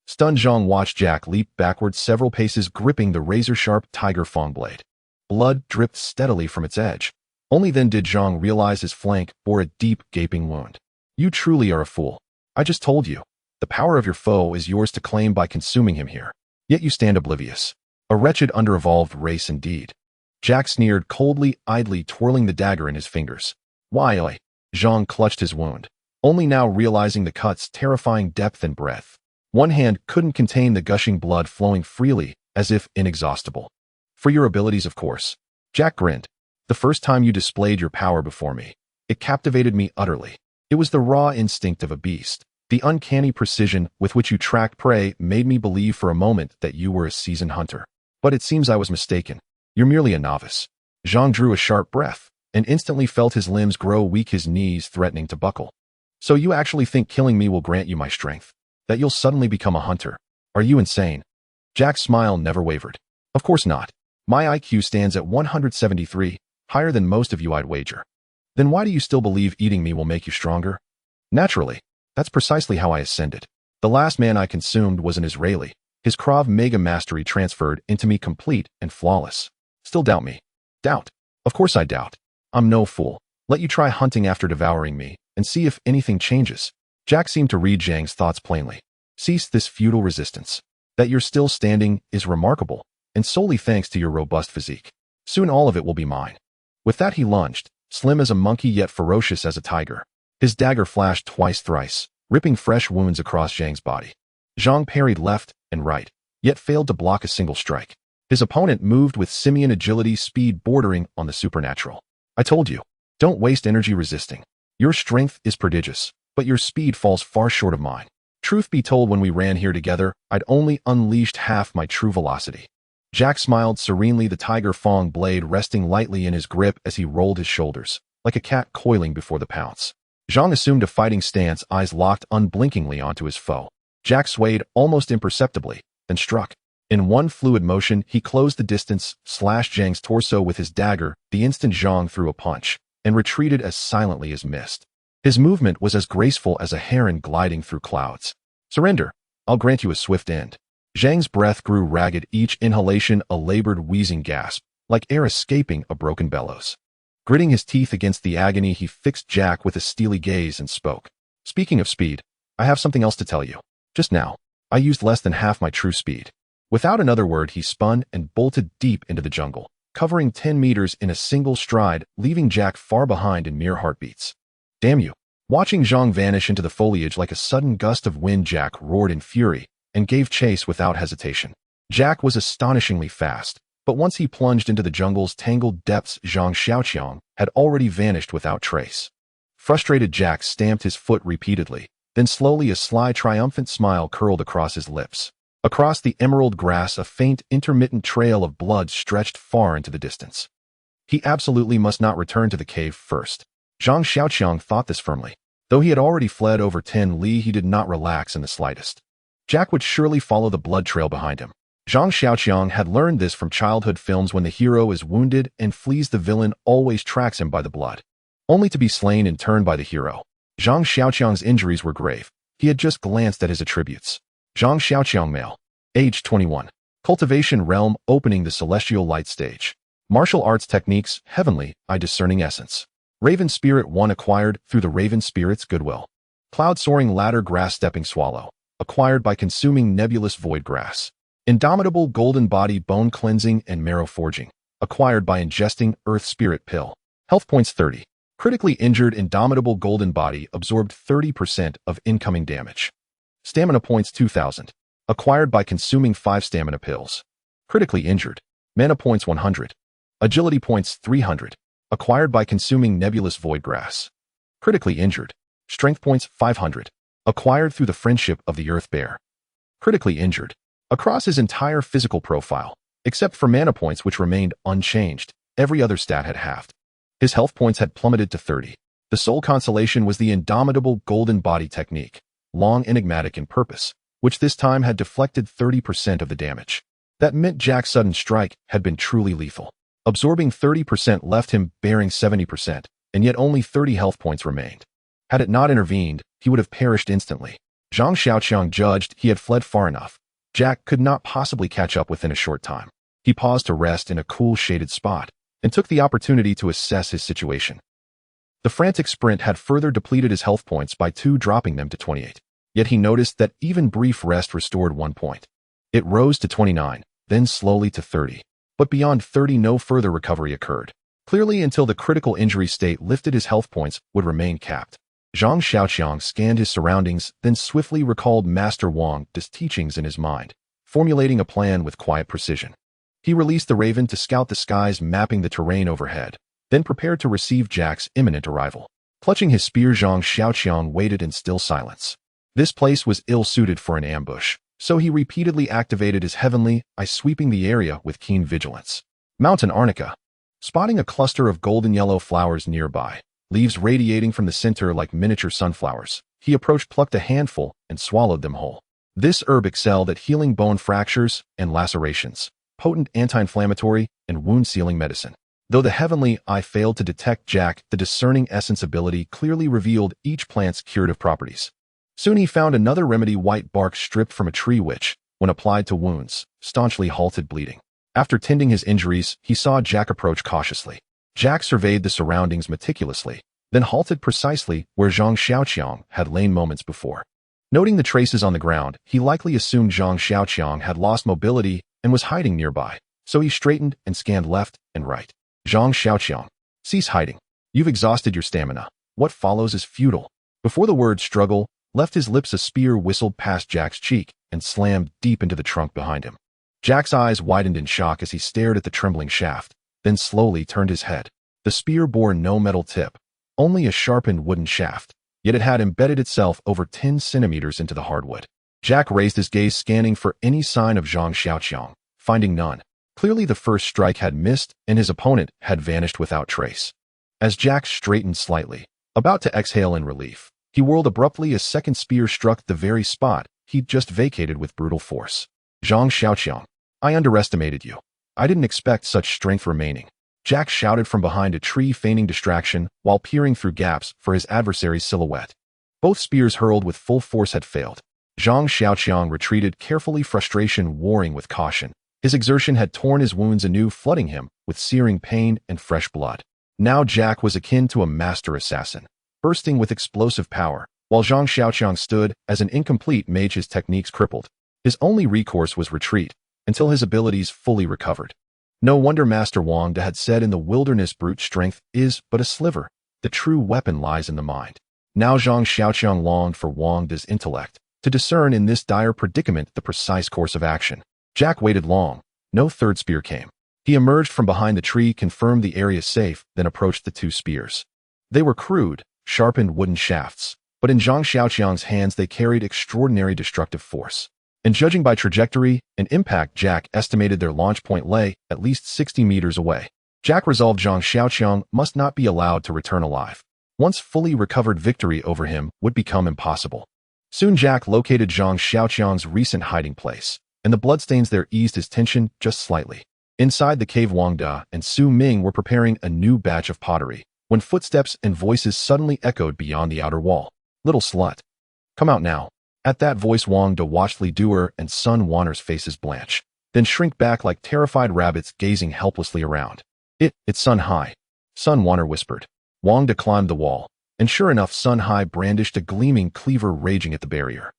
Stunned, Zhang watched Jack leap backward several paces, gripping the razor-sharp tiger fang blade. Blood dripped steadily from its edge. Only then did Zhang realize his flank bore a deep, gaping wound. "You truly are a fool. I just told you. The power of your foe is yours to claim by consuming him here. Yet you stand oblivious. A wretched, under-evolved race indeed." Jack sneered coldly, idly twirling the dagger in his fingers. "Why?" Zhang clutched his wound, only now realizing the cut's terrifying depth and breadth. One hand couldn't contain the gushing blood flowing freely, as if inexhaustible. "For your abilities, of course." Jack grinned. "The first time you displayed your power before me, it captivated me utterly. It was the raw instinct of a beast. The uncanny precision with which you tracked prey made me believe for a moment that you were a seasoned hunter. But it seems I was mistaken. You're merely a novice." Zhang drew a sharp breath, and instantly felt his limbs grow weak, his knees threatening to buckle. "So you actually think killing me will grant you my strength? That you'll suddenly become a hunter? Are you insane?" Jack's smile never wavered. "Of course not. My IQ stands at 173, higher than most of you, I'd wager." "Then why do you still believe eating me will make you stronger?" "Naturally. That's precisely how I ascended. The last man I consumed was an Israeli. His Krav Maga mastery transferred into me complete and flawless. Still doubt me?" "Doubt? Of course I doubt. I'm no fool. Let you try hunting after devouring me, and see if anything changes." Jack seemed to read Zhang's thoughts plainly. "Cease this futile resistance. That you're still standing is remarkable, and solely thanks to your robust physique. Soon all of it will be mine." With that he lunged, slim as a monkey yet ferocious as a tiger. His dagger flashed twice, thrice, ripping fresh wounds across Zhang's body. Zhang parried left and right, yet failed to block a single strike. His opponent moved with simian agility, speed bordering on the supernatural. "I told you, don't waste energy resisting. Your strength is prodigious, but your speed falls far short of mine. Truth be told, when we ran here together, I'd only unleashed half my true velocity." Jack smiled serenely, the tiger fang blade resting lightly in his grip as he rolled his shoulders, like a cat coiling before the pounce. Zhang assumed a fighting stance, eyes locked unblinkingly onto his foe. Jack swayed almost imperceptibly, then struck. In one fluid motion, he closed the distance, slashed Zhang's torso with his dagger the instant Zhang threw a punch, and retreated as silently as mist. His movement was as graceful as a heron gliding through clouds. Surrender. I'll grant you a swift end. Zhang's breath grew ragged, each inhalation a labored, wheezing gasp, like air escaping a broken bellows. Gritting his teeth against the agony, he fixed Jack with a steely gaze and spoke. Speaking of speed, I have something else to tell you. Just now, I used less than half my true speed. Without another word, he spun and bolted deep into the jungle, covering 10 meters in a single stride, leaving Jack far behind in mere heartbeats. Damn you. Watching Zhang vanish into the foliage like a sudden gust of wind, Jack roared in fury and gave chase without hesitation. Jack was astonishingly fast, but once he plunged into the jungle's tangled depths, Zhang Xiaoqiang had already vanished without trace. Frustrated, Jack stamped his foot repeatedly, then slowly a sly, triumphant smile curled across his lips. Across the emerald grass, a faint, intermittent trail of blood stretched far into the distance. He absolutely must not return to the cave first. Zhang Xiaoqiang thought this firmly. Though he had already fled over 10 li, he did not relax in the slightest. Jack would surely follow the blood trail behind him. Zhang Xiaoqiang had learned this from childhood films. When the hero is wounded and flees, the villain always tracks him by the blood, only to be slain in turn by the hero. Zhang Xiaoqiang's injuries were grave. He had just glanced at his attributes. Zhang Xiaoqiang, male, age 21. Cultivation realm, opening the celestial light stage. Martial arts techniques, heavenly, discerning essence. Raven spirit 1 acquired through the Raven spirit's goodwill. Cloud soaring ladder, grass stepping swallow, acquired by consuming nebulous void grass. Indomitable golden body, bone cleansing and marrow forging, acquired by ingesting earth spirit pill. Health points 30. Critically injured, indomitable golden body absorbed 30% of incoming damage. Stamina points 2000, acquired by consuming 5 stamina pills. Critically injured. Mana points 100. Agility points 300, acquired by consuming nebulous void grass. Critically injured. Strength points 500, acquired through the friendship of the earth bear. Critically injured. Across his entire physical profile, except for mana points which remained unchanged, every other stat had halved. His health points had plummeted to 30. The sole consolation was the indomitable golden body technique, long enigmatic in purpose, which this time had deflected 30% of the damage. That meant Jack's sudden strike had been truly lethal. Absorbing 30% left him bearing 70%, and yet only 30 health points remained. Had it not intervened, he would have perished instantly. Zhang Xiaoqiang judged he had fled far enough. Jack could not possibly catch up within a short time. He paused to rest in a cool, shaded spot, and took the opportunity to assess his situation. The frantic sprint had further depleted his health points by 2, dropping them to 28. Yet he noticed that even brief rest restored 1 point. It rose to 29, then slowly to 30. But beyond 30, no further recovery occurred. Clearly, until the critical injury state lifted, his health points would remain capped. Zhang Xiaoqiang scanned his surroundings, then swiftly recalled Master Wang's teachings in his mind, formulating a plan with quiet precision. He released the raven to scout the skies, mapping the terrain overhead, then prepared to receive Jack's imminent arrival. Clutching his spear, Zhang Xiaoqiang waited in still silence. This place was ill-suited for an ambush, so he repeatedly activated his heavenly eye, sweeping the area with keen vigilance. Mountain Arnica. Spotting a cluster of golden yellow flowers nearby, leaves radiating from the center like miniature sunflowers, he approached, plucked a handful, and swallowed them whole. This herb excelled at healing bone fractures and lacerations, potent anti-inflammatory and wound-sealing medicine. Though the heavenly eye failed to detect Jack, the discerning essence ability clearly revealed each plant's curative properties. Soon he found another remedy, white bark stripped from a tree which, when applied to wounds, staunchly halted bleeding. After tending his injuries, he saw Jack approach cautiously. Jack surveyed the surroundings meticulously, then halted precisely where Zhang Xiaoqiang had lain moments before. Noting the traces on the ground, he likely assumed Zhang Xiaoqiang had lost mobility and was hiding nearby, so he straightened and scanned left and right. Zhang Xiaoqiang, cease hiding. You've exhausted your stamina. What follows is futile. Before the word struggle left his lips, a spear whistled past Jack's cheek and slammed deep into the trunk behind him. Jack's eyes widened in shock as he stared at the trembling shaft, then slowly turned his head. The spear bore no metal tip, only a sharpened wooden shaft, yet it had embedded itself over 10 centimeters into the hardwood. Jack raised his gaze, scanning for any sign of Zhang Xiaoqiang, finding none. Clearly the first strike had missed, and his opponent had vanished without trace. As Jack straightened slightly, about to exhale in relief, he whirled abruptly. A second spear struck the very spot he'd just vacated with brutal force. Zhang Xiaoqiang, I underestimated you. I didn't expect such strength remaining. Jack shouted from behind a tree, feigning distraction while peering through gaps for his adversary's silhouette. Both spears hurled with full force had failed. Zhang Xiaoqiang retreated carefully, frustration warring with caution. His exertion had torn his wounds anew, flooding him with searing pain and fresh blood. Now Jack was akin to a master assassin, bursting with explosive power, while Zhang Xiaoqiang stood as an incomplete mage, his techniques crippled. His only recourse was retreat, until his abilities fully recovered. No wonder Master Wang De had said in the wilderness, brute strength is but a sliver. The true weapon lies in the mind. Now Zhang Xiaoqiang longed for Wang De's intellect, to discern in this dire predicament the precise course of action. Jack waited long. No third spear came. He emerged from behind the tree, confirmed the area safe, then approached the two spears. They were crude, sharpened wooden shafts, but in Zhang Xiaoqiang's hands they carried extraordinary destructive force. And judging by trajectory and impact, Jack estimated their launch point lay at least 60 meters away. Jack resolved Zhang Xiaoqiang must not be allowed to return alive. Once fully recovered, victory over him would become impossible. Soon Jack located Zhang Xiaoqiang's recent hiding place, and the bloodstains there eased his tension just slightly. Inside the cave, Wang De and Su Ming were preparing a new batch of pottery, when footsteps and voices suddenly echoed beyond the outer wall. Little slut. Come out now. At that voice, Wang De watched Li Duer and Sun Wanner's faces blanch, then shrink back like terrified rabbits gazing helplessly around. It's Sun Hai. Sun Wanner whispered. Wang De climbed the wall, and sure enough, Sun Hai brandished a gleaming cleaver, raging at the barrier.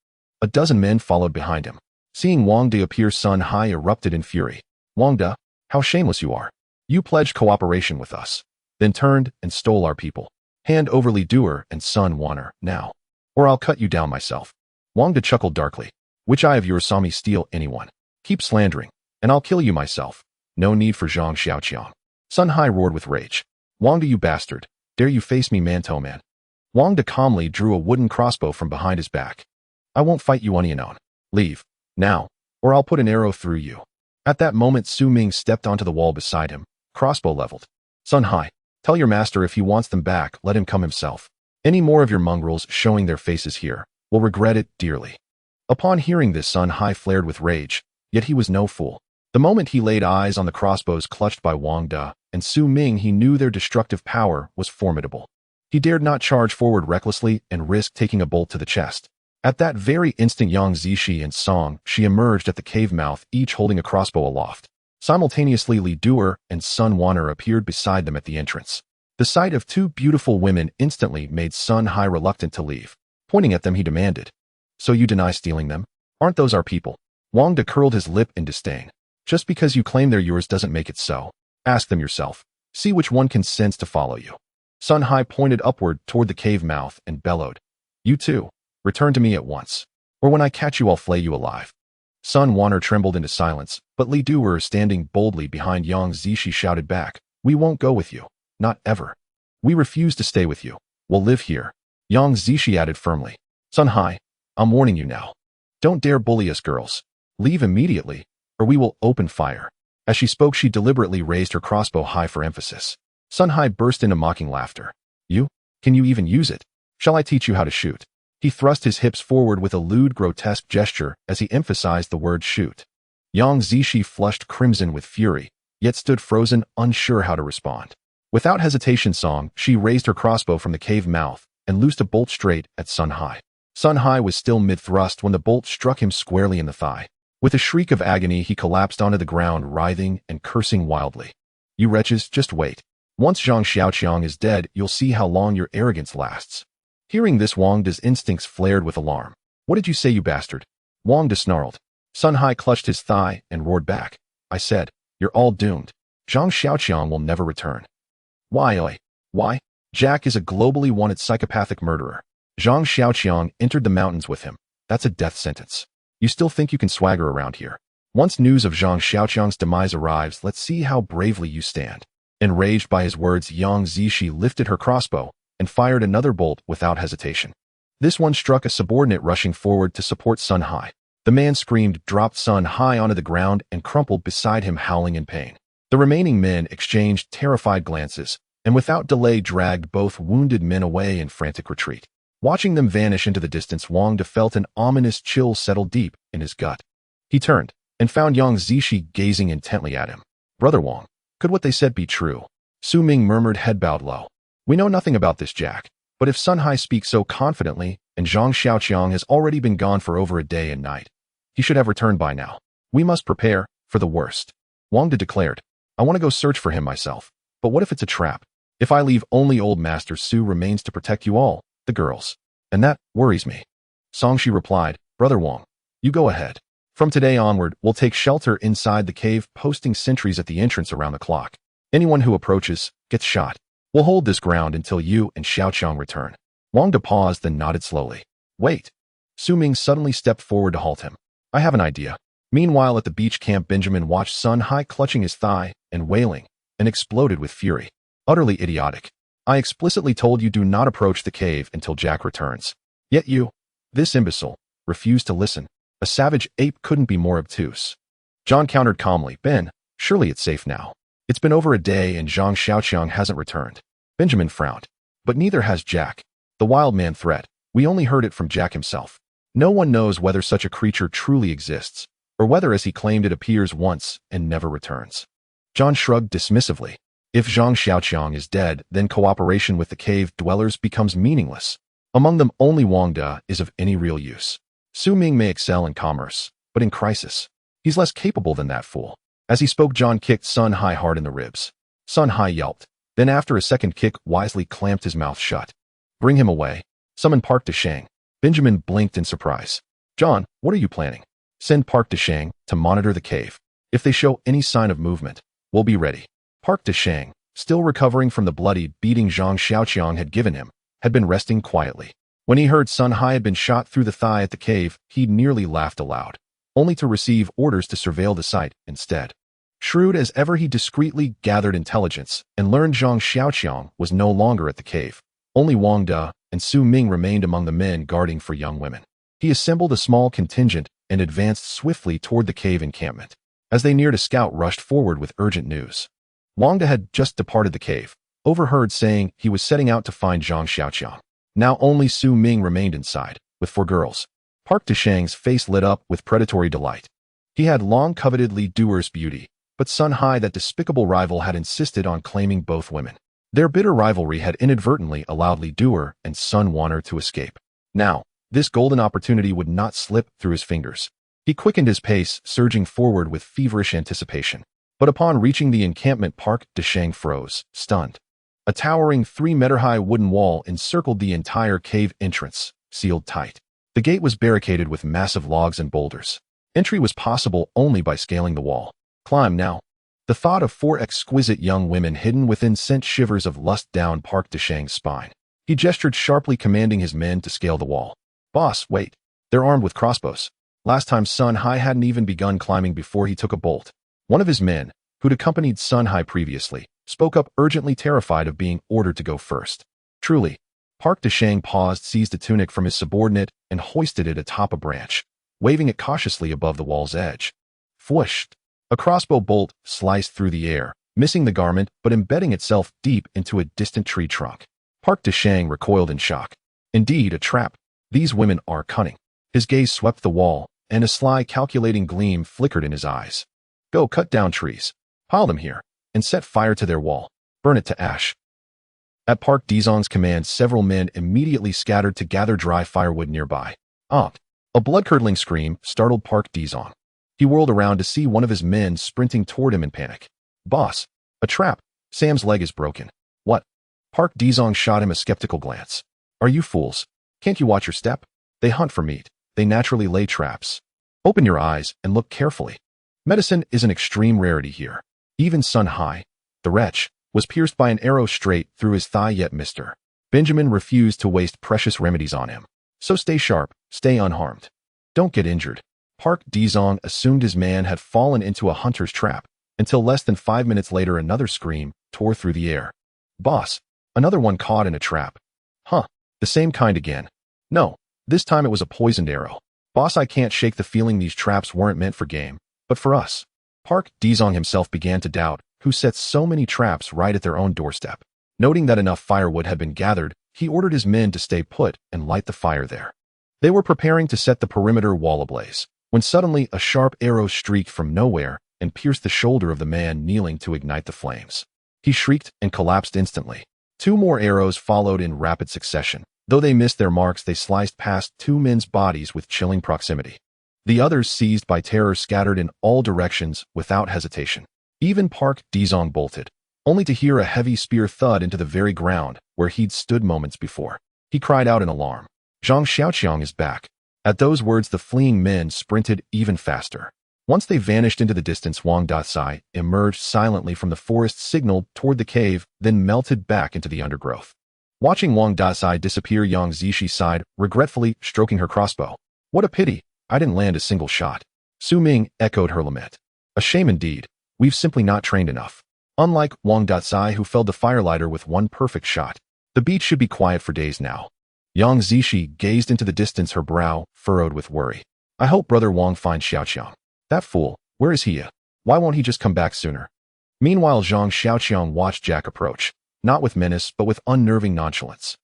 A dozen men followed behind him. Seeing Wang De appear, Sun Hai erupted in fury. Wang De, how shameless you are. You pledged cooperation with us, then turned and stole our people. Hand over Li Duer and Sun Wanner, now, or I'll cut you down myself. Wang De chuckled darkly. Which eye of yours saw me steal anyone? Keep slandering, and I'll kill you myself. No need for Zhang Xiaoqiang. Sun Hai roared with rage. Wang De, you bastard. Dare you face me man-to-man? Wang De calmly drew a wooden crossbow from behind his back. I won't fight you, Onion. Leave, now, or I'll put an arrow through you. At that moment, Su Ming stepped onto the wall beside him, crossbow leveled. Sun Hai, tell your master if he wants them back, let him come himself. Any more of your mongrels showing their faces here will regret it dearly. Upon hearing this, Sun Hai flared with rage, yet he was no fool. The moment he laid eyes on the crossbows clutched by Wang De and Su Ming, he knew their destructive power was formidable. He dared not charge forward recklessly and risk taking a bolt to the chest. At that very instant, Yang Zishi and Song Shi emerged at the cave mouth, each holding a crossbow aloft. Simultaneously, Li Duer and Sun Wanner appeared beside them at the entrance. The sight of two beautiful women instantly made Sun Hai reluctant to leave. Pointing at them, he demanded, So you deny stealing them? Aren't those our people? Wang De curled his lip in disdain. Just because you claim they're yours doesn't make it so. Ask them yourself. See which one consents to follow you. Sun Hai pointed upward toward the cave mouth and bellowed, You too, return to me at once, or when I catch you I'll flay you alive. Sun Wanner trembled into silence, but Li Duer, standing boldly behind Yang Zishi, shouted back, We won't go with you. Not ever. We refuse to stay with you. We'll live here. Yang Zishi added firmly, Sun Hai, I'm warning you now. Don't dare bully us girls. Leave immediately, or we will open fire. As she spoke, she deliberately raised her crossbow high for emphasis. Sun Hai burst into mocking laughter. You? Can you even use it? Shall I teach you how to shoot? He thrust his hips forward with a lewd, grotesque gesture as he emphasized the word shoot. Yang Zishi flushed crimson with fury, yet stood frozen, unsure how to respond. Without hesitation, Song Shi raised her crossbow from the cave mouth and loosed a bolt straight at Sun Hai. Sun Hai was still mid-thrust when the bolt struck him squarely in the thigh. With a shriek of agony, he collapsed onto the ground, writhing and cursing wildly. You wretches, just wait. Once Zhang Xiaoqiang is dead, you'll see how long your arrogance lasts. Hearing this, Wang De's instincts flared with alarm. What did you say, you bastard? Wang De snarled. Sun Hai clutched his thigh and roared back. I said, you're all doomed. Zhang Xiaoqiang will never return. Why? Why? Jack is a globally wanted psychopathic murderer. Zhang Xiaoqiang entered the mountains with him. That's a death sentence. You still think you can swagger around here? Once news of Zhang Xiaoqiang's demise arrives, let's see how bravely you stand. Enraged by his words, Yang Zishi lifted her crossbow and fired another bolt without hesitation. This one struck a subordinate rushing forward to support Sun Hai. The man screamed, dropped Sun Hai onto the ground, and crumpled beside him, howling in pain. The remaining men exchanged terrified glances, and without delay dragged both wounded men away in frantic retreat. Watching them vanish into the distance, Wang De felt an ominous chill settle deep in his gut. He turned and found Yang Zishi gazing intently at him. Brother Wang, could what they said be true? Su Ming murmured, head bowed low. We know nothing about this, Jack, but if Sun Hai speaks so confidently, and Zhang Xiaoqiang has already been gone for over a day and night, he should have returned by now. We must prepare for the worst. Wang De declared, I want to go search for him myself, but what if it's a trap? If I leave, only old Master Su remains to protect you all, the girls. And that worries me. Songshi replied, Brother Wang, you go ahead. From today onward, we'll take shelter inside the cave, posting sentries at the entrance around the clock. Anyone who approaches gets shot. We'll hold this ground until you and Xiaoqiang return. Wang De paused, then nodded slowly. Wait. Su Ming suddenly stepped forward to halt him. I have an idea. Meanwhile, at the beach camp, Benjamin watched Sun Hai clutching his thigh and wailing, and exploded with fury. Utterly idiotic. I explicitly told you do not approach the cave until Jack returns. Yet you, this imbecile, refused to listen. A savage ape couldn't be more obtuse. John countered calmly, Ben, surely it's safe now. It's been over a day and Zhang Xiaoqiang hasn't returned. Benjamin frowned. But neither has Jack. The wild man threat, we only heard it from Jack himself. No one knows whether such a creature truly exists, or whether as he claimed it appears once and never returns. John shrugged dismissively. If Zhang Xiaoqiang is dead, then cooperation with the cave dwellers becomes meaningless. Among them, only Wang De is of any real use. Su Ming may excel in commerce, but in crisis, he's less capable than that fool. As he spoke, John kicked Sun Hai hard in the ribs. Sun Hai yelped, then after a second kick, wisely clamped his mouth shut. Bring him away. Summon Park DeShang. Benjamin blinked in surprise. John, what are you planning? Send Park DeShang to monitor the cave. If they show any sign of movement, we'll be ready. Park DeShang, still recovering from the bloody beating Zhang Xiaoqiang had given him, had been resting quietly. When he heard Sun Hai had been shot through the thigh at the cave, he nearly laughed aloud, only to receive orders to surveil the site instead. Shrewd as ever, he discreetly gathered intelligence and learned Zhang Xiaoqiang was no longer at the cave. Only Wang De and Su Ming remained among the men guarding for young women. He assembled a small contingent and advanced swiftly toward the cave encampment. As they neared, a scout rushed forward with urgent news. Wang De had just departed the cave, overheard saying he was setting out to find Zhang Xiaoqiang. Now only Su Ming remained inside, with 4 girls. Park DeShang's face lit up with predatory delight. He had long coveted Li Duer's beauty, but Sun Hai, that despicable rival, had insisted on claiming both women. Their bitter rivalry had inadvertently allowed Li Duer and Sun Wanner to escape. Now, this golden opportunity would not slip through his fingers. He quickened his pace, surging forward with feverish anticipation. But upon reaching the encampment, Park DeShang froze, stunned. A towering 3-meter-high wooden wall encircled the entire cave entrance, sealed tight. The gate was barricaded with massive logs and boulders. Entry was possible only by scaling the wall. Climb now. The thought of 4 exquisite young women hidden within sent shivers of lust down Park DeShang's spine. He gestured sharply, commanding his men to scale the wall. Boss, wait. They're armed with crossbows. Last time Sun Hai hadn't even begun climbing before he took a bolt. One of his men, who'd accompanied Sun Hai previously, spoke up urgently, terrified of being ordered to go first. Truly. Park DeShang paused, seized a tunic from his subordinate, and hoisted it atop a branch, waving it cautiously above the wall's edge. Fwoosh! A crossbow bolt sliced through the air, missing the garment but embedding itself deep into a distant tree trunk. Park DeShang recoiled in shock. Indeed, a trap. These women are cunning. His gaze swept the wall, and a sly, calculating gleam flickered in his eyes. Go cut down trees. Pile them here, and set fire to their wall. Burn it to ash. At Park DeShang's command, several men immediately scattered to gather dry firewood nearby. A blood-curdling scream startled Park DeShang. He whirled around to see one of his men sprinting toward him in panic. Boss, a trap. Sam's leg is broken. What? Park DeShang shot him a skeptical glance. Are you fools? Can't you watch your step? They hunt for meat. They naturally lay traps. Open your eyes and look carefully. Medicine is an extreme rarity here. Even Sun Hai, the wretch, was pierced by an arrow straight through his thigh, yet Mr. Benjamin refused to waste precious remedies on him. So stay sharp, stay unharmed. Don't get injured. Park DeShang assumed his man had fallen into a hunter's trap, until less than 5 minutes later another scream tore through the air. Boss, another one caught in a trap. Huh, the same kind again. No, this time it was a poisoned arrow. Boss, I can't shake the feeling these traps weren't meant for game, but for us. Park DeShang himself began to doubt who sets so many traps right at their own doorstep. Noting that enough firewood had been gathered, He ordered his men to stay put and light the fire there. They were preparing to set the perimeter wall ablaze, when suddenly a sharp arrow streaked from nowhere and pierced the shoulder of the man kneeling to ignite the flames. He shrieked and collapsed instantly. 2 more arrows followed in rapid succession. Though they missed their marks, they sliced past 2 men's bodies with chilling proximity. The others, seized by terror, scattered in all directions without hesitation. Even Park Dizong bolted, only to hear a heavy spear thud into the very ground where he'd stood moments before. He cried out in alarm. Zhang Xiaoqiang is back. At those words, the fleeing men sprinted even faster. Once they vanished into the distance, Wang Dacai emerged silently from the forest, signaled toward the cave, then melted back into the undergrowth. Watching Wang Dacai disappear, Yang Zishi sighed, regretfully stroking her crossbow. What a pity, I didn't land a single shot. Su Ming echoed her lament. A shame indeed, we've simply not trained enough. Unlike Wang Dacai, who felled the firelighter with 1 perfect shot. The beach should be quiet for days now. Yang Zishi gazed into the distance, her brow furrowed with worry. I hope Brother Wang finds Xiaoqiang. That fool, where is he? Why won't he just come back sooner? Meanwhile, Zhang Xiaoqiang watched Jack approach, not with menace but with unnerving nonchalance.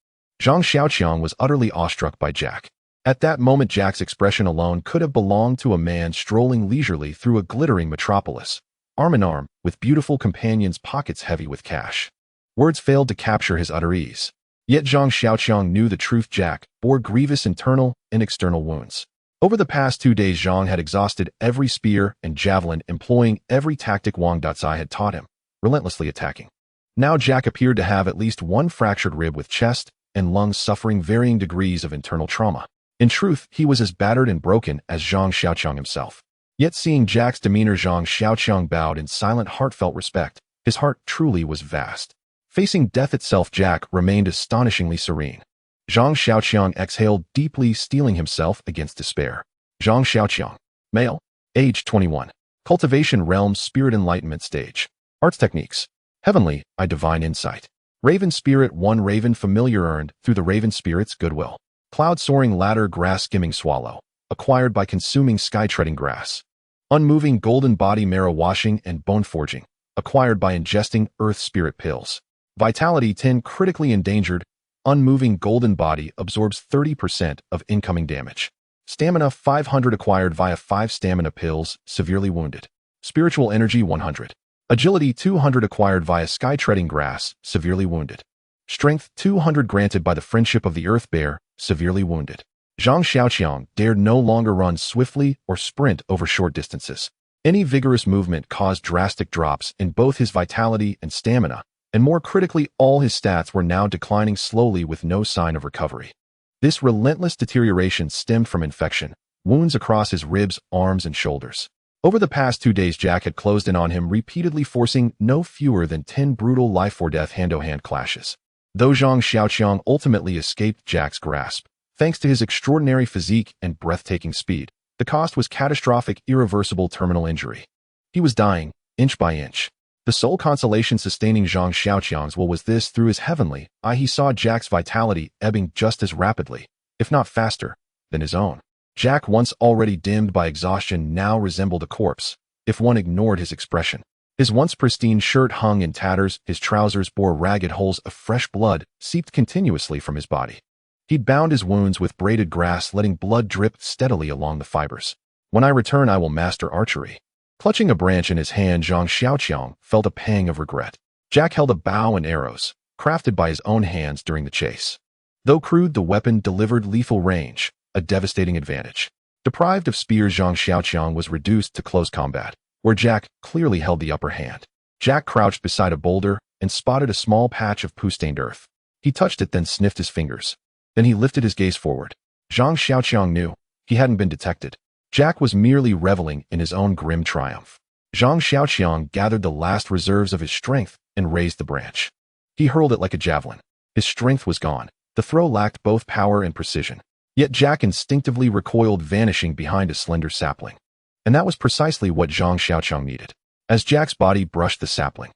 Zhang Xiaoqiang was utterly awestruck by Jack. At that moment, Jack's expression alone could have belonged to a man strolling leisurely through a glittering metropolis, arm in arm, with beautiful companions, pockets heavy with cash. Words failed to capture his utter ease. Yet Zhang Xiaoqiang knew the truth. Jack bore grievous internal and external wounds. Over the past 2 days, Zhang had exhausted every spear and javelin, employing every tactic Wang Dacai had taught him, relentlessly attacking. Now Jack appeared to have at least 1 fractured rib, with chest and lungs suffering varying degrees of internal trauma. In truth, he was as battered and broken as Zhang Xiaoqiang himself. Yet seeing Jack's demeanor, Zhang Xiaoqiang bowed in silent, heartfelt respect. His heart truly was vast. Facing death itself, Jack remained astonishingly serene. Zhang Xiaoqiang exhaled deeply, steeling himself against despair. Zhang Xiaoqiang. Male. Age 21. Cultivation realm, spirit enlightenment stage. Arts techniques. Heavenly, divine insight. Raven spirit 1, raven familiar earned through the raven spirit's goodwill. Cloud soaring ladder, grass skimming swallow. Acquired by consuming sky treading grass. Unmoving golden body, marrow washing and bone forging. Acquired by ingesting earth spirit pills. Vitality 10, critically endangered. Unmoving golden body absorbs 30% of incoming damage. Stamina 500, acquired via 5 stamina pills, severely wounded. Spiritual energy 100. Agility 200, acquired via sky treading grass, severely wounded. Strength 200, granted by the friendship of the earth bear, severely wounded. Zhang Xiaoqiang dared no longer run swiftly or sprint over short distances. Any vigorous movement caused drastic drops in both his vitality and stamina, and more critically, all his stats were now declining slowly with no sign of recovery. This relentless deterioration stemmed from infection, wounds across his ribs, arms, and shoulders. Over the past 2 days, Jack had closed in on him, repeatedly forcing no fewer than 10 brutal life-or-death hand-to-hand clashes. Though Zhang Xiaoqiang ultimately escaped Jack's grasp, thanks to his extraordinary physique and breathtaking speed, the cost was catastrophic, irreversible terminal injury. He was dying, inch by inch. The sole consolation sustaining Zhang Xiaoqiang's will was this: through his heavenly eye, he saw Jack's vitality ebbing just as rapidly, if not faster, than his own. Jack, once already dimmed by exhaustion, now resembled a corpse, if one ignored his expression. His once pristine shirt hung in tatters, his trousers bore ragged holes of fresh blood seeped continuously from his body. He'd bound his wounds with braided grass, letting blood drip steadily along the fibers. When I return, I will master archery. Clutching a branch in his hand, Zhang Xiaoqiang felt a pang of regret. Jack held a bow and arrows, crafted by his own hands during the chase. Though crude, the weapon delivered lethal range, a devastating advantage. Deprived of spears, Zhang Xiaoqiang was reduced to close combat, where Jack clearly held the upper hand. Jack crouched beside a boulder and spotted a small patch of poo-stained earth. He touched it, then sniffed his fingers. Then he lifted his gaze forward. Zhang Xiaoqiang knew he hadn't been detected. Jack was merely reveling in his own grim triumph. Zhang Xiaoqiang gathered the last reserves of his strength and raised the branch. He hurled it like a javelin. His strength was gone. The throw lacked both power and precision. Yet Jack instinctively recoiled, vanishing behind a slender sapling. And that was precisely what Zhang Xiaoqiang needed. As Jack's body brushed the sapling,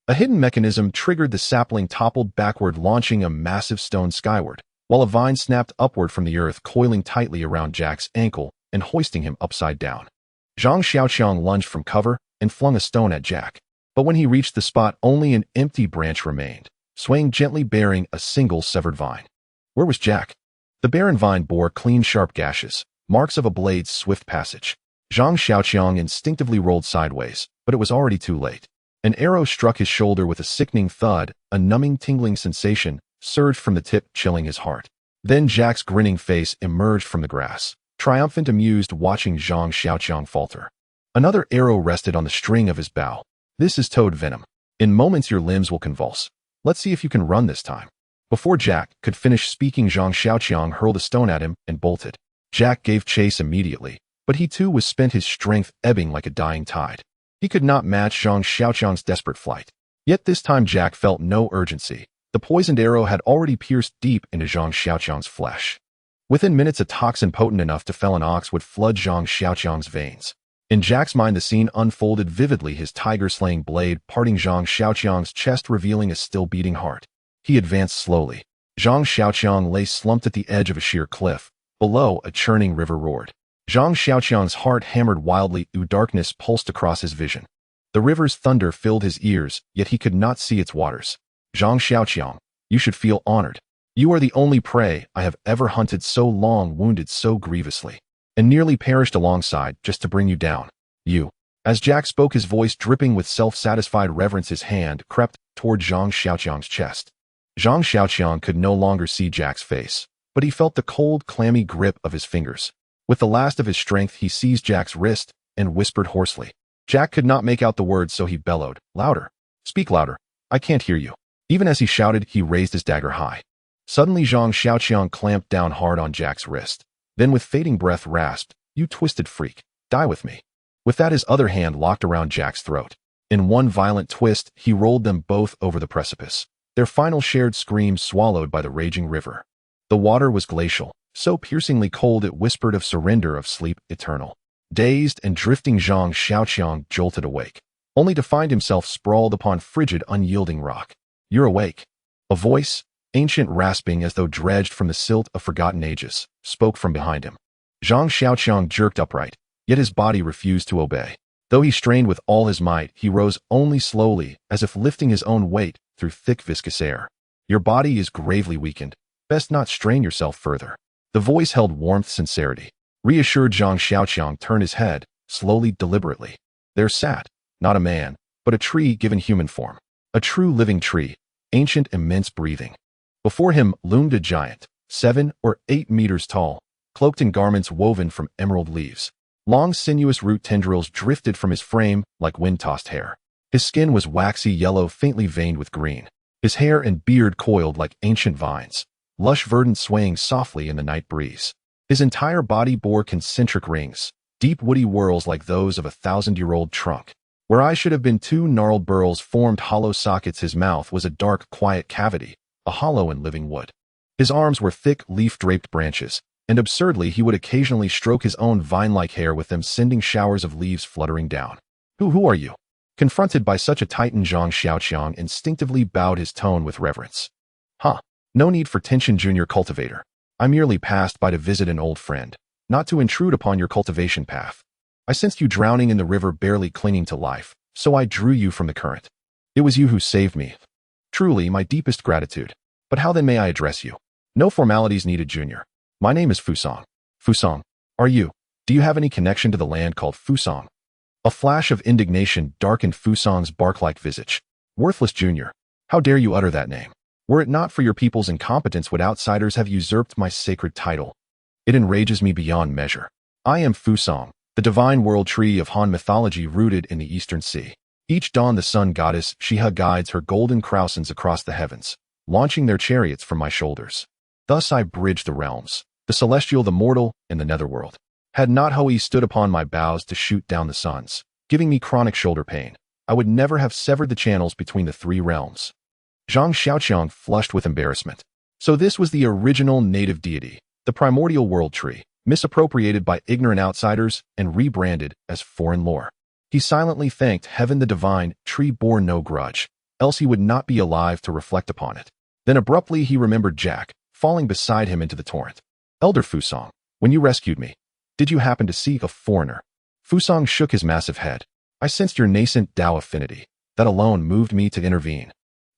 a hidden mechanism triggered. The sapling toppled backward, launching a massive stone skyward, while a vine snapped upward from the earth, coiling tightly around Jack's ankle and hoisting him upside down. Zhang Xiaoqiang lunged from cover and flung a stone at Jack. But when he reached the spot, only an empty branch remained. swaying gently bearing a single severed vine. Where was Jack? The barren vine bore clean sharp gashes, marks of a blade's swift passage. Zhang Xiaoqiang instinctively rolled sideways, but it was already too late. An arrow struck his shoulder with a sickening thud, a numbing tingling sensation surged from the tip, chilling his heart. Then Jack's grinning face emerged from the grass, triumphant, amused, watching Zhang Xiaoqiang falter. Another arrow rested on the string of his bow. This is toad venom. In moments your limbs will convulse. Let's see if you can run this time. Before Jack could finish speaking, Zhang Xiaoqiang hurled a stone at him and bolted. Jack gave chase immediately, but he too was spent, his strength ebbing like a dying tide. He could not match Zhang Xiaoqiang's desperate flight. Yet this time Jack felt no urgency. The poisoned arrow had already pierced deep into Zhang Xiaoqiang's flesh. Within minutes, a toxin potent enough to fell an ox would flood Zhang Xiaoqiang's veins. In Jack's mind, the scene unfolded vividly, his tiger-slaying blade parting Zhang Xiaoqiang's chest, revealing a still-beating heart. He advanced slowly. Zhang Xiaoqiang lay slumped at the edge of a sheer cliff. Below, a churning river roared. Zhang Xiaoqiang's heart hammered wildly, darkness pulsed across his vision. The river's thunder filled his ears, yet he could not see its waters. Zhang Xiaoqiang, you should feel honored. You are the only prey I have ever hunted, so long, wounded so grievously, and nearly perished alongside just to bring you down. You. As Jack spoke, his voice dripping with self-satisfied reverence, his hand crept toward Zhang Xiaoqiang's chest. Zhang Xiaoqiang could no longer see Jack's face, but he felt the cold, clammy grip of his fingers. With the last of his strength, he seized Jack's wrist and whispered hoarsely. Jack could not make out the words, so he bellowed, "Louder! Speak louder! I can't hear you." Even as he shouted, he raised his dagger high. Suddenly, Zhang Xiaoqiang clamped down hard on Jack's wrist. Then with fading breath rasped, "You twisted freak, die with me." With that, his other hand locked around Jack's throat. In one violent twist, he rolled them both over the precipice, their final shared screams swallowed by the raging river. The water was glacial, so piercingly cold it whispered of surrender, of sleep eternal. Dazed and drifting, Zhang Xiaoqiang jolted awake, only to find himself sprawled upon frigid, unyielding rock. "You're awake." A voice, ancient, rasping as though dredged from the silt of forgotten ages, spoke from behind him. Zhang Xiaoqiang jerked upright, yet his body refused to obey. Though he strained with all his might, he rose only slowly, as if lifting his own weight through thick viscous air. "Your body is gravely weakened. Best not strain yourself further." The voice held warmth, sincerity. Reassured, Zhang Xiaoqiang turned his head, slowly, deliberately. There sat, not a man, but a tree given human form. A true living tree, ancient, immense, breathing. Before him loomed a giant, 7 or 8 meters tall, cloaked in garments woven from emerald leaves. Long, sinuous root tendrils drifted from his frame like wind-tossed hair. His skin was waxy yellow, faintly veined with green. His hair and beard coiled like ancient vines, lush verdant, swaying softly in the night breeze. His entire body bore concentric rings, deep woody whorls like those of a 1,000-year-old trunk. Where I should have been 2 gnarled burls formed hollow sockets. His mouth was a dark, quiet cavity, a hollow in living wood. His arms were thick, leaf-draped branches, and absurdly he would occasionally stroke his own vine-like hair with them, sending showers of leaves fluttering down. Who are you?" Confronted by such a titan, Zhang Xiaoqiang instinctively bowed, his tone with reverence. No need for tension, junior cultivator. I merely passed by to visit an old friend, not to intrude upon your cultivation path. I sensed you drowning in the river, barely clinging to life, so I drew you from the current. It was you who saved me. Truly, my deepest gratitude. But how then may I address you?" "No formalities needed, junior. My name is Fusong." "Fusong? Do you have any connection to the land called Fusong?" A flash of indignation darkened Fusong's bark-like visage. "Worthless junior. How dare you utter that name? Were it not for your people's incompetence, would outsiders have usurped my sacred title? It enrages me beyond measure. I am Fusong, the divine world tree of Han mythology rooted in the Eastern Sea. Each dawn the sun goddess Shiha guides her golden croissants across the heavens, launching their chariots from my shoulders. Thus I bridge the realms, the celestial, the mortal, and the netherworld. Had not Hoi stood upon my bows to shoot down the suns, giving me chronic shoulder pain, I would never have severed the channels between the 3 realms." Zhang Xiaoqiang flushed with embarrassment. So this was the original native deity, the primordial world tree, misappropriated by ignorant outsiders and rebranded as foreign lore. He silently thanked heaven the divine tree bore no grudge, else he would not be alive to reflect upon it. Then abruptly he remembered Jack, falling beside him into the torrent. "Elder Fusong, when you rescued me, did you happen to seek a foreigner?" Fusong shook his massive head. "I sensed your nascent Tao affinity. That alone moved me to intervene."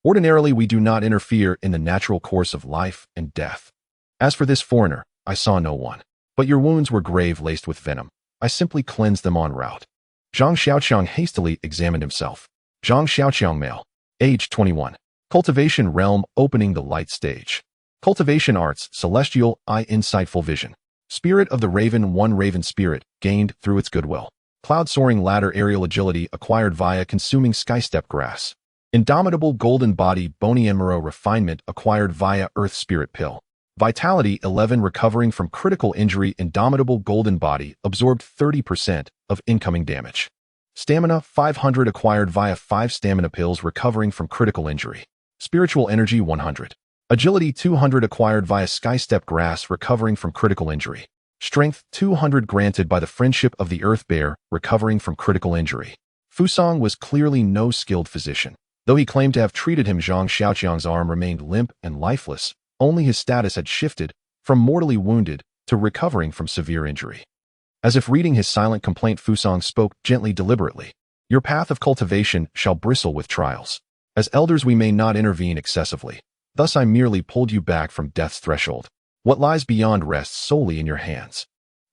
Ordinarily, we do not interfere in the natural course of life and death. As for this foreigner, I saw no one. But your wounds were grave, laced with venom. I simply cleansed them en route. Zhang Xiaoqiang hastily examined himself. Zhang Xiaoqiang, male. Age 21. Cultivation realm, opening the light stage. Cultivation arts, celestial, eye, insightful vision. Spirit of the Raven, 1 Raven spirit, gained through its goodwill. Cloud soaring ladder, aerial agility, acquired via consuming skystep grass. Indomitable golden body, bony emerald refinement, acquired via earth spirit pill. Vitality 11, recovering from critical injury. Indomitable golden body, absorbed 30% of incoming damage. Stamina 500, acquired via 5 stamina pills, recovering from critical injury. Spiritual energy 100. Agility 200, acquired via skystep grass, recovering from critical injury. Strength 200, granted by the friendship of the earth bear, recovering from critical injury. Fusang was clearly no skilled physician. Though he claimed to have treated him, Zhang Xiaoqiang's arm remained limp and lifeless. Only his status had shifted from mortally wounded to recovering from severe injury. As if reading his silent complaint, Fusang spoke gently, deliberately. Your path of cultivation shall bristle with trials. As elders, we may not intervene excessively. Thus I merely pulled you back from death's threshold. What lies beyond rests solely in your hands.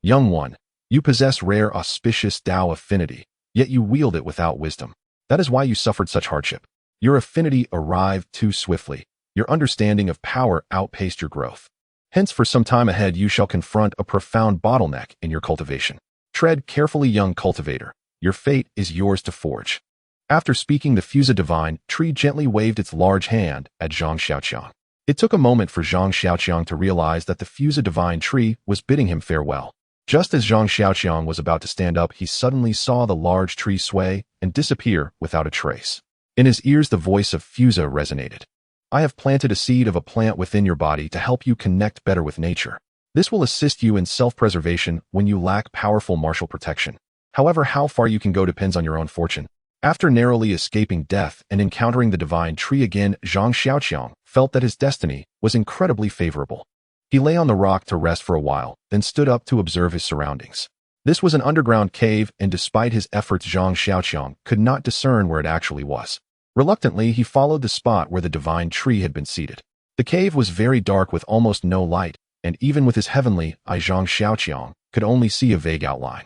Young one, you possess rare auspicious Tao affinity, yet you wield it without wisdom. That is why you suffered such hardship. Your affinity arrived too swiftly. Your understanding of power outpaced your growth. Hence, for some time ahead, you shall confront a profound bottleneck in your cultivation. Tread carefully, young cultivator. Your fate is yours to forge. After speaking, the Fusa Divine Tree gently waved its large hand at Zhang Xiaoqiang. It took a moment for Zhang Xiaoqiang to realize that the Fusa Divine Tree was bidding him farewell. Just as Zhang Xiaoqiang was about to stand up, he suddenly saw the large tree sway and disappear without a trace. In his ears, the voice of Fusa resonated. I have planted a seed of a plant within your body to help you connect better with nature. This will assist you in self-preservation when you lack powerful martial protection. However, how far you can go depends on your own fortune. After narrowly escaping death and encountering the divine tree again, Zhang Xiaoqiang felt that his destiny was incredibly favorable. He lay on the rock to rest for a while, then stood up to observe his surroundings. This was an underground cave, and despite his efforts, Zhang Xiaoqiang could not discern where it actually was. Reluctantly, he followed the spot where the divine tree had been seated. The cave was very dark with almost no light, and even with his heavenly eye, Zhang Xiaoqiang could only see a vague outline.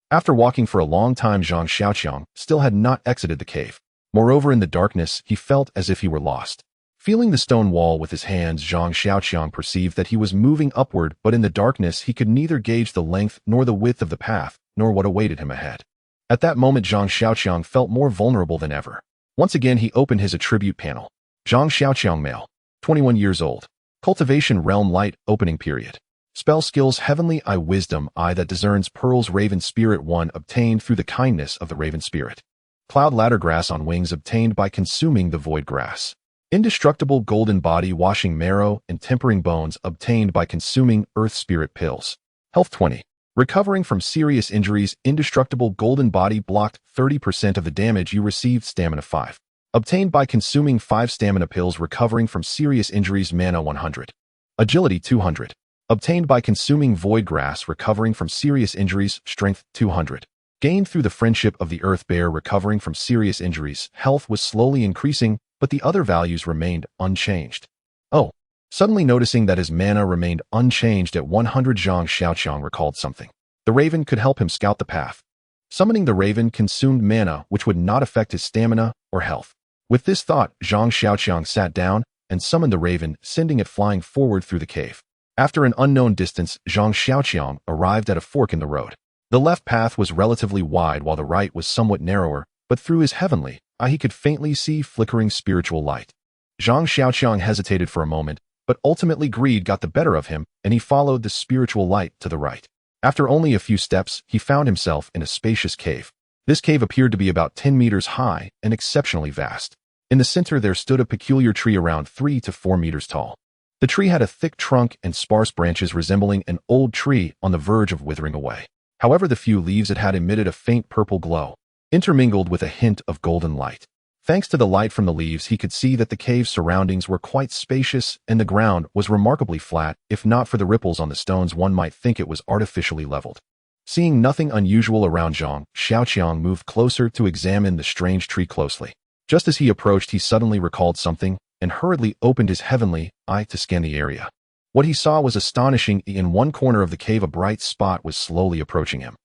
After walking for a long time, Zhang Xiaoqiang still had not exited the cave. Moreover, in the darkness, he felt as if he were lost. Feeling the stone wall with his hands, Zhang Xiaoqiang perceived that he was moving upward, but in the darkness he could neither gauge the length nor the width of the path, nor what awaited him ahead. At that moment, Zhang Xiaoqiang felt more vulnerable than ever. Once again, he opened his attribute panel. Zhang Xiaoqiang, male. 21 years old. Cultivation realm, light, opening period. Spell skills, Heavenly Eye, Wisdom, Eye that discerns pearls, Raven Spirit 1, obtained through the kindness of the Raven Spirit. Cloud ladder, grass on wings, obtained by consuming the void grass. Indestructible golden body, washing marrow and tempering bones, obtained by consuming earth spirit pills. Health 20. Recovering from serious injuries, indestructible golden body blocked 30% of the damage you received. Stamina 5. Obtained by consuming 5 stamina pills, recovering from serious injuries. Mana 100. Agility 200. Obtained by consuming void grass, recovering from serious injuries. Strength 200. Gained through the friendship of the earth bear, recovering from serious injuries. Health was slowly increasing, but the other values remained unchanged. Oh. Suddenly noticing that his mana remained unchanged at 100, Zhang Xiaoqiang recalled something. The raven could help him scout the path. Summoning the raven consumed mana which would not affect his stamina or health. With this thought, Zhang Xiaoqiang sat down and summoned the raven, sending it flying forward through the cave. After an unknown distance, Zhang Xiaoqiang arrived at a fork in the road. The left path was relatively wide while the right was somewhat narrower, but through his heavenly eye he could faintly see flickering spiritual light. Zhang Xiaoqiang hesitated for a moment, but ultimately greed got the better of him, and he followed the spiritual light to the right. After only a few steps, he found himself in a spacious cave. This cave appeared to be about 10 meters high and exceptionally vast. In the center there stood a peculiar tree around 3 to 4 meters tall. The tree had a thick trunk and sparse branches resembling an old tree on the verge of withering away. However, the few leaves it had emitted a faint purple glow, intermingled with a hint of golden light. Thanks to the light from the leaves, he could see that the cave's surroundings were quite spacious and the ground was remarkably flat. If not for the ripples on the stones, one might think it was artificially leveled. Seeing nothing unusual around, Zhang Xiaoqiang moved closer to examine the strange tree closely. Just as he approached, he suddenly recalled something and hurriedly opened his heavenly eye to scan the area. What he saw was astonishing. In one corner of the cave, a bright spot was slowly approaching him.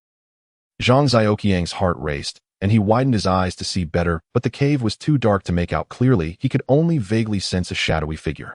Zhang Xiaoqiang's heart raced, and he widened his eyes to see better, but the cave was too dark to make out clearly. He could only vaguely sense a shadowy figure.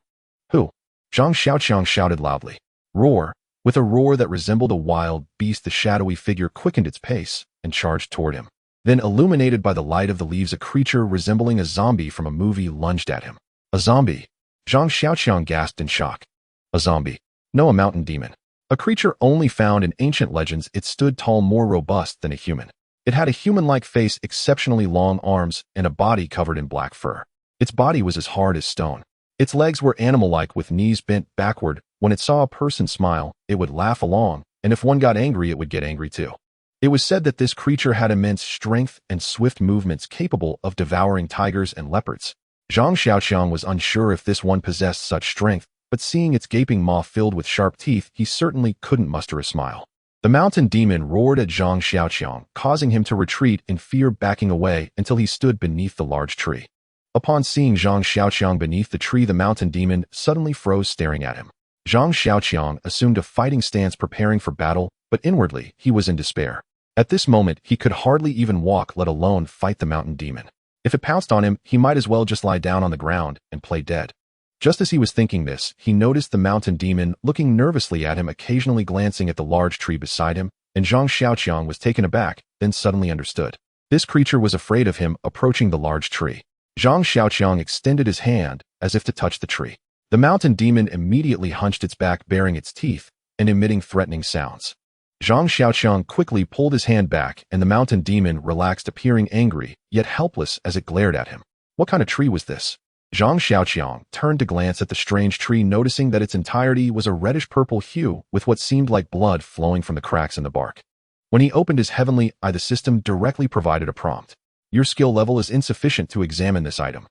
Who? Zhang Xiaoqiang shouted loudly. Roar! With a roar that resembled a wild beast, the shadowy figure quickened its pace and charged toward him. Then, illuminated by the light of the leaves, a creature resembling a zombie from a movie lunged at him. A zombie! Zhang Xiaoqiang gasped in shock. A zombie. No, a mountain demon. A creature only found in ancient legends. It stood tall, more robust than a human. It had a human-like face, exceptionally long arms, and a body covered in black fur. Its body was as hard as stone. Its legs were animal-like with knees bent backward. When it saw a person smile, it would laugh along, and if one got angry, it would get angry too. It was said that this creature had immense strength and swift movements capable of devouring tigers and leopards. Zhang Xiaoqiang was unsure if this one possessed such strength, but seeing its gaping maw filled with sharp teeth, he certainly couldn't muster a smile. The mountain demon roared at Zhang Xiaoqiang, causing him to retreat in fear, backing away until he stood beneath the large tree. Upon seeing Zhang Xiaoqiang beneath the tree, the mountain demon suddenly froze, staring at him. Zhang Xiaoqiang assumed a fighting stance, preparing for battle, but inwardly he was in despair. At this moment, he could hardly even walk, let alone fight the mountain demon. If it pounced on him, he might as well just lie down on the ground and play dead. Just as he was thinking this, he noticed the mountain demon looking nervously at him, occasionally glancing at the large tree beside him, and Zhang Xiaoqiang was taken aback, then suddenly understood. This creature was afraid of him, approaching the large tree. Zhang Xiaoqiang extended his hand as if to touch the tree. The mountain demon immediately hunched its back, baring its teeth and emitting threatening sounds. Zhang Xiaoqiang quickly pulled his hand back, and the mountain demon relaxed, appearing angry, yet helpless as it glared at him. What kind of tree was this? Zhang Xiaoqiang turned to glance at the strange tree, noticing that its entirety was a reddish-purple hue with what seemed like blood flowing from the cracks in the bark. When he opened his heavenly eye, the system directly provided a prompt. Your skill level is insufficient to examine this item.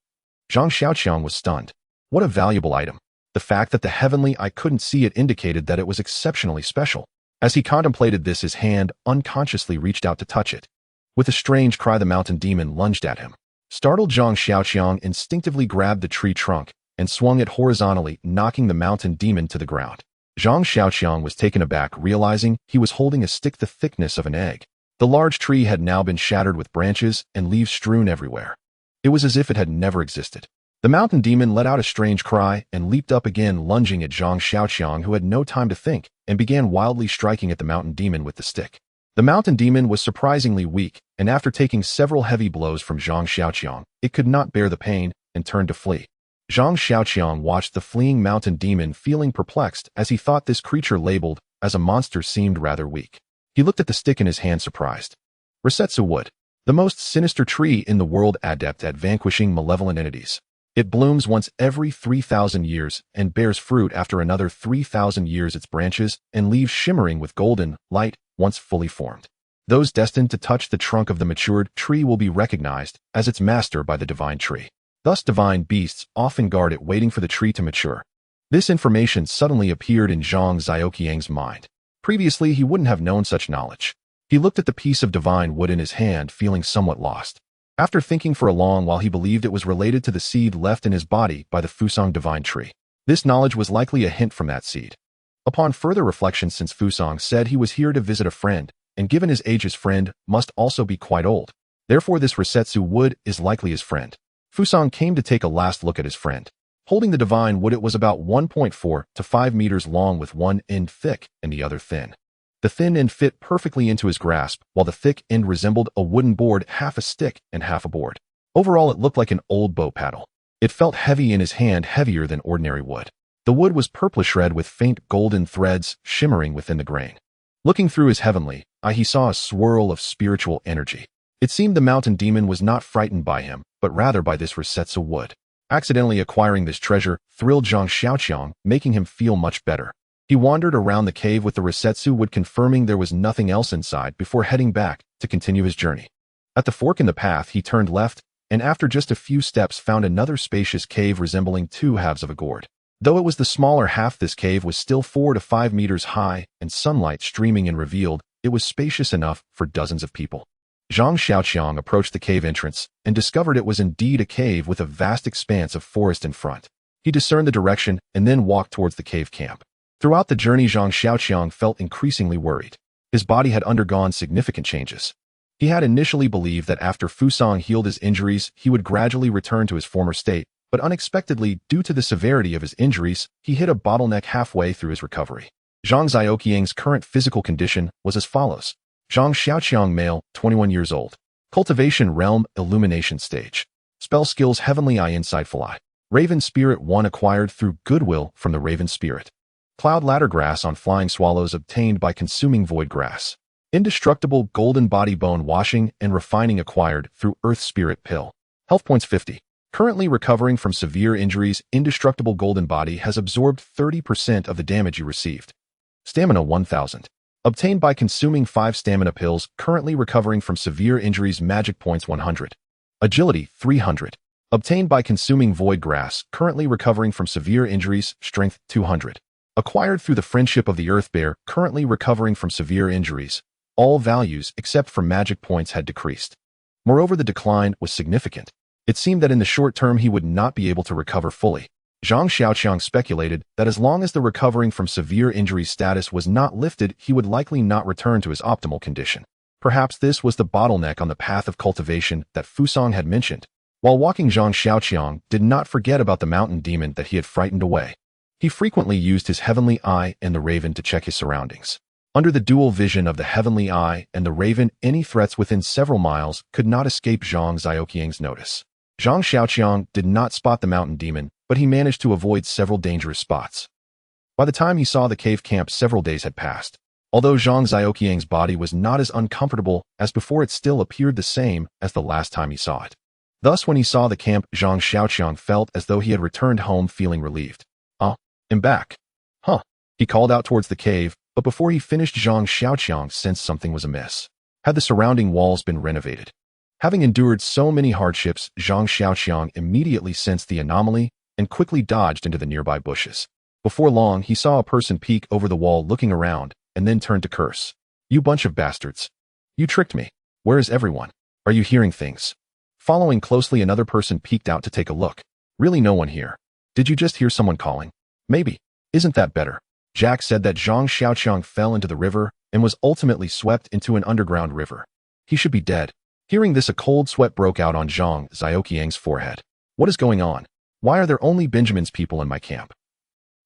Zhang Xiaoqiang was stunned. What a valuable item. The fact that the heavenly eye couldn't see it indicated that it was exceptionally special. As he contemplated this, his hand unconsciously reached out to touch it. With a strange cry, the mountain demon lunged at him. Startled, Zhang Xiaoqiang instinctively grabbed the tree trunk and swung it horizontally, knocking the mountain demon to the ground. Zhang Xiaoqiang was taken aback, realizing he was holding a stick the thickness of an egg. The large tree had now been shattered with branches and leaves strewn everywhere. It was as if it had never existed. The mountain demon let out a strange cry and leaped up again, lunging at Zhang Xiaoqiang, who had no time to think, and began wildly striking at the mountain demon with the stick. The mountain demon was surprisingly weak, and after taking several heavy blows from Zhang Xiaoqiang, it could not bear the pain and turned to flee. Zhang Xiaoqiang watched the fleeing mountain demon, feeling perplexed, as he thought this creature labeled as a monster seemed rather weak. He looked at the stick in his hand, surprised. Resetsu wood. The most sinister tree in the world, adept at vanquishing malevolent entities. It blooms once every 3,000 years and bears fruit after another 3,000 years. Its branches and leaves shimmering with golden light once fully formed. Those destined to touch the trunk of the matured tree will be recognized as its master by the divine tree. Thus, divine beasts often guard it, waiting for the tree to mature. This information suddenly appeared in Zhang Xiaoqiang's mind. Previously, he wouldn't have known such knowledge. He looked at the piece of divine wood in his hand, feeling somewhat lost. After thinking for a long while, he believed it was related to the seed left in his body by the Fusang divine tree. This knowledge was likely a hint from that seed. Upon further reflection, since Fusang said he was here to visit a friend, and given his age, his friend must also be quite old. Therefore, this Resetsu wood is likely his friend. Fusang came to take a last look at his friend. Holding the divine wood, it was about 1.4 to 5 meters long, with one end thick and the other thin. The thin end fit perfectly into his grasp, while the thick end resembled a wooden board, half a stick and half a board. Overall, it looked like an old boat paddle. It felt heavy in his hand, heavier than ordinary wood. The wood was purplish red with faint golden threads shimmering within the grain. Looking through his heavenly eye, he saw a swirl of spiritual energy. It seemed the mountain demon was not frightened by him, but rather by this Resetsu wood. Accidentally acquiring this treasure thrilled Zhang Xiaoqiang, making him feel much better. He wandered around the cave with the Resetsu wood, confirming there was nothing else inside before heading back to continue his journey. At the fork in the path, he turned left, and after just a few steps found another spacious cave resembling two halves of a gourd. Though it was the smaller half, this cave was still 4 to 5 meters high, and sunlight streaming in revealed it was spacious enough for dozens of people. Zhang Xiaoqiang approached the cave entrance and discovered it was indeed a cave with a vast expanse of forest in front. He discerned the direction and then walked towards the cave camp. Throughout the journey, Zhang Xiaoqiang felt increasingly worried. His body had undergone significant changes. He had initially believed that after Fusang healed his injuries, he would gradually return to his former state, but unexpectedly, due to the severity of his injuries, he hit a bottleneck halfway through his recovery. Zhang Xiaoqiang's current physical condition was as follows. Zhang Xiaoqiang, male, 21 years old. Cultivation realm, illumination stage. Spell skills, Heavenly Eye, Insightful Eye. Raven Spirit 1 acquired through goodwill from the Raven Spirit. Cloud Ladder Grass on Flying Swallows obtained by consuming Void Grass. Indestructible Golden Body Bone Washing and Refining acquired through Earth Spirit Pill. Health points 50. Currently recovering from severe injuries, Indestructible Golden Body has absorbed 30% of the damage you received. Stamina 1000. Obtained by consuming 5 stamina pills, currently recovering from severe injuries, magic points 100. Agility 300. Obtained by consuming Void Grass, currently recovering from severe injuries, strength 200. Acquired through the Friendship of the Earth Bear, currently recovering from severe injuries. All values except for magic points had decreased. Moreover, the decline was significant. It seemed that in the short term he would not be able to recover fully. Zhang Xiaoqiang speculated that as long as the recovering from severe injury status was not lifted, he would likely not return to his optimal condition. Perhaps this was the bottleneck on the path of cultivation that Fusang had mentioned. While walking, Zhang Xiaoqiang did not forget about the mountain demon that he had frightened away. He frequently used his Heavenly Eye and the Raven to check his surroundings. Under the dual vision of the Heavenly Eye and the Raven, any threats within several miles could not escape Zhang Xiaoqiang's notice. Zhang Xiaoqiang did not spot the mountain demon, but he managed to avoid several dangerous spots. By the time he saw the cave camp, several days had passed. Although Zhang Xiaoqiang's body was not as uncomfortable as before, it still appeared the same as the last time he saw it. Thus, when he saw the camp, Zhang Xiaoqiang felt as though he had returned home, feeling relieved. I'm back. He called out towards the cave, but before he finished, Zhang Xiaoqiang sensed something was amiss. Had the surrounding walls been renovated? Having endured so many hardships, Zhang Xiaoqiang immediately sensed the anomaly and quickly dodged into the nearby bushes. Before long, he saw a person peek over the wall looking around, and then turned to curse. You bunch of bastards. You tricked me. Where is everyone? Are you hearing things? Following closely, another person peeked out to take a look. Really no one here. Did you just hear someone calling? Maybe. Isn't that better? Jack said that Zhang Xiaoqiang fell into the river and was ultimately swept into an underground river. He should be dead. Hearing this, a cold sweat broke out on Zhang Xiaoqiang's forehead. What is going on? Why are there only Benjamin's people in my camp?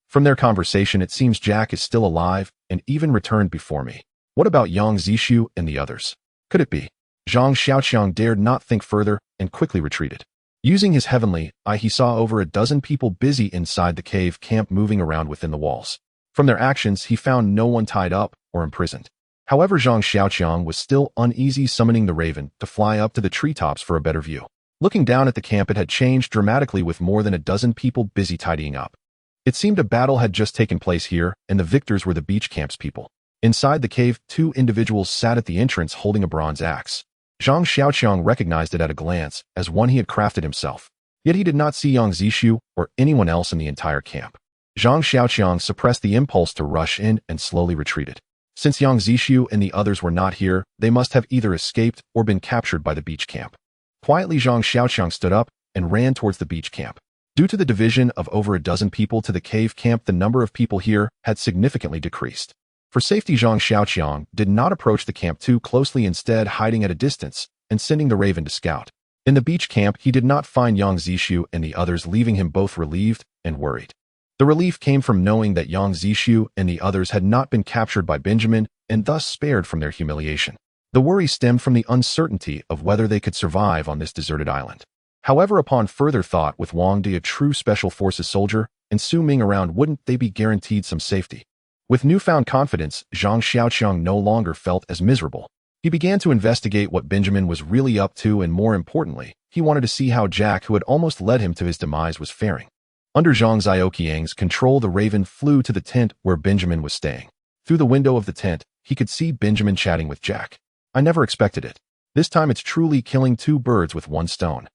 From their conversation, it seems Jack is still alive and even returned before me. What about Yang Zishu and the others? Could it be? Zhang Xiaoqiang dared not think further and quickly retreated. Using his Heavenly Eye, he saw over a dozen people busy inside the cave camp, moving around within the walls. From their actions, he found no one tied up or imprisoned. However, Zhang Xiaoqiang was still uneasy, summoning the Raven to fly up to the treetops for a better view. Looking down at the camp, it had changed dramatically, with more than a dozen people busy tidying up. It seemed a battle had just taken place here, and the victors were the beach camp's people. Inside the cave, 2 individuals sat at the entrance holding a bronze axe. Zhang Xiaoqiang recognized it at a glance as one he had crafted himself. Yet he did not see Yang Zishu or anyone else in the entire camp. Zhang Xiaoqiang suppressed the impulse to rush in and slowly retreated. Since Yang Zishu and the others were not here, they must have either escaped or been captured by the beach camp. Quietly, Zhang Xiaoqiang stood up and ran towards the beach camp. Due to the division of over a dozen people to the cave camp, the number of people here had significantly decreased. For safety, Zhang Xiaoqiang did not approach the camp too closely, instead hiding at a distance and sending the Raven to scout. In the beach camp, he did not find Yang Zishu and the others, leaving him both relieved and worried. The relief came from knowing that Yang Zishu and the others had not been captured by Benjamin and thus spared from their humiliation. The worry stemmed from the uncertainty of whether they could survive on this deserted island. However, upon further thought, with Wang Di, a true Special Forces soldier, and Su Ming around, wouldn't they be guaranteed some safety? With newfound confidence, Zhang Xiaoqiang no longer felt as miserable. He began to investigate what Benjamin was really up to, and more importantly, he wanted to see how Jack, who had almost led him to his demise, was faring. Under Zhang Xiaoqiang's control, the Raven flew to the tent where Benjamin was staying. Through the window of the tent, he could see Benjamin chatting with Jack. I never expected it. This time it's truly killing 2 birds with 1 stone.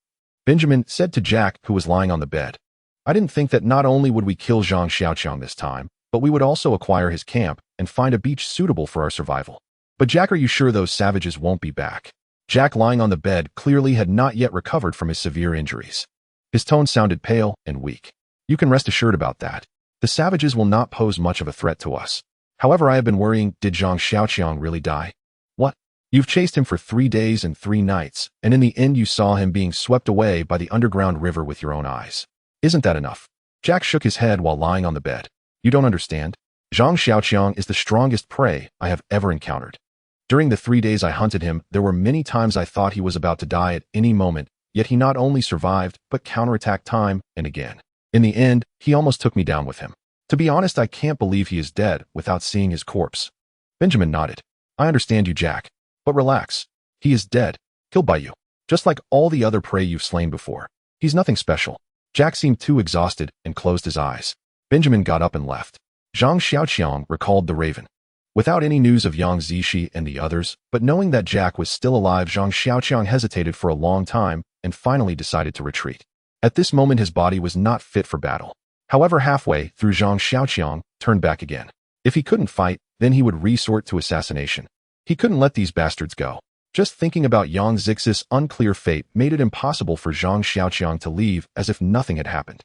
Benjamin said to Jack, who was lying on the bed. I didn't think that not only would we kill Zhang Xiaoqiang this time, but we would also acquire his camp and find a beach suitable for our survival. But Jack, are you sure those savages won't be back? Jack, lying on the bed, clearly had not yet recovered from his severe injuries. His tone sounded pale and weak. You can rest assured about that. The savages will not pose much of a threat to us. However, I have been worrying, did Zhang Xiaoqiang really die? What? You've chased him for 3 days and 3 nights, and in the end you saw him being swept away by the underground river with your own eyes. Isn't that enough? Jack shook his head while lying on the bed. You don't understand. Zhang Xiaoqiang is the strongest prey I have ever encountered. During the 3 days I hunted him, there were many times I thought he was about to die at any moment, yet he not only survived, but counterattacked time and again. In the end, he almost took me down with him. To be honest, I can't believe he is dead without seeing his corpse. Benjamin nodded. I understand you, Jack. But relax. He is dead, killed by you, just like all the other prey you've slain before. He's nothing special. Jack seemed too exhausted and closed his eyes. Benjamin got up and left. Zhang Xiaoqiang recalled the raven. Without any news of Yang Zishi and the others, but knowing that Jack was still alive, Zhang Xiaoqiang hesitated for a long time and finally decided to retreat. At this moment his body was not fit for battle. However, halfway through, Zhang Xiaoqiang turned back again. If he couldn't fight, then he would resort to assassination. He couldn't let these bastards go. Just thinking about Yang Zix's unclear fate made it impossible for Zhang Xiaoqiang to leave as if nothing had happened.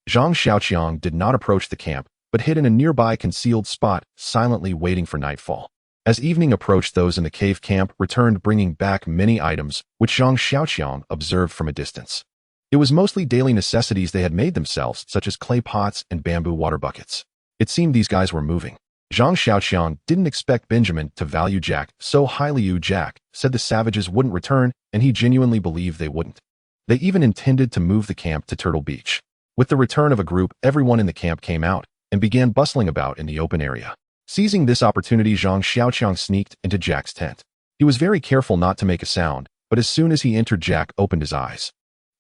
Zhang Xiaoqiang did not approach the camp, but hid in a nearby concealed spot, silently waiting for nightfall. As evening approached, those in the cave camp returned bringing back many items, which Zhang Xiaoqiang observed from a distance. It was mostly daily necessities they had made themselves, such as clay pots and bamboo water buckets. It seemed these guys were moving. Zhang Xiaoqiang didn't expect Benjamin to value Jack so highly. Jack said the savages wouldn't return, and he genuinely believed they wouldn't. They even intended to move the camp to Turtle Beach. With the return of a group, everyone in the camp came out and began bustling about in the open area. Seizing this opportunity, Zhang Xiaoqiang sneaked into Jack's tent. He was very careful not to make a sound, but as soon as he entered, Jack opened his eyes.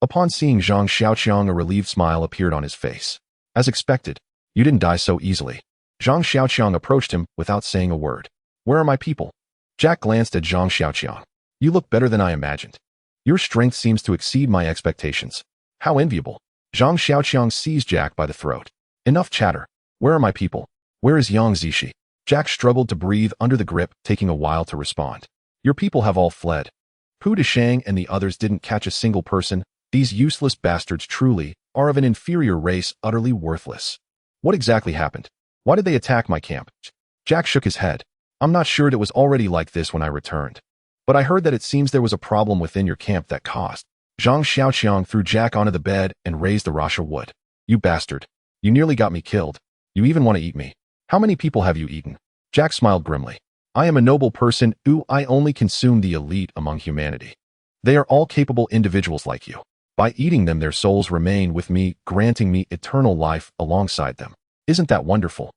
Upon seeing Zhang Xiaoqiang, a relieved smile appeared on his face. As expected, you didn't die so easily. Zhang Xiaoqiang approached him without saying a word. Where are my people? Jack glanced at Zhang Xiaoqiang. You look better than I imagined. Your strength seems to exceed my expectations. How enviable. Zhang Xiaoqiang seized Jack by the throat. Enough chatter. Where are my people? Where is Yang Zishi? Jack struggled to breathe under the grip, taking a while to respond. Your people have all fled. Pu Deshang and the others didn't catch a single person. These useless bastards truly are of an inferior race, utterly worthless. What exactly happened? Why did they attack my camp? Jack shook his head. I'm not sure it was already like this when I returned. But I heard that it seems there was a problem within your camp that caused. Zhang Xiaoqiang threw Jack onto the bed and raised the rasha wood. You bastard. You nearly got me killed. You even want to eat me. How many people have you eaten? Jack smiled grimly. I am a noble person. I only consume the elite among humanity. They are all capable individuals like you. By eating them, their souls remain with me, granting me eternal life alongside them. Isn't that wonderful?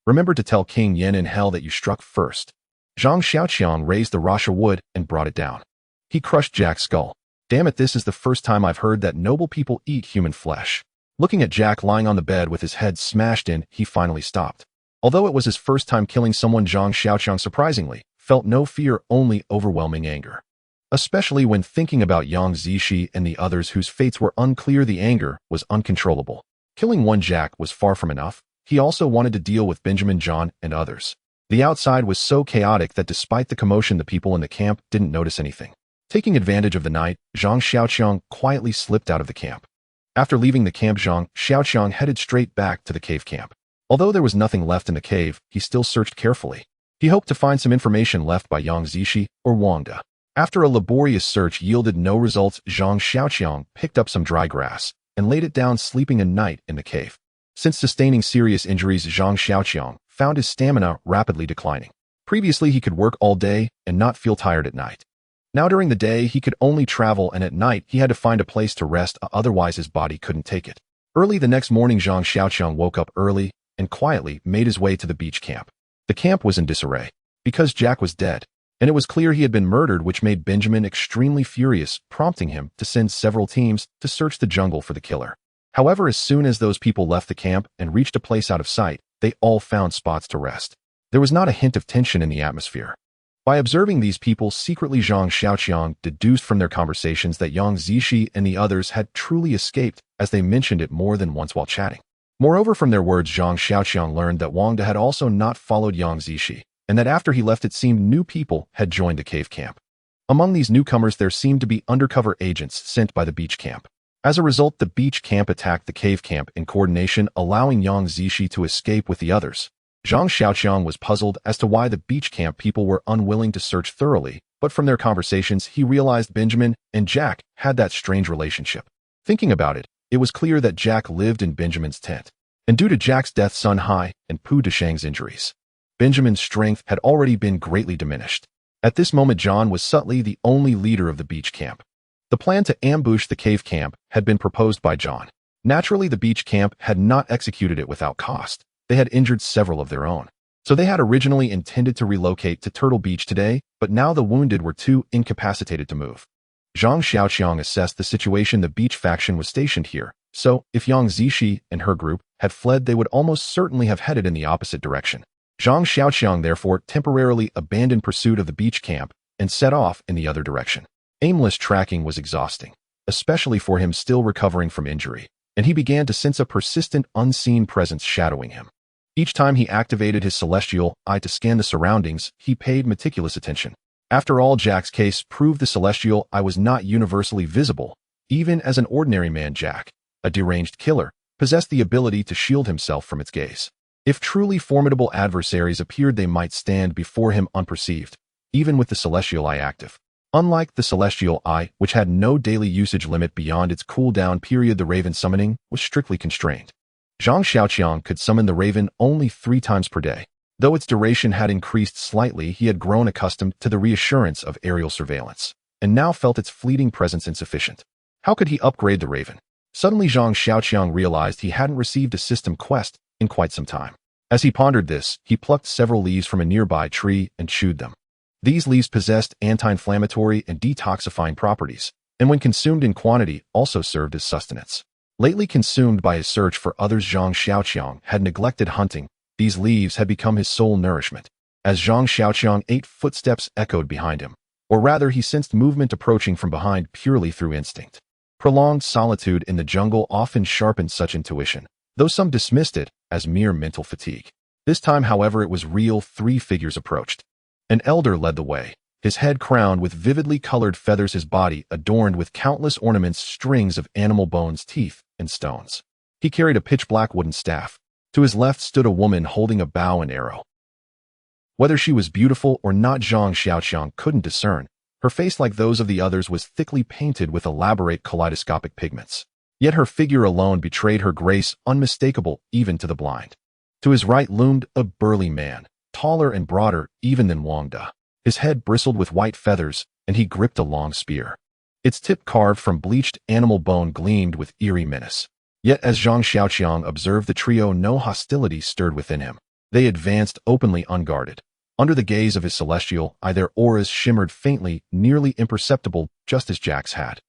Remember to tell King Yen in hell that you struck first. Zhang Xiaoqiang raised the rasha wood and brought it down. He crushed Jack's skull. Damn it, this is the first time I've heard that noble people eat human flesh. Looking at Jack lying on the bed with his head smashed in, he finally stopped. Although it was his first time killing someone, Zhang Xiaoqiang surprisingly felt no fear, only overwhelming anger. Especially when thinking about Yang Zishi and the others whose fates were unclear, the anger was uncontrollable. Killing one Jack was far from enough. He also wanted to deal with Benjamin, John, and others. The outside was so chaotic that despite the commotion, the people in the camp didn't notice anything. Taking advantage of the night, Zhang Xiaoqiang quietly slipped out of the camp. After leaving the camp, Zhang Xiaoqiang headed straight back to the cave camp. Although there was nothing left in the cave, he still searched carefully. He hoped to find some information left by Yang Zishi or Wang De. After a laborious search yielded no results, Zhang Xiaoqiang picked up some dry grass and laid it down, sleeping a night in the cave. Since sustaining serious injuries, Zhang Xiaoqiang found his stamina rapidly declining. Previously, he could work all day and not feel tired at night. Now during the day, he could only travel, and at night, he had to find a place to rest, otherwise his body couldn't take it. Early the next morning, Zhang Xiaoqiang woke up early and quietly made his way to the beach camp. The camp was in disarray because Jack was dead, and it was clear he had been murdered, which made Benjamin extremely furious, prompting him to send several teams to search the jungle for the killer. However, as soon as those people left the camp and reached a place out of sight, they all found spots to rest. There was not a hint of tension in the atmosphere. By observing these people secretly, Zhang Xiaoqiang deduced from their conversations that Yang Zishi and the others had truly escaped, as they mentioned it more than once while chatting. Moreover, from their words, Zhang Xiaoqiang learned that Wang De had also not followed Yang Zishi, and that after he left, it seemed new people had joined the cave camp. Among these newcomers there seemed to be undercover agents sent by the beach camp. As a result, the beach camp attacked the cave camp in coordination, allowing Yang Zishi to escape with the others. Zhang Xiaoqiang was puzzled as to why the beach camp people were unwilling to search thoroughly, but from their conversations he realized Benjamin and Jack had that strange relationship. Thinking about it, it was clear that Jack lived in Benjamin's tent. And due to Jack's death, Sun Hai and Pu Deshang's injuries, Benjamin's strength had already been greatly diminished. At this moment, John was subtly the only leader of the beach camp. The plan to ambush the cave camp had been proposed by John. Naturally, the beach camp had not executed it without cost. They had injured several of their own. So they had originally intended to relocate to Turtle Beach today, but now the wounded were too incapacitated to move. Zhang Xiaoqiang assessed the situation. The beach faction was stationed here, so if Yang Zishi and her group had fled, they would almost certainly have headed in the opposite direction. Zhang Xiaoqiang therefore temporarily abandoned pursuit of the beach camp and set off in the other direction. Aimless tracking was exhausting, especially for him still recovering from injury, and he began to sense a persistent unseen presence shadowing him. Each time he activated his celestial eye to scan the surroundings, he paid meticulous attention. After all, Jack's case proved the celestial eye was not universally visible. Even as an ordinary man, Jack, a deranged killer, possessed the ability to shield himself from its gaze. If truly formidable adversaries appeared, they might stand before him unperceived, even with the celestial eye active. Unlike the celestial eye, which had no daily usage limit beyond its cooldown period, the Raven summoning was strictly constrained. Zhang Xiaoqiang could summon the Raven only 3 times per day. Though its duration had increased slightly, he had grown accustomed to the reassurance of aerial surveillance, and now felt its fleeting presence insufficient. How could he upgrade the Raven? Suddenly Zhang Xiaoqiang realized he hadn't received a system quest in quite some time. As he pondered this, he plucked several leaves from a nearby tree and chewed them. These leaves possessed anti-inflammatory and detoxifying properties, and when consumed in quantity, also served as sustenance. Lately consumed by his search for others, Zhang Xiaoqiang had neglected hunting. These leaves had become his sole nourishment. As Zhang Xiaoqiang ate, footsteps echoed behind him, or rather he sensed movement approaching from behind purely through instinct. Prolonged solitude in the jungle often sharpened such intuition, though some dismissed it as mere mental fatigue. This time, however, it was real. 3 figures approached. An elder led the way, his head crowned with vividly colored feathers, his body adorned with countless ornaments, strings of animal bones, teeth, and stones. He carried a pitch-black wooden staff. To his left stood a woman holding a bow and arrow. Whether she was beautiful or not, Zhang Xiaoqiang couldn't discern. Her face, like those of the others, was thickly painted with elaborate kaleidoscopic pigments. Yet her figure alone betrayed her grace, unmistakable even to the blind. To his right loomed a burly man, taller and broader even than Wang De. His head bristled with white feathers, and he gripped a long spear. Its tip, carved from bleached animal bone, gleamed with eerie menace. Yet as Zhang Xiaoqiang observed the trio, no hostility stirred within him. They advanced openly, unguarded. Under the gaze of his celestial eye, their auras shimmered faintly, nearly imperceptible, just as Jack's had.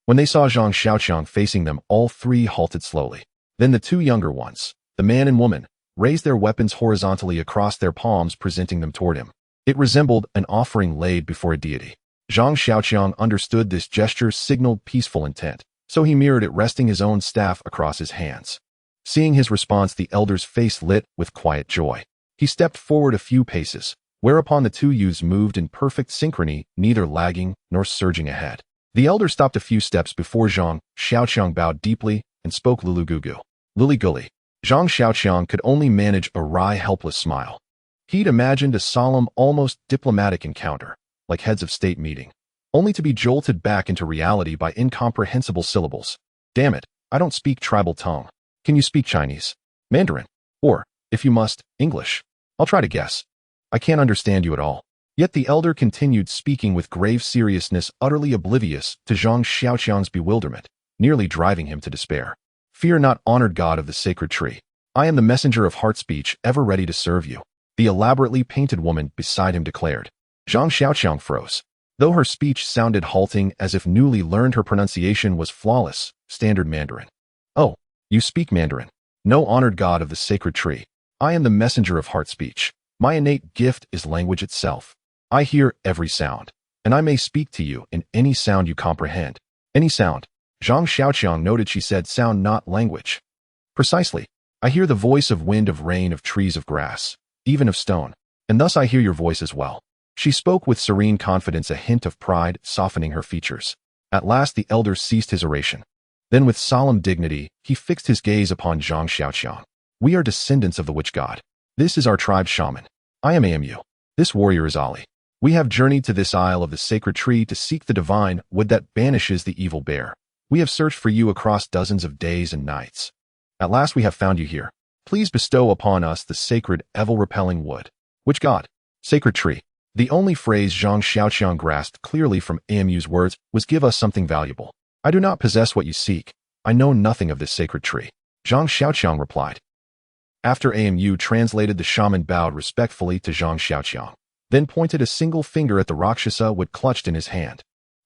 When they saw Zhang Xiaoqiang facing them, all 3 halted slowly. Then the 2 younger ones, the man and woman, raised their weapons horizontally across their palms, presenting them toward him. It resembled an offering laid before a deity. Zhang Xiaoqiang understood this gesture signaled peaceful intent, so he mirrored it, resting his own staff across his hands. Seeing his response, the elder's face lit with quiet joy. He stepped forward a few paces, whereupon the 2 youths moved in perfect synchrony, neither lagging nor surging ahead. The elder stopped a few steps before Zhang Xiaoqiang, bowed deeply, and spoke Lulugugu. Lily-gully. Zhang Xiaoqiang could only manage a wry, helpless smile. He'd imagined a solemn, almost diplomatic encounter, like heads of state meeting, only to be jolted back into reality by incomprehensible syllables. Damn it, I don't speak tribal tongue. Can you speak Chinese? Mandarin? Or, if you must, English? I'll try to guess. I can't understand you at all. Yet the elder continued speaking with grave seriousness, utterly oblivious to Zhang Xiaoqiang's bewilderment, nearly driving him to despair. Fear not, honored god of the sacred tree. I am the messenger of heart speech, ever ready to serve you. The elaborately painted woman beside him declared. Zhang Xiaoqiang froze. Though her speech sounded halting, as if newly learned, her pronunciation was flawless, standard Mandarin. Oh, you speak Mandarin. No, honored god of the sacred tree. I am the messenger of heart speech. My innate gift is language itself. I hear every sound, and I may speak to you in any sound you comprehend. Any sound. Zhang Xiaoqiang noted she said sound, not language. Precisely. I hear the voice of wind, of rain, of trees, of grass, even of stone, and thus I hear your voice as well. She spoke with serene confidence, a hint of pride softening her features. At last the elder ceased his oration. Then with solemn dignity, he fixed his gaze upon Zhang Xiaoqiang. We are descendants of the witch god. This is our tribe's shaman. I am Amu. This warrior is Ali. We have journeyed to this isle of the sacred tree to seek the divine wood that banishes the evil bear. We have searched for you across dozens of days and nights. At last we have found you here. Please bestow upon us the sacred, evil-repelling wood. Which god? Sacred tree. The only phrase Zhang Xiaoqiang grasped clearly from Amu's words was give us something valuable. I do not possess what you seek. I know nothing of this sacred tree. Zhang Xiaoqiang replied. After Amu translated, the shaman bowed respectfully to Zhang Xiaoqiang, then pointed a single finger at the Rakshasa wood clutched in his hand.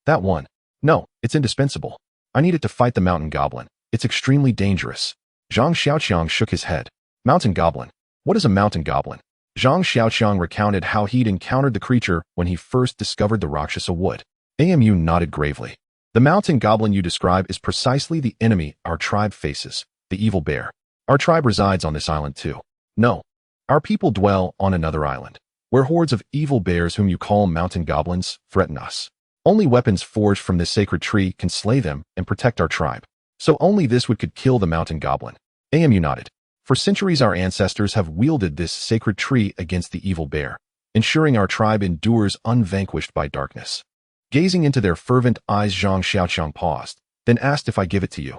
That one. No, it's indispensable. I need it to fight the mountain goblin. It's extremely dangerous. Zhang Xiaoqiang shook his head. Mountain goblin? What is a mountain goblin? Zhang Xiaoqiang recounted how he'd encountered the creature when he first discovered the Rakshasa wood. Amu nodded gravely. The mountain goblin you describe is precisely the enemy our tribe faces, the evil bear. Our tribe resides on this island too. No. Our people dwell on another island, where hordes of evil bears whom you call mountain goblins threaten us. Only weapons forged from this sacred tree can slay them and protect our tribe. So only this wood could kill the mountain goblin. Amu nodded. For centuries our ancestors have wielded this sacred tree against the evil bear, ensuring our tribe endures unvanquished by darkness. Gazing into their fervent eyes, Zhang Xiaoqiang paused, then asked if I give it to you.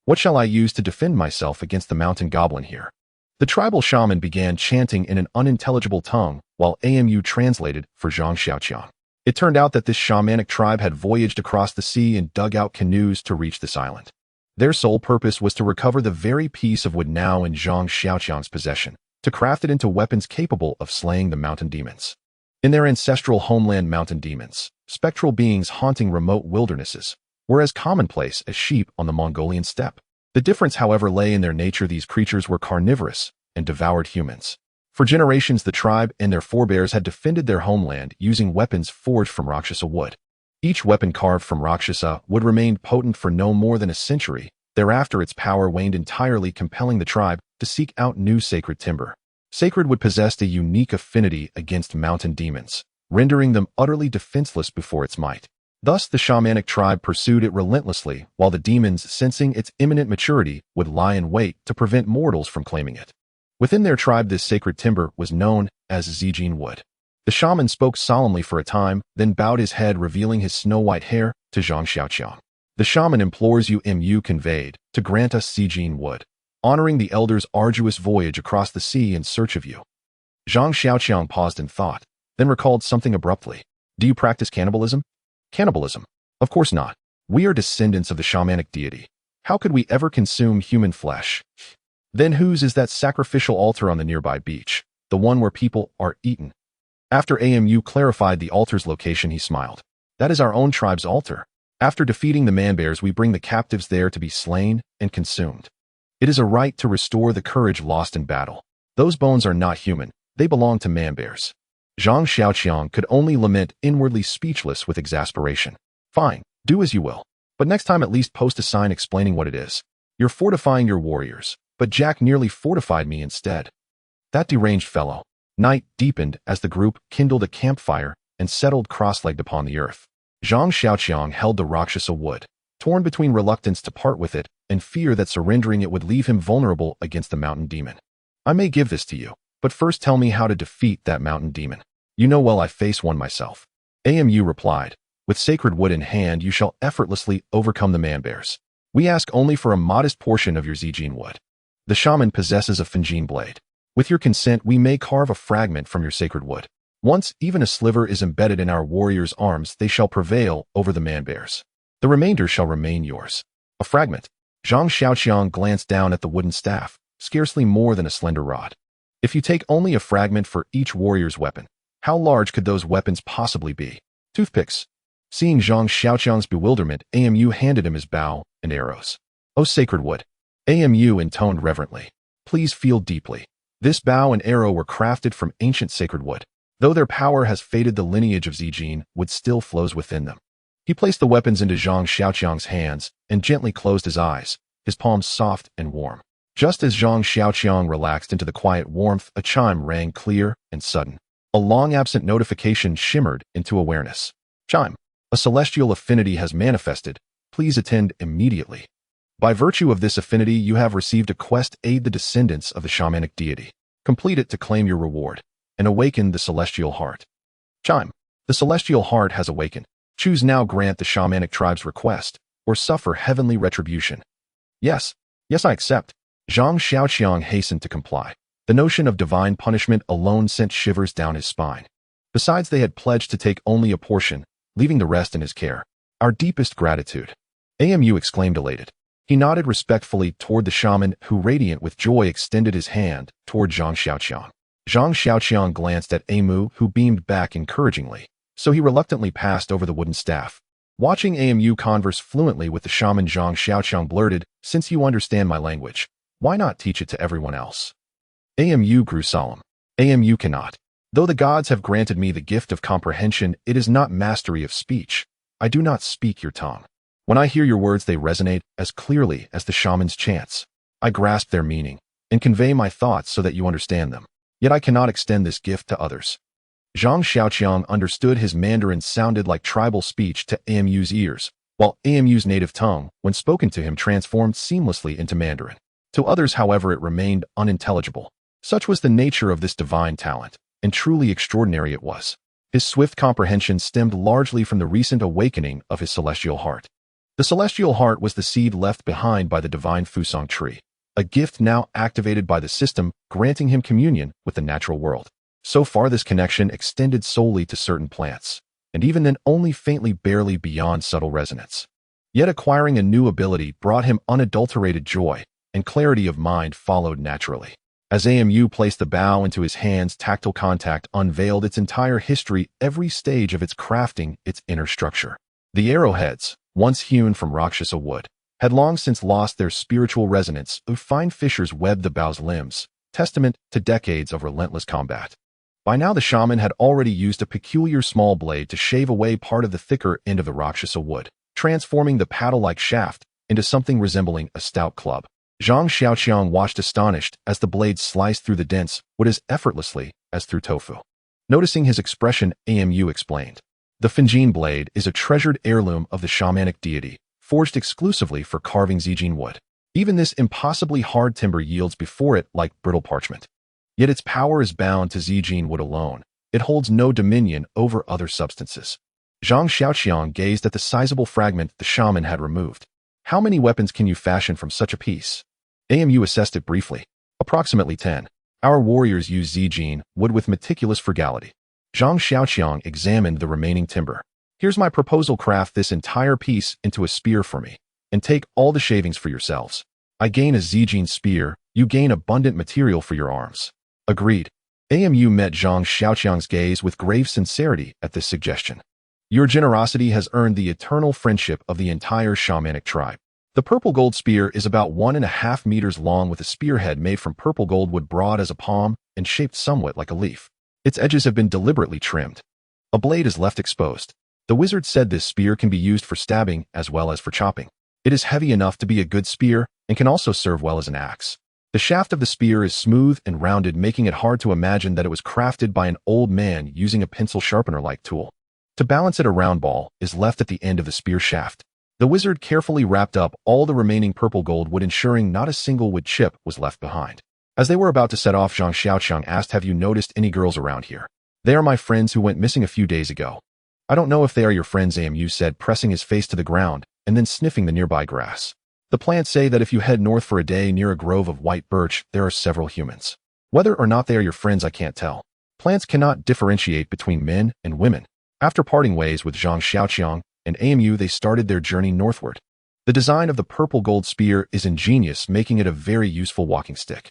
What shall I use to defend myself against the mountain goblin here? The tribal shaman began chanting in an unintelligible tongue while Amu translated for Zhang Xiaoqiang. It turned out that this shamanic tribe had voyaged across the sea and dug out canoes to reach this island. Their sole purpose was to recover the very piece of wood now in Zhang Xiaoqiang's possession, to craft it into weapons capable of slaying the mountain demons. In their ancestral homeland, mountain demons, spectral beings haunting remote wildernesses, were as commonplace as sheep on the Mongolian steppe. The difference, however, lay in their nature. These creatures were carnivorous and devoured humans. For generations, the tribe and their forebears had defended their homeland using weapons forged from Rakshasa wood. Each weapon carved from Rakshasa wood remained potent for no more than a century. Thereafter, its power waned entirely, compelling the tribe to seek out new sacred timber. Sacred wood possessed a unique affinity against mountain demons, rendering them utterly defenseless before its might. Thus, the shamanic tribe pursued it relentlessly, while the demons, sensing its imminent maturity, would lie in wait to prevent mortals from claiming it. Within their tribe, this sacred timber was known as Zijin wood. The shaman spoke solemnly for a time, then bowed his head, revealing his snow-white hair to Zhang Xiaoqiang. The shaman implores you, Mu conveyed, to grant us Zijin wood, honoring the elder's arduous voyage across the sea in search of you. Zhang Xiaoqiang paused in thought, then recalled something abruptly. Do you practice cannibalism? Cannibalism? Of course not. We are descendants of the shamanic deity. How could we ever consume human flesh? Then whose is that sacrificial altar on the nearby beach, the one where people are eaten? After Amu clarified the altar's location, he smiled. That is our own tribe's altar. After defeating the man-bears, we bring the captives there to be slain and consumed. It is a right to restore the courage lost in battle. Those bones are not human. They belong to man-bears. Zhang Xiaoqiang could only lament, inwardly speechless with exasperation. Fine, do as you will. But next time at least post a sign explaining what it is. You're fortifying your warriors, but Jack nearly fortified me instead. That deranged fellow. Night deepened as the group kindled a campfire and settled cross-legged upon the earth. Zhang Xiaoqiang held the Rakshasa wood, torn between reluctance to part with it and fear that surrendering it would leave him vulnerable against the mountain demon. I may give this to you, but first tell me how to defeat that mountain demon. You know well I face one myself. Amu replied, with sacred wood in hand you shall effortlessly overcome the man-bears. We ask only for a modest portion of your Zijin wood. The shaman possesses a Finjin blade. With your consent, we may carve a fragment from your sacred wood. Once even a sliver is embedded in our warriors' arms, they shall prevail over the man-bears. The remainder shall remain yours. A fragment. Zhang Xiaoqiang glanced down at the wooden staff, scarcely more than a slender rod. If you take only a fragment for each warrior's weapon, how large could those weapons possibly be? Toothpicks. Seeing Zhang Xiaoqiang's bewilderment, Amu handed him his bow and arrows. O sacred wood. Amu intoned reverently. Please feel deeply. This bow and arrow were crafted from ancient sacred wood. Though their power has faded, the lineage of Zijin wood still flows within them. He placed the weapons into Zhang Xiaoqiang's hands and gently closed his eyes, his palms soft and warm. Just as Zhang Xiaoqiang relaxed into the quiet warmth, a chime rang clear and sudden. A long-absent notification shimmered into awareness. Chime. A celestial affinity has manifested. Please attend immediately. By virtue of this affinity, you have received a quest: aid the descendants of the shamanic deity. Complete it to claim your reward and awaken the celestial heart. Chime. The celestial heart has awakened. Choose now: grant the shamanic tribe's request or suffer heavenly retribution. Yes, I accept. Zhang Xiaoqiang hastened to comply. The notion of divine punishment alone sent shivers down his spine. Besides, they had pledged to take only a portion, leaving the rest in his care. Our deepest gratitude. AMU exclaimed, elated. He nodded respectfully toward the shaman, who, radiant with joy, extended his hand toward Zhang Xiaoqiang. Zhang Xiaoqiang glanced at AMU, who beamed back encouragingly, so he reluctantly passed over the wooden staff. Watching AMU converse fluently with the shaman, Zhang Xiaoqiang blurted, "Since you understand my language, why not teach it to everyone else?" AMU grew solemn. AMU cannot. Though the gods have granted me the gift of comprehension, it is not mastery of speech. I do not speak your tongue. When I hear your words, they resonate as clearly as the shaman's chants. I grasp their meaning and convey my thoughts so that you understand them. Yet I cannot extend this gift to others. Zhang Xiaoqiang understood his Mandarin sounded like tribal speech to AMU's ears, while AMU's native tongue, when spoken to him, transformed seamlessly into Mandarin. To others, however, it remained unintelligible. Such was the nature of this divine talent, and truly extraordinary it was. His swift comprehension stemmed largely from the recent awakening of his celestial heart. The celestial heart was the seed left behind by the divine Fusang tree, a gift now activated by the system, granting him communion with the natural world. So far, this connection extended solely to certain plants, and even then only faintly, barely beyond subtle resonance. Yet acquiring a new ability brought him unadulterated joy, and clarity of mind followed naturally. As AMU placed the bow into his hands, tactile contact unveiled its entire history, every stage of its crafting, its inner structure. The arrowheads, once hewn from Rakshasa wood, had long since lost their spiritual resonance. Fine fissures webbed the bow's limbs, testament to decades of relentless combat. By now the shaman had already used a peculiar small blade to shave away part of the thicker end of the Rakshasa wood, transforming the paddle-like shaft into something resembling a stout club. Zhang Xiaoqiang watched astonished as the blade sliced through the dense wood as effortlessly as through tofu. Noticing his expression, AMU explained. The Finjin blade is a treasured heirloom of the shamanic deity, forged exclusively for carving Zijin wood. Even this impossibly hard timber yields before it like brittle parchment. Yet its power is bound to Zijin wood alone. It holds no dominion over other substances. Zhang Xiaoqiang gazed at the sizable fragment the shaman had removed. How many weapons can you fashion from such a piece? AMU assessed it briefly. Approximately 10. Our warriors use Zijin wood with meticulous frugality. Zhang Xiaoqiang examined the remaining timber. Here's my proposal: craft this entire piece into a spear for me, and take all the shavings for yourselves. I gain a Zijin spear, you gain abundant material for your arms. Agreed. AMU met Zhang Xiaoqiang's gaze with grave sincerity at this suggestion. Your generosity has earned the eternal friendship of the entire shamanic tribe. The purple gold spear is about 1.5 meters long, with a spearhead made from purple gold wood broad as a palm and shaped somewhat like a leaf. Its edges have been deliberately trimmed. A blade is left exposed. The wizard said this spear can be used for stabbing as well as for chopping. It is heavy enough to be a good spear and can also serve well as an axe. The shaft of the spear is smooth and rounded, making it hard to imagine that it was crafted by an old man using a pencil sharpener-like tool. To balance it, a round ball is left at the end of the spear shaft. The wizard carefully wrapped up all the remaining purple gold wood, ensuring not a single wood chip was left behind. As they were about to set off, Zhang Xiaoqiang asked, "Have you noticed any girls around here? They are my friends who went missing a few days ago." "I don't know if they are your friends," AMU said, pressing his face to the ground and then sniffing the nearby grass. "The plants say that if you head north for a day near a grove of white birch, there are several humans. Whether or not they are your friends, I can't tell. Plants cannot differentiate between men and women." After parting ways with Zhang Xiaoqiang and AMU, they started their journey northward. The design of the purple gold spear is ingenious, making it a very useful walking stick.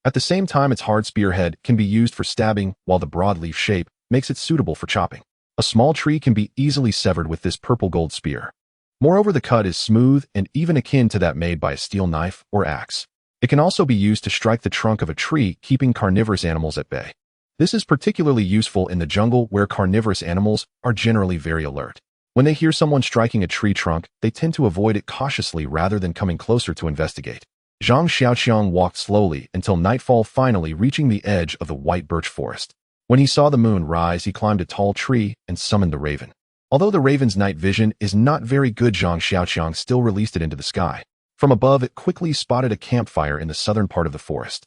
At the same time, its hard spearhead can be used for stabbing, while the broadleaf shape makes it suitable for chopping. A small tree can be easily severed with this purple gold spear. Moreover, the cut is smooth and even akin to that made by a steel knife or axe. It can also be used to strike the trunk of a tree, keeping carnivorous animals at bay. This is particularly useful in the jungle, where carnivorous animals are generally very alert. When they hear someone striking a tree trunk, they tend to avoid it cautiously rather than coming closer to investigate. Zhang Xiaoqiang walked slowly until nightfall, finally reaching the edge of the white birch forest. When he saw the moon rise, he climbed a tall tree and summoned the raven. Although the raven's night vision is not very good, Zhang Xiaoqiang still released it into the sky. From above, it quickly spotted a campfire in the southern part of the forest.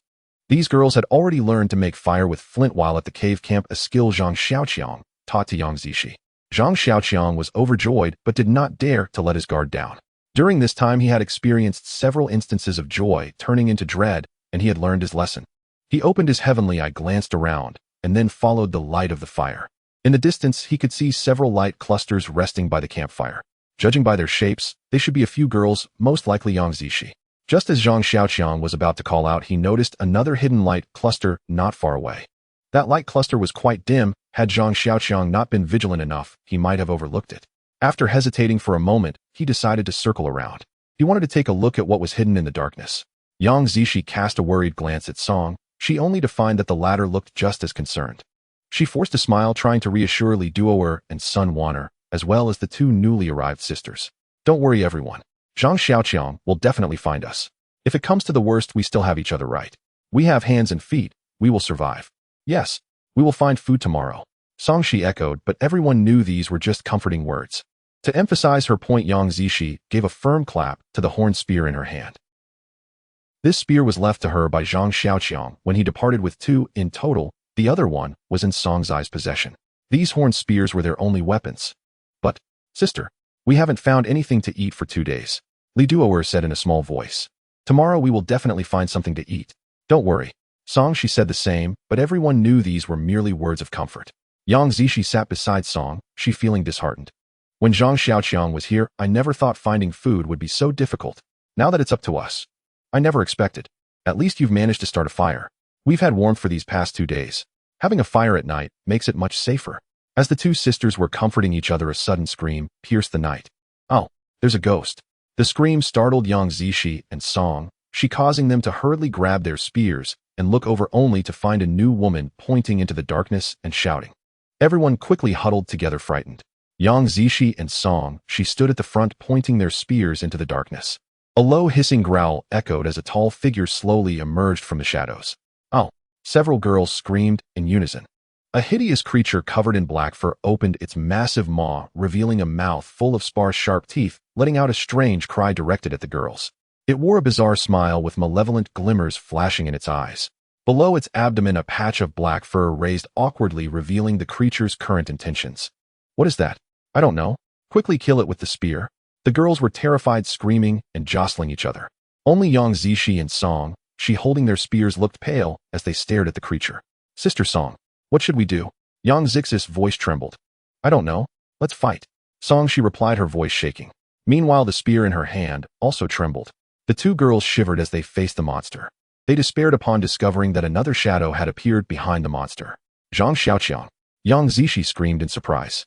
These girls had already learned to make fire with flint while at the cave camp, a skill Zhang Xiaoqiang taught to Yang Zishi. Zhang Xiaoqiang was overjoyed but did not dare to let his guard down. During this time, he had experienced several instances of joy turning into dread, and he had learned his lesson. He opened his heavenly eye, glanced around, and then followed the light of the fire. In the distance, he could see several light clusters resting by the campfire. Judging by their shapes, they should be a few girls, most likely Yang Zishi. Just as Zhang Xiaoqiang was about to call out, he noticed another hidden light cluster not far away. That light cluster was quite dim. Had Zhang Xiaoqiang not been vigilant enough, he might have overlooked it. After hesitating for a moment, he decided to circle around. He wanted to take a look at what was hidden in the darkness. Yang Zishi cast a worried glance at Song, she only to find that the latter looked just as concerned. She forced a smile, trying to reassure Li Duo'er and Sun Wan'er, as well as the two newly arrived sisters. Don't worry, everyone. Zhang Xiaoqiang will definitely find us. If it comes to the worst, we still have each other, right? We have hands and feet. We will survive. Yes, we will find food tomorrow. Songshi echoed, but everyone knew these were just comforting words. To emphasize her point, Yang Zishi gave a firm clap to the horn spear in her hand. This spear was left to her by Zhang Xiaoqiang when he departed with two in total. The other one was in Song Zai's possession. These horn spears were their only weapons. But, sister, we haven't found anything to eat for 2 days, Li Duo'er said in a small voice. Tomorrow we will definitely find something to eat. Don't worry. Songshi said the same, but everyone knew these were merely words of comfort. Yang Zishi sat beside Song, she feeling disheartened. When Zhang Xiaoqiang was here, I never thought finding food would be so difficult. Now that it's up to us. I never expected. At least you've managed to start a fire. We've had warmth for these past 2 days. Having a fire at night makes it much safer. As the two sisters were comforting each other, a sudden scream pierced the night. Oh, there's a ghost. The scream startled Yang Zishi and Song, she causing them to hurriedly grab their spears and look over only to find a new woman pointing into the darkness and shouting. Everyone quickly huddled together, frightened. Yang Zishi and Song, she stood at the front pointing their spears into the darkness. A low hissing growl echoed as a tall figure slowly emerged from the shadows. Oh! Several girls screamed in unison. A hideous creature covered in black fur opened its massive maw, revealing a mouth full of sparse sharp teeth, letting out a strange cry directed at the girls. It wore a bizarre smile with malevolent glimmers flashing in its eyes. Below its abdomen, a patch of black fur raised awkwardly, revealing the creature's current intentions. What is that? I don't know. Quickly kill it with the spear. The girls were terrified, screaming and jostling each other. Only Yang Zishi and Song, she holding their spears, looked pale as they stared at the creature. Sister Song, what should we do? Yang Zix's voice trembled. I don't know. Let's fight. Song, she replied, her voice shaking. Meanwhile, the spear in her hand also trembled. The two girls shivered as they faced the monster. They despaired upon discovering that another shadow had appeared behind the monster. Zhang Xiaoqiang. Yang Zishi screamed in surprise.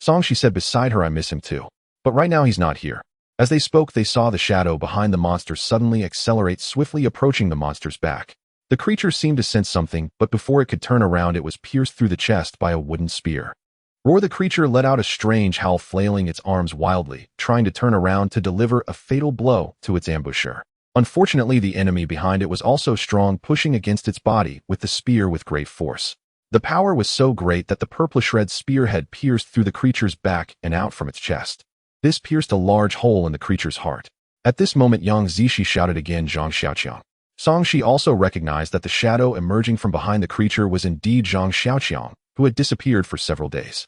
Song, she said beside her, I miss him too. But right now he's not here. As they spoke, they saw the shadow behind the monster suddenly accelerate, swiftly approaching the monster's back. The creature seemed to sense something, but before it could turn around, it was pierced through the chest by a wooden spear. Roar! The creature let out a strange howl, flailing its arms wildly, trying to turn around to deliver a fatal blow to its ambusher. Unfortunately, the enemy behind it was also strong, pushing against its body with the spear with great force. The power was so great that the purplish red spear had pierced through the creature's back and out from its chest. This pierced a large hole in the creature's heart. At this moment, Yang Zishi shouted again, Zhang Xiaoqiang. Songshi also recognized that the shadow emerging from behind the creature was indeed Zhang Xiaoqiang, who had disappeared for several days.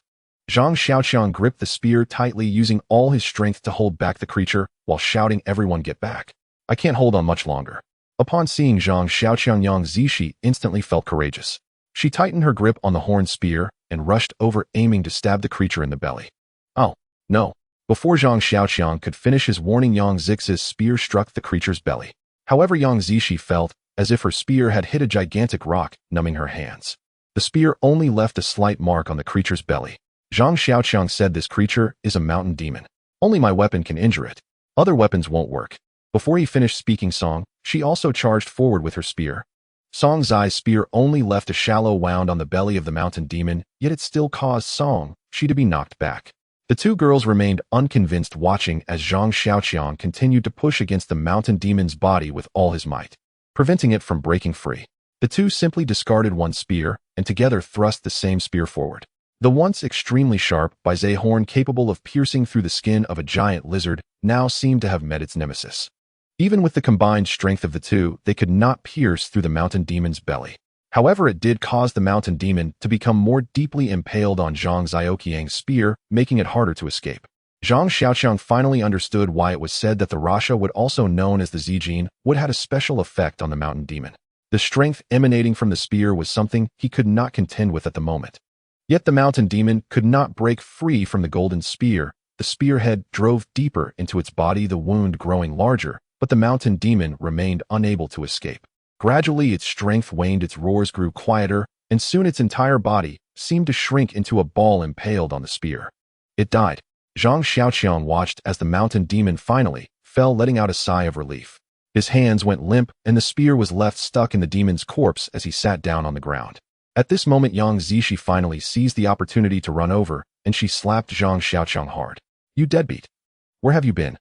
Zhang Xiaoqiang gripped the spear tightly, using all his strength to hold back the creature, while shouting, everyone get back. I can't hold on much longer. Upon seeing Zhang Xiaoqiang, Yang Zishi instantly felt courageous. She tightened her grip on the horn spear and rushed over, aiming to stab the creature in the belly. Oh, no. Before Zhang Xiaoqiang could finish his warning, Yang Zix's spear struck the creature's belly. However, Yang Zishi felt as if her spear had hit a gigantic rock, numbing her hands. The spear only left a slight mark on the creature's belly. Zhang Xiaoqiang said, this creature is a mountain demon. Only my weapon can injure it. Other weapons won't work. Before he finished speaking, Song, she also charged forward with her spear. Song Zai's spear only left a shallow wound on the belly of the mountain demon, yet it still caused Song, she to be knocked back. The two girls remained unconvinced, watching as Zhang Xiaoqiang continued to push against the mountain demon's body with all his might, preventing it from breaking free. The two simply discarded one spear, and together thrust the same spear forward. The once extremely sharp Bizet horn capable of piercing through the skin of a giant lizard now seemed to have met its nemesis. Even with the combined strength of the two, they could not pierce through the mountain demon's belly. However, it did cause the mountain demon to become more deeply impaled on Zhang Xiaoqiang's spear, making it harder to escape. Zhang Xiaoqiang finally understood why it was said that the Rasha, would also known as the Zijin, would had a special effect on the mountain demon. The strength emanating from the spear was something he could not contend with at the moment. Yet the mountain demon could not break free from the golden spear. The spearhead drove deeper into its body, the wound growing larger, but the mountain demon remained unable to escape. Gradually its strength waned, its roars grew quieter, and soon its entire body seemed to shrink into a ball impaled on the spear. It died. Zhang Xiaoqiang watched as the mountain demon finally fell, letting out a sigh of relief. His hands went limp, and the spear was left stuck in the demon's corpse as he sat down on the ground. At this moment, Yang Zishi finally seized the opportunity to run over, and she slapped Zhang Xiaoqiang hard. "You deadbeat! Where have you been?"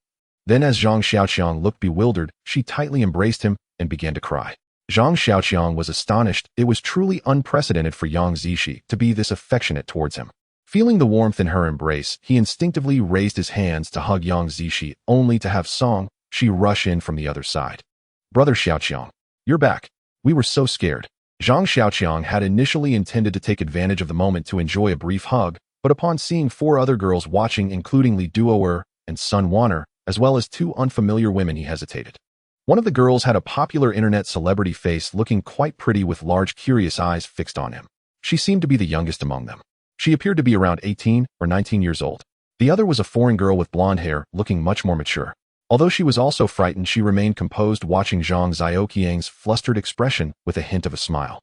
Then as Zhang Xiaoqiang looked bewildered, she tightly embraced him and began to cry. Zhang Xiaoqiang was astonished. It was truly unprecedented for Yang Zishi to be this affectionate towards him. Feeling the warmth in her embrace, he instinctively raised his hands to hug Yang Zishi, only to have Song Shi rush in from the other side. "Brother Xiaoqiang, you're back. We were so scared." Zhang Xiaoqiang had initially intended to take advantage of the moment to enjoy a brief hug, but upon seeing 4 other girls watching, including Li Duo'er and Sun Wan'er, as well as 2 unfamiliar women, he hesitated. One of the girls had a popular internet celebrity face, looking quite pretty with large curious eyes fixed on him. She seemed to be the youngest among them. She appeared to be around 18 or 19 years old. The other was a foreign girl with blonde hair, looking much more mature. Although she was also frightened, she remained composed, watching Zhang Xiaoqiang's flustered expression with a hint of a smile.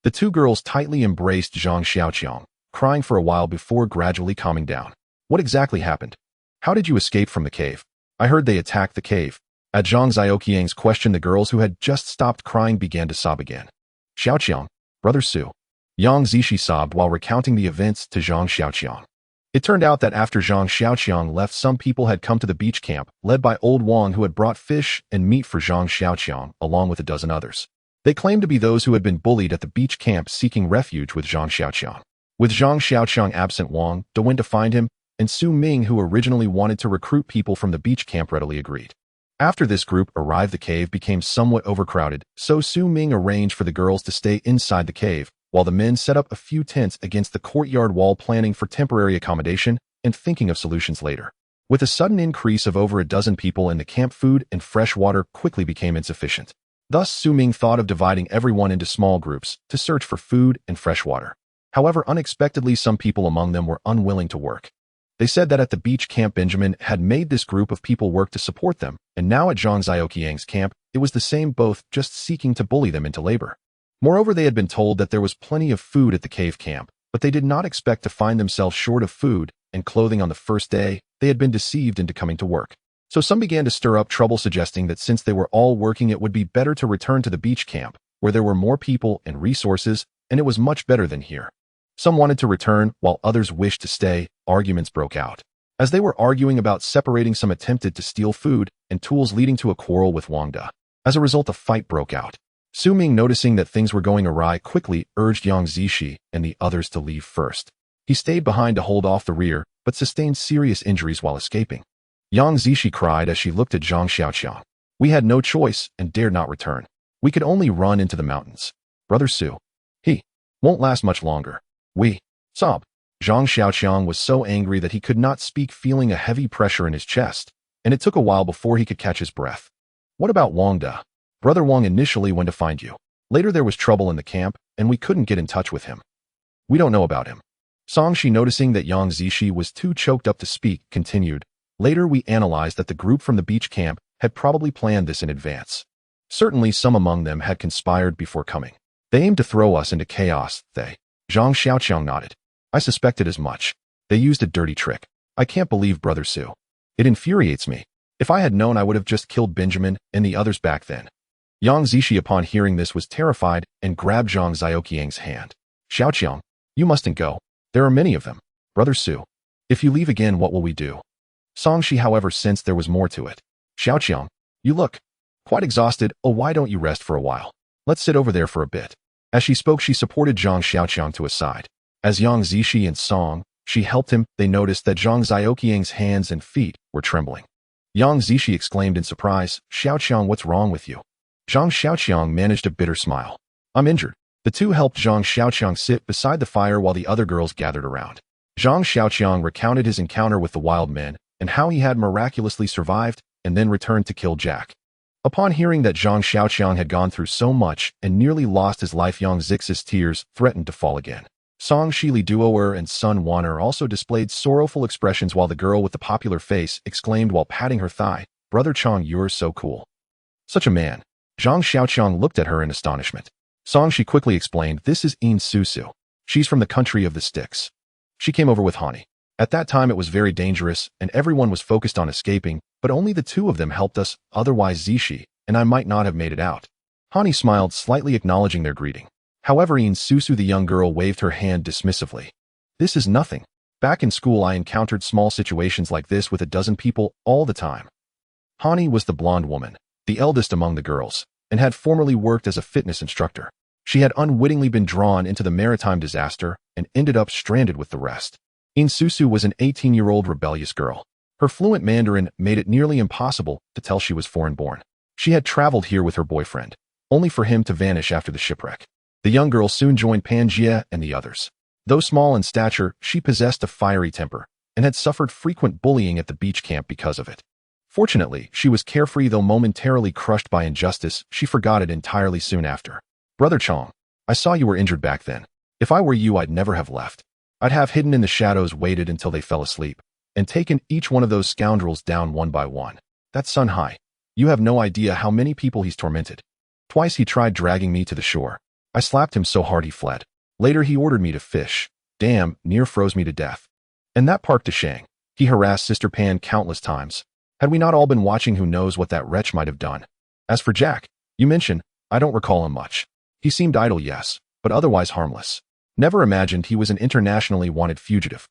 The 2 girls tightly embraced Zhang Xiaoqiang, crying for a while before gradually calming down. "What exactly happened? How did you escape from the cave? I heard they attacked the cave." At Zhang Xiaoqiang's question, the girls who had just stopped crying began to sob again. "Xiaoqiang, Brother Su." Yang Zishi sobbed while recounting the events to Zhang Xiaoqiang. It turned out that after Zhang Xiaoqiang left, some people had come to the beach camp, led by old Wang, who had brought fish and meat for Zhang Xiaoqiang, along with a dozen others. They claimed to be those who had been bullied at the beach camp, seeking refuge with Zhang Xiaoqiang. With Zhang Xiaoqiang absent, Wang went to find him, and Su Ming, who originally wanted to recruit people from the beach camp, readily agreed. After this group arrived, the cave became somewhat overcrowded, so Su Ming arranged for the girls to stay inside the cave, while the men set up a few tents against the courtyard wall, planning for temporary accommodation and thinking of solutions later. With a sudden increase of over a dozen people in the camp, food and fresh water quickly became insufficient. Thus, Su Ming thought of dividing everyone into small groups to search for food and fresh water. However, unexpectedly, some people among them were unwilling to work. They said that at the beach camp, Benjamin had made this group of people work to support them, and now at Zhang Xiaoqiang's camp, it was the same, both just seeking to bully them into labor. Moreover, they had been told that there was plenty of food at the cave camp, but they did not expect to find themselves short of food and clothing on the first day. They had been deceived into coming to work. So some began to stir up trouble, suggesting that since they were all working, it would be better to return to the beach camp, where there were more people and resources, and it was much better than here. Some wanted to return, while others wished to stay. Arguments broke out. As they were arguing about separating, some attempted to steal food and tools, leading to a quarrel with Wang Da. As a result, a fight broke out. Su Ming, noticing that things were going awry, quickly urged Yang Zishi and the others to leave first. He stayed behind to hold off the rear, but sustained serious injuries while escaping. Yang Zishi cried as she looked at Zhang Xiaoqiang. "We had no choice and dared not return. We could only run into the mountains. Brother Su, he won't last much longer. We sobbed." Zhang Xiaoqiang was so angry that he could not speak, feeling a heavy pressure in his chest, and it took a while before he could catch his breath. "What about Wang Da? Brother Wang initially went to find you. Later there was trouble in the camp, and we couldn't get in touch with him. We don't know about him." Song Shi, noticing that Yang Zishi was too choked up to speak, continued. "Later we analyzed that the group from the beach camp had probably planned this in advance. Certainly some among them had conspired before coming. They aimed to throw us into chaos, they." Zhang Xiaoqiang nodded. "I suspected as much. They used a dirty trick. I can't believe Brother Su. It infuriates me. If I had known, I would have just killed Benjamin and the others back then." Yang Zishi, upon hearing this, was terrified and grabbed Zhang Xiaoqiang's hand. "Xiaoqiang, you mustn't go. There are many of them. Brother Su, if you leave again, what will we do?" Song Shi, however, sensed there was more to it. "Xiaoqiang, you look quite exhausted. Oh, why don't you rest for a while? Let's sit over there for a bit." As she spoke, she supported Zhang Xiaoqiang to a side. As Yang Zishi and Song, she helped him, they noticed that Zhang Xiaoqiang's hands and feet were trembling. Yang Zishi exclaimed in surprise, "Xiaoqiang, what's wrong with you?" Zhang Xiaoqiang managed a bitter smile. "I'm injured." The two helped Zhang Xiaoqiang sit beside the fire while the other girls gathered around. Zhang Xiaoqiang recounted his encounter with the wild men and how he had miraculously survived and then returned to kill Jack. Upon hearing that Zhang Xiaoqiang had gone through so much and nearly lost his life, Yang Zix's tears threatened to fall again. Song Shili Duoer and Sun Waner also displayed sorrowful expressions while the girl with the popular face exclaimed while patting her thigh, "Brother Chong, you're so cool." "Such a man." Zhang Xiaoqiang looked at her in astonishment. Song Shi quickly explained, "This is Yin Susu. She's from the country of the sticks. She came over with Hani. At that time it was very dangerous and everyone was focused on escaping, but only the two of them helped us, otherwise Zishi and I might not have made it out." Hani smiled, slightly acknowledging their greeting. However, Yin Susu, the young girl, waved her hand dismissively. "This is nothing. Back in school I encountered small situations like this with a dozen people all the time." Hani was the blonde woman, the eldest among the girls, and had formerly worked as a fitness instructor. She had unwittingly been drawn into the maritime disaster and ended up stranded with the rest. Yin Susu was an 18-year-old rebellious girl. Her fluent Mandarin made it nearly impossible to tell she was foreign-born. She had traveled here with her boyfriend, only for him to vanish after the shipwreck. The young girl soon joined Pangaea and the others. Though small in stature, she possessed a fiery temper and had suffered frequent bullying at the beach camp because of it. Fortunately, she was carefree. Though momentarily crushed by injustice, she forgot it entirely soon after. "Brother Chong, I saw you were injured back then. If I were you, I'd never have left. I'd have hidden in the shadows, waited until they fell asleep, and taken each one of those scoundrels down one by one. That's Sun Hai. You have no idea how many people he's tormented. Twice he tried dragging me to the shore. I slapped him so hard he fled. Later he ordered me to fish. Damn, near froze me to death. And that Park Deshang, he harassed Sister Pan countless times. Had we not all been watching, who knows what that wretch might have done. As for Jack, you mentioned, I don't recall him much. He seemed idle, yes, but otherwise harmless. Never imagined he was an internationally wanted fugitive.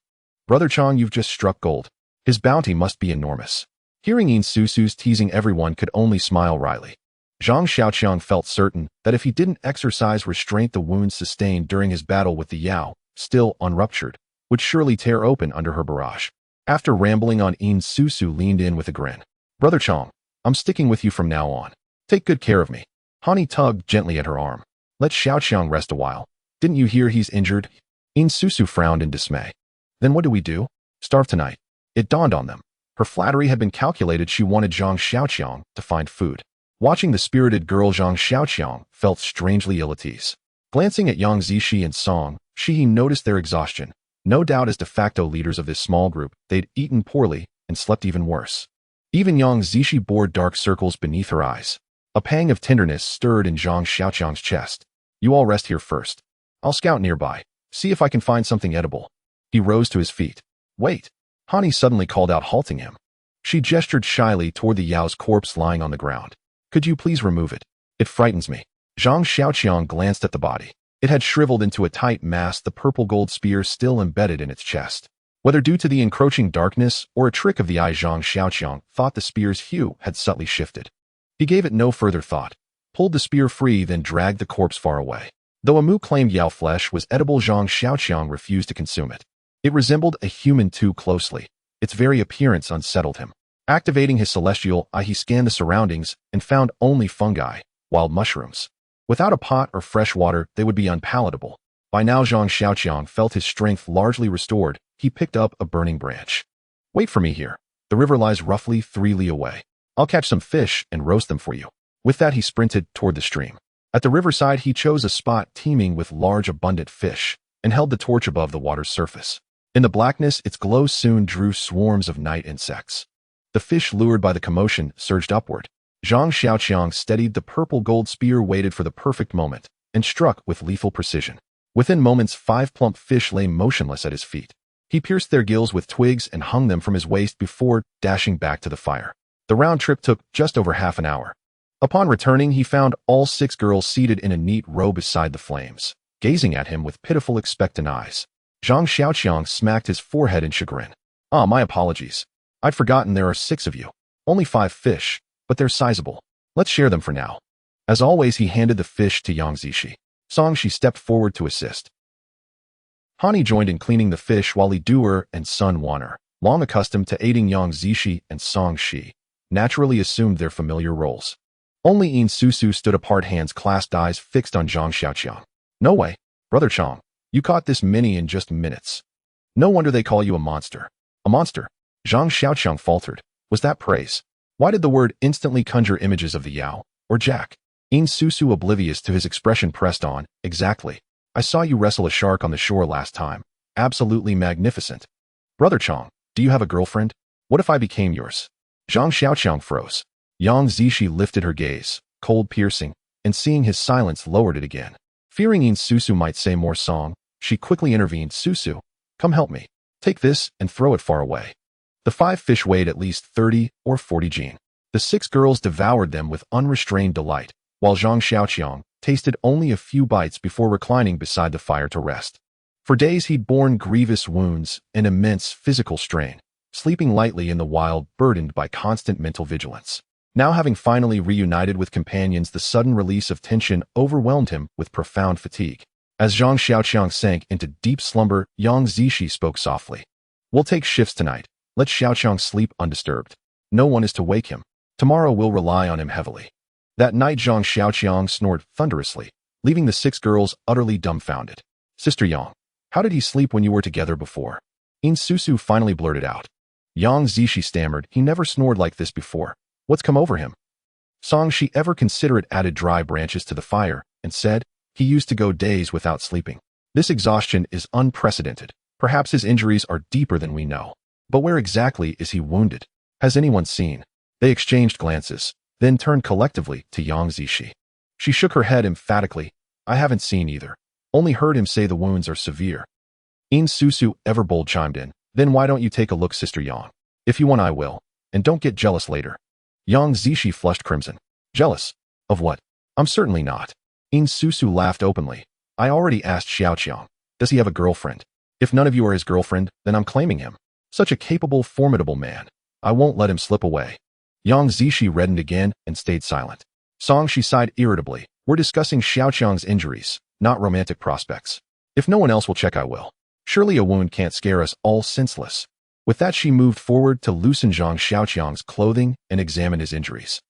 Brother Chong, you've just struck gold. His bounty must be enormous." Hearing Yin Susu's teasing, everyone could only smile wryly. Zhang Xiaoqiang felt certain that if he didn't exercise restraint, the wounds sustained during his battle with the Yao, still unruptured, would surely tear open under her barrage. After rambling on, Yin Susu leaned in with a grin. "Brother Chong, I'm sticking with you from now on. Take good care of me." Hani tugged gently at her arm. "Let Xiaoqiang rest a while. Didn't you hear he's injured?" Yin Susu frowned in dismay. "Then what do we do? Starve tonight?" It dawned on them. Her flattery had been calculated. She wanted Zhang Xiaoqiang to find food. Watching the spirited girl, Zhang Xiaoqiang felt strangely ill at ease. Glancing at Yang Zishi and Song, she noticed their exhaustion. No doubt, as de facto leaders of this small group, they'd eaten poorly and slept even worse. Even Yang Zishi bore dark circles beneath her eyes. A pang of tenderness stirred in Zhang Xiaoqiang's chest. "You all rest here first. I'll scout nearby, see if I can find something edible." He rose to his feet. "Wait!" Hani suddenly called out, halting him. She gestured shyly toward the Yao's corpse lying on the ground. "Could you please remove it? It frightens me." Zhang Xiaoqiang glanced at the body. It had shriveled into a tight mass, the purple gold spear still embedded in its chest. Whether due to the encroaching darkness or a trick of the eye, Zhang Xiaoqiang thought the spear's hue had subtly shifted. He gave it no further thought, pulled the spear free, then dragged the corpse far away. Though Amu claimed Yao flesh was edible, Zhang Xiaoqiang refused to consume it. It resembled a human too closely. Its very appearance unsettled him. Activating his celestial eye, he scanned the surroundings and found only fungi, wild mushrooms. Without a pot or fresh water, they would be unpalatable. By now, Zhang Xiaoqiang felt his strength largely restored. He picked up a burning branch. "Wait for me here. The river lies roughly 3 li away. I'll catch some fish and roast them for you." With that, he sprinted toward the stream. At the riverside, he chose a spot teeming with large, abundant fish and held the torch above the water's surface. In the blackness, its glow soon drew swarms of night insects. The fish, lured by the commotion, surged upward. Zhang Xiaoqiang steadied the purple gold spear, waited for the perfect moment, and struck with lethal precision. Within moments, 5 plump fish lay motionless at his feet. He pierced their gills with twigs and hung them from his waist before dashing back to the fire. The round trip took just over half an hour. Upon returning, he found all 6 girls seated in a neat row beside the flames, gazing at him with pitiful, expectant eyes. Zhang Xiaoqiang smacked his forehead in chagrin. "Ah, my apologies. I'd forgotten there are 6 of you. Only 5 fish, but they're sizable. Let's share them for now." As always, he handed the fish to Yang Zishi. Songshi stepped forward to assist. Hani joined in cleaning the fish while Li Duer and Sun Wanner, long accustomed to aiding Yang Zishi and Song Shi, naturally assumed their familiar roles. Only Yin Susu stood apart, hands clasped, eyes fixed on Zhang Xiaoqiang. No way, Brother Chong. You caught this many in just minutes. No wonder they call you a monster. A monster? Zhang Xiaoqiang faltered. Was that praise? Why did the word instantly conjure images of the Yao, or Jack? Yin Susu, oblivious to his expression, pressed on. Exactly. I saw you wrestle a shark on the shore last time. Absolutely magnificent. Brother Chong, do you have a girlfriend? What if I became yours? Zhang Xiaoqiang froze. Yang Zishi lifted her gaze, cold, piercing, and seeing his silence lowered it again. Fearing Yin Susu might say more song, she quickly intervened. Susu, come help me. Take this and throw it far away. The 5 fish weighed at least 30 or 40 jin. The 6 girls devoured them with unrestrained delight, while Zhang Xiaoqiang tasted only a few bites before reclining beside the fire to rest. For days he'd borne grievous wounds and immense physical strain, sleeping lightly in the wild, burdened by constant mental vigilance. Now, having finally reunited with companions, the sudden release of tension overwhelmed him with profound fatigue. As Zhang Xiaoqiang sank into deep slumber, Yang Zishi spoke softly. We'll take shifts tonight. Let Xiaoqiang sleep undisturbed. No one is to wake him. Tomorrow we'll rely on him heavily. That night Zhang Xiaoqiang snored thunderously, leaving the 6 girls utterly dumbfounded. Sister Yang, how did he sleep when you were together before? Yin Susu finally blurted out. Yang Zishi stammered. He never snored like this before. What's come over him? Songshi, ever considerate, added dry branches to the fire and said, he used to go days without sleeping. This exhaustion is unprecedented. Perhaps his injuries are deeper than we know. But where exactly is he wounded? Has anyone seen? They exchanged glances, then turned collectively to Yang Zishi. She shook her head emphatically. I haven't seen either. Only heard him say the wounds are severe. Yin Susu, ever bold, chimed in. Then why don't you take a look, Sister Yang? If you want, I will. And don't get jealous later. Yang Zishi flushed crimson. Jealous? Of what? I'm certainly not. Yin Susu laughed openly. I already asked Xiaoqiang. Does he have a girlfriend? If none of you are his girlfriend, then I'm claiming him. Such a capable, formidable man. I won't let him slip away. Yang Zishi reddened again and stayed silent. Songshi sighed irritably. We're discussing Xiaoqiang's injuries, not romantic prospects. If no one else will check, I will. Surely a wound can't scare us all senseless. With that, she moved forward to loosen Zhang Xiaoqiang's clothing and examine his injuries.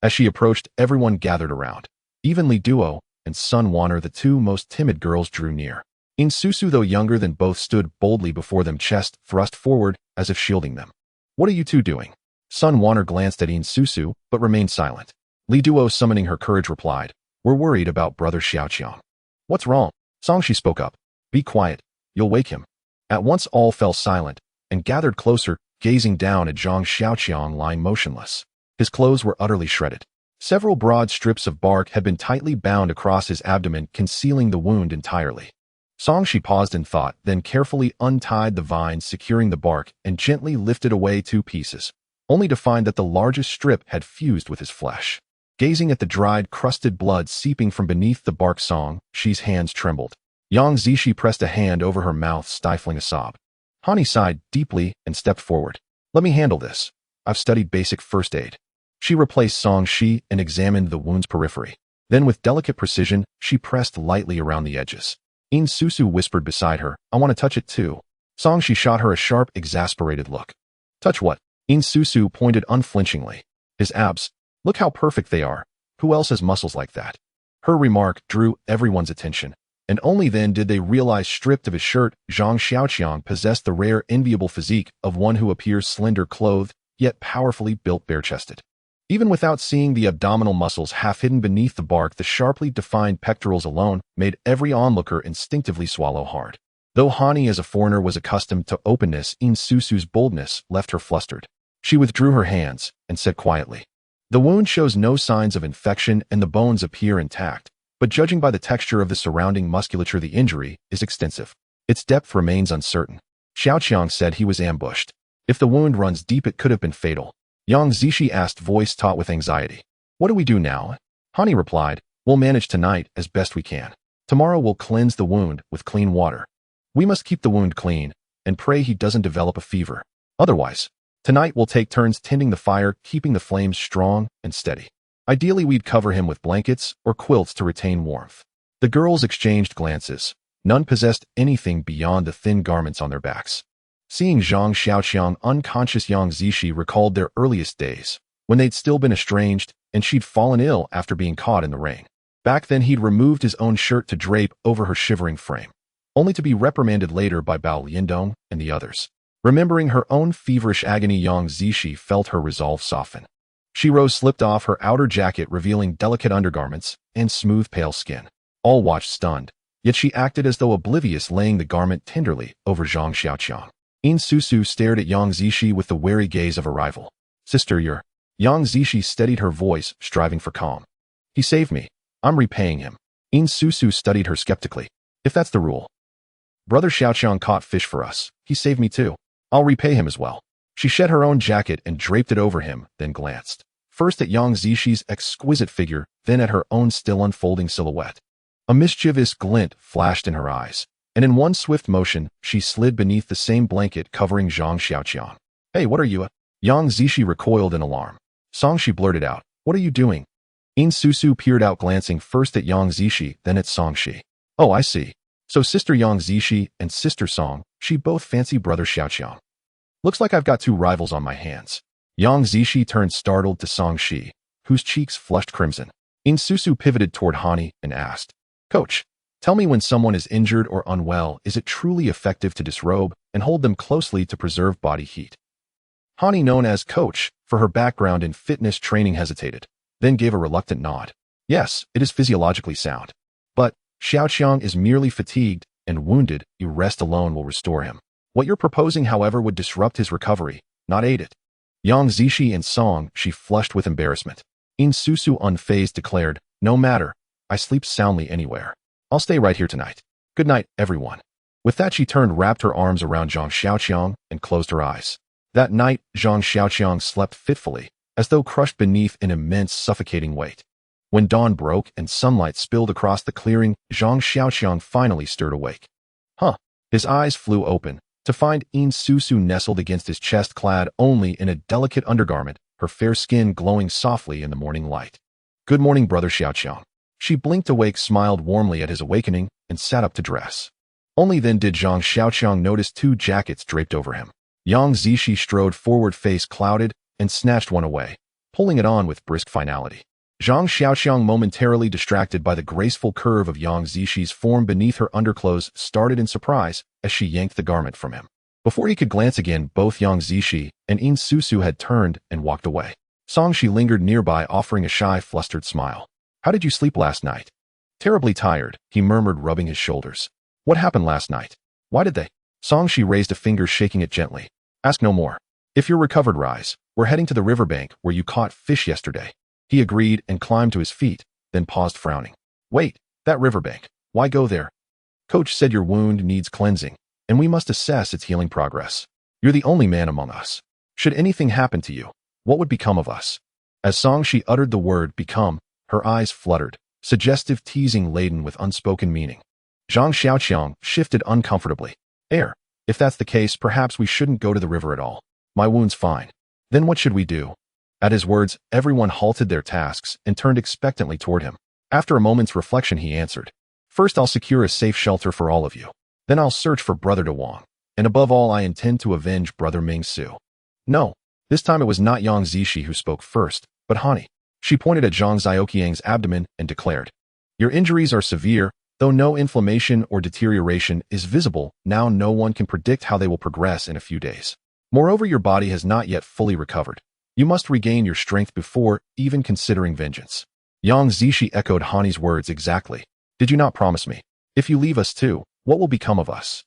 As she approached, everyone gathered around. Even Li Duo and Sun Wanner, the 2 most timid girls, drew near. Yin Susu, though younger than both, stood boldly before them, chest thrust forward as if shielding them. What are you 2 doing? Sun Wanner glanced at Yin Susu, but remained silent. Li Duo, summoning her courage, replied, We're worried about Brother Xiaoqiang. What's wrong? Songshi spoke up. Be quiet. You'll wake him. At once all fell silent and gathered closer, gazing down at Zhang Xiaoqiang lying motionless. His clothes were utterly shredded. Several broad strips of bark had been tightly bound across his abdomen, concealing the wound entirely. Songshi paused in thought, then carefully untied the vines securing the bark and gently lifted away 2 pieces, only to find that the largest strip had fused with his flesh. Gazing at the dried, crusted blood seeping from beneath the bark, Song's hands trembled. Yang Zishi pressed a hand over her mouth, stifling a sob. Hani sighed deeply and stepped forward. Let me handle this. I've studied basic first aid. She replaced Songshi and examined the wound's periphery. Then with delicate precision, she pressed lightly around the edges. Yin Susu whispered beside her, I want to touch it too. Songshi shot her a sharp, exasperated look. Touch what? Yin Susu pointed unflinchingly. His abs. Look how perfect they are. Who else has muscles like that? Her remark drew everyone's attention, and only then did they realize, stripped of his shirt, Zhang Xiaoqiang possessed the rare, enviable physique of one who appears slender, clothed, yet powerfully built, bare-chested. Even without seeing the abdominal muscles half hidden beneath the bark, the sharply defined pectorals alone made every onlooker instinctively swallow hard. Though Hani, as a foreigner, was accustomed to openness, Yin Susu's boldness left her flustered. She withdrew her hands and said quietly, The wound shows no signs of infection and the bones appear intact, but judging by the texture of the surrounding musculature, the injury is extensive. Its depth remains uncertain. Xiaoqiang said he was ambushed. If the wound runs deep, it could have been fatal. Yang Zishi asked, voice taut with anxiety. What do we do now? Hani replied, We'll manage tonight as best we can. Tomorrow we'll cleanse the wound with clean water. We must keep the wound clean and pray he doesn't develop a fever. Otherwise, tonight we'll take turns tending the fire, keeping the flames strong and steady. Ideally, we'd cover him with blankets or quilts to retain warmth. The girls exchanged glances. None possessed anything beyond the thin garments on their backs. Seeing Zhang Xiaoqiang unconscious, Yang Zishi recalled their earliest days, when they'd still been estranged and she'd fallen ill after being caught in the rain. Back then he'd removed his own shirt to drape over her shivering frame, only to be reprimanded later by Bao Liandong and the others. Remembering her own feverish agony, Yang Zishi felt her resolve soften. She rose, slipped off her outer jacket, revealing delicate undergarments and smooth pale skin. All watched stunned, yet she acted as though oblivious, laying the garment tenderly over Zhang Xiaoqiang. In Susu stared at Yang Zishi with the wary gaze of a rival. Sister, you're... Yang Zishi steadied her voice, striving for calm. He saved me. I'm repaying him. In Susu studied her skeptically. If that's the rule. Brother Xiaoqiang caught fish for us. He saved me too. I'll repay him as well. She shed her own jacket and draped it over him, then glanced first at Yang Zishi's exquisite figure, then at her own still unfolding silhouette. A mischievous glint flashed in her eyes, and in one swift motion, she slid beneath the same blanket covering Zhang Xiaoqiang. Hey, what are you at? Yang Zishi recoiled in alarm. Song, she blurted out. What are you doing? In Susu peered out, glancing first at Yang Zishi, then at Song Shi. Oh, I see. So Sister Yang Zishi and Sister Song, she both fancy Brother Xiaoqiang. Looks like I've got two rivals on my hands. Yang Zishi turned startled to Song Shi, whose cheeks flushed crimson. In Susu pivoted toward Hani and asked, Coach, tell me, when someone is injured or unwell, is it truly effective to disrobe and hold them closely to preserve body heat? Hani, known as Coach for her background in fitness training, hesitated, then gave a reluctant nod. Yes, it is physiologically sound. But Xiaoqiang is merely fatigued and wounded. Your rest alone will restore him. What you're proposing, however, would disrupt his recovery, not aid it. Yang Zishi and Song, she flushed with embarrassment. In Susu, unfazed, declared, No matter. I sleep soundly anywhere. I'll stay right here tonight. Good night, everyone. With that, she turned, wrapped her arms around Zhang Xiaoqiang, and closed her eyes. That night, Zhang Xiaoqiang slept fitfully, as though crushed beneath an immense suffocating weight. When dawn broke and sunlight spilled across the clearing, Zhang Xiaoqiang finally stirred awake. His eyes flew open, to find In Susu nestled against his chest, clad only in a delicate undergarment, her fair skin glowing softly in the morning light. Good morning, Brother Xiaoqiang. She blinked awake, smiled warmly at his awakening, and sat up to dress. Only then did Zhang Xiaoqiang notice two jackets draped over him. Yang Zishi strode forward, face clouded, and snatched one away, pulling it on with brisk finality. Zhang Xiaoqiang, momentarily distracted by the graceful curve of Yang Zishi's form beneath her underclothes, started in surprise as she yanked the garment from him. Before he could glance again, both Yang Zishi and In Susu had turned and walked away. Song Shi lingered nearby, offering a shy, flustered smile. How did you sleep last night? Terribly tired, he murmured, rubbing his shoulders. What happened last night? Why did they? Song Shi raised a finger, shaking it gently. Ask no more. If you're recovered, rise. We're heading to the riverbank where you caught fish yesterday. He agreed and climbed to his feet, then paused, frowning. Wait, that riverbank. Why go there? Coach said your wound needs cleansing, and we must assess its healing progress. You're the only man among us. Should anything happen to you, what would become of us? As Song Shi uttered the word become, her eyes fluttered, suggestive teasing laden with unspoken meaning. Zhang Xiaoqiang shifted uncomfortably. If that's the case, perhaps we shouldn't go to the river at all. My wound's fine. Then what should we do? At his words, everyone halted their tasks and turned expectantly toward him. After a moment's reflection, he answered, First, I'll secure a safe shelter for all of you. Then I'll search for Brother De Wang. And above all, I intend to avenge Brother Ming Su. No, this time it was not Yang Zishi who spoke first, but Hani. She pointed at Zhang Xiaoqiang's abdomen and declared, Your injuries are severe, though no inflammation or deterioration is visible. Now no one can predict how they will progress in a few days. Moreover, your body has not yet fully recovered. You must regain your strength before even considering vengeance. Yang Zishi echoed Hani's words exactly. Did you not promise me? If you leave us too, what will become of us?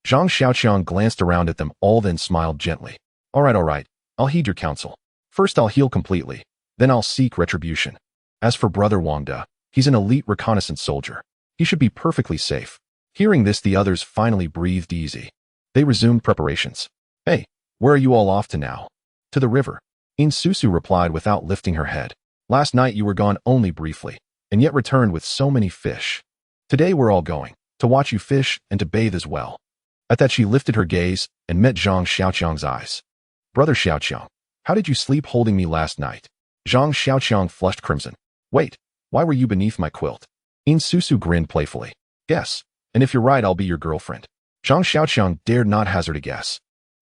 Zhang Xiaoqiang glanced around at them all, then smiled gently. All right. I'll heed your counsel. First, I'll heal completely. Then I'll seek retribution. As for Brother Wang De, he's an elite reconnaissance soldier. He should be perfectly safe. Hearing this, the others finally breathed easy. They resumed preparations. Hey, where are you all off to now? To the river. In Susu replied without lifting her head. Last night you were gone only briefly, and yet returned with so many fish. Today we're all going, to watch you fish and to bathe as well. At that she lifted her gaze and met Zhang Xiaoqiang's eyes. Brother Xiaoqiang, how did you sleep holding me last night? Zhang Xiaoqiang flushed crimson. Wait, why were you beneath my quilt? In Susu grinned playfully. Yes, and if you're right, I'll be your girlfriend. Zhang Xiaoqiang dared not hazard a guess.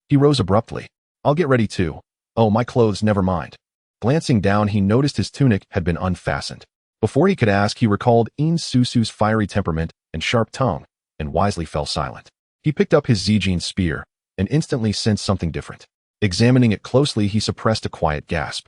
He rose abruptly. I'll get ready too. Oh, my clothes, never mind. Glancing down, he noticed his tunic had been unfastened. Before he could ask, he recalled In Susu's fiery temperament and sharp tongue, and wisely fell silent. He picked up his Zijin spear, and instantly sensed something different. Examining it closely, he suppressed a quiet gasp.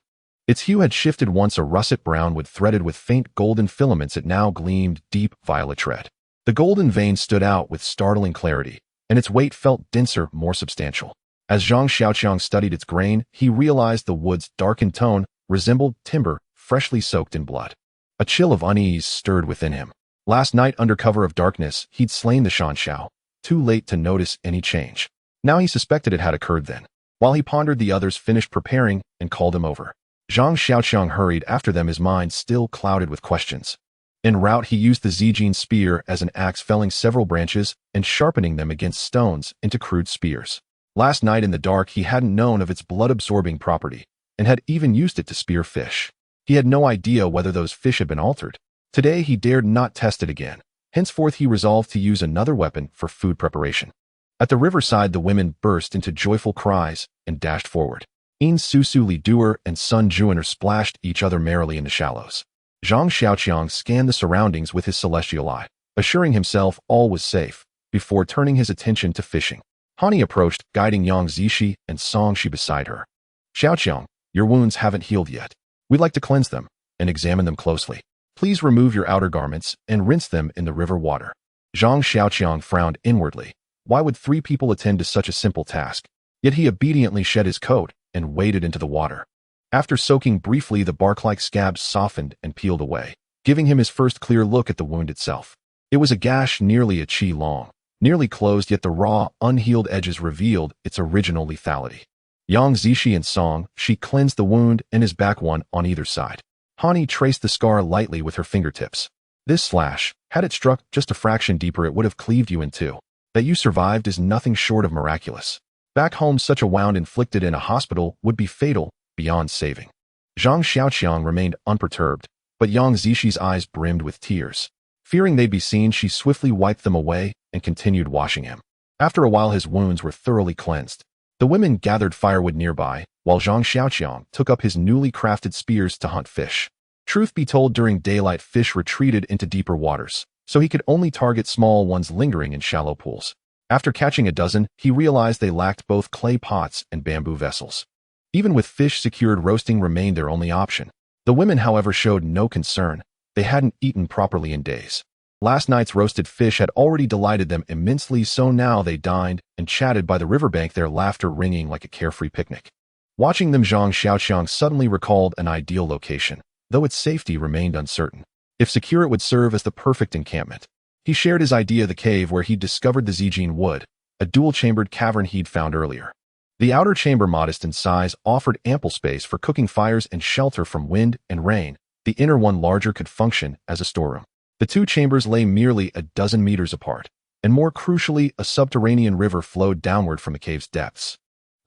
Its hue had shifted. Once a russet brown wood threaded with faint golden filaments, it now gleamed deep violet red. The golden vein stood out with startling clarity, and its weight felt denser, more substantial. As Zhang Xiaoqiang studied its grain, he realized the wood's darkened tone resembled timber freshly soaked in blood. A chill of unease stirred within him. Last night, under cover of darkness, he'd slain the Shanxiao, too late to notice any change. Now he suspected it had occurred then. While he pondered, the others finished preparing and called him over. Zhang Xiaoqiang hurried after them, his mind still clouded with questions. En route, he used the Zijin spear as an axe, felling several branches and sharpening them against stones into crude spears. Last night in the dark, he hadn't known of its blood-absorbing property, and had even used it to spear fish. He had no idea whether those fish had been altered. Today he dared not test it again. Henceforth he resolved to use another weapon for food preparation. At the riverside, the women burst into joyful cries and dashed forward. In Susu, Li Duer, and Sun Juaner splashed each other merrily in the shallows. Zhang Xiaoqiang scanned the surroundings with his celestial eye, assuring himself all was safe, before turning his attention to fishing. Hani approached, guiding Yang Zishi and Song Shi beside her. Xiaoqiang, your wounds haven't healed yet. We'd like to cleanse them and examine them closely. Please remove your outer garments and rinse them in the river water. Zhang Xiaoqiang frowned inwardly. Why would 3 people attend to such a simple task? Yet he obediently shed his coat and waded into the water. After soaking briefly, the bark-like scabs softened and peeled away, giving him his first clear look at the wound itself. It was a gash nearly a chi long, nearly closed, yet the raw, unhealed edges revealed its original lethality. Yang Zishi and Song Shi cleansed the wound and his back, one on either side. Hani traced the scar lightly with her fingertips. This slash, had it struck just a fraction deeper, it would have cleaved you in two. That you survived is nothing short of miraculous. Back home, such a wound inflicted in a hospital would be fatal, beyond saving. Zhang Xiaoqiang remained unperturbed, but Yang Zishi's eyes brimmed with tears. Fearing they'd be seen, she swiftly wiped them away and continued washing him. After a while, his wounds were thoroughly cleansed. The women gathered firewood nearby, while Zhang Xiaoqiang took up his newly crafted spears to hunt fish. Truth be told, during daylight, fish retreated into deeper waters, so he could only target small ones lingering in shallow pools. After catching a dozen, he realized they lacked both clay pots and bamboo vessels. Even with fish secured, roasting remained their only option. The women, however, showed no concern. They hadn't eaten properly in days. Last night's roasted fish had already delighted them immensely, so now they dined and chatted by the riverbank, their laughter ringing like a carefree picnic. Watching them, Zhang Xiaoqiang suddenly recalled an ideal location, though its safety remained uncertain. If secure, it would serve as the perfect encampment. He shared his idea of the cave where he'd discovered the Zijin wood, a dual-chambered cavern he'd found earlier. The outer chamber, modest in size, offered ample space for cooking fires and shelter from wind and rain. The inner one, larger, could function as a storeroom. The 2 chambers lay merely a dozen meters apart, and more crucially, a subterranean river flowed downward from the cave's depths.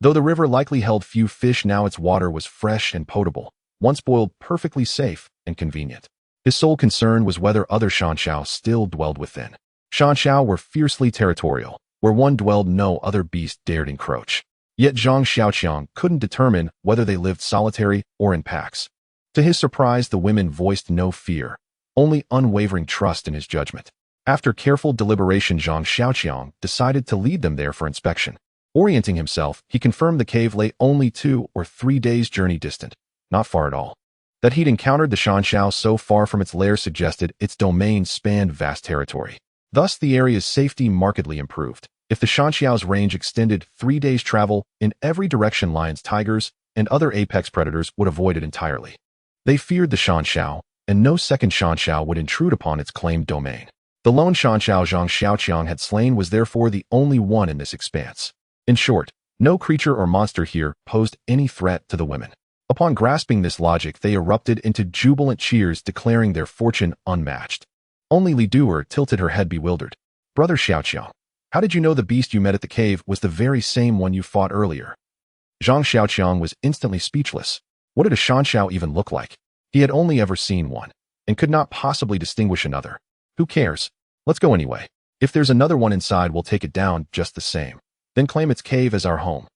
Though the river likely held few fish, now its water was fresh and potable, once boiled, perfectly safe and convenient. His sole concern was whether other Shanxiao still dwelled within. Shanxiao were fiercely territorial. Where one dwelled, no other beast dared encroach. Yet Zhang Xiaoqiang couldn't determine whether they lived solitary or in packs. To his surprise, the women voiced no fear, only unwavering trust in his judgment. After careful deliberation, Zhang Xiaoqiang decided to lead them there for inspection. Orienting himself, he confirmed the cave lay only 2 or 3 days' journey distant, not far at all. That he'd encountered the Shanxiao so far from its lair suggested its domain spanned vast territory. Thus, the area's safety markedly improved. If the Shanxiao's range extended 3 days' travel in every direction, lions, tigers, and other apex predators would avoid it entirely. They feared the Shanxiao, and no second Shanxiao would intrude upon its claimed domain. The lone Shanxiao Zhang Xiaoqiang had slain was therefore the only one in this expanse. In short, no creature or monster here posed any threat to the women. Upon grasping this logic, they erupted into jubilant cheers, declaring their fortune unmatched. Only Li Duer tilted her head, bewildered. Brother Xiaoqiang, how did you know the beast you met at the cave was the very same one you fought earlier? Zhang Xiaoqiang was instantly speechless. What did a Shanxiao even look like? He had only ever seen one, and could not possibly distinguish another. Who cares? Let's go anyway. If there's another one inside, we'll take it down just the same. Then claim its cave as our home.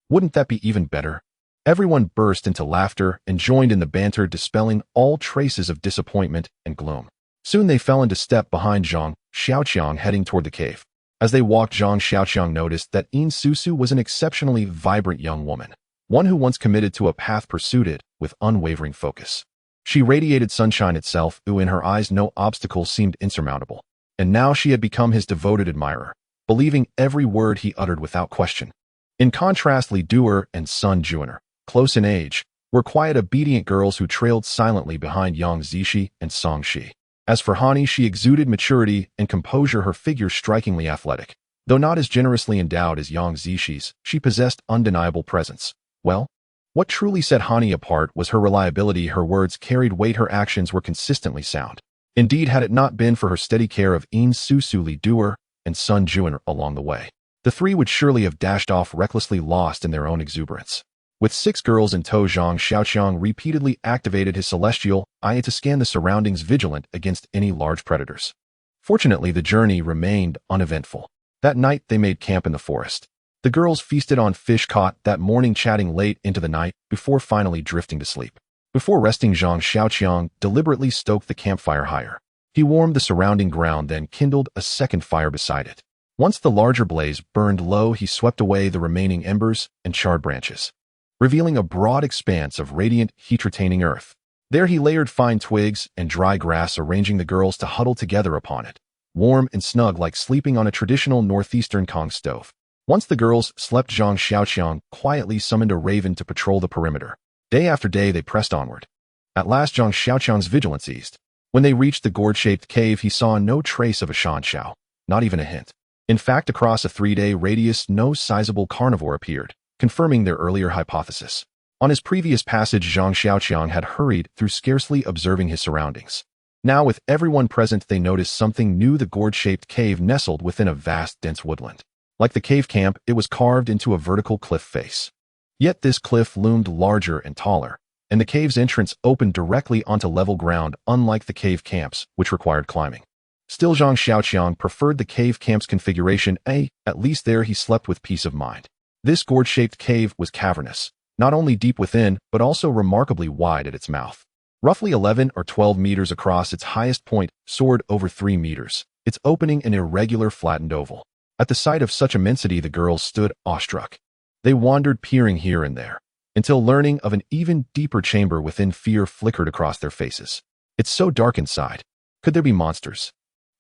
Wouldn't that be even better? Everyone burst into laughter and joined in the banter, dispelling all traces of disappointment and gloom. Soon they fell into step behind Zhang Xiaoqiang heading toward the cave. As they walked, Zhang Xiaoqiang noticed that Yin Susu was an exceptionally vibrant young woman, one who once committed to a path pursued it with unwavering focus. She radiated sunshine itself, in her eyes no obstacle seemed insurmountable, and now she had become his devoted admirer, believing every word he uttered without question. In contrast, Li Duer and Sun Juner, close in age, were quiet, obedient girls who trailed silently behind Yang Zishi and Song Shi. As for Hani, she exuded maturity and composure, her figure strikingly athletic. Though not as generously endowed as Yang Zishi's, she possessed undeniable presence. Well, what truly set Hani apart was her reliability. Her words carried weight, her actions were consistently sound. Indeed, had it not been for her steady care of Yin Susu, Li Duer, and Sun Juner along the way, the three would surely have dashed off recklessly, lost in their own exuberance. With 6 girls in tow, Zhang Xiaoqiang repeatedly activated his celestial eye to scan the surroundings, vigilant against any large predators. Fortunately, the journey remained uneventful. That night, they made camp in the forest. The girls feasted on fish caught that morning, chatting late into the night before finally drifting to sleep. Before resting, Zhang Xiaoqiang deliberately stoked the campfire higher. He warmed the surrounding ground, then kindled a second fire beside it. Once the larger blaze burned low, he swept away the remaining embers and charred branches, revealing a broad expanse of radiant, heat-retaining earth. There he layered fine twigs and dry grass, arranging the girls to huddle together upon it, warm and snug like sleeping on a traditional northeastern Kong stove. Once the girls slept, Zhang Xiaoqiang quietly summoned a raven to patrol the perimeter. Day after day they pressed onward. At last Zhang Xiaoqiang's vigilance eased. When they reached the gourd-shaped cave, he saw no trace of a shanshao, not even a hint. In fact, across a 3-day radius, no sizable carnivore appeared, confirming their earlier hypothesis. On his previous passage, Zhang Xiaoqiang had hurried through, scarcely observing his surroundings. Now, with everyone present, they noticed something new. The gourd-shaped cave nestled within a vast, dense woodland. Like the cave camp, it was carved into a vertical cliff face. Yet this cliff loomed larger and taller, and the cave's entrance opened directly onto level ground, unlike the cave camps, which required climbing. Still, Zhang Xiaoqiang preferred the cave camp's configuration. At least there he slept with peace of mind. This gourd-shaped cave was cavernous, not only deep within, but also remarkably wide at its mouth. Roughly 11 or 12 meters across, its highest point soared over 3 meters, its opening an irregular flattened oval. At the sight of such immensity, the girls stood awestruck. They wandered, peering here and there, until learning of an even deeper chamber within, fear flickered across their faces. It's so dark inside. Could there be monsters?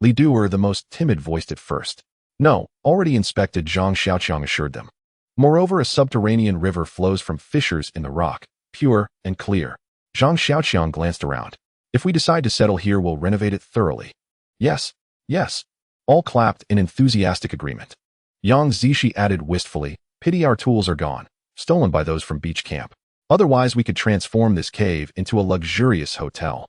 Li Duer, the most timid, voiced it first. No, already inspected, Zhang Xiaoqiang assured them. Moreover, a subterranean river flows from fissures in the rock, pure and clear. Zhang Xiaoqiang glanced around. If we decide to settle here, we'll renovate it thoroughly. Yes, yes. All clapped in enthusiastic agreement. Yang Zishi added wistfully, pity our tools are gone, stolen by those from beach camp. Otherwise, we could transform this cave into a luxurious hotel.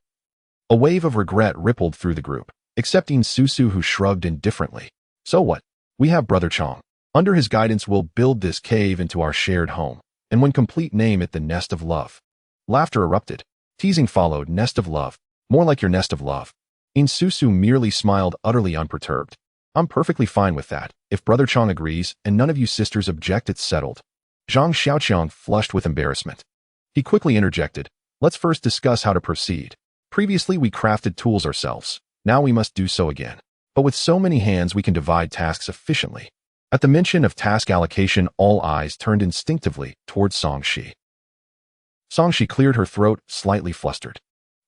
A wave of regret rippled through the group, excepting Susu, who shrugged indifferently. So what? We have Brother Chong. Under his guidance, we'll build this cave into our shared home, and when complete, name it the Nest of Love. Laughter erupted. Teasing followed. Nest of Love. More like your nest of love. Susu merely smiled, utterly unperturbed. I'm perfectly fine with that. If Brother Chong agrees, and none of you sisters object, it's settled. Zhang Xiaoqiang flushed with embarrassment. He quickly interjected. Let's first discuss how to proceed. Previously, we crafted tools ourselves. Now we must do so again. But with so many hands, we can divide tasks efficiently. At the mention of task allocation, all eyes turned instinctively towards Song Shi. Song Shi cleared her throat, slightly flustered.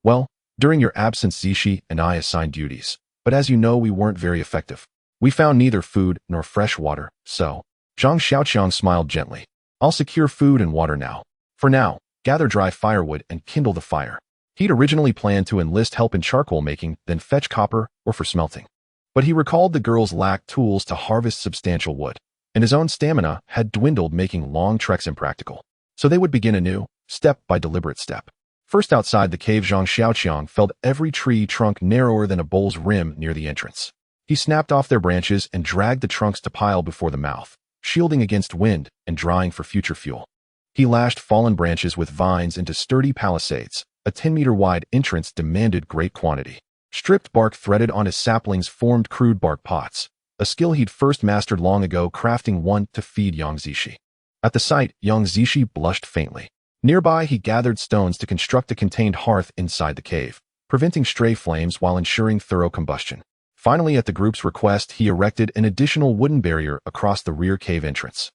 Well, during your absence, Zishi and I assigned duties, but as you know, we weren't very effective. We found neither food nor fresh water, so Zhang Xiaoqiang smiled gently. I'll secure food and water now. For now, gather dry firewood and kindle the fire. He'd originally planned to enlist help in charcoal making, then fetch copper or for smelting. But he recalled the girls lacked tools to harvest substantial wood, and his own stamina had dwindled, making long treks impractical. So they would begin anew, step by deliberate step. First, outside the cave, Zhang Xiaoqiang felled every tree trunk narrower than a bowl's rim near the entrance. He snapped off their branches and dragged the trunks to pile before the mouth, shielding against wind and drying for future fuel. He lashed fallen branches with vines into sturdy palisades. A 10-meter wide entrance demanded great quantity. Stripped bark threaded on his saplings formed crude bark pots, a skill he'd first mastered long ago, crafting one to feed Yang Zishi. At the sight, Yang Zishi blushed faintly. Nearby, he gathered stones to construct a contained hearth inside the cave, preventing stray flames while ensuring thorough combustion. Finally, at the group's request, he erected an additional wooden barrier across the rear cave entrance.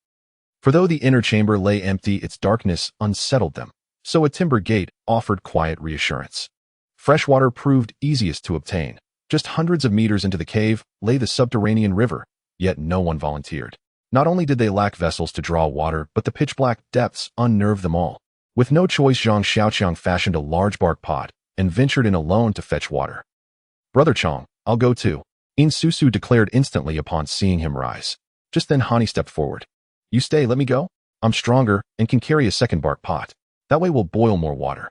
For though the inner chamber lay empty, its darkness unsettled them, so a timber gate offered quiet reassurance. Fresh water proved easiest to obtain. Just hundreds of meters into the cave lay the subterranean river, yet no one volunteered. Not only did they lack vessels to draw water, but the pitch-black depths unnerved them all. With no choice, Zhang Xiaoqiang fashioned a large bark pot and ventured in alone to fetch water. "Brother Chong, I'll go too," In Susu declared instantly upon seeing him rise. Just then Hani stepped forward. "You stay, let me go. I'm stronger and can carry a second bark pot. That way we'll boil more water."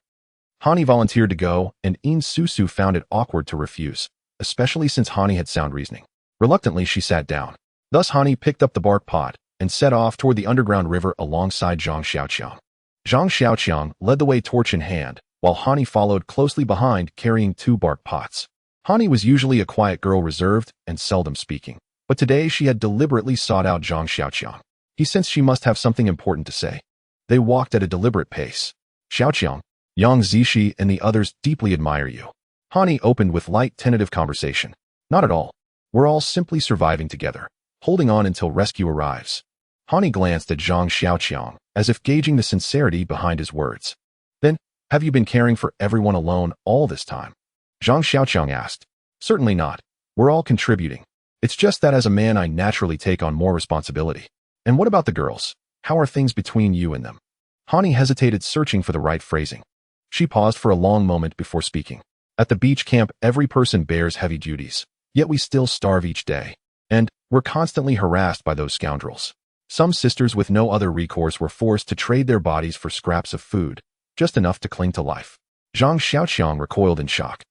Hani volunteered to go, and In Susu found it awkward to refuse, especially since Hani had sound reasoning. Reluctantly, she sat down. Thus Hani picked up the bark pot and set off toward the underground river alongside Zhang Xiaoqiang. Zhang Xiaoqiang led the way, torch in hand, while Hani followed closely behind carrying 2 bark pots. Hani was usually a quiet girl, reserved and seldom speaking, but today she had deliberately sought out Zhang Xiaoqiang. He sensed she must have something important to say. They walked at a deliberate pace. "Xiaoqiang, Yang Zishi and the others deeply admire you." Hani opened with light, tentative conversation. "Not at all. We're all simply surviving together, holding on until rescue arrives." Hani glanced at Zhang Xiaoqiang, as if gauging the sincerity behind his words. "Then, have you been caring for everyone alone all this time?" Zhang Xiaoqiang asked. "Certainly not. We're all contributing. It's just that as a man I naturally take on more responsibility." "And what about the girls? How are things between you and them?" Hani hesitated, searching for the right phrasing. She paused for a long moment before speaking. "At the beach camp, every person bears heavy duties, yet we still starve each day. And we're constantly harassed by those scoundrels. Some sisters with no other recourse were forced to trade their bodies for scraps of food, just enough to cling to life." Zhang Xiaoqiang recoiled in shock.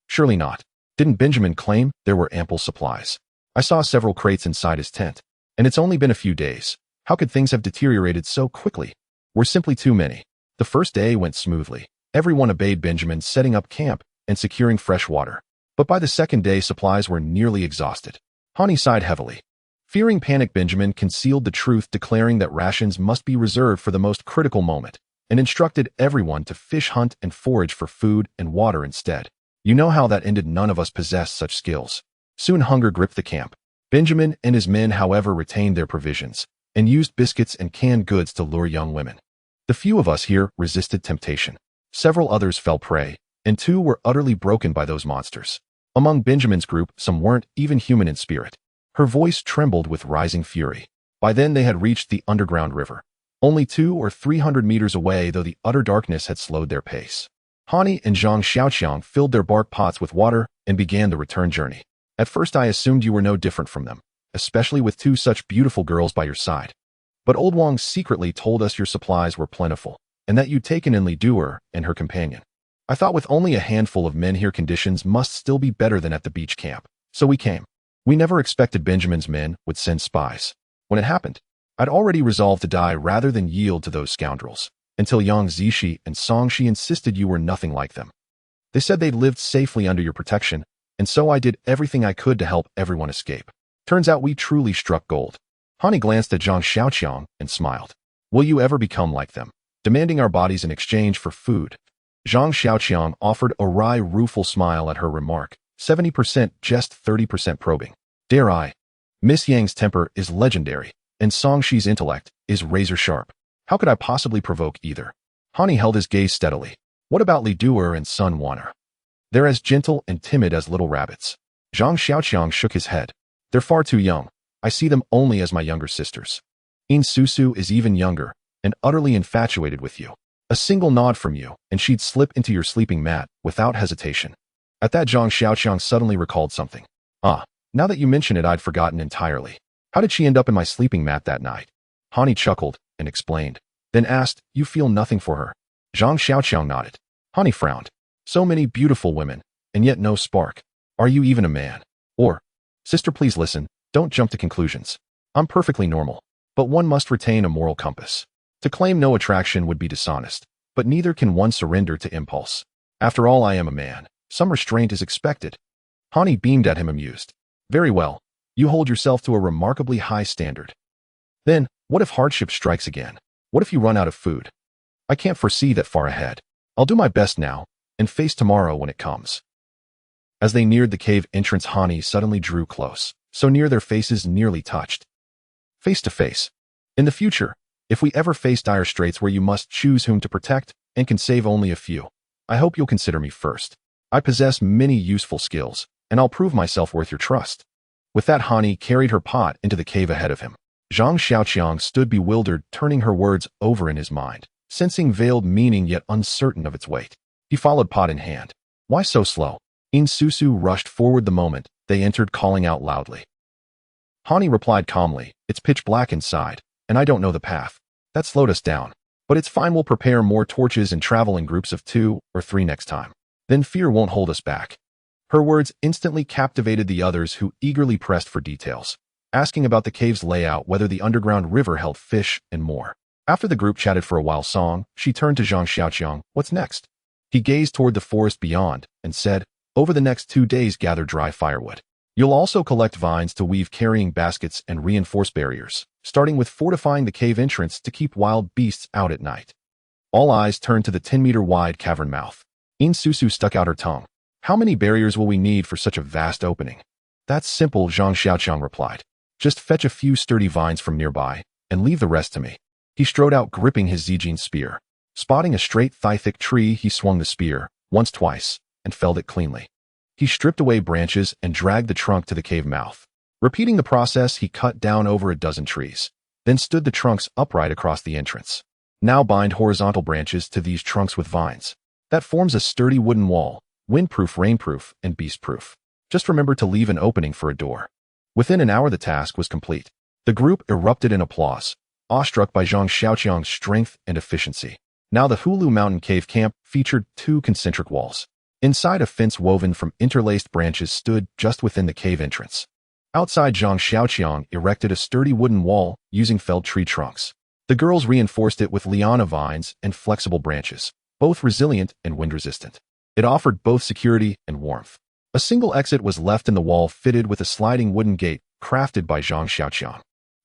"Surely not. Didn't Benjamin claim there were ample supplies? I saw several crates inside his tent, and it's only been a few days. How could things have deteriorated so quickly?" "We're simply too many." The first day went smoothly. Everyone obeyed Benjamin, setting up camp and securing fresh water. But by the second day, supplies were nearly exhausted. Hani sighed heavily. Fearing panic, Benjamin concealed the truth, declaring that rations must be reserved for the most critical moment, and instructed everyone to fish, hunt, and forage for food and water instead. You know how that ended. None of us possessed such skills. Soon hunger gripped the camp. Benjamin and his men, however, retained their provisions and used biscuits and canned goods to lure young women. The few of us here resisted temptation. Several others fell prey, and 2 were utterly broken by those monsters. Among Benjamin's group, some weren't even human in spirit. Her voice trembled with rising fury. By then they had reached the underground river, only 200 or 300 meters away, though the utter darkness had slowed their pace. Hani and Zhang Xiaoqiang filled their bark pots with water and began the return journey. "At first I assumed you were no different from them, especially with 2 such beautiful girls by your side. But Old Wang secretly told us your supplies were plentiful, and that you'd taken in Li Duer and her companion. I thought with only a handful of men here, conditions must still be better than at the beach camp. So we came. We never expected Benjamin's men would send spies. When it happened, I'd already resolved to die rather than yield to those scoundrels, until Yang Zishi and Songshi insisted you were nothing like them. They said they'd lived safely under your protection, and so I did everything I could to help everyone escape. Turns out we truly struck gold." Hani glanced at Zhang Xiaoqiang and smiled. "Will you ever become like them, demanding our bodies in exchange for food?" Zhang Xiaoqiang offered a wry, rueful smile at her remark. 70% jest, 30% probing. "Dare I? Miss Yang's temper is legendary, and Songshi's intellect is razor-sharp. How could I possibly provoke either?" Hani held his gaze steadily. "What about Li Duer and Sun Wanner? They're as gentle and timid as little rabbits." Zhang Xiaoqiang shook his head. "They're far too young. I see them only as my younger sisters. In Susu is even younger, and utterly infatuated with you. A single nod from you, and she'd slip into your sleeping mat without hesitation." At that, Zhang Xiaoqiang suddenly recalled something. "Ah, now that you mention it, I'd forgotten entirely. How did she end up in my sleeping mat that night?" Hani chuckled and explained, then asked, "You feel nothing for her?" Zhang Xiaoqiang nodded. Hani frowned. "So many beautiful women, and yet no spark. Are you even a man? Or, sister, please listen, don't jump to conclusions. I'm perfectly normal, but one must retain a moral compass. To claim no attraction would be dishonest, but neither can one surrender to impulse. After all, I am a man. Some restraint is expected, Hani beamed at him amused. Very well. You hold yourself to a remarkably high standard. Then, what if hardship strikes again? What if you run out of food? I can't foresee that far ahead. I'll do my best now, and face tomorrow when it comes. As they neared the cave entrance, Hani suddenly drew close, so near their faces nearly touched. Face to face. In the future, if we ever face dire straits where you must choose whom to protect and can save only a few, I hope you'll consider me first. I possess many useful skills, and I'll prove myself worth your trust. With that, Hani carried her pot into the cave ahead of him. Zhang Xiaoqiang stood bewildered, turning her words over in his mind, sensing veiled meaning yet uncertain of its weight. He followed pot in hand. Why so slow? In Susu rushed forward the moment they entered, calling out loudly. Hani replied calmly, it's pitch black inside, and I don't know the path. That slowed us down. But it's fine, we'll prepare more torches and travel in groups of 2 or 3 next time. Then fear won't hold us back. Her words instantly captivated the others, who eagerly pressed for details, asking about the cave's layout, whether the underground river held fish, and more. After the group chatted for a while, she turned to Zhang Xiaoqiang. What's next? He gazed toward the forest beyond and said, over the next 2 days, gather dry firewood. You'll also collect vines to weave carrying baskets and reinforce barriers, starting with fortifying the cave entrance to keep wild beasts out at night. All eyes turned to the 10-meter-wide cavern mouth. In Susu stuck out her tongue. How many barriers will we need for such a vast opening? That's simple, Zhang Xiaoqiang replied. Just fetch a few sturdy vines from nearby, and leave the rest to me. He strode out, gripping his Zijin spear. Spotting a straight, thigh-thick tree, he swung the spear, once, twice, and felled it cleanly. He stripped away branches and dragged the trunk to the cave mouth. Repeating the process, he cut down over a dozen trees, then stood the trunks upright across the entrance. Now bind horizontal branches to these trunks with vines. That forms a sturdy wooden wall, windproof, rainproof, and beastproof. Just remember to leave an opening for a door. Within an hour, the task was complete. The group erupted in applause, awestruck by Zhang Xiaoqiang's strength and efficiency. Now the Hulu Mountain Cave Camp featured 2 concentric walls. Inside, a fence woven from interlaced branches stood just within the cave entrance. Outside, Zhang Xiaoqiang erected a sturdy wooden wall using felled tree trunks. The girls reinforced it with liana vines and flexible branches, both resilient and wind-resistant. It offered both security and warmth. A single exit was left in the wall, fitted with a sliding wooden gate crafted by Zhang Xiaoqiang.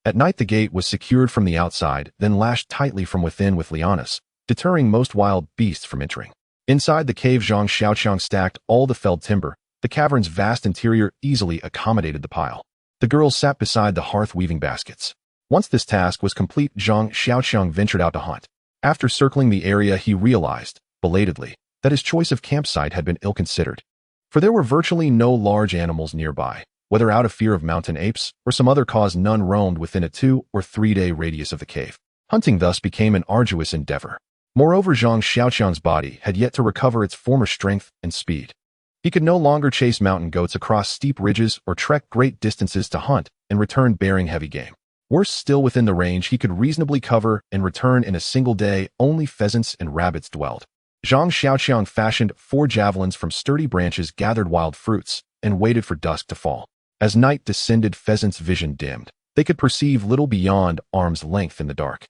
At night, the gate was secured from the outside, then lashed tightly from within with lianas, deterring most wild beasts from entering. Inside the cave, Zhang Xiaoqiang stacked all the felled timber. The cavern's vast interior easily accommodated the pile. The girls sat beside the hearth weaving baskets. Once this task was complete, Zhang Xiaoqiang ventured out to hunt. After circling the area, he realized, belatedly, that his choice of campsite had been ill-considered. For there were virtually no large animals nearby. Whether out of fear of mountain apes or some other cause, none roamed within a 2 or 3 day radius of the cave. Hunting thus became an arduous endeavor. Moreover, Zhang Xiaoqiang's body had yet to recover its former strength and speed. He could no longer chase mountain goats across steep ridges or trek great distances to hunt and return bearing heavy game. Worse still, within the range he could reasonably cover and return in a single day, only pheasants and rabbits dwelled. Zhang Xiaoqiang fashioned 4 javelins from sturdy branches, gathered wild fruits, and waited for dusk to fall. As night descended, pheasants' vision dimmed. They could perceive little beyond arm's length in the dark.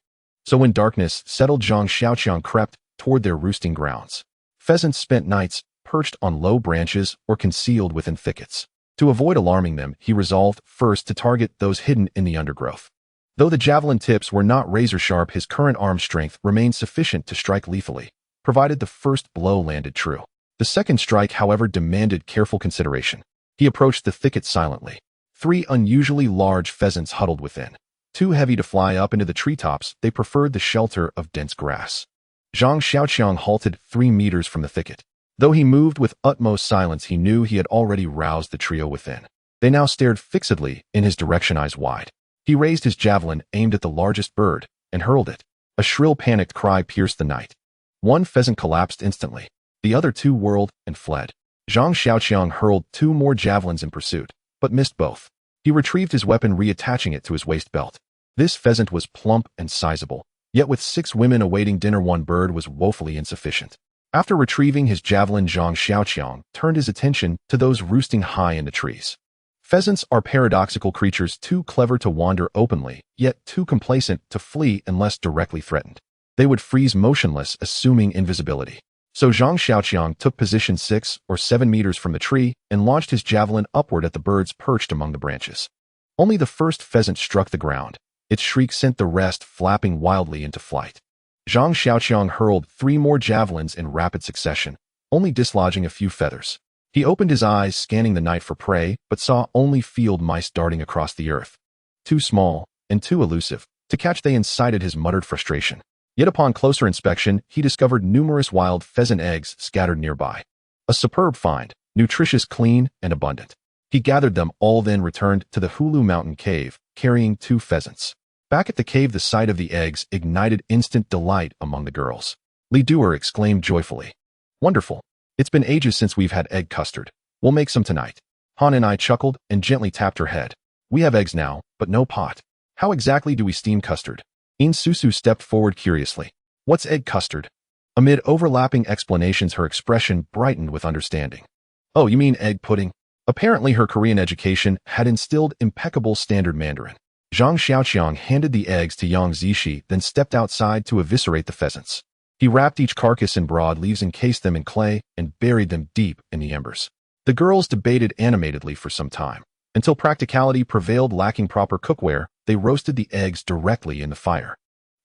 So when darkness settled, Zhang Xiaoqiang crept toward their roosting grounds. Pheasants spent nights perched on low branches or concealed within thickets. To avoid alarming them, he resolved first to target those hidden in the undergrowth. Though the javelin tips were not razor-sharp, his current arm strength remained sufficient to strike lethally, provided the first blow landed true. The second strike, however, demanded careful consideration. He approached the thicket silently. 3 unusually large pheasants huddled within. Too heavy to fly up into the treetops, they preferred the shelter of dense grass. Zhang Xiaoqiang halted 3 meters from the thicket. Though he moved with utmost silence, he knew he had already roused the trio within. They now stared fixedly in his direction, eyes wide. He raised his javelin, aimed at the largest bird, and hurled it. A shrill, panicked cry pierced the night. 1 pheasant collapsed instantly. The other 2 whirled and fled. Zhang Xiaoqiang hurled 2 more javelins in pursuit, but missed both. He retrieved his weapon, reattaching it to his waist belt. This pheasant was plump and sizable, yet with 6 women awaiting dinner, 1 bird was woefully insufficient. After retrieving his javelin, Zhang Xiaoqiang turned his attention to those roosting high in the trees. Pheasants are paradoxical creatures, too clever to wander openly, yet too complacent to flee unless directly threatened. They would freeze motionless, assuming invisibility. So Zhang Xiaoqiang took position 6 or 7 meters from the tree and launched his javelin upward at the birds perched among the branches. Only the first pheasant struck the ground. Its shriek sent the rest flapping wildly into flight. Zhang Xiaoqiang hurled 3 more javelins in rapid succession, only dislodging a few feathers. He opened his eyes, scanning the night for prey, but saw only field mice darting across the earth. Too small and too elusive to catch, they incited his muttered frustration. Yet upon closer inspection, he discovered numerous wild pheasant eggs scattered nearby. A superb find, nutritious, clean, and abundant. He gathered them all, then returned to the Hulu Mountain cave, carrying 2 pheasants. Back at the cave, the sight of the eggs ignited instant delight among the girls. Li Duer exclaimed joyfully. Wonderful. It's been ages since we've had egg custard. We'll make some tonight. Han and I chuckled and gently tapped her head. We have eggs now, but no pot. How exactly do we steam custard? In Susu stepped forward curiously. What's egg custard? Amid overlapping explanations, her expression brightened with understanding. Oh, you mean egg pudding? Apparently her Korean education had instilled impeccable standard Mandarin. Zhang Xiaoqiang handed the eggs to Yang Zishi, then stepped outside to eviscerate the pheasants. He wrapped each carcass in broad leaves, encased them in clay, and buried them deep in the embers. The girls debated animatedly for some time. Until practicality prevailed, lacking proper cookware, they roasted the eggs directly in the fire.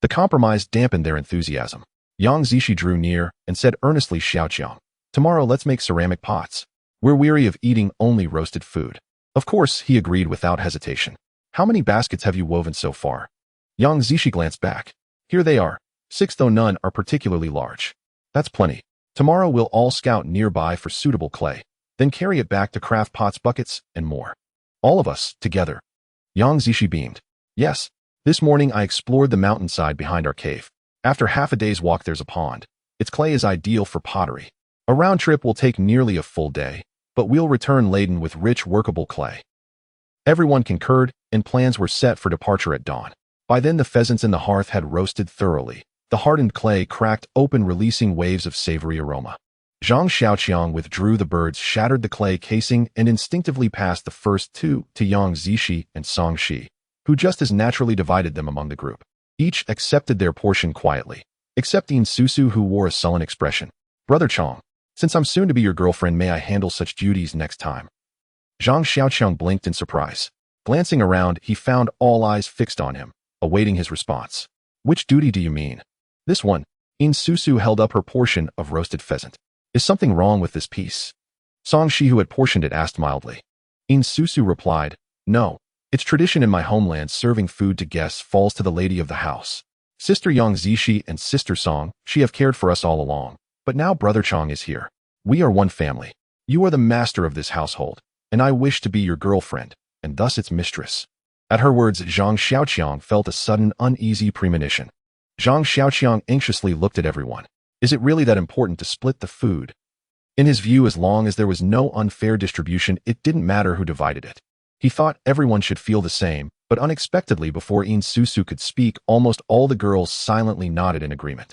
The compromise dampened their enthusiasm. Yang Zishi drew near and said earnestly, Xiaoqiang, tomorrow let's make ceramic pots. We're weary of eating only roasted food. Of course, he agreed without hesitation. How many baskets have you woven so far? Yang Zishi glanced back. Here they are. 6, though none are particularly large. That's plenty. Tomorrow we'll all scout nearby for suitable clay, then carry it back to craft pots, buckets, and more. All of us, together. Yang Zishi beamed. Yes. This morning I explored the mountainside behind our cave. After half a day's walk, there's a pond. Its clay is ideal for pottery. A round trip will take nearly a full day, but we'll return laden with rich, workable clay. Everyone concurred, and plans were set for departure at dawn. By then the pheasants in the hearth had roasted thoroughly. The hardened clay cracked open, releasing waves of savory aroma. Zhang Xiaoqiang withdrew the birds, shattered the clay casing, and instinctively passed the first 2 to Yang Zishi and Song Shi, who just as naturally divided them among the group. Each accepted their portion quietly, excepting Susu, who wore a sullen expression. Brother Chong, since I'm soon to be your girlfriend, may I handle such duties next time? Zhang Xiaoqiang blinked in surprise. Glancing around, he found all eyes fixed on him, awaiting his response. Which duty do you mean? This one. In Susu held up her portion of roasted pheasant. Is something wrong with this piece? Song Shi, who had portioned it, asked mildly. In Susu replied, No. It's tradition in my homeland. Serving food to guests falls to the lady of the house. Sister Yang Zishi and Sister Song, she have cared for us all along. But now Brother Chong is here. We are one family. You are the master of this household, and I wish to be your girlfriend, and thus its mistress. At her words, Zhang Xiaoqiang felt a sudden uneasy premonition. Zhang Xiaoqiang anxiously looked at everyone. Is it really that important to split the food? In his view, as long as there was no unfair distribution, it didn't matter who divided it. He thought everyone should feel the same, but unexpectedly, before In Susu could speak, almost all the girls silently nodded in agreement.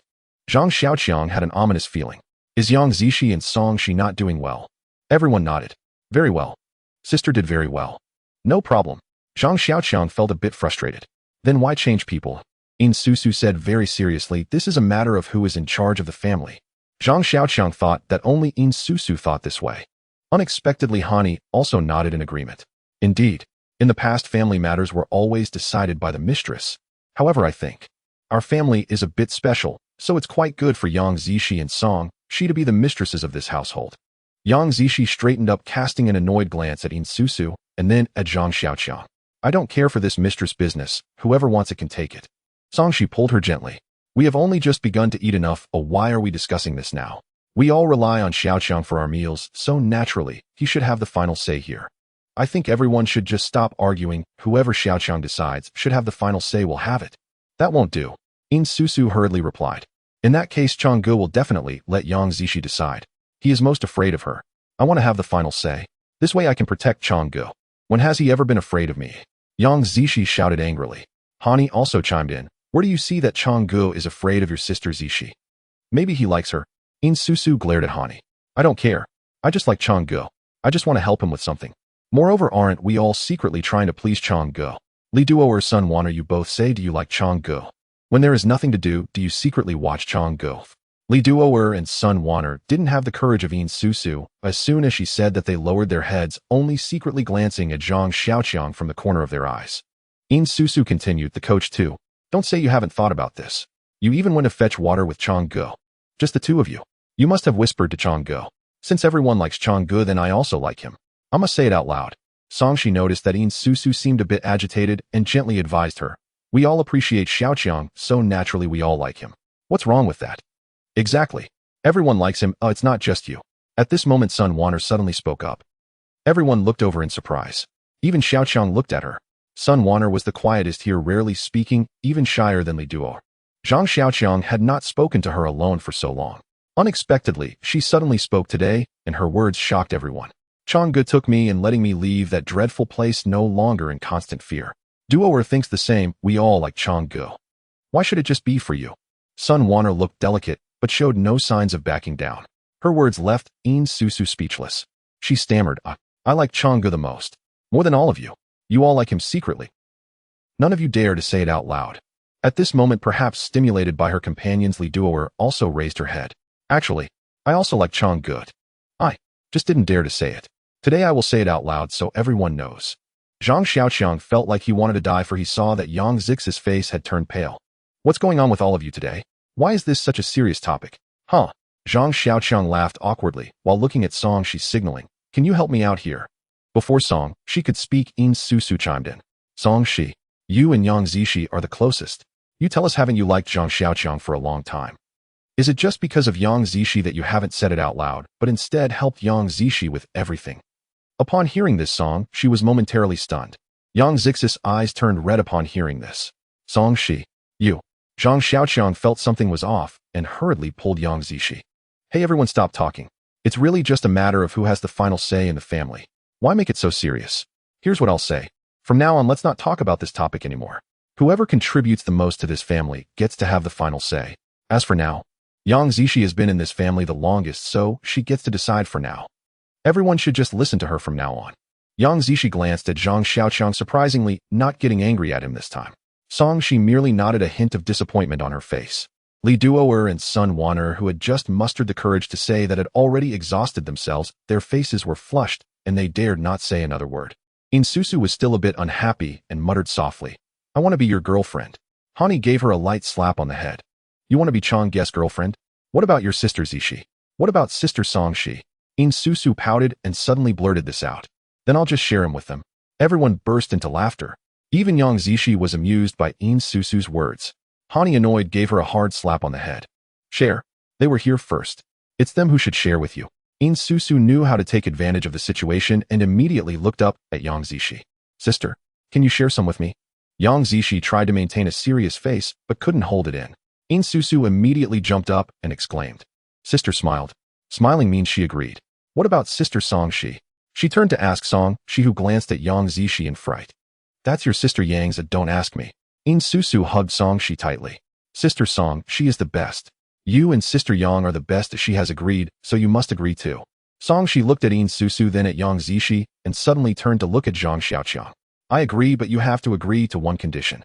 Zhang Xiaoqiang had an ominous feeling. Is Yang Zishi and Song Shi not doing well? Everyone nodded. Very well. Sister did very well. No problem. Zhang Xiaoqiang felt a bit frustrated. Then why change people? In Susu said very seriously, this is a matter of who is in charge of the family. Zhang Xiaoqiang thought that only In Susu thought this way. Unexpectedly, Hani also nodded in agreement. Indeed, in the past, family matters were always decided by the mistress. However, I think our family is a bit special, so it's quite good for Yang Zishi and Song Shi to be the mistresses of this household. Yang Zishi straightened up, casting an annoyed glance at In Susu, and then at Zhang Xiaoqiang. I don't care for this mistress business. Whoever wants it can take it. Song Shi pulled her gently. We have only just begun to eat enough. Oh, why are we discussing this now? We all rely on Xiaoqiang for our meals, so naturally, he should have the final say here. I think everyone should just stop arguing. Whoever Xiaoqiang decides should have the final say will have it. That won't do. In Susu hurriedly replied. In that case, Changgu will definitely let Yang Zishi decide. He is most afraid of her. I want to have the final say. This way I can protect Changgu. When has he ever been afraid of me? Yang Zishi shouted angrily. Hani also chimed in. Where do you see that Changgu is afraid of your sister Zishi? Maybe he likes her. In Susu glared at Hani. I don't care. I just like Changgu. I just want to help him with something. Moreover, aren't we all secretly trying to please Changgu? Li Duo or Sun Wan, you both say, do you like Changgu? When there is nothing to do you secretly watch Changgu? Li Duoer and Sun Wanner didn't have the courage of In Susu as soon as she said that they lowered their heads, only secretly glancing at Zhang Xiaoqiang from the corner of their eyes. In Susu continued, the coach too. Don't say you haven't thought about this. You even went to fetch water with Chang Ge. Just the two of you. You must have whispered to Chang Ge. Since everyone likes Chang Ge, then I also like him. I must say it out loud. Songshi noticed that In Susu seemed a bit agitated and gently advised her. We all appreciate Xiaoqiang, so naturally we all like him. What's wrong with that? Exactly. Everyone likes him. It's not just you. At this moment, Sun Wanner suddenly spoke up. Everyone looked over in surprise. Even Xiaoqiang looked at her. Sun Wanner was the quietest here, rarely speaking, even shyer than Li Duo. Zhang Xiaoqiang had not spoken to her alone for so long. Unexpectedly, she suddenly spoke today, and her words shocked everyone. Chang Ge took me and letting me leave that dreadful place no longer in constant fear. Duoer thinks the same. We all like Chang Ge. Why should it just be for you? Sun Wanner looked delicate, but showed no signs of backing down. Her words left In Susu speechless. She stammered, I like Chang Ge the most. More than all of you. You all like him secretly. None of you dare to say it out loud. At this moment, perhaps stimulated by her companions, Li Duoer also raised her head. Actually, I also like Chang Ge. I just didn't dare to say it. Today I will say it out loud so everyone knows. Zhang Xiaoqiang felt like he wanted to die, for he saw that Yang Zix's face had turned pale. What's going on with all of you today? Why is this such a serious topic? Huh? Zhang Xiaoqiang laughed awkwardly while looking at Song Shi, signaling. Can you help me out here? Before Song Shi could speak, In Susu chimed in. Song Shi, you and Yang Zishi are the closest. You tell us, haven't you liked Zhang Xiaoqiang for a long time? Is it just because of Yang Zishi that you haven't said it out loud, but instead helped Yang Zishi with everything? Upon hearing this, Song Shi was momentarily stunned. Yang Zix's eyes turned red upon hearing this. Song Shi, you. Zhang Xiaoqiang felt something was off and hurriedly pulled Yang Zishi. Hey, everyone, stop talking. It's really just a matter of who has the final say in the family. Why make it so serious? Here's what I'll say. From now on, let's not talk about this topic anymore. Whoever contributes the most to this family gets to have the final say. As for now, Yang Zishi has been in this family the longest, so she gets to decide for now. Everyone should just listen to her from now on. Yang Zishi glanced at Zhang Xiaoqiang, surprisingly not getting angry at him this time. Song Shi merely nodded, a hint of disappointment on her face. Li Duoer and Sun Wanner, who had just mustered the courage to say that had already exhausted themselves, their faces were flushed, and they dared not say another word. In Susu was still a bit unhappy and muttered softly, I want to be your girlfriend. Hani gave her a light slap on the head. You want to be Chang Ge's girlfriend? What about your sister Zishi? What about sister Song Shi? In Susu pouted and suddenly blurted this out. Then I'll just share him with them. Everyone burst into laughter. Even Yang Zishi was amused by In Susu's words. Hani, annoyed, gave her a hard slap on the head. Share. They were here first. It's them who should share with you. In Susu knew how to take advantage of the situation and immediately looked up at Yang Zishi. Sister, can you share some with me? Yang Zishi tried to maintain a serious face, but couldn't hold it in. In Susu immediately jumped up and exclaimed. Sister smiled. Smiling means she agreed. What about sister Song Shi? She turned to ask Song Shi, who glanced at Yang Zishi in fright. That's your sister Yang's, don't ask me. In Susu hugged Song Shi tightly. Sister Song, she is the best. You and sister Yang are the best. She has agreed, so you must agree too. Song Shi looked at In Susu, then at Yang Zishi, and suddenly turned to look at Zhang Xiaoqiang. I agree, but you have to agree to one condition.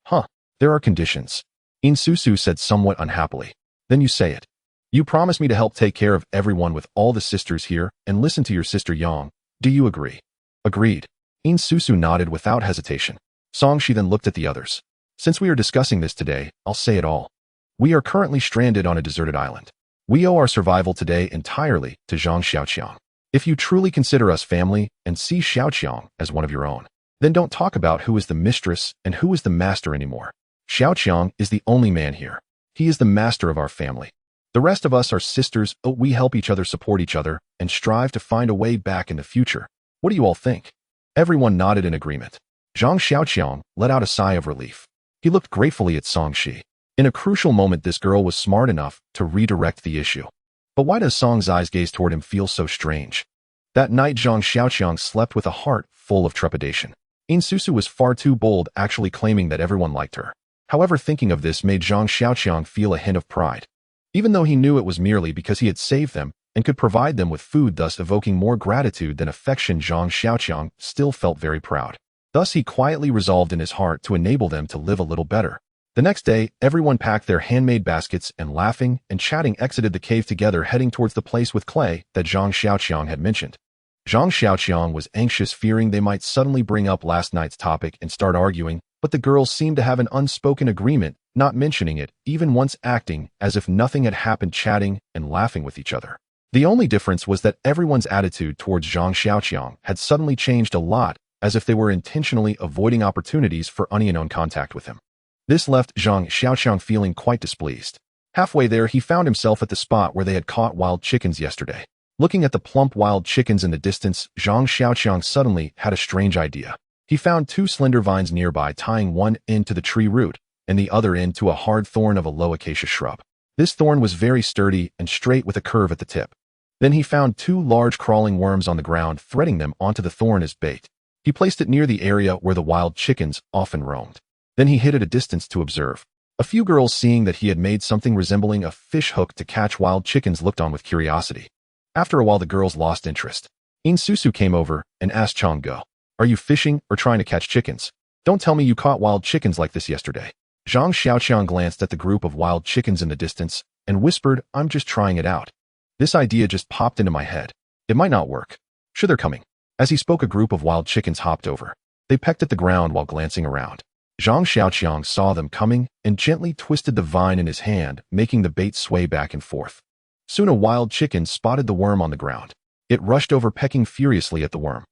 Huh, there are conditions. In Susu said somewhat unhappily. Then you say it. You promise me to help take care of everyone with all the sisters here and listen to your sister Yang. Do you agree? Agreed. In Susu nodded without hesitation. Song Shi then looked at the others. Since we are discussing this today, I'll say it all. We are currently stranded on a deserted island. We owe our survival today entirely to Zhang Xiaoqiang. If you truly consider us family and see Xiaoqiang as one of your own, then don't talk about who is the mistress and who is the master anymore. Xiaoqiang is the only man here. He is the master of our family. The rest of us are sisters. We help each other, support each other, and strive to find a way back in the future. What do you all think? Everyone nodded in agreement. Zhang Xiaoqiang let out a sigh of relief. He looked gratefully at Song Shi. In a crucial moment, this girl was smart enough to redirect the issue. But why does Song's eyes gaze toward him feel so strange? That night, Zhang Xiaoqiang slept with a heart full of trepidation. In Susu was far too bold, actually claiming that everyone liked her. However, thinking of this made Zhang Xiaoqiang feel a hint of pride. Even though he knew it was merely because he had saved them and could provide them with food, thus evoking more gratitude than affection, Zhang Xiaoqiang still felt very proud. Thus he quietly resolved in his heart to enable them to live a little better. The next day, everyone packed their handmade baskets and laughing and chatting exited the cave together, heading towards the place with clay that Zhang Xiaoqiang had mentioned. Zhang Xiaoqiang was anxious, fearing they might suddenly bring up last night's topic and start arguing, but the girls seemed to have an unspoken agreement, not mentioning it, even once acting as if nothing had happened, chatting and laughing with each other. The only difference was that everyone's attitude towards Zhang Xiaoqiang had suddenly changed a lot, as if they were intentionally avoiding opportunities for unknown contact with him. This left Zhang Xiaoqiang feeling quite displeased. Halfway there, he found himself at the spot where they had caught wild chickens yesterday. Looking at the plump wild chickens in the distance, Zhang Xiaoqiang suddenly had a strange idea. He found two slender vines nearby, tying one end to the tree root and the other end to a hard thorn of a low acacia shrub. This thorn was very sturdy and straight with a curve at the tip. Then he found two large crawling worms on the ground, threading them onto the thorn as bait. He placed it near the area where the wild chickens often roamed. Then he hid at a distance to observe. A few girls, seeing that he had made something resembling a fish hook to catch wild chickens, looked on with curiosity. After a while, the girls lost interest. Susu came over and asked Chang Go, "Are you fishing or trying to catch chickens? Don't tell me you caught wild chickens like this yesterday." Zhang Xiaoqiang glanced at the group of wild chickens in the distance and whispered, "I'm just trying it out. This idea just popped into my head. It might not work. Sure, they're coming." As he spoke, a group of wild chickens hopped over. They pecked at the ground while glancing around. Zhang Xiaoqiang saw them coming and gently twisted the vine in his hand, making the bait sway back and forth. Soon a wild chicken spotted the worm on the ground. It rushed over, pecking furiously at the worm.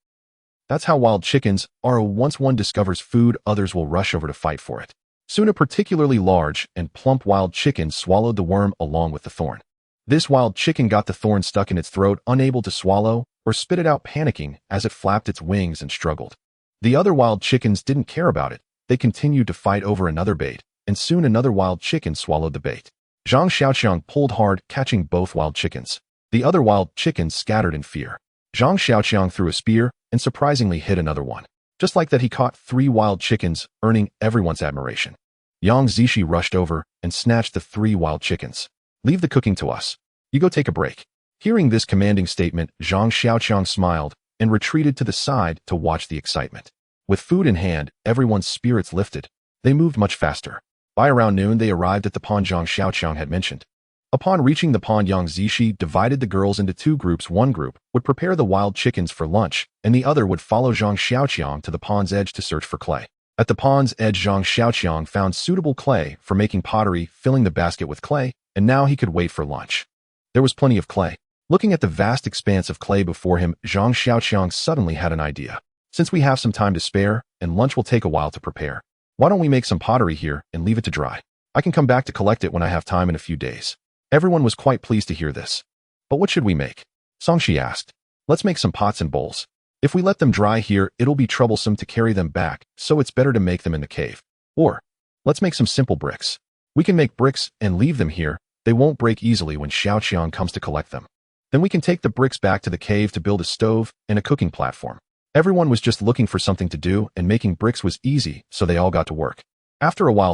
That's how wild chickens are. Once one discovers food, others will rush over to fight for it. Soon a particularly large and plump wild chicken swallowed the worm along with the thorn. This wild chicken got the thorn stuck in its throat, unable to swallow or spit it out, panicking as it flapped its wings and struggled. The other wild chickens didn't care about it. They continued to fight over another bait, and soon another wild chicken swallowed the bait. Zhang Xiaoqiang pulled hard, catching both wild chickens. The other wild chickens scattered in fear. Zhang Xiaoqiang threw a spear and surprisingly hit another one. Just like that, he caught 3 wild chickens, earning everyone's admiration. Yang Zishi rushed over and snatched the 3 wild chickens. "Leave the cooking to us. You go take a break." Hearing this commanding statement, Zhang Xiaoqiang smiled and retreated to the side to watch the excitement. With food in hand, everyone's spirits lifted. They moved much faster. By around noon, they arrived at the pond Zhang Xiaoqiang had mentioned. Upon reaching the pond, Yang Zishi divided the girls into 2 groups. One group would prepare the wild chickens for lunch, and the other would follow Zhang Xiaoqiang to the pond's edge to search for clay. At the pond's edge, Zhang Xiaoqiang found suitable clay for making pottery, filling the basket with clay, and now he could wait for lunch. There was plenty of clay. Looking at the vast expanse of clay before him, Zhang Xiaoqiang suddenly had an idea. "Since we have some time to spare, and lunch will take a while to prepare, why don't we make some pottery here and leave it to dry? I can come back to collect it when I have time in a few days." Everyone was quite pleased to hear this. "But what should we make?" Songshi asked. "Let's make some pots and bowls. If we let them dry here, it'll be troublesome to carry them back, so it's better to make them in the cave. Or, let's make some simple bricks. We can make bricks and leave them here. They won't break easily when Xiaoqiang comes to collect them. Then we can take the bricks back to the cave to build a stove and a cooking platform." Everyone was just looking for something to do, and making bricks was easy, so they all got to work. After a while,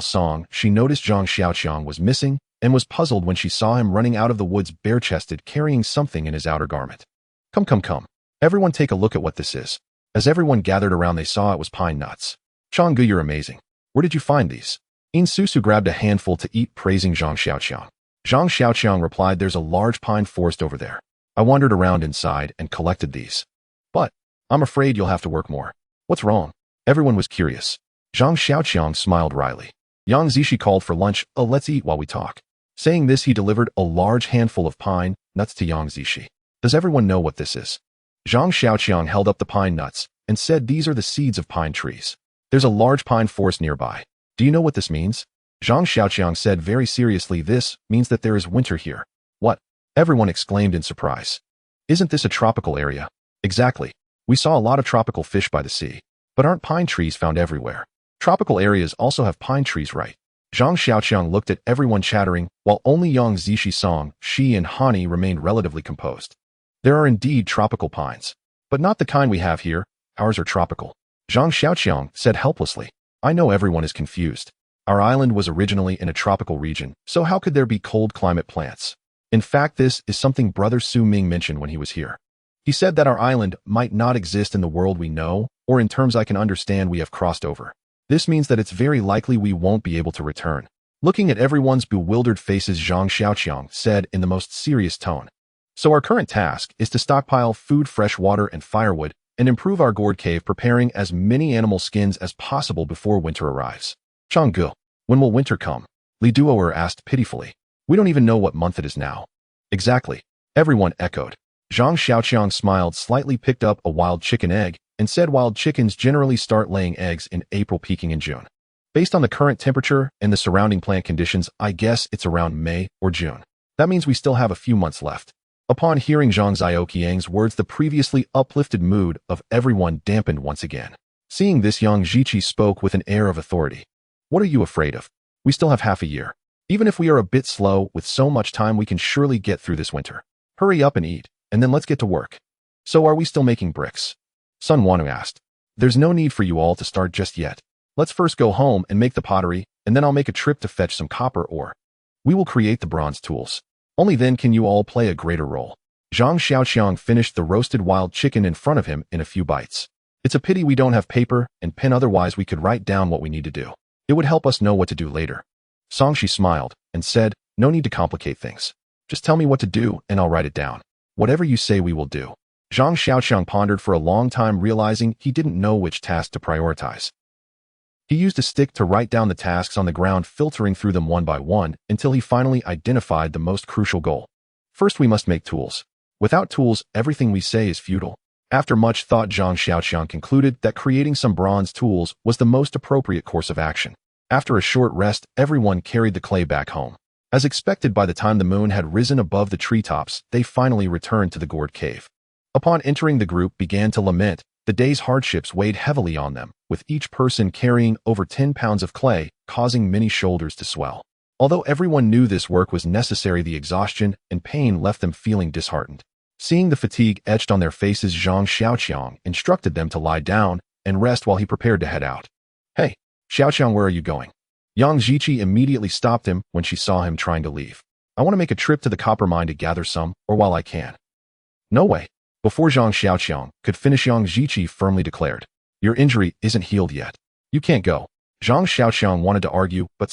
she noticed Zhang Xiaoqiang was missing and was puzzled when she saw him running out of the woods bare-chested, carrying something in his outer garment. Come. Everyone take a look at what this is." As everyone gathered around, they saw it was pine nuts. "Changgu, you're amazing. Where did you find these?" Susu grabbed a handful to eat, praising Zhang Xiaoqiang. Zhang Xiaoqiang replied, "There's a large pine forest over there. I wandered around inside and collected these. But I'm afraid you'll have to work more." "What's wrong?" Everyone was curious. Zhang Xiaoqiang smiled wryly. Yang Zishi called for lunch. "Let's eat while we talk." Saying this, he delivered a large handful of pine nuts to Yang Zishi. "Does everyone know what this is?" Zhang Xiaoqiang held up the pine nuts and said, "These are the seeds of pine trees. There's a large pine forest nearby. Do you know what this means?" Zhang Xiaoqiang said very seriously, "This means that there is winter here." "What?" Everyone exclaimed in surprise. "Isn't this a tropical area?" "Exactly. We saw a lot of tropical fish by the sea. But aren't pine trees found everywhere? Tropical areas also have pine trees, right?" Zhang Xiaoqiang looked at everyone chattering, while only Yang Zishi, Song, Shi and Hani remained relatively composed. "There are indeed tropical pines, but not the kind we have here. Ours are tropical," Zhang Xiaoqiang said helplessly. "I know everyone is confused. Our island was originally in a tropical region, so how could there be cold climate plants? In fact, this is something Brother Su Ming mentioned when he was here. He said that our island might not exist in the world we know, or in terms I can understand we have crossed over. This means that it's very likely we won't be able to return. Looking at everyone's bewildered faces, Zhang Xiaoqiang said in the most serious tone. So our current task is to stockpile food, fresh water, and firewood, and improve our gourd cave, preparing as many animal skins as possible before winter arrives. Changgu, when will winter come? Li Duoer asked pitifully. We don't even know what month it is now. Exactly. Everyone echoed. Zhang Xiaoqiang smiled slightly, picked up a wild chicken egg, and said wild chickens generally start laying eggs in April, peaking in June. Based on the current temperature and the surrounding plant conditions, I guess it's around May or June. That means we still have a few months left. Upon hearing Zhang Xiaoqiang's words, the previously uplifted mood of everyone dampened once again. Seeing this, Yang Ziqi spoke with an air of authority. What are you afraid of? We still have half a year. Even if we are a bit slow, with so much time we can surely get through this winter. Hurry up and eat, and then let's get to work. So are we still making bricks? Sun Wanu asked. There's no need for you all to start just yet. Let's first go home and make the pottery, and then I'll make a trip to fetch some copper ore. We will create the bronze tools. Only then can you all play a greater role. Zhang Xiaoqiang finished the roasted wild chicken in front of him in a few bites. It's a pity we don't have paper and pen, otherwise we could write down what we need to do. It would help us know what to do later. Songshi smiled and said, no need to complicate things. Just tell me what to do and I'll write it down. Whatever you say we will do. Zhang Xiaoqiang pondered for a long time, realizing he didn't know which task to prioritize. He used a stick to write down the tasks on the ground, filtering through them one by one until he finally identified the most crucial goal. First, we must make tools. Without tools, everything we say is futile. After much thought, Zhang Xiaoqiang concluded that creating some bronze tools was the most appropriate course of action. After a short rest, everyone carried the clay back home. As expected, by the time the moon had risen above the treetops, they finally returned to the gourd cave. Upon entering, the group began to lament. The day's hardships weighed heavily on them, with each person carrying over 10 pounds of clay, causing many shoulders to swell. Although everyone knew this work was necessary, the exhaustion and pain left them feeling disheartened. Seeing the fatigue etched on their faces, Zhang Xiaoqiang instructed them to lie down and rest while he prepared to head out. Hey, Xiaoqiang, where are you going? Yang Ziqi immediately stopped him when she saw him trying to leave. I want to make a trip to the copper mine to gather some, or while I can. No way. Before Zhang Xiaoqiang could finish, Yang Ziqi firmly declared, your injury isn't healed yet. You can't go. Zhang Xiaoqiang wanted to argue, but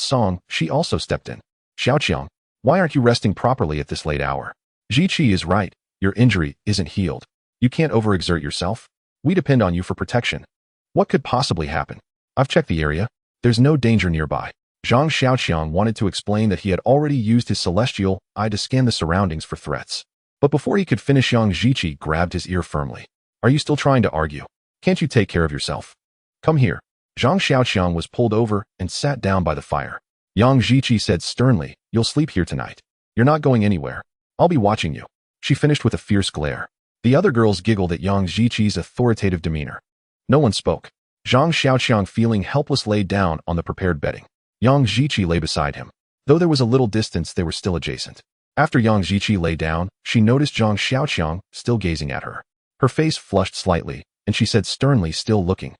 she also stepped in. Xiaoqiang, why aren't you resting properly at this late hour? Ziqi is right. Your injury isn't healed. You can't overexert yourself. We depend on you for protection. What could possibly happen? I've checked the area. There's no danger nearby. Zhang Xiaoqiang wanted to explain that he had already used his celestial eye to scan the surroundings for threats. But before he could finish, Yang Ziqi grabbed his ear firmly. Are you still trying to argue? Can't you take care of yourself? Come here. Zhang Xiaoqiang was pulled over and sat down by the fire. Yang Ziqi said sternly, you'll sleep here tonight. You're not going anywhere. I'll be watching you. She finished with a fierce glare. The other girls giggled at Yang Ziqi's authoritative demeanor. No one spoke. Zhang Xiaoqiang, feeling helpless, lay down on the prepared bedding. Yang Ziqi lay beside him. Though there was a little distance, they were still adjacent. After Yang Ziqi lay down, she noticed Zhang Xiaoqiang still gazing at her. Her face flushed slightly, and she said sternly, still looking.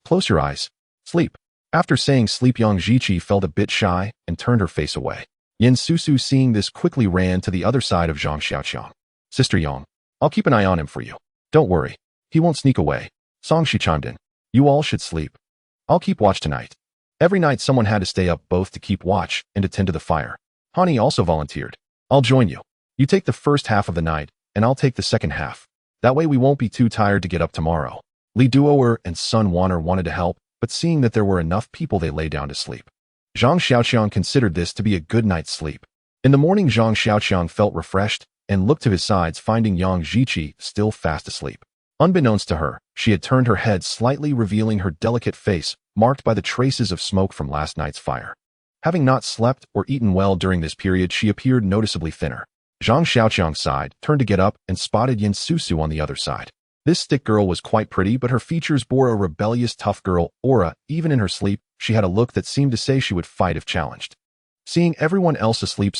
Close your eyes. Sleep. After saying sleep, Yang Ziqi felt a bit shy and turned her face away. Yin Susu, seeing this, quickly ran to the other side of Zhang Xiaoqiang. Sister Yang, I'll keep an eye on him for you. Don't worry. He won't sneak away. Songshi chimed in. You all should sleep. I'll keep watch tonight. Every night someone had to stay up both to keep watch and attend to the fire. Hani also volunteered. I'll join you. You take the first half of the night, and I'll take the second half. That way we won't be too tired to get up tomorrow. Li Duoer and Sun Waner wanted to help, but seeing that there were enough people, they lay down to sleep. Zhang Xiaoqiang considered this to be a good night's sleep. In the morning, Zhang Xiaoqiang felt refreshed and looked to his sides, finding Yang Ziqi still fast asleep. Unbeknownst to her, she had turned her head slightly, revealing her delicate face, marked by the traces of smoke from last night's fire. Having not slept or eaten well during this period, she appeared noticeably thinner. Zhang Xiaoqiang sighed, turned to get up, and spotted Yin Susu on the other side. This stick girl was quite pretty, but her features bore a rebellious, tough girl aura. Even in her sleep, she had a look that seemed to say she would fight if challenged. Seeing everyone else asleep,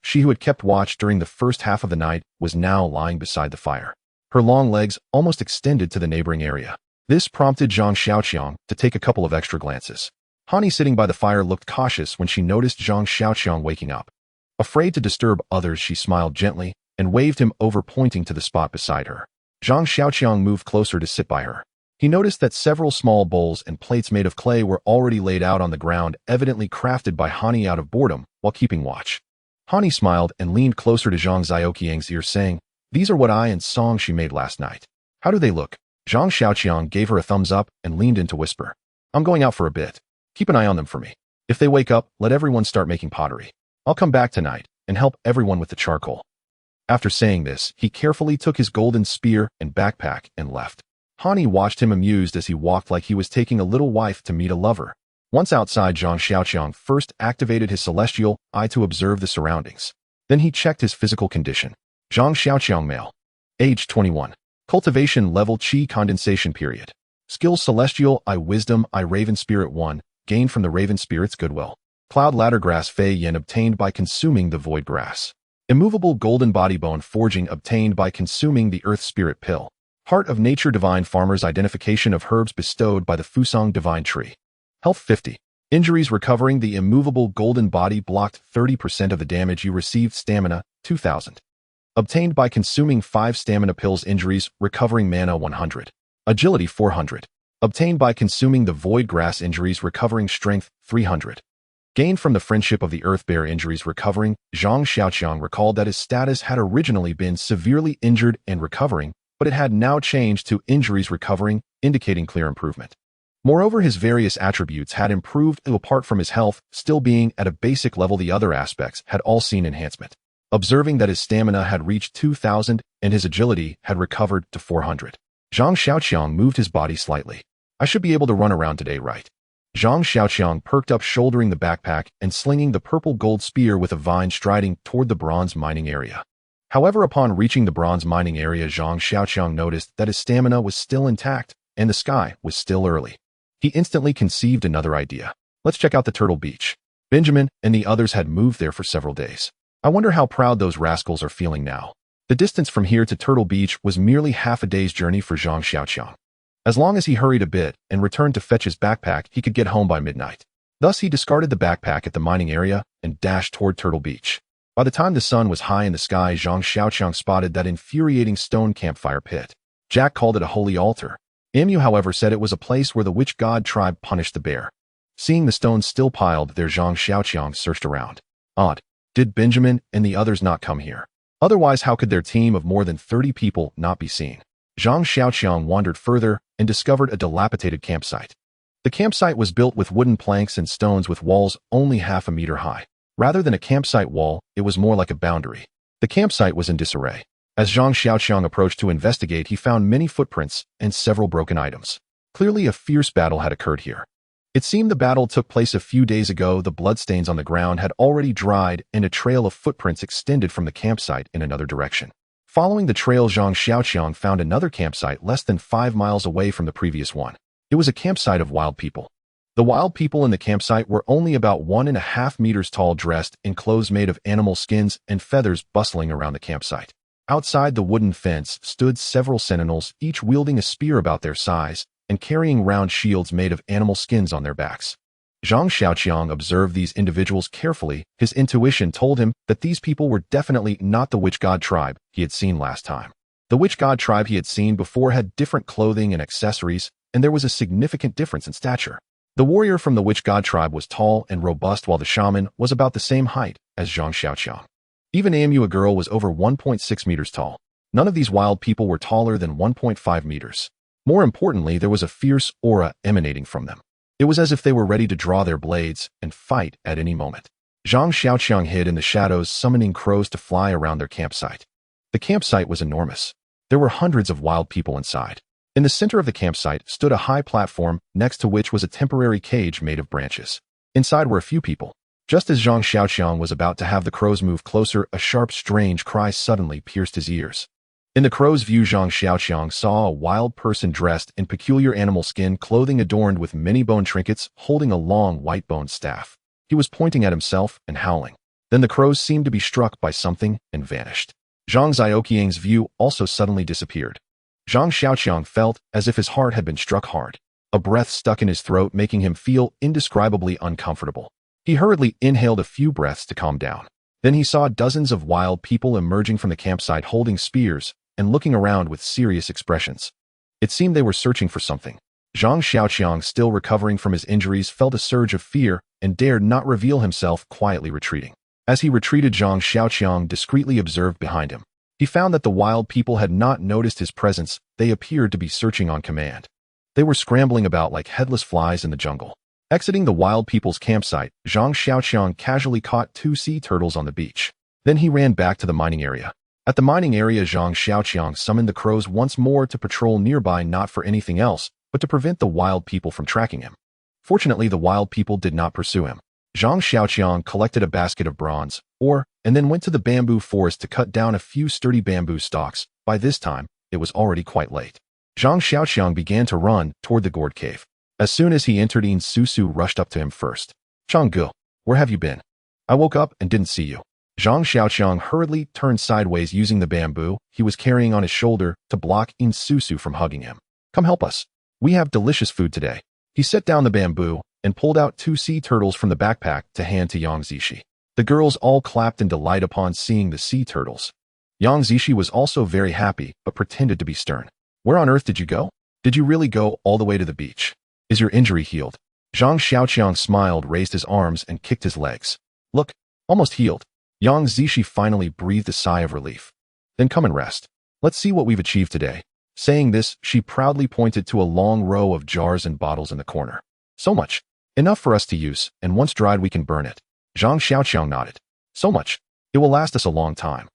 she who had kept watch during the first half of the night, was now lying beside the fire. Her long legs almost extended to the neighboring area. This prompted Zhang Xiaoqiang to take a couple of extra glances. Hani, sitting by the fire, looked cautious when she noticed Zhang Xiaoqiang waking up. Afraid to disturb others, she smiled gently and waved him over, pointing to the spot beside her. Zhang Xiaoqiang moved closer to sit by her. He noticed that several small bowls and plates made of clay were already laid out on the ground, evidently crafted by Hani out of boredom while keeping watch. Hani smiled and leaned closer to Zhang Xiaoqiang's ear, saying, "These are what I and Song she made last night. How do they look?" Zhang Xiaoqiang gave her a thumbs up and leaned in to whisper, "I'm going out for a bit. Keep an eye on them for me. If they wake up, let everyone start making pottery. I'll come back tonight and help everyone with the charcoal." After saying this, he carefully took his golden spear and backpack and left. Hani watched him amused as he walked like he was taking a little wife to meet a lover. Once outside, Zhang Xiaoqiang first activated his celestial eye to observe the surroundings. Then he checked his physical condition. Zhang Xiaoqiang, male. Age 21. Cultivation level Qi condensation period. Skill Celestial Eye Wisdom Eye Raven Spirit 1, gained from the Raven Spirit's Goodwill. Cloud Ladder Grass Fei Yin obtained by consuming the Void Grass. Immovable Golden Body Bone Forging obtained by consuming the Earth Spirit Pill. Heart of Nature Divine Farmer's Identification of Herbs bestowed by the Fusong Divine Tree. Health 50. Injuries recovering the immovable golden body blocked 30% of the damage you received. Stamina 2000. Obtained by consuming 5 stamina pills. Injuries recovering mana 100. Agility 400. Obtained by consuming the Void Grass. Injuries recovering strength 300. Gained from the Friendship of the Earth Bear. Injuries recovering. Zhang Xiaoqiang recalled that his status had originally been severely injured and recovering, but it had now changed to injuries recovering, indicating clear improvement. Moreover, his various attributes had improved, apart from his health still being at a basic level. The other aspects had all seen enhancement. Observing that his stamina had reached 2,000 and his agility had recovered to 400. Zhang Xiaoqiang moved his body slightly. "I should be able to run around today, right?" Zhang Xiaoqiang perked up, shouldering the backpack and slinging the purple gold spear with a vine, striding toward the bronze mining area. However, upon reaching the bronze mining area, Zhang Xiaoqiang noticed that his stamina was still intact and the sky was still early. He instantly conceived another idea. "Let's check out the Turtle Beach." Benjamin and the others had moved there for several days. I wonder how proud those rascals are feeling now. The distance from here to Turtle Beach was merely half a day's journey for Zhang Xiaoqiang. As long as he hurried a bit and returned to fetch his backpack, he could get home by midnight. Thus, he discarded the backpack at the mining area and dashed toward Turtle Beach. By the time the sun was high in the sky, Zhang Xiaoqiang spotted that infuriating stone campfire pit. Jack called it a holy altar. Mu, however, said it was a place where the witch god tribe punished the bear. Seeing the stones still piled there, Zhang Xiaoqiang searched around. Odd. Did Benjamin and the others not come here? Otherwise, how could their team of more than 30 people not be seen? Zhang Xiaoqiang wandered further and discovered a dilapidated campsite. The campsite was built with wooden planks and stones with walls only half a meter high. Rather than a campsite wall, it was more like a boundary. The campsite was in disarray. As Zhang Xiaoqiang approached to investigate, he found many footprints and several broken items. Clearly, a fierce battle had occurred here. It seemed the battle took place a few days ago. The bloodstains on the ground had already dried, and a trail of footprints extended from the campsite in another direction. Following the trail, Zhang Xiaoqiang found another campsite less than 5 miles away from the previous one. It was a campsite of wild people. The wild people in the campsite were only about 1.5 meters tall, dressed in clothes made of animal skins and feathers, bustling around the campsite. Outside the wooden fence stood several sentinels, each wielding a spear about their size and carrying round shields made of animal skins on their backs. Zhang Xiaoqiang observed these individuals carefully. His intuition told him that these people were definitely not the witch god tribe he had seen last time. The witch god tribe he had seen before had different clothing and accessories, and there was a significant difference in stature. The warrior from the witch god tribe was tall and robust, while the shaman was about the same height as Zhang Xiaoqiang. Even Amu, a girl, was over 1.6 meters tall. None of these wild people were taller than 1.5 meters. More importantly, there was a fierce aura emanating from them. It was as if they were ready to draw their blades and fight at any moment. Zhang Xiaoqiang hid in the shadows, summoning crows to fly around their campsite. The campsite was enormous. There were hundreds of wild people inside. In the center of the campsite stood a high platform, next to which was a temporary cage made of branches. Inside were a few people. Just as Zhang Xiaoqiang was about to have the crows move closer, a sharp, strange cry suddenly pierced his ears. In the crow's view, Zhang Xiaoqiang saw a wild person dressed in peculiar animal skin clothing, adorned with many bone trinkets, holding a long white bone staff. He was pointing at himself and howling. Then the crows seemed to be struck by something and vanished. Zhang Xiaoqiang's view also suddenly disappeared. Zhang Xiaoqiang felt as if his heart had been struck hard. A breath stuck in his throat, making him feel indescribably uncomfortable. He hurriedly inhaled a few breaths to calm down. Then he saw dozens of wild people emerging from the campsite, holding spears and looking around with serious expressions. It seemed they were searching for something. Zhang Xiaoqiang, still recovering from his injuries, felt a surge of fear and dared not reveal himself, quietly retreating. As he retreated, Zhang Xiaoqiang discreetly observed behind him. He found that the wild people had not noticed his presence. They appeared to be searching on command. They were scrambling about like headless flies in the jungle. Exiting the wild people's campsite, Zhang Xiaoqiang casually caught 2 sea turtles on the beach. Then he ran back to the mining area. At the mining area, Zhang Xiaoqiang summoned the crows once more to patrol nearby, not for anything else, but to prevent the wild people from tracking him. Fortunately, the wild people did not pursue him. Zhang Xiaoqiang collected a basket of bronze ore and then went to the bamboo forest to cut down a few sturdy bamboo stalks. By this time, it was already quite late. Zhang Xiaoqiang began to run toward the gourd cave. As soon as he entered, Yin Susu rushed up to him first. "Changgu, where have you been? I woke up and didn't see you." Zhang Xiaoqiang hurriedly turned sideways using the bamboo he was carrying on his shoulder to block Yin Susu from hugging him. "Come help us. We have delicious food today." He set down the bamboo and pulled out 2 sea turtles from the backpack to hand to Yang Zishi. The girls all clapped in delight upon seeing the sea turtles. Yang Zishi was also very happy, but pretended to be stern. "Where on earth did you go? Did you really go all the way to the beach? Is your injury healed?" Zhang Xiaoqiang smiled, raised his arms, and kicked his legs. "Look, almost healed." Yang Zishi finally breathed a sigh of relief. "Then come and rest. Let's see what we've achieved today." Saying this, she proudly pointed to a long row of jars and bottles in the corner. "So much. Enough for us to use, and once dried we can burn it." Zhang Xiaoqiang nodded. "So much. It will last us a long time.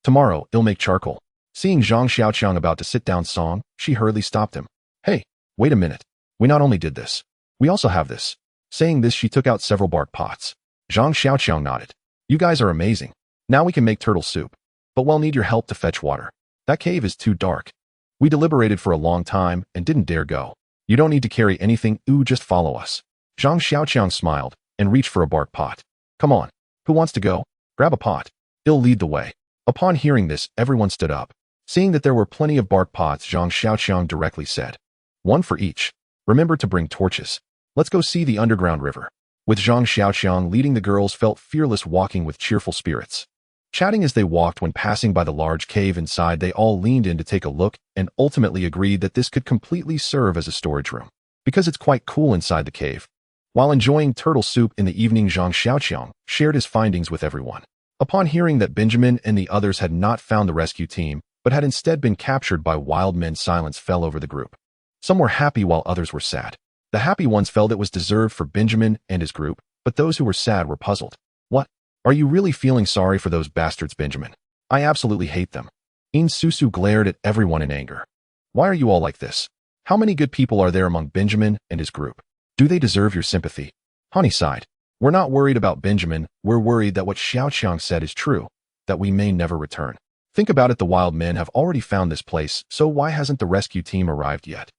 Tomorrow, it'll make charcoal." Seeing Zhang Xiaoqiang about to sit down song, she hurriedly stopped him. "Hey, wait a minute. We not only did this, we also have this." Saying this, she took out several bark pots. Zhang Xiaoqiang nodded. "You guys are amazing. Now we can make turtle soup. But we'll need your help to fetch water. That cave is too dark. We deliberated for a long time and didn't dare go. You don't need to carry anything, just follow us." Zhang Xiaoqiang smiled and reached for a bark pot. "Come on. Who wants to go? Grab a pot. It'll lead the way." Upon hearing this, everyone stood up. Seeing that there were plenty of bark pots, Zhang Xiaoqiang directly said, "One for each. Remember to bring torches. Let's go see the underground river." With Zhang Xiaoqiang leading, the girls felt fearless, walking with cheerful spirits. Chatting as they walked, when passing by the large cave inside, they all leaned in to take a look and ultimately agreed that this could completely serve as a storage room, because it's quite cool inside the cave. While enjoying turtle soup in the evening, Zhang Xiaoqiang shared his findings with everyone. Upon hearing that Benjamin and the others had not found the rescue team, but had instead been captured by wild men, silence fell over the group. Some were happy while others were sad. The happy ones felt it was deserved for Benjamin and his group, but those who were sad were puzzled. "What? Are you really feeling sorry for those bastards, Benjamin? I absolutely hate them." Yin Susu glared at everyone in anger. "Why are you all like this? How many good people are there among Benjamin and his group? Do they deserve your sympathy?" Honey sighed. "We're not worried about Benjamin. We're worried that what Xiaoqiang said is true, that we may never return. Think about it, the wild men have already found this place, so why hasn't the rescue team arrived yet?"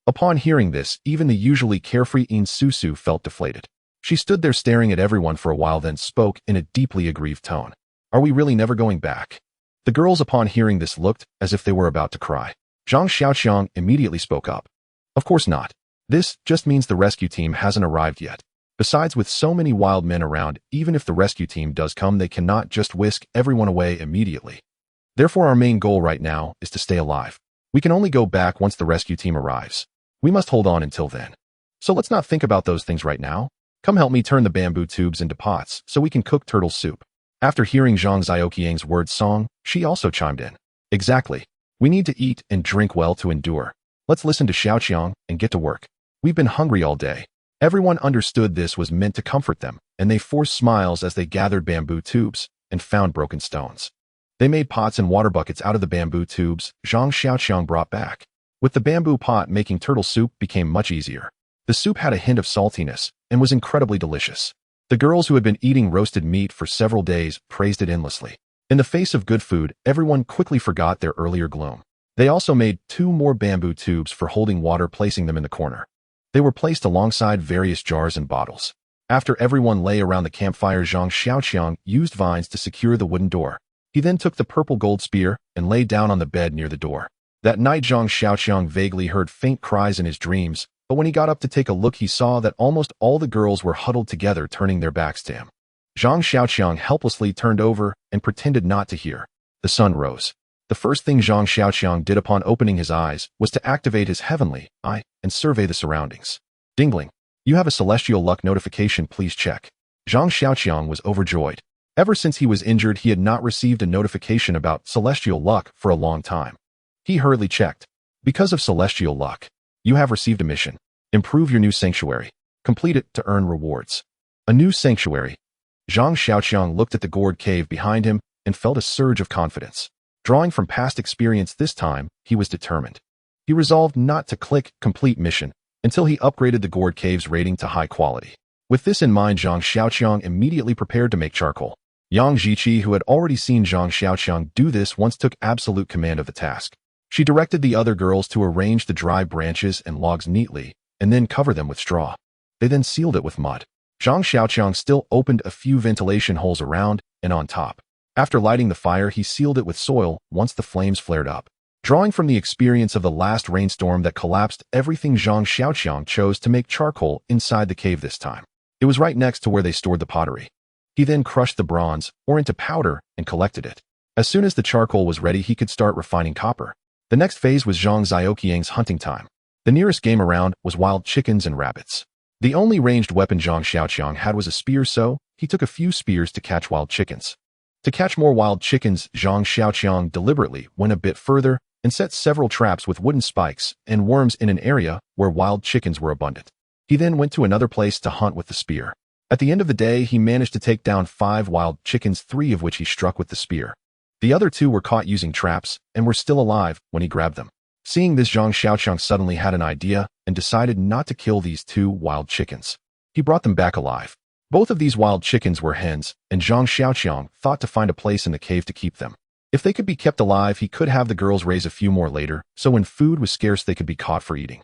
Upon hearing this, even the usually carefree Yin Susu felt deflated. She stood there staring at everyone for a while, then spoke in a deeply aggrieved tone. "Are we really never going back?" The girls, upon hearing this, looked as if they were about to cry. Zhang Xiaoqiang immediately spoke up. "Of course not. This just means the rescue team hasn't arrived yet. Besides, with so many wild men around, even if the rescue team does come, they cannot just whisk everyone away immediately. Therefore, our main goal right now is to stay alive. We can only go back once the rescue team arrives. We must hold on until then. So let's not think about those things right now. Come help me turn the bamboo tubes into pots so we can cook turtle soup." After hearing Zhang Xiaoqiang's word song, she also chimed in. "Exactly. We need to eat and drink well to endure. Let's listen to Xiaoqiang and get to work. We've been hungry all day." Everyone understood this was meant to comfort them, and they forced smiles as they gathered bamboo tubes and found broken stones. They made pots and water buckets out of the bamboo tubes Zhang Xiaoqiang brought back. With the bamboo pot, making turtle soup became much easier. The soup had a hint of saltiness and was incredibly delicious. The girls, who had been eating roasted meat for several days, praised it endlessly. In the face of good food, everyone quickly forgot their earlier gloom. They also made 2 more bamboo tubes for holding water, placing them in the corner. They were placed alongside various jars and bottles. After everyone lay around the campfire, Zhang Xiaoqiang used vines to secure the wooden door. He then took the purple gold spear and lay down on the bed near the door. That night, Zhang Xiaoqiang vaguely heard faint cries in his dreams, but when he got up to take a look, he saw that almost all the girls were huddled together, turning their backs to him. Zhang Xiaoqiang helplessly turned over and pretended not to hear. The sun rose. The first thing Zhang Xiaoqiang did upon opening his eyes was to activate his heavenly eye and survey the surroundings. Dingling. You have a celestial luck notification, please check. Zhang Xiaoqiang was overjoyed. Ever since he was injured, he had not received a notification about celestial luck for a long time. He hurriedly checked. Because of celestial luck, you have received a mission. Improve your new sanctuary. Complete it to earn rewards. A new sanctuary. Zhang Xiaoqiang looked at the gourd cave behind him and felt a surge of confidence. Drawing from past experience this time, he was determined. He resolved not to click complete mission until he upgraded the gourd cave's rating to high quality. With this in mind, Zhang Xiaoqiang immediately prepared to make charcoal. Yang Jiqi, who had already seen Zhang Xiaoqiang do this once, took absolute command of the task. She directed the other girls to arrange the dry branches and logs neatly and then cover them with straw. They then sealed it with mud. Zhang Xiaoqiang still opened a few ventilation holes around and on top. After lighting the fire, he sealed it with soil once the flames flared up. Drawing from the experience of the last rainstorm that collapsed everything, Zhang Xiaoqiang chose to make charcoal inside the cave this time. It was right next to where they stored the pottery. He then crushed the bronze ore into powder and collected it. As soon as the charcoal was ready, he could start refining copper. The next phase was Zhang Xiaoqiang's hunting time. The nearest game around was wild chickens and rabbits. The only ranged weapon Zhang Xiaoqiang had was a spear, so he took a few spears to catch wild chickens. To catch more wild chickens, Zhang Xiaoqiang deliberately went a bit further and set several traps with wooden spikes and worms in an area where wild chickens were abundant. He then went to another place to hunt with the spear. At the end of the day, he managed to take down 5 wild chickens, 3 of which he struck with the spear. The other 2 were caught using traps and were still alive when he grabbed them. Seeing this, Zhang Xiaoqiang suddenly had an idea and decided not to kill these 2 wild chickens. He brought them back alive. Both of these wild chickens were hens, and Zhang Xiaoqiang thought to find a place in the cave to keep them. If they could be kept alive, he could have the girls raise a few more later, so when food was scarce they could be caught for eating.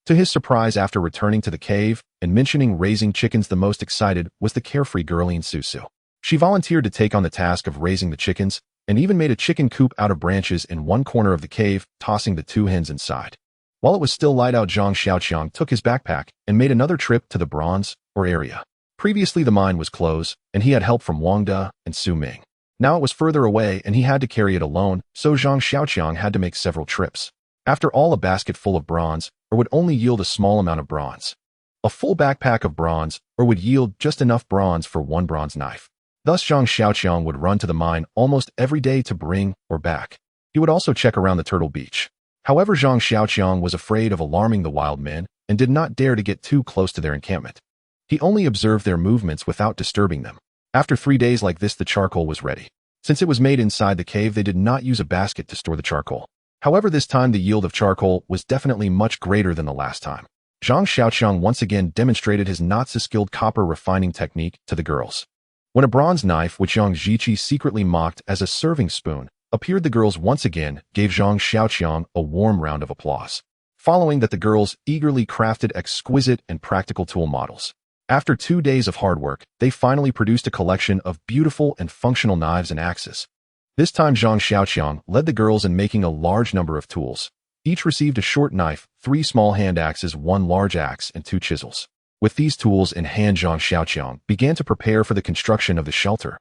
To his surprise, after returning to the cave and mentioning raising chickens, the most excited was the carefree girline Susu. She volunteered to take on the task of raising the chickens, and even made a chicken coop out of branches in one corner of the cave, tossing the 2 hens inside. While it was still light out, Zhang Xiaoqiang took his backpack and made another trip to the bronze ore area. Previously, the mine was closed, and he had help from Wang De and Su Ming. Now it was further away, and he had to carry it alone, so Zhang Xiaoqiang had to make several trips. After all, a basket full of bronze ore would only yield a small amount of bronze. A full backpack of bronze ore would yield just enough bronze for 1 bronze knife. Thus, Zhang Xiaoqiang would run to the mine almost every day to bring ore back. He would also check around the Turtle Beach. However, Zhang Xiaoqiang was afraid of alarming the wild men and did not dare to get too close to their encampment. He only observed their movements without disturbing them. After 3 days like this, the charcoal was ready. Since it was made inside the cave, they did not use a basket to store the charcoal. However, this time the yield of charcoal was definitely much greater than the last time. Zhang Xiaoqiang once again demonstrated his not-so-skilled copper refining technique to the girls. When a bronze knife, which Yang Jiqi secretly mocked as a serving spoon, appeared, the girls once again gave Zhang Xiaoqiang a warm round of applause. Following that, the girls eagerly crafted exquisite and practical tool models. After 2 days of hard work, they finally produced a collection of beautiful and functional knives and axes. This time, Zhang Xiaoqiang led the girls in making a large number of tools. Each received a short knife, 3 small hand axes, 1 large axe, and 2 chisels. With these tools in hand, Zhang Xiaoqiang began to prepare for the construction of the shelter.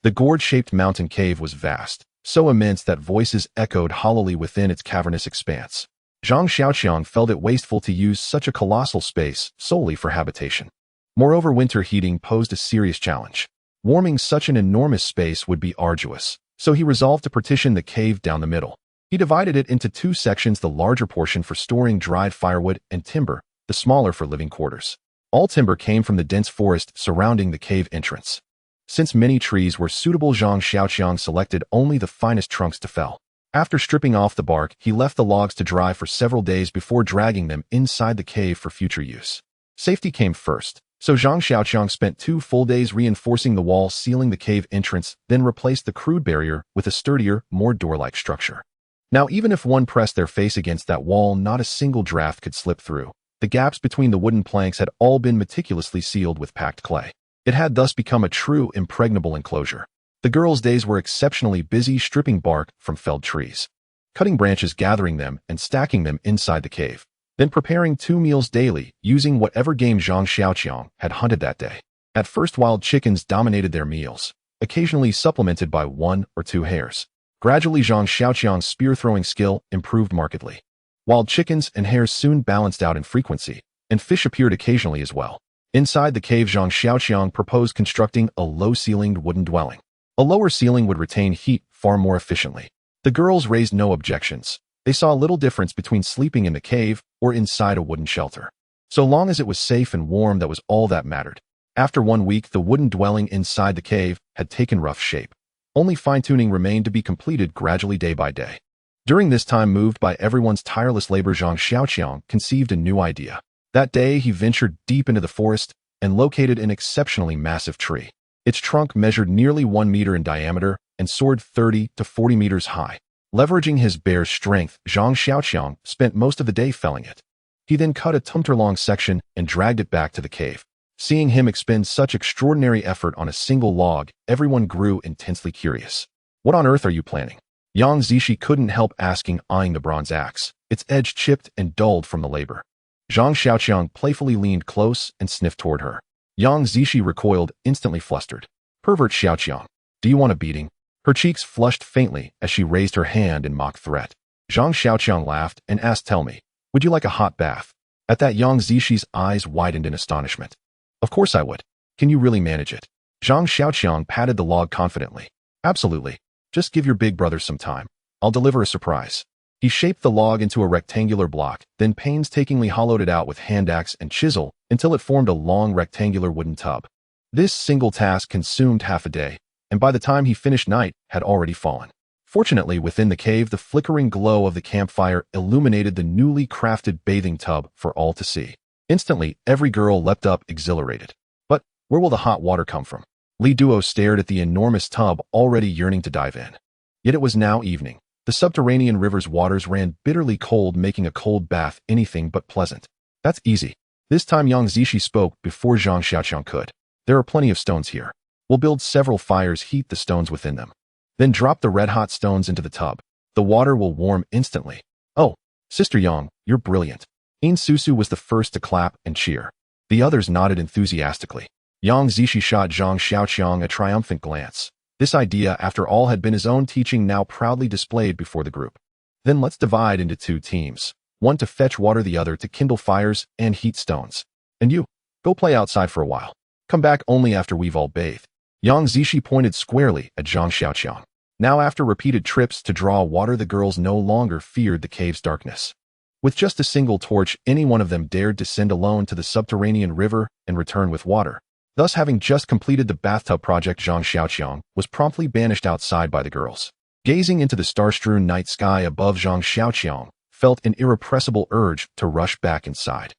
The gourd-shaped mountain cave was vast, so immense that voices echoed hollowly within its cavernous expanse. Zhang Xiaoqiang felt it wasteful to use such a colossal space solely for habitation. Moreover, winter heating posed a serious challenge. Warming such an enormous space would be arduous, so he resolved to partition the cave down the middle. He divided it into 2 sections, the larger portion for storing dried firewood and timber, the smaller for living quarters. All timber came from the dense forest surrounding the cave entrance. Since many trees were suitable, Zhang Xiaoqiang selected only the finest trunks to fell. After stripping off the bark, he left the logs to dry for several days before dragging them inside the cave for future use. Safety came first, so Zhang Xiaoqiang spent 2 full days reinforcing the wall, sealing the cave entrance, then replaced the crude barrier with a sturdier, more door-like structure. Now, even if one pressed their face against that wall, not a single draft could slip through. The gaps between the wooden planks had all been meticulously sealed with packed clay. It had thus become a true impregnable enclosure. The girls' days were exceptionally busy stripping bark from felled trees, cutting branches, gathering them, and stacking them inside the cave, then preparing 2 meals daily using whatever game Zhang Xiaoqiang had hunted that day. At first, wild chickens dominated their meals, occasionally supplemented by 1 or 2 hares. Gradually, Zhang Xiaoqiang's spear-throwing skill improved markedly. Wild chickens and hares soon balanced out in frequency, and fish appeared occasionally as well. Inside the cave, Zhang Xiaoqiang proposed constructing a low-ceilinged wooden dwelling. A lower ceiling would retain heat far more efficiently. The girls raised no objections. They saw little difference between sleeping in the cave or inside a wooden shelter. So long as it was safe and warm, that was all that mattered. After 1 week, the wooden dwelling inside the cave had taken rough shape. Only fine-tuning remained to be completed gradually day by day. During this time, moved by everyone's tireless labor, Zhang Xiaoqiang conceived a new idea. That day, he ventured deep into the forest and located an exceptionally massive tree. Its trunk measured nearly 1 meter in diameter and soared 30 to 40 meters high. Leveraging his bare strength, Zhang Xiaoqiang spent most of the day felling it. He then cut a tumter-long section and dragged it back to the cave. Seeing him expend such extraordinary effort on a single log, everyone grew intensely curious. "What on earth are you planning?" Yang Zishi couldn't help asking, eyeing the bronze axe. Its edge chipped and dulled from the labor. Zhang Xiaoqiang playfully leaned close and sniffed toward her. Yang Zishi recoiled, instantly flustered. "Pervert Xiaoqiang, do you want a beating?" Her cheeks flushed faintly as she raised her hand in mock threat. Zhang Xiaoqiang laughed and asked, "Tell me, would you like a hot bath?" At that, Yang Zishi's eyes widened in astonishment. "Of course I would. Can you really manage it?" Zhang Xiaoqiang patted the log confidently. "Absolutely. Just give your big brother some time. I'll deliver a surprise." He shaped the log into a rectangular block, then painstakingly hollowed it out with hand axe and chisel until it formed a long rectangular wooden tub. This single task consumed half a day, and by the time he finished, night had already fallen. Fortunately, within the cave, the flickering glow of the campfire illuminated the newly crafted bathing tub for all to see. Instantly, every girl leapt up, exhilarated. But where will the hot water come from? Li Duo stared at the enormous tub, already yearning to dive in. Yet it was now evening. The subterranean river's waters ran bitterly cold, making a cold bath anything but pleasant. "That's easy." This time Yang Zishi spoke before Zhang Xiaoqiang could. "There are plenty of stones here. We'll build several fires, heat the stones within them. Then drop the red-hot stones into the tub. The water will warm instantly." "Oh, Sister Yang, you're brilliant." In Susu was the first to clap and cheer. The others nodded enthusiastically. Yang Zishi shot Zhang Xiaoqiang a triumphant glance. This idea, after all, had been his own teaching, now proudly displayed before the group. "Then let's divide into 2 teams. One to fetch water, the other to kindle fires and heat stones. And you, go play outside for a while. Come back only after we've all bathed." Yang Zishi pointed squarely at Zhang Xiaoqiang. Now, after repeated trips to draw water, the girls no longer feared the cave's darkness. With just a single torch, any one of them dared descend alone to the subterranean river and return with water. Thus, having just completed the bathtub project, Zhang Xiaoqiang was promptly banished outside by the girls. Gazing into the star-strewn night sky above, Zhang Xiaoqiang felt an irrepressible urge to rush back inside.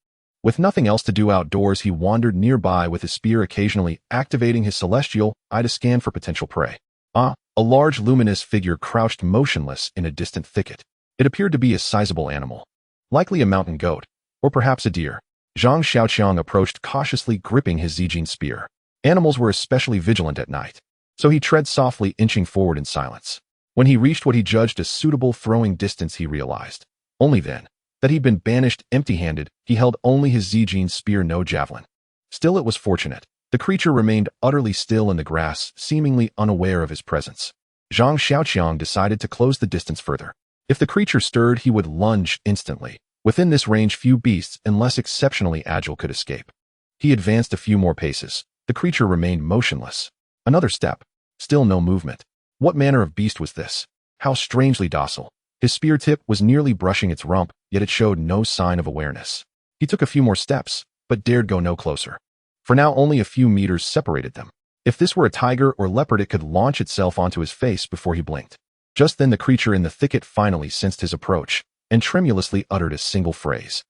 With nothing else to do outdoors, he wandered nearby with his spear, occasionally activating his celestial eye to scan for potential prey. A large luminous figure crouched motionless in a distant thicket. It appeared to be a sizable animal, likely a mountain goat, or perhaps a deer. Zhang Xiaoqiang approached cautiously, gripping his Zijin spear. Animals were especially vigilant at night, so he tread softly, inching forward in silence. When he reached what he judged a suitable throwing distance, he realized, only then, that he'd been banished empty-handed. He held only his Zijin spear, no javelin. Still, it was fortunate. The creature remained utterly still in the grass, seemingly unaware of his presence. Zhang Xiaoqiang decided to close the distance further. If the creature stirred, he would lunge instantly. Within this range, few beasts, unless exceptionally agile, could escape. He advanced a few more paces. The creature remained motionless. Another step. Still no movement. What manner of beast was this? How strangely docile. His spear tip was nearly brushing its rump, yet it showed no sign of awareness. He took a few more steps, but dared go no closer. For now, only a few meters separated them. If this were a tiger or leopard, it could launch itself onto his face before he blinked. Just then, the creature in the thicket finally sensed his approach, and tremulously uttered a single phrase.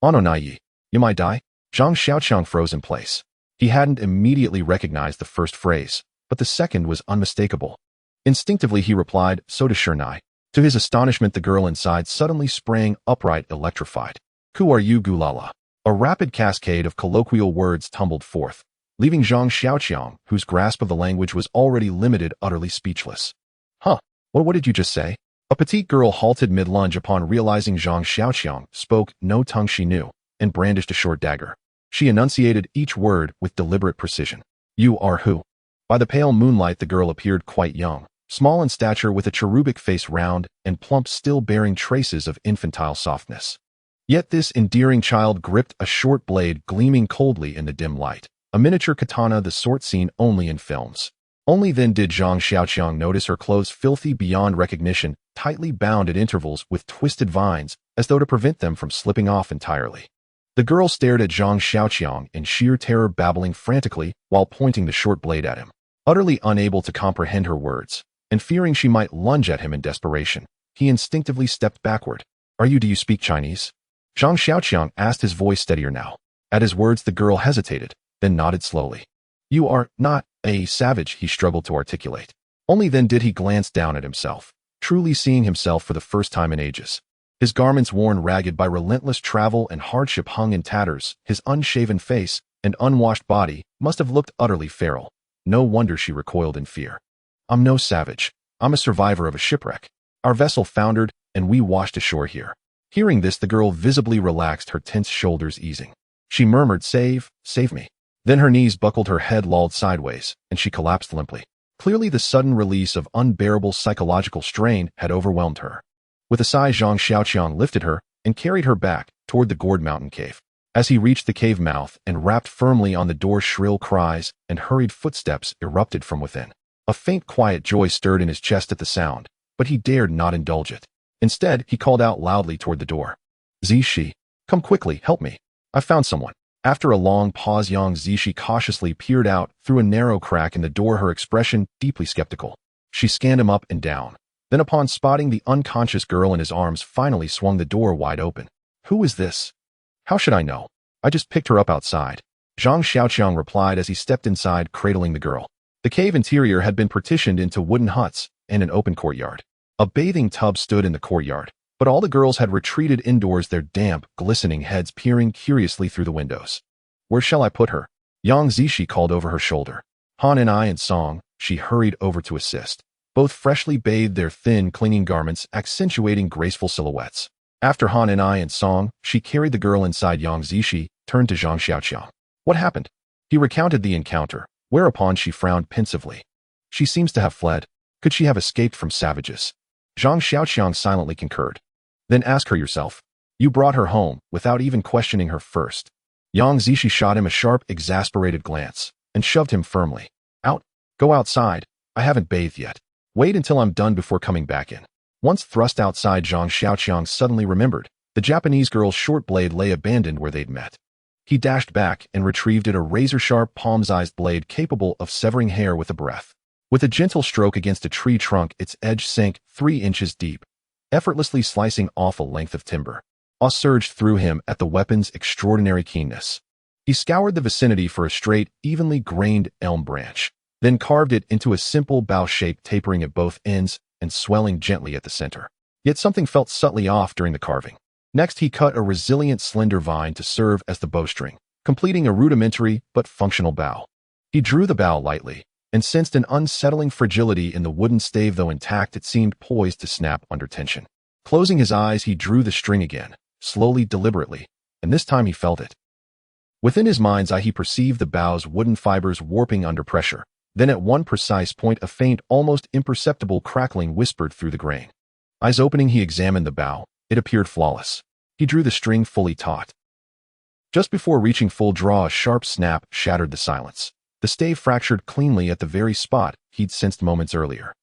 "Anonayi, you might die?" Zhang Xiaoqiang froze in place. He hadn't immediately recognized the first phrase, but the second was unmistakable. Instinctively, he replied, "So to Shernai." To his astonishment, the girl inside suddenly sprang upright, electrified. "Who are you, Gulala?" A rapid cascade of colloquial words tumbled forth, leaving Zhang Xiaoqiang, whose grasp of the language was already limited, utterly speechless. "Huh, what did you just say?" A petite girl halted mid-lunge upon realizing Zhang Xiaoqiang spoke no tongue she knew, and brandished a short dagger. She enunciated each word with deliberate precision. "You are who?" By the pale moonlight, the girl appeared quite young, small in stature with a cherubic face, round and plump, still bearing traces of infantile softness. Yet this endearing child gripped a short blade gleaming coldly in the dim light, a miniature katana, the sort seen only in films. Only then did Zhang Xiaoqiang notice her clothes filthy beyond recognition, tightly bound at intervals with twisted vines, as though to prevent them from slipping off entirely. The girl stared at Zhang Xiaoqiang in sheer terror, babbling frantically while pointing the short blade at him. Utterly unable to comprehend her words, and fearing she might lunge at him in desperation, he instinctively stepped backward. Do you speak Chinese? Zhang Xiaoqiang asked, his voice steadier now. At his words the girl hesitated, then nodded slowly. You are not a savage, he struggled to articulate. Only then did he glance down at himself, truly seeing himself for the first time in ages. His garments worn ragged by relentless travel and hardship hung in tatters. His unshaven face and unwashed body must have looked utterly feral. No wonder she recoiled in fear. I'm no savage. I'm a survivor of a shipwreck. Our vessel foundered, and we washed ashore here. Hearing this, the girl visibly relaxed, her tense shoulders easing. She murmured, save me. Then her knees buckled, her head lolled sideways, and she collapsed limply. Clearly the sudden release of unbearable psychological strain had overwhelmed her. With a sigh, Zhang Xiaoqiang lifted her and carried her back toward the gourd mountain cave. As he reached the cave mouth and rapped firmly on the door, shrill cries and hurried footsteps erupted from within. A faint quiet joy stirred in his chest at the sound, but he dared not indulge it. Instead, he called out loudly toward the door. Zishi, come quickly, help me. I've found someone. After a long pause, Yang Zishi cautiously peered out through a narrow crack in the door, her expression deeply skeptical. She scanned him up and down. Then, upon spotting the unconscious girl in his arms, finally swung the door wide open. Who is this? How should I know? I just picked her up outside. Zhang Xiaoqiang replied as he stepped inside, cradling the girl. The cave interior had been partitioned into wooden huts and an open courtyard. A bathing tub stood in the courtyard, but all the girls had retreated indoors, their damp, glistening heads peering curiously through the windows. Where shall I put her? Yang Zishi called over her shoulder. Han and I and Song, she hurried over to assist. Both freshly bathed, their thin, clinging garments accentuating graceful silhouettes. After Han and I and Song, she carried the girl inside. Yang Zishi turned to Zhang Xiaoqiang. What happened? He recounted the encounter, whereupon she frowned pensively. She seems to have fled. Could she have escaped from savages? Zhang Xiaoqiang silently concurred. Then ask her yourself. You brought her home, without even questioning her first. Yang Zishi shot him a sharp, exasperated glance, and shoved him firmly. Out. Go outside. I haven't bathed yet. Wait until I'm done before coming back in. Once thrust outside, Zhang Xiaoqiang suddenly remembered. The Japanese girl's short blade lay abandoned where they'd met. He dashed back and retrieved it, a razor-sharp, palm-sized blade capable of severing hair with a breath. With a gentle stroke against a tree trunk, its edge sank 3 inches deep, effortlessly slicing off a length of timber. Awe surged through him at the weapon's extraordinary keenness. He scoured the vicinity for a straight, evenly grained elm branch, then carved it into a simple bow shape, tapering at both ends and swelling gently at the center. Yet something felt subtly off during the carving. Next, he cut a resilient, slender vine to serve as the bowstring, completing a rudimentary but functional bow. He drew the bow lightly, and sensed an unsettling fragility in the wooden stave. Though intact, it seemed poised to snap under tension. Closing his eyes, he drew the string again, slowly, deliberately, and this time he felt it. Within his mind's eye, he perceived the bow's wooden fibers warping under pressure. Then at one precise point, a faint, almost imperceptible crackling whispered through the grain. Eyes opening, he examined the bow. It appeared flawless. He drew the string fully taut. Just before reaching full draw, a sharp snap shattered the silence. The stave fractured cleanly at the very spot he'd sensed moments earlier.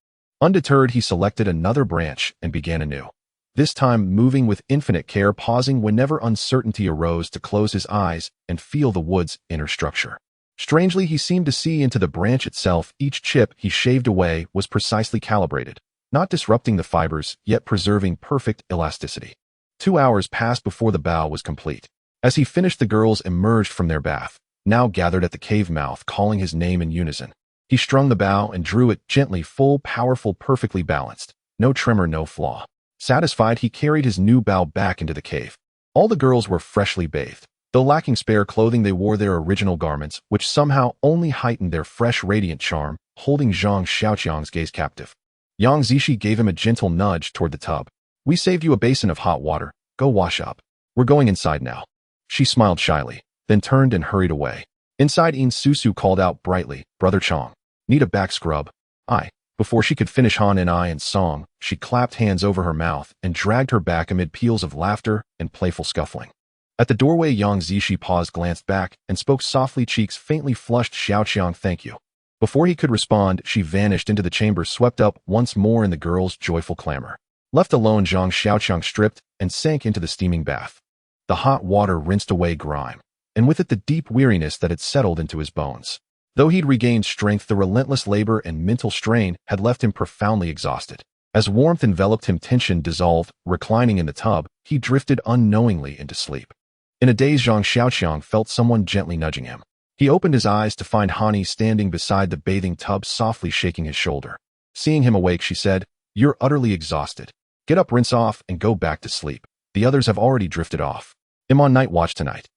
Undeterred, he selected another branch and began anew. This time moving with infinite care, pausing whenever uncertainty arose to close his eyes and feel the wood's inner structure. Strangely, he seemed to see into the branch itself. Each chip he shaved away was precisely calibrated, not disrupting the fibers, yet preserving perfect elasticity. 2 hours passed before the bow was complete. As he finished, the girls emerged from their bath, now gathered at the cave mouth, calling his name in unison. He strung the bow and drew it gently, full, powerful, perfectly balanced. No tremor, no flaw. Satisfied, he carried his new bow back into the cave. All the girls were freshly bathed. Though lacking spare clothing, they wore their original garments, which somehow only heightened their fresh, radiant charm, holding Zhang Xiaoqiang's gaze captive. Yang Zishi gave him a gentle nudge toward the tub. We saved you a basin of hot water. Go wash up. We're going inside now. She smiled shyly, then turned and hurried away. Inside, In Susu called out brightly, Brother Chong, need a back scrub? Aye, Before she could finish Han and I and song, she clapped hands over her mouth and dragged her back amid peals of laughter and playful scuffling. At the doorway, Yang Zishi paused, glanced back, and spoke softly, cheeks faintly flushed, "Xiaoqiang, thank you." Before he could respond, she vanished into the chamber, swept up once more in the girls' joyful clamor. Left alone, Zhang Xiaoqiang stripped and sank into the steaming bath. The hot water rinsed away grime, and with it the deep weariness that had settled into his bones. Though he'd regained strength, the relentless labor and mental strain had left him profoundly exhausted. As warmth enveloped him, tension dissolved. Reclining in the tub, he drifted unknowingly into sleep. In a daze, Zhang Xiaoqiang felt someone gently nudging him. He opened his eyes to find Hani standing beside the bathing tub, softly shaking his shoulder. Seeing him awake, she said, "You're utterly exhausted. Get up, rinse off, and go back to sleep. The others have already drifted off. I'm on night watch tonight."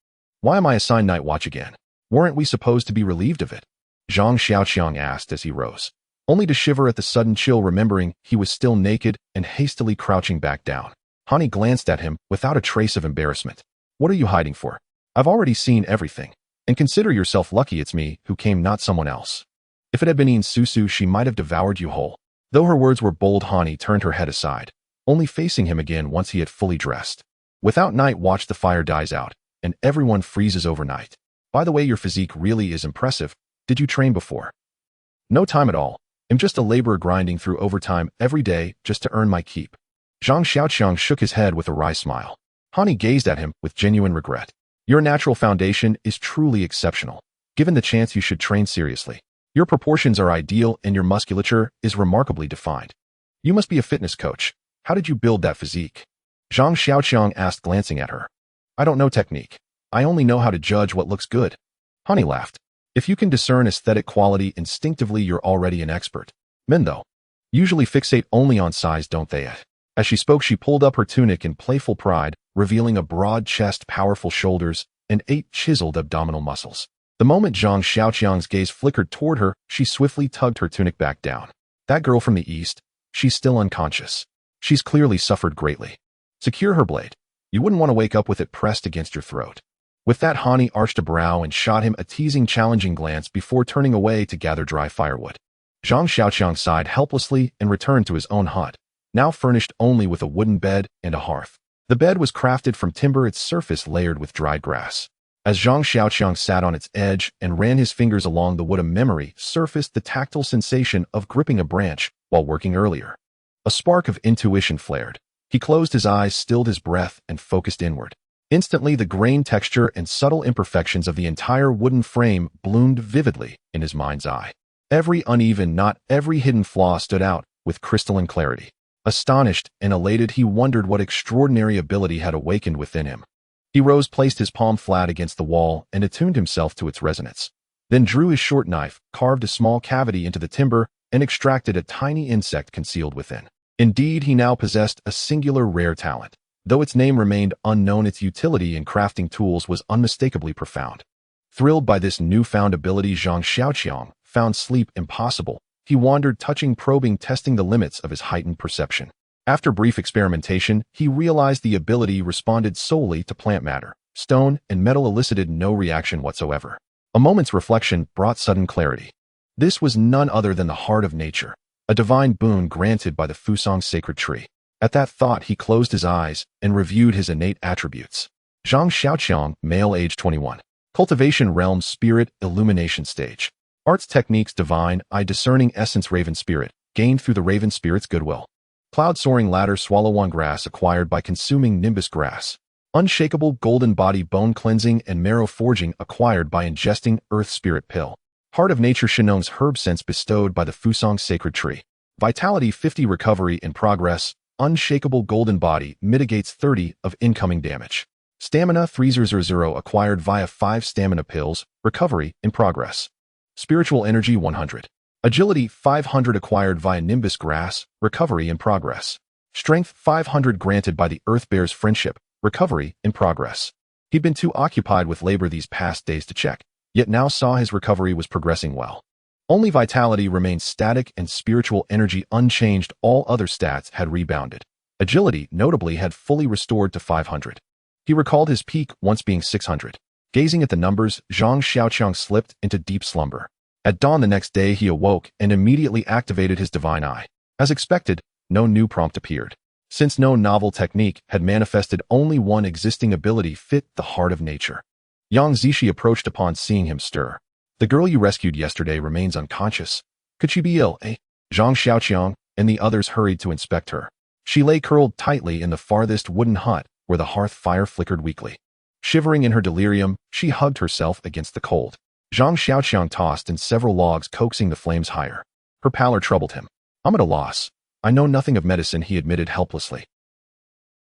"Why am I assigned night watch again? Weren't we supposed to be relieved of it?" Zhang Xiaoqiang asked as he rose, only to shiver at the sudden chill, remembering he was still naked and hastily crouching back down. Hani glanced at him without a trace of embarrassment. "What are you hiding for? I've already seen everything. And consider yourself lucky it's me who came, not someone else. If it had been Ian Susu, she might have devoured you whole." Though her words were bold, Hani turned her head aside, only facing him again once he had fully dressed. "Without night watch, the fire dies out, and everyone freezes overnight. By the way, your physique really is impressive. Did you train before?" "No time at all. I'm just a laborer grinding through overtime every day just to earn my keep." Zhang Xiaoqiang shook his head with a wry smile. Hani gazed at him with genuine regret. "Your natural foundation is truly exceptional. Given the chance, you should train seriously. Your proportions are ideal and your musculature is remarkably defined. You must be a fitness coach. How did you build that physique?" Zhang Xiaoqiang asked, glancing at her. "I don't know technique. I only know how to judge what looks good." Hani laughed. "If you can discern aesthetic quality instinctively, you're already an expert. Men, though, usually fixate only on size, don't they?" As she spoke, she pulled up her tunic in playful pride, revealing a broad chest, powerful shoulders, and 8 chiseled abdominal muscles. The moment Zhang Xiaoqiang's gaze flickered toward her, she swiftly tugged her tunic back down. "That girl from the east, she's still unconscious. She's clearly suffered greatly. Secure her blade. You wouldn't want to wake up with it pressed against your throat." With that, Hani arched a brow and shot him a teasing, challenging glance before turning away to gather dry firewood. Zhang Xiaoqiang sighed helplessly and returned to his own hut, now furnished only with a wooden bed and a hearth. The bed was crafted from timber, its surface layered with dried grass. As Zhang Xiaoqiang sat on its edge and ran his fingers along the wood, a memory surfaced, the tactile sensation of gripping a branch while working earlier. A spark of intuition flared. He closed his eyes, stilled his breath, and focused inward. Instantly, the grain texture and subtle imperfections of the entire wooden frame bloomed vividly in his mind's eye. Every uneven knot, every hidden flaw stood out with crystalline clarity. Astonished and elated, he wondered what extraordinary ability had awakened within him. He rose, placed his palm flat against the wall, and attuned himself to its resonance. Then drew his short knife, carved a small cavity into the timber, and extracted a tiny insect concealed within. Indeed, he now possessed a singular rare talent. Though its name remained unknown, its utility in crafting tools was unmistakably profound. Thrilled by this newfound ability, Zhang Xiaoqiang found sleep impossible. He wandered, touching, probing, testing the limits of his heightened perception. After brief experimentation, he realized the ability responded solely to plant matter. Stone and metal elicited no reaction whatsoever. A moment's reflection brought sudden clarity. This was none other than the heart of nature, a divine boon granted by the Fusang sacred tree. At that thought, he closed his eyes and reviewed his innate attributes. Zhang Xiaoqiang, male, age 21. Cultivation realm, spirit, illumination stage. Arts techniques, divine, eye, discerning essence, raven spirit, gained through the raven spirit's goodwill. Cloud soaring ladder, swallow one grass, acquired by consuming nimbus grass. Unshakable golden body, bone cleansing and marrow forging, acquired by ingesting earth spirit pill. Heart of nature, Shinong's herb sense, bestowed by the Fusang sacred tree. Vitality 50, recovery in progress. Unshakable golden body, mitigates 30 of incoming damage. Stamina 300, acquired via 5 stamina pills, recovery in progress. Spiritual energy 100. Agility 500, acquired via nimbus grass, recovery in progress. Strength 500, granted by the earth bear's friendship, recovery in progress. He'd been too occupied with labor these past days to check, yet now saw his recovery was progressing well. Only vitality remained static and spiritual energy unchanged. All other stats had rebounded. Agility, notably, had fully restored to 500. He recalled his peak once being 600. Gazing at the numbers, Zhang Xiaoqiang slipped into deep slumber. At dawn the next day, he awoke and immediately activated his divine eye. As expected, no new prompt appeared. Since no novel technique had manifested, only one existing ability fit the heart of nature. Yang Zishi approached upon seeing him stir. The girl you rescued yesterday remains unconscious. Could she be ill, eh? Zhang Xiaoqiang and the others hurried to inspect her. She lay curled tightly in the farthest wooden hut where the hearth fire flickered weakly. Shivering in her delirium, she hugged herself against the cold. Zhang Xiaoqiang tossed in several logs, coaxing the flames higher. Her pallor troubled him. I'm at a loss. I know nothing of medicine, he admitted helplessly.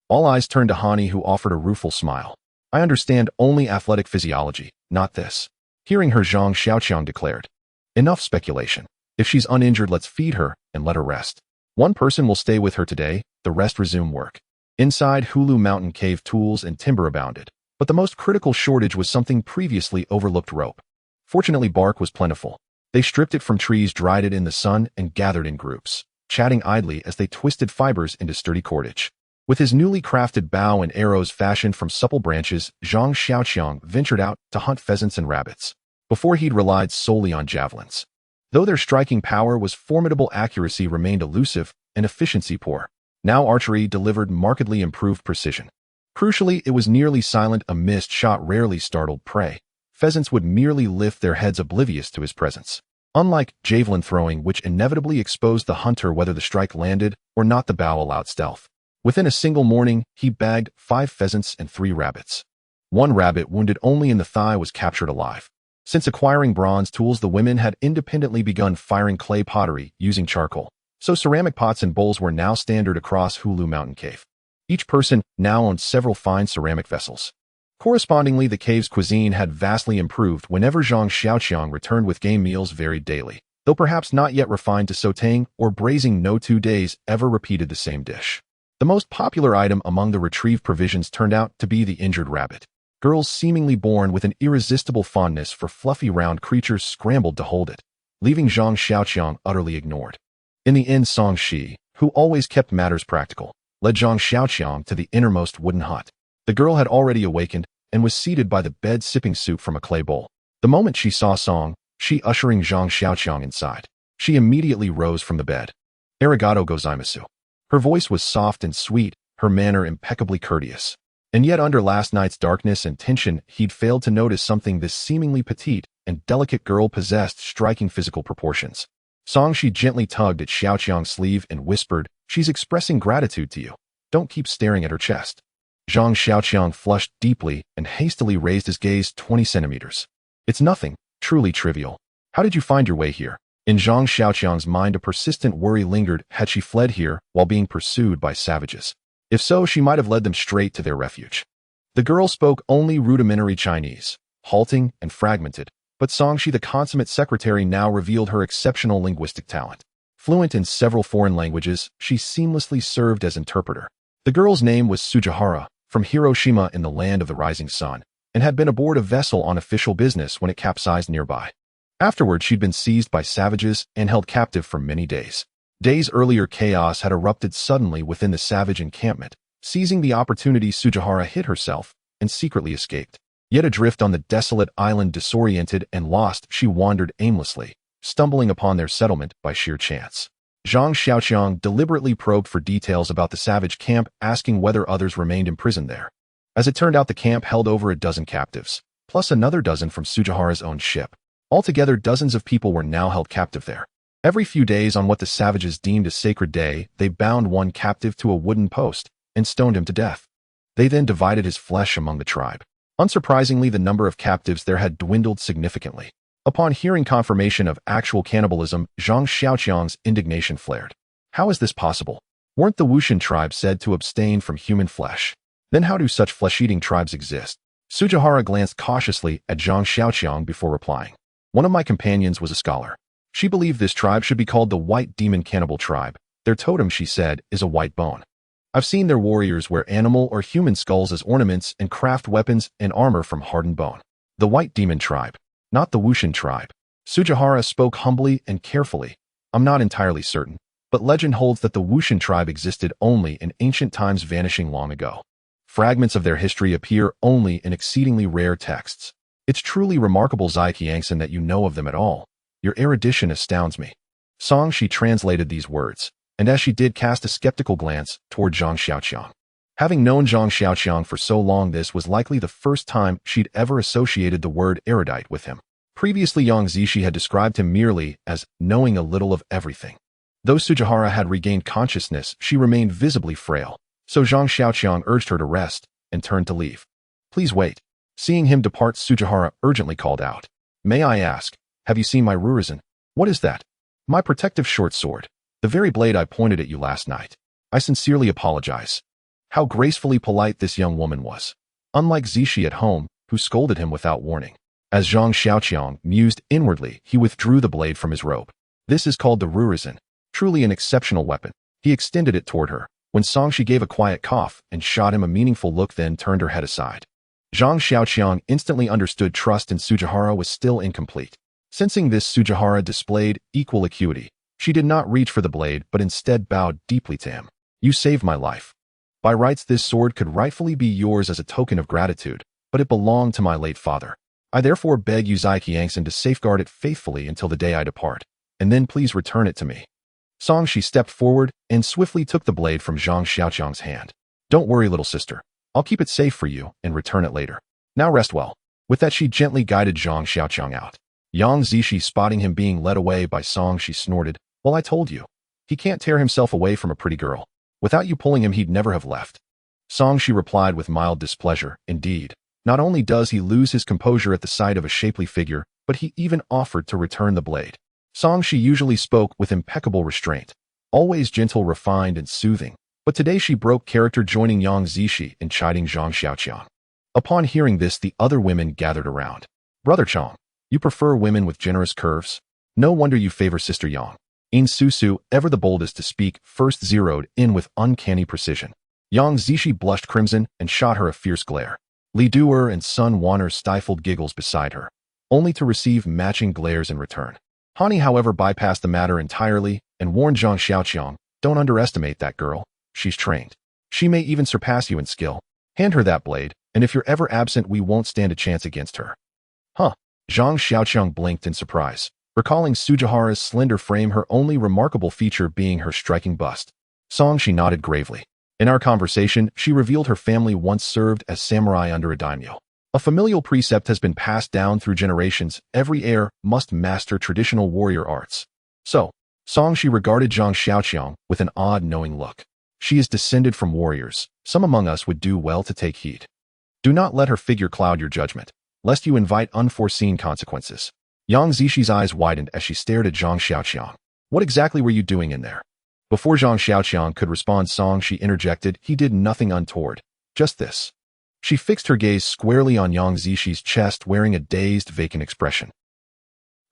All eyes turned to Hani, who offered a rueful smile. I understand only athletic physiology, not this. Hearing her, Zhang Xiaoqiang declared. Enough speculation. If she's uninjured, let's feed her and let her rest. One person will stay with her today, the rest resume work. Inside, Hulu Mountain cave tools and timber abounded, but the most critical shortage was something previously overlooked: rope. Fortunately, bark was plentiful. They stripped it from trees, dried it in the sun, and gathered in groups, chatting idly as they twisted fibers into sturdy cordage. With his newly crafted bow and arrows fashioned from supple branches, Zhang Xiaoqiang ventured out to hunt pheasants and rabbits. Before, he'd relied solely on javelins. Though their striking power was formidable, accuracy remained elusive and efficiency poor. Now archery delivered markedly improved precision. Crucially, it was nearly silent. A missed shot rarely startled prey. Pheasants would merely lift their heads oblivious to his presence. Unlike javelin throwing, which inevitably exposed the hunter whether the strike landed or not, the bow allowed stealth. Within a single morning, he bagged 5 pheasants and 3 rabbits. One rabbit, wounded only in the thigh, was captured alive. Since acquiring bronze tools, the women had independently begun firing clay pottery using charcoal, so ceramic pots and bowls were now standard across Hulu Mountain Cave. Each person now owned several fine ceramic vessels. Correspondingly, the cave's cuisine had vastly improved. Whenever Zhang Xiaoqiang returned with game, meals varied daily, though perhaps not yet refined to sautéing or braising. No 2 days ever repeated the same dish. The most popular item among the retrieved provisions turned out to be the injured rabbit. Girls, seemingly born with an irresistible fondness for fluffy round creatures, scrambled to hold it, leaving Zhang Xiaoqiang utterly ignored. In the end, Song Shi, who always kept matters practical, led Zhang Xiaoqiang to the innermost wooden hut. The girl had already awakened and was seated by the bed, sipping soup from a clay bowl. The moment she saw Song Shi ushering Zhang Xiaoqiang inside, she immediately rose from the bed. Arigato gozaimasu. Her voice was soft and sweet, her manner impeccably courteous. And yet, under last night's darkness and tension, he'd failed to notice something. This seemingly petite and delicate girl possessed striking physical proportions. Song Shi gently tugged at Xiaoqiang's sleeve and whispered, "She's expressing gratitude to you. Don't keep staring at her chest." Zhang Xiaoqiang flushed deeply and hastily raised his gaze 20 centimeters. "It's nothing, truly trivial. How did you find your way here?" In Zhang Xiaoqiang's mind, a persistent worry lingered. Had she fled here while being pursued by savages? If so, she might have led them straight to their refuge. The girl spoke only rudimentary Chinese, halting and fragmented, but Song Shi, the consummate secretary, now revealed her exceptional linguistic talent. Fluent in several foreign languages, she seamlessly served as interpreter. The girl's name was Sujihara, from Hiroshima in the land of the rising sun, and had been aboard a vessel on official business when it capsized nearby. Afterward, she'd been seized by savages and held captive for many days. Days earlier, chaos had erupted suddenly within the savage encampment. Seizing the opportunity, Sujihara hid herself and secretly escaped. Yet adrift on the desolate island, disoriented and lost, she wandered aimlessly, stumbling upon their settlement by sheer chance. Zhang Xiaoqiang deliberately probed for details about the savage camp, asking whether others remained imprisoned there. As it turned out, the camp held over a dozen captives, plus another dozen from Sujihara's own ship. Altogether, dozens of people were now held captive there. Every few days, on what the savages deemed a sacred day, they bound one captive to a wooden post and stoned him to death. They then divided his flesh among the tribe. Unsurprisingly, the number of captives there had dwindled significantly. Upon hearing confirmation of actual cannibalism, Zhang Xiaoqiang's indignation flared. How is this possible? Weren't the Wushan tribe said to abstain from human flesh? Then how do such flesh-eating tribes exist? Sujihara glanced cautiously at Zhang Xiaoqiang before replying. One of my companions was a scholar. She believed this tribe should be called the White Demon Cannibal Tribe. Their totem, she said, is a white bone. I've seen their warriors wear animal or human skulls as ornaments and craft weapons and armor from hardened bone. The White Demon Tribe, not the Wushan tribe. Sujihara spoke humbly and carefully. I'm not entirely certain, but legend holds that the Wushan tribe existed only in ancient times, vanishing long ago. Fragments of their history appear only in exceedingly rare texts. It's truly remarkable, Zai Qiangson, that you know of them at all. Your erudition astounds me. She translated these words, and as she did cast a skeptical glance toward Zhang Xiaoqiang. Having known Zhang Xiaoqiang for so long, this was likely the first time she'd ever associated the word erudite with him. Previously, Yang Zishi had described him merely as knowing a little of everything. Though Sujihara had regained consciousness, she remained visibly frail, so Zhang Xiaoqiang urged her to rest and turned to leave. Please wait. Seeing him depart, Sujihara urgently called out. May I ask, have you seen my Rurizen? What is that? My protective short sword. The very blade I pointed at you last night. I sincerely apologize. How gracefully polite this young woman was. Unlike Zishi at home, who scolded him without warning. As Zhang Xiaoqiang mused inwardly, he withdrew the blade from his robe. This is called the Rurizen. Truly an exceptional weapon. He extended it toward her. When she gave a quiet cough and shot him a meaningful look, then turned her head aside. Zhang Xiaoqiang instantly understood trust in Sujihara was still incomplete. Sensing this, Sujihara displayed equal acuity. She did not reach for the blade, but instead bowed deeply to him. You saved my life. By rights, this sword could rightfully be yours as a token of gratitude, but it belonged to my late father. I therefore beg you, Zai Qiangxin, to safeguard it faithfully until the day I depart, and then please return it to me. She stepped forward and swiftly took the blade from Zhang Xiaoqiang's hand. Don't worry, little sister. I'll keep it safe for you and return it later. Now rest well. With that, she gently guided Zhang Xiaoqiang out. Yang Zishi, spotting him being led away by she snorted. Well, I told you. He can't tear himself away from a pretty girl. Without you pulling him, he'd never have left. She replied with mild displeasure. Indeed. Not only does he lose his composure at the sight of a shapely figure, but he even offered to return the blade. She usually spoke with impeccable restraint, always gentle, refined, and soothing, but today she broke character, joining Yang Zishi in chiding Zhang Xiaoqiang. Upon hearing this, the other women gathered around. Brother Chong, you prefer women with generous curves? No wonder you favor Sister Yang. In Susu, ever the boldest to speak, first zeroed in with uncanny precision. Yang Zishi blushed crimson and shot her a fierce glare. Li Duer and Sun Wanner stifled giggles beside her, only to receive matching glares in return. Hani, however, bypassed the matter entirely and warned Zhang Xiaoqiang, don't underestimate that girl. She's trained. She may even surpass you in skill. Hand her that blade, and if you're ever absent, we won't stand a chance against her. Huh? Zhang Xiaoqiang blinked in surprise, recalling Sujihara's slender frame, her only remarkable feature being her striking bust. She nodded gravely. In our conversation, she revealed her family once served as samurai under a daimyo. A familial precept has been passed down through generations. Every heir must master traditional warrior arts. She regarded Zhang Xiaoqiang with an odd, knowing look. She is descended from warriors. Some among us would do well to take heed. Do not let her figure cloud your judgment, lest you invite unforeseen consequences. Yang Zishi's eyes widened as she stared at Zhang Xiaoqiang. What exactly were you doing in there? Before Zhang Xiaoqiang could respond, she interjected, he did nothing untoward. Just this. She fixed her gaze squarely on Yang Zishi's chest, wearing a dazed, vacant expression.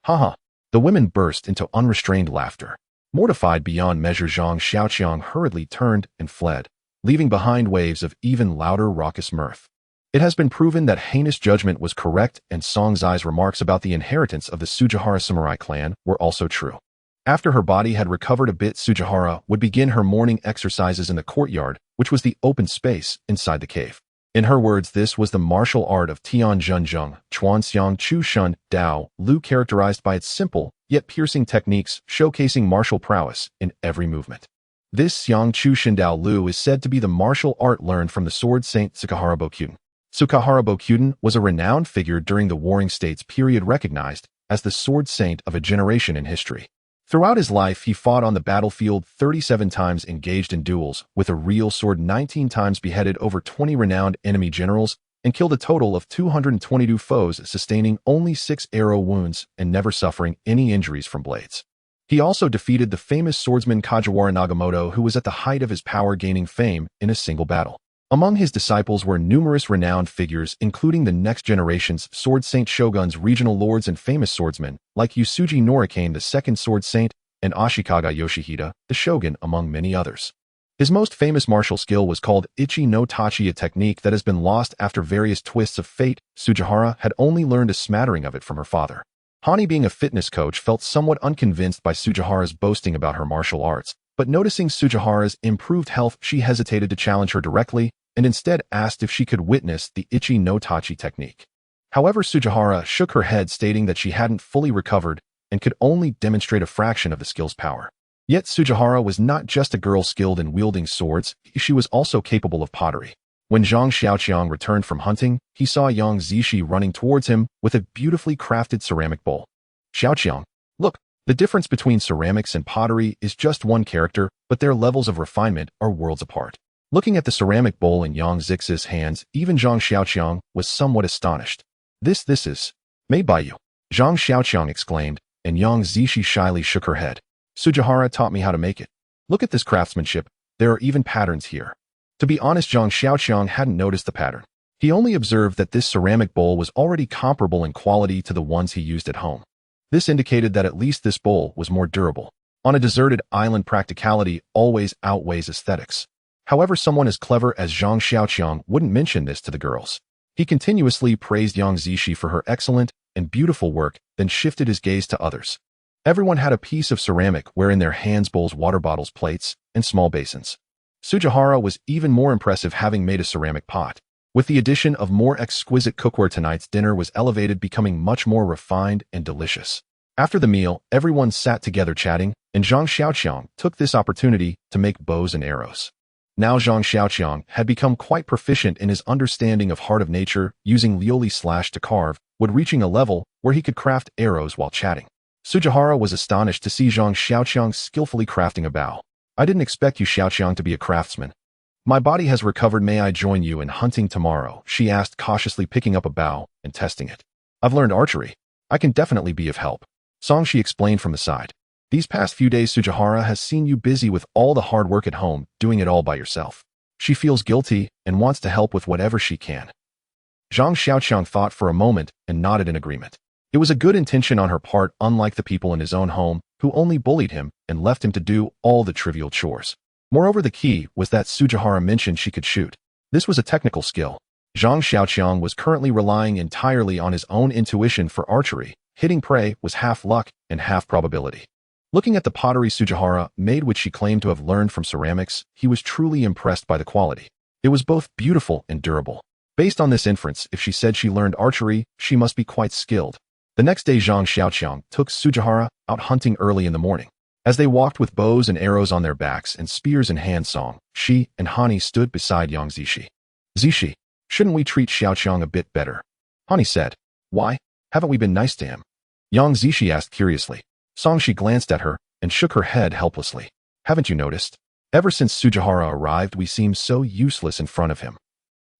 Haha. The women burst into unrestrained laughter. Mortified beyond measure, Zhang Xiaoqiang hurriedly turned and fled, leaving behind waves of even louder, raucous mirth. It has been proven that heinous judgment was correct, and Song Zai's remarks about the inheritance of the Sujihara samurai clan were also true. After her body had recovered a bit, Sujihara would begin her morning exercises in the courtyard, which was the open space inside the cave. In her words, this was the martial art of Tian Zhenzheng, Chuanxiang Chu Shun Dao Lu, characterized by its simple yet piercing techniques, showcasing martial prowess in every movement. This Xiang Chu Shun Dao Lu is said to be the martial art learned from the sword saint Sukahara Bokuden. Sukahara Bokuden was a renowned figure during the Warring States period, recognized as the sword saint of a generation in history. Throughout his life, he fought on the battlefield 37 times, engaged in duels with a real sword 19 times, beheaded over 20 renowned enemy generals, and killed a total of 222 foes, sustaining only 6 arrow wounds and never suffering any injuries from blades. He also defeated the famous swordsman Kajiwara Nagamoto, who was at the height of his power, gaining fame in a single battle. Among his disciples were numerous renowned figures, including the next generation's sword saint shoguns, regional lords, and famous swordsmen, like Usuji Norikane, the second sword saint, and Ashikaga Yoshihide, the shogun, among many others. His most famous martial skill was called Ichi no Tachi, a technique that has been lost after various twists of fate. Sujihara had only learned a smattering of it from her father. Hani, being a fitness coach, felt somewhat unconvinced by Sujihara's boasting about her martial arts, but noticing Sujihara's improved health, she hesitated to challenge her directly, and instead asked if she could witness the Ichi no Tachi technique. However, Sujihara shook her head, stating that she hadn't fully recovered and could only demonstrate a fraction of the skill's power. Yet Sujihara was not just a girl skilled in wielding swords, she was also capable of pottery. When Zhang Xiaoqiang returned from hunting, he saw Yang Zishi running towards him with a beautifully crafted ceramic bowl. Xiaoqiang, look, the difference between ceramics and pottery is just one character, but their levels of refinement are worlds apart. Looking at the ceramic bowl in Yang Zixi's hands, even Zhang Xiaoqiang was somewhat astonished. This is made by you, Zhang Xiaoqiang exclaimed, and Yang Zishi shyly shook her head. Sujihara taught me how to make it. Look at this craftsmanship, there are even patterns here. To be honest, Zhang Xiaoqiang hadn't noticed the pattern. He only observed that this ceramic bowl was already comparable in quality to the ones he used at home. This indicated that at least this bowl was more durable. On a deserted island, practicality always outweighs aesthetics. However, someone as clever as Zhang Xiaoqiang wouldn't mention this to the girls. He continuously praised Yang Zishi for her excellent and beautiful work, then shifted his gaze to others. Everyone had a piece of ceramic wherein their hands bowls, water bottles, plates, and small basins. Sujihara was even more impressive, having made a ceramic pot. With the addition of more exquisite cookware, tonight's dinner was elevated, becoming much more refined and delicious. After the meal, everyone sat together chatting, and Zhang Xiaoqiang took this opportunity to make bows and arrows. Now Zhang Xiaoqiang had become quite proficient in his understanding of Heart of Nature, using Lioli slash to carve, would reaching a level where he could craft arrows while chatting. Sujihara was astonished to see Zhang Xiaoqiang skillfully crafting a bow. I didn't expect you, Xiaoqiang, to be a craftsman. My body has recovered. May I join you in hunting tomorrow? She asked, cautiously picking up a bow and testing it. I've learned archery. I can definitely be of help. Songshi explained from the side. These past few days, Sujihara has seen you busy with all the hard work at home, doing it all by yourself. She feels guilty and wants to help with whatever she can. Zhang Xiaoqiang thought for a moment and nodded in agreement. It was a good intention on her part, unlike the people in his own home, who only bullied him and left him to do all the trivial chores. Moreover, the key was that Sujihara mentioned she could shoot. This was a technical skill. Zhang Xiaoqiang was currently relying entirely on his own intuition for archery. Hitting prey was half luck and half probability. Looking at the pottery Sujihara made, which she claimed to have learned from ceramics, he was truly impressed by the quality. It was both beautiful and durable. Based on this inference, if she said she learned archery, she must be quite skilled. The next day, Zhang Xiaoqiang took Sujihara out hunting early in the morning. As they walked with bows and arrows on their backs and spears in hand, she and Hani stood beside Yang Zishi. Zishi, shouldn't we treat Xiaoqiang a bit better? Hani said. Why? Haven't we been nice to him? Yang Zishi asked curiously. Songshi glanced at her and shook her head helplessly. Haven't you noticed? Ever since Sujihara arrived, we seem so useless in front of him.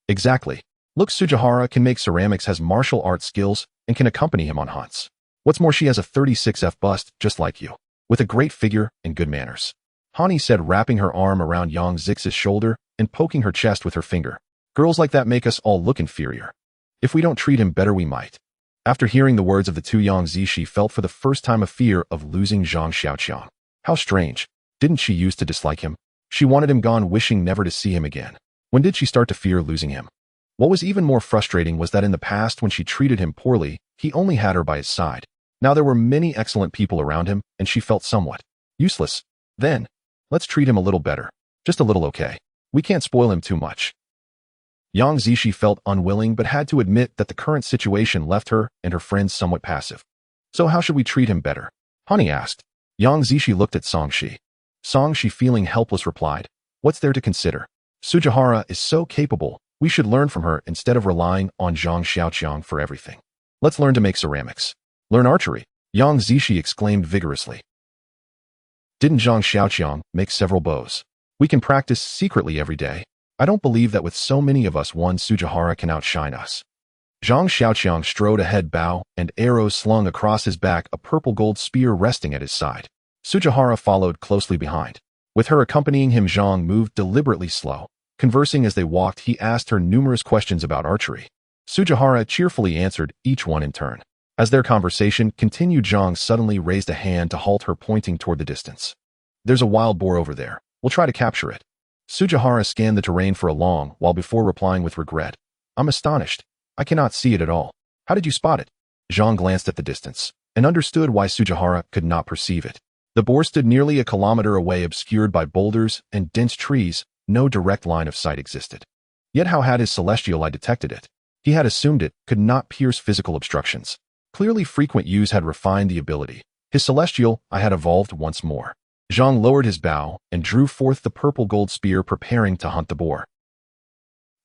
Exactly. Look, Sujihara can make ceramics, has martial arts skills, and can accompany him on hunts. What's more, she has a 36F bust, just like you, with a great figure and good manners. Hani said, wrapping her arm around Yang Zix's shoulder and poking her chest with her finger. Girls like that make us all look inferior. If we don't treat him better, we might. After hearing the words of the two, Yang Zishi felt for the first time a fear of losing Zhang Xiaoqiang. How strange. Didn't she used to dislike him? She wanted him gone, wishing never to see him again. When did she start to fear losing him? What was even more frustrating was that in the past, when she treated him poorly, he only had her by his side. Now there were many excellent people around him, and she felt somewhat useless. Then, let's treat him a little better. Just a little, okay? We can't spoil him too much. Yang Zishi felt unwilling but had to admit that the current situation left her and her friends somewhat passive. So how should we treat him better? Hani asked. Yang Zishi looked at Songshi. Songshi, feeling helpless, replied, what's there to consider? Sujihara is so capable, we should learn from her instead of relying on Zhang Xiaoqiang for everything. Let's learn to make ceramics. Learn archery, Yang Zishi exclaimed vigorously. Didn't Zhang Xiaoqiang make several bows? We can practice secretly every day. I don't believe that with so many of us, one Sujihara can outshine us. Zhang Xiaoqiang strode ahead, bow and arrows slung across his back, a purple gold spear resting at his side. Sujihara followed closely behind. With her accompanying him, Zhang moved deliberately slow. Conversing as they walked, he asked her numerous questions about archery. Sujihara cheerfully answered each one in turn. As their conversation continued, Zhang suddenly raised a hand to halt her, pointing toward the distance. There's a wild boar over there. We'll try to capture it. Sujihara scanned the terrain for a long while before replying with regret. I'm astonished. I cannot see it at all. How did you spot it? Zhang glanced at the distance and understood why Sujihara could not perceive it. The boar stood nearly a kilometer away, obscured by boulders and dense trees. No direct line of sight existed. Yet how had his celestial eye detected it? He had assumed it could not pierce physical obstructions. Clearly, frequent use had refined the ability. His celestial eye had evolved once more. Zhang lowered his bow and drew forth the purple gold spear, preparing to hunt the boar.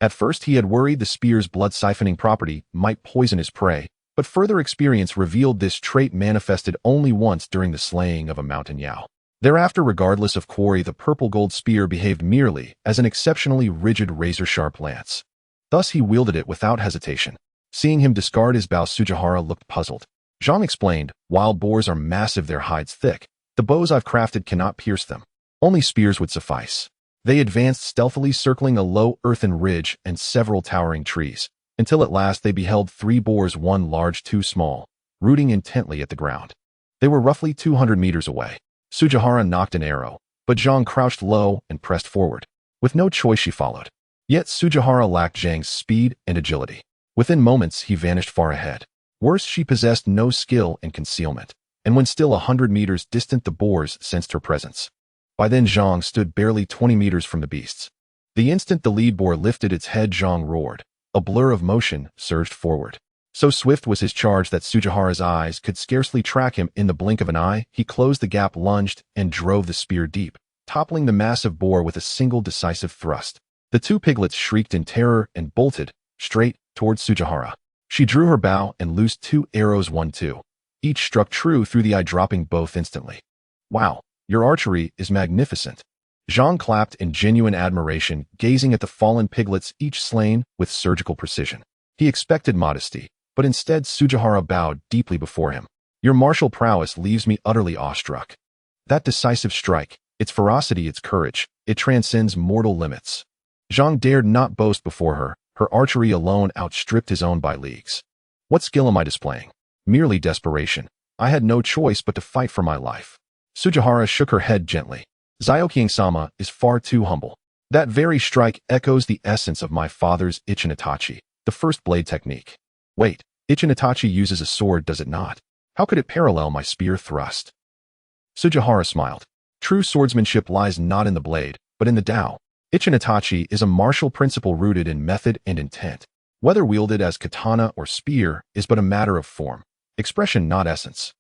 At first he had worried the spear's blood-siphoning property might poison his prey, but further experience revealed this trait manifested only once during the slaying of a mountain yow. Thereafter, regardless of quarry, the purple gold spear behaved merely as an exceptionally rigid razor-sharp lance. Thus he wielded it without hesitation. Seeing him discard his bow, Sujihara looked puzzled. Zhang explained, "Wild boars are massive, their hides thick. The bows I've crafted cannot pierce them. Only spears would suffice." They advanced stealthily, circling a low earthen ridge and several towering trees, until at last they beheld 3 boars, one large, 2 small, rooting intently at the ground. They were roughly 200 meters away. Sujihara knocked an arrow, but Zhang crouched low and pressed forward. With no choice, she followed. Yet Sujihara lacked Zhang's speed and agility. Within moments, he vanished far ahead. Worse, she possessed no skill in concealment, and when still 100 meters distant, the boars sensed her presence. By then, Zhang stood barely 20 meters from the beasts. The instant the lead boar lifted its head, Zhang roared. A blur of motion surged forward. So swift was his charge that Sujihara's eyes could scarcely track him. In the blink of an eye, he closed the gap, lunged, and drove the spear deep, toppling the massive boar with a single decisive thrust. The 2 piglets shrieked in terror and bolted straight towards Sujihara. She drew her bow and loosed 2 arrows, 1-2. Each struck true through the eye, dropping both instantly. "Wow, your archery is magnificent." Zhang clapped in genuine admiration, gazing at the fallen piglets, each slain with surgical precision. He expected modesty, but instead Sujihara bowed deeply before him. "Your martial prowess leaves me utterly awestruck. That decisive strike, its ferocity, its courage, it transcends mortal limits." Zhang dared not boast before her. Her archery alone outstripped his own by leagues. "What skill am I displaying?" "Merely desperation. I had no choice but to fight for my life." Sujihara shook her head gently. "Zyokying-sama is far too humble. That very strike echoes the essence of my father's Ichinitachi, the first blade technique." "Wait, Ichinitachi uses a sword, does it not? How could it parallel my spear thrust?" Sujihara smiled. "True swordsmanship lies not in the blade, but in the Tao. Ichinitachi is a martial principle rooted in method and intent. Whether wielded as katana or spear is but a matter of form, expression, not essence."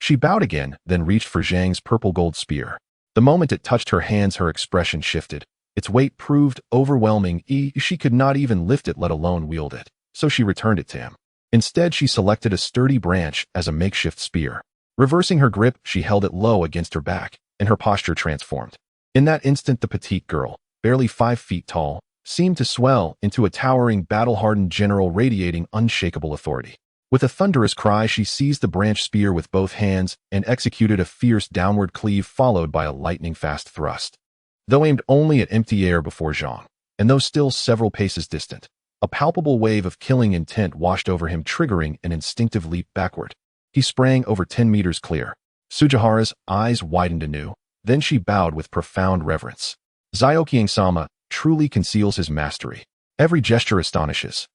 She bowed again, then reached for Zhang's purple gold spear. The moment it touched her hands, her expression shifted. Its weight proved overwhelming. She could not even lift it, let alone wield it, so she returned it to him. Instead, she selected a sturdy branch as a makeshift spear. Reversing her grip, she held it low against her back, and her posture transformed. In that instant, the petite girl, barely 5 feet tall, seemed to swell into a towering, battle-hardened general radiating unshakable authority. With a thunderous cry, she seized the branch spear with both hands and executed a fierce downward cleave followed by a lightning-fast thrust. Though aimed only at empty air before Zhang, and though still several paces distant, a palpable wave of killing intent washed over him, triggering an instinctive leap backward. He sprang over 10 meters clear. Sujihara's eyes widened anew, then she bowed with profound reverence. Zyokying-sama truly conceals his mastery. Every gesture astonishes.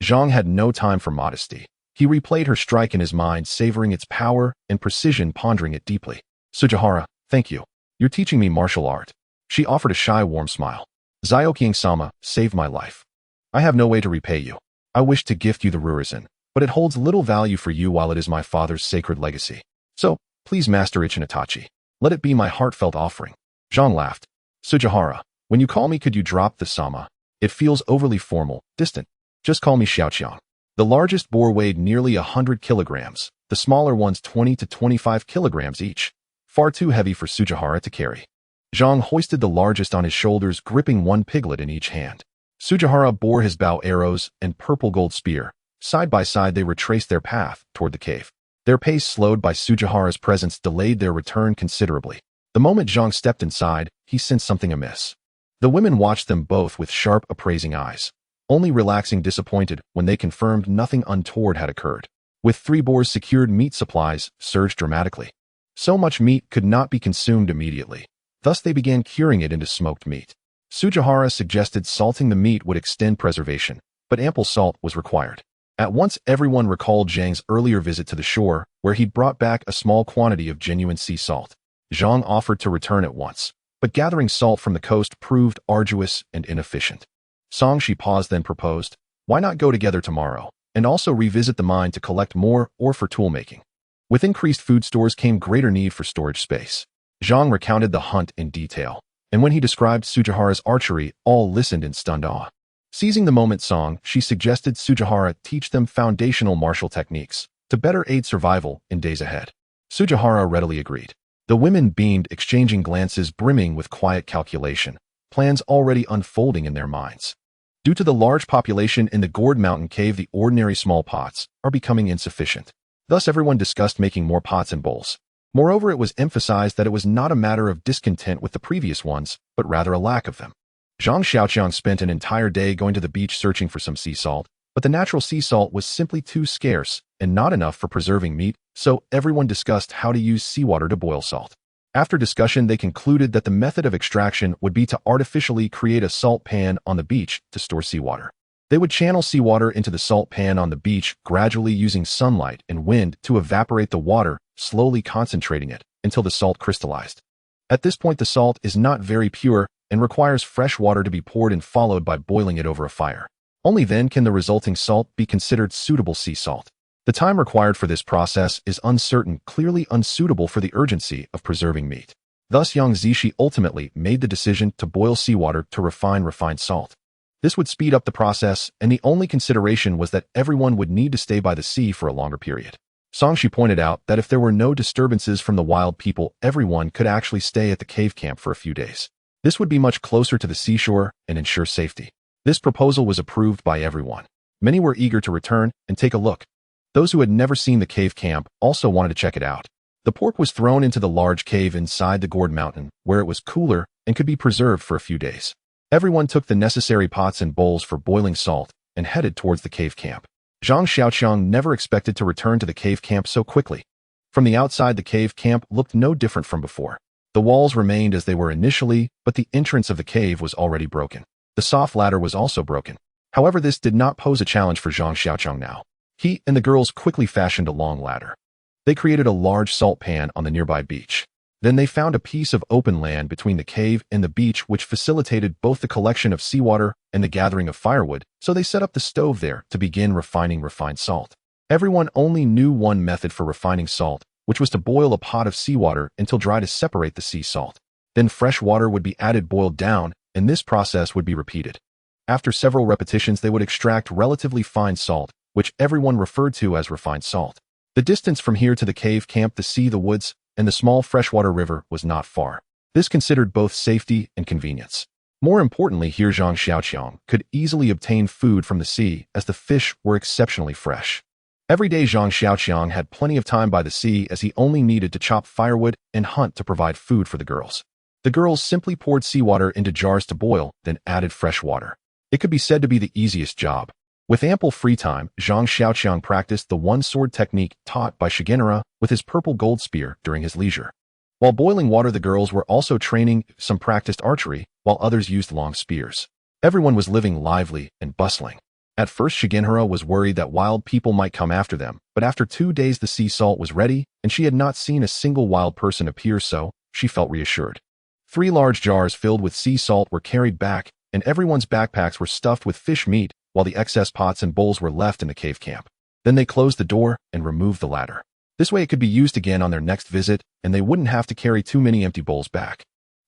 Zhang had no time for modesty. He replayed her strike in his mind, savoring its power and precision, pondering it deeply. "Sujihara, thank you. You're teaching me martial art." She offered a shy, warm smile. "Zyokying-sama saved my life. I have no way to repay you. I wish to gift you the Rurizen, but it holds little value for you while it is my father's sacred legacy. So, please master Ichinitachi. Let it be my heartfelt offering." Zhang laughed. "Sujihara, when you call me, could you drop the sama? It feels overly formal, distant. Just call me Xiaoqiang." The largest boar weighed nearly 100 kilograms, the smaller ones 20 to 25 kilograms each, far too heavy for Sujihara to carry. Zhang hoisted the largest on his shoulders, gripping 1 piglet in each hand. Sujihara bore his bow, arrows, and purple gold spear. Side by side, they retraced their path toward the cave. Their pace, slowed by Sujihara's presence, delayed their return considerably. The moment Zhang stepped inside, he sensed something amiss. The women watched them both with sharp, appraising eyes, only relaxing disappointed when they confirmed nothing untoward had occurred. With 3 boars secured, meat supplies surged dramatically. So much meat could not be consumed immediately. Thus they began curing it into smoked meat. Sujihara suggested salting the meat would extend preservation, but ample salt was required. At once everyone recalled Zhang's earlier visit to the shore, where he'd brought back a small quantity of genuine sea salt. Zhang offered to return at once, but gathering salt from the coast proved arduous and inefficient. "Song," she paused, then proposed, "why not go together tomorrow, and also revisit the mine to collect more ore for tool making?" With increased food stores came greater need for storage space. Zhang recounted the hunt in detail, and when he described Sujihara's archery, all listened in stunned awe. Seizing the moment Song, she suggested Sujihara teach them foundational martial techniques to better aid survival in days ahead. Sujihara readily agreed. The women beamed, exchanging glances brimming with quiet calculation, plans already unfolding in their minds. Due to the large population in the Gourd Mountain Cave, the ordinary small pots are becoming insufficient. Thus, everyone discussed making more pots and bowls. Moreover, it was emphasized that it was not a matter of discontent with the previous ones, but rather a lack of them. Zhang Xiaoqiang spent an entire day going to the beach searching for some sea salt, but the natural sea salt was simply too scarce and not enough for preserving meat, so everyone discussed how to use seawater to boil salt. After discussion, they concluded that the method of extraction would be to artificially create a salt pan on the beach to store seawater. They would channel seawater into the salt pan on the beach, gradually using sunlight and wind to evaporate the water, slowly concentrating it until the salt crystallized. At this point, the salt is not very pure and requires fresh water to be poured and followed by boiling it over a fire. Only then can the resulting salt be considered suitable sea salt. The time required for this process is uncertain, clearly unsuitable for the urgency of preserving meat. Thus, Yang Zishi ultimately made the decision to boil seawater to refine refined salt. This would speed up the process, and the only consideration was that everyone would need to stay by the sea for a longer period. Songshi pointed out that if there were no disturbances from the wild people, everyone could actually stay at the cave camp for a few days. This would be much closer to the seashore and ensure safety. This proposal was approved by everyone. Many were eager to return and take a look. Those who had never seen the cave camp also wanted to check it out. The pork was thrown into the large cave inside the Gourd Mountain, where it was cooler and could be preserved for a few days. Everyone took the necessary pots and bowls for boiling salt and headed towards the cave camp. Zhang Xiaoqiang never expected to return to the cave camp so quickly. From the outside, the cave camp looked no different from before. The walls remained as they were initially, but the entrance of the cave was already broken. The soft ladder was also broken. However, this did not pose a challenge for Zhang Xiaoqiang now. He and the girls quickly fashioned a long ladder. They created a large salt pan on the nearby beach. Then they found a piece of open land between the cave and the beach which facilitated both the collection of seawater and the gathering of firewood, so they set up the stove there to begin refining refined salt. Everyone only knew one method for refining salt, which was to boil a pot of seawater until dry to separate the sea salt. Then fresh water would be added boiled down, and this process would be repeated. After several repetitions, they would extract relatively fine salt, which everyone referred to as refined salt. The distance from here to the cave camp, the sea, the woods, and the small freshwater river was not far. This considered both safety and convenience. More importantly, here Zhang Xiaoqiang could easily obtain food from the sea as the fish were exceptionally fresh. Every day Zhang Xiaoqiang had plenty of time by the sea as he only needed to chop firewood and hunt to provide food for the girls. The girls simply poured seawater into jars to boil, then added fresh water. It could be said to be the easiest job. With ample free time, Zhang Xiaoqiang practiced the one-sword technique taught by Shigenara with his purple gold spear during his leisure. While boiling water, the girls were also training. Some practiced archery, while others used long spears. Everyone was living lively and bustling. At first, Shigenara was worried that wild people might come after them, but after 2 days the sea salt was ready, and she had not seen a single wild person appear, so she felt reassured. 3 large jars filled with sea salt were carried back, and everyone's backpacks were stuffed with fish meat, while the excess pots and bowls were left in the cave camp. Then they closed the door and removed the ladder. This way it could be used again on their next visit, and they wouldn't have to carry too many empty bowls back.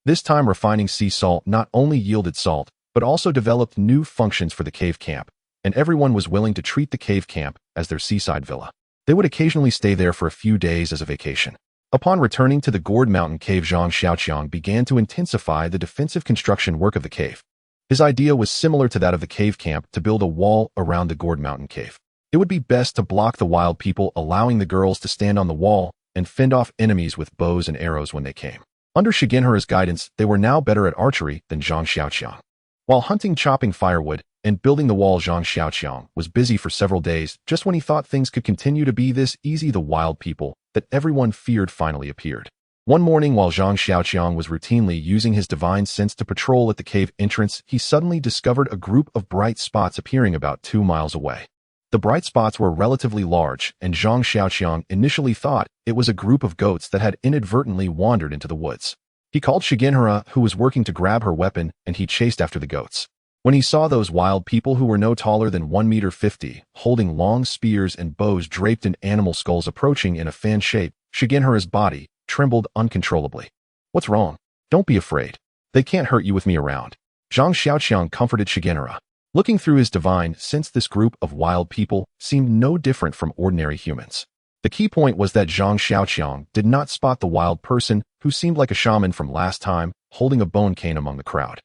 This time, refining sea salt not only yielded salt, but also developed new functions for the cave camp, and everyone was willing to treat the cave camp as their seaside villa. They would occasionally stay there for a few days as a vacation. Upon returning to the Gourd Mountain Cave, Zhang Xiaoqiang began to intensify the defensive construction work of the cave. His idea was similar to that of the cave camp, to build a wall around the Gourd Mountain Cave. It would be best to block the wild people, allowing the girls to stand on the wall and fend off enemies with bows and arrows when they came. Under Shigenhara's guidance, they were now better at archery than Zhang Xiaoqiang. While hunting, chopping firewood, and building the wall, Zhang Xiaoqiang was busy for several days. Just when he thought things could continue to be this easy, the wild people that everyone feared finally appeared. One morning, while Zhang Xiaoqiang was routinely using his divine sense to patrol at the cave entrance, he suddenly discovered a group of bright spots appearing about 2 miles away. The bright spots were relatively large, and Zhang Xiaoqiang initially thought it was a group of goats that had inadvertently wandered into the woods. He called Shigenhara, who was working to grab her weapon, and he chased after the goats. When he saw those wild people who were no taller than 1 meter 50, holding long spears and bows draped in animal skulls approaching in a fan shape, Shigenhara's body trembled uncontrollably. What's wrong? Don't be afraid. They can't hurt you with me around. Zhang Xiaoqiang comforted Shigenhara. Looking through his divine sense, this group of wild people seemed no different from ordinary humans. The key point was that Zhang Xiaoqiang did not spot the wild person who seemed like a shaman from last time, holding a bone cane among the crowd.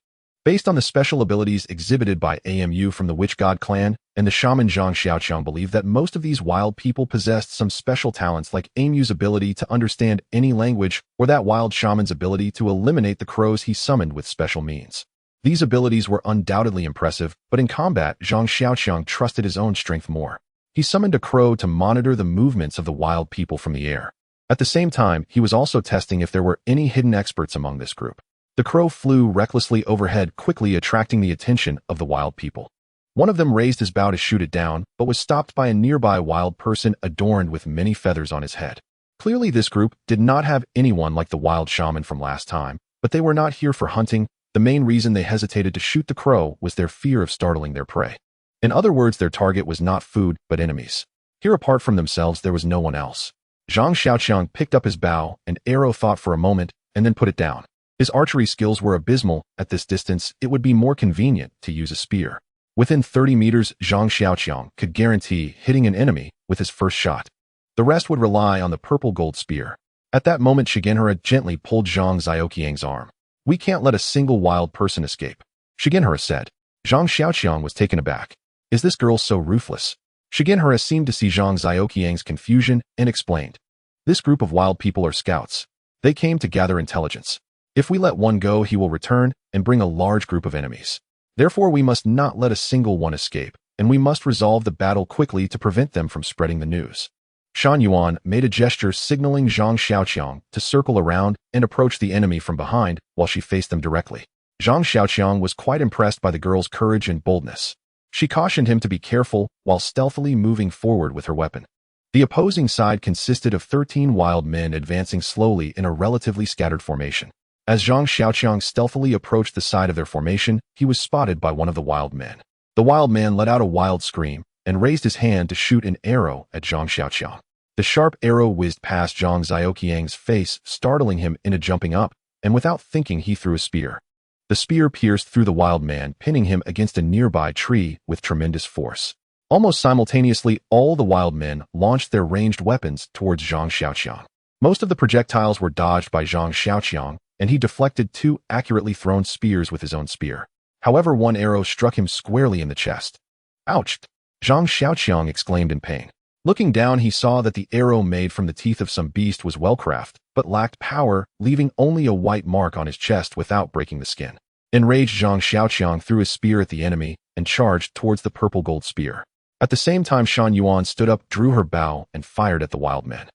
Based on the special abilities exhibited by Amu from the Witch God clan, and the shaman Zhang Xiaoqiang believed that most of these wild people possessed some special talents like Amu's ability to understand any language or that wild shaman's ability to eliminate the crows he summoned with special means. These abilities were undoubtedly impressive, but in combat, Zhang Xiaoqiang trusted his own strength more. He summoned a crow to monitor the movements of the wild people from the air. At the same time, he was also testing if there were any hidden experts among this group. The crow flew recklessly overhead, quickly attracting the attention of the wild people. One of them raised his bow to shoot it down, but was stopped by a nearby wild person adorned with many feathers on his head. Clearly, this group did not have anyone like the wild shaman from last time, but they were not here for hunting. The main reason they hesitated to shoot the crow was their fear of startling their prey. In other words, their target was not food, but enemies. Here, apart from themselves, there was no one else. Zhang Xiaoqiang picked up his bow and arrow, thought for a moment, and then put it down. His archery skills were abysmal. At this distance, it would be more convenient to use a spear. Within 30 meters, Zhang Xiaoqiang could guarantee hitting an enemy with his first shot. The rest would rely on the purple gold spear. At that moment, Shigenhara gently pulled Zhang Xiaoqiang's arm. We can't let a single wild person escape, Shigenhara said. Zhang Xiaoqiang was taken aback. Is this girl so ruthless? Shigenhara seemed to see Zhang Xiaoqiang's confusion and explained. This group of wild people are scouts. They came to gather intelligence. If we let one go, he will return and bring a large group of enemies. Therefore, we must not let a single one escape, and we must resolve the battle quickly to prevent them from spreading the news. Shan Yuan made a gesture signaling Zhang Xiaoqiang to circle around and approach the enemy from behind while she faced them directly. Zhang Xiaoqiang was quite impressed by the girl's courage and boldness. She cautioned him to be careful while stealthily moving forward with her weapon. The opposing side consisted of 13 wild men advancing slowly in a relatively scattered formation. As Zhang Xiaoqiang stealthily approached the side of their formation, he was spotted by one of the wild men. The wild man let out a wild scream and raised his hand to shoot an arrow at Zhang Xiaoqiang. The sharp arrow whizzed past Zhang Xiaoqiang's face, startling him into jumping up, and without thinking he threw a spear. The spear pierced through the wild man, pinning him against a nearby tree with tremendous force. Almost simultaneously, all the wild men launched their ranged weapons towards Zhang Xiaoqiang. Most of the projectiles were dodged by Zhang Xiaoqiang, and he deflected 2 accurately thrown spears with his own spear. However, one arrow struck him squarely in the chest. Ouch! Zhang Xiaoqiang exclaimed in pain. Looking down, he saw that the arrow made from the teeth of some beast was well-crafted, but lacked power, leaving only a white mark on his chest without breaking the skin. Enraged, Zhang Xiaoqiang threw his spear at the enemy and charged towards the purple gold spear. At the same time, Shan Yuan stood up, drew her bow, and fired at the wild men.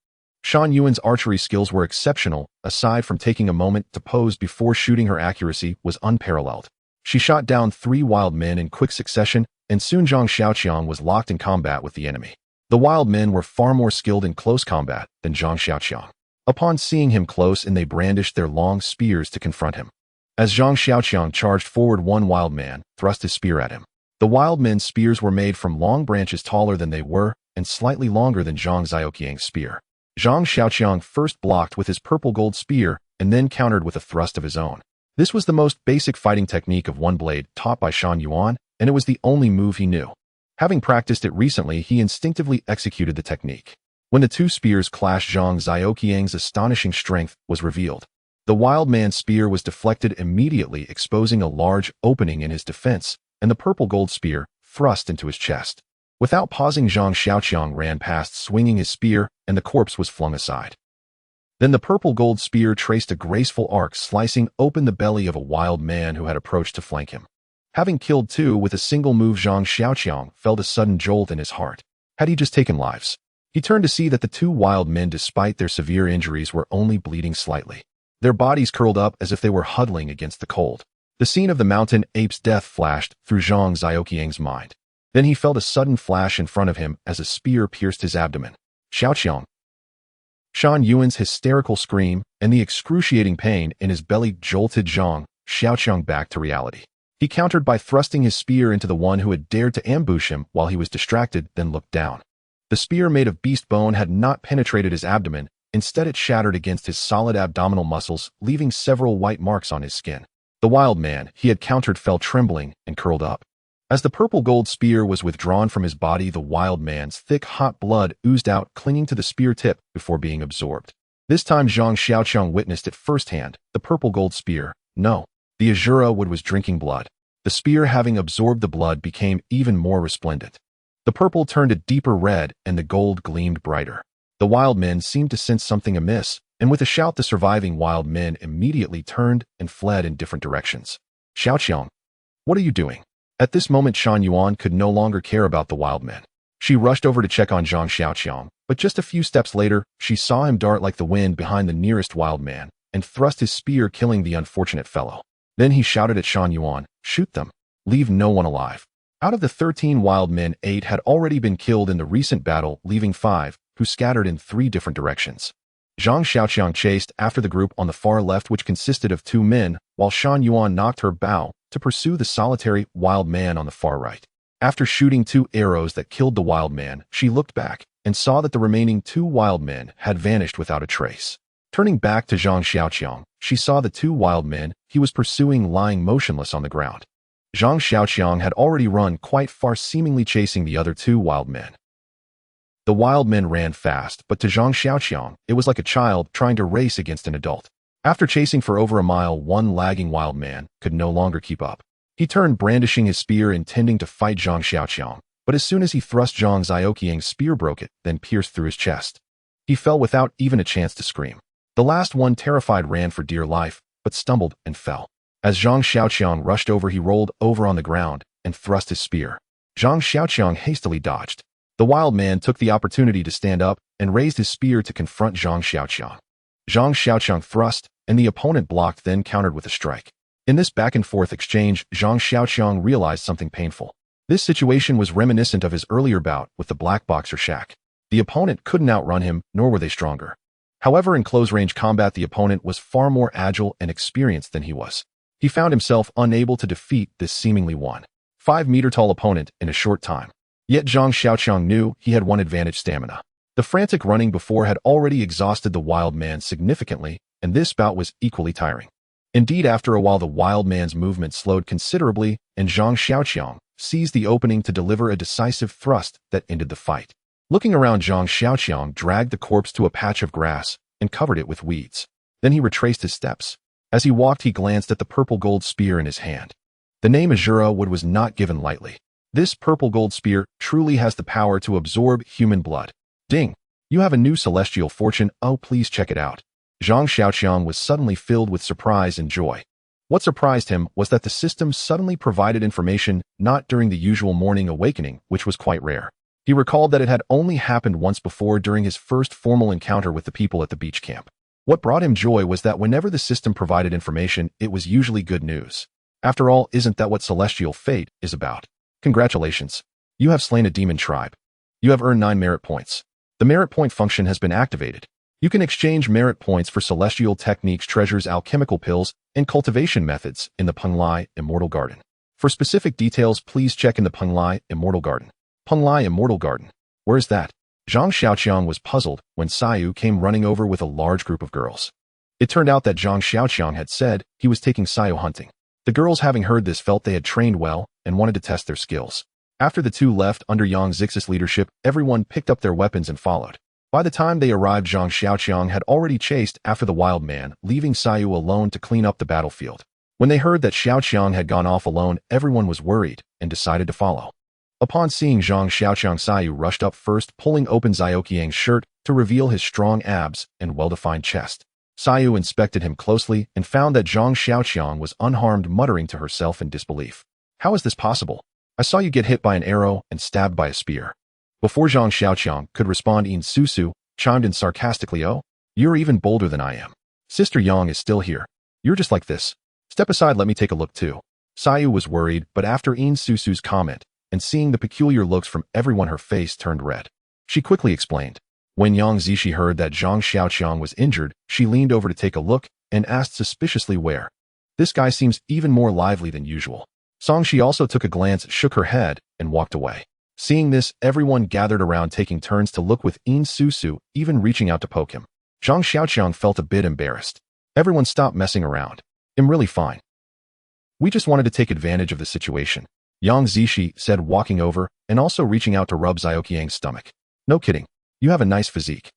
Shan Yuan's archery skills were exceptional. Aside from taking a moment to pose before shooting, her accuracy was unparalleled. She shot down 3 wild men in quick succession, and soon Zhang Xiaoqiang was locked in combat with the enemy. The wild men were far more skilled in close combat than Zhang Xiaoqiang. Upon seeing him close, they brandished their long spears to confront him. As Zhang Xiaoqiang charged forward, one wild man thrust his spear at him. The wild men's spears were made from long branches taller than they were and slightly longer than Zhang Xiaoqiang's spear. Zhang Xiaoqiang first blocked with his purple gold spear and then countered with a thrust of his own. This was the most basic fighting technique of one blade taught by Shan Yuan, and it was the only move he knew. Having practiced it recently, he instinctively executed the technique. When the 2 spears clashed, Zhang Xiaoqiang's astonishing strength was revealed. The wild man's spear was deflected immediately, exposing a large opening in his defense, and the purple gold spear thrust into his chest. Without pausing, Zhang Xiaoqiang ran past, swinging his spear, and the corpse was flung aside. Then the purple gold spear traced a graceful arc, slicing open the belly of a wild man who had approached to flank him. Having killed 2 with a single move, Zhang Xiaoqiang felt a sudden jolt in his heart. Had he just taken lives? He turned to see that the 2 wild men, despite their severe injuries, were only bleeding slightly. Their bodies curled up as if they were huddling against the cold. The scene of the mountain ape's death flashed through Zhang Xiaoqiang's mind. Then he felt a sudden flash in front of him as a spear pierced his abdomen. Xiaoqiang! Shan Yuan's hysterical scream and the excruciating pain in his belly jolted Zhang Xiaoqiang back to reality. He countered by thrusting his spear into the one who had dared to ambush him while he was distracted, then looked down. The spear made of beast bone had not penetrated his abdomen. Instead, it shattered against his solid abdominal muscles, leaving several white marks on his skin. The wild man he had countered fell trembling and curled up. As the purple gold spear was withdrawn from his body, the wild man's thick, hot blood oozed out, clinging to the spear tip before being absorbed. This time Zhang Xiaoqiang witnessed it firsthand. The purple gold spear, no, the Azura wood was drinking blood. The spear, having absorbed the blood, became even more resplendent. The purple turned a deeper red, and the gold gleamed brighter. The wild men seemed to sense something amiss, and with a shout the surviving wild men immediately turned and fled in different directions. Xiaoqiang, what are you doing? At this moment Shan Yuan could no longer care about the wild men. She rushed over to check on Zhang Xiaoqiang, but just a few steps later, she saw him dart like the wind behind the nearest wild man, and thrust his spear, killing the unfortunate fellow. Then he shouted at Shan Yuan, shoot them. Leave no one alive. Out of the 13 wild men, 8 had already been killed in the recent battle, leaving 5, who scattered in 3 different directions. Zhang Xiaoqiang chased after the group on the far left, which consisted of 2 men, while Shan Yuan knocked her bow to pursue the solitary wild man on the far right. After shooting 2 arrows that killed the wild man, she looked back and saw that the remaining 2 wild men had vanished without a trace. Turning back to Zhang Xiaoqiang, she saw the 2 wild men he was pursuing lying motionless on the ground. Zhang Xiaoqiang had already run quite far, seemingly chasing the other 2 wild men. The wild men ran fast, but to Zhang Xiaoqiang, it was like a child trying to race against an adult. After chasing for over a mile, one lagging wild man could no longer keep up. He turned, brandishing his spear, intending to fight Zhang Xiaoqiang, but as soon as he thrust, Zhang Xiaoqiang's spear broke it, then pierced through his chest. He fell without even a chance to scream. The last one, terrified, ran for dear life, but stumbled and fell. As Zhang Xiaoqiang rushed over, he rolled over on the ground and thrust his spear. Zhang Xiaoqiang hastily dodged. The wild man took the opportunity to stand up and raised his spear to confront Zhang Xiaoqiang. Zhang Xiaoqiang thrust, and the opponent blocked, then countered with a strike. In this back-and-forth exchange, Zhang Xiaoqiang realized something painful. This situation was reminiscent of his earlier bout with the black boxer Shaq. The opponent couldn't outrun him, nor were they stronger. However, in close-range combat, the opponent was far more agile and experienced than he was. He found himself unable to defeat this seemingly 1.5-meter-tall opponent in a short time. Yet Zhang Xiaoqiang knew he had one advantage: stamina. The frantic running before had already exhausted the wild man significantly, and this bout was equally tiring. Indeed, after a while the wild man's movement slowed considerably, and Zhang Xiaoqiang seized the opening to deliver a decisive thrust that ended the fight. Looking around, Zhang Xiaoqiang dragged the corpse to a patch of grass and covered it with weeds. Then he retraced his steps. As he walked, he glanced at the purple gold spear in his hand. The name Azura wood was not given lightly. This purple gold spear truly has the power to absorb human blood. Ding! You have a new celestial fortune. Oh, please check it out. Zhang Xiaoqiang was suddenly filled with surprise and joy. What surprised him was that the system suddenly provided information not during the usual morning awakening, which was quite rare. He recalled that it had only happened once before, during his first formal encounter with the people at the beach camp. What brought him joy was that whenever the system provided information, it was usually good news. After all, isn't that what celestial fate is about? Congratulations. You have slain a demon tribe. You have earned 9 merit points. The merit point function has been activated. You can exchange merit points for celestial techniques, treasures, alchemical pills, and cultivation methods in the Penglai Immortal Garden. For specific details, please check in the Penglai Immortal Garden. Penglai Immortal Garden. Where is that? Zhang Xiaoqiang was puzzled when Sayu came running over with a large group of girls. It turned out that Zhang Xiaoqiang had said he was taking Sayu hunting. The girls, having heard this, felt they had trained well and wanted to test their skills. After the two left under Yang Zix's leadership, everyone picked up their weapons and followed. By the time they arrived, Zhang Xiaoqiang had already chased after the wild man, leaving Sayu alone to clean up the battlefield. When they heard that Xiaoqiang had gone off alone, everyone was worried and decided to follow. Upon seeing Zhang Xiaoqiang, Sayu rushed up first, pulling open Xiaoqiang's shirt to reveal his strong abs and well-defined chest. Sayu inspected him closely and found that Zhang Xiaoqiang was unharmed, muttering to herself in disbelief. How is this possible? I saw you get hit by an arrow and stabbed by a spear. Before Zhang Xiaoqiang could respond, Yin Susu chimed in sarcastically, oh, you're even bolder than I am. Sister Yang is still here. You're just like this. Step aside, let me take a look too. Sayu was worried, but after Yin Susu's comment, and seeing the peculiar looks from everyone, her face turned red. She quickly explained. When Yang Zishi heard that Zhang Xiaoqiang was injured, she leaned over to take a look and asked suspiciously, where? This guy seems even more lively than usual. Songshi also took a glance, shook her head, and walked away. Seeing this, everyone gathered around taking turns to look with In Susu, even reaching out to poke him. Zhang Xiaoqiang felt a bit embarrassed. Everyone stopped messing around. I'm really fine. We just wanted to take advantage of the situation, Yang Zishi said, walking over and also reaching out to rub Xiaoqiang's stomach. No kidding. You have a nice physique.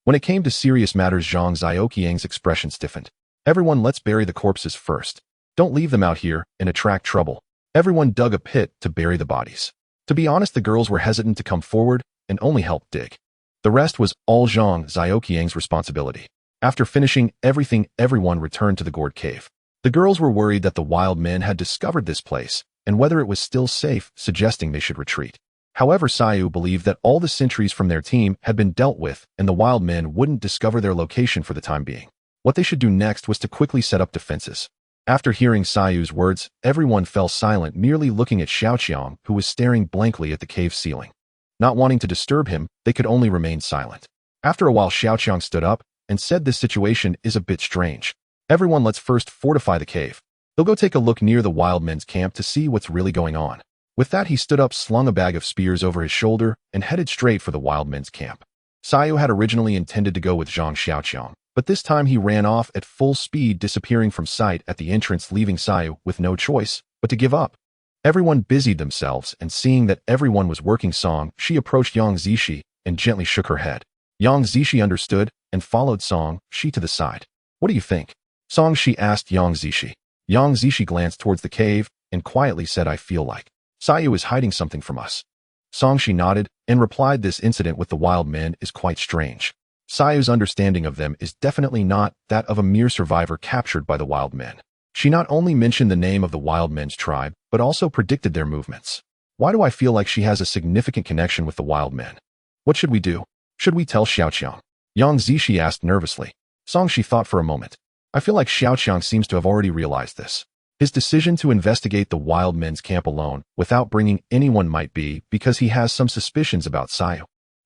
When it came to serious matters, Zhang Xiaoqiang's expression stiffened. Everyone, let's bury the corpses first. Don't leave them out here and attract trouble. Everyone dug a pit to bury the bodies. To be honest, the girls were hesitant to come forward and only helped dig. The rest was all Zhang Xiaoqiang's responsibility. After finishing everything, everyone returned to the gourd cave. The girls were worried that the wild men had discovered this place and whether it was still safe, suggesting they should retreat. However, Sayu believed that all the sentries from their team had been dealt with and the wild men wouldn't discover their location for the time being. What they should do next was to quickly set up defenses. After hearing Sayu's words, everyone fell silent, merely looking at Xiaoqiang, who was staring blankly at the cave ceiling. Not wanting to disturb him, they could only remain silent. After a while, Xiaoqiang stood up and said, this situation is a bit strange. Everyone, let's first fortify the cave. They'll go take a look near the wild men's camp to see what's really going on. With that, he stood up, slung a bag of spears over his shoulder, and headed straight for the wild men's camp. Sayu had originally intended to go with Zhang Xiaoqiang, but this time he ran off at full speed, disappearing from sight at the entrance, leaving Sayu with no choice but to give up. Everyone busied themselves, and seeing that everyone was working Song, she approached Yang Zishi and gently shook her head. Yang Zishi understood and followed Song, she to the side. What do you think? Song, she asked Yang Zishi. Yang Zishi glanced towards the cave and quietly said, I feel like Sayu is hiding something from us. Song, she nodded and replied, this incident with the wild men is quite strange. Sayu's understanding of them is definitely not that of a mere survivor captured by the wild men. She not only mentioned the name of the wild men's tribe, but also predicted their movements. Why do I feel like she has a significant connection with the wild men? What should we do? Should we tell Xiaoqiang? Yang Zishi asked nervously. Song, she thought for a moment. I feel like Xiaoqiang seems to have already realized this. His decision to investigate the wild men's camp alone, without bringing anyone, might be because he has some suspicions about Sayu.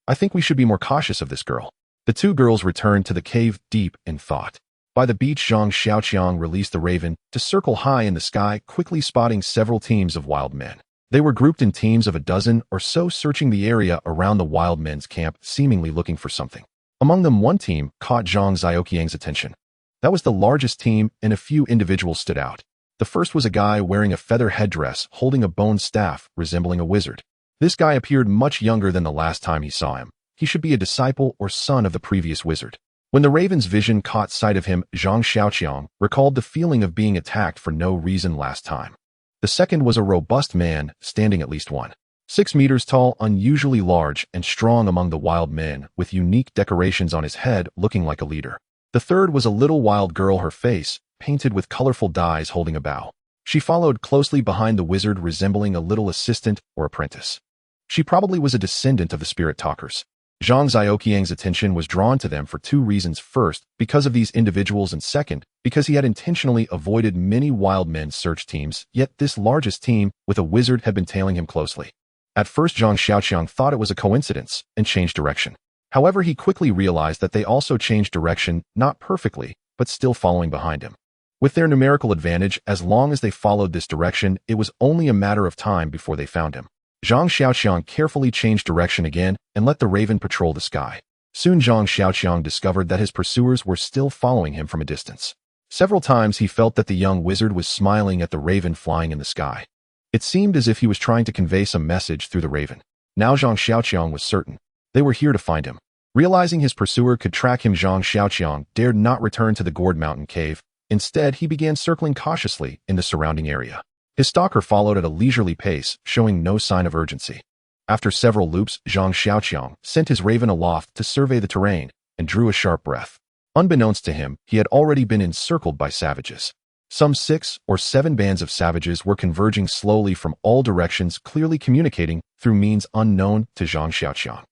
I think we should be more cautious of this girl. The two girls returned to the cave deep in thought. By the beach, Zhang Xiaoqiang released the raven to circle high in the sky, quickly spotting several teams of wild men. They were grouped in teams of a dozen or so, searching the area around the wild men's camp, seemingly looking for something. Among them, one team caught Zhang Xiaoqiang's attention. That was the largest team, and a few individuals stood out. The first was a guy wearing a feather headdress, holding a bone staff, resembling a wizard. This guy appeared much younger than the last time he saw him. He should be a disciple or son of the previous wizard. When the raven's vision caught sight of him, Zhang Xiaoqiang recalled the feeling of being attacked for no reason last time. The second was a robust man, standing at least 1.6 meters tall, unusually large and strong among the wild men, with unique decorations on his head, looking like a leader. The third was a little wild girl, her face painted with colorful dyes, holding a bow. She followed closely behind the wizard, resembling a little assistant or apprentice. She probably was a descendant of the spirit talkers. Zhang Xiaoqiang's attention was drawn to them for two reasons. First, because of these individuals, and second, because he had intentionally avoided many wild men's search teams, yet this largest team with a wizard had been tailing him closely. At first, Zhang Xiaoqiang thought it was a coincidence and changed direction. However, he quickly realized that they also changed direction, not perfectly, but still following behind him. With their numerical advantage, as long as they followed this direction, it was only a matter of time before they found him. Zhang Xiaoqiang carefully changed direction again and let the raven patrol the sky. Soon Zhang Xiaoqiang discovered that his pursuers were still following him from a distance. Several times he felt that the young wizard was smiling at the raven flying in the sky. It seemed as if he was trying to convey some message through the raven. Now Zhang Xiaoqiang was certain. They were here to find him. Realizing his pursuer could track him, Zhang Xiaoqiang dared not return to the gourd mountain cave. Instead, he began circling cautiously in the surrounding area. His stalker followed at a leisurely pace, showing no sign of urgency. After several loops, Zhang Xiaoqiang sent his raven aloft to survey the terrain and drew a sharp breath. Unbeknownst to him, he had already been encircled by savages. Some 6 or 7 bands of savages were converging slowly from all directions, clearly communicating through means unknown to Zhang Xiaoqiang.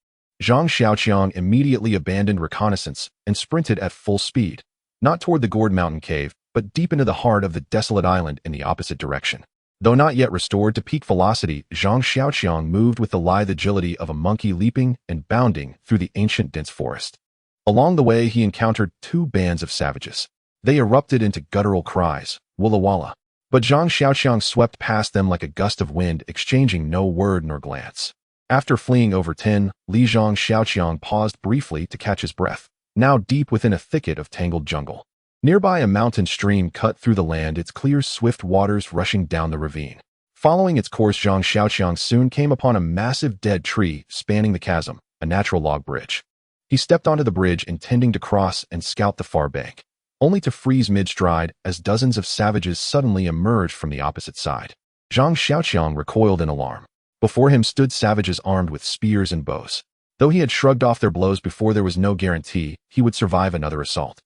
Zhang Xiaoqiang immediately abandoned reconnaissance and sprinted at full speed, not toward the gourd mountain cave, but deep into the heart of the desolate island in the opposite direction. Though not yet restored to peak velocity, Zhang Xiaoqiang moved with the lithe agility of a monkey, leaping and bounding through the ancient dense forest. Along the way, he encountered 2 bands of savages. They erupted into guttural cries, "Walla Walla." But Zhang Xiaoqiang swept past them like a gust of wind, exchanging no word nor glance. After fleeing over 10, Zhang Xiaoqiang paused briefly to catch his breath, now deep within a thicket of tangled jungle. Nearby, a mountain stream cut through the land, its clear, swift waters rushing down the ravine. Following its course, Zhang Xiaoqiang soon came upon a massive dead tree spanning the chasm, a natural log bridge. He stepped onto the bridge, intending to cross and scout the far bank, only to freeze mid-stride as dozens of savages suddenly emerged from the opposite side. Zhang Xiaoqiang recoiled in alarm. Before him stood savages armed with spears and bows. Though he had shrugged off their blows before, there was no guarantee he would survive another assault.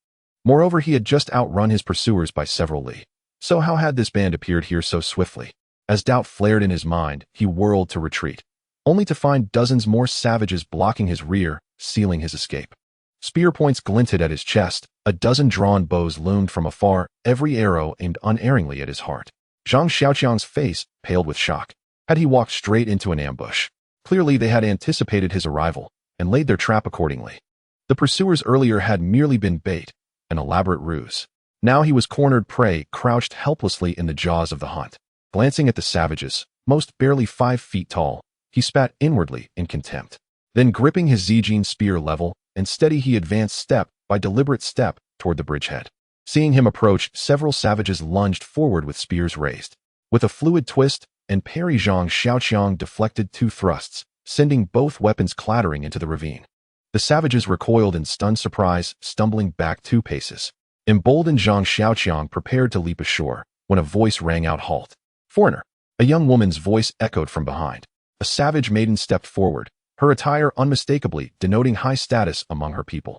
Moreover, he had just outrun his pursuers by several li. So how had this band appeared here so swiftly? As doubt flared in his mind, he whirled to retreat, only to find dozens more savages blocking his rear, sealing his escape. Spear points glinted at his chest, a dozen drawn bows loomed from afar, every arrow aimed unerringly at his heart. Zhang Xiaoqiang's face paled with shock. Had he walked straight into an ambush? Clearly they had anticipated his arrival and laid their trap accordingly. The pursuers earlier had merely been bait, an elaborate ruse. Now he was cornered prey, crouched helplessly in the jaws of the hunt. Glancing at the savages, most barely 5 feet tall, he spat inwardly in contempt. Then, gripping his Zijin spear level and steady, he advanced step by deliberate step toward the bridgehead. Seeing him approach, several savages lunged forward with spears raised. With a fluid twist and parry, Zhang Xiaoqiang deflected 2 thrusts, sending both weapons clattering into the ravine. The savages recoiled in stunned surprise, stumbling back 2 paces. Emboldened, Zhang Xiaoqiang prepared to leap ashore when a voice rang out, "Halt!" "Foreigner!" A young woman's voice echoed from behind. A savage maiden stepped forward, her attire unmistakably denoting high status among her people.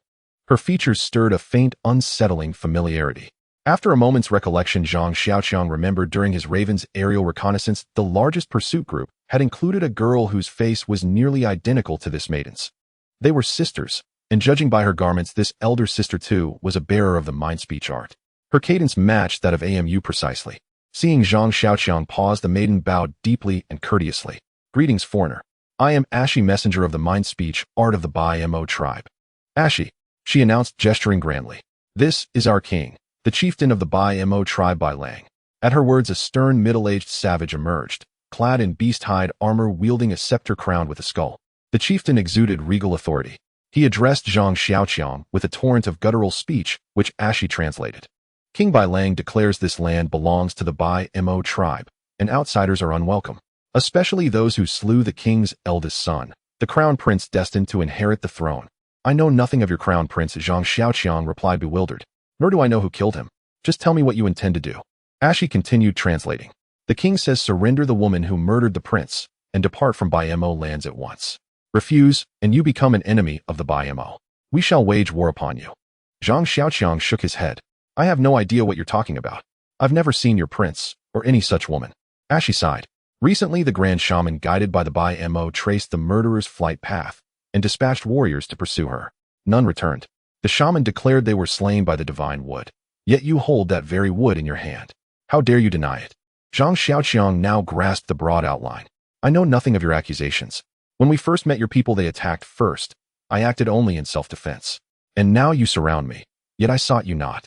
Her features stirred a faint, unsettling familiarity. After a moment's recollection, Zhang Xiaoqiang remembered during his Raven's aerial reconnaissance, the largest pursuit group had included a girl whose face was nearly identical to this maiden's. They were sisters, and judging by her garments, this elder sister too was a bearer of the mind speech art. Her cadence matched that of AMU precisely. Seeing Zhang Xiaoqiang pause, the maiden bowed deeply and courteously. "Greetings, foreigner. I am Ashi, messenger of the mind speech art of the Bai Mo tribe." "Ashi," she announced, gesturing grandly. "This is our king, the chieftain of the Bai Mo tribe, Bai Lang." At her words, a stern, middle-aged savage emerged, clad in beast-hide armor, wielding a scepter crowned with a skull. The chieftain exuded regal authority. He addressed Zhang Xiaoqiang with a torrent of guttural speech, which Ashi translated. "King Bai Lang declares this land belongs to the Bai Mo tribe, and outsiders are unwelcome, especially those who slew the king's eldest son, the crown prince destined to inherit the throne." "I know nothing of your crown prince," Zhang Xiaoqiang replied, bewildered. "Nor do I know who killed him. Just tell me what you intend to do." Ashi continued, translating. "The king says surrender the woman who murdered the prince and depart from Bai Mo lands at once. Refuse, and you become an enemy of the Bai Mo. We shall wage war upon you." Zhang Xiaoqiang shook his head. "I have no idea what you're talking about. I've never seen your prince, or any such woman." Ashi sighed. Recently, the Grand Shaman, guided by the Bai Mo, traced the murderer's flight path and dispatched warriors to pursue her. None returned. The shaman declared they were slain by the divine wood. Yet you hold that very wood in your hand. How dare you deny it? Zhang Xiaoqiang now grasped the broad outline. "I know nothing of your accusations. When we first met your people, they attacked first. I acted only in self-defense. And now you surround me, yet I sought you not."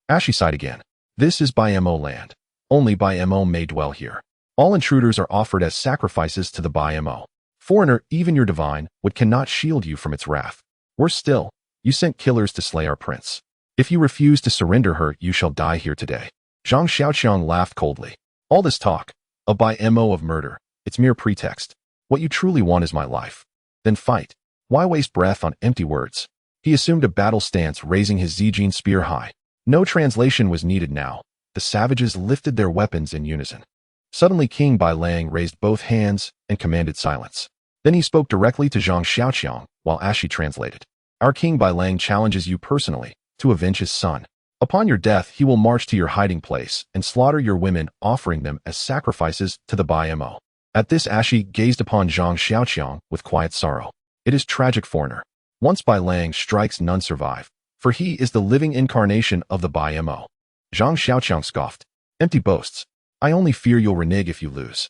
Ashi sighed again. "This is Bai Mo land. Only Bai Mo may dwell here. All intruders are offered as sacrifices to the Bai Mo. Foreigner, even your divine wood cannot shield you from its wrath. Worse still, you sent killers to slay our prince. If you refuse to surrender her, you shall die here today." Zhang Xiaoqiang laughed coldly. "All this talk, a Bai Mo of murder, it's mere pretext. What you truly want is my life. Then fight. Why waste breath on empty words?" He assumed a battle stance, raising his Zijin spear high. No translation was needed now. The savages lifted their weapons in unison. Suddenly, King Bai Lang raised both hands and commanded silence. Then he spoke directly to Zhang Xiaoqiang, while Ashi translated. "Our King Bai Lang challenges you personally to avenge his son. Upon your death, he will march to your hiding place and slaughter your women, offering them as sacrifices to the Bai Mo." At this, Ashi gazed upon Zhang Xiaoqiang with quiet sorrow. "It is tragic, foreigner. Once Bai Lang strikes, none survive, for he is the living incarnation of the Bai Mo." Zhang Xiaoqiang scoffed. "Empty boasts. I only fear you'll renege if you lose."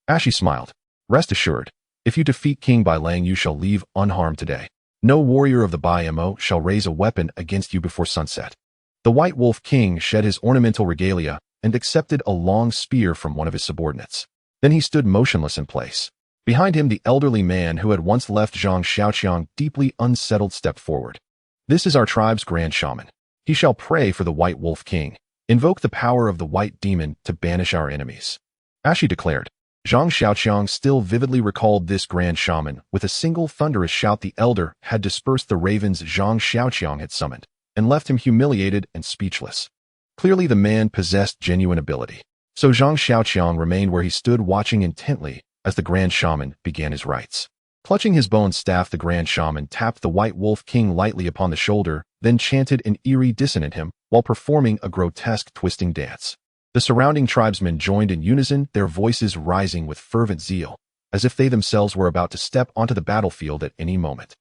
Ashi smiled. "Rest assured, if you defeat King Bai Lang, you shall leave unharmed today. No warrior of the Bai Mo shall raise a weapon against you before sunset." The White Wolf King shed his ornamental regalia and accepted a long spear from one of his subordinates. Then he stood motionless in place. Behind him, the elderly man who had once left Zhang Xiaoqiang deeply unsettled stepped forward. "This is our tribe's grand shaman. He shall pray for the White Wolf King, invoke the power of the White Demon to banish our enemies," Ashi declared. Zhang Xiaoqiang still vividly recalled this grand shaman. With a single thunderous shout, the elder had dispersed the ravens Zhang Xiaoqiang had summoned, and left him humiliated and speechless. Clearly the man possessed genuine ability. So Zhang Xiaoqiang remained where he stood, watching intently as the grand shaman began his rites. Clutching his bone staff, the grand shaman tapped the White Wolf King lightly upon the shoulder, then chanted an eerie dissonant hymn while performing a grotesque twisting dance. The surrounding tribesmen joined in unison, their voices rising with fervent zeal, as if they themselves were about to step onto the battlefield at any moment.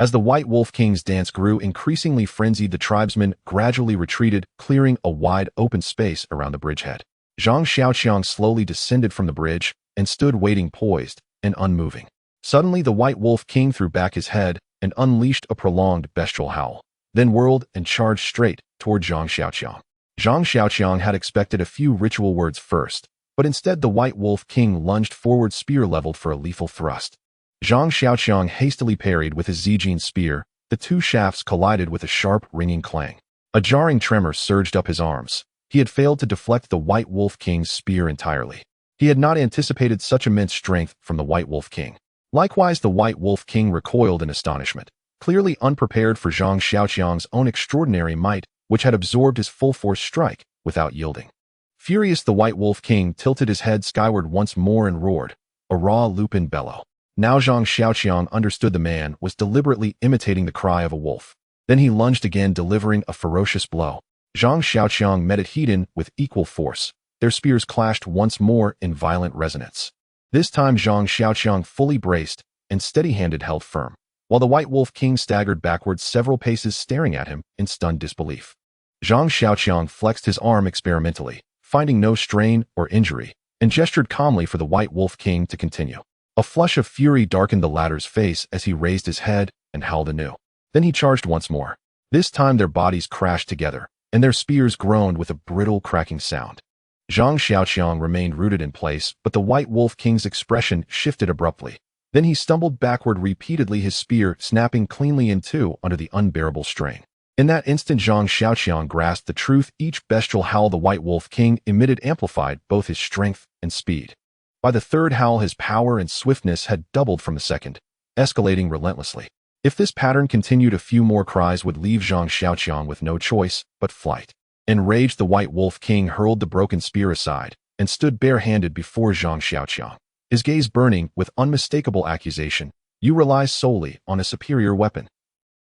As the White Wolf King's dance grew increasingly frenzied, the tribesmen gradually retreated, clearing a wide open space around the bridgehead. Zhang Xiaoqiang slowly descended from the bridge and stood waiting, poised and unmoving. Suddenly the White Wolf King threw back his head and unleashed a prolonged bestial howl, then whirled and charged straight toward Zhang Xiaoqiang. Zhang Xiaoqiang had expected a few ritual words first, but instead the White Wolf King lunged forward, spear leveled for a lethal thrust. Zhang Xiaoqiang hastily parried with his Zijin spear. The two shafts collided with a sharp, ringing clang. A jarring tremor surged up his arms. He had failed to deflect the White Wolf King's spear entirely. He had not anticipated such immense strength from the White Wolf King. Likewise, the White Wolf King recoiled in astonishment, clearly unprepared for Zhang Xiaoqiang's own extraordinary might, which had absorbed his full-force strike without yielding. Furious, the White Wolf King tilted his head skyward once more and roared, a raw lupin bellow. Now Zhang Xiaoqiang understood the man was deliberately imitating the cry of a wolf. Then he lunged again, delivering a ferocious blow. Zhang Xiaoqiang met it head-on with equal force. Their spears clashed once more in violent resonance. This time Zhang Xiaoqiang fully braced and steady-handed held firm, while the White Wolf King staggered backwards several paces, staring at him in stunned disbelief. Zhang Xiaoqiang flexed his arm experimentally, finding no strain or injury, and gestured calmly for the White Wolf King to continue. A flush of fury darkened the latter's face as he raised his head and howled anew. Then he charged once more. This time their bodies crashed together, and their spears groaned with a brittle cracking sound. Zhang Xiaoqiang remained rooted in place, but the White Wolf King's expression shifted abruptly. Then he stumbled backward repeatedly, his spear snapping cleanly in two under the unbearable strain. In that instant Zhang Xiaoqiang grasped the truth. Each bestial howl the White Wolf King emitted amplified both his strength and speed. By the third howl his power and swiftness had doubled from the second, escalating relentlessly. If this pattern continued, a few more cries would leave Zhang Xiaoqiang with no choice but flight. Enraged, the White Wolf King hurled the broken spear aside and stood bare-handed before Zhang Xiaoqiang, his gaze burning with unmistakable accusation. "You rely solely on a superior weapon."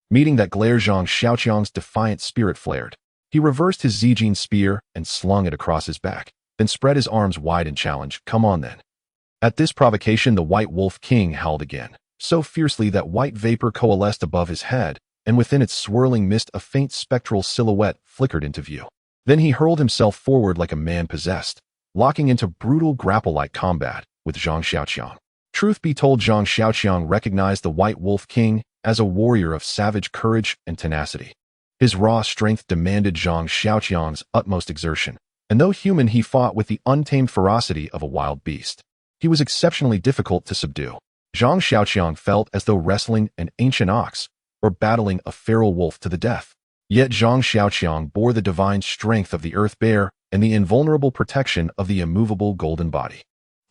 Meeting that glare, Zhang Xiaoqiang's defiant spirit flared. He reversed his Zijin spear and slung it across his back, then spread his arms wide in challenge. "Come on then." At this provocation, the White Wolf King howled again, so fiercely that white vapor coalesced above his head, and within its swirling mist a faint spectral silhouette flickered into view. Then he hurled himself forward like a man possessed, locking into brutal grapple-like combat with Zhang Xiaoqiang. Truth be told, Zhang Xiaoqiang recognized the White Wolf King as a warrior of savage courage and tenacity. His raw strength demanded Zhang Xiaoqiang's utmost exertion, and though human, he fought with the untamed ferocity of a wild beast. He was exceptionally difficult to subdue. Zhang Xiaoqiang felt as though wrestling an ancient ox or battling a feral wolf to the death. Yet Zhang Xiaoqiang bore the divine strength of the earth bear and the invulnerable protection of the immovable golden body.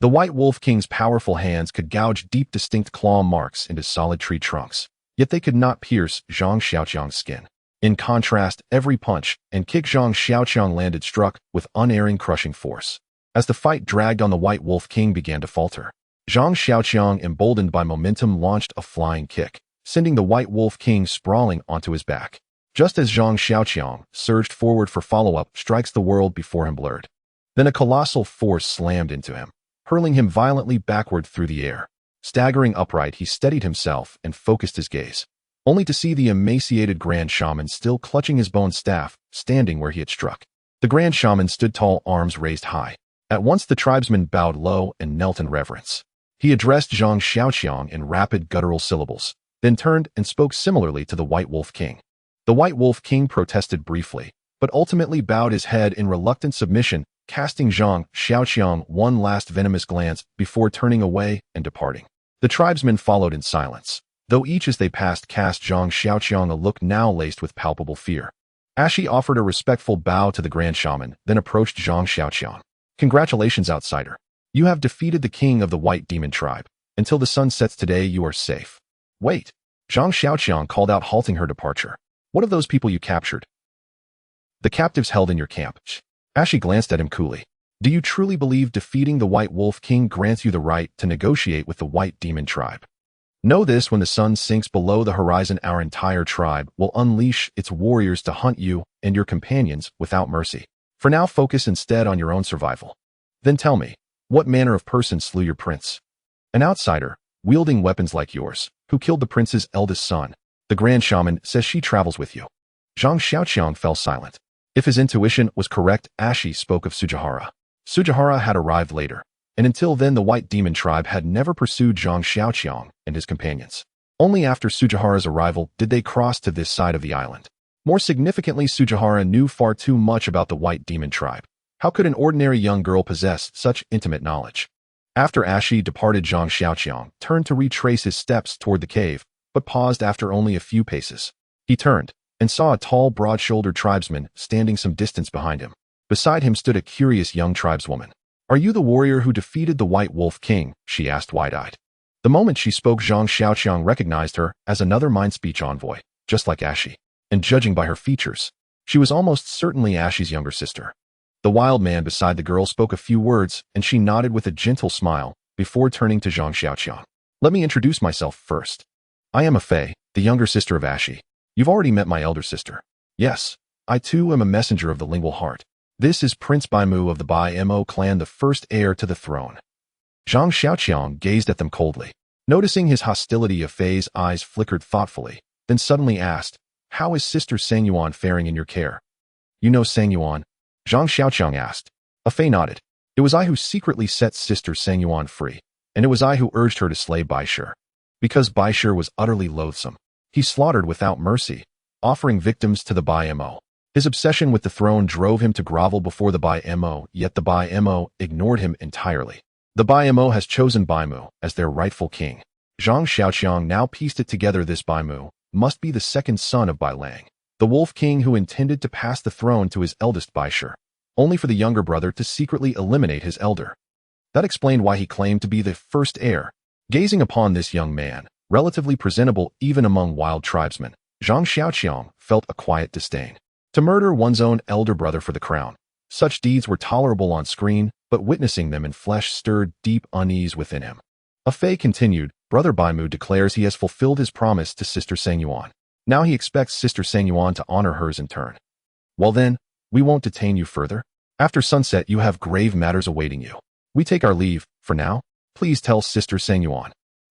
The White Wolf King's powerful hands could gouge deep, distinct claw marks into solid tree trunks, yet they could not pierce Zhang Xiaoqiang's skin. In contrast, every punch and kick Zhang Xiaoqiang landed struck with unerring, crushing force. As the fight dragged on, the White Wolf King began to falter. Zhang Xiaoqiang, emboldened by momentum, launched a flying kick, sending the White Wolf King sprawling onto his back. Just as Zhang Xiaoqiang surged forward for follow-up strikes, the world before him blurred. Then a colossal force slammed into him, hurling him violently backward through the air. Staggering upright, he steadied himself and focused his gaze, only to see the emaciated Grand Shaman still clutching his bone staff, standing where he had struck. The Grand Shaman stood tall, arms raised high. At once the tribesman bowed low and knelt in reverence. He addressed Zhang Xiaoqiang in rapid guttural syllables, then turned and spoke similarly to the White Wolf King. The White Wolf King protested briefly, but ultimately bowed his head in reluctant submission, casting Zhang Xiaoqiang one last venomous glance before turning away and departing. The tribesmen followed in silence, though each as they passed cast Zhang Xiaoqiang a look now laced with palpable fear. Ashi offered a respectful bow to the Grand Shaman, then approached Zhang Xiaoqiang. Congratulations, outsider. You have defeated the king of the White Demon tribe. Until the sun sets today, you are safe. Wait. Zhang Xiaoqiang called out, halting her departure. What of those people you captured? The captives held in your camp. Ashi glanced at him coolly. Do you truly believe defeating the White Wolf King grants you the right to negotiate with the White Demon tribe? Know this: when the sun sinks below the horizon, our entire tribe will unleash its warriors to hunt you and your companions without mercy. For now, focus instead on your own survival. Then tell me, what manner of person slew your prince? An outsider, wielding weapons like yours, who killed the prince's eldest son. The Grand Shaman says she travels with you. Zhang Xiaoqiang fell silent. If his intuition was correct, Ashi spoke of Sujihara. Sujihara had arrived later, and until then the White Demon tribe had never pursued Zhang Xiaoqiang and his companions. Only after Sujihara's arrival did they cross to this side of the island. More significantly, Sujihara knew far too much about the White Demon tribe. How could an ordinary young girl possess such intimate knowledge? After Ashi departed, Zhang Xiaoqiang turned to retrace his steps toward the cave, but paused after only a few paces. He turned and saw a tall, broad-shouldered tribesman standing some distance behind him. Beside him stood a curious young tribeswoman. Are you the warrior who defeated the White Wolf King? She asked wide-eyed. The moment she spoke, Zhang Xiaoqiang recognized her as another mind-speech envoy, just like Ashi. And judging by her features, she was almost certainly Ashi's younger sister. The wild man beside the girl spoke a few words, and she nodded with a gentle smile before turning to Zhang Xiaoqiang. Let me introduce myself first. I am a Fei, the younger sister of Ashi. You've already met my elder sister. Yes, I too am a messenger of the lingual heart. This is Prince Baimu of the Bai Mo clan, the first heir to the throne. Zhang Xiaoqiang gazed at them coldly. Noticing his hostility, a Fei's eyes flickered thoughtfully, then suddenly asked, How is Sister Sangyuan faring in your care? You know Sangyuan? Zhang Xiaoqiang asked. A Fei nodded. It was I who secretly set Sister Sangyuan free, and it was I who urged her to slay Baishir. Because Baishir was utterly loathsome, he slaughtered without mercy, offering victims to the Bai Mo. His obsession with the throne drove him to grovel before the Bai Mo, yet the Bai Mo ignored him entirely. The Bai Mo has chosen Baimu as their rightful king. Zhang Xiaoqiang now pieced it together. This Baimu must be the second son of Bai Lang, the Wolf King who intended to pass the throne to his eldest Baishir, only for the younger brother to secretly eliminate his elder. That explained why he claimed to be the first heir. Gazing upon this young man, relatively presentable even among wild tribesmen, Zhang Xiaoqiang felt a quiet disdain. To murder one's own elder brother for the crown, such deeds were tolerable on screen, but witnessing them in flesh stirred deep unease within him. A Fei continued, Brother Baimu declares he has fulfilled his promise to Sister Sangyuan. Now he expects Sister Sangyuan to honor hers in turn. Well then, we won't detain you further. After sunset you have grave matters awaiting you. We take our leave, for now. Please tell Sister Sangyuan.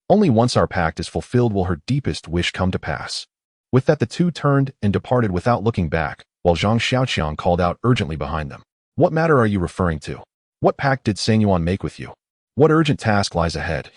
Only once our pact is fulfilled will her deepest wish come to pass. With that the two turned and departed without looking back, while Zhang Xiaoqiang called out urgently behind them. What matter are you referring to? What pact did Sangyuan make with you? What urgent task lies ahead?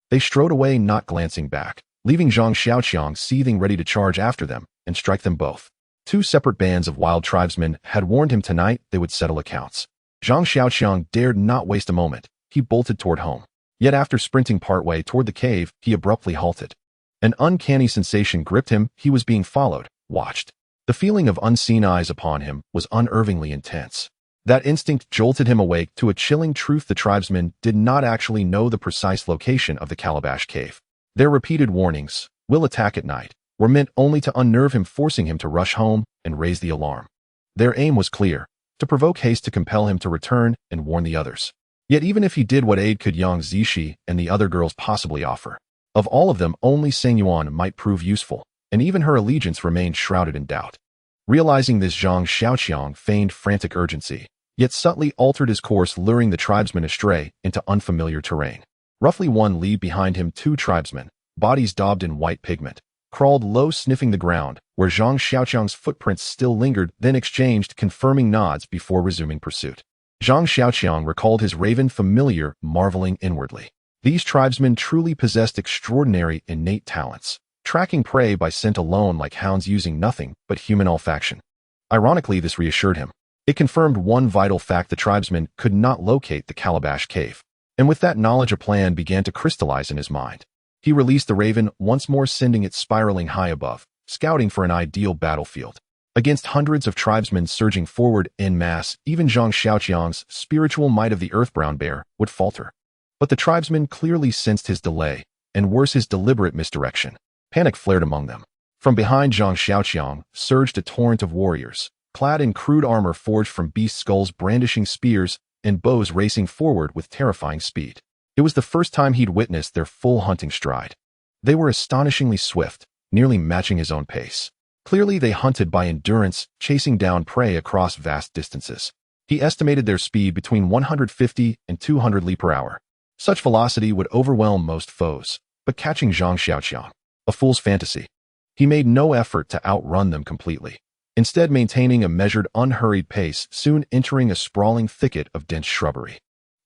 They strode away, not glancing back, leaving Zhang Xiaoqiang seething, ready to charge after them and strike them both. Two separate bands of wild tribesmen had warned him tonight they would settle accounts. Zhang Xiaoqiang dared not waste a moment. He bolted toward home. Yet after sprinting partway toward the cave, he abruptly halted. An uncanny sensation gripped him. He was being followed, watched. The feeling of unseen eyes upon him was unnervingly intense. That instinct jolted him awake to a chilling truth: the tribesmen did not actually know the precise location of the Calabash Cave. Their repeated warnings, "We'll attack at night," were meant only to unnerve him, forcing him to rush home and raise the alarm. Their aim was clear: to provoke haste, to compel him to return and warn the others. Yet even if he did, what aid could Yang Zishi and the other girls possibly offer? Of all of them, only Sangyuan might prove useful, and even her allegiance remained shrouded in doubt. Realizing this, Zhang Xiaoqiang feigned frantic urgency, yet subtly altered his course, luring the tribesmen astray into unfamiliar terrain. Roughly 1 li behind him, 2 tribesmen, bodies daubed in white pigment, crawled low, sniffing the ground, where Zhang Xiaoqiang's footprints still lingered, then exchanged confirming nods before resuming pursuit. Zhang Xiaoqiang recalled his raven familiar, marveling inwardly. These tribesmen truly possessed extraordinary innate talents, tracking prey by scent alone like hounds, using nothing but human olfaction. Ironically, this reassured him. It confirmed one vital fact: the tribesmen could not locate the Calabash Cave. And with that knowledge, a plan began to crystallize in his mind. He released the raven, once more sending it spiraling high above, scouting for an ideal battlefield. Against hundreds of tribesmen surging forward en masse, even Zhang Xiaoqiang's spiritual might of the Earth-Brown Bear would falter. But the tribesmen clearly sensed his delay, and worse, his deliberate misdirection. Panic flared among them. From behind Zhang Xiaoqiang surged a torrent of warriors, clad in crude armor forged from beast skulls, brandishing spears and bows, racing forward with terrifying speed. It was the first time he'd witnessed their full hunting stride. They were astonishingly swift, nearly matching his own pace. Clearly they hunted by endurance, chasing down prey across vast distances. He estimated their speed between 150 and 200 li per hour. Such velocity would overwhelm most foes, but catching Zhang Xiaoqiang, a fool's fantasy. He made no effort to outrun them completely, instead maintaining a measured, unhurried pace, soon entering a sprawling thicket of dense shrubbery.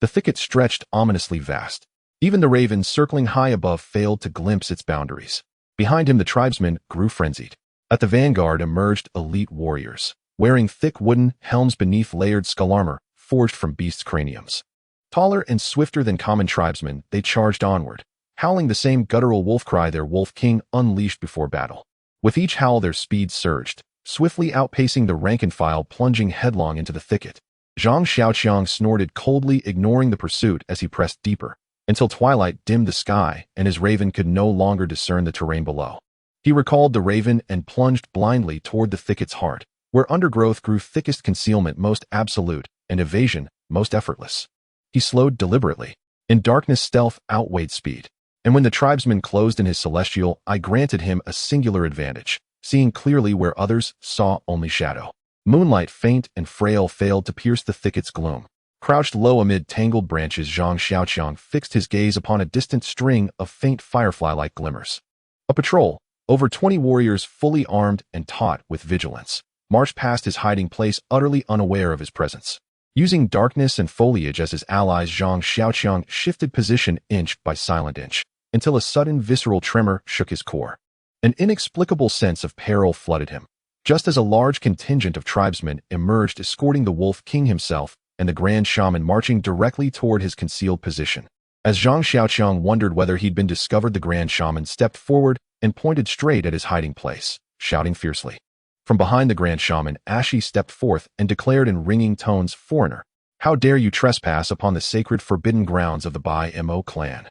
The thicket stretched ominously vast. Even the raven circling high above failed to glimpse its boundaries. Behind him the tribesmen grew frenzied. At the vanguard emerged elite warriors, wearing thick wooden helms beneath layered skull armor forged from beasts' craniums. Taller and swifter than common tribesmen, they charged onward, howling the same guttural wolf cry their wolf king unleashed before battle. With each howl their speed surged, swiftly outpacing the rank and file, plunging headlong into the thicket. Zhang Xiaoqiang snorted coldly, ignoring the pursuit as he pressed deeper, until twilight dimmed the sky and his raven could no longer discern the terrain below. He recalled the raven and plunged blindly toward the thicket's heart, where undergrowth grew thickest, concealment most absolute, and evasion most effortless. He slowed deliberately. In darkness, stealth outweighed speed, and when the tribesman closed in his celestial eye, granted him a singular advantage, seeing clearly where others saw only shadow. Moonlight, faint and frail, failed to pierce the thicket's gloom. Crouched low amid tangled branches, Zhang Xiaoqiang fixed his gaze upon a distant string of faint firefly-like glimmers. A patrol, over 20 warriors fully armed and taut with vigilance, marched past his hiding place, utterly unaware of his presence. Using darkness and foliage as his allies, Zhang Xiaoqiang shifted position inch by silent inch, until a sudden visceral tremor shook his core. An inexplicable sense of peril flooded him, just as a large contingent of tribesmen emerged, escorting the Wolf King himself and the Grand Shaman, marching directly toward his concealed position. As Zhang Xiaoqiang wondered whether he'd been discovered, the Grand Shaman stepped forward and pointed straight at his hiding place, shouting fiercely. From behind the Grand Shaman, Ashi stepped forth and declared in ringing tones, "Foreigner, how dare you trespass upon the sacred, forbidden grounds of the Bai Mo clan?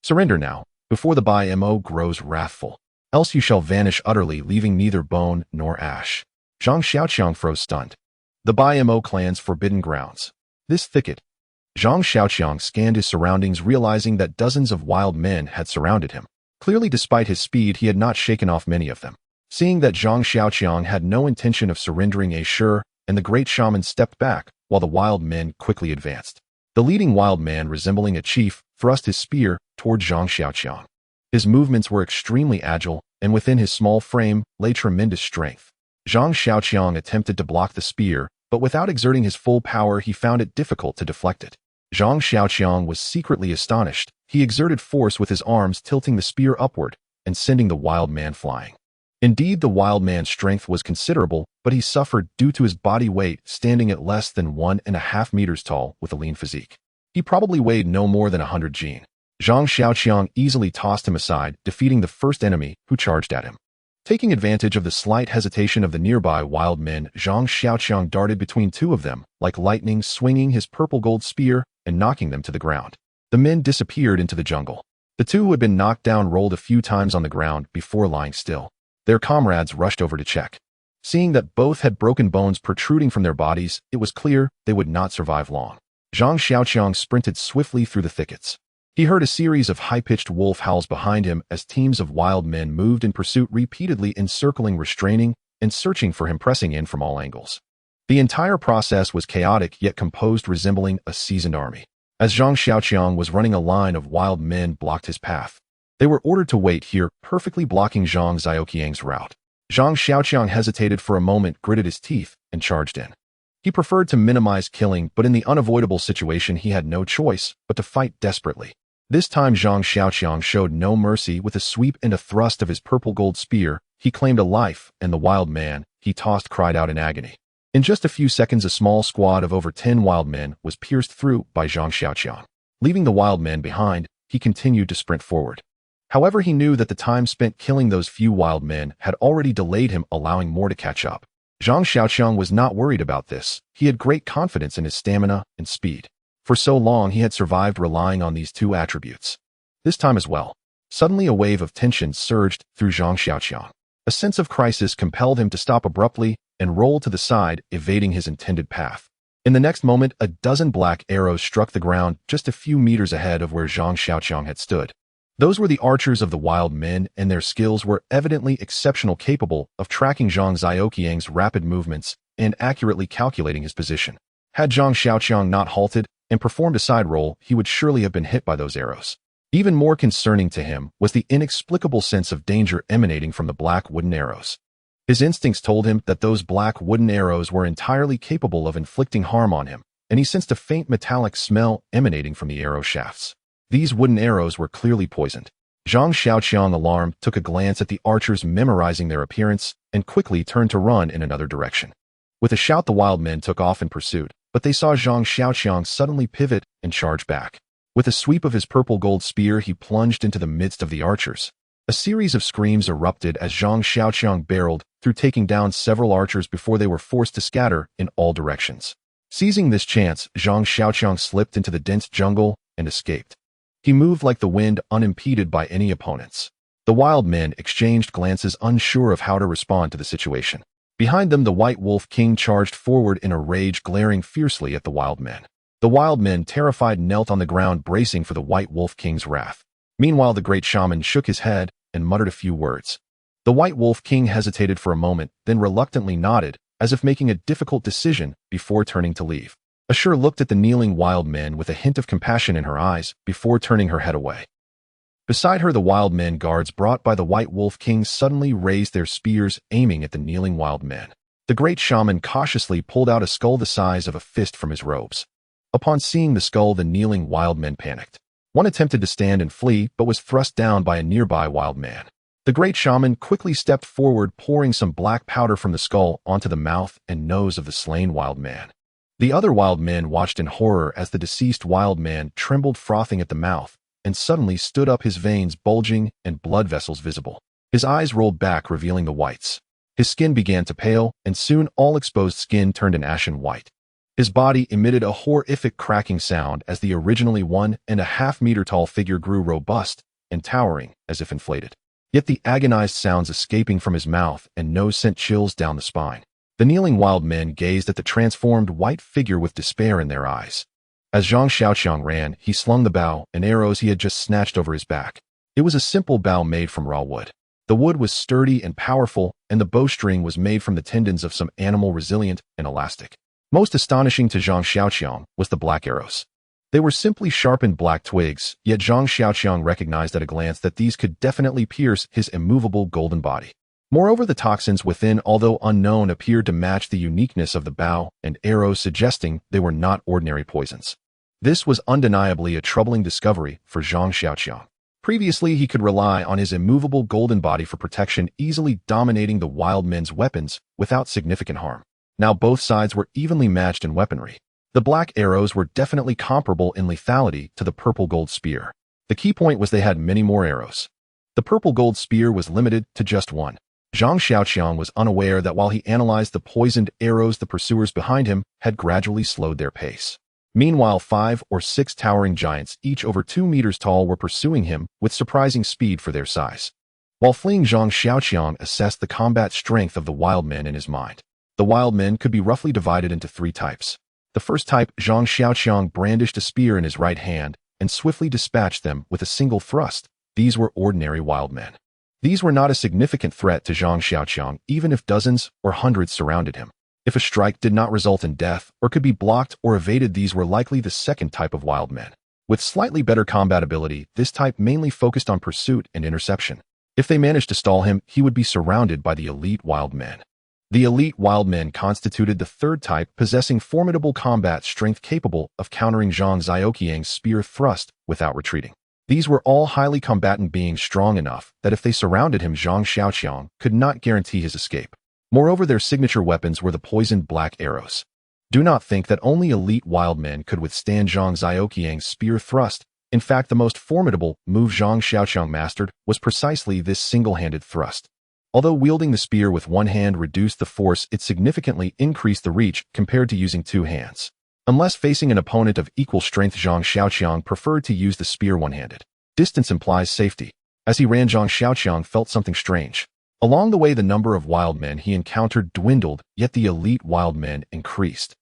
Surrender now, before the Bai Mo grows wrathful, else you shall vanish utterly, leaving neither bone nor ash." Zhang Xiaoqiang froze stunned. The Bai Mo clan's forbidden grounds. This thicket. Zhang Xiaoqiang scanned his surroundings, realizing that dozens of wild men had surrounded him. Clearly, despite his speed, he had not shaken off many of them. Seeing that Zhang Xiaoqiang had no intention of surrendering, and the great shaman stepped back, while the wild men quickly advanced. The leading wild man, resembling a chief, thrust his spear toward Zhang Xiaoqiang. His movements were extremely agile, and within his small frame lay tremendous strength. Zhang Xiaoqiang attempted to block the spear, but without exerting his full power, he found it difficult to deflect it. Zhang Xiaoqiang was secretly astonished. He exerted force with his arms, tilting the spear upward and sending the wild man flying. Indeed, the wild man's strength was considerable, but he suffered due to his body weight, standing at less than 1.5 meters tall with a lean physique. He probably weighed no more than 100 jin. Zhang Xiaoqiang easily tossed him aside, defeating the first enemy who charged at him. Taking advantage of the slight hesitation of the nearby wild men, Zhang Xiaoqiang darted between two of them, like lightning, swinging his purple-gold spear and knocking them to the ground. The men disappeared into the jungle. The two who had been knocked down rolled a few times on the ground before lying still. Their comrades rushed over to check. Seeing that both had broken bones protruding from their bodies, it was clear they would not survive long. Zhang Xiaoqiang sprinted swiftly through the thickets. He heard a series of high-pitched wolf howls behind him as teams of wild men moved in pursuit, repeatedly encircling, restraining, and searching for him, pressing in from all angles. The entire process was chaotic yet composed, resembling a seasoned army. As Zhang Xiaoqiang was running, a line of wild men blocked his path. They were ordered to wait here, perfectly blocking Zhang Xiaoqiang's route. Zhang Xiaoqiang hesitated for a moment, gritted his teeth, and charged in. He preferred to minimize killing, but in the unavoidable situation he had no choice but to fight desperately. This time Zhang Xiaoqiang showed no mercy. With a sweep and a thrust of his purple-gold spear, he claimed a life, and the wild man he tossed cried out in agony. In just a few seconds, a small squad of over 10 wild men was pierced through by Zhang Xiaoqiang. Leaving the wild men behind, he continued to sprint forward. However, he knew that the time spent killing those few wild men had already delayed him, allowing more to catch up. Zhang Xiaoqiang was not worried about this. He had great confidence in his stamina and speed. For so long, he had survived relying on these two attributes. This time as well. Suddenly, a wave of tension surged through Zhang Xiaoqiang. A sense of crisis compelled him to stop abruptly and roll to the side, evading his intended path. In the next moment, a dozen black arrows struck the ground just a few meters ahead of where Zhang Xiaoqiang had stood. Those were the archers of the wild men, and their skills were evidently exceptional, capable of tracking Zhang Xiaoqiang's rapid movements and accurately calculating his position. Had Zhang Xiaoqiang not halted and performed a side roll, he would surely have been hit by those arrows. Even more concerning to him was the inexplicable sense of danger emanating from the black wooden arrows. His instincts told him that those black wooden arrows were entirely capable of inflicting harm on him, and he sensed a faint metallic smell emanating from the arrow shafts. These wooden arrows were clearly poisoned. Zhang Xiaoqiang, alarmed, took a glance at the archers, memorizing their appearance, and quickly turned to run in another direction. With a shout, the wild men took off in pursuit, but they saw Zhang Xiaoqiang suddenly pivot and charge back. With a sweep of his purple-gold spear, he plunged into the midst of the archers. A series of screams erupted as Zhang Xiaoqiang barreled through, taking down several archers before they were forced to scatter in all directions. Seizing this chance, Zhang Xiaoqiang slipped into the dense jungle and escaped. He moved like the wind, unimpeded by any opponents. The wild men exchanged glances, unsure of how to respond to the situation. Behind them, the White Wolf King charged forward in a rage, glaring fiercely at the wild men. The wild men, terrified, knelt on the ground, bracing for the White Wolf King's wrath. Meanwhile, the great shaman shook his head and muttered a few words. The White Wolf King hesitated for a moment, then reluctantly nodded, as if making a difficult decision, before turning to leave. Ashur looked at the kneeling wild men with a hint of compassion in her eyes before turning her head away. Beside her, the wild men guards brought by the White Wolf King suddenly raised their spears, aiming at the kneeling wild men. The great shaman cautiously pulled out a skull the size of a fist from his robes. Upon seeing the skull, the kneeling wild men panicked. One attempted to stand and flee, but was thrust down by a nearby wild man. The great shaman quickly stepped forward, pouring some black powder from the skull onto the mouth and nose of the slain wild man. The other wild men watched in horror as the deceased wild man trembled, frothing at the mouth, and suddenly stood up, his veins bulging and blood vessels visible. His eyes rolled back, revealing the whites. His skin began to pale, and soon all exposed skin turned an ashen white. His body emitted a horrific cracking sound as the originally 1.5 meter tall figure grew robust and towering, as if inflated. Yet the agonized sounds escaping from his mouth and nose sent chills down the spine. The kneeling wild men gazed at the transformed white figure with despair in their eyes. As Zhang Xiaoqiang ran, he slung the bow and arrows he had just snatched over his back. It was a simple bow made from raw wood. The wood was sturdy and powerful, and the bowstring was made from the tendons of some animal, resilient and elastic. Most astonishing to Zhang Xiaoqiang was the black arrows. They were simply sharpened black twigs, yet Zhang Xiaoqiang recognized at a glance that these could definitely pierce his immovable golden body. Moreover, the toxins within, although unknown, appeared to match the uniqueness of the bow and arrows, suggesting they were not ordinary poisons. This was undeniably a troubling discovery for Zhang Xiaoqiang. Previously, he could rely on his immovable golden body for protection, easily dominating the wild men's weapons without significant harm. Now both sides were evenly matched in weaponry. The black arrows were definitely comparable in lethality to the purple gold spear. The key point was they had many more arrows. The purple gold spear was limited to just one. Zhang Xiaoqiang was unaware that while he analyzed the poisoned arrows, the pursuers behind him had gradually slowed their pace. Meanwhile, 5 or 6 towering giants, each over 2 meters tall, were pursuing him with surprising speed for their size. While fleeing, Zhang Xiaoqiang assessed the combat strength of the wild men in his mind. The wild men could be roughly divided into 3 types. The first type, Zhang Xiaoqiang brandished a spear in his right hand and swiftly dispatched them with a single thrust. These were ordinary wild men. These were not a significant threat to Zhang Xiaoqiang, even if dozens or hundreds surrounded him. If a strike did not result in death or could be blocked or evaded, these were likely the second type of wild men. With slightly better combat ability, this type mainly focused on pursuit and interception. If they managed to stall him, he would be surrounded by the elite wild men. The elite wild men constituted the third type, possessing formidable combat strength capable of countering Zhang Xiaoqiang's spear thrust without retreating. These were all highly combatant beings, strong enough that if they surrounded him, Zhang Xiaoqiang could not guarantee his escape. Moreover, their signature weapons were the poisoned black arrows. Do not think that only elite wild men could withstand Zhang Xiaoqiang's spear thrust. In fact, the most formidable move Zhang Xiaoqiang mastered was precisely this single-handed thrust. Although wielding the spear with one hand reduced the force, it significantly increased the reach compared to using two hands. Unless facing an opponent of equal strength, Zhang Xiaoqiang preferred to use the spear one-handed. Distance implies safety. As he ran, Zhang Xiaoqiang felt something strange. Along the way, the number of wild men he encountered dwindled, yet the elite wild men increased.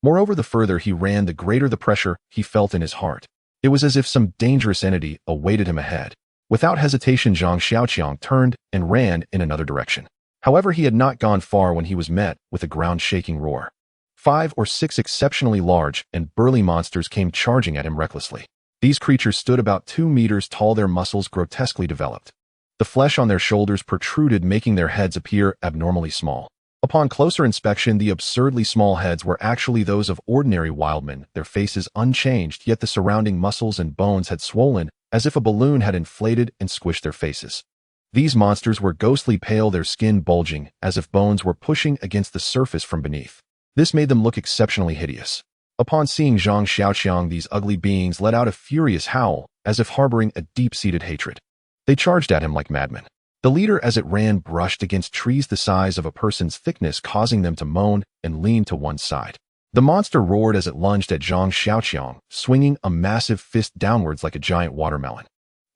Moreover, the further he ran, the greater the pressure he felt in his heart. It was as if some dangerous entity awaited him ahead. Without hesitation, Zhang Xiaoqiang turned and ran in another direction. However, he had not gone far when he was met with a ground-shaking roar. 5 or 6 exceptionally large and burly monsters came charging at him recklessly. These creatures stood about 2 meters tall, their muscles grotesquely developed. The flesh on their shoulders protruded, making their heads appear abnormally small. Upon closer inspection, the absurdly small heads were actually those of ordinary wildmen, their faces unchanged, yet the surrounding muscles and bones had swollen, as if a balloon had inflated and squished their faces. These monsters were ghostly pale, their skin bulging, as if bones were pushing against the surface from beneath. This made them look exceptionally hideous. Upon seeing Zhang Xiaoqiang, these ugly beings let out a furious howl, as if harboring a deep-seated hatred. They charged at him like madmen. The leader, as it ran, brushed against trees the size of a person's thickness, causing them to moan and lean to one side. The monster roared as it lunged at Zhang Xiaoqiang, swinging a massive fist downwards like a giant watermelon.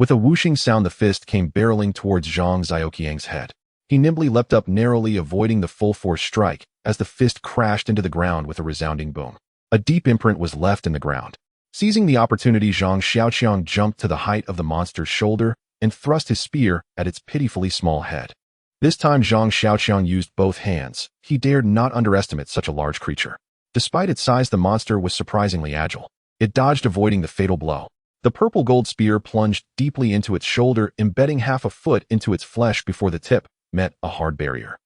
With a whooshing sound, the fist came barreling towards Zhang Xiaoqiang's head. He nimbly leapt up, narrowly avoiding the full-force strike, as the fist crashed into the ground with a resounding boom. A deep imprint was left in the ground. Seizing the opportunity, Zhang Xiaoqiang jumped to the height of the monster's shoulder and thrust his spear at its pitifully small head. This time, Zhang Xiaoqiang used both hands. He dared not underestimate such a large creature. Despite its size, the monster was surprisingly agile. It dodged, avoiding the fatal blow. The purple gold spear plunged deeply into its shoulder, embedding half a foot into its flesh before the tip met a hard barrier.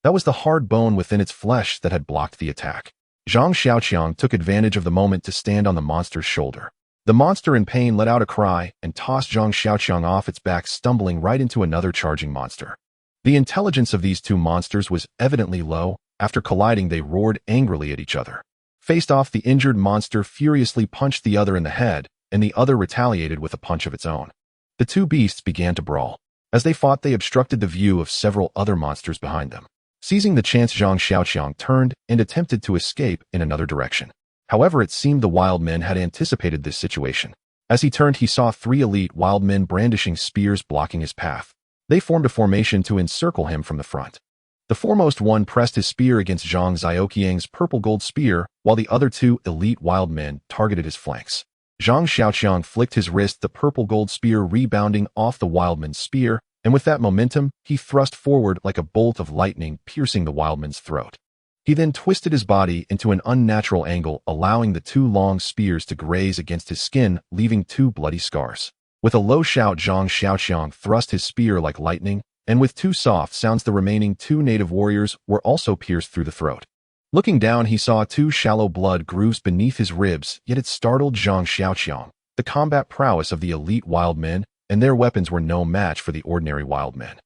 That was the hard bone within its flesh that had blocked the attack. Zhang Xiaoqiang took advantage of the moment to stand on the monster's shoulder. The monster, in pain, let out a cry and tossed Zhang Xiaoqiang off its back, stumbling right into another charging monster. The intelligence of these two monsters was evidently low. After colliding, they roared angrily at each other. Faced off, the injured monster furiously punched the other in the head, and the other retaliated with a punch of its own. The two beasts began to brawl. As they fought, they obstructed the view of several other monsters behind them. Seizing the chance, Zhang Xiaoqiang turned and attempted to escape in another direction. However, it seemed the wild men had anticipated this situation. As he turned, he saw 3 elite wild men brandishing spears blocking his path. They formed a formation to encircle him from the front. The foremost one pressed his spear against Zhang Xiaoqiang's purple gold spear, while the other 2 elite wild men targeted his flanks. Zhang Xiaoqiang flicked his wrist, the purple gold spear rebounding off the wildman's spear, and with that momentum, he thrust forward like a bolt of lightning, piercing the wildman's throat. He then twisted his body into an unnatural angle, allowing the 2 long spears to graze against his skin, leaving 2 bloody scars. With a low shout, Zhang Xiaoqiang thrust his spear like lightning, and with 2 soft sounds, the remaining 2 native warriors were also pierced through the throat. Looking down, he saw 2 shallow blood grooves beneath his ribs, yet it startled Zhang Xiaoqiang. The combat prowess of the elite wild men and their weapons were no match for the ordinary wild men.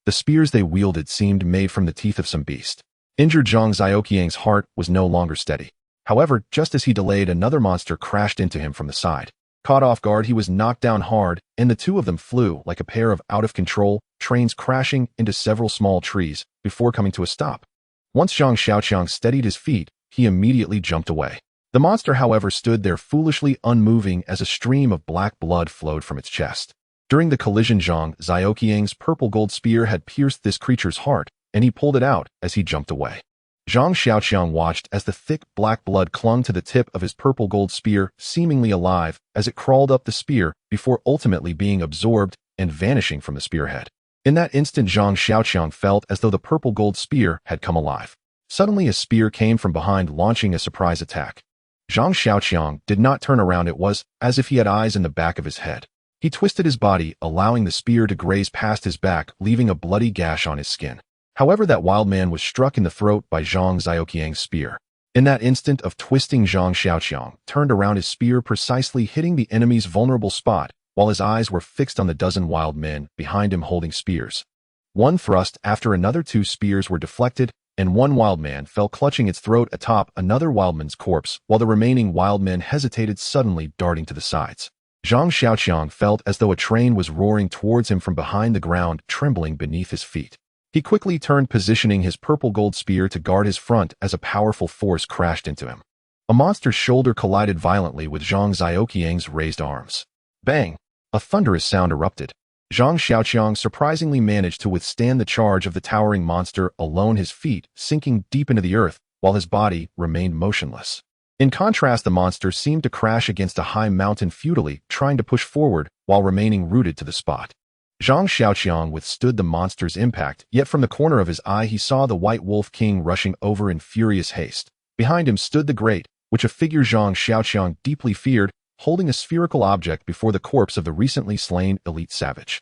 The spears they wielded seemed made from the teeth of some beast. Injured Zhang Xiaoqiang's heart was no longer steady. However, just as he delayed, another monster crashed into him from the side. Caught off guard, he was knocked down hard, and the 2 of them flew like a pair of out-of-control trains, crashing into several small trees before coming to a stop. Once Zhang Xiaoqiang steadied his feet, he immediately jumped away. The monster, however, stood there foolishly unmoving as a stream of black blood flowed from its chest. During the collision, Zhang Xiaoqiang's purple gold spear had pierced this creature's heart, and he pulled it out as he jumped away. Zhang Xiaoqiang watched as the thick black blood clung to the tip of his purple gold spear, seemingly alive, as it crawled up the spear before ultimately being absorbed and vanishing from the spearhead. In that instant, Zhang Xiaoqiang felt as though the purple gold spear had come alive. Suddenly, a spear came from behind, launching a surprise attack. Zhang Xiaoqiang did not turn around. It was as if he had eyes in the back of his head. He twisted his body, allowing the spear to graze past his back, leaving a bloody gash on his skin. However, that wild man was struck in the throat by Zhang Xiaoqiang's spear. In that instant of twisting, Zhang Xiaoqiang turned around, his spear precisely hitting the enemy's vulnerable spot, while his eyes were fixed on the dozen wild men behind him holding spears. One thrust after another, 2 spears were deflected, and one wild man fell clutching its throat atop another wildman's corpse, while the remaining wild men hesitated, suddenly darting to the sides. Zhang Xiaoqiang felt as though a train was roaring towards him from behind the ground, trembling beneath his feet. He quickly turned, positioning his purple-gold spear to guard his front as a powerful force crashed into him. A monster's shoulder collided violently with Zhang Xiaoqiang's raised arms. Bang! A thunderous sound erupted. Zhang Xiaoqiang surprisingly managed to withstand the charge of the towering monster alone, his feet sinking deep into the earth while his body remained motionless. In contrast, the monster seemed to crash against a high mountain, futilely trying to push forward while remaining rooted to the spot. Zhang Xiaoqiang withstood the monster's impact, yet from the corner of his eye he saw the White Wolf King rushing over in furious haste. Behind him stood the Great, which a figure Zhang Xiaoqiang deeply feared, holding a spherical object before the corpse of the recently slain elite savage.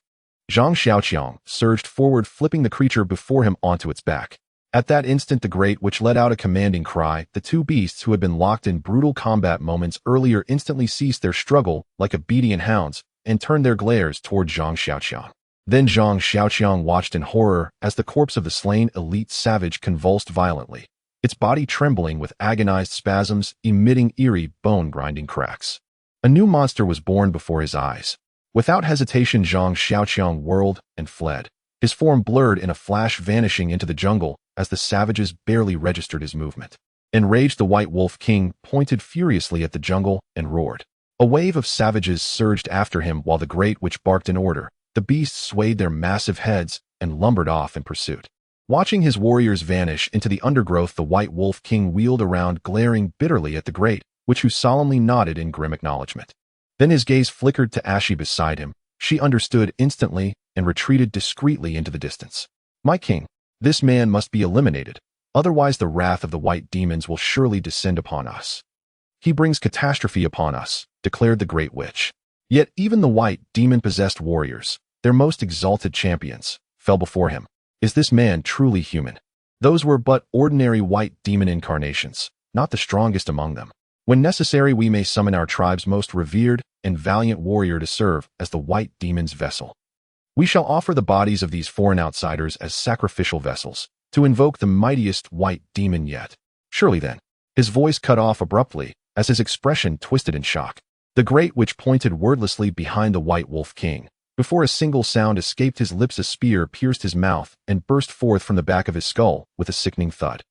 Zhang Xiaoqiang surged forward, flipping the creature before him onto its back. At that instant, the Great Witch let out a commanding cry. The two beasts, who had been locked in brutal combat moments earlier, instantly ceased their struggle like obedient hounds and turned their glares toward Zhang Xiaoqiang. Then Zhang Xiaoqiang watched in horror as the corpse of the slain elite savage convulsed violently, its body trembling with agonized spasms, emitting eerie, bone-grinding cracks. A new monster was born before his eyes. Without hesitation, Zhang Xiaoqiang whirled and fled, his form blurred in a flash, vanishing into the jungle as the savages barely registered his movement. Enraged, the White Wolf King pointed furiously at the jungle and roared. A wave of savages surged after him while the Great Witch barked in order. The beasts swayed their massive heads and lumbered off in pursuit. Watching his warriors vanish into the undergrowth, the White Wolf King wheeled around, glaring bitterly at the Great Witch, who solemnly nodded in grim acknowledgement. Then his gaze flickered to Ashi beside him. She understood instantly and retreated discreetly into the distance. "My king, this man must be eliminated, otherwise the wrath of the white demons will surely descend upon us. He brings catastrophe upon us," declared the Great Witch. Yet even the white demon-possessed warriors, their most exalted champions, fell before him. Is this man truly human? Those were but ordinary white demon incarnations, not the strongest among them. When necessary, we may summon our tribe's most revered and valiant warrior to serve as the white demon's vessel. We shall offer the bodies of these foreign outsiders as sacrificial vessels to invoke the mightiest white demon yet. Surely then. His voice cut off abruptly as his expression twisted in shock. The Great Witch pointed wordlessly behind the White Wolf King. Before a single sound escaped his lips, a spear pierced his mouth and burst forth from the back of his skull with a sickening thud.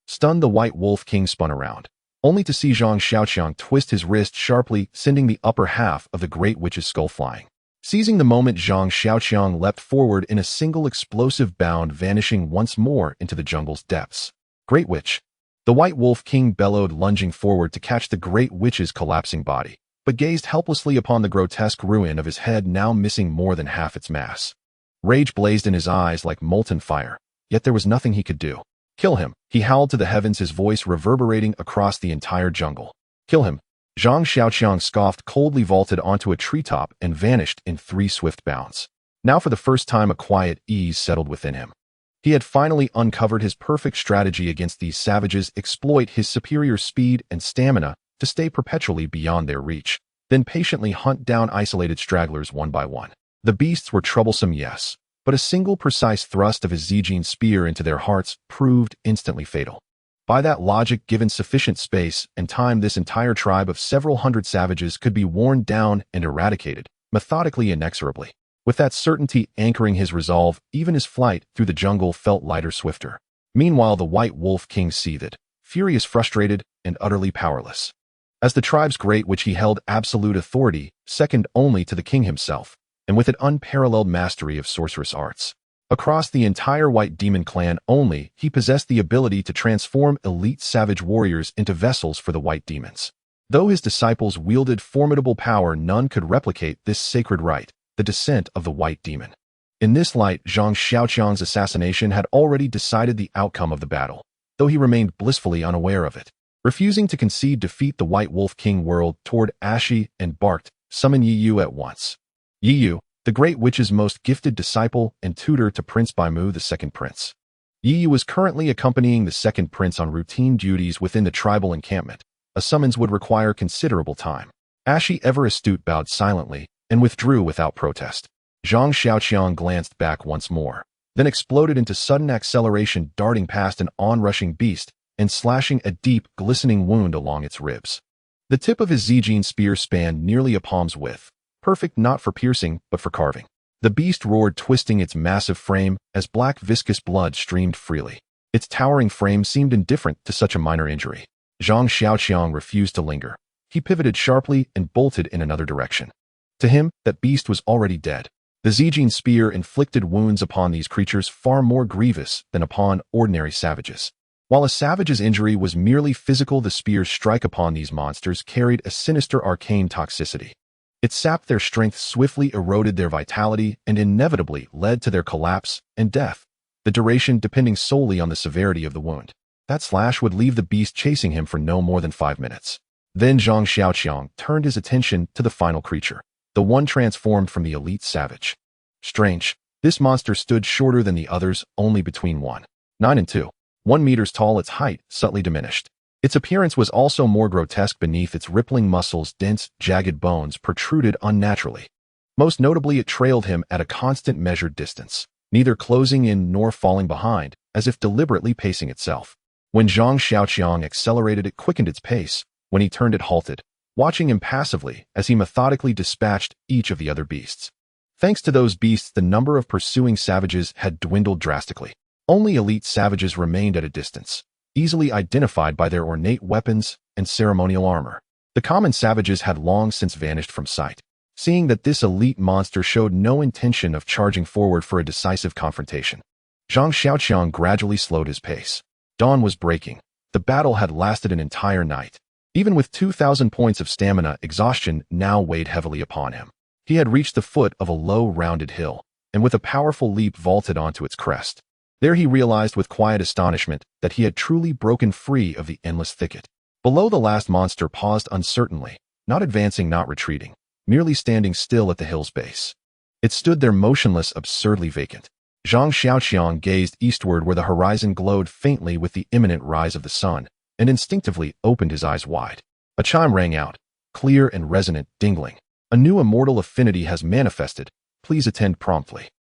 Stunned, the White Wolf King spun around, only to see Zhang Xiaoqiang twist his wrist sharply, sending the upper half of the Great Witch's skull flying. Seizing the moment, Zhang Xiaoqiang leapt forward in a single explosive bound, vanishing once more into the jungle's depths. "Great Witch!" The White Wolf King bellowed, lunging forward to catch the Great Witch's collapsing body, but gazed helplessly upon the grotesque ruin of his head, now missing more than half its mass. Rage blazed in his eyes like molten fire, yet there was nothing he could do. "Kill him!" he howled to the heavens, his voice reverberating across the entire jungle. "Kill him!" Zhang Xiaoqiang scoffed, coldly vaulted onto a treetop and vanished in 3 swift bounds. Now for the first time a quiet ease settled within him. He had finally uncovered his perfect strategy against these savages: exploit his superior speed and stamina to stay perpetually beyond their reach, then patiently hunt down isolated stragglers one by one. The beasts were troublesome, yes, but a single precise thrust of his Zijin spear into their hearts proved instantly fatal. By that logic, given sufficient space and time, this entire tribe of several hundred savages could be worn down and eradicated, methodically, inexorably. With that certainty anchoring his resolve, even his flight through the jungle felt lighter, swifter. Meanwhile, the White Wolf King seethed, furious, frustrated, and utterly powerless. As the tribe's Great Witch, he held absolute authority, second only to the king himself, and with an unparalleled mastery of sorcerous arts. Across the entire White Demon clan only, he possessed the ability to transform elite savage warriors into vessels for the White Demons. Though his disciples wielded formidable power, none could replicate this sacred right, the descent of the White Demon. In this light, Zhang Xiaoqiang's assassination had already decided the outcome of the battle, though he remained blissfully unaware of it. Refusing to concede defeat, the White Wolf King whirled toward Ashi and barked, "Summon Yiyu at once." Yiyu, the Great Witch's most gifted disciple and tutor to Prince Baimu, the second prince. Yiyu was currently accompanying the second prince on routine duties within the tribal encampment. A summons would require considerable time. Ashi, ever astute, bowed silently and withdrew without protest. Zhang Xiaoqiang glanced back once more. then exploded into sudden acceleration, darting past an onrushing beast and slashing a deep, glistening wound along its ribs. The tip of his Zijin spear spanned nearly a palm's width, perfect not for piercing but for carving. The beast roared, twisting its massive frame as black viscous blood streamed freely. Its towering frame seemed indifferent to such a minor injury. Zhang Xiaoqiang refused to linger. He pivoted sharply and bolted in another direction. To him, that beast was already dead. The Zijin spear inflicted wounds upon these creatures far more grievous than upon ordinary savages. While a savage's injury was merely physical, the spear's strike upon these monsters carried a sinister arcane toxicity. It sapped their strength, swiftly eroded their vitality, and inevitably led to their collapse and death, the duration depending solely on the severity of the wound. That slash would leave the beast chasing him for no more than 5 minutes. Then Zhang Xiaoqiang turned his attention to the final creature, the one transformed from the elite savage. Strange, this monster stood shorter than the others, only between 1.9 and 2.1 meters tall, its height subtly diminished. Its appearance was also more grotesque. Beneath its rippling muscles, dense, jagged bones protruded unnaturally. Most notably, it trailed him at a constant measured distance, neither closing in nor falling behind, as if deliberately pacing itself. When Zhang Xiaoqiang accelerated, it quickened its pace. When he turned, it halted, watching impassively as he methodically dispatched each of the other beasts. Thanks to those beasts, the number of pursuing savages had dwindled drastically. Only elite savages remained at a distance, easily identified by their ornate weapons and ceremonial armor. The common savages had long since vanished from sight. Seeing that this elite monster showed no intention of charging forward for a decisive confrontation, Zhang Xiaoqiang gradually slowed his pace. Dawn was breaking. The battle had lasted an entire night. Even with 2,000 points of stamina, exhaustion now weighed heavily upon him. He had reached the foot of a low, rounded hill, and with a powerful leap vaulted onto its crest. There he realized with quiet astonishment that he had truly broken free of the endless thicket. Below, the last monster paused uncertainly, not advancing, not retreating, merely standing still at the hill's base. It stood there motionless, absurdly vacant. Zhang Xiaoqiang gazed eastward where the horizon glowed faintly with the imminent rise of the sun, and instinctively opened his eyes wide. A chime rang out, clear and resonant, dingling. A new immortal affinity has manifested. Please attend promptly.